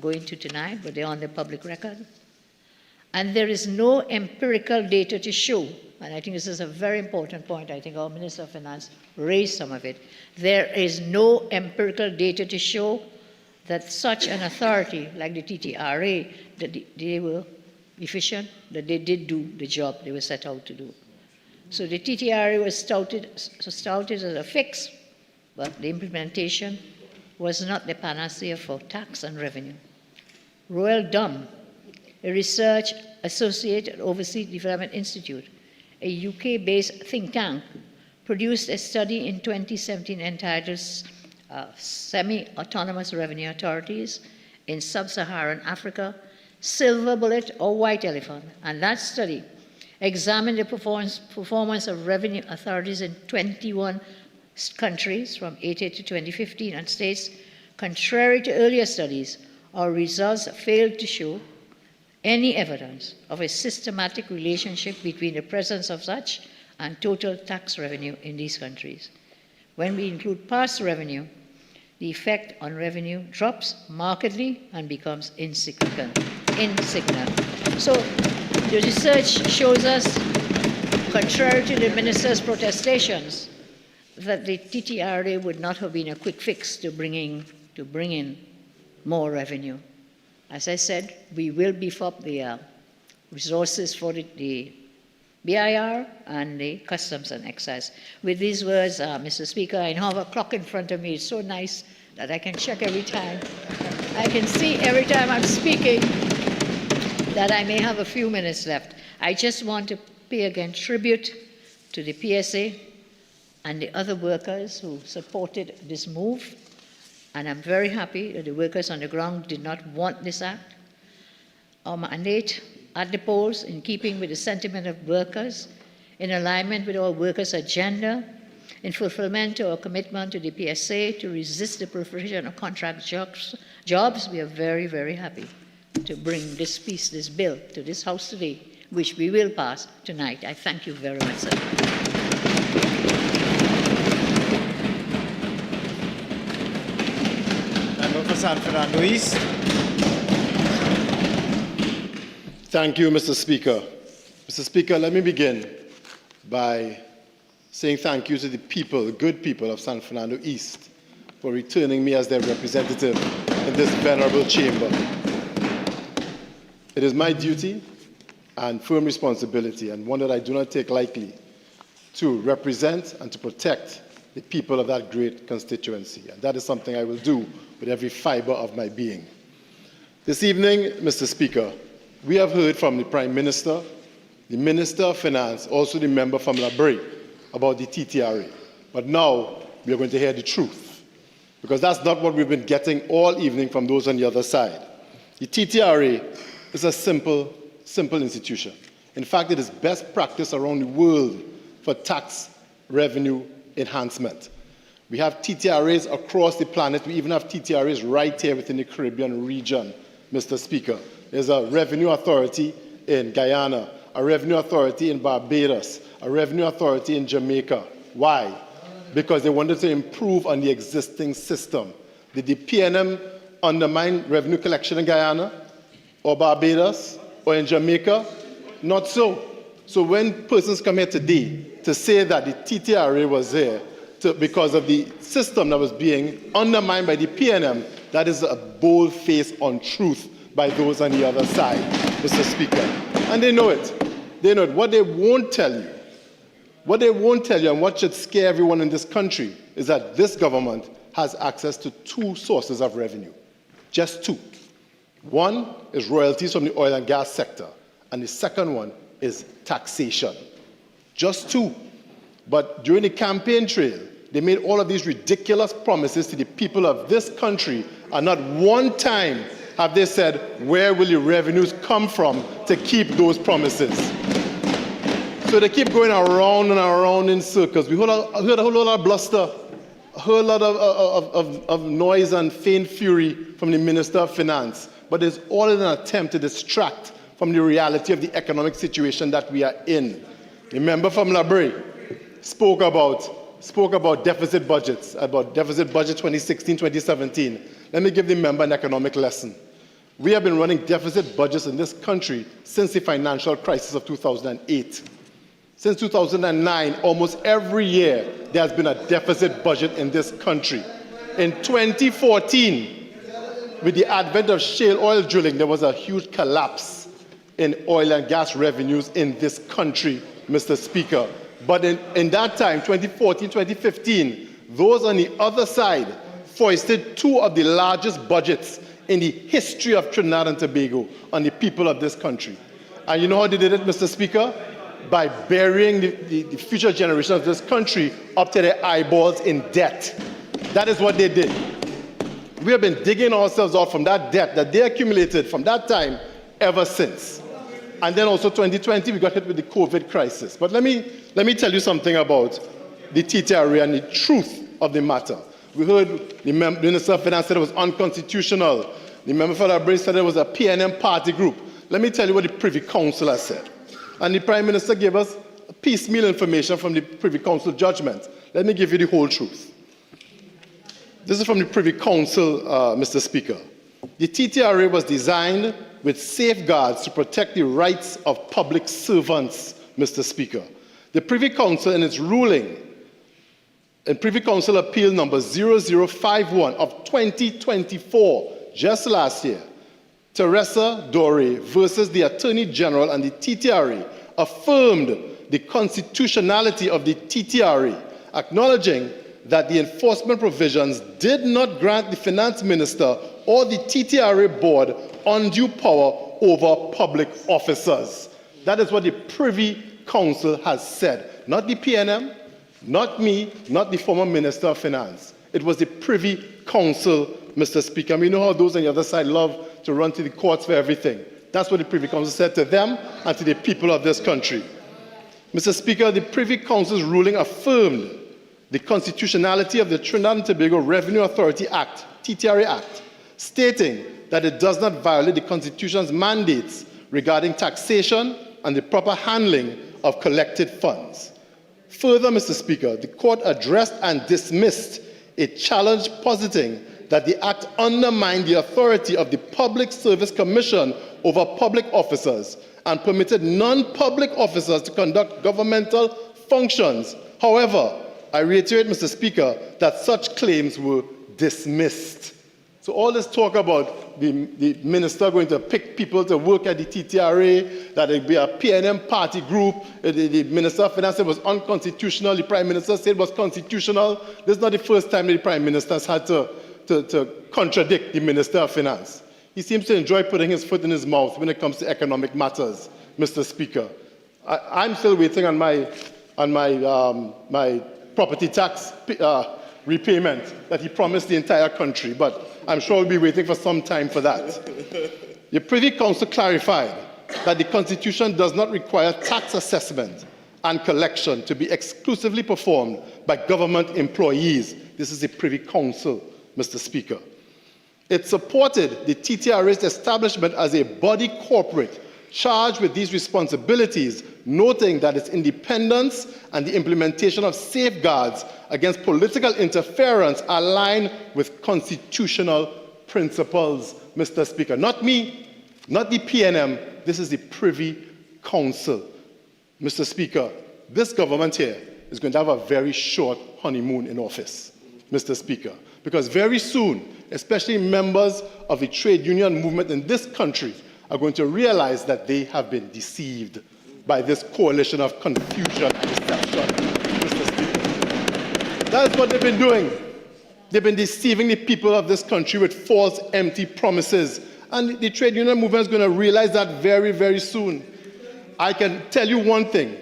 go into tonight, but they're on the public record. And there is no empirical data to show, and I think this is a very important point. I think our Minister of Finance raised some of it. There is no empirical data to show that such an authority like the TTRA, that they were efficient, that they did do the job they were set out to do. So the TTRA was touted as a fix, but the implementation was not the panacea for tax and revenue. Royal Dom, a research associate at Overseas Development Institute, a UK-based think tank, produced a study in 2017 entitled Semi-Autonomous Revenue Authorities in Sub-Saharan Africa, Silver Bullet or White Elephant. And that study examined the performance of revenue authorities in 21 countries from 2008 to 2015 and states, contrary to earlier studies, our results failed to show any evidence of a systematic relationship between the presence of such and total tax revenue in these countries. When we include past revenue, the effect on revenue drops markedly and becomes insignificant. So the research shows us, contrary to the minister's protestations, that the TTRA would not have been a quick fix to bring in more revenue. As I said, we will beef up the resources for the BIR and the Customs and Excise. With these words, Mr. Speaker, I now have a clock in front of me. It's so nice that I can check every time. I can see every time I'm speaking that I may have a few minutes left. I just want to pay again tribute to the PSA and the other workers who supported this move. And I'm very happy that the workers on the ground did not want this act. Our mandate at the polls, in keeping with the sentiment of workers, in alignment with our workers' agenda, in fulfillment of our commitment to the PSA to resist the proliferation of contract jobs, we are very, very happy to bring this bill to this House today, which we will pass tonight. I thank you very much, sir. For San Fernando East. Thank you, Mr. Speaker. Mr. Speaker, let me begin by saying thank you to the people, the good people of San Fernando East, for returning me as their representative in this venerable chamber. It is my duty and firm responsibility, and one that I do not take lightly, to represent and to protect the people of that great constituency. And that is something I will do with every fiber of my being. This evening, Mr. Speaker, we have heard from the Prime Minister, the Minister of Finance, also the member from Labrie, about the TTRA. But now we are going to hear the truth, because that's not what we've been getting all evening from those on the other side. The TTRA is a simple institution. In fact, it is best practice around the world for tax revenue enhancement. We have TTRAs across the planet. We even have TTRAs right here within the Caribbean region, Mr. Speaker. There's a revenue authority in Guyana, a revenue authority in Barbados, a revenue authority in Jamaica. Why? Because they wanted to improve on the existing system. Did the PNM undermine revenue collection in Guyana or Barbados or in Jamaica? Not so. So when persons come here today to say that the TTRA was there because of the system that was being undermined by the PNM, that is a bold-faced untruth by those on the other side, Mr. Speaker. And they know it. They know it. What they won't tell you, and what should scare everyone in this country, is that this government has access to two sources of revenue. Just two. One is royalties from the oil and gas sector, and the second one is taxation. Just 2. But during the campaign trail, they made all of these ridiculous promises to the people of this country, and not one time have they said, where will your revenues come from to keep those promises? So they keep going around and around in circles. We heard a whole lot of bluster, a whole lot of noise and faint fury from the Minister of Finance, but it's all in an attempt to distract from the reality of the economic situation that we are in. The member from Labrie spoke about deficit budgets, about deficit budget 2016, 2017. Let me give the member an economic lesson. We have been running deficit budgets in this country since the financial crisis of 2008. Since 2009, almost every year, there has been a deficit budget in this country. In 2014, with the advent of shale oil drilling, there was a huge collapse in oil and gas revenues in this country, Mr. Speaker. But in that time, 2014, 2015, those on the other side foisted 2 of the largest budgets in the history of Trinidad and Tobago on the people of this country. And you know how they did it, Mr. Speaker? By burying the future generations of this country up to their eyeballs in debt. That is what they did. We have been digging ourselves out from that debt that they accumulated from that time ever since. And then also 2020, we got hit with the COVID crisis. But let me tell you something about the TTRA and the truth of the matter. We heard the Minister of Finance said it was unconstitutional. The member for Labrie said it was a PNM party group. Let me tell you what the Privy Council has said. And the Prime Minister gave us piecemeal information from the Privy Council judgment. Let me give you the whole truth. This is from the Privy Council, Mr. Speaker. The TTRA was designed with safeguards to protect the rights of public servants, Mr. Speaker. The Privy Council, in its ruling, in Privy Council Appeal number 0051 of 2024, just last year, Teresa Dore versus the Attorney General and the TTRA affirmed the constitutionality of the TTRA, acknowledging that the enforcement provisions did not grant the Finance Minister or the TTRA board undue power over public officers. That is what the Privy Council has said. Not the PNM, not me, not the former Minister of Finance. It was the Privy Council, Mr. Speaker. And we know how those on the other side love to run to the courts for everything. That's what the Privy Council said to them and to the people of this country. Mr. Speaker, the Privy Council's ruling affirmed the constitutionality of the Trinidad and Tobago Revenue Authority Act, TTRA Act, stating that it does not violate the Constitution's mandates regarding taxation and the proper handling of collected funds. Further, Mr. Speaker, the court addressed and dismissed a challenge positing that the Act undermined the authority of the Public Service Commission over public officers and permitted non-public officers to conduct governmental functions. However, I reiterate, Mr. Speaker, that such claims were dismissed. So all this talk about the minister going to pick people to work at the TTRA, that it be a PNM party group, the Minister of Finance said it was unconstitutional, the Prime Minister said it was constitutional. This is not the first time that the Prime Minister has had to contradict the Minister of Finance. He seems to enjoy putting his foot in his mouth when it comes to economic matters, Mr. Speaker. I'm still waiting on my property tax repayment that he promised the entire country, but I'm sure we'll be waiting for some time for that. The Privy Council clarified that the Constitution does not require tax assessment and collection to be exclusively performed by government employees. This is the Privy Council, Mr. Speaker. It supported the TTRA's establishment as a body corporate charged with these responsibilities, noting that its independence and the implementation of safeguards against political interference align with constitutional principles, Mr. Speaker. Not me, not the PNM, this is the Privy Council. Mr. Speaker, this government here is going to have a very short honeymoon in office, Mr. Speaker, because very soon, especially members of the trade union movement in this country are going to realize that they have been deceived by this coalition of confusion and deception, Mr. Speaker. That is what they've been doing. They've been deceiving the people of this country with false, empty promises. And the trade union movement is going to realize that very, very soon. I can tell you one thing.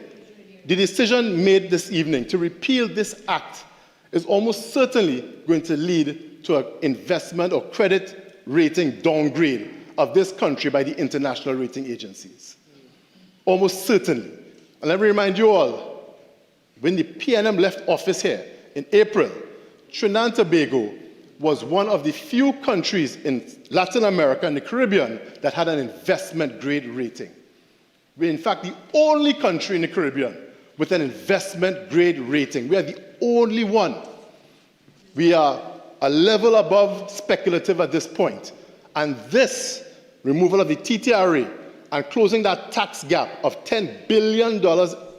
The decision made this evening to repeal this act is almost certainly going to lead to an investment or credit rating downgrade of this country by the international rating agencies. Almost certainly. And let me remind you all, when the PNM left office here in April, Trinidad and Tobago was one of the few countries in Latin America and the Caribbean that had an investment grade rating. We're in fact the only country in the Caribbean with an investment grade rating. We are the only one. We are a level above speculative at this point. And this removal of the TTRA and closing that tax gap of $10 billion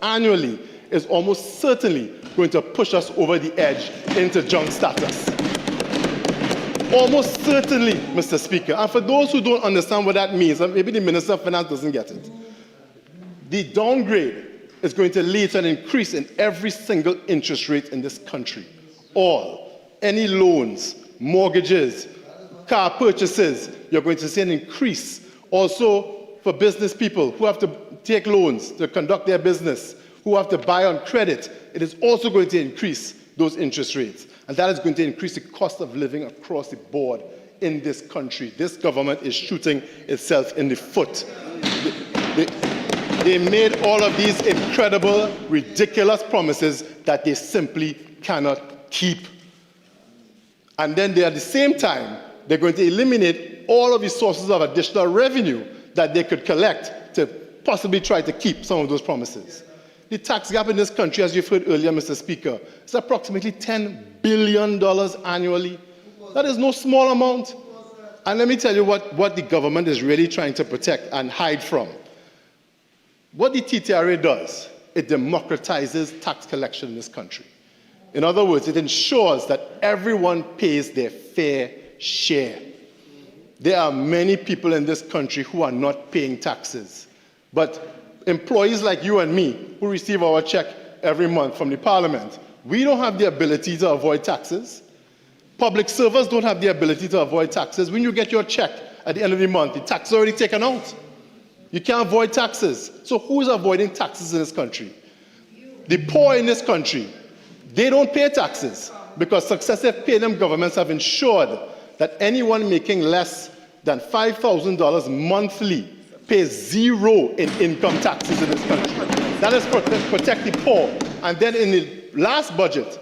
annually is almost certainly going to push us over the edge into junk status. Almost certainly, Mr. Speaker. And for those who don't understand what that means, and maybe the Minister of Finance doesn't get it, the downgrade is going to lead to an increase in every single interest rate in this country. Any loans, mortgages, car purchases, you're going to see an increase. Also, for business people who have to take loans to conduct their business, who have to buy on credit, it is also going to increase those interest rates. And that is going to increase the cost of living across the board in this country. This government is shooting itself in the foot. They made all of these incredible, ridiculous promises that they simply cannot keep. And then they, at the same time, they're going to eliminate all of the sources of additional revenue that they could collect to possibly try to keep some of those promises. The tax gap in this country, as you've heard earlier, Mr. Speaker, is approximately $10 billion annually. That is no small amount. And let me tell you what the government is really trying to protect and hide from. What the TTRA does, it democratizes tax collection in this country. In other words, it ensures that everyone pays their fair share. There are many people in this country who are not paying taxes. But employees like you and me, who receive our check every month from the Parliament, we don't have the ability to avoid taxes. Public servers don't have the ability to avoid taxes. When you get your check at the end of the month, the tax is already taken out. You can't avoid taxes. So who is avoiding taxes in this country? The poor in this country. They don't pay taxes because successive PNM governments have ensured that anyone making less than $5,000 monthly pays zero in income taxes in this country. That is protect the poor. And then in the last budget,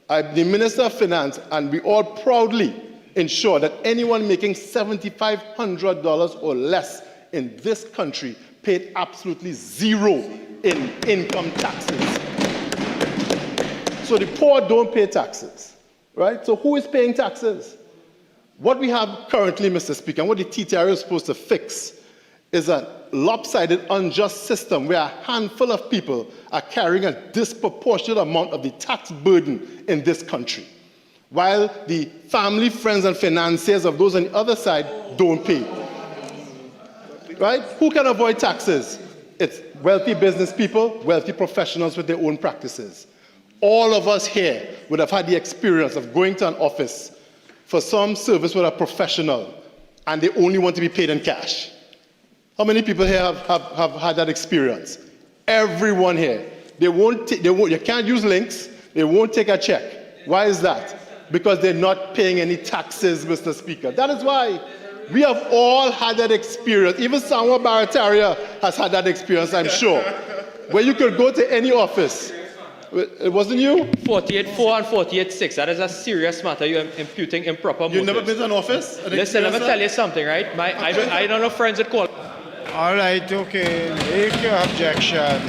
the Minister of Finance and we all proudly ensure that anyone making $7,500 or less in this country paid absolutely zero in income taxes. So the poor don't pay taxes, right? So who is paying taxes? What we have currently, Mr. Speaker, and what the TTRA is supposed to fix is a lopsided, unjust system where a handful of people are carrying a disproportionate amount of the tax burden in this country, while the family, friends, and financiers of those on the other side don't pay. Right? Who can avoid taxes? It's wealthy business people, wealthy professionals with their own practices. All of us here would have had the experience of going to an office for some service with a professional and they only want to be paid in cash. How many people here have had that experience? Everyone here. You can't use links. They won't take a check. Why is that? Because they're not paying any taxes, Mr. Speaker. That is why. We have all had that experience. Even Sanwa Barataria has had that experience, I'm sure. Where you could go to any office. It wasn't you? 48.4 and 48.6. That is a serious matter. You're imputing improper motives. You've never been to an office? Listen, let me tell you something, right? I don't know friends at call. All right, okay. Make your objection.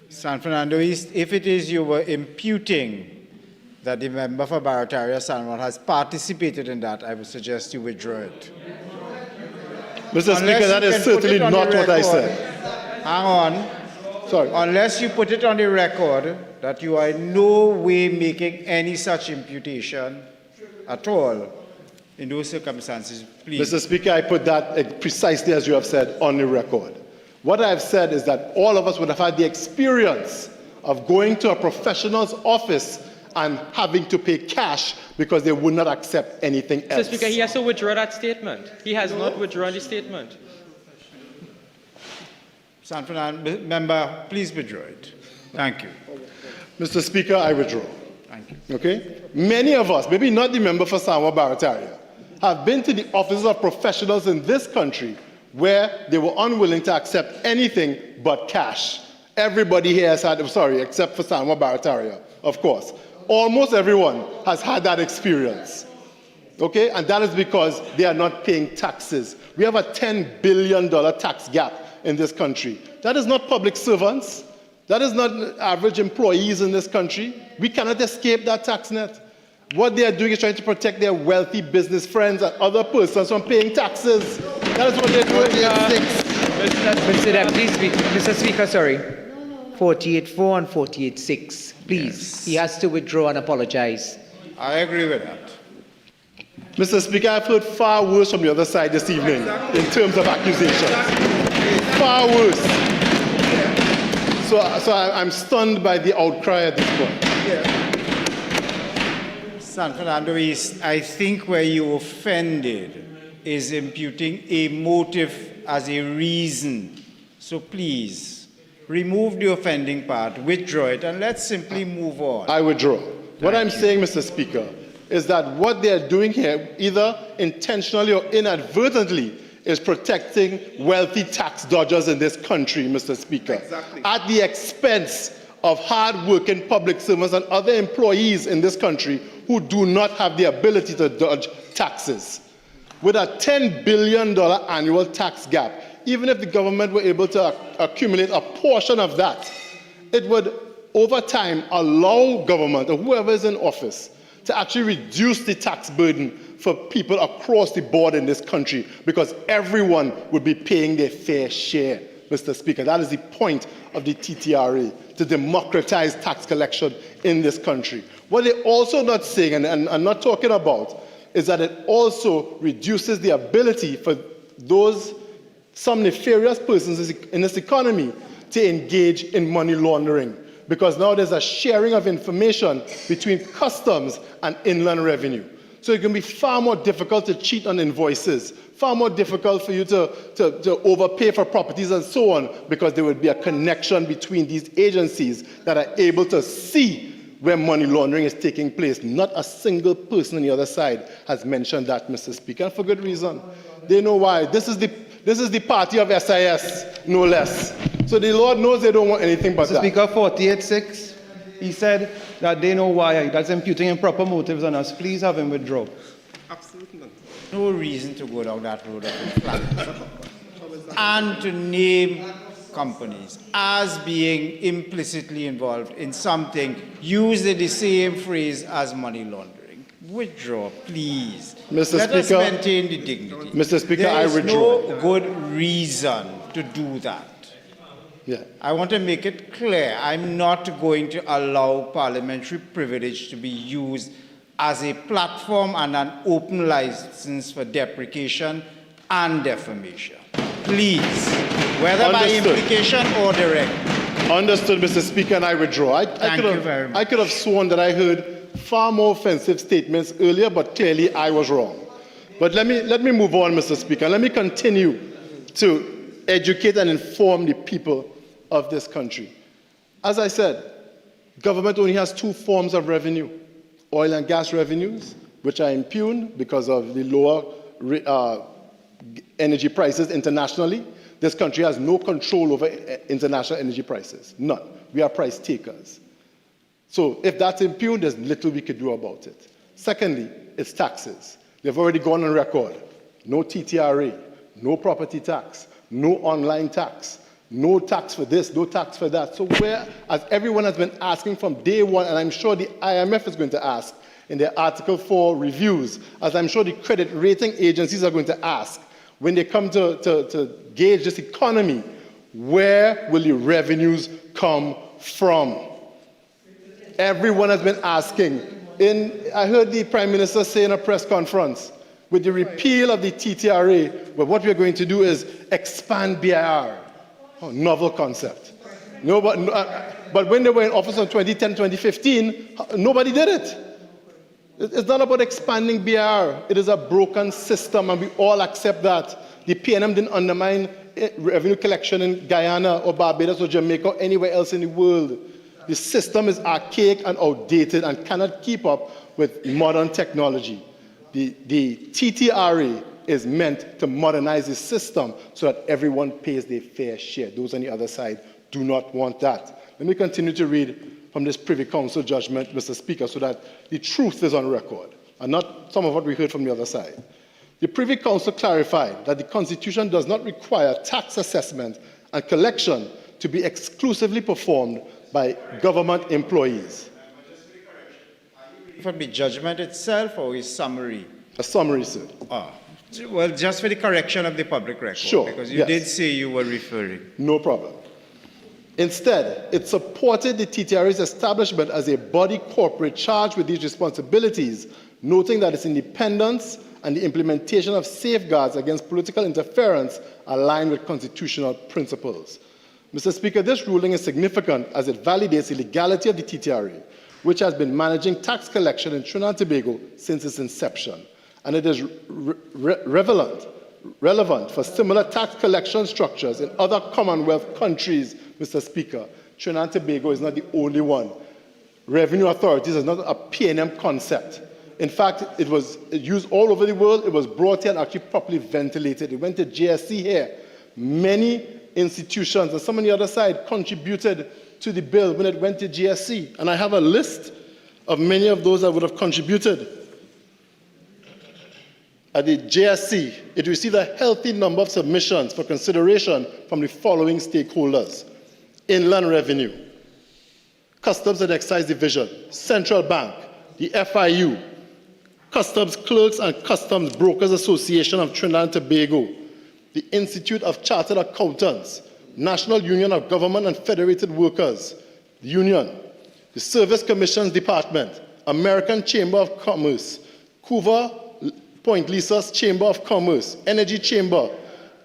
San Fernando East, if it is you were imputing that the member for Barataria Sanwan has participated in that, I would suggest you withdraw it. Mr. Speaker, that is certainly not what I said. Hang on. Sorry. Unless you put it on the record that you are in no way making any such imputation at all, in those circumstances, please. Mr. Speaker, I put that precisely as you have said on the record. What I've said is that all of us would have had the experience of going to a professional's office and having to pay cash because they would not accept anything else. Mr. Speaker, he has to withdraw that statement. He has not withdrawn the statement. San Fernando, member, please withdraw it. Thank you. Mr. Speaker, I withdraw. Thank you. Okay? Many of us, maybe not the member for Sanwa Barataria, have been to the offices of professionals in this country where they were unwilling to accept anything but cash. Everybody here has had, except for Sanwa Barataria, of course. Almost everyone has had that experience. Okay? And that is because they are not paying taxes. We have a $10 billion tax gap in this country. That is not public servants. That is not average employees in this country. We cannot escape that tax net. What they are doing is trying to protect their wealthy business friends and other persons from paying taxes. That is what they're doing. Mr. Speaker, sorry. 48.4 and 48.6. Please. Yes. He has to withdraw and apologize. I agree with that. Mr. Speaker, I've heard far worse from the other side this evening in terms of accusations. Far worse. So I'm stunned by the outcry at this point. San Fernando East, I think where you offended is imputing a motive as a reason. So please, remove the offending part, withdraw it, and let's simply move on. I withdraw. What I'm saying, Mr. Speaker, is that what they're doing here, either intentionally or inadvertently, is protecting wealthy tax dodgers in this country, Mr. Speaker, exactly, at the expense of hard-working public servants and other employees in this country who do not have the ability to dodge taxes. With a $10 billion annual tax gap, even if the government were able to accumulate a portion of that, it would, over time, allow government or whoever is in office to actually reduce the tax burden for people across the board in this country, because everyone would be paying their fair share, Mr. Speaker. That is the point of the TTRA, to democratize tax collection in this country. What they're also not saying, and I'm not talking about, is that it also reduces the ability for some nefarious persons in this economy to engage in money laundering, because now there's a sharing of information between customs and inland revenue. So it can be far more difficult to cheat on invoices, far more difficult for you to overpay for properties and so on, because there would be a connection between these agencies that are able to see where money laundering is taking place. Not a single person on the other side has mentioned that, Mr. Speaker, and for good reason. They know why. This is the party of SIS, no less. So the Lord knows they don't want anything but Mr. that. Speaker, 48.6, he said that they know why. That's imputing improper motives on us. Please have him withdraw. Absolutely not. No reason to go down that road of inflation and to name companies as being implicitly involved in something using the same phrase as money laundering. Withdraw, please. Mr. Let Speaker, us maintain the dignity. Mr. Speaker, there is I withdraw. no good reason to do that. Yeah. I want to make it clear, I'm not going to allow parliamentary privilege to be used as a platform and an open license for deprecation and defamation. Please, whether by implication or direct. Understood, Mr. Speaker, and I withdraw. Thank you very much. I could have sworn that I heard far more offensive statements earlier, but clearly I was wrong. But let me move on, Mr. Speaker. Let me continue to educate and inform the people of this country. As I said, government only has two forms of revenue: oil and gas revenues, which are impugned because of the lower energy prices internationally. This country has no control over international energy prices. None. We are price takers. So if that's impugned, there's little we could do about it. Secondly, it's taxes. They've already gone on record. No TTRA, no property tax, no online tax, no tax for this, no tax for that. So where, as everyone has been asking from day one, and I'm sure the IMF is going to ask in their Article 4 reviews, as I'm sure the credit rating agencies are going to ask, when they come to gauge this economy, where will the revenues come from? Everyone has been asking. I heard the Prime Minister say in a press conference, with the repeal of the TTRA, well, what we're going to do is expand BIR. Oh, novel concept. But when they were in office in 2010, 2015, nobody did it. It's not about expanding BR. It is a broken system, and we all accept that. The PNM didn't undermine revenue collection in Guyana or Barbados or Jamaica or anywhere else in the world. The system is archaic and outdated and cannot keep up with modern technology. The TTRA is meant to modernize the system so that everyone pays their fair share. Those on the other side do not want that. Let me continue to read from this Privy Council judgment, Mr. Speaker, so that the truth is on record, and not some of what we heard from the other side. The Privy Council clarified that the Constitution does not require tax assessment and collection to be exclusively performed by government employees. From the judgment itself or a summary? A summary, sir. Well, just for the correction of the public record. Sure. Because you did say you were referring. No problem. Instead, it supported the TTRA's establishment as a body corporate charged with these responsibilities, noting that its independence and the implementation of safeguards against political interference align with constitutional principles. Mr. Speaker, this ruling is significant as it validates the legality of the TTRA, which has been managing tax collection in Trinidad and Tobago since its inception. And it is relevant for similar tax collection structures in other Commonwealth countries, Mr. Speaker. Trinidad and Tobago is not the only one. Revenue authorities is not a PNM concept. In fact, it was used all over the world. It was brought here and actually properly ventilated. It went to JSC here. Many institutions, and some on the other side, contributed to the bill when it went to GSC. And I have a list of many of those that would have contributed. At the JSC, it received a healthy number of submissions for consideration from the following stakeholders: Inland Revenue, Customs and Excise Division, Central Bank, the FIU, Customs Clerks and Customs Brokers Association of Trinidad and Tobago, the Institute of Chartered Accountants, National Union of Government and Federated Workers, the Union, the Service Commissions Department, American Chamber of Commerce, Couva Point Lisa's Chamber of Commerce, Energy Chamber,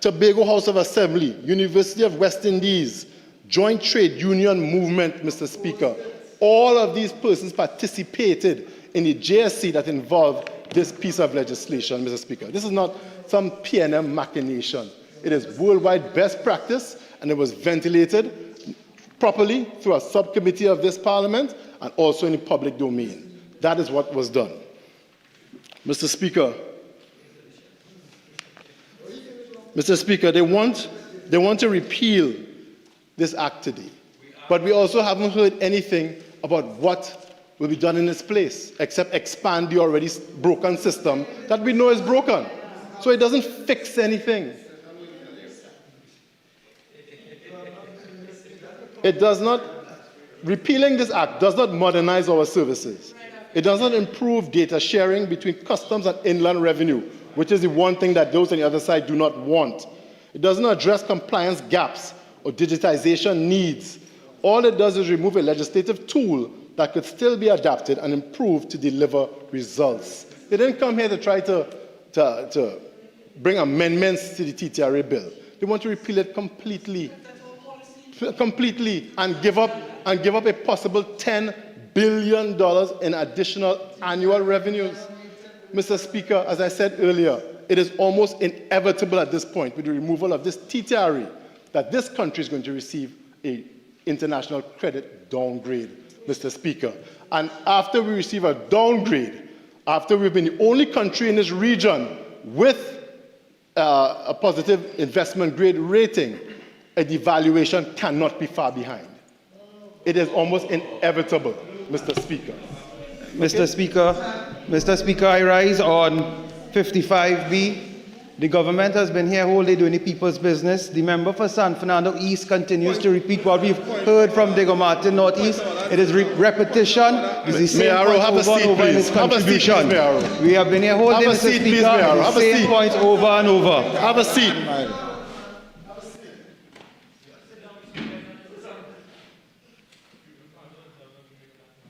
Tobago House of Assembly, University of West Indies, Joint Trade Union Movement, Mr. Speaker. All of these persons participated in the JSC that involved this piece of legislation, Mr. Speaker. This is not some PNM machination. It is worldwide best practice, and it was ventilated properly through a subcommittee of this Parliament and also in the public domain. That is what was done. Mr. Speaker, they want to repeal this act today, but we also haven't heard anything about what will be done in its place, except expand the already broken system that we know is broken. So it doesn't fix anything. It does not, repealing this act does not modernize our services. It does not improve data sharing between customs and inland revenue, which is the one thing that those on the other side do not want. It doesn't address compliance gaps or digitization needs. All it does is remove a legislative tool that could still be adapted and improved to deliver results. They didn't come here to try to bring amendments to the TTRA bill. They want to repeal it completely and give up a possible $10 billion in additional annual revenues. Mr. Speaker, as I said earlier, it is almost inevitable at this point with the removal of this TTRA that this country is going to receive an international credit downgrade, Mr. Speaker. And after we receive a downgrade, after we've been the only country in this region with a positive investment grade rating, a devaluation cannot be far behind. It is almost inevitable, Mr. Speaker. Mr. Speaker, I rise on 55B. The government has been here all day doing the people's business. The member for San Fernando East continues to repeat what we've heard from Diego Martin Northeast. It is repetition. It's the same points over and over in his contribution. We have been here all day, Mr. Speaker, the same points over and over. Have a seat.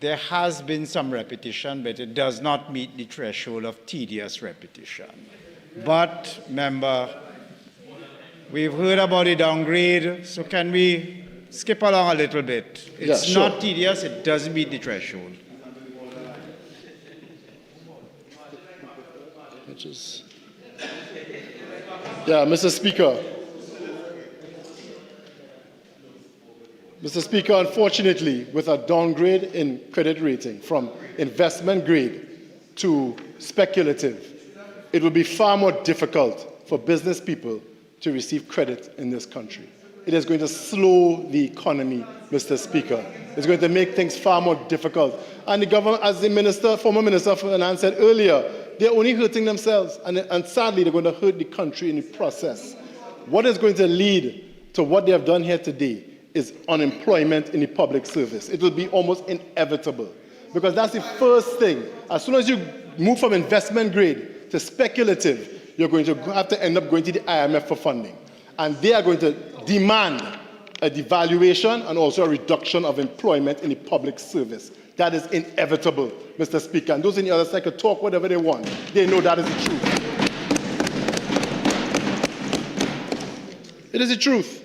There has been some repetition, but it does not meet the threshold of tedious repetition. But, member, we've heard about the downgrade, so can we skip along a little bit. It's Yeah, sure. not tedious, it doesn't meet the threshold. Yeah, Mr. Speaker. Mr. Speaker, unfortunately, with a downgrade in credit rating from investment grade to speculative, it will be far more difficult for business people to receive credit in this country. It is going to slow the economy, Mr. Speaker. It's going to make things far more difficult. And the government, as the former Minister of Finance said earlier, they're only hurting themselves, and sadly, they're going to hurt the country in the process. What is going to lead to what they have done here today is unemployment in the public service. It will be almost inevitable, because that's the first thing. As soon as you move from investment grade to speculative, you're going to have to end up going to the IMF for funding. And they are going to demand a devaluation and also a reduction of employment in the public service. That is inevitable, Mr. Speaker. And those in the other side can talk whatever they want. They know that is the truth. It is the truth.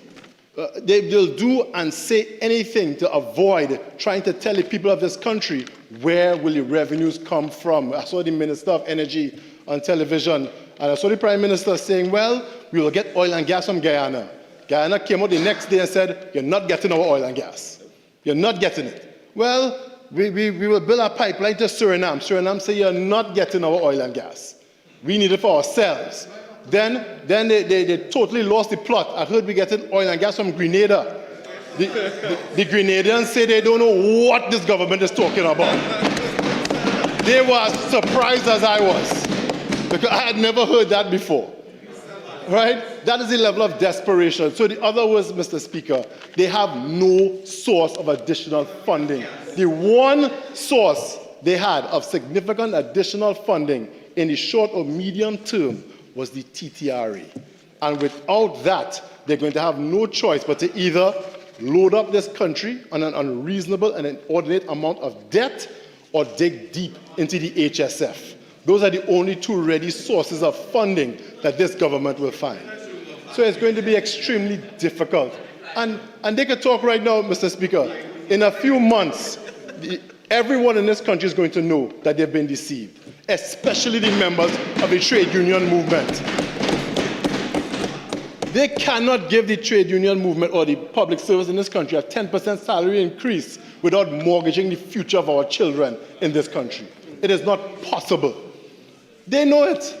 They'll do and say anything to avoid trying to tell the people of this country where will the revenues come from. I saw the Minister of Energy on television, and I saw the Prime Minister saying, well, we will get oil and gas from Guyana. Guyana came out the next day and said, you're not getting our oil and gas. You're not getting it. Well, we will build a pipeline to Suriname. Suriname say, you're not getting our oil and gas. We need it for ourselves. Then they totally lost the plot. I heard we're getting oil and gas from Grenada. The Grenadians say they don't know what this government is talking about. They were as surprised as I was, because I had never heard that before. Right? That is the level of desperation. So the other was, Mr. Speaker, they have no source of additional funding. The one source they had of significant additional funding in the short or medium term was the TTRA. And without that, they're going to have no choice but to either load up this country on an unreasonable and inordinate amount of debt or dig deep into the HSF. Those are the only two ready sources of funding that this government will find. So it's going to be extremely difficult. And they can talk right now, Mr. Speaker. In a few months, everyone in this country is going to know that they've been deceived, especially the members of the trade union movement. They cannot give the trade union movement or the public service in this country a 10% salary increase without mortgaging the future of our children in this country. It is not possible. They know it,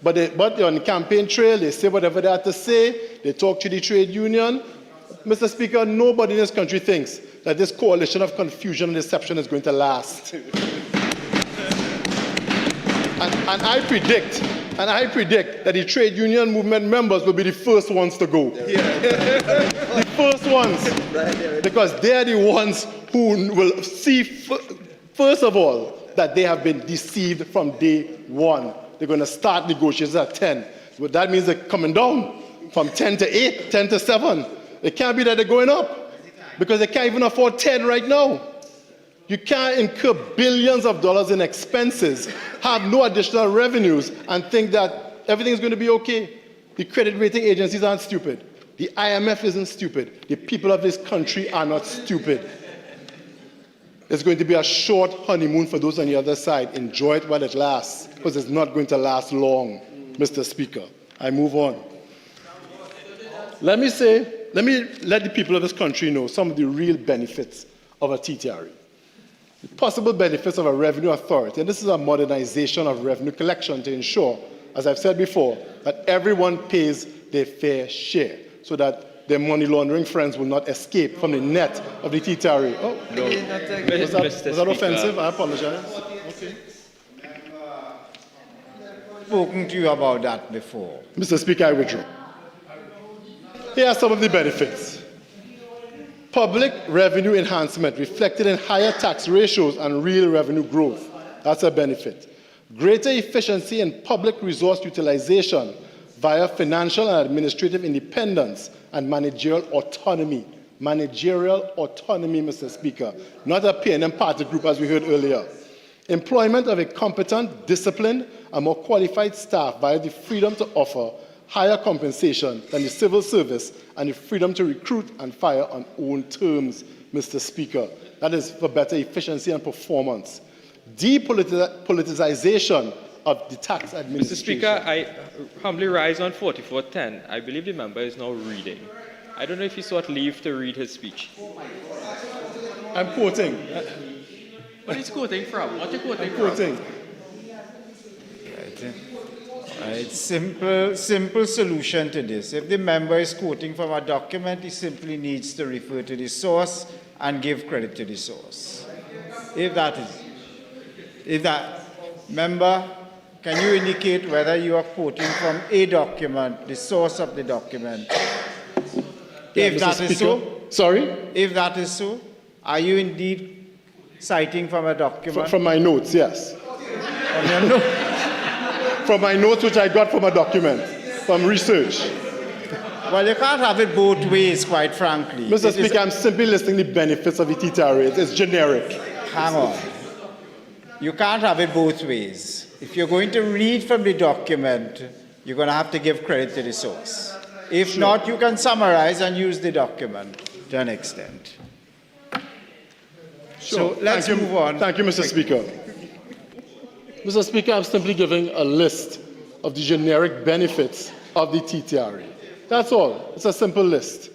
but they're on the campaign trail. They say whatever they have to say. They talk to the trade union. Mr. Speaker, nobody in this country thinks that this coalition of confusion and deception is going to last. And I predict that the trade union movement members will be the first ones to go. The first ones, because they're the ones who will see, first of all, that they have been deceived from day one. They're going to start negotiations at 10. But that means they're coming down from 10 to 8, 10 to 7. It can't be that they're going up, because they can't even afford 10 right now. You can't incur billions of dollars in expenses, have no additional revenues, and think that everything's going to be okay. The credit rating agencies aren't stupid. The IMF isn't stupid. The people of this country are not stupid. It's going to be a short honeymoon for those on the other side. Enjoy it while it lasts, because it's not going to last long, Mr. Speaker. I move on. Let me let the people of this country know some of the real benefits of a TTRA. The possible benefits of a revenue authority, and this is a modernization of revenue collection to ensure, as I've said before, that everyone pays their fair share, so that their money laundering friends will not escape from the net of the TTRA. Oh, no. Was that offensive? I apologize. Okay. Spoken to you about that before. Mr. Speaker, I withdraw. Here are some of the benefits. Public revenue enhancement reflected in higher tax ratios and real revenue growth. That's a benefit. Greater efficiency in public resource utilization via financial and administrative independence and managerial autonomy. Managerial autonomy, Mr. Speaker, not a P&M party group as we heard earlier. Employment of a competent, disciplined, and more qualified staff via the freedom to offer higher compensation than the civil service, and the freedom to recruit and fire on own terms, Mr. Speaker. That is for better efficiency and performance. Depoliticization of the tax administration. Mr. Speaker, I humbly rise on 4410. I believe the member is now reading. I don't know if he sought leave to read his speech. I'm quoting. What is quoting from? What are you quoting I'm quoting. It's simple solution to this. If the member is quoting from a document, he simply needs to refer to the source and give credit to the source. Member, can you indicate whether you are quoting from a document, the source of the document? If that is so, sorry? If that is so, are you indeed citing from a document? From my notes, yes. From your notes? From my notes, which I got from a document, from research. Well, you can't have it both ways, quite frankly. Mr. Speaker, I'm simply listing the benefits of the TTRA. It's generic. Hang on. You can't have it both ways. If you're going to read from the document, you're going to have to give credit to the source. If not, you can summarize and use the document to an extent. Sure. So let's move on. Thank you, Mr. Speaker. Mr. Speaker, I'm simply giving a list of the generic benefits of the TTRA. That's all. It's a simple list.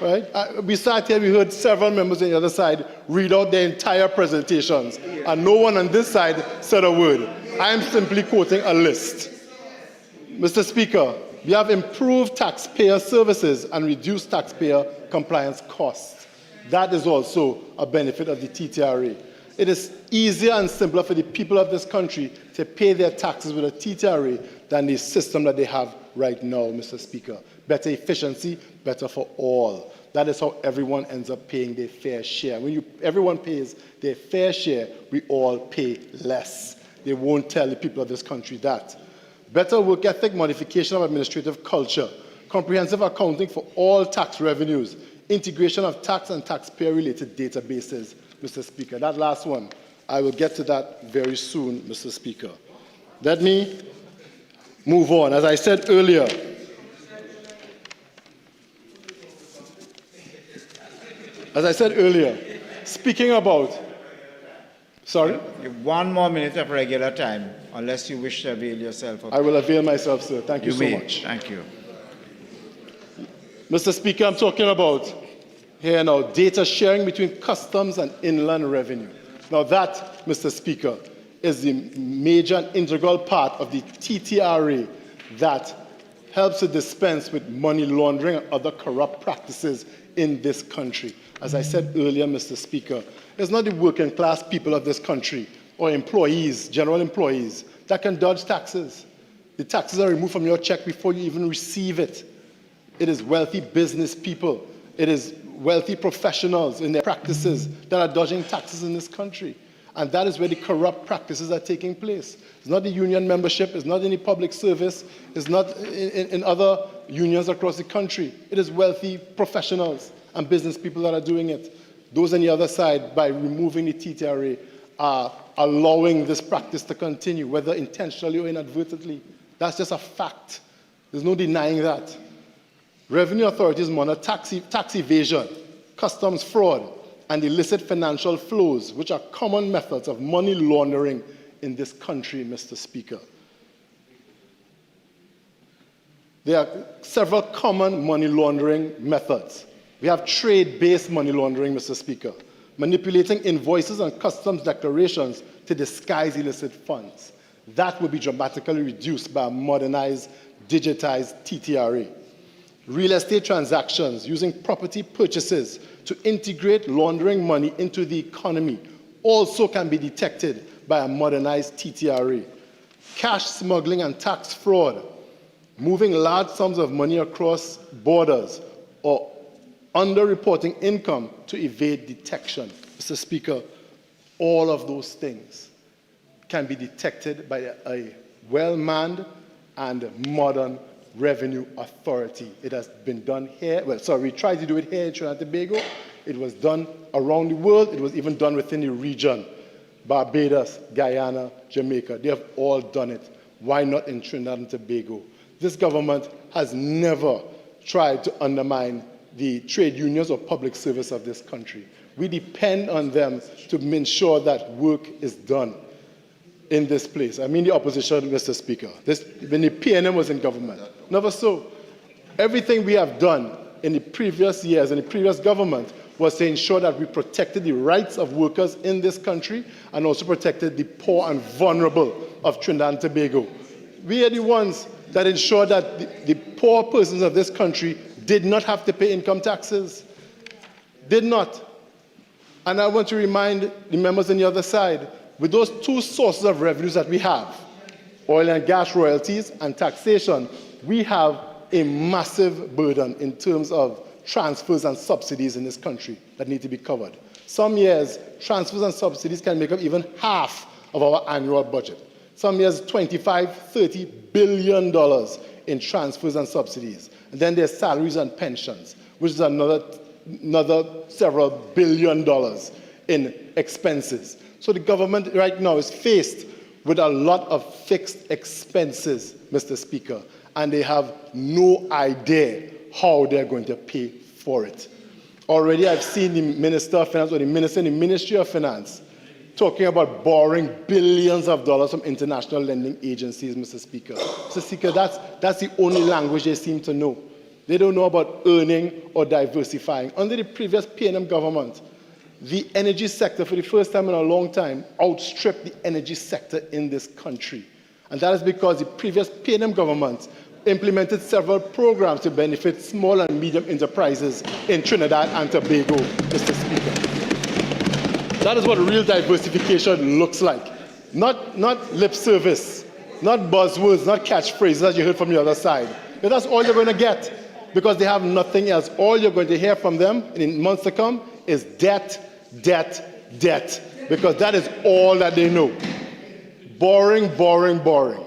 Right? We sat here, we heard several members on the other side read out their entire presentations, and no one on this side said a word. I am simply quoting a list. Mr. Speaker, we have improved taxpayer services and reduced taxpayer compliance costs. That is also a benefit of the TTRA. It is easier and simpler for the people of this country to pay their taxes with a TTRA than the system that they have right now, Mr. Speaker. Better efficiency, better for all. That is how everyone ends up paying their fair share. When everyone pays their fair share, we all pay less. They won't tell the people of this country that. Better work ethic, modification of administrative culture, comprehensive accounting for all tax revenues, integration of tax and taxpayer-related databases, Mr. Speaker. That last one, I will get to that very soon, Mr. Speaker. Let me move on. As I said earlier, speaking about, sorry? You have 1 more minute of regular time, unless you wish to avail yourself of. I will avail myself, sir. Thank you so may. much. Thank you. Mr. Speaker, I'm talking about here now data sharing between customs and inland revenue. Now that, Mr. Speaker, is the major and integral part of the TTRA that helps to dispense with money laundering and other corrupt practices in this country. As I said earlier, Mr. Speaker, it's not the working class people of this country or employees, general employees, that can dodge taxes. The taxes are removed from your check before you even receive it. It is wealthy business people. It is wealthy professionals in their practices that are dodging taxes in this country. And that is where the corrupt practices are taking place. It's not the union membership, it's not in the public service, it's not in other unions across the country. It is wealthy professionals and business people that are doing it. Those on the other side, by removing the TTRA, are allowing this practice to continue, whether intentionally or inadvertently. That's just a fact. There's no denying that. Revenue authorities monitor tax evasion, customs fraud, and illicit financial flows, which are common methods of money laundering in this country, Mr. Speaker. There are several common money laundering methods. We have trade-based money laundering, Mr. Speaker, manipulating invoices and customs declarations to disguise illicit funds. That will be dramatically reduced by a modernized, digitized TTRA. Real estate transactions using property purchases to integrate laundering money into the economy also can be detected by a modernized TTRA. Cash smuggling and tax fraud, moving large sums of money across borders, or underreporting income to evade detection. Mr. Speaker, all of those things can be detected by a well-manned and modern revenue authority. It has been done here. We tried to do it here in Trinidad and Tobago. It was done around the world. It was even done within the region. Barbados, Guyana, Jamaica, they have all done it. Why not in Trinidad and Tobago? This government has never tried to undermine the trade unions or public service of this country. We depend on them to ensure that work is done in this place. I mean the opposition, Mr. Speaker. When the PNM was in government. Never so. Everything we have done in the previous years, in the previous government, was to ensure that we protected the rights of workers in this country and also protected the poor and vulnerable of Trinidad and Tobago. We are the ones that ensured that the poor persons of this country did not have to pay income taxes. Did not. And I want to remind the members on the other side, with those two sources of revenues that we have, oil and gas royalties and taxation, we have a massive burden in terms of transfers and subsidies in this country that need to be covered. Some years, transfers and subsidies can make up even half of our annual budget. Some years, $25, $30 billion in transfers and subsidies. And then there's salaries and pensions, which is another several $1 billion in expenses. So the government right now is faced with a lot of fixed expenses, Mr. Speaker, and they have no idea how they're going to pay for it. Already I've seen the Minister of Finance or the Minister in the Ministry of Finance talking about borrowing billions of dollars from international lending agencies, Mr. Speaker. Mr. Speaker, that's the only language they seem to know. They don't know about earning or diversifying. Under the previous PNM government, the energy sector, for the first time in a long time, outstripped the energy sector in this country. And that is because the previous PNM government implemented several programs to benefit small and medium enterprises in Trinidad and Tobago, Mr. Speaker. That is what real diversification looks like. Not lip service, not buzzwords, not catchphrases as you heard from the other side. But that's all you're going to get because they have nothing else. All you're going to hear from them in months to come is debt, debt, debt, because that is all that they know. Borrowing, borrowing, borrowing.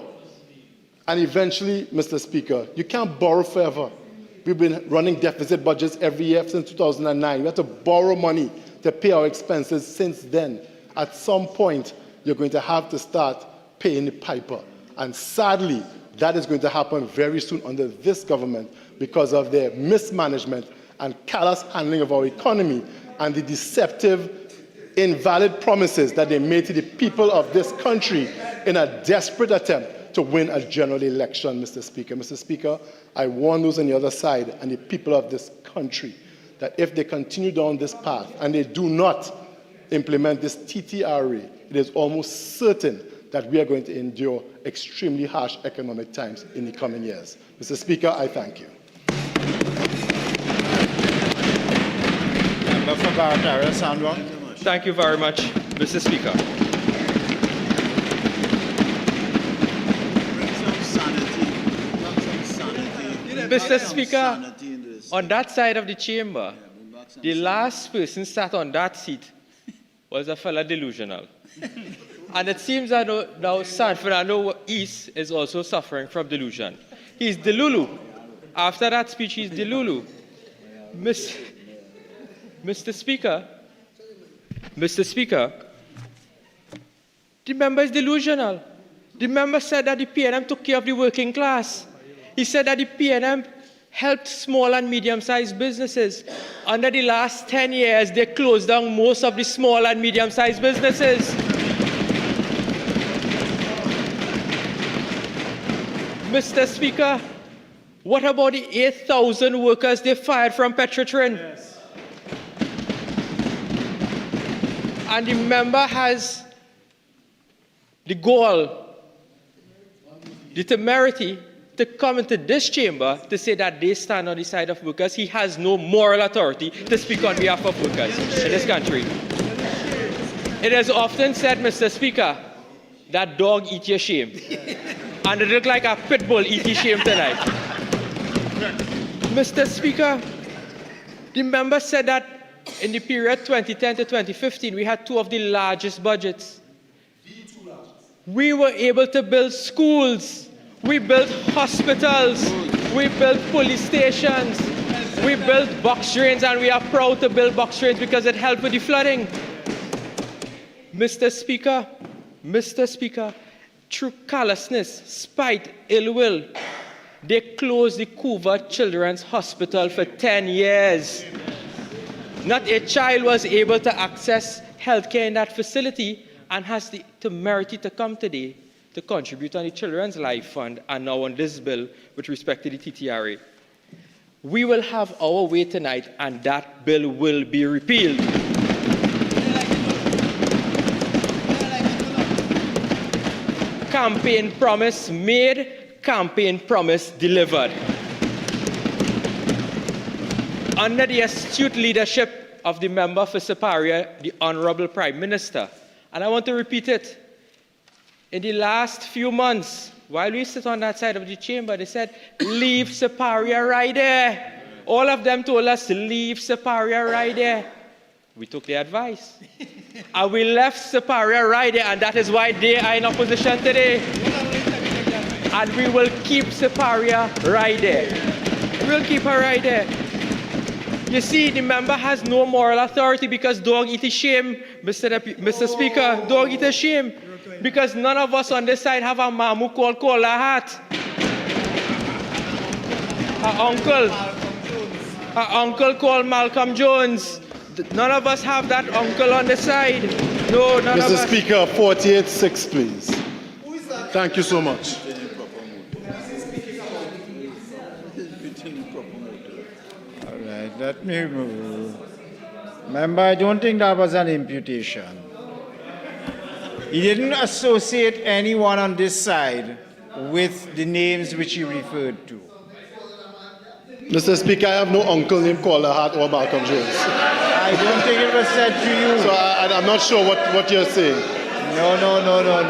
And eventually, Mr. Speaker, you can't borrow forever. We've been running deficit budgets every year since 2009. We have to borrow money to pay our expenses since then. At some point, you're going to have to start paying the piper. And sadly, that is going to happen very soon under this government because of their mismanagement and callous handling of our economy and the deceptive, invalid promises that they made to the people of this country in a desperate attempt to win a general election, Mr. Speaker. Mr. Speaker, I warn those on the other side and the people of this country that if they continue down this path and they do not implement this TTRA, it is almost certain that we are going to endure extremely harsh economic times in the coming years. Mr. Speaker, I thank you. Member for Padarath. Thank you very much, Mr. Speaker. Mr. Speaker, on that side of the chamber, the last person sat on that seat was a fellow delusional. And it seems that now San Fernando East is also suffering from delusion. He's delulu. After that speech, he's delulu. Mr. Speaker, the member is delusional. The member said that the PNM took care of the working class. He said that the PNM helped small and medium-sized businesses. Under the last 10 years, they closed down most of the small and medium-sized businesses. Mr. Speaker, what about the 8,000 workers they fired from Petrotrin? Yes. And the member has the gall, the temerity to come into this chamber to say that they stand on the side of workers. He has no moral authority to speak on behalf of workers in this country. It is often said, Mr. Speaker, that dog eat your shame. And it looked like a pit bull eat your shame tonight. Mr. Speaker, the member said that in the period 2010 to 2015, we had two of the largest budgets. We were able to build schools. We built hospitals, we built police stations, we built box drains, and we are proud to build box drains because it helped with the flooding. Mr. Speaker, through callousness, spite, ill will, They closed the Couva Children's Hospital for 10 years. Not a child was able to access healthcare in that facility and has the temerity to come today to contribute on the Children's Life Fund and now on this bill with respect to the TTRA. We will have our way tonight and that bill will be repealed. Campaign promise made, campaign promise delivered. Under the astute leadership of the member for Siparia, the Honorable Prime Minister, and I want to repeat it, in the last few months, while we sit on that side of the chamber, they said, leave Siparia right there. All of them told us to leave Siparia right there. We took their advice. And we left Siparia right there, and that is why they are in opposition today. And we will keep Siparia right there. We'll keep her right there. You see, the member has no moral authority because dog eat a shame, Mr. Speaker. Dog eat a shame. Because none of us on this side have a mamu called Kolahat. Her uncle called Malcolm Jones. None of us have that uncle on the side. No, none of us. Mr. Speaker, 48-6, please. Thank you so much. All right, let me move. Member, I don't think that was an imputation. He didn't associate anyone on this side with the names which he referred to. Mr. Speaker, I have no uncle named Kolahat or Malcolm Jones. I don't think it was said to you. So I'm not sure what you're saying. No.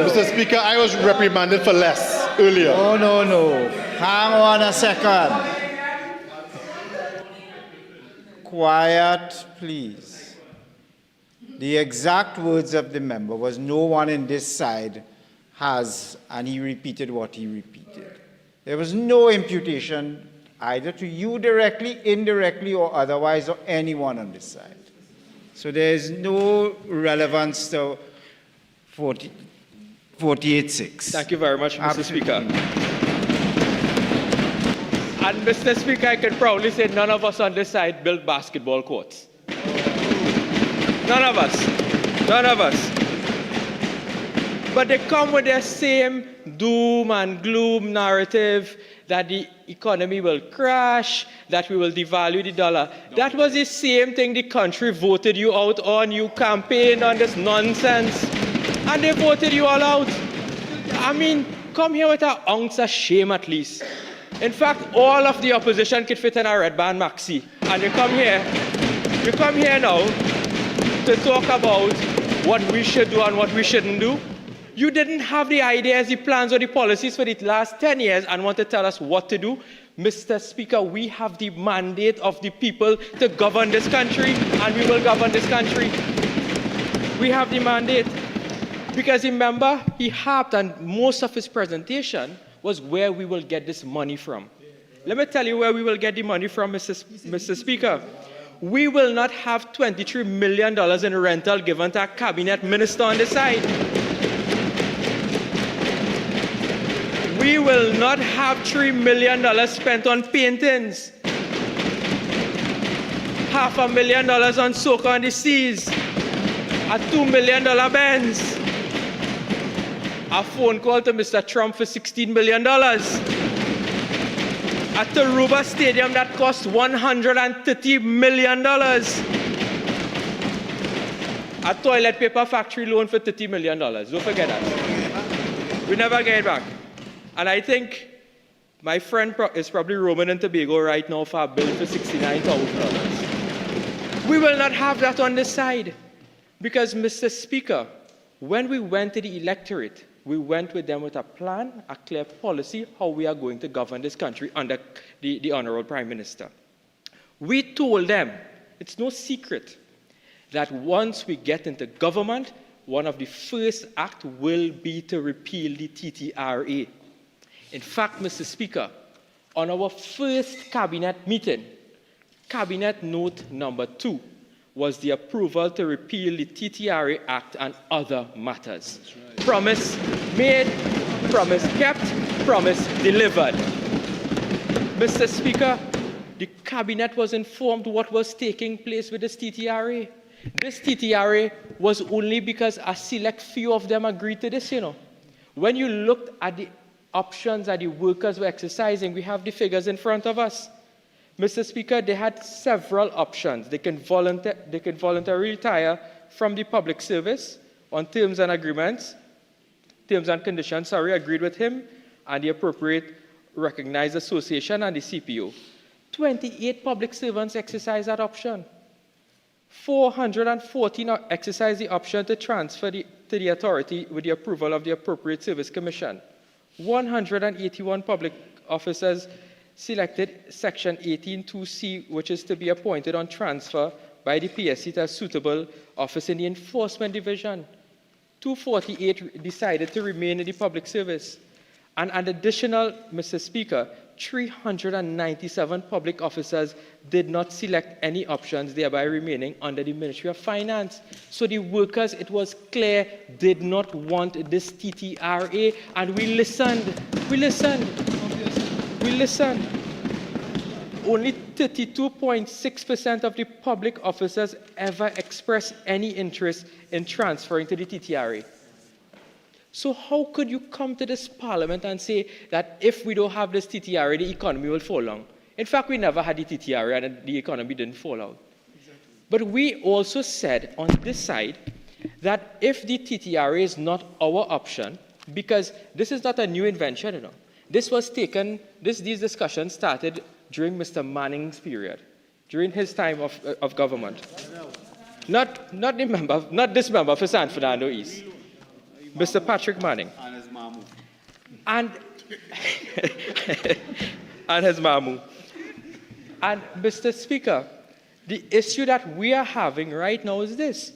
Mr. Speaker, I was reprimanded for less earlier. No. Hang on a second. Quiet, please. The exact words of the member was no one in this side has, and he repeated what he repeated. There was no imputation either to you directly, indirectly, or otherwise, or anyone on this side. So there is no relevance to 48-6. Thank you very much, Mr. Absolutely. Speaker. And Mr. Speaker, I can proudly say none of us on this side built basketball courts. None of us. But they come with their same doom and gloom narrative that the economy will crash, that we will devalue the dollar. That was the same thing the country voted you out on. You campaigned on this nonsense, and they voted you all out. I mean, come here with an ounce of shame at least. In fact, all of the opposition could fit in a red band maxi. And you come here now to talk about what we should do and what we shouldn't do. You didn't have the ideas, the plans, or the policies for the last 10 years and want to tell us what to do. Mr. Speaker, we have the mandate of the people to govern this country, and we will govern this country. We have the mandate. Because remember, he harped, and most of his presentation was where we will get this money from. Let me tell you where we will get the money from, Mr. Speaker. We will not have $23 million in rental given to a cabinet minister on the side. We will not have $3 million spent on paintings. $500,000 on soca on the seas. A $2 million Benz. A phone call to Mr. Trump for $16 million. A Taruba Stadium that cost $130 million. A toilet paper factory loan for $30 million. Don't forget that. We never get it back. And I think my friend is probably Romain in Tobago right now for a bill for $69,000. We will not have that on this side. Because, Mr. Speaker, when we went to the electorate, we went with them with a plan, a clear policy, how we are going to govern this country under the Honorable Prime Minister. We told them, it's no secret, that once we get into government, one of the first acts will be to repeal the TTRA. In fact, Mr. Speaker, on our first cabinet meeting, Cabinet Note number 2 was the approval to repeal the TTRA Act and other matters. Right. Promise made, promise kept, promise delivered. Mr. Speaker, the cabinet was informed what was taking place with this TTRA. This TTRA was only because a select few of them agreed to this, you know. When you looked at the options that the workers were exercising, we have the figures in front of us. Mr. Speaker, they had several options. They can voluntarily retire from the public service on terms and conditions, agreed with him and the appropriate recognized association and the CPO. 28 public servants exercised that option. 414 exercised the option to transfer to the authority with the approval of the appropriate service commission. 181 public officers selected Section 18(2)(c), which is to be appointed on transfer by the PSC to a suitable office in the enforcement division. 248 decided to remain in the public service. And an additional, Mr. Speaker, 397 public officers did not select any options, thereby remaining under the Ministry of Finance. So the workers, it was clear, did not want this TTRA, and we listened. Only 32.6% of the public officers ever expressed any interest in transferring to the TTRA. So how could you come to this parliament and say that if we don't have this TTRA, the economy will fall down? In fact, we never had the TTRA and the economy didn't fall out. But we also said on this side that if the TTRA is not our option, because this is not a new invention, you know. This was taken, these discussions started during Mr. Manning's period, during his time of government. Not this member for San Fernando East. Mr. Patrick Manning. And his mamu. And his mamu. And Mr. Speaker, the issue that we are having right now is this.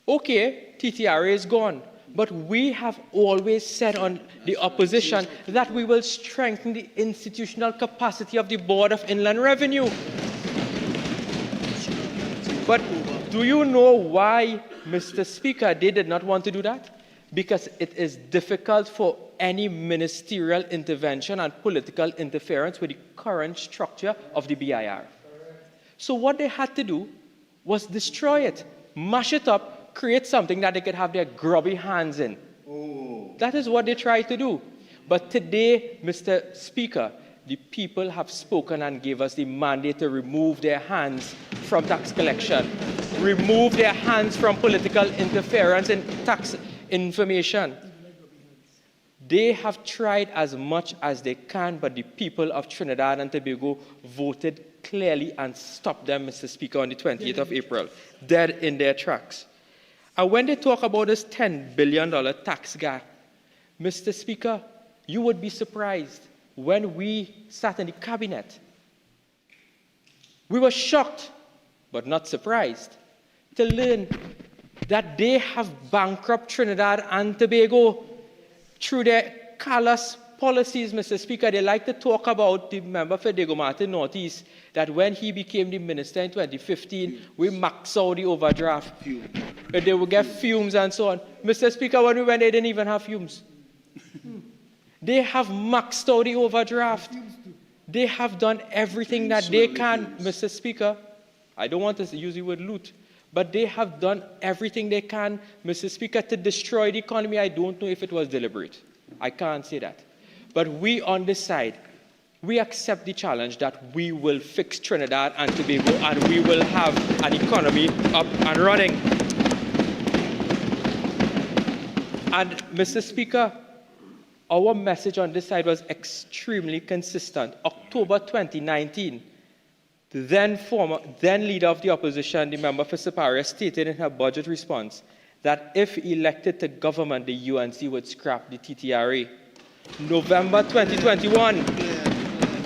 Okay, TTRA is gone, but we have always said on the opposition that we will strengthen the institutional capacity of the Board of Inland Revenue. But do you know why, Mr. Speaker, they did not want to do that? Because it is difficult for any ministerial intervention and political interference with the current structure of the BIR. So what they had to do was destroy it, mash it up, create something that they could have their grubby hands in. Oh. That is what they tried to do. But today, Mr. Speaker, the people have spoken and gave us the mandate to remove their hands from tax collection, remove their hands from political interference in tax information. They have tried as much as they can, but the people of Trinidad and Tobago voted clearly and stopped them, Mr. Speaker, on the 28th of April, dead in their tracks. And when they talk about this $10 billion tax gap, Mr. Speaker, you would be surprised. When we sat in the cabinet, we were shocked, but not surprised, to learn that they have bankrupt Trinidad and Tobago through their callous policies, Mr. Speaker. They like to talk about the member for Diego Martin Northeast, that when he became the minister in 2015, we maxed out the overdraft. They would get fumes and so on. Mr. Speaker, when we went, they didn't even have fumes. They have maxed out the overdraft. They have done everything that they can, Mr. Speaker. I don't want to use the word loot, but they have done everything they can, Mr. Speaker, to destroy the economy. I don't know if it was deliberate. I can't say that. But we on this side, we accept the challenge that we will fix Trinidad and Tobago and we will have an economy up and running. And Mr. Speaker, our message on this side was extremely consistent. October 2019, the then leader of the opposition, the member for Siparia, stated in her budget response that if elected to government, the UNC would scrap the TTRA. November 2021,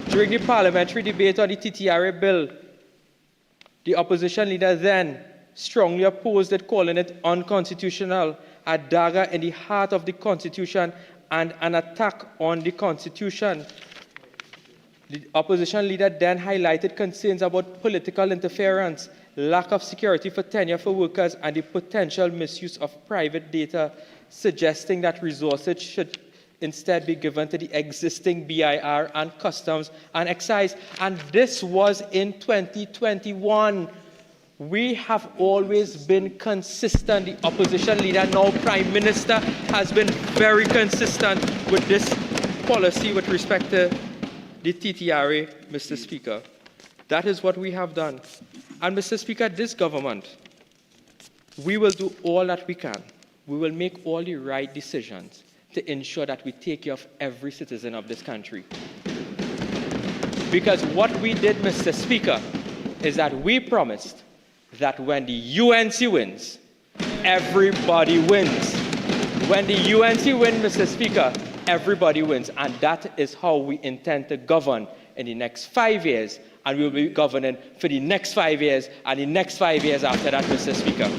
during the parliamentary debate on the TTRA bill, the opposition leader then strongly opposed it, calling it unconstitutional, a dagger in the heart of the Constitution and an attack on the Constitution. The opposition leader then highlighted concerns about political interference, lack of security for tenure for workers, and the potential misuse of private data, suggesting that resources should instead be given to the existing BIR and Customs and Excise. And this was in 2021. We have always been consistent. The opposition leader, now Prime Minister, has been very consistent with this policy with respect to the TTRA, Mr. Speaker. That is what we have done. And Mr. Speaker, this government, we will do all that we can. We will make all the right decisions to ensure that we take care of every citizen of this country. Because what we did, Mr. Speaker, is that we promised that when the UNC wins, everybody wins. When the UNC wins, Mr. Speaker, everybody wins. And that is how we intend to govern in the next 5 years. And we will be governing for the next 5 years and the next 5 years after that, Mr. Speaker.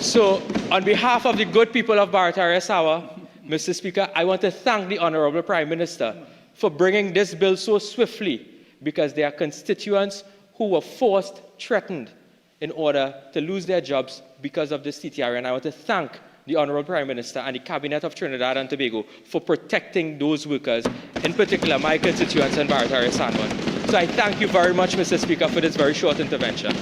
So, on behalf of the good people of Barataria-Sawa, Mr. Speaker, I want to thank the Honourable Prime Minister for bringing this bill so swiftly, because there are constituents who were forced, threatened, in order to lose their jobs because of this TTRA. And I want to thank the Honourable Prime Minister and the Cabinet of Trinidad and Tobago for protecting those workers, in particular my constituents in Barataria-Sawa. So I thank you very much, Mr. Speaker, for this very short intervention.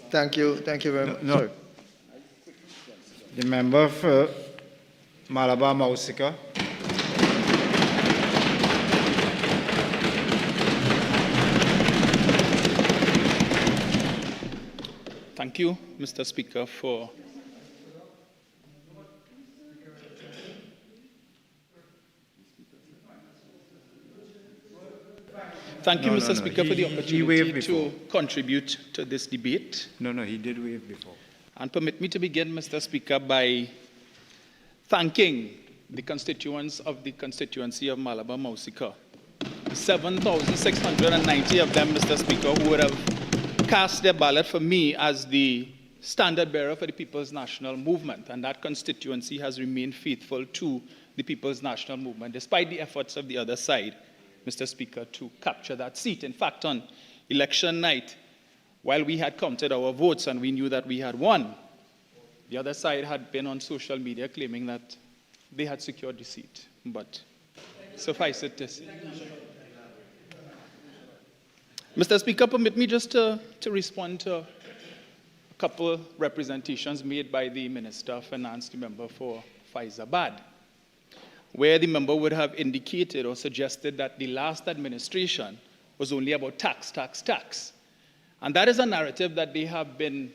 Thank you very much. No. The member for Malabar Mausika. Thank you, Mr. Speaker, for Mr. Speaker, for the opportunity to contribute to this debate. No, he did waive before. And permit me to begin, Mr. Speaker, by thanking the constituents of the constituency of Malabar Mausika. 7,690 of them, Mr. Speaker, who would have cast their ballot for me as the standard bearer for the People's National Movement. And that constituency has remained faithful to the People's National Movement, despite the efforts of the other side, Mr. Speaker, to capture that seat. In fact, on election night, while we had counted our votes and we knew that we had won, the other side had been on social media claiming that they had secured the seat. But suffice it to say. Mr. Speaker, permit me just to respond to a couple representations made by the Minister of Finance, the member for Faizabad, where the member would have indicated or suggested that the last administration was only about tax. And that is a narrative that they have been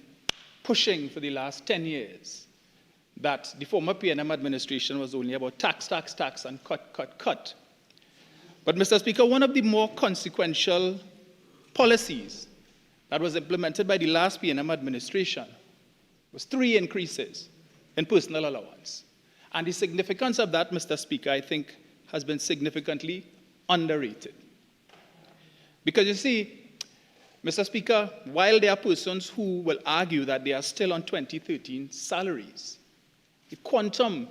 pushing for the last 10 years, that the former PNM administration was only about tax, and cut. But, Mr. Speaker, one of the more consequential policies that was implemented by the last PNM administration was 3 increases in personal allowance. And the significance of that, Mr. Speaker, I think has been significantly underrated. Because you see, Mr. Speaker, while there are persons who will argue that they are still on 2013 salaries, the quantum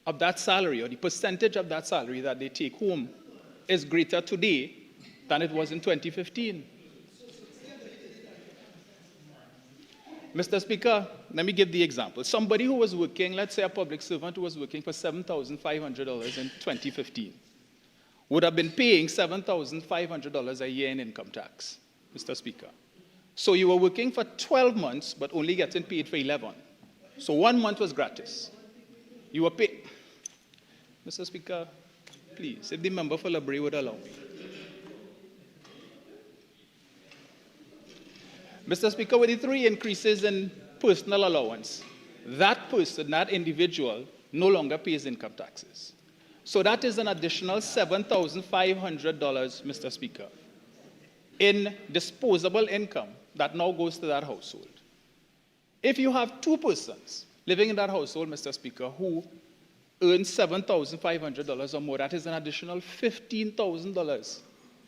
of that salary or the percentage of that salary that they take home is greater today than it was in 2015. Mr. Speaker, let me give the example. Somebody who was working, let's say a public servant who was working for $7,500 in 2015, would have been paying $7,500 a year in income tax, Mr. Speaker. So you were working for 12 months, but only getting paid for 11. So 1 month was gratis. You were paid. Mr. Speaker, please, if the member for Labrie would allow me. Mr. Speaker, with the 3 increases in personal allowance, that person, that individual, no longer pays income taxes. So that is an additional $7,500, Mr. Speaker, in disposable income that now goes to that household. If you have 2 persons living in that household, Mr. Speaker, who earn $7,500 or more, that is an additional $15,000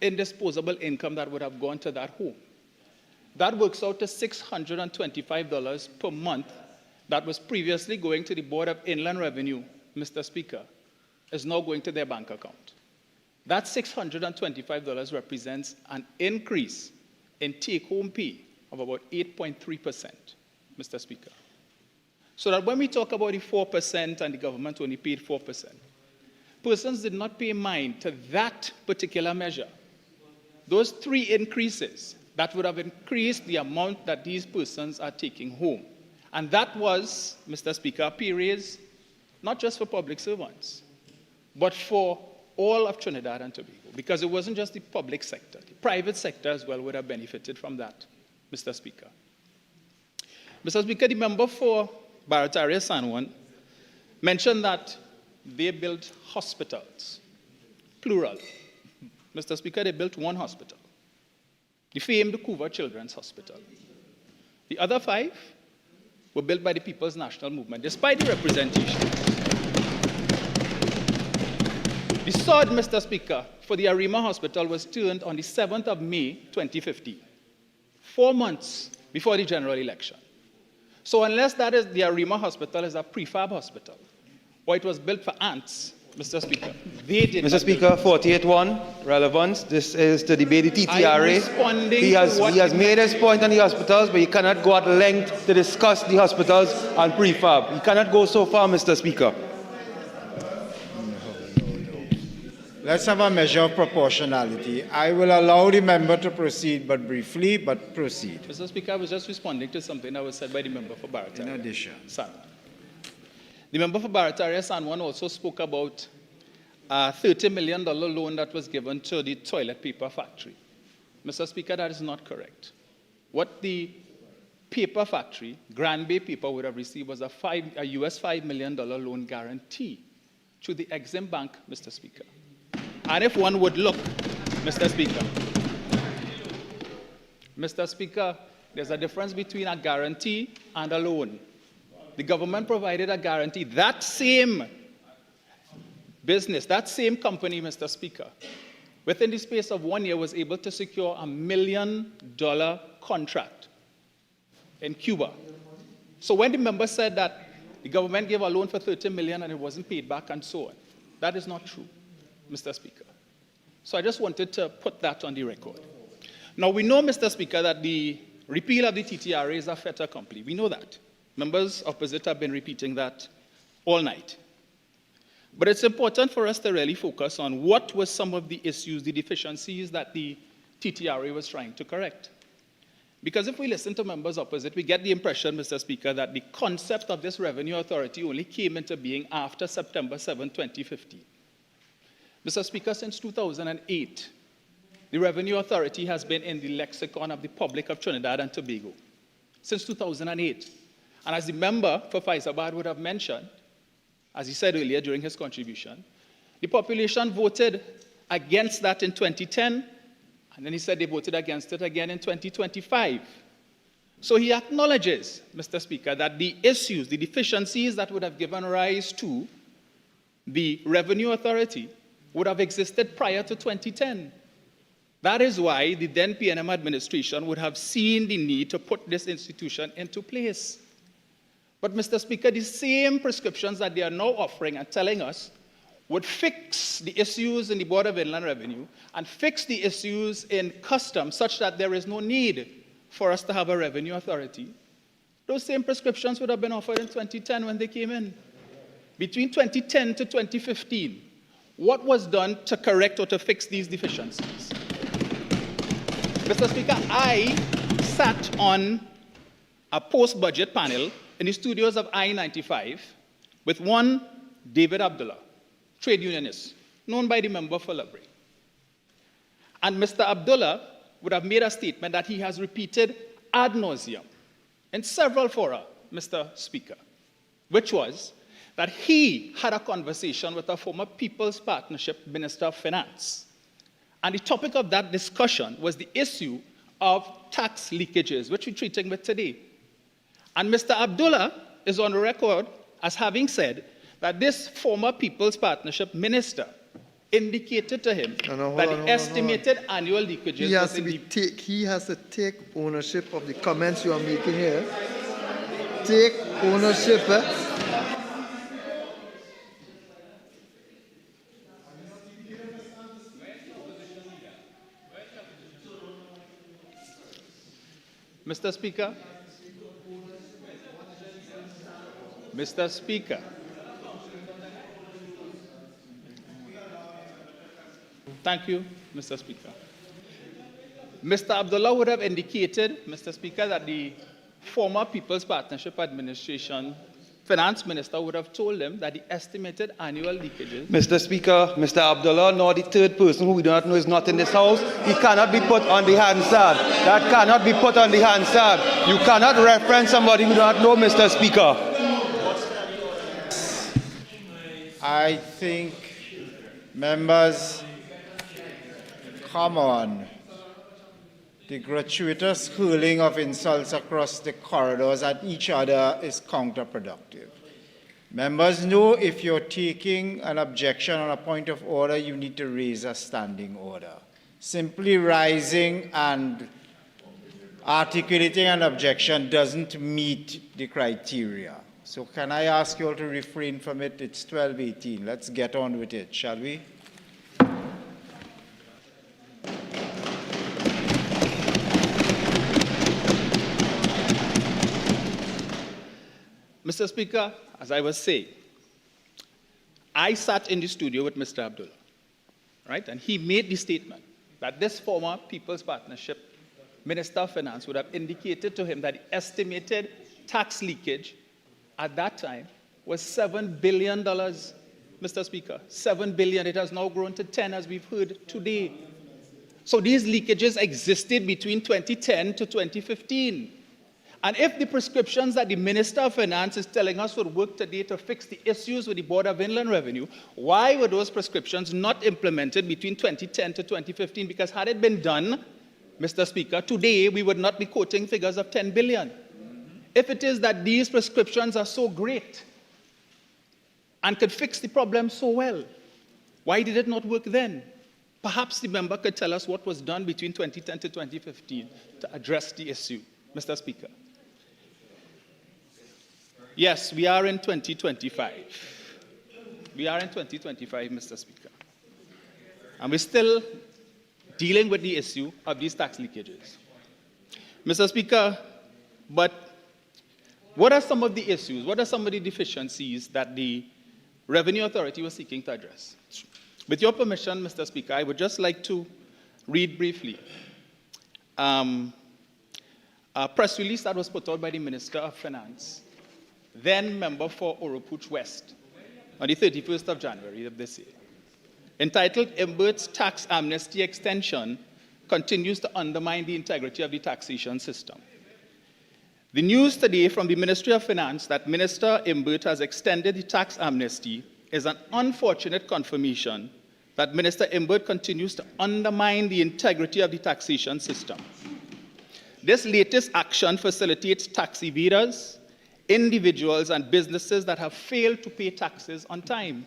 in disposable income that would have gone to that home. That works out to $625 per month that was previously going to the Board of Inland Revenue, Mr. Speaker, is now going to their bank account. That $625 represents an increase in take-home pay of about 8.3%, Mr. Speaker. So that when we talk about the 4% and the government only paid 4%, persons did not pay mind to that particular measure. Those three increases that would have increased the amount that these persons are taking home. And that was, Mr. Speaker, a pay raise not just for public servants, but for all of Trinidad and Tobago, because it wasn't just the public sector. The private sector as well would have benefited from that, Mr. Speaker. Mr. Speaker, the member for Barataria San Juan mentioned that they built hospitals, plural. Mr. Speaker, they built one hospital, the famed Couva Children's Hospital. The other 5 were built by the People's National Movement, despite the representation. The sword, Mr. Speaker, for the Arima Hospital was turned on the 7th of May, 2015, 4 months before the general election. So unless that is the Arima Hospital is a prefab hospital, or it was built for ants, Mr. Speaker, they did Mr. not Speaker, 48-1, relevance. This is to debate the TTRA. He has made his point on the hospitals, but you cannot go at length to discuss the hospitals and prefab. You cannot go so far, Mr. Speaker. Let's have a measure of proportionality. I will allow the member to proceed, but briefly, but proceed. Mr. Speaker, I was just responding to something that was said by the member for Barataria. In addition. San Juan. The member for Barataria San Juan also spoke about a $30 million loan that was given to the toilet paper factory. Mr. Speaker, that is not correct. What the paper factory, Grand Bay Paper, would have received was a US $5 million loan guarantee to the Exim Bank, Mr. Speaker. And if one would look, Mr. Speaker, there's a difference between a guarantee and a loan. The government provided a guarantee. That same business, that same company, Mr. Speaker, within the space of 1 year was able to secure $1 million contract in Cuba. So when the member said that the government gave a loan for $30 million and it wasn't paid back and so on, that is not true, Mr. Speaker. So I just wanted to put that on the record. Now, we know, Mr. Speaker, that the repeal of the TTRA is a fait accompli. We know that. Members opposite have been repeating that all night. But it's important for us to really focus on what were some of the issues, the deficiencies that the TTRA was trying to correct. Because if we listen to members opposite, we get the impression, Mr. Speaker, that the concept of this revenue authority only came into being after September 7, 2015. Mr. Speaker, since 2008, the Revenue Authority has been in the lexicon of the public of Trinidad and Tobago. Since 2008. And as the member for Faizabad would have mentioned, as he said earlier during his contribution, the population voted against that in 2010, and then he said they voted against it again in 2025. So he acknowledges, Mr. Speaker, that the issues, the deficiencies that would have given rise to the Revenue Authority would have existed prior to 2010. That is why the then PNM administration would have seen the need to put this institution into place. But, Mr. Speaker, the same prescriptions that they are now offering and telling us would fix the issues in the Board of Inland Revenue and fix the issues in customs such that there is no need for us to have a revenue authority. Those same prescriptions would have been offered in 2010 when they came in. Between 2010 to 2015, what was done to correct or to fix these deficiencies? Mr. Speaker, I sat on a post-budget panel in the studios of I-95 with one David Abdullah, trade unionist, known by the member for Labray. And Mr. Abdullah would have made a statement that he has repeated ad nauseum in several fora, Mr. Speaker, which was that he had a conversation with a former People's Partnership Minister of Finance. And the topic of that discussion was the issue of tax leakages, which we're treating with today. And Mr. Abdullah is on record as having said that this former People's Partnership Minister indicated to him that the estimated annual leakages he has to take ownership of the comments you are making here. Take ownership. Mr. Speaker. Mr. Speaker. Thank you, Mr. Speaker. Mr. Abdullah would have indicated, Mr. Speaker, that the former People's Partnership Administration Finance Minister would have told him that the estimated annual leakages... Mr. Speaker, Mr. Abdullah, nor the third person who we do not know is not in this house. He cannot be put on the Hansard. That cannot be put on the Hansard. You cannot reference somebody who do not know, Mr. Speaker. I think, members, come on. The gratuitous hurling of insults across the corridors at each other is counterproductive. Members know if you're taking an objection on a point of order, you need to raise a standing order. Simply rising and articulating an objection doesn't meet the criteria. So can I ask you all to refrain from it? It's 12:18. Let's get on with it, shall we? Mr. Speaker, as I was saying, I sat in the studio with Mr. Abdullah, right? And he made the statement that this former People's Partnership Minister of Finance would have indicated to him that the estimated tax leakage at that time was $7 billion, Mr. Speaker. $7 billion. It has now grown to 10, as we've heard today. So these leakages existed between 2010 to 2015. And if the prescriptions that the Minister of Finance is telling us would work today to fix the issues with the Board of Inland Revenue, why were those prescriptions not implemented between 2010 to 2015? Because had it been done, Mr. Speaker, today we would not be quoting figures of 10 billion. If it is that these prescriptions are so great and could fix the problem so well, why did it not work then? Perhaps the member could tell us what was done between 2010 to 2015 to address the issue, Mr. Speaker. Yes, we are in 2025. We are in 2025, Mr. Speaker. And we're still dealing with the issue of these tax leakages. Mr. Speaker, but what are some of the issues, what are some of the deficiencies that the Revenue Authority was seeking to address? With your permission, Mr. Speaker, I would just like to read briefly a press release that was put out by the Minister of Finance, then member for Oropuch West, on the 31st of January of this year, entitled Imbert's Tax Amnesty Extension Continues to Undermine the Integrity of the Taxation System. The news today from the Ministry of Finance that Minister Imbert has extended the tax amnesty is an unfortunate confirmation that Minister Imbert continues to undermine the integrity of the taxation system. This latest action facilitates tax evaders, individuals and businesses that have failed to pay taxes on time.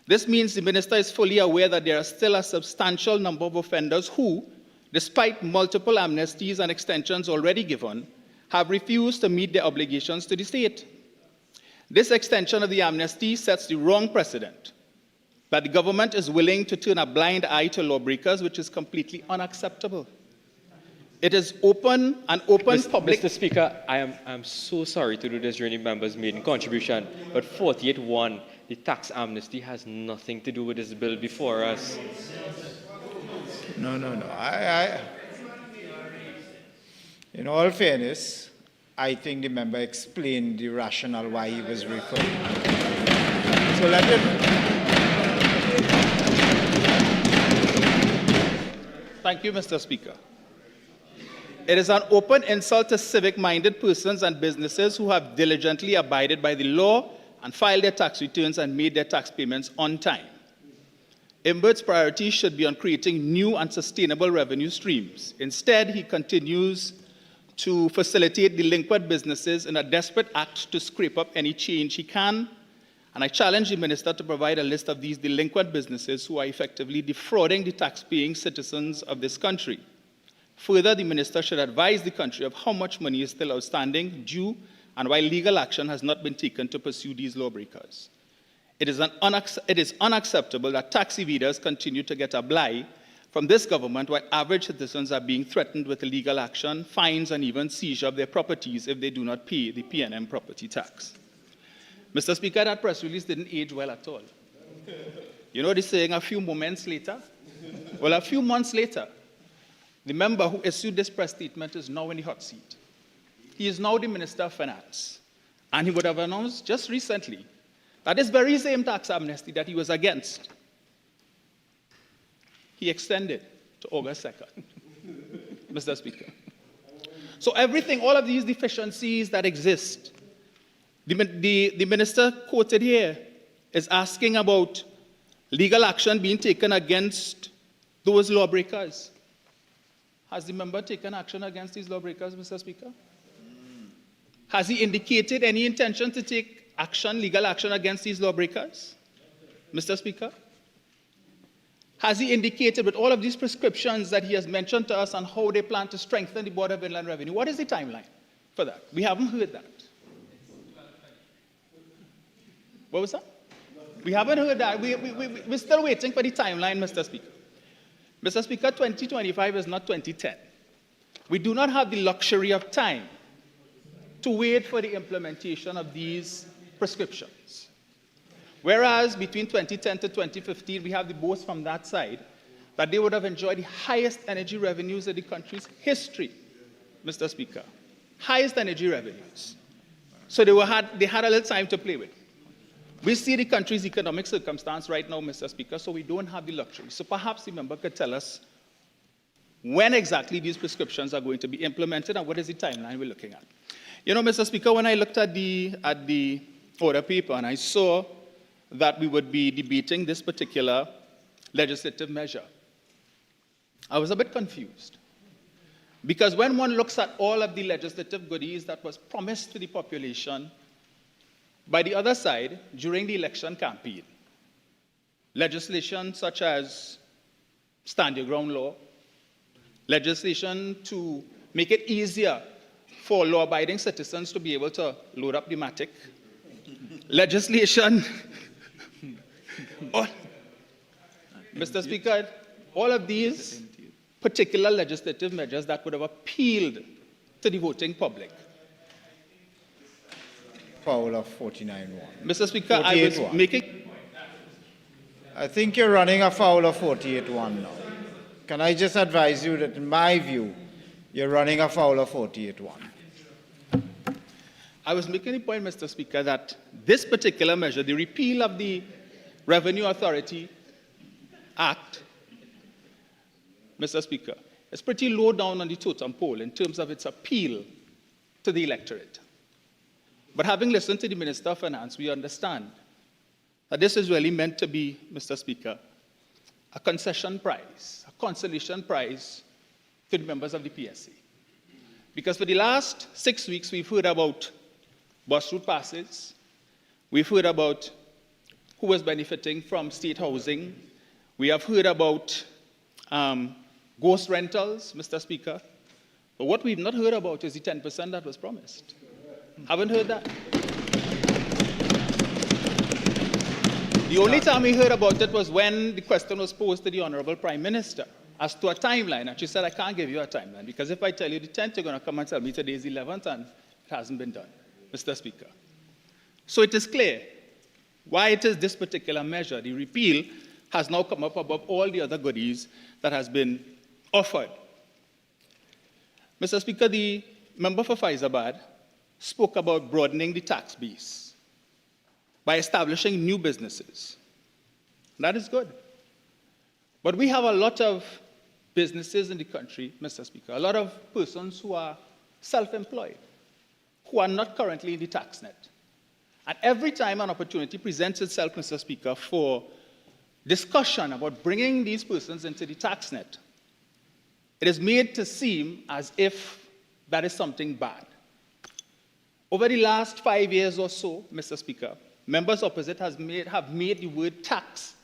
This means the minister is fully aware that there are still a substantial number of offenders who, despite multiple amnesties and extensions already given, have refused to meet their obligations to the state. This extension of the amnesty sets the wrong precedent, that the government is willing to turn a blind eye to lawbreakers, which is completely unacceptable. It is public... Mr. Speaker, I'm so sorry to do this during the members' meeting contribution, but 48.1, the tax amnesty has nothing to do with this bill before us. No. In all fairness, I think the member explained the rationale why he was referring. So let him... Thank you, Mr. Speaker. It is an open insult to civic-minded persons and businesses who have diligently abided by the law and filed their tax returns and made their tax payments on time. Imbert's priority should be on creating new and sustainable revenue streams. Instead, he continues to facilitate delinquent businesses in a desperate act to scrape up any change he can. And I challenge the minister to provide a list of these delinquent businesses who are effectively defrauding the tax-paying citizens of this country. Further, the minister should advise the country of how much money is still outstanding, due, and why legal action has not been taken to pursue these It is unacceptable that tax evaders continue to get a bly from this government, while average citizens are being threatened with illegal action, fines, and even seizure of their properties if they do not pay the PNM property tax. Mr. Speaker, that press release didn't age well at all. You know what they're saying a few moments later? Well, a few months later, the member who issued this press statement is now in the hot seat. He is now the Minister of Finance. And he would have announced just recently that this very same tax amnesty that he was against, he extended to August 2nd, Mr. Speaker. So everything, all of these deficiencies that exist, the minister quoted here is asking about legal action being taken against those lawbreakers. Has the member taken action against these lawbreakers, Mr. Speaker? Has he indicated any intention to take action, legal action against these lawbreakers, Mr. Speaker? Has he indicated with all of these prescriptions that he has mentioned to us on how they plan to strengthen the Board of Inland Revenue? What is the timeline for that? We haven't heard that. What was that? We haven't heard that. We're still waiting for the timeline, Mr. Speaker. Mr. Speaker, 2025 is not 2010. We do not have the luxury of time to wait for the implementation of these prescriptions. Whereas between 2010 to 2015, we have the boast from that side that they would have enjoyed the highest energy revenues in the country's history, Mr. Speaker. Highest energy revenues. So they had a little time to play with. We see the country's economic circumstance right now, Mr. Speaker, so we don't have the luxury. So perhaps the member could tell us when exactly these prescriptions are going to be implemented and what is the timeline we're looking at. You know, Mr. Speaker, when I looked at the order paper and I saw that we would be debating this particular legislative measure, I was a bit confused. Because when one looks at all of the legislative goodies that was promised to the population by the other side during the election campaign, legislation such as Stand Your Ground law, legislation to make it easier for law-abiding citizens to be able to load up the Matic, legislation, Mr. Speaker, all of these particular legislative measures that would have appealed to the voting public. Foul of 49-1. Mr. Speaker, I was making... I think you're running afoul of 48-1 now. Can I just advise you that, in my view, you're running afoul of 48-1? I was making the point, Mr. Speaker, that this particular measure, the repeal of the Revenue Authority Act, Mr. Speaker, is pretty low down on the totem pole in terms of its appeal to the electorate. But having listened to the Minister of Finance, we understand that this is really meant to be, Mr. Speaker, a concession prize, a consolation prize to the members of the PSA. Because for the last 6 weeks, we've heard about bus route passes, we've heard about who was benefiting from state housing, we have heard about ghost rentals, Mr. Speaker. But what we've not heard about is the 10% that was promised. Haven't heard that. The only time we heard about it was when the question was posed to the Honorable Prime Minister as to a timeline. And she said, I can't give you a timeline, because if I tell you the 10th, you're going to come and tell me today's the 11th, and it hasn't been done, Mr. Speaker. So it is clear why it is this particular measure, the repeal, has now come up above all the other goodies that has been offered. Mr. Speaker, the member for Faizabad spoke about broadening the tax base by establishing new businesses. That is good. But we have a lot of businesses in the country, Mr. Speaker, a lot of persons who are self-employed, who are not currently in the tax net. And every time an opportunity presents itself, Mr. Speaker, for discussion about bringing these persons into the tax net, it is made to seem as if that is something bad. Over the last 5 years or so, Mr. Speaker, members opposite have made the word tax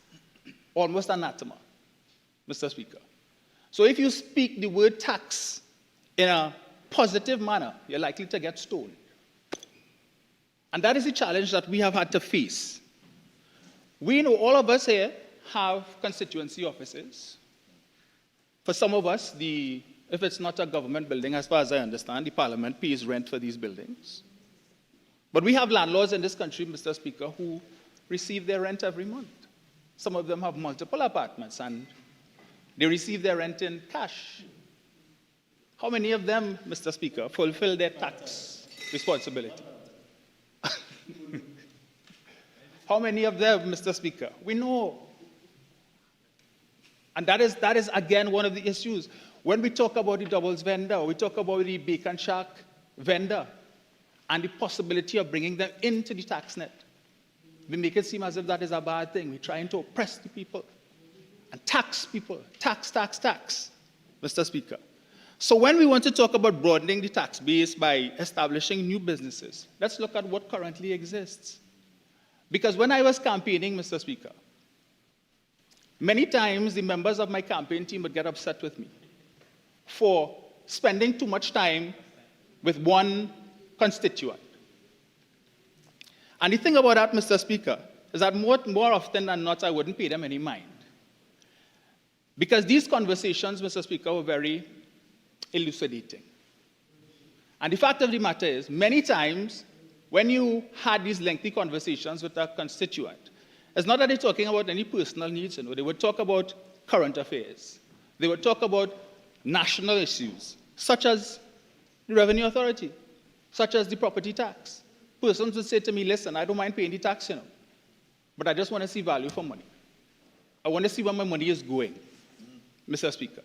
almost anathema, Mr. Speaker. So if you speak the word tax in a positive manner, you're likely to get stoned. And that is the challenge that we have had to face. We know all of us here have constituency offices. For some of us, if it's not a government building, as far as I understand, the parliament pays rent for these buildings. But we have landlords in this country, Mr. Speaker, who receive their rent every month. Some of them have multiple apartments, and they receive their rent in cash. How many of them, Mr. Speaker, fulfill their tax responsibility? How many of them, Mr. Speaker? We know. And that is again, one of the issues. When we talk about the doubles vendor, we talk about the bacon shack vendor, and the possibility of bringing them into the tax net. We make it seem as if that is a bad thing. We're trying to oppress the people and tax people. Tax, Mr. Speaker. So when we want to talk about broadening the tax base by establishing new businesses, let's look at what currently exists. Because when I was campaigning, Mr. Speaker, many times the members of my campaign team would get upset with me for spending too much time with one constituent. And the thing about that, Mr. Speaker, is that more often than not, I wouldn't pay them any mind. Because these conversations, Mr. Speaker, were very elucidating. And the fact of the matter is, many times, when you had these lengthy conversations with a constituent, it's not that they're talking about any personal needs, they would talk about current affairs. They would talk about national issues, such as the Revenue Authority, such as the property tax. Persons would say to me, listen, I don't mind paying the tax, but I just want to see value for money. I want to see where my money is going, Mr. Speaker.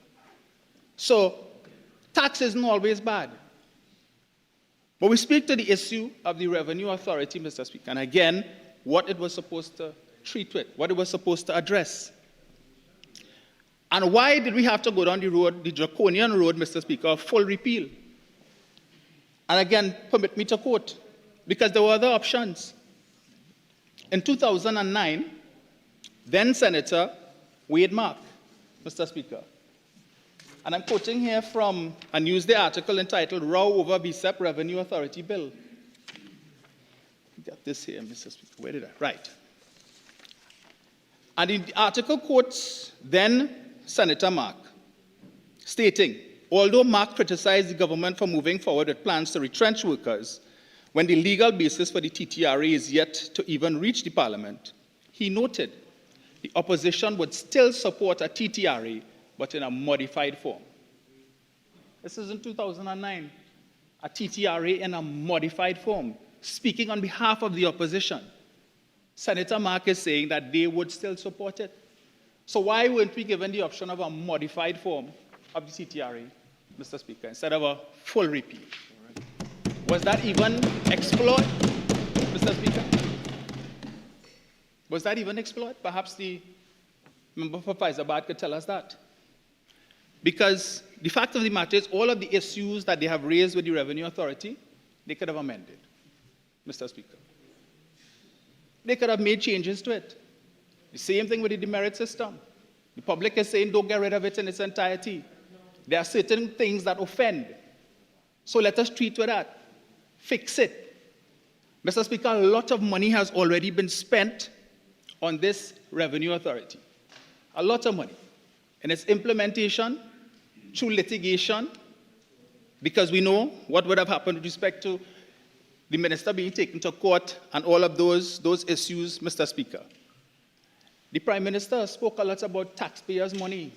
So, tax isn't always bad. But we speak to the issue of the Revenue Authority, Mr. Speaker, and again, what it was supposed to treat with, what it was supposed to address. And why did we have to go down the road, the draconian road, Mr. Speaker, of full repeal? And again, permit me to quote, because there were other options. In 2009, then Senator Wade Mark, Mr. Speaker, and I'm quoting here from a Newsday article entitled Row Over BSEP Revenue Authority Bill. Get this here, Mr. Speaker. Where did I? Right. And the article quotes then Senator Mark, stating, although Mark criticized the government for moving forward with plans to retrench workers when the legal basis for the TTRA is yet to even reach the parliament, he noted the opposition would still support a TTRA, but in a modified form. This is in 2009, a TTRA in a modified form, speaking on behalf of the opposition. Senator Mark is saying that they would still support it. So why weren't we given the option of a modified form of the TTRA, Mr. Speaker, instead of a full repeal? Was that even explored, Mr. Speaker? Was that even explored? Perhaps the member for Fyzabad could tell us that. Because the fact of the matter is, all of the issues that they have raised with the Revenue Authority, they could have amended, Mr. Speaker. They could have made changes to it. The same thing with the demerit system. The public is saying, don't get rid of it in its entirety. There are certain things that offend. So let us treat with that. Fix it. Mr. Speaker, a lot of money has already been spent on this Revenue Authority. A lot of money. In its implementation, through litigation, because we know what would have happened with respect to the minister being taken to court and all of those issues, Mr. Speaker. The Prime Minister spoke a lot about taxpayers' money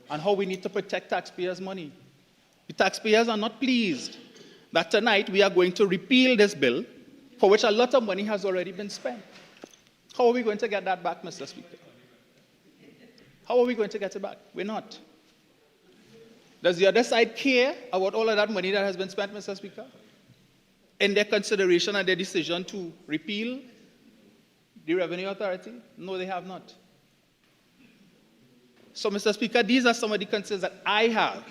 and how we need to protect taxpayers' money. The taxpayers are not pleased that tonight we are going to repeal this bill for which a lot of money has already been spent. How are we going to get that back, Mr. Speaker? How are we going to get it back? We're not. Does the other side care about all of that money that has been spent, Mr. Speaker? In their consideration and their decision to repeal the Revenue Authority? No, they have not. So, Mr. Speaker, these are some of the concerns that I have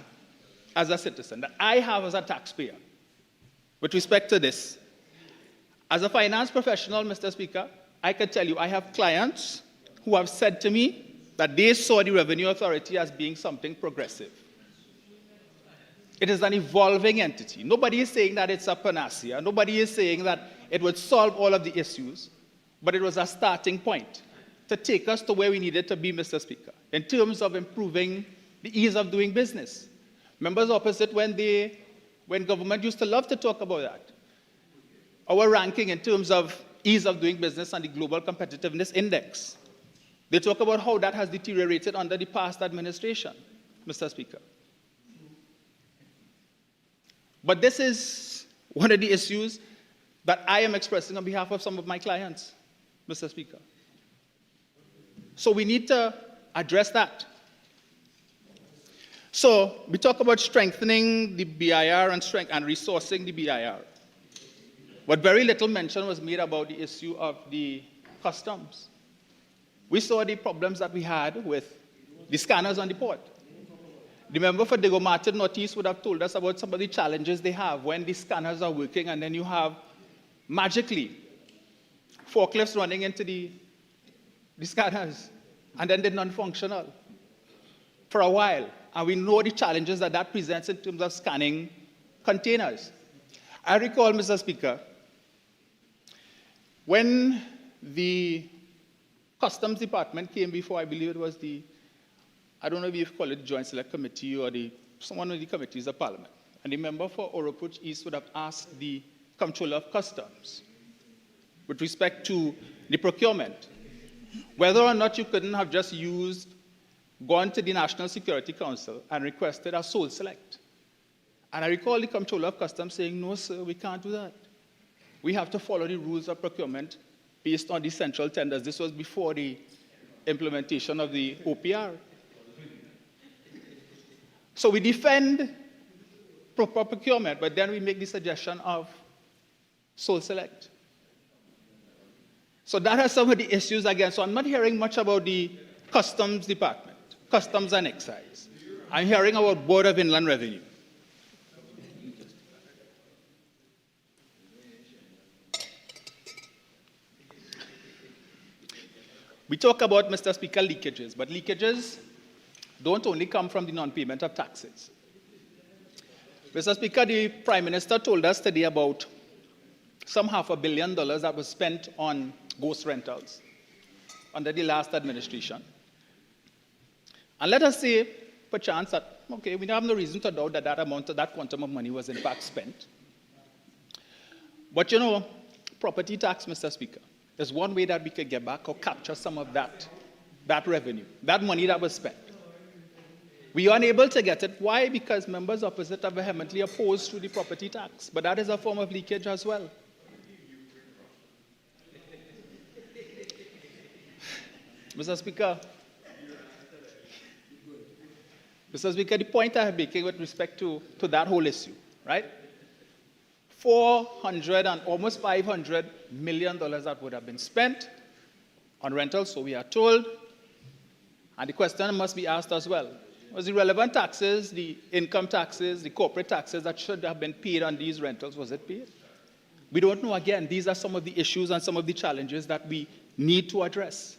as a citizen, that I have as a taxpayer with respect to this. As a finance professional, Mr. Speaker, I can tell you I have clients who have said to me that they saw the Revenue Authority as being something progressive. It is an evolving entity. Nobody is saying that it's a panacea. Nobody is saying that it would solve all of the issues, but it was a starting point to take us to where we needed to be, Mr. Speaker, in terms of improving the ease of doing business. Members opposite, when government used to love to talk about that, our ranking in terms of ease of doing business and the Global Competitiveness Index, they talk about how that has deteriorated under the past administration, Mr. Speaker. But this is one of the issues that I am expressing on behalf of some of my clients, Mr. Speaker. So we need to address that. So we talk about strengthening the BIR and resourcing the BIR. But very little mention was made about the issue of the customs. We saw the problems that we had with the scanners on the port. The member for Davendranath Northeast would have told us about some of the challenges they have when the scanners are working and then you have, magically, forklifts running into the scanners and then they're non-functional for a while. And we know the challenges that that presents in terms of scanning containers. I recall, Mr. Speaker, when the Customs Department came before, I believe it was I don't know if you call it the Joint Select Committee or one of the committees of Parliament. And the member for Oropouche East would have asked the Comptroller of Customs, with respect to the procurement, whether or not you couldn't have just gone to the National Security Council and requested a sole select. And I recall the Comptroller of Customs saying, no, sir, we can't do that. We have to follow the rules of procurement based on the central tenders. This was before the implementation of the OPR. So we defend proper procurement, but then we make the suggestion of sole select. So that has some of the issues again. So I'm not hearing much about the Customs Department, Customs and Excise. I'm hearing about Board of Inland Revenue. We talk about, Mr. Speaker, leakages, but leakages don't only come from the non-payment of taxes. Mr. Speaker, the Prime Minister told us today about some $500 million that was spent on ghost rentals under the last administration. And let us say, perchance, that, okay, we have no reason to doubt that that quantum of money was in fact spent. But you know, property tax, Mr. Speaker, is one way that we could get back or capture some of that revenue, that money that was spent. We are unable to get it. Why? Because members opposite are vehemently opposed to the property tax. But that is a form of leakage as well. Mr. Speaker, the point I am making with respect to that whole issue, right? $400 and almost $500 million that would have been spent on rentals, so we are told. And the question must be asked as well. Was the relevant taxes, the income taxes, the corporate taxes that should have been paid on these rentals, was it paid? We don't know. Again, these are some of the issues and some of the challenges that we need to address.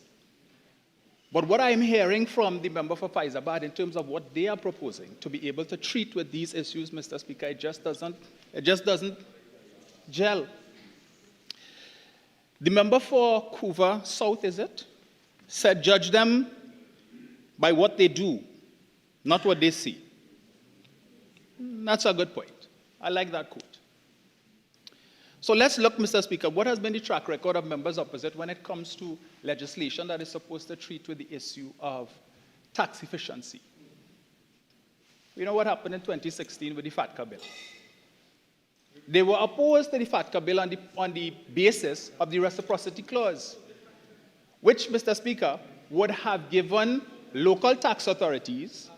But what I'm hearing from the member for Faizabad in terms of what they are proposing to be able to treat with these issues, Mr. Speaker, it just doesn't gel. The member for Couva South, is it, said judge them by what they do, not what they see. That's a good point. I like that quote. So let's look, Mr. Speaker, what has been the track record of members opposite when it comes to legislation that is supposed to treat with the issue of tax efficiency. You know what happened in 2016 with the FATCA bill? They were opposed to the FATCA bill on the basis of the reciprocity clause, which, Mr. Speaker, would have given local tax authorities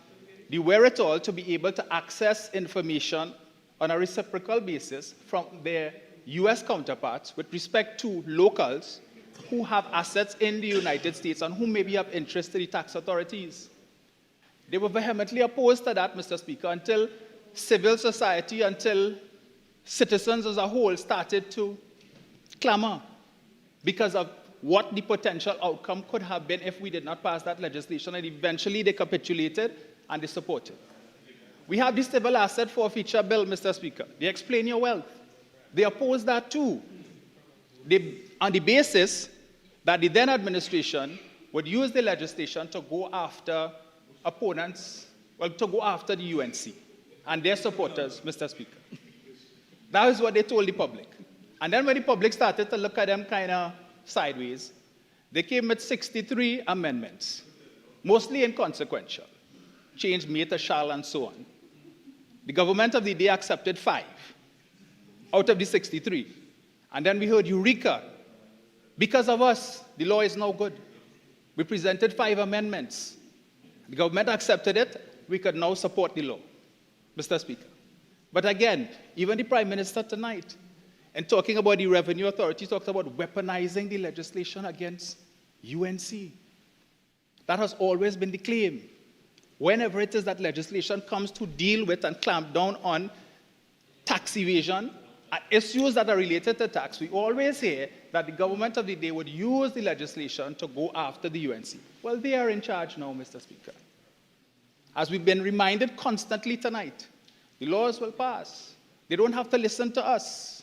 the wherewithal to be able to access information on a reciprocal basis from their U.S. counterparts with respect to locals who have assets in the United States and who maybe have interest to the tax authorities. They were vehemently opposed to that, Mr. Speaker, until civil society, until citizens as a whole started to clamor because of what the potential outcome could have been if we did not pass that legislation, and eventually they capitulated and they supported. We have the civil asset forfeiture bill, Mr. Speaker. They explain your wealth. They oppose that too. On the basis that the then administration would use the legislation to go after opponents Well, to go after the UNC and their supporters, Mr. Speaker. That is what they told the public. And then when the public started to look at them kind of sideways, they came with 63 amendments, mostly inconsequential. Change may to shall and so on. The government of the day accepted 5 out of the 63. And then we heard, Eureka, because of us, the law is now good. We presented 5 amendments. The government accepted it. We could now support the law, Mr. Speaker. But again, even the Prime Minister tonight, in talking about the Revenue Authority, talked about weaponizing the legislation against UNC. That has always been the claim. Whenever it is that legislation comes to deal with and clamp down on tax evasion, issues that are related to tax, we always hear that the government of the day would use the legislation to go after the UNC. Well, they are in charge now, Mr. Speaker. As we've been reminded constantly tonight, the laws will pass. They don't have to listen to us.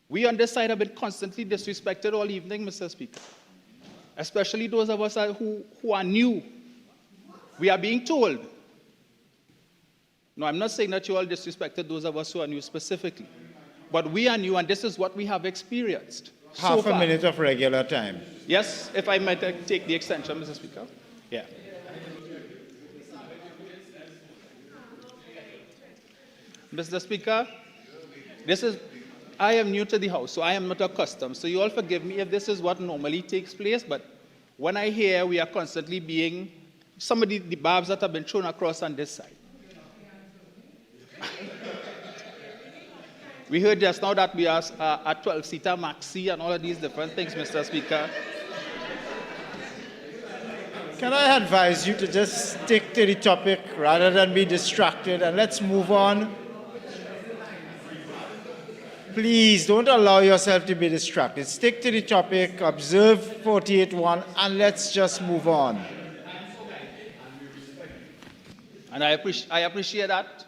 We on this side have been constantly disrespected all evening, Mr. Speaker. Especially those of us who are new. We are being told. No, I'm not saying that you all disrespected those of us who are new specifically. But we are new, and this is what we have experienced. Half a minute of regular time. Yes, if I might take the extension, Mr. Speaker. Yeah. Mr. Speaker, I am new to the House, so I am not accustomed. So you all forgive me if this is what normally takes place, but when I hear we are constantly being, some of the barbs that have been thrown across on this side. We heard just now that we are a 12-seater maxi and all of these different things, Mr. Speaker. Can I advise you to just stick to the topic rather than be distracted, and let's move on? Please don't allow yourself to be distracted. Stick to the topic, observe 48.1, and let's just move on. And I appreciate that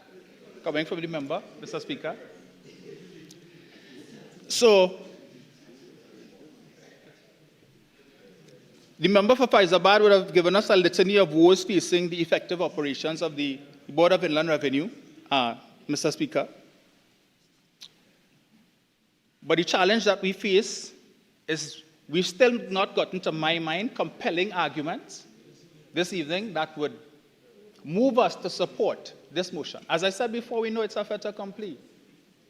coming from the member, Mr. Speaker. So, the member for Fyzabad would have given us a litany of woes facing the effective operations of the Board of Inland Revenue, Mr. Speaker. But the challenge that we face is we've still not gotten, to my mind, compelling arguments this evening that would move us to support this motion. As I said before, we know it's a fait accompli.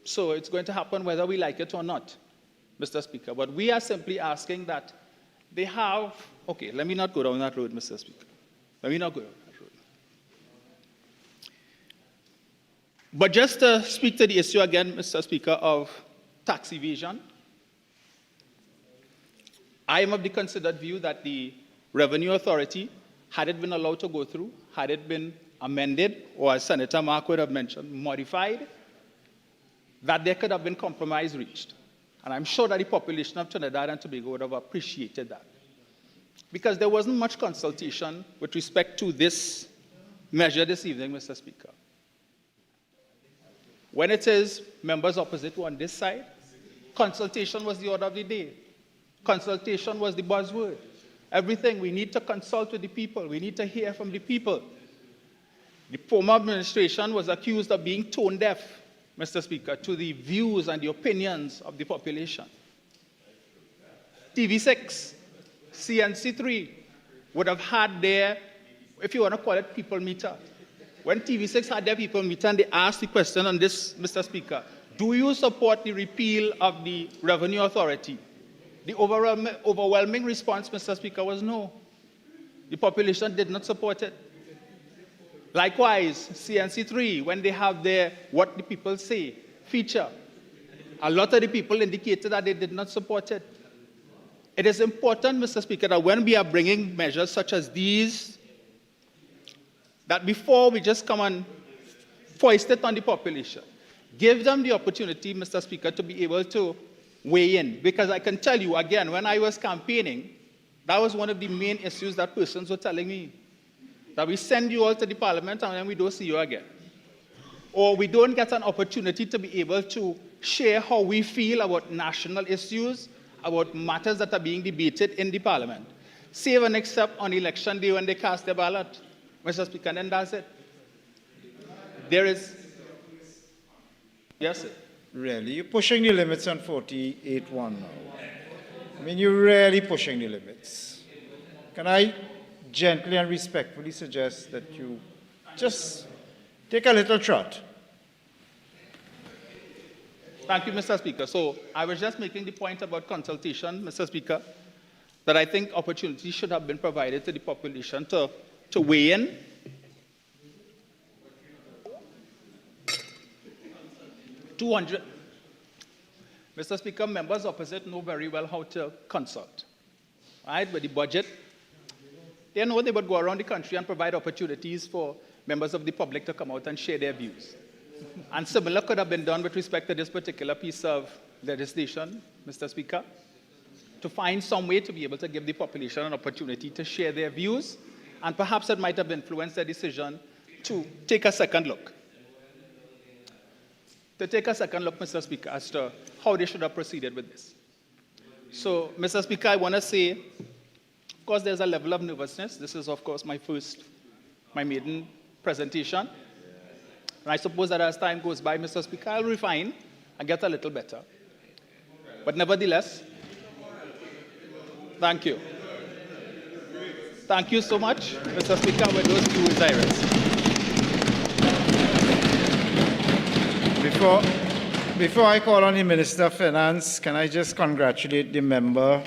So it's going to happen whether we like it or not, Mr. Speaker. But we are simply asking that they have, okay, let me not go down that road, Mr. Speaker. Let me not go down that road. But just to speak to the issue again, Mr. Speaker, of tax evasion, I am of the considered view that the Revenue Authority, had it been allowed to go through, had it been amended, or as Senator Mark would have mentioned, modified, that there could have been compromise reached. And I'm sure that the population of Trinidad and Tobago would have appreciated that. Because there wasn't much consultation with respect to this measure this evening, Mr. Speaker. When it is members opposite on this side, consultation was the order of the day. Consultation was the buzzword. Everything, we need to consult with the people. We need to hear from the people. The former administration was accused of being tone deaf, Mr. Speaker, to the views and the opinions of the population. TV6, CNC3 would have had their, if you want to call it, people meter. When TV6 had their people meter and they asked the question on this, Mr. Speaker, do you support the repeal of the Revenue Authority? The overwhelming response, Mr. Speaker, was no. The population did not support it. Likewise, CNC3, when they have their what the people say feature, a lot of the people indicated that they did not support it. It is important, Mr. Speaker, that when we are bringing measures such as these, that before we just come and foist it on the population, give them the opportunity, Mr. Speaker, to be able to weigh in. Because I can tell you, again, when I was campaigning, that was one of the main issues that persons were telling me. That we send you all to the parliament and then we don't see you again. Or we don't get an opportunity to be able to share how we feel about national issues, about matters that are being debated in the parliament. Save and except on election day when they cast their ballot, Mr. Speaker, and then that's it. There is, yes, sir. Really? You're pushing the limits on 48.1 now. I mean, you're really pushing the limits. Can I gently and respectfully suggest that you just take a little trot? Thank you, Mr. Speaker. So I was just making the point about consultation, Mr. Speaker, that I think opportunity should have been provided to the population to weigh in. Mr. Speaker, members opposite know very well how to consult. Right? With the budget, they know they would go around the country and provide opportunities for members of the public to come out and share their views. And similar could have been done with respect to this particular piece of legislation, Mr. Speaker, to find some way to be able to give the population an opportunity to share their views, and perhaps it might have influenced their decision to take a second look. Mr. Speaker, as to how they should have proceeded with this. So, Mr. Speaker, I want to say, of course, there's a level of nervousness. This is, of course, my maiden presentation. And I suppose that as time goes by, Mr. Speaker, I'll refine and get a little better. But nevertheless, thank you. Thank you so much, Mr. Speaker, with those few words I raised. Before I call on the Minister of Finance, can I just congratulate the member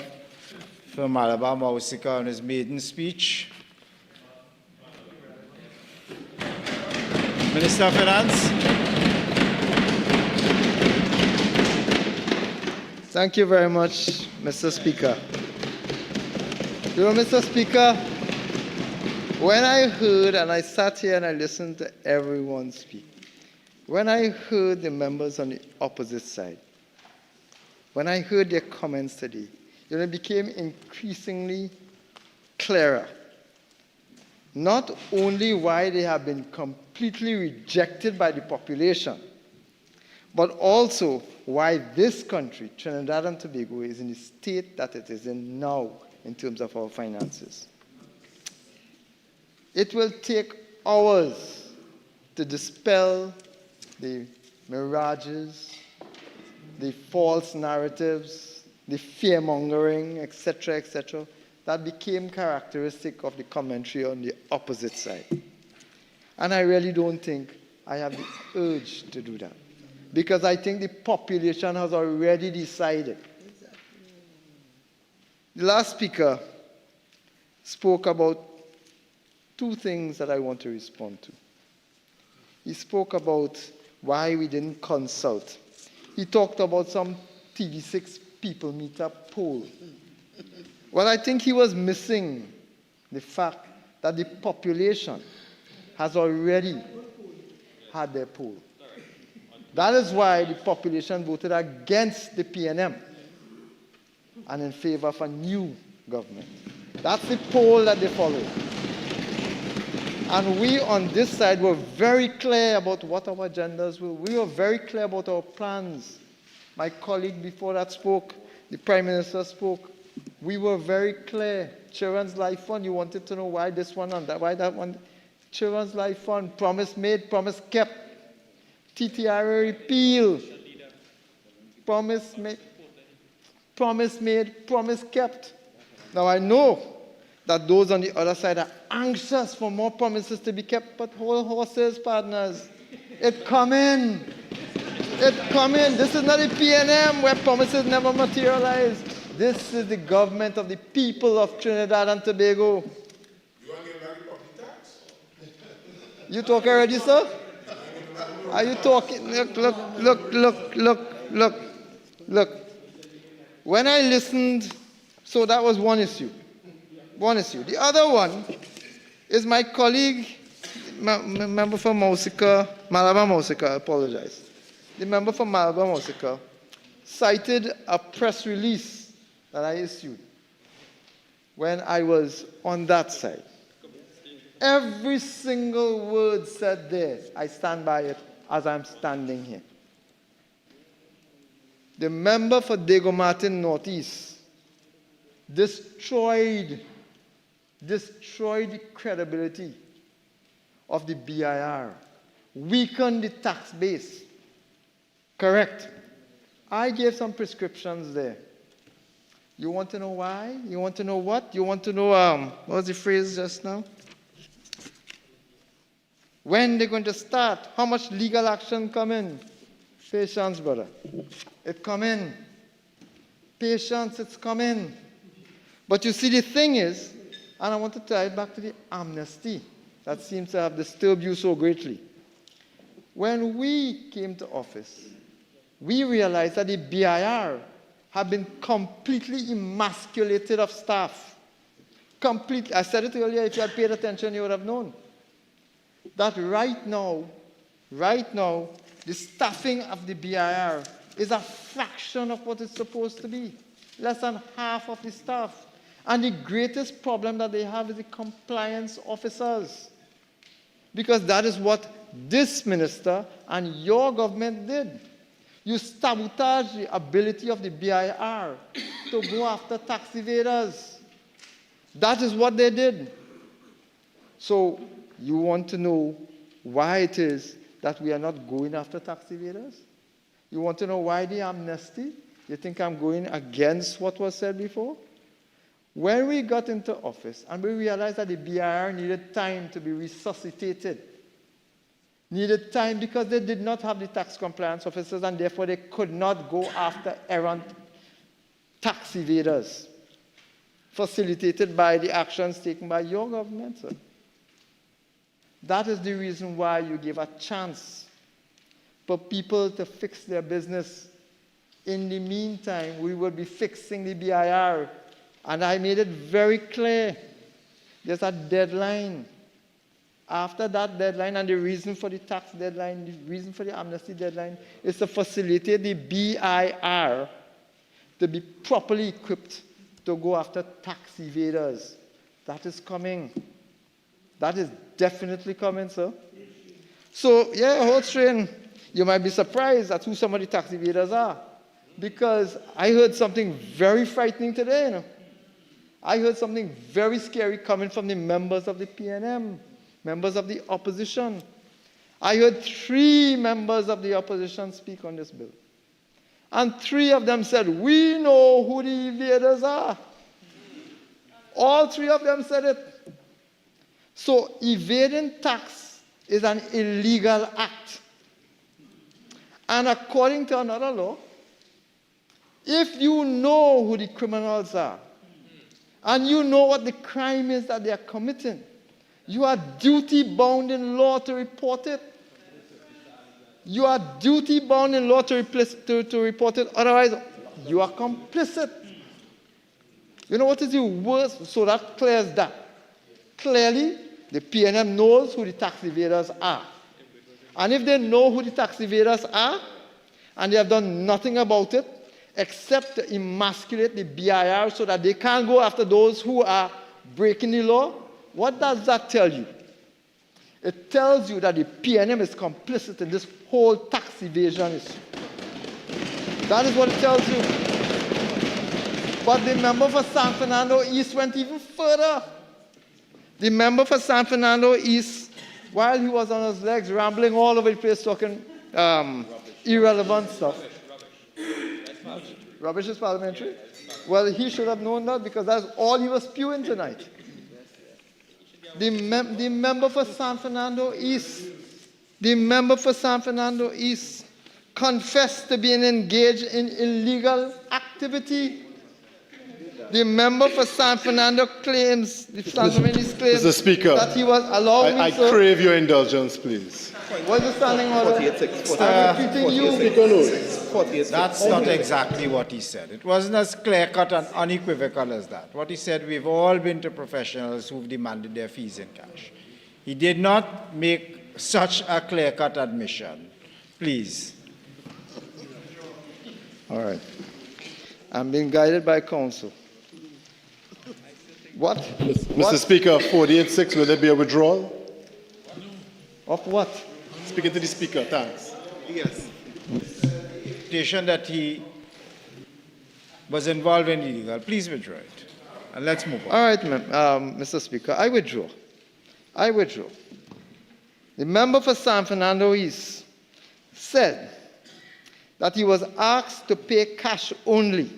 for Malabar Mausika on his maiden speech? Minister of Finance. Thank you very much, Mr. Speaker. You know, Mr. Speaker, when I heard, and I sat here and I listened to everyone speak, when I heard the members on the opposite side, when I heard their comments today, you know, it became increasingly clearer not only why they have been completely rejected by the population, but also why this country, Trinidad and Tobago, is in the state that it is in now in terms of our finances. It will take hours to dispel the mirages, the false narratives, the fear-mongering, etc., that became characteristic of the commentary on the opposite side. And I really don't think I have the urge to do that, because I think the population has already decided. The last speaker spoke about two things that I want to respond to. He spoke about why we didn't consult. He talked about some TV6 people meetup poll. Well, I think he was missing the fact that the population has already had their poll. That is why the population voted against the PNM and in favor of a new government. That's the poll that they followed. And we on this side were very clear about what our agendas were. We were very clear about our plans. My colleague before that spoke, the Prime Minister spoke. We were very clear. Children's Life Fund, you wanted to know why this one and that, why that one. Children's Life Fund, promise made, promise kept. TTRA repeal. Promise made, promise kept. Now I know that those on the other side are anxious for more promises to be kept, but hold horses, partners. It coming. It coming. This is not a PNM where promises never materialize. This is the government of the people of Trinidad and Tobago. You want to get back the property tax? You talk already, sir? Are you talking? Look. When I listened, so that was one issue. The other one is my colleague, member for Malabar Mausika, I apologize. The member for Malabar Mausika cited a press release that I issued when I was on that side. Every single word said there, I stand by it as I'm standing here. The member for Dago Martin Northeast destroyed the credibility of the BIR weaken the tax base. Correct. I gave some prescriptions there. You want to know why? You want to know what? You want to know, what was the phrase just now? When they're going to start? How much legal action come in? Patience, brother. It come in. Patience, it's come in. But you see, the thing is, and I want to tie it back to the amnesty that seems to have disturbed you so greatly. When we came to office, we realized that the BIR had been completely emasculated of staff. Completely. I said it earlier, if you had paid attention, you would have known. That right now, the staffing of the BIR is a fraction of what it's supposed to be. Less than half of the staff. And the greatest problem that they have is the compliance officers. Because that is what this minister and your government did. You sabotage the ability of the BIR to go after tax evaders. That is what they did. So you want to know why it is that we are not going after tax evaders? You want to know why the amnesty? You think I'm going against what was said before? When we got into office and we realized that the BIR needed time to be resuscitated, needed time because they did not have the tax compliance officers and therefore they could not go after errant tax evaders, facilitated by the actions taken by your government, sir. That is the reason why you gave a chance for people to fix their business. In the meantime, we will be fixing the BIR. And I made it very clear. There's a deadline. After that deadline, and the reason for the tax deadline, the reason for the amnesty deadline, is to facilitate the BIR to be properly equipped to go after tax evaders. That is coming. That is definitely coming, sir. So, yeah, Hosein, you might be surprised at who some of the tax evaders are. Because I heard something very frightening today, you know. I heard something very scary coming from the members of the PNM, members of the opposition. I heard 3 members of the opposition speak on this bill. And 3 of them said, we know who the evaders are. All 3 of them said it. So evading tax is an illegal act. And according to another law, if you know who the criminals are, and you know what the crime is that they are committing, you are duty-bound in law to report it. You are duty-bound in law to report it. Otherwise, you are complicit. You know what is the worst? So that clears that. Clearly, the PNM knows who the tax evaders are. And if they know who the tax evaders are, and they have done nothing about it, except to emasculate the BIR so that they can't go after those who are breaking the law, what does that tell you? It tells you that the PNM is complicit in this whole tax evasion issue. That is what it tells you. But the member for San Fernando East went even further. The member for San Fernando East, while he was on his legs, rambling all over the place, talking irrelevant stuff. Rubbish is parliamentary? Well, he should have known that because that's all he was spewing tonight. The member for San Fernando East, confessed to being engaged in illegal activity. The member for San Fernando claims, Mr. Speaker, that he was allowing I crave your indulgence, please. What's the standing order? I'm repeating you. That's not exactly what he said. It wasn't as clear-cut and unequivocal as that. What he said, we've all been to professionals who've demanded their fees in cash. He did not make such a clear-cut admission. Please. All right. I'm being guided by counsel. What? Mr. Speaker, 48-6, will there be a withdrawal? Of what? Speaking to the Speaker, thanks. Yes. That he was involved in illegal. Please withdraw it. And let's move on. All right, Mr. Speaker, I withdraw. The member for San Fernando East said that he was asked to pay cash only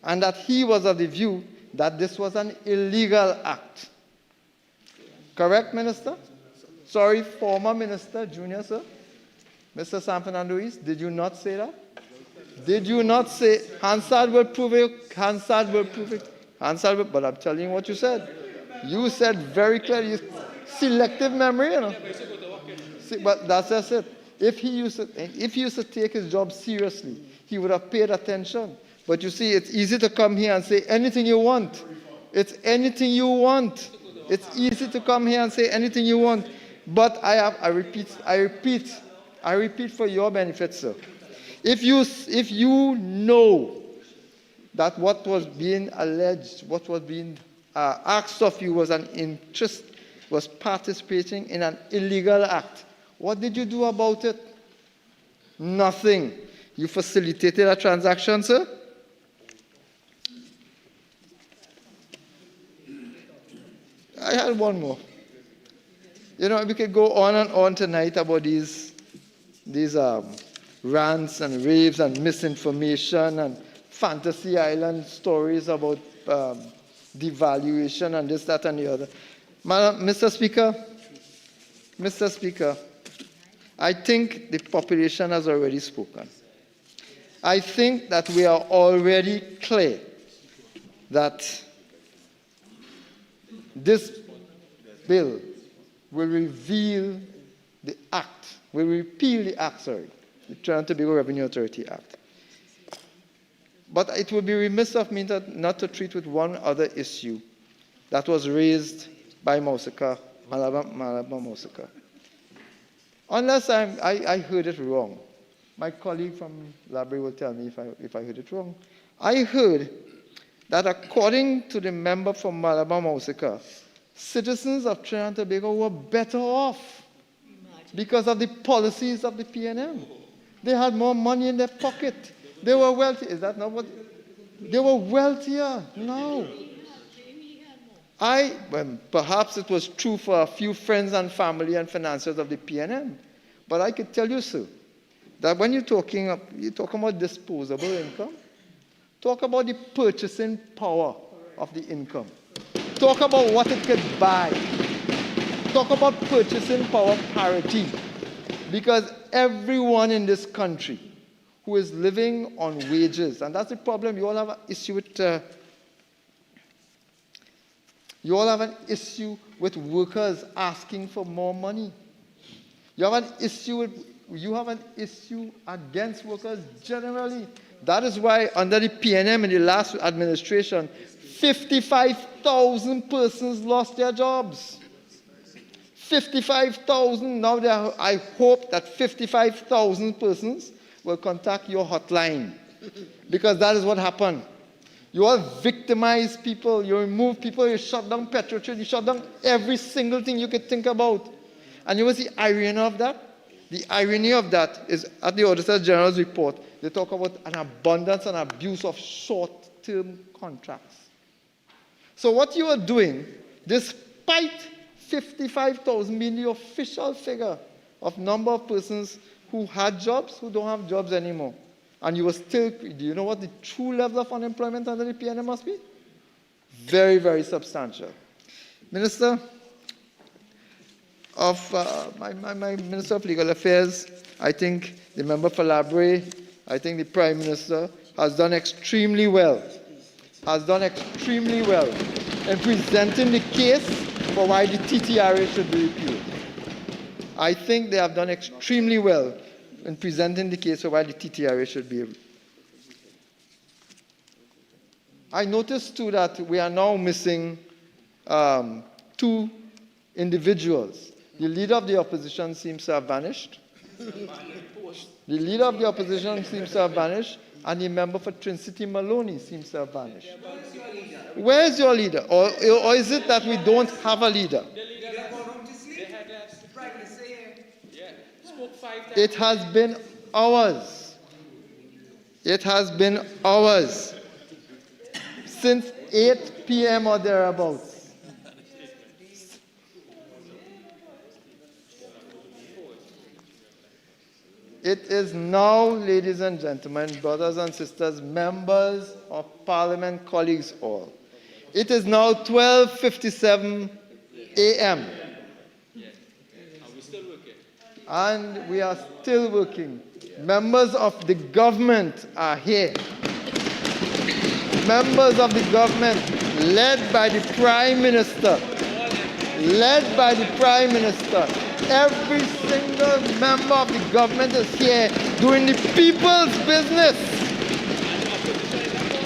and that he was of the view that this was an illegal act. Correct, Minister? Sorry, former Minister, Junior, sir. Mr. San Fernando East, did you not say that? Did you not say, Hansard will prove it, Hansard will prove it, Hansard will, but I'm telling you what you said. You said very clearly, selective memory, you know. See, but that's just it. If he used to take his job seriously, he would have paid attention. But you see, it's easy to come here and say anything you want. It's anything you want. It's easy to come here and say anything you want. But I repeat for your benefit, sir. If you know that what was being alleged, what was being asked of you was an interest, was participating in an illegal act, what did you do about it? Nothing. You facilitated a transaction, sir? I had one more. You know, we could go on and on tonight about these rants and raves and misinformation and fantasy island stories about devaluation and this, that, and the other. Mr. Speaker, I think the population has already spoken. I think that we are already clear that this bill will repeal the act, the Trinidad and Tobago Revenue Authority Act. But it would be remiss of me not to treat with one other issue that was raised by Malaba Mosika. Unless I heard it wrong. My colleague from library will tell me if I heard it wrong. I heard that according to the member from Malaba Mosika, citizens of Trinidad and Tobago were better off because of the policies of the PNM. They had more money in their pocket. They were wealthy. Is that not what? They were wealthier. No. Perhaps it was true for a few friends and family and financiers of the PNM. But I could tell you, sir, that when you're talking about disposable income, talk about the purchasing power of the income. Talk about what it could buy. Talk about purchasing power parity. Because everyone in this country who is living on wages, and that's the problem, you all have an issue with workers asking for more money. You have an issue against workers generally. That is why under the PNM in the last administration, 55,000 persons lost their jobs. 55,000. Now I hope that 55,000 persons will contact your hotline, because that is what happened. You all victimize people, you remove people, you shut down Petrotrade, you shut down every single thing you could think about. And you know the irony of that? The irony of that is at the Auditor General's report, they talk about an abundance and abuse of short-term contracts. So what you are doing, despite 55,000 being the official figure of number of persons who had jobs, who don't have jobs anymore, and you were still, do you know what the true level of unemployment under the PNM must be? Very, very substantial. Minister of, my Minister of Legal Affairs, I think the member for Labre, I think the Prime Minister has done extremely well in presenting the case for why the TTRA should be repealed. I think they have done extremely well in presenting the case for why the TTRA should be. I noticed too that we are now missing two individuals. The leader of the opposition seems to have vanished. The leader of the opposition seems to have vanished, and the member for Trin-City Maloney seems to have vanished. Where is your leader? Or is it that we don't have a leader? It has been hours. It has been hours. Since 8 p.m. or thereabouts. It is now, ladies and gentlemen, brothers and sisters, members of Parliament, colleagues all. It is now 12:57 a.m. And we are still working. Members of the government are here. Members of the government, led by the Prime Minister. Led by the Prime Minister. Every single member of the government is here doing the people's business.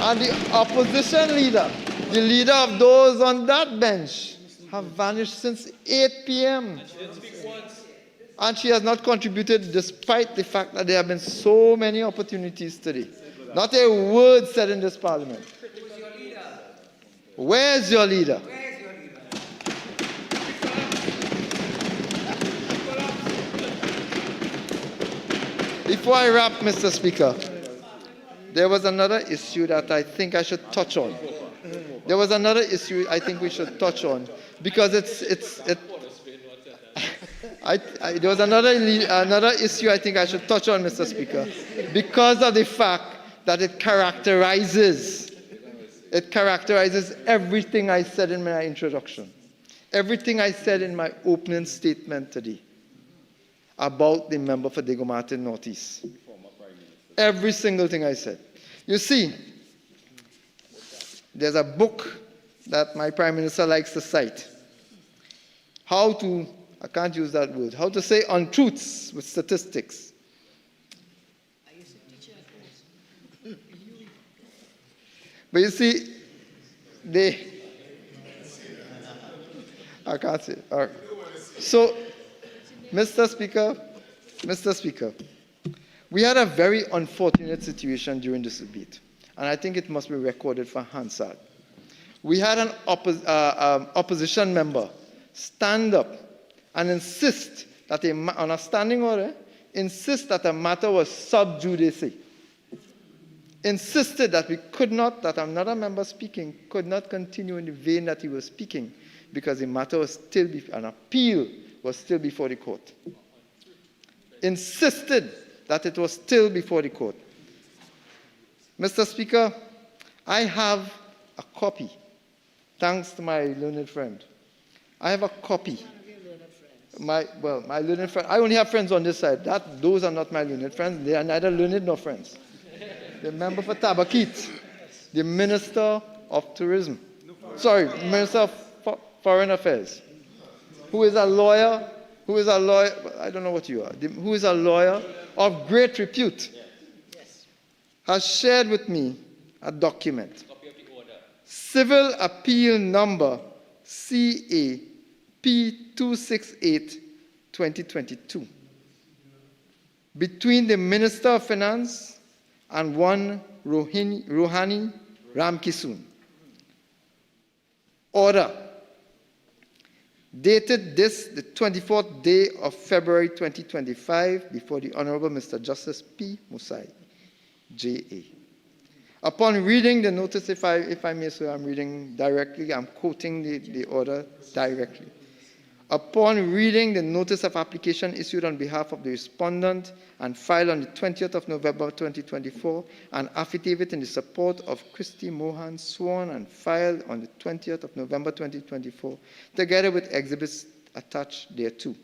And the opposition leader, the leader of those on that bench, have vanished since 8 p.m. And she has not contributed despite the fact that there have been so many opportunities today. Not a word said in this parliament. Where's your leader? Before I wrap, Mr. Speaker, there was another issue that I think I should touch on. There was another issue I think we should touch on because there was another issue I think I should touch on, Mr. Speaker, because of the fact that it characterizes everything I said in my introduction, everything I said in my opening statement today about the member for Diego Martin Northeast. Every single thing I said. You see, there's a book that my Prime Minister likes to cite. I can't use that word, how to say untruths with statistics. But you see, I can't say it. All right. So, Mr. Speaker, we had a very unfortunate situation during this debate, and I think it must be recorded for Hansard. We had an opposition member stand up and insist that on a standing order, insist that a matter was sub judice. Insisted that we could not, that another member speaking could not continue in the vein that he was speaking because the matter was still, an appeal was still before the court. Insisted that it was still before the court. Mr. Speaker, I have a copy, thanks to my learned friend. I have a copy. My learned friend, I only have friends on this side. Those are not my learned friends. They are neither learned nor friends. The member for Tabakit, the Minister of Tourism. Sorry, Minister of Foreign Affairs. Who is a lawyer, I don't know what you are, who is a lawyer of great repute, has shared with me a document. Civil Appeal Number CAP268-2022 between the Minister of Finance and one Rohani Ramkisoon. Order. Dated the 24th day of February 2025 before the Honorable Mr. Justice P. Musai, J.A. Upon reading the notice, if I may say, I'm reading directly, I'm quoting the order directly. Upon reading the notice of application issued on behalf of the respondent and filed on the 20th of November 2024, an affidavit in the support of Christy Mohan sworn and filed on the 20th of November 2024, together with exhibits attached thereto.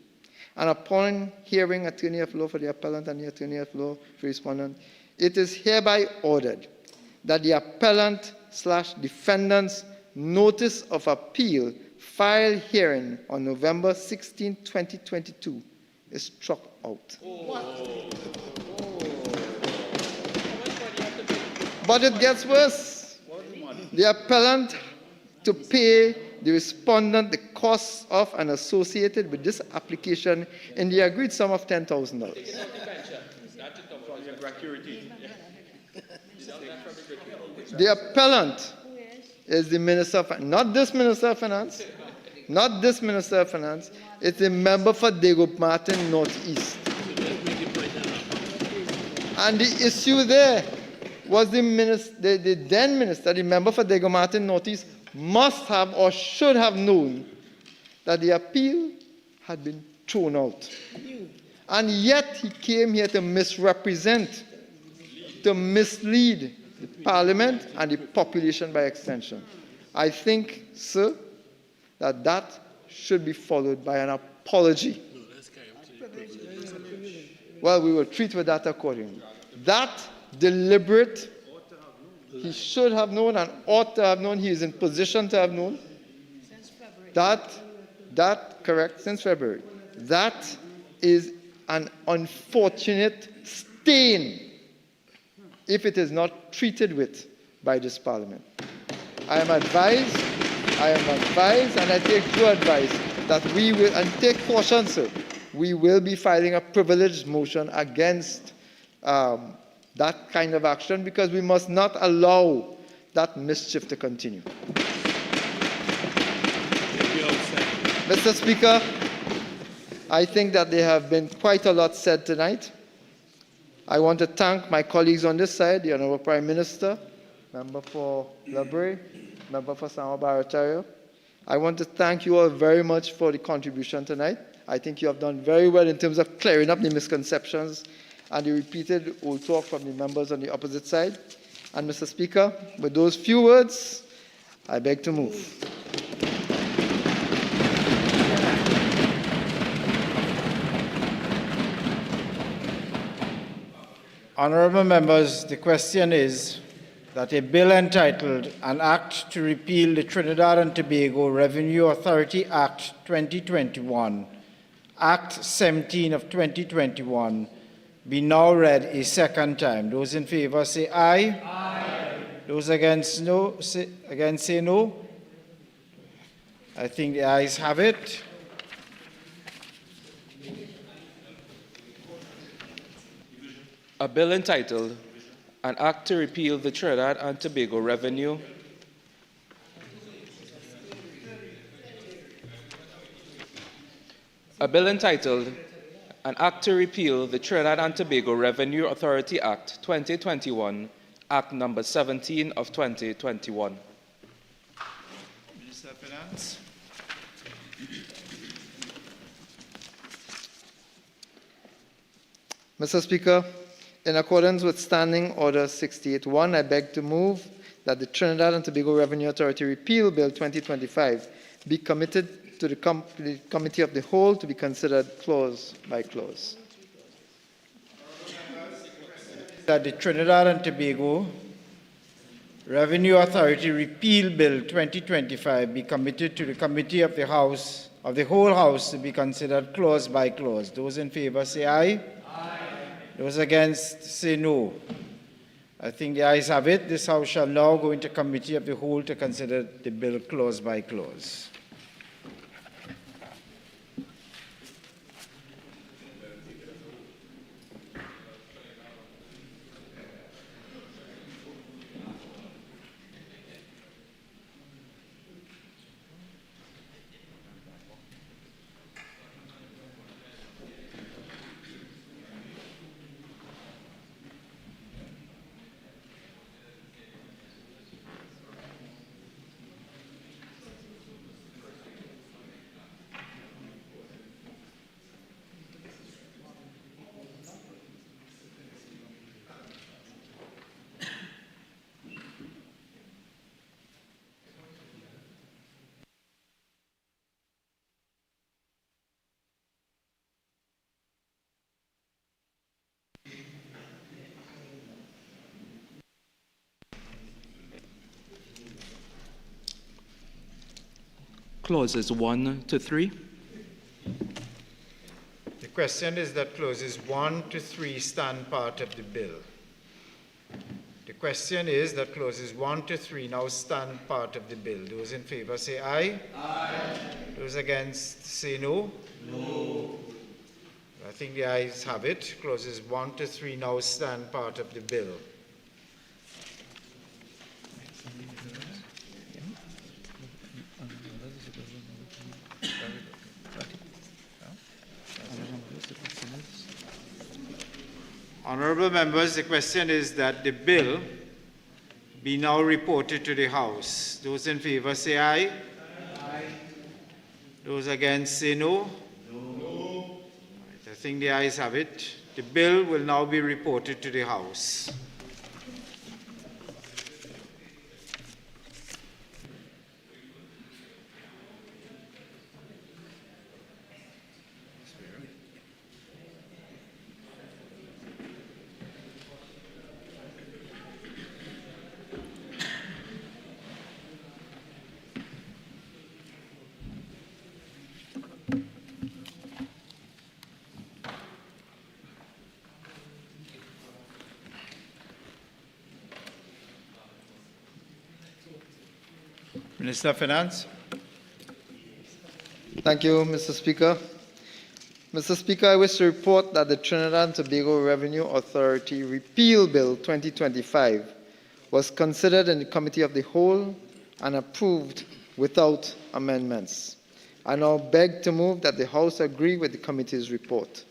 And upon hearing attorney of law for the appellant and the attorney of law for the respondent, it is hereby ordered that the appellant/defendant's notice of appeal filed hearing on November 16, 2022 is struck out. But it gets worse. The appellant to pay the respondent the costs of and associated with this application in the agreed sum of $10,000. The appellant is the Minister of Finance, not this Minister of Finance, not this Minister of Finance, it's a member for Diego Martin Northeast. And the issue there was the then minister, the member for Diego Martin Northeast, must have or should have known that the appeal had been thrown out. And yet he came here to misrepresent, to mislead the Parliament and the population by extension. I think, sir, that should be followed by an apology. Well, we will treat with that accordingly. That deliberate, he should have known and ought to have known, he is in position to have known. Since February. Correct, since February. That is an unfortunate stain if it is not treated with by this Parliament. I am advised, and I take your advice, that we will, and take caution, sir, we will be filing a privileged motion against that kind of action, because we must not allow that mischief to continue. Mr. Speaker, I think that there have been quite a lot said tonight. I want to thank my colleagues on this side, the Honourable Prime Minister, Member for Labre, Member for Sama Baratario. I want to thank you all very much for the contribution tonight. I think you have done very well in terms of clearing up the misconceptions and the repeated old talk from the members on the opposite side. And Mr. Speaker, with those few words, I beg to move. Honourable members, the question is that a bill entitled An Act to Repeal the Trinidad and Tobago Revenue Authority Act 2021, Act 17 of 2021, be now read a second time. Those in favour say aye. Aye. Those against say no. I think the ayes have it. A bill entitled An Act to Repeal the Trinidad and Tobago Revenue A bill entitled An Act to Repeal the Trinidad and Tobago Revenue Authority Act 2021, Act number 17 of 2021. Minister of Finance. Mr. Speaker, in accordance with Standing Order 68.1, I beg to move that the Trinidad and Tobago Revenue Authority Repeal Bill 2025 be committed to the Committee of the Whole to be considered clause by clause. That the Trinidad and Tobago Revenue Authority Repeal Bill 2025 be committed to the Committee of the House, of the whole House, to be considered clause by clause. Those in favour say aye. Aye. Those against say no. I think the ayes have it. This House shall now go into Committee of the Whole to consider the bill clause by clause. Clauses 1 to 3. The question is that clauses 1 to 3 stand part of the bill. The question is that clauses 1 to 3 now stand part of the bill. Those in favour say aye. Aye. Those against say no. No. I think the ayes have it. Clauses 1 to 3 now stand part of the bill. Honourable members, the question is that the bill be now reported to the House. Those in favour say aye. Aye. Those against say no. No. Right, I think the ayes have it. The bill will now be reported to the House. Minister of Finance. Thank you, Mr. Speaker. Mr. Speaker, I wish to report that the Trinidad and Tobago Revenue Authority Repeal Bill 2025 was considered in the Committee of the Whole and approved without amendments. I now beg to move that the House agree with the committee's report.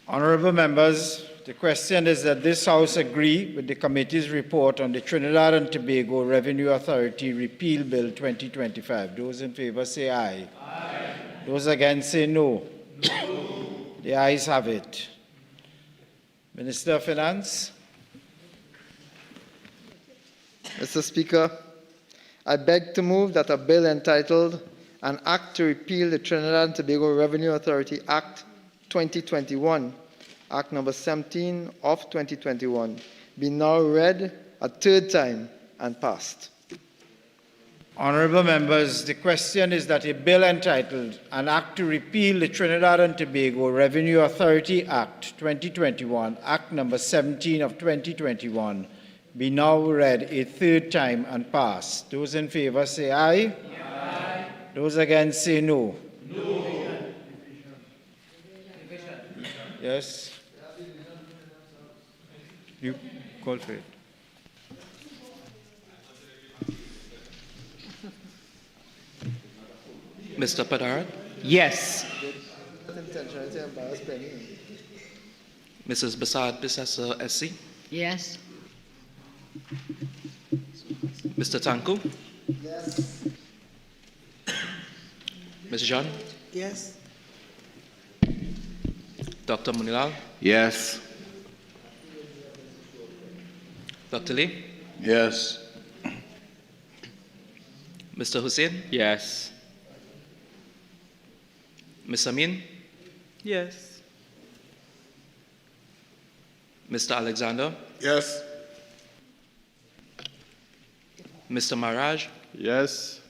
Honourable members, the question is that this House agree with the committee's report on the Trinidad and Tobago Revenue Authority Repeal Bill 2025. Those in favour say aye. Aye. Those against say no. No. The ayes have it. Minister of Finance. Mr. Speaker, I beg to move that a bill entitled An Act to Repeal the Trinidad and Tobago Revenue Authority Act 2021, Act number 17 of 2021, be now read a third time and passed. Honourable members, the question is that a bill entitled An Act to Repeal the Trinidad and Tobago Revenue Authority Act 2021, Act number 17 of 2021, be now read a third time and passed. Those in favour say aye. Aye. Those against say no. No. Yes. You call for it. Mr. Padarath? Yes. Mrs. Persad-Bissessar, SC? Yes. Mr. Tancoo? Yes. Ms. John? Yes. Dr. Munilal? Yes. Dr. Lee? Yes. Mr. Hosein? Yes. Ms. Amin? Yes. Mr. Alexander? Yes. Mr. Maraj? Yes.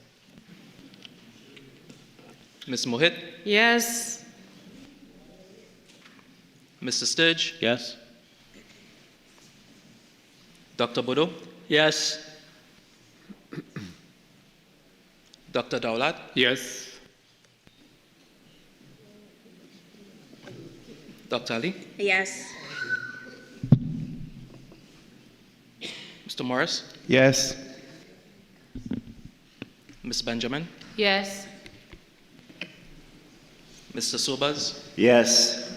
Ms. Mohit? Yes. Mr. Sturge? Yes. Dr. Bodoe? Yes. Dr. Dowlat? Yes. Dr. Ali? Yes. Mr. Morris? Yes. Ms. Benjamin? Yes. Mr. Sobas? Yes.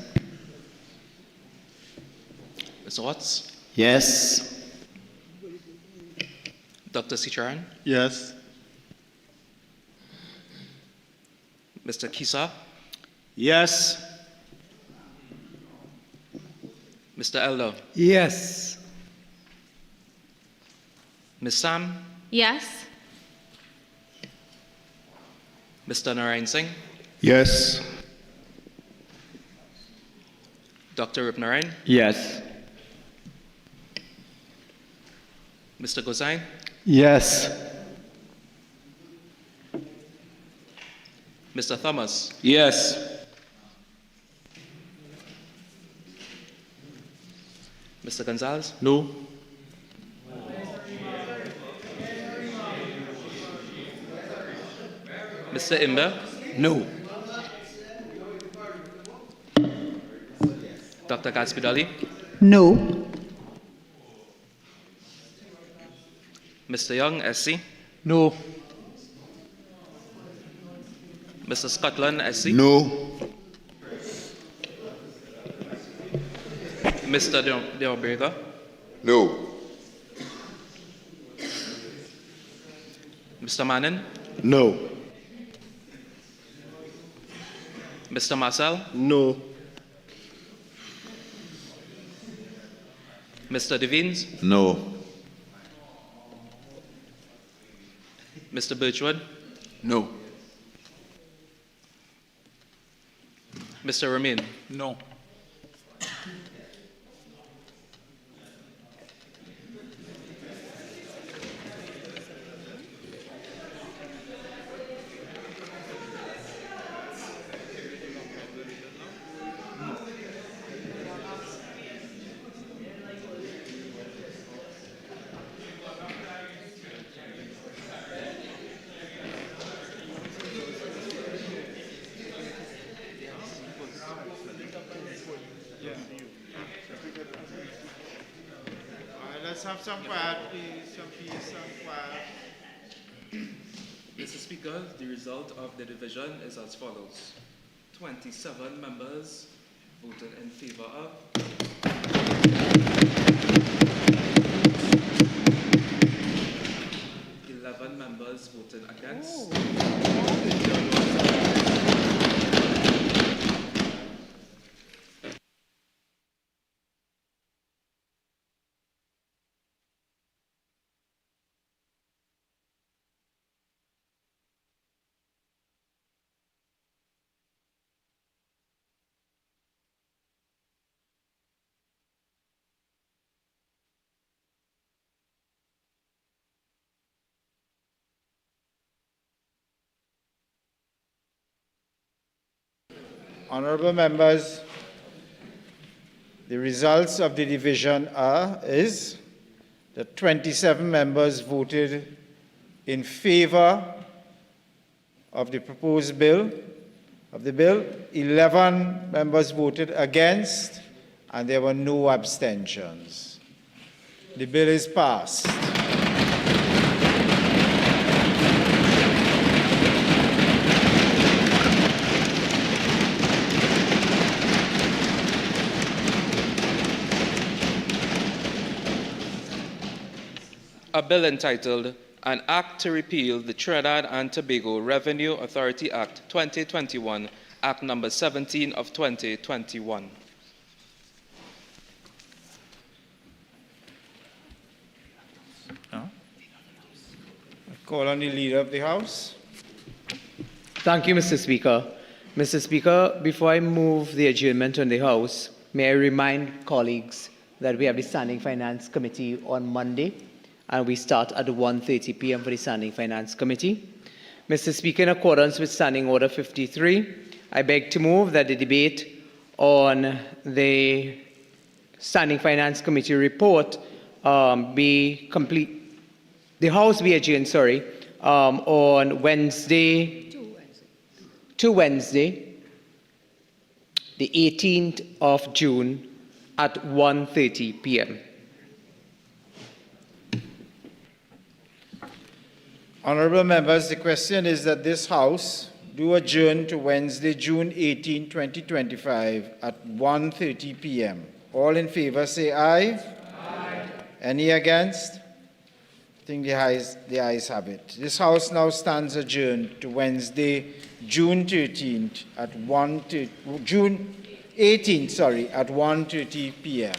Mr. Watts? Yes. Dr. Seecheran? Yes. Mr. Kisa? Yes. Mr. Elder? Yes. Ms. Sam? Yes. Mr. Narayan Singh? Yes. Dr. Rupnarayan? Yes. Mr. Hosein? Yes. Mr. Thomas? Yes. Mr. Gonzales? No. Mr. Imbert? No. Dr. Gadsby-Dolly? No. Mr. Young, SC? No. Mr. Scotland, SC? No. Mr. Deobrega? No. Mr. Manning? No. Mr. Marcel? No. Mr. Devines? No. Mr. Birchwood? No. Mr. Romain? No. Let's have some quiet, please. Some peace, some quiet. Mr. Speaker, the result of the division is as follows. 27 members voted in favor of. 11 members voted against. Honorable members, the results of the division is that 27 members voted in favor of the proposed bill, 11 members voted against, and there were no abstentions. The bill is passed. A bill entitled An Act to Repeal the Trinidad and Tobago Revenue Authority Act 2021, Act number 17 of 2021. I call on the Leader of the House. Thank you, Mr. Speaker. Mr. Speaker, before I move the adjournment on the House, may I remind colleagues that we have the Standing Finance Committee on Monday, and we start at 1:30 p.m. for the Standing Finance Committee. Mr. Speaker, in accordance with Standing Order 53, I beg to move that the debate on the Standing Finance Committee report be complete. The House be adjourned, on Wednesday, the 18th of June at 1:30 p.m. Honourable members, the question is that this House do adjourn to Wednesday, June 18, 2025 at 1:30 p.m. All in favour say aye. Aye. Any against? I think the ayes have it. This House now stands adjourned to Wednesday, June 18th at 1:30 p.m.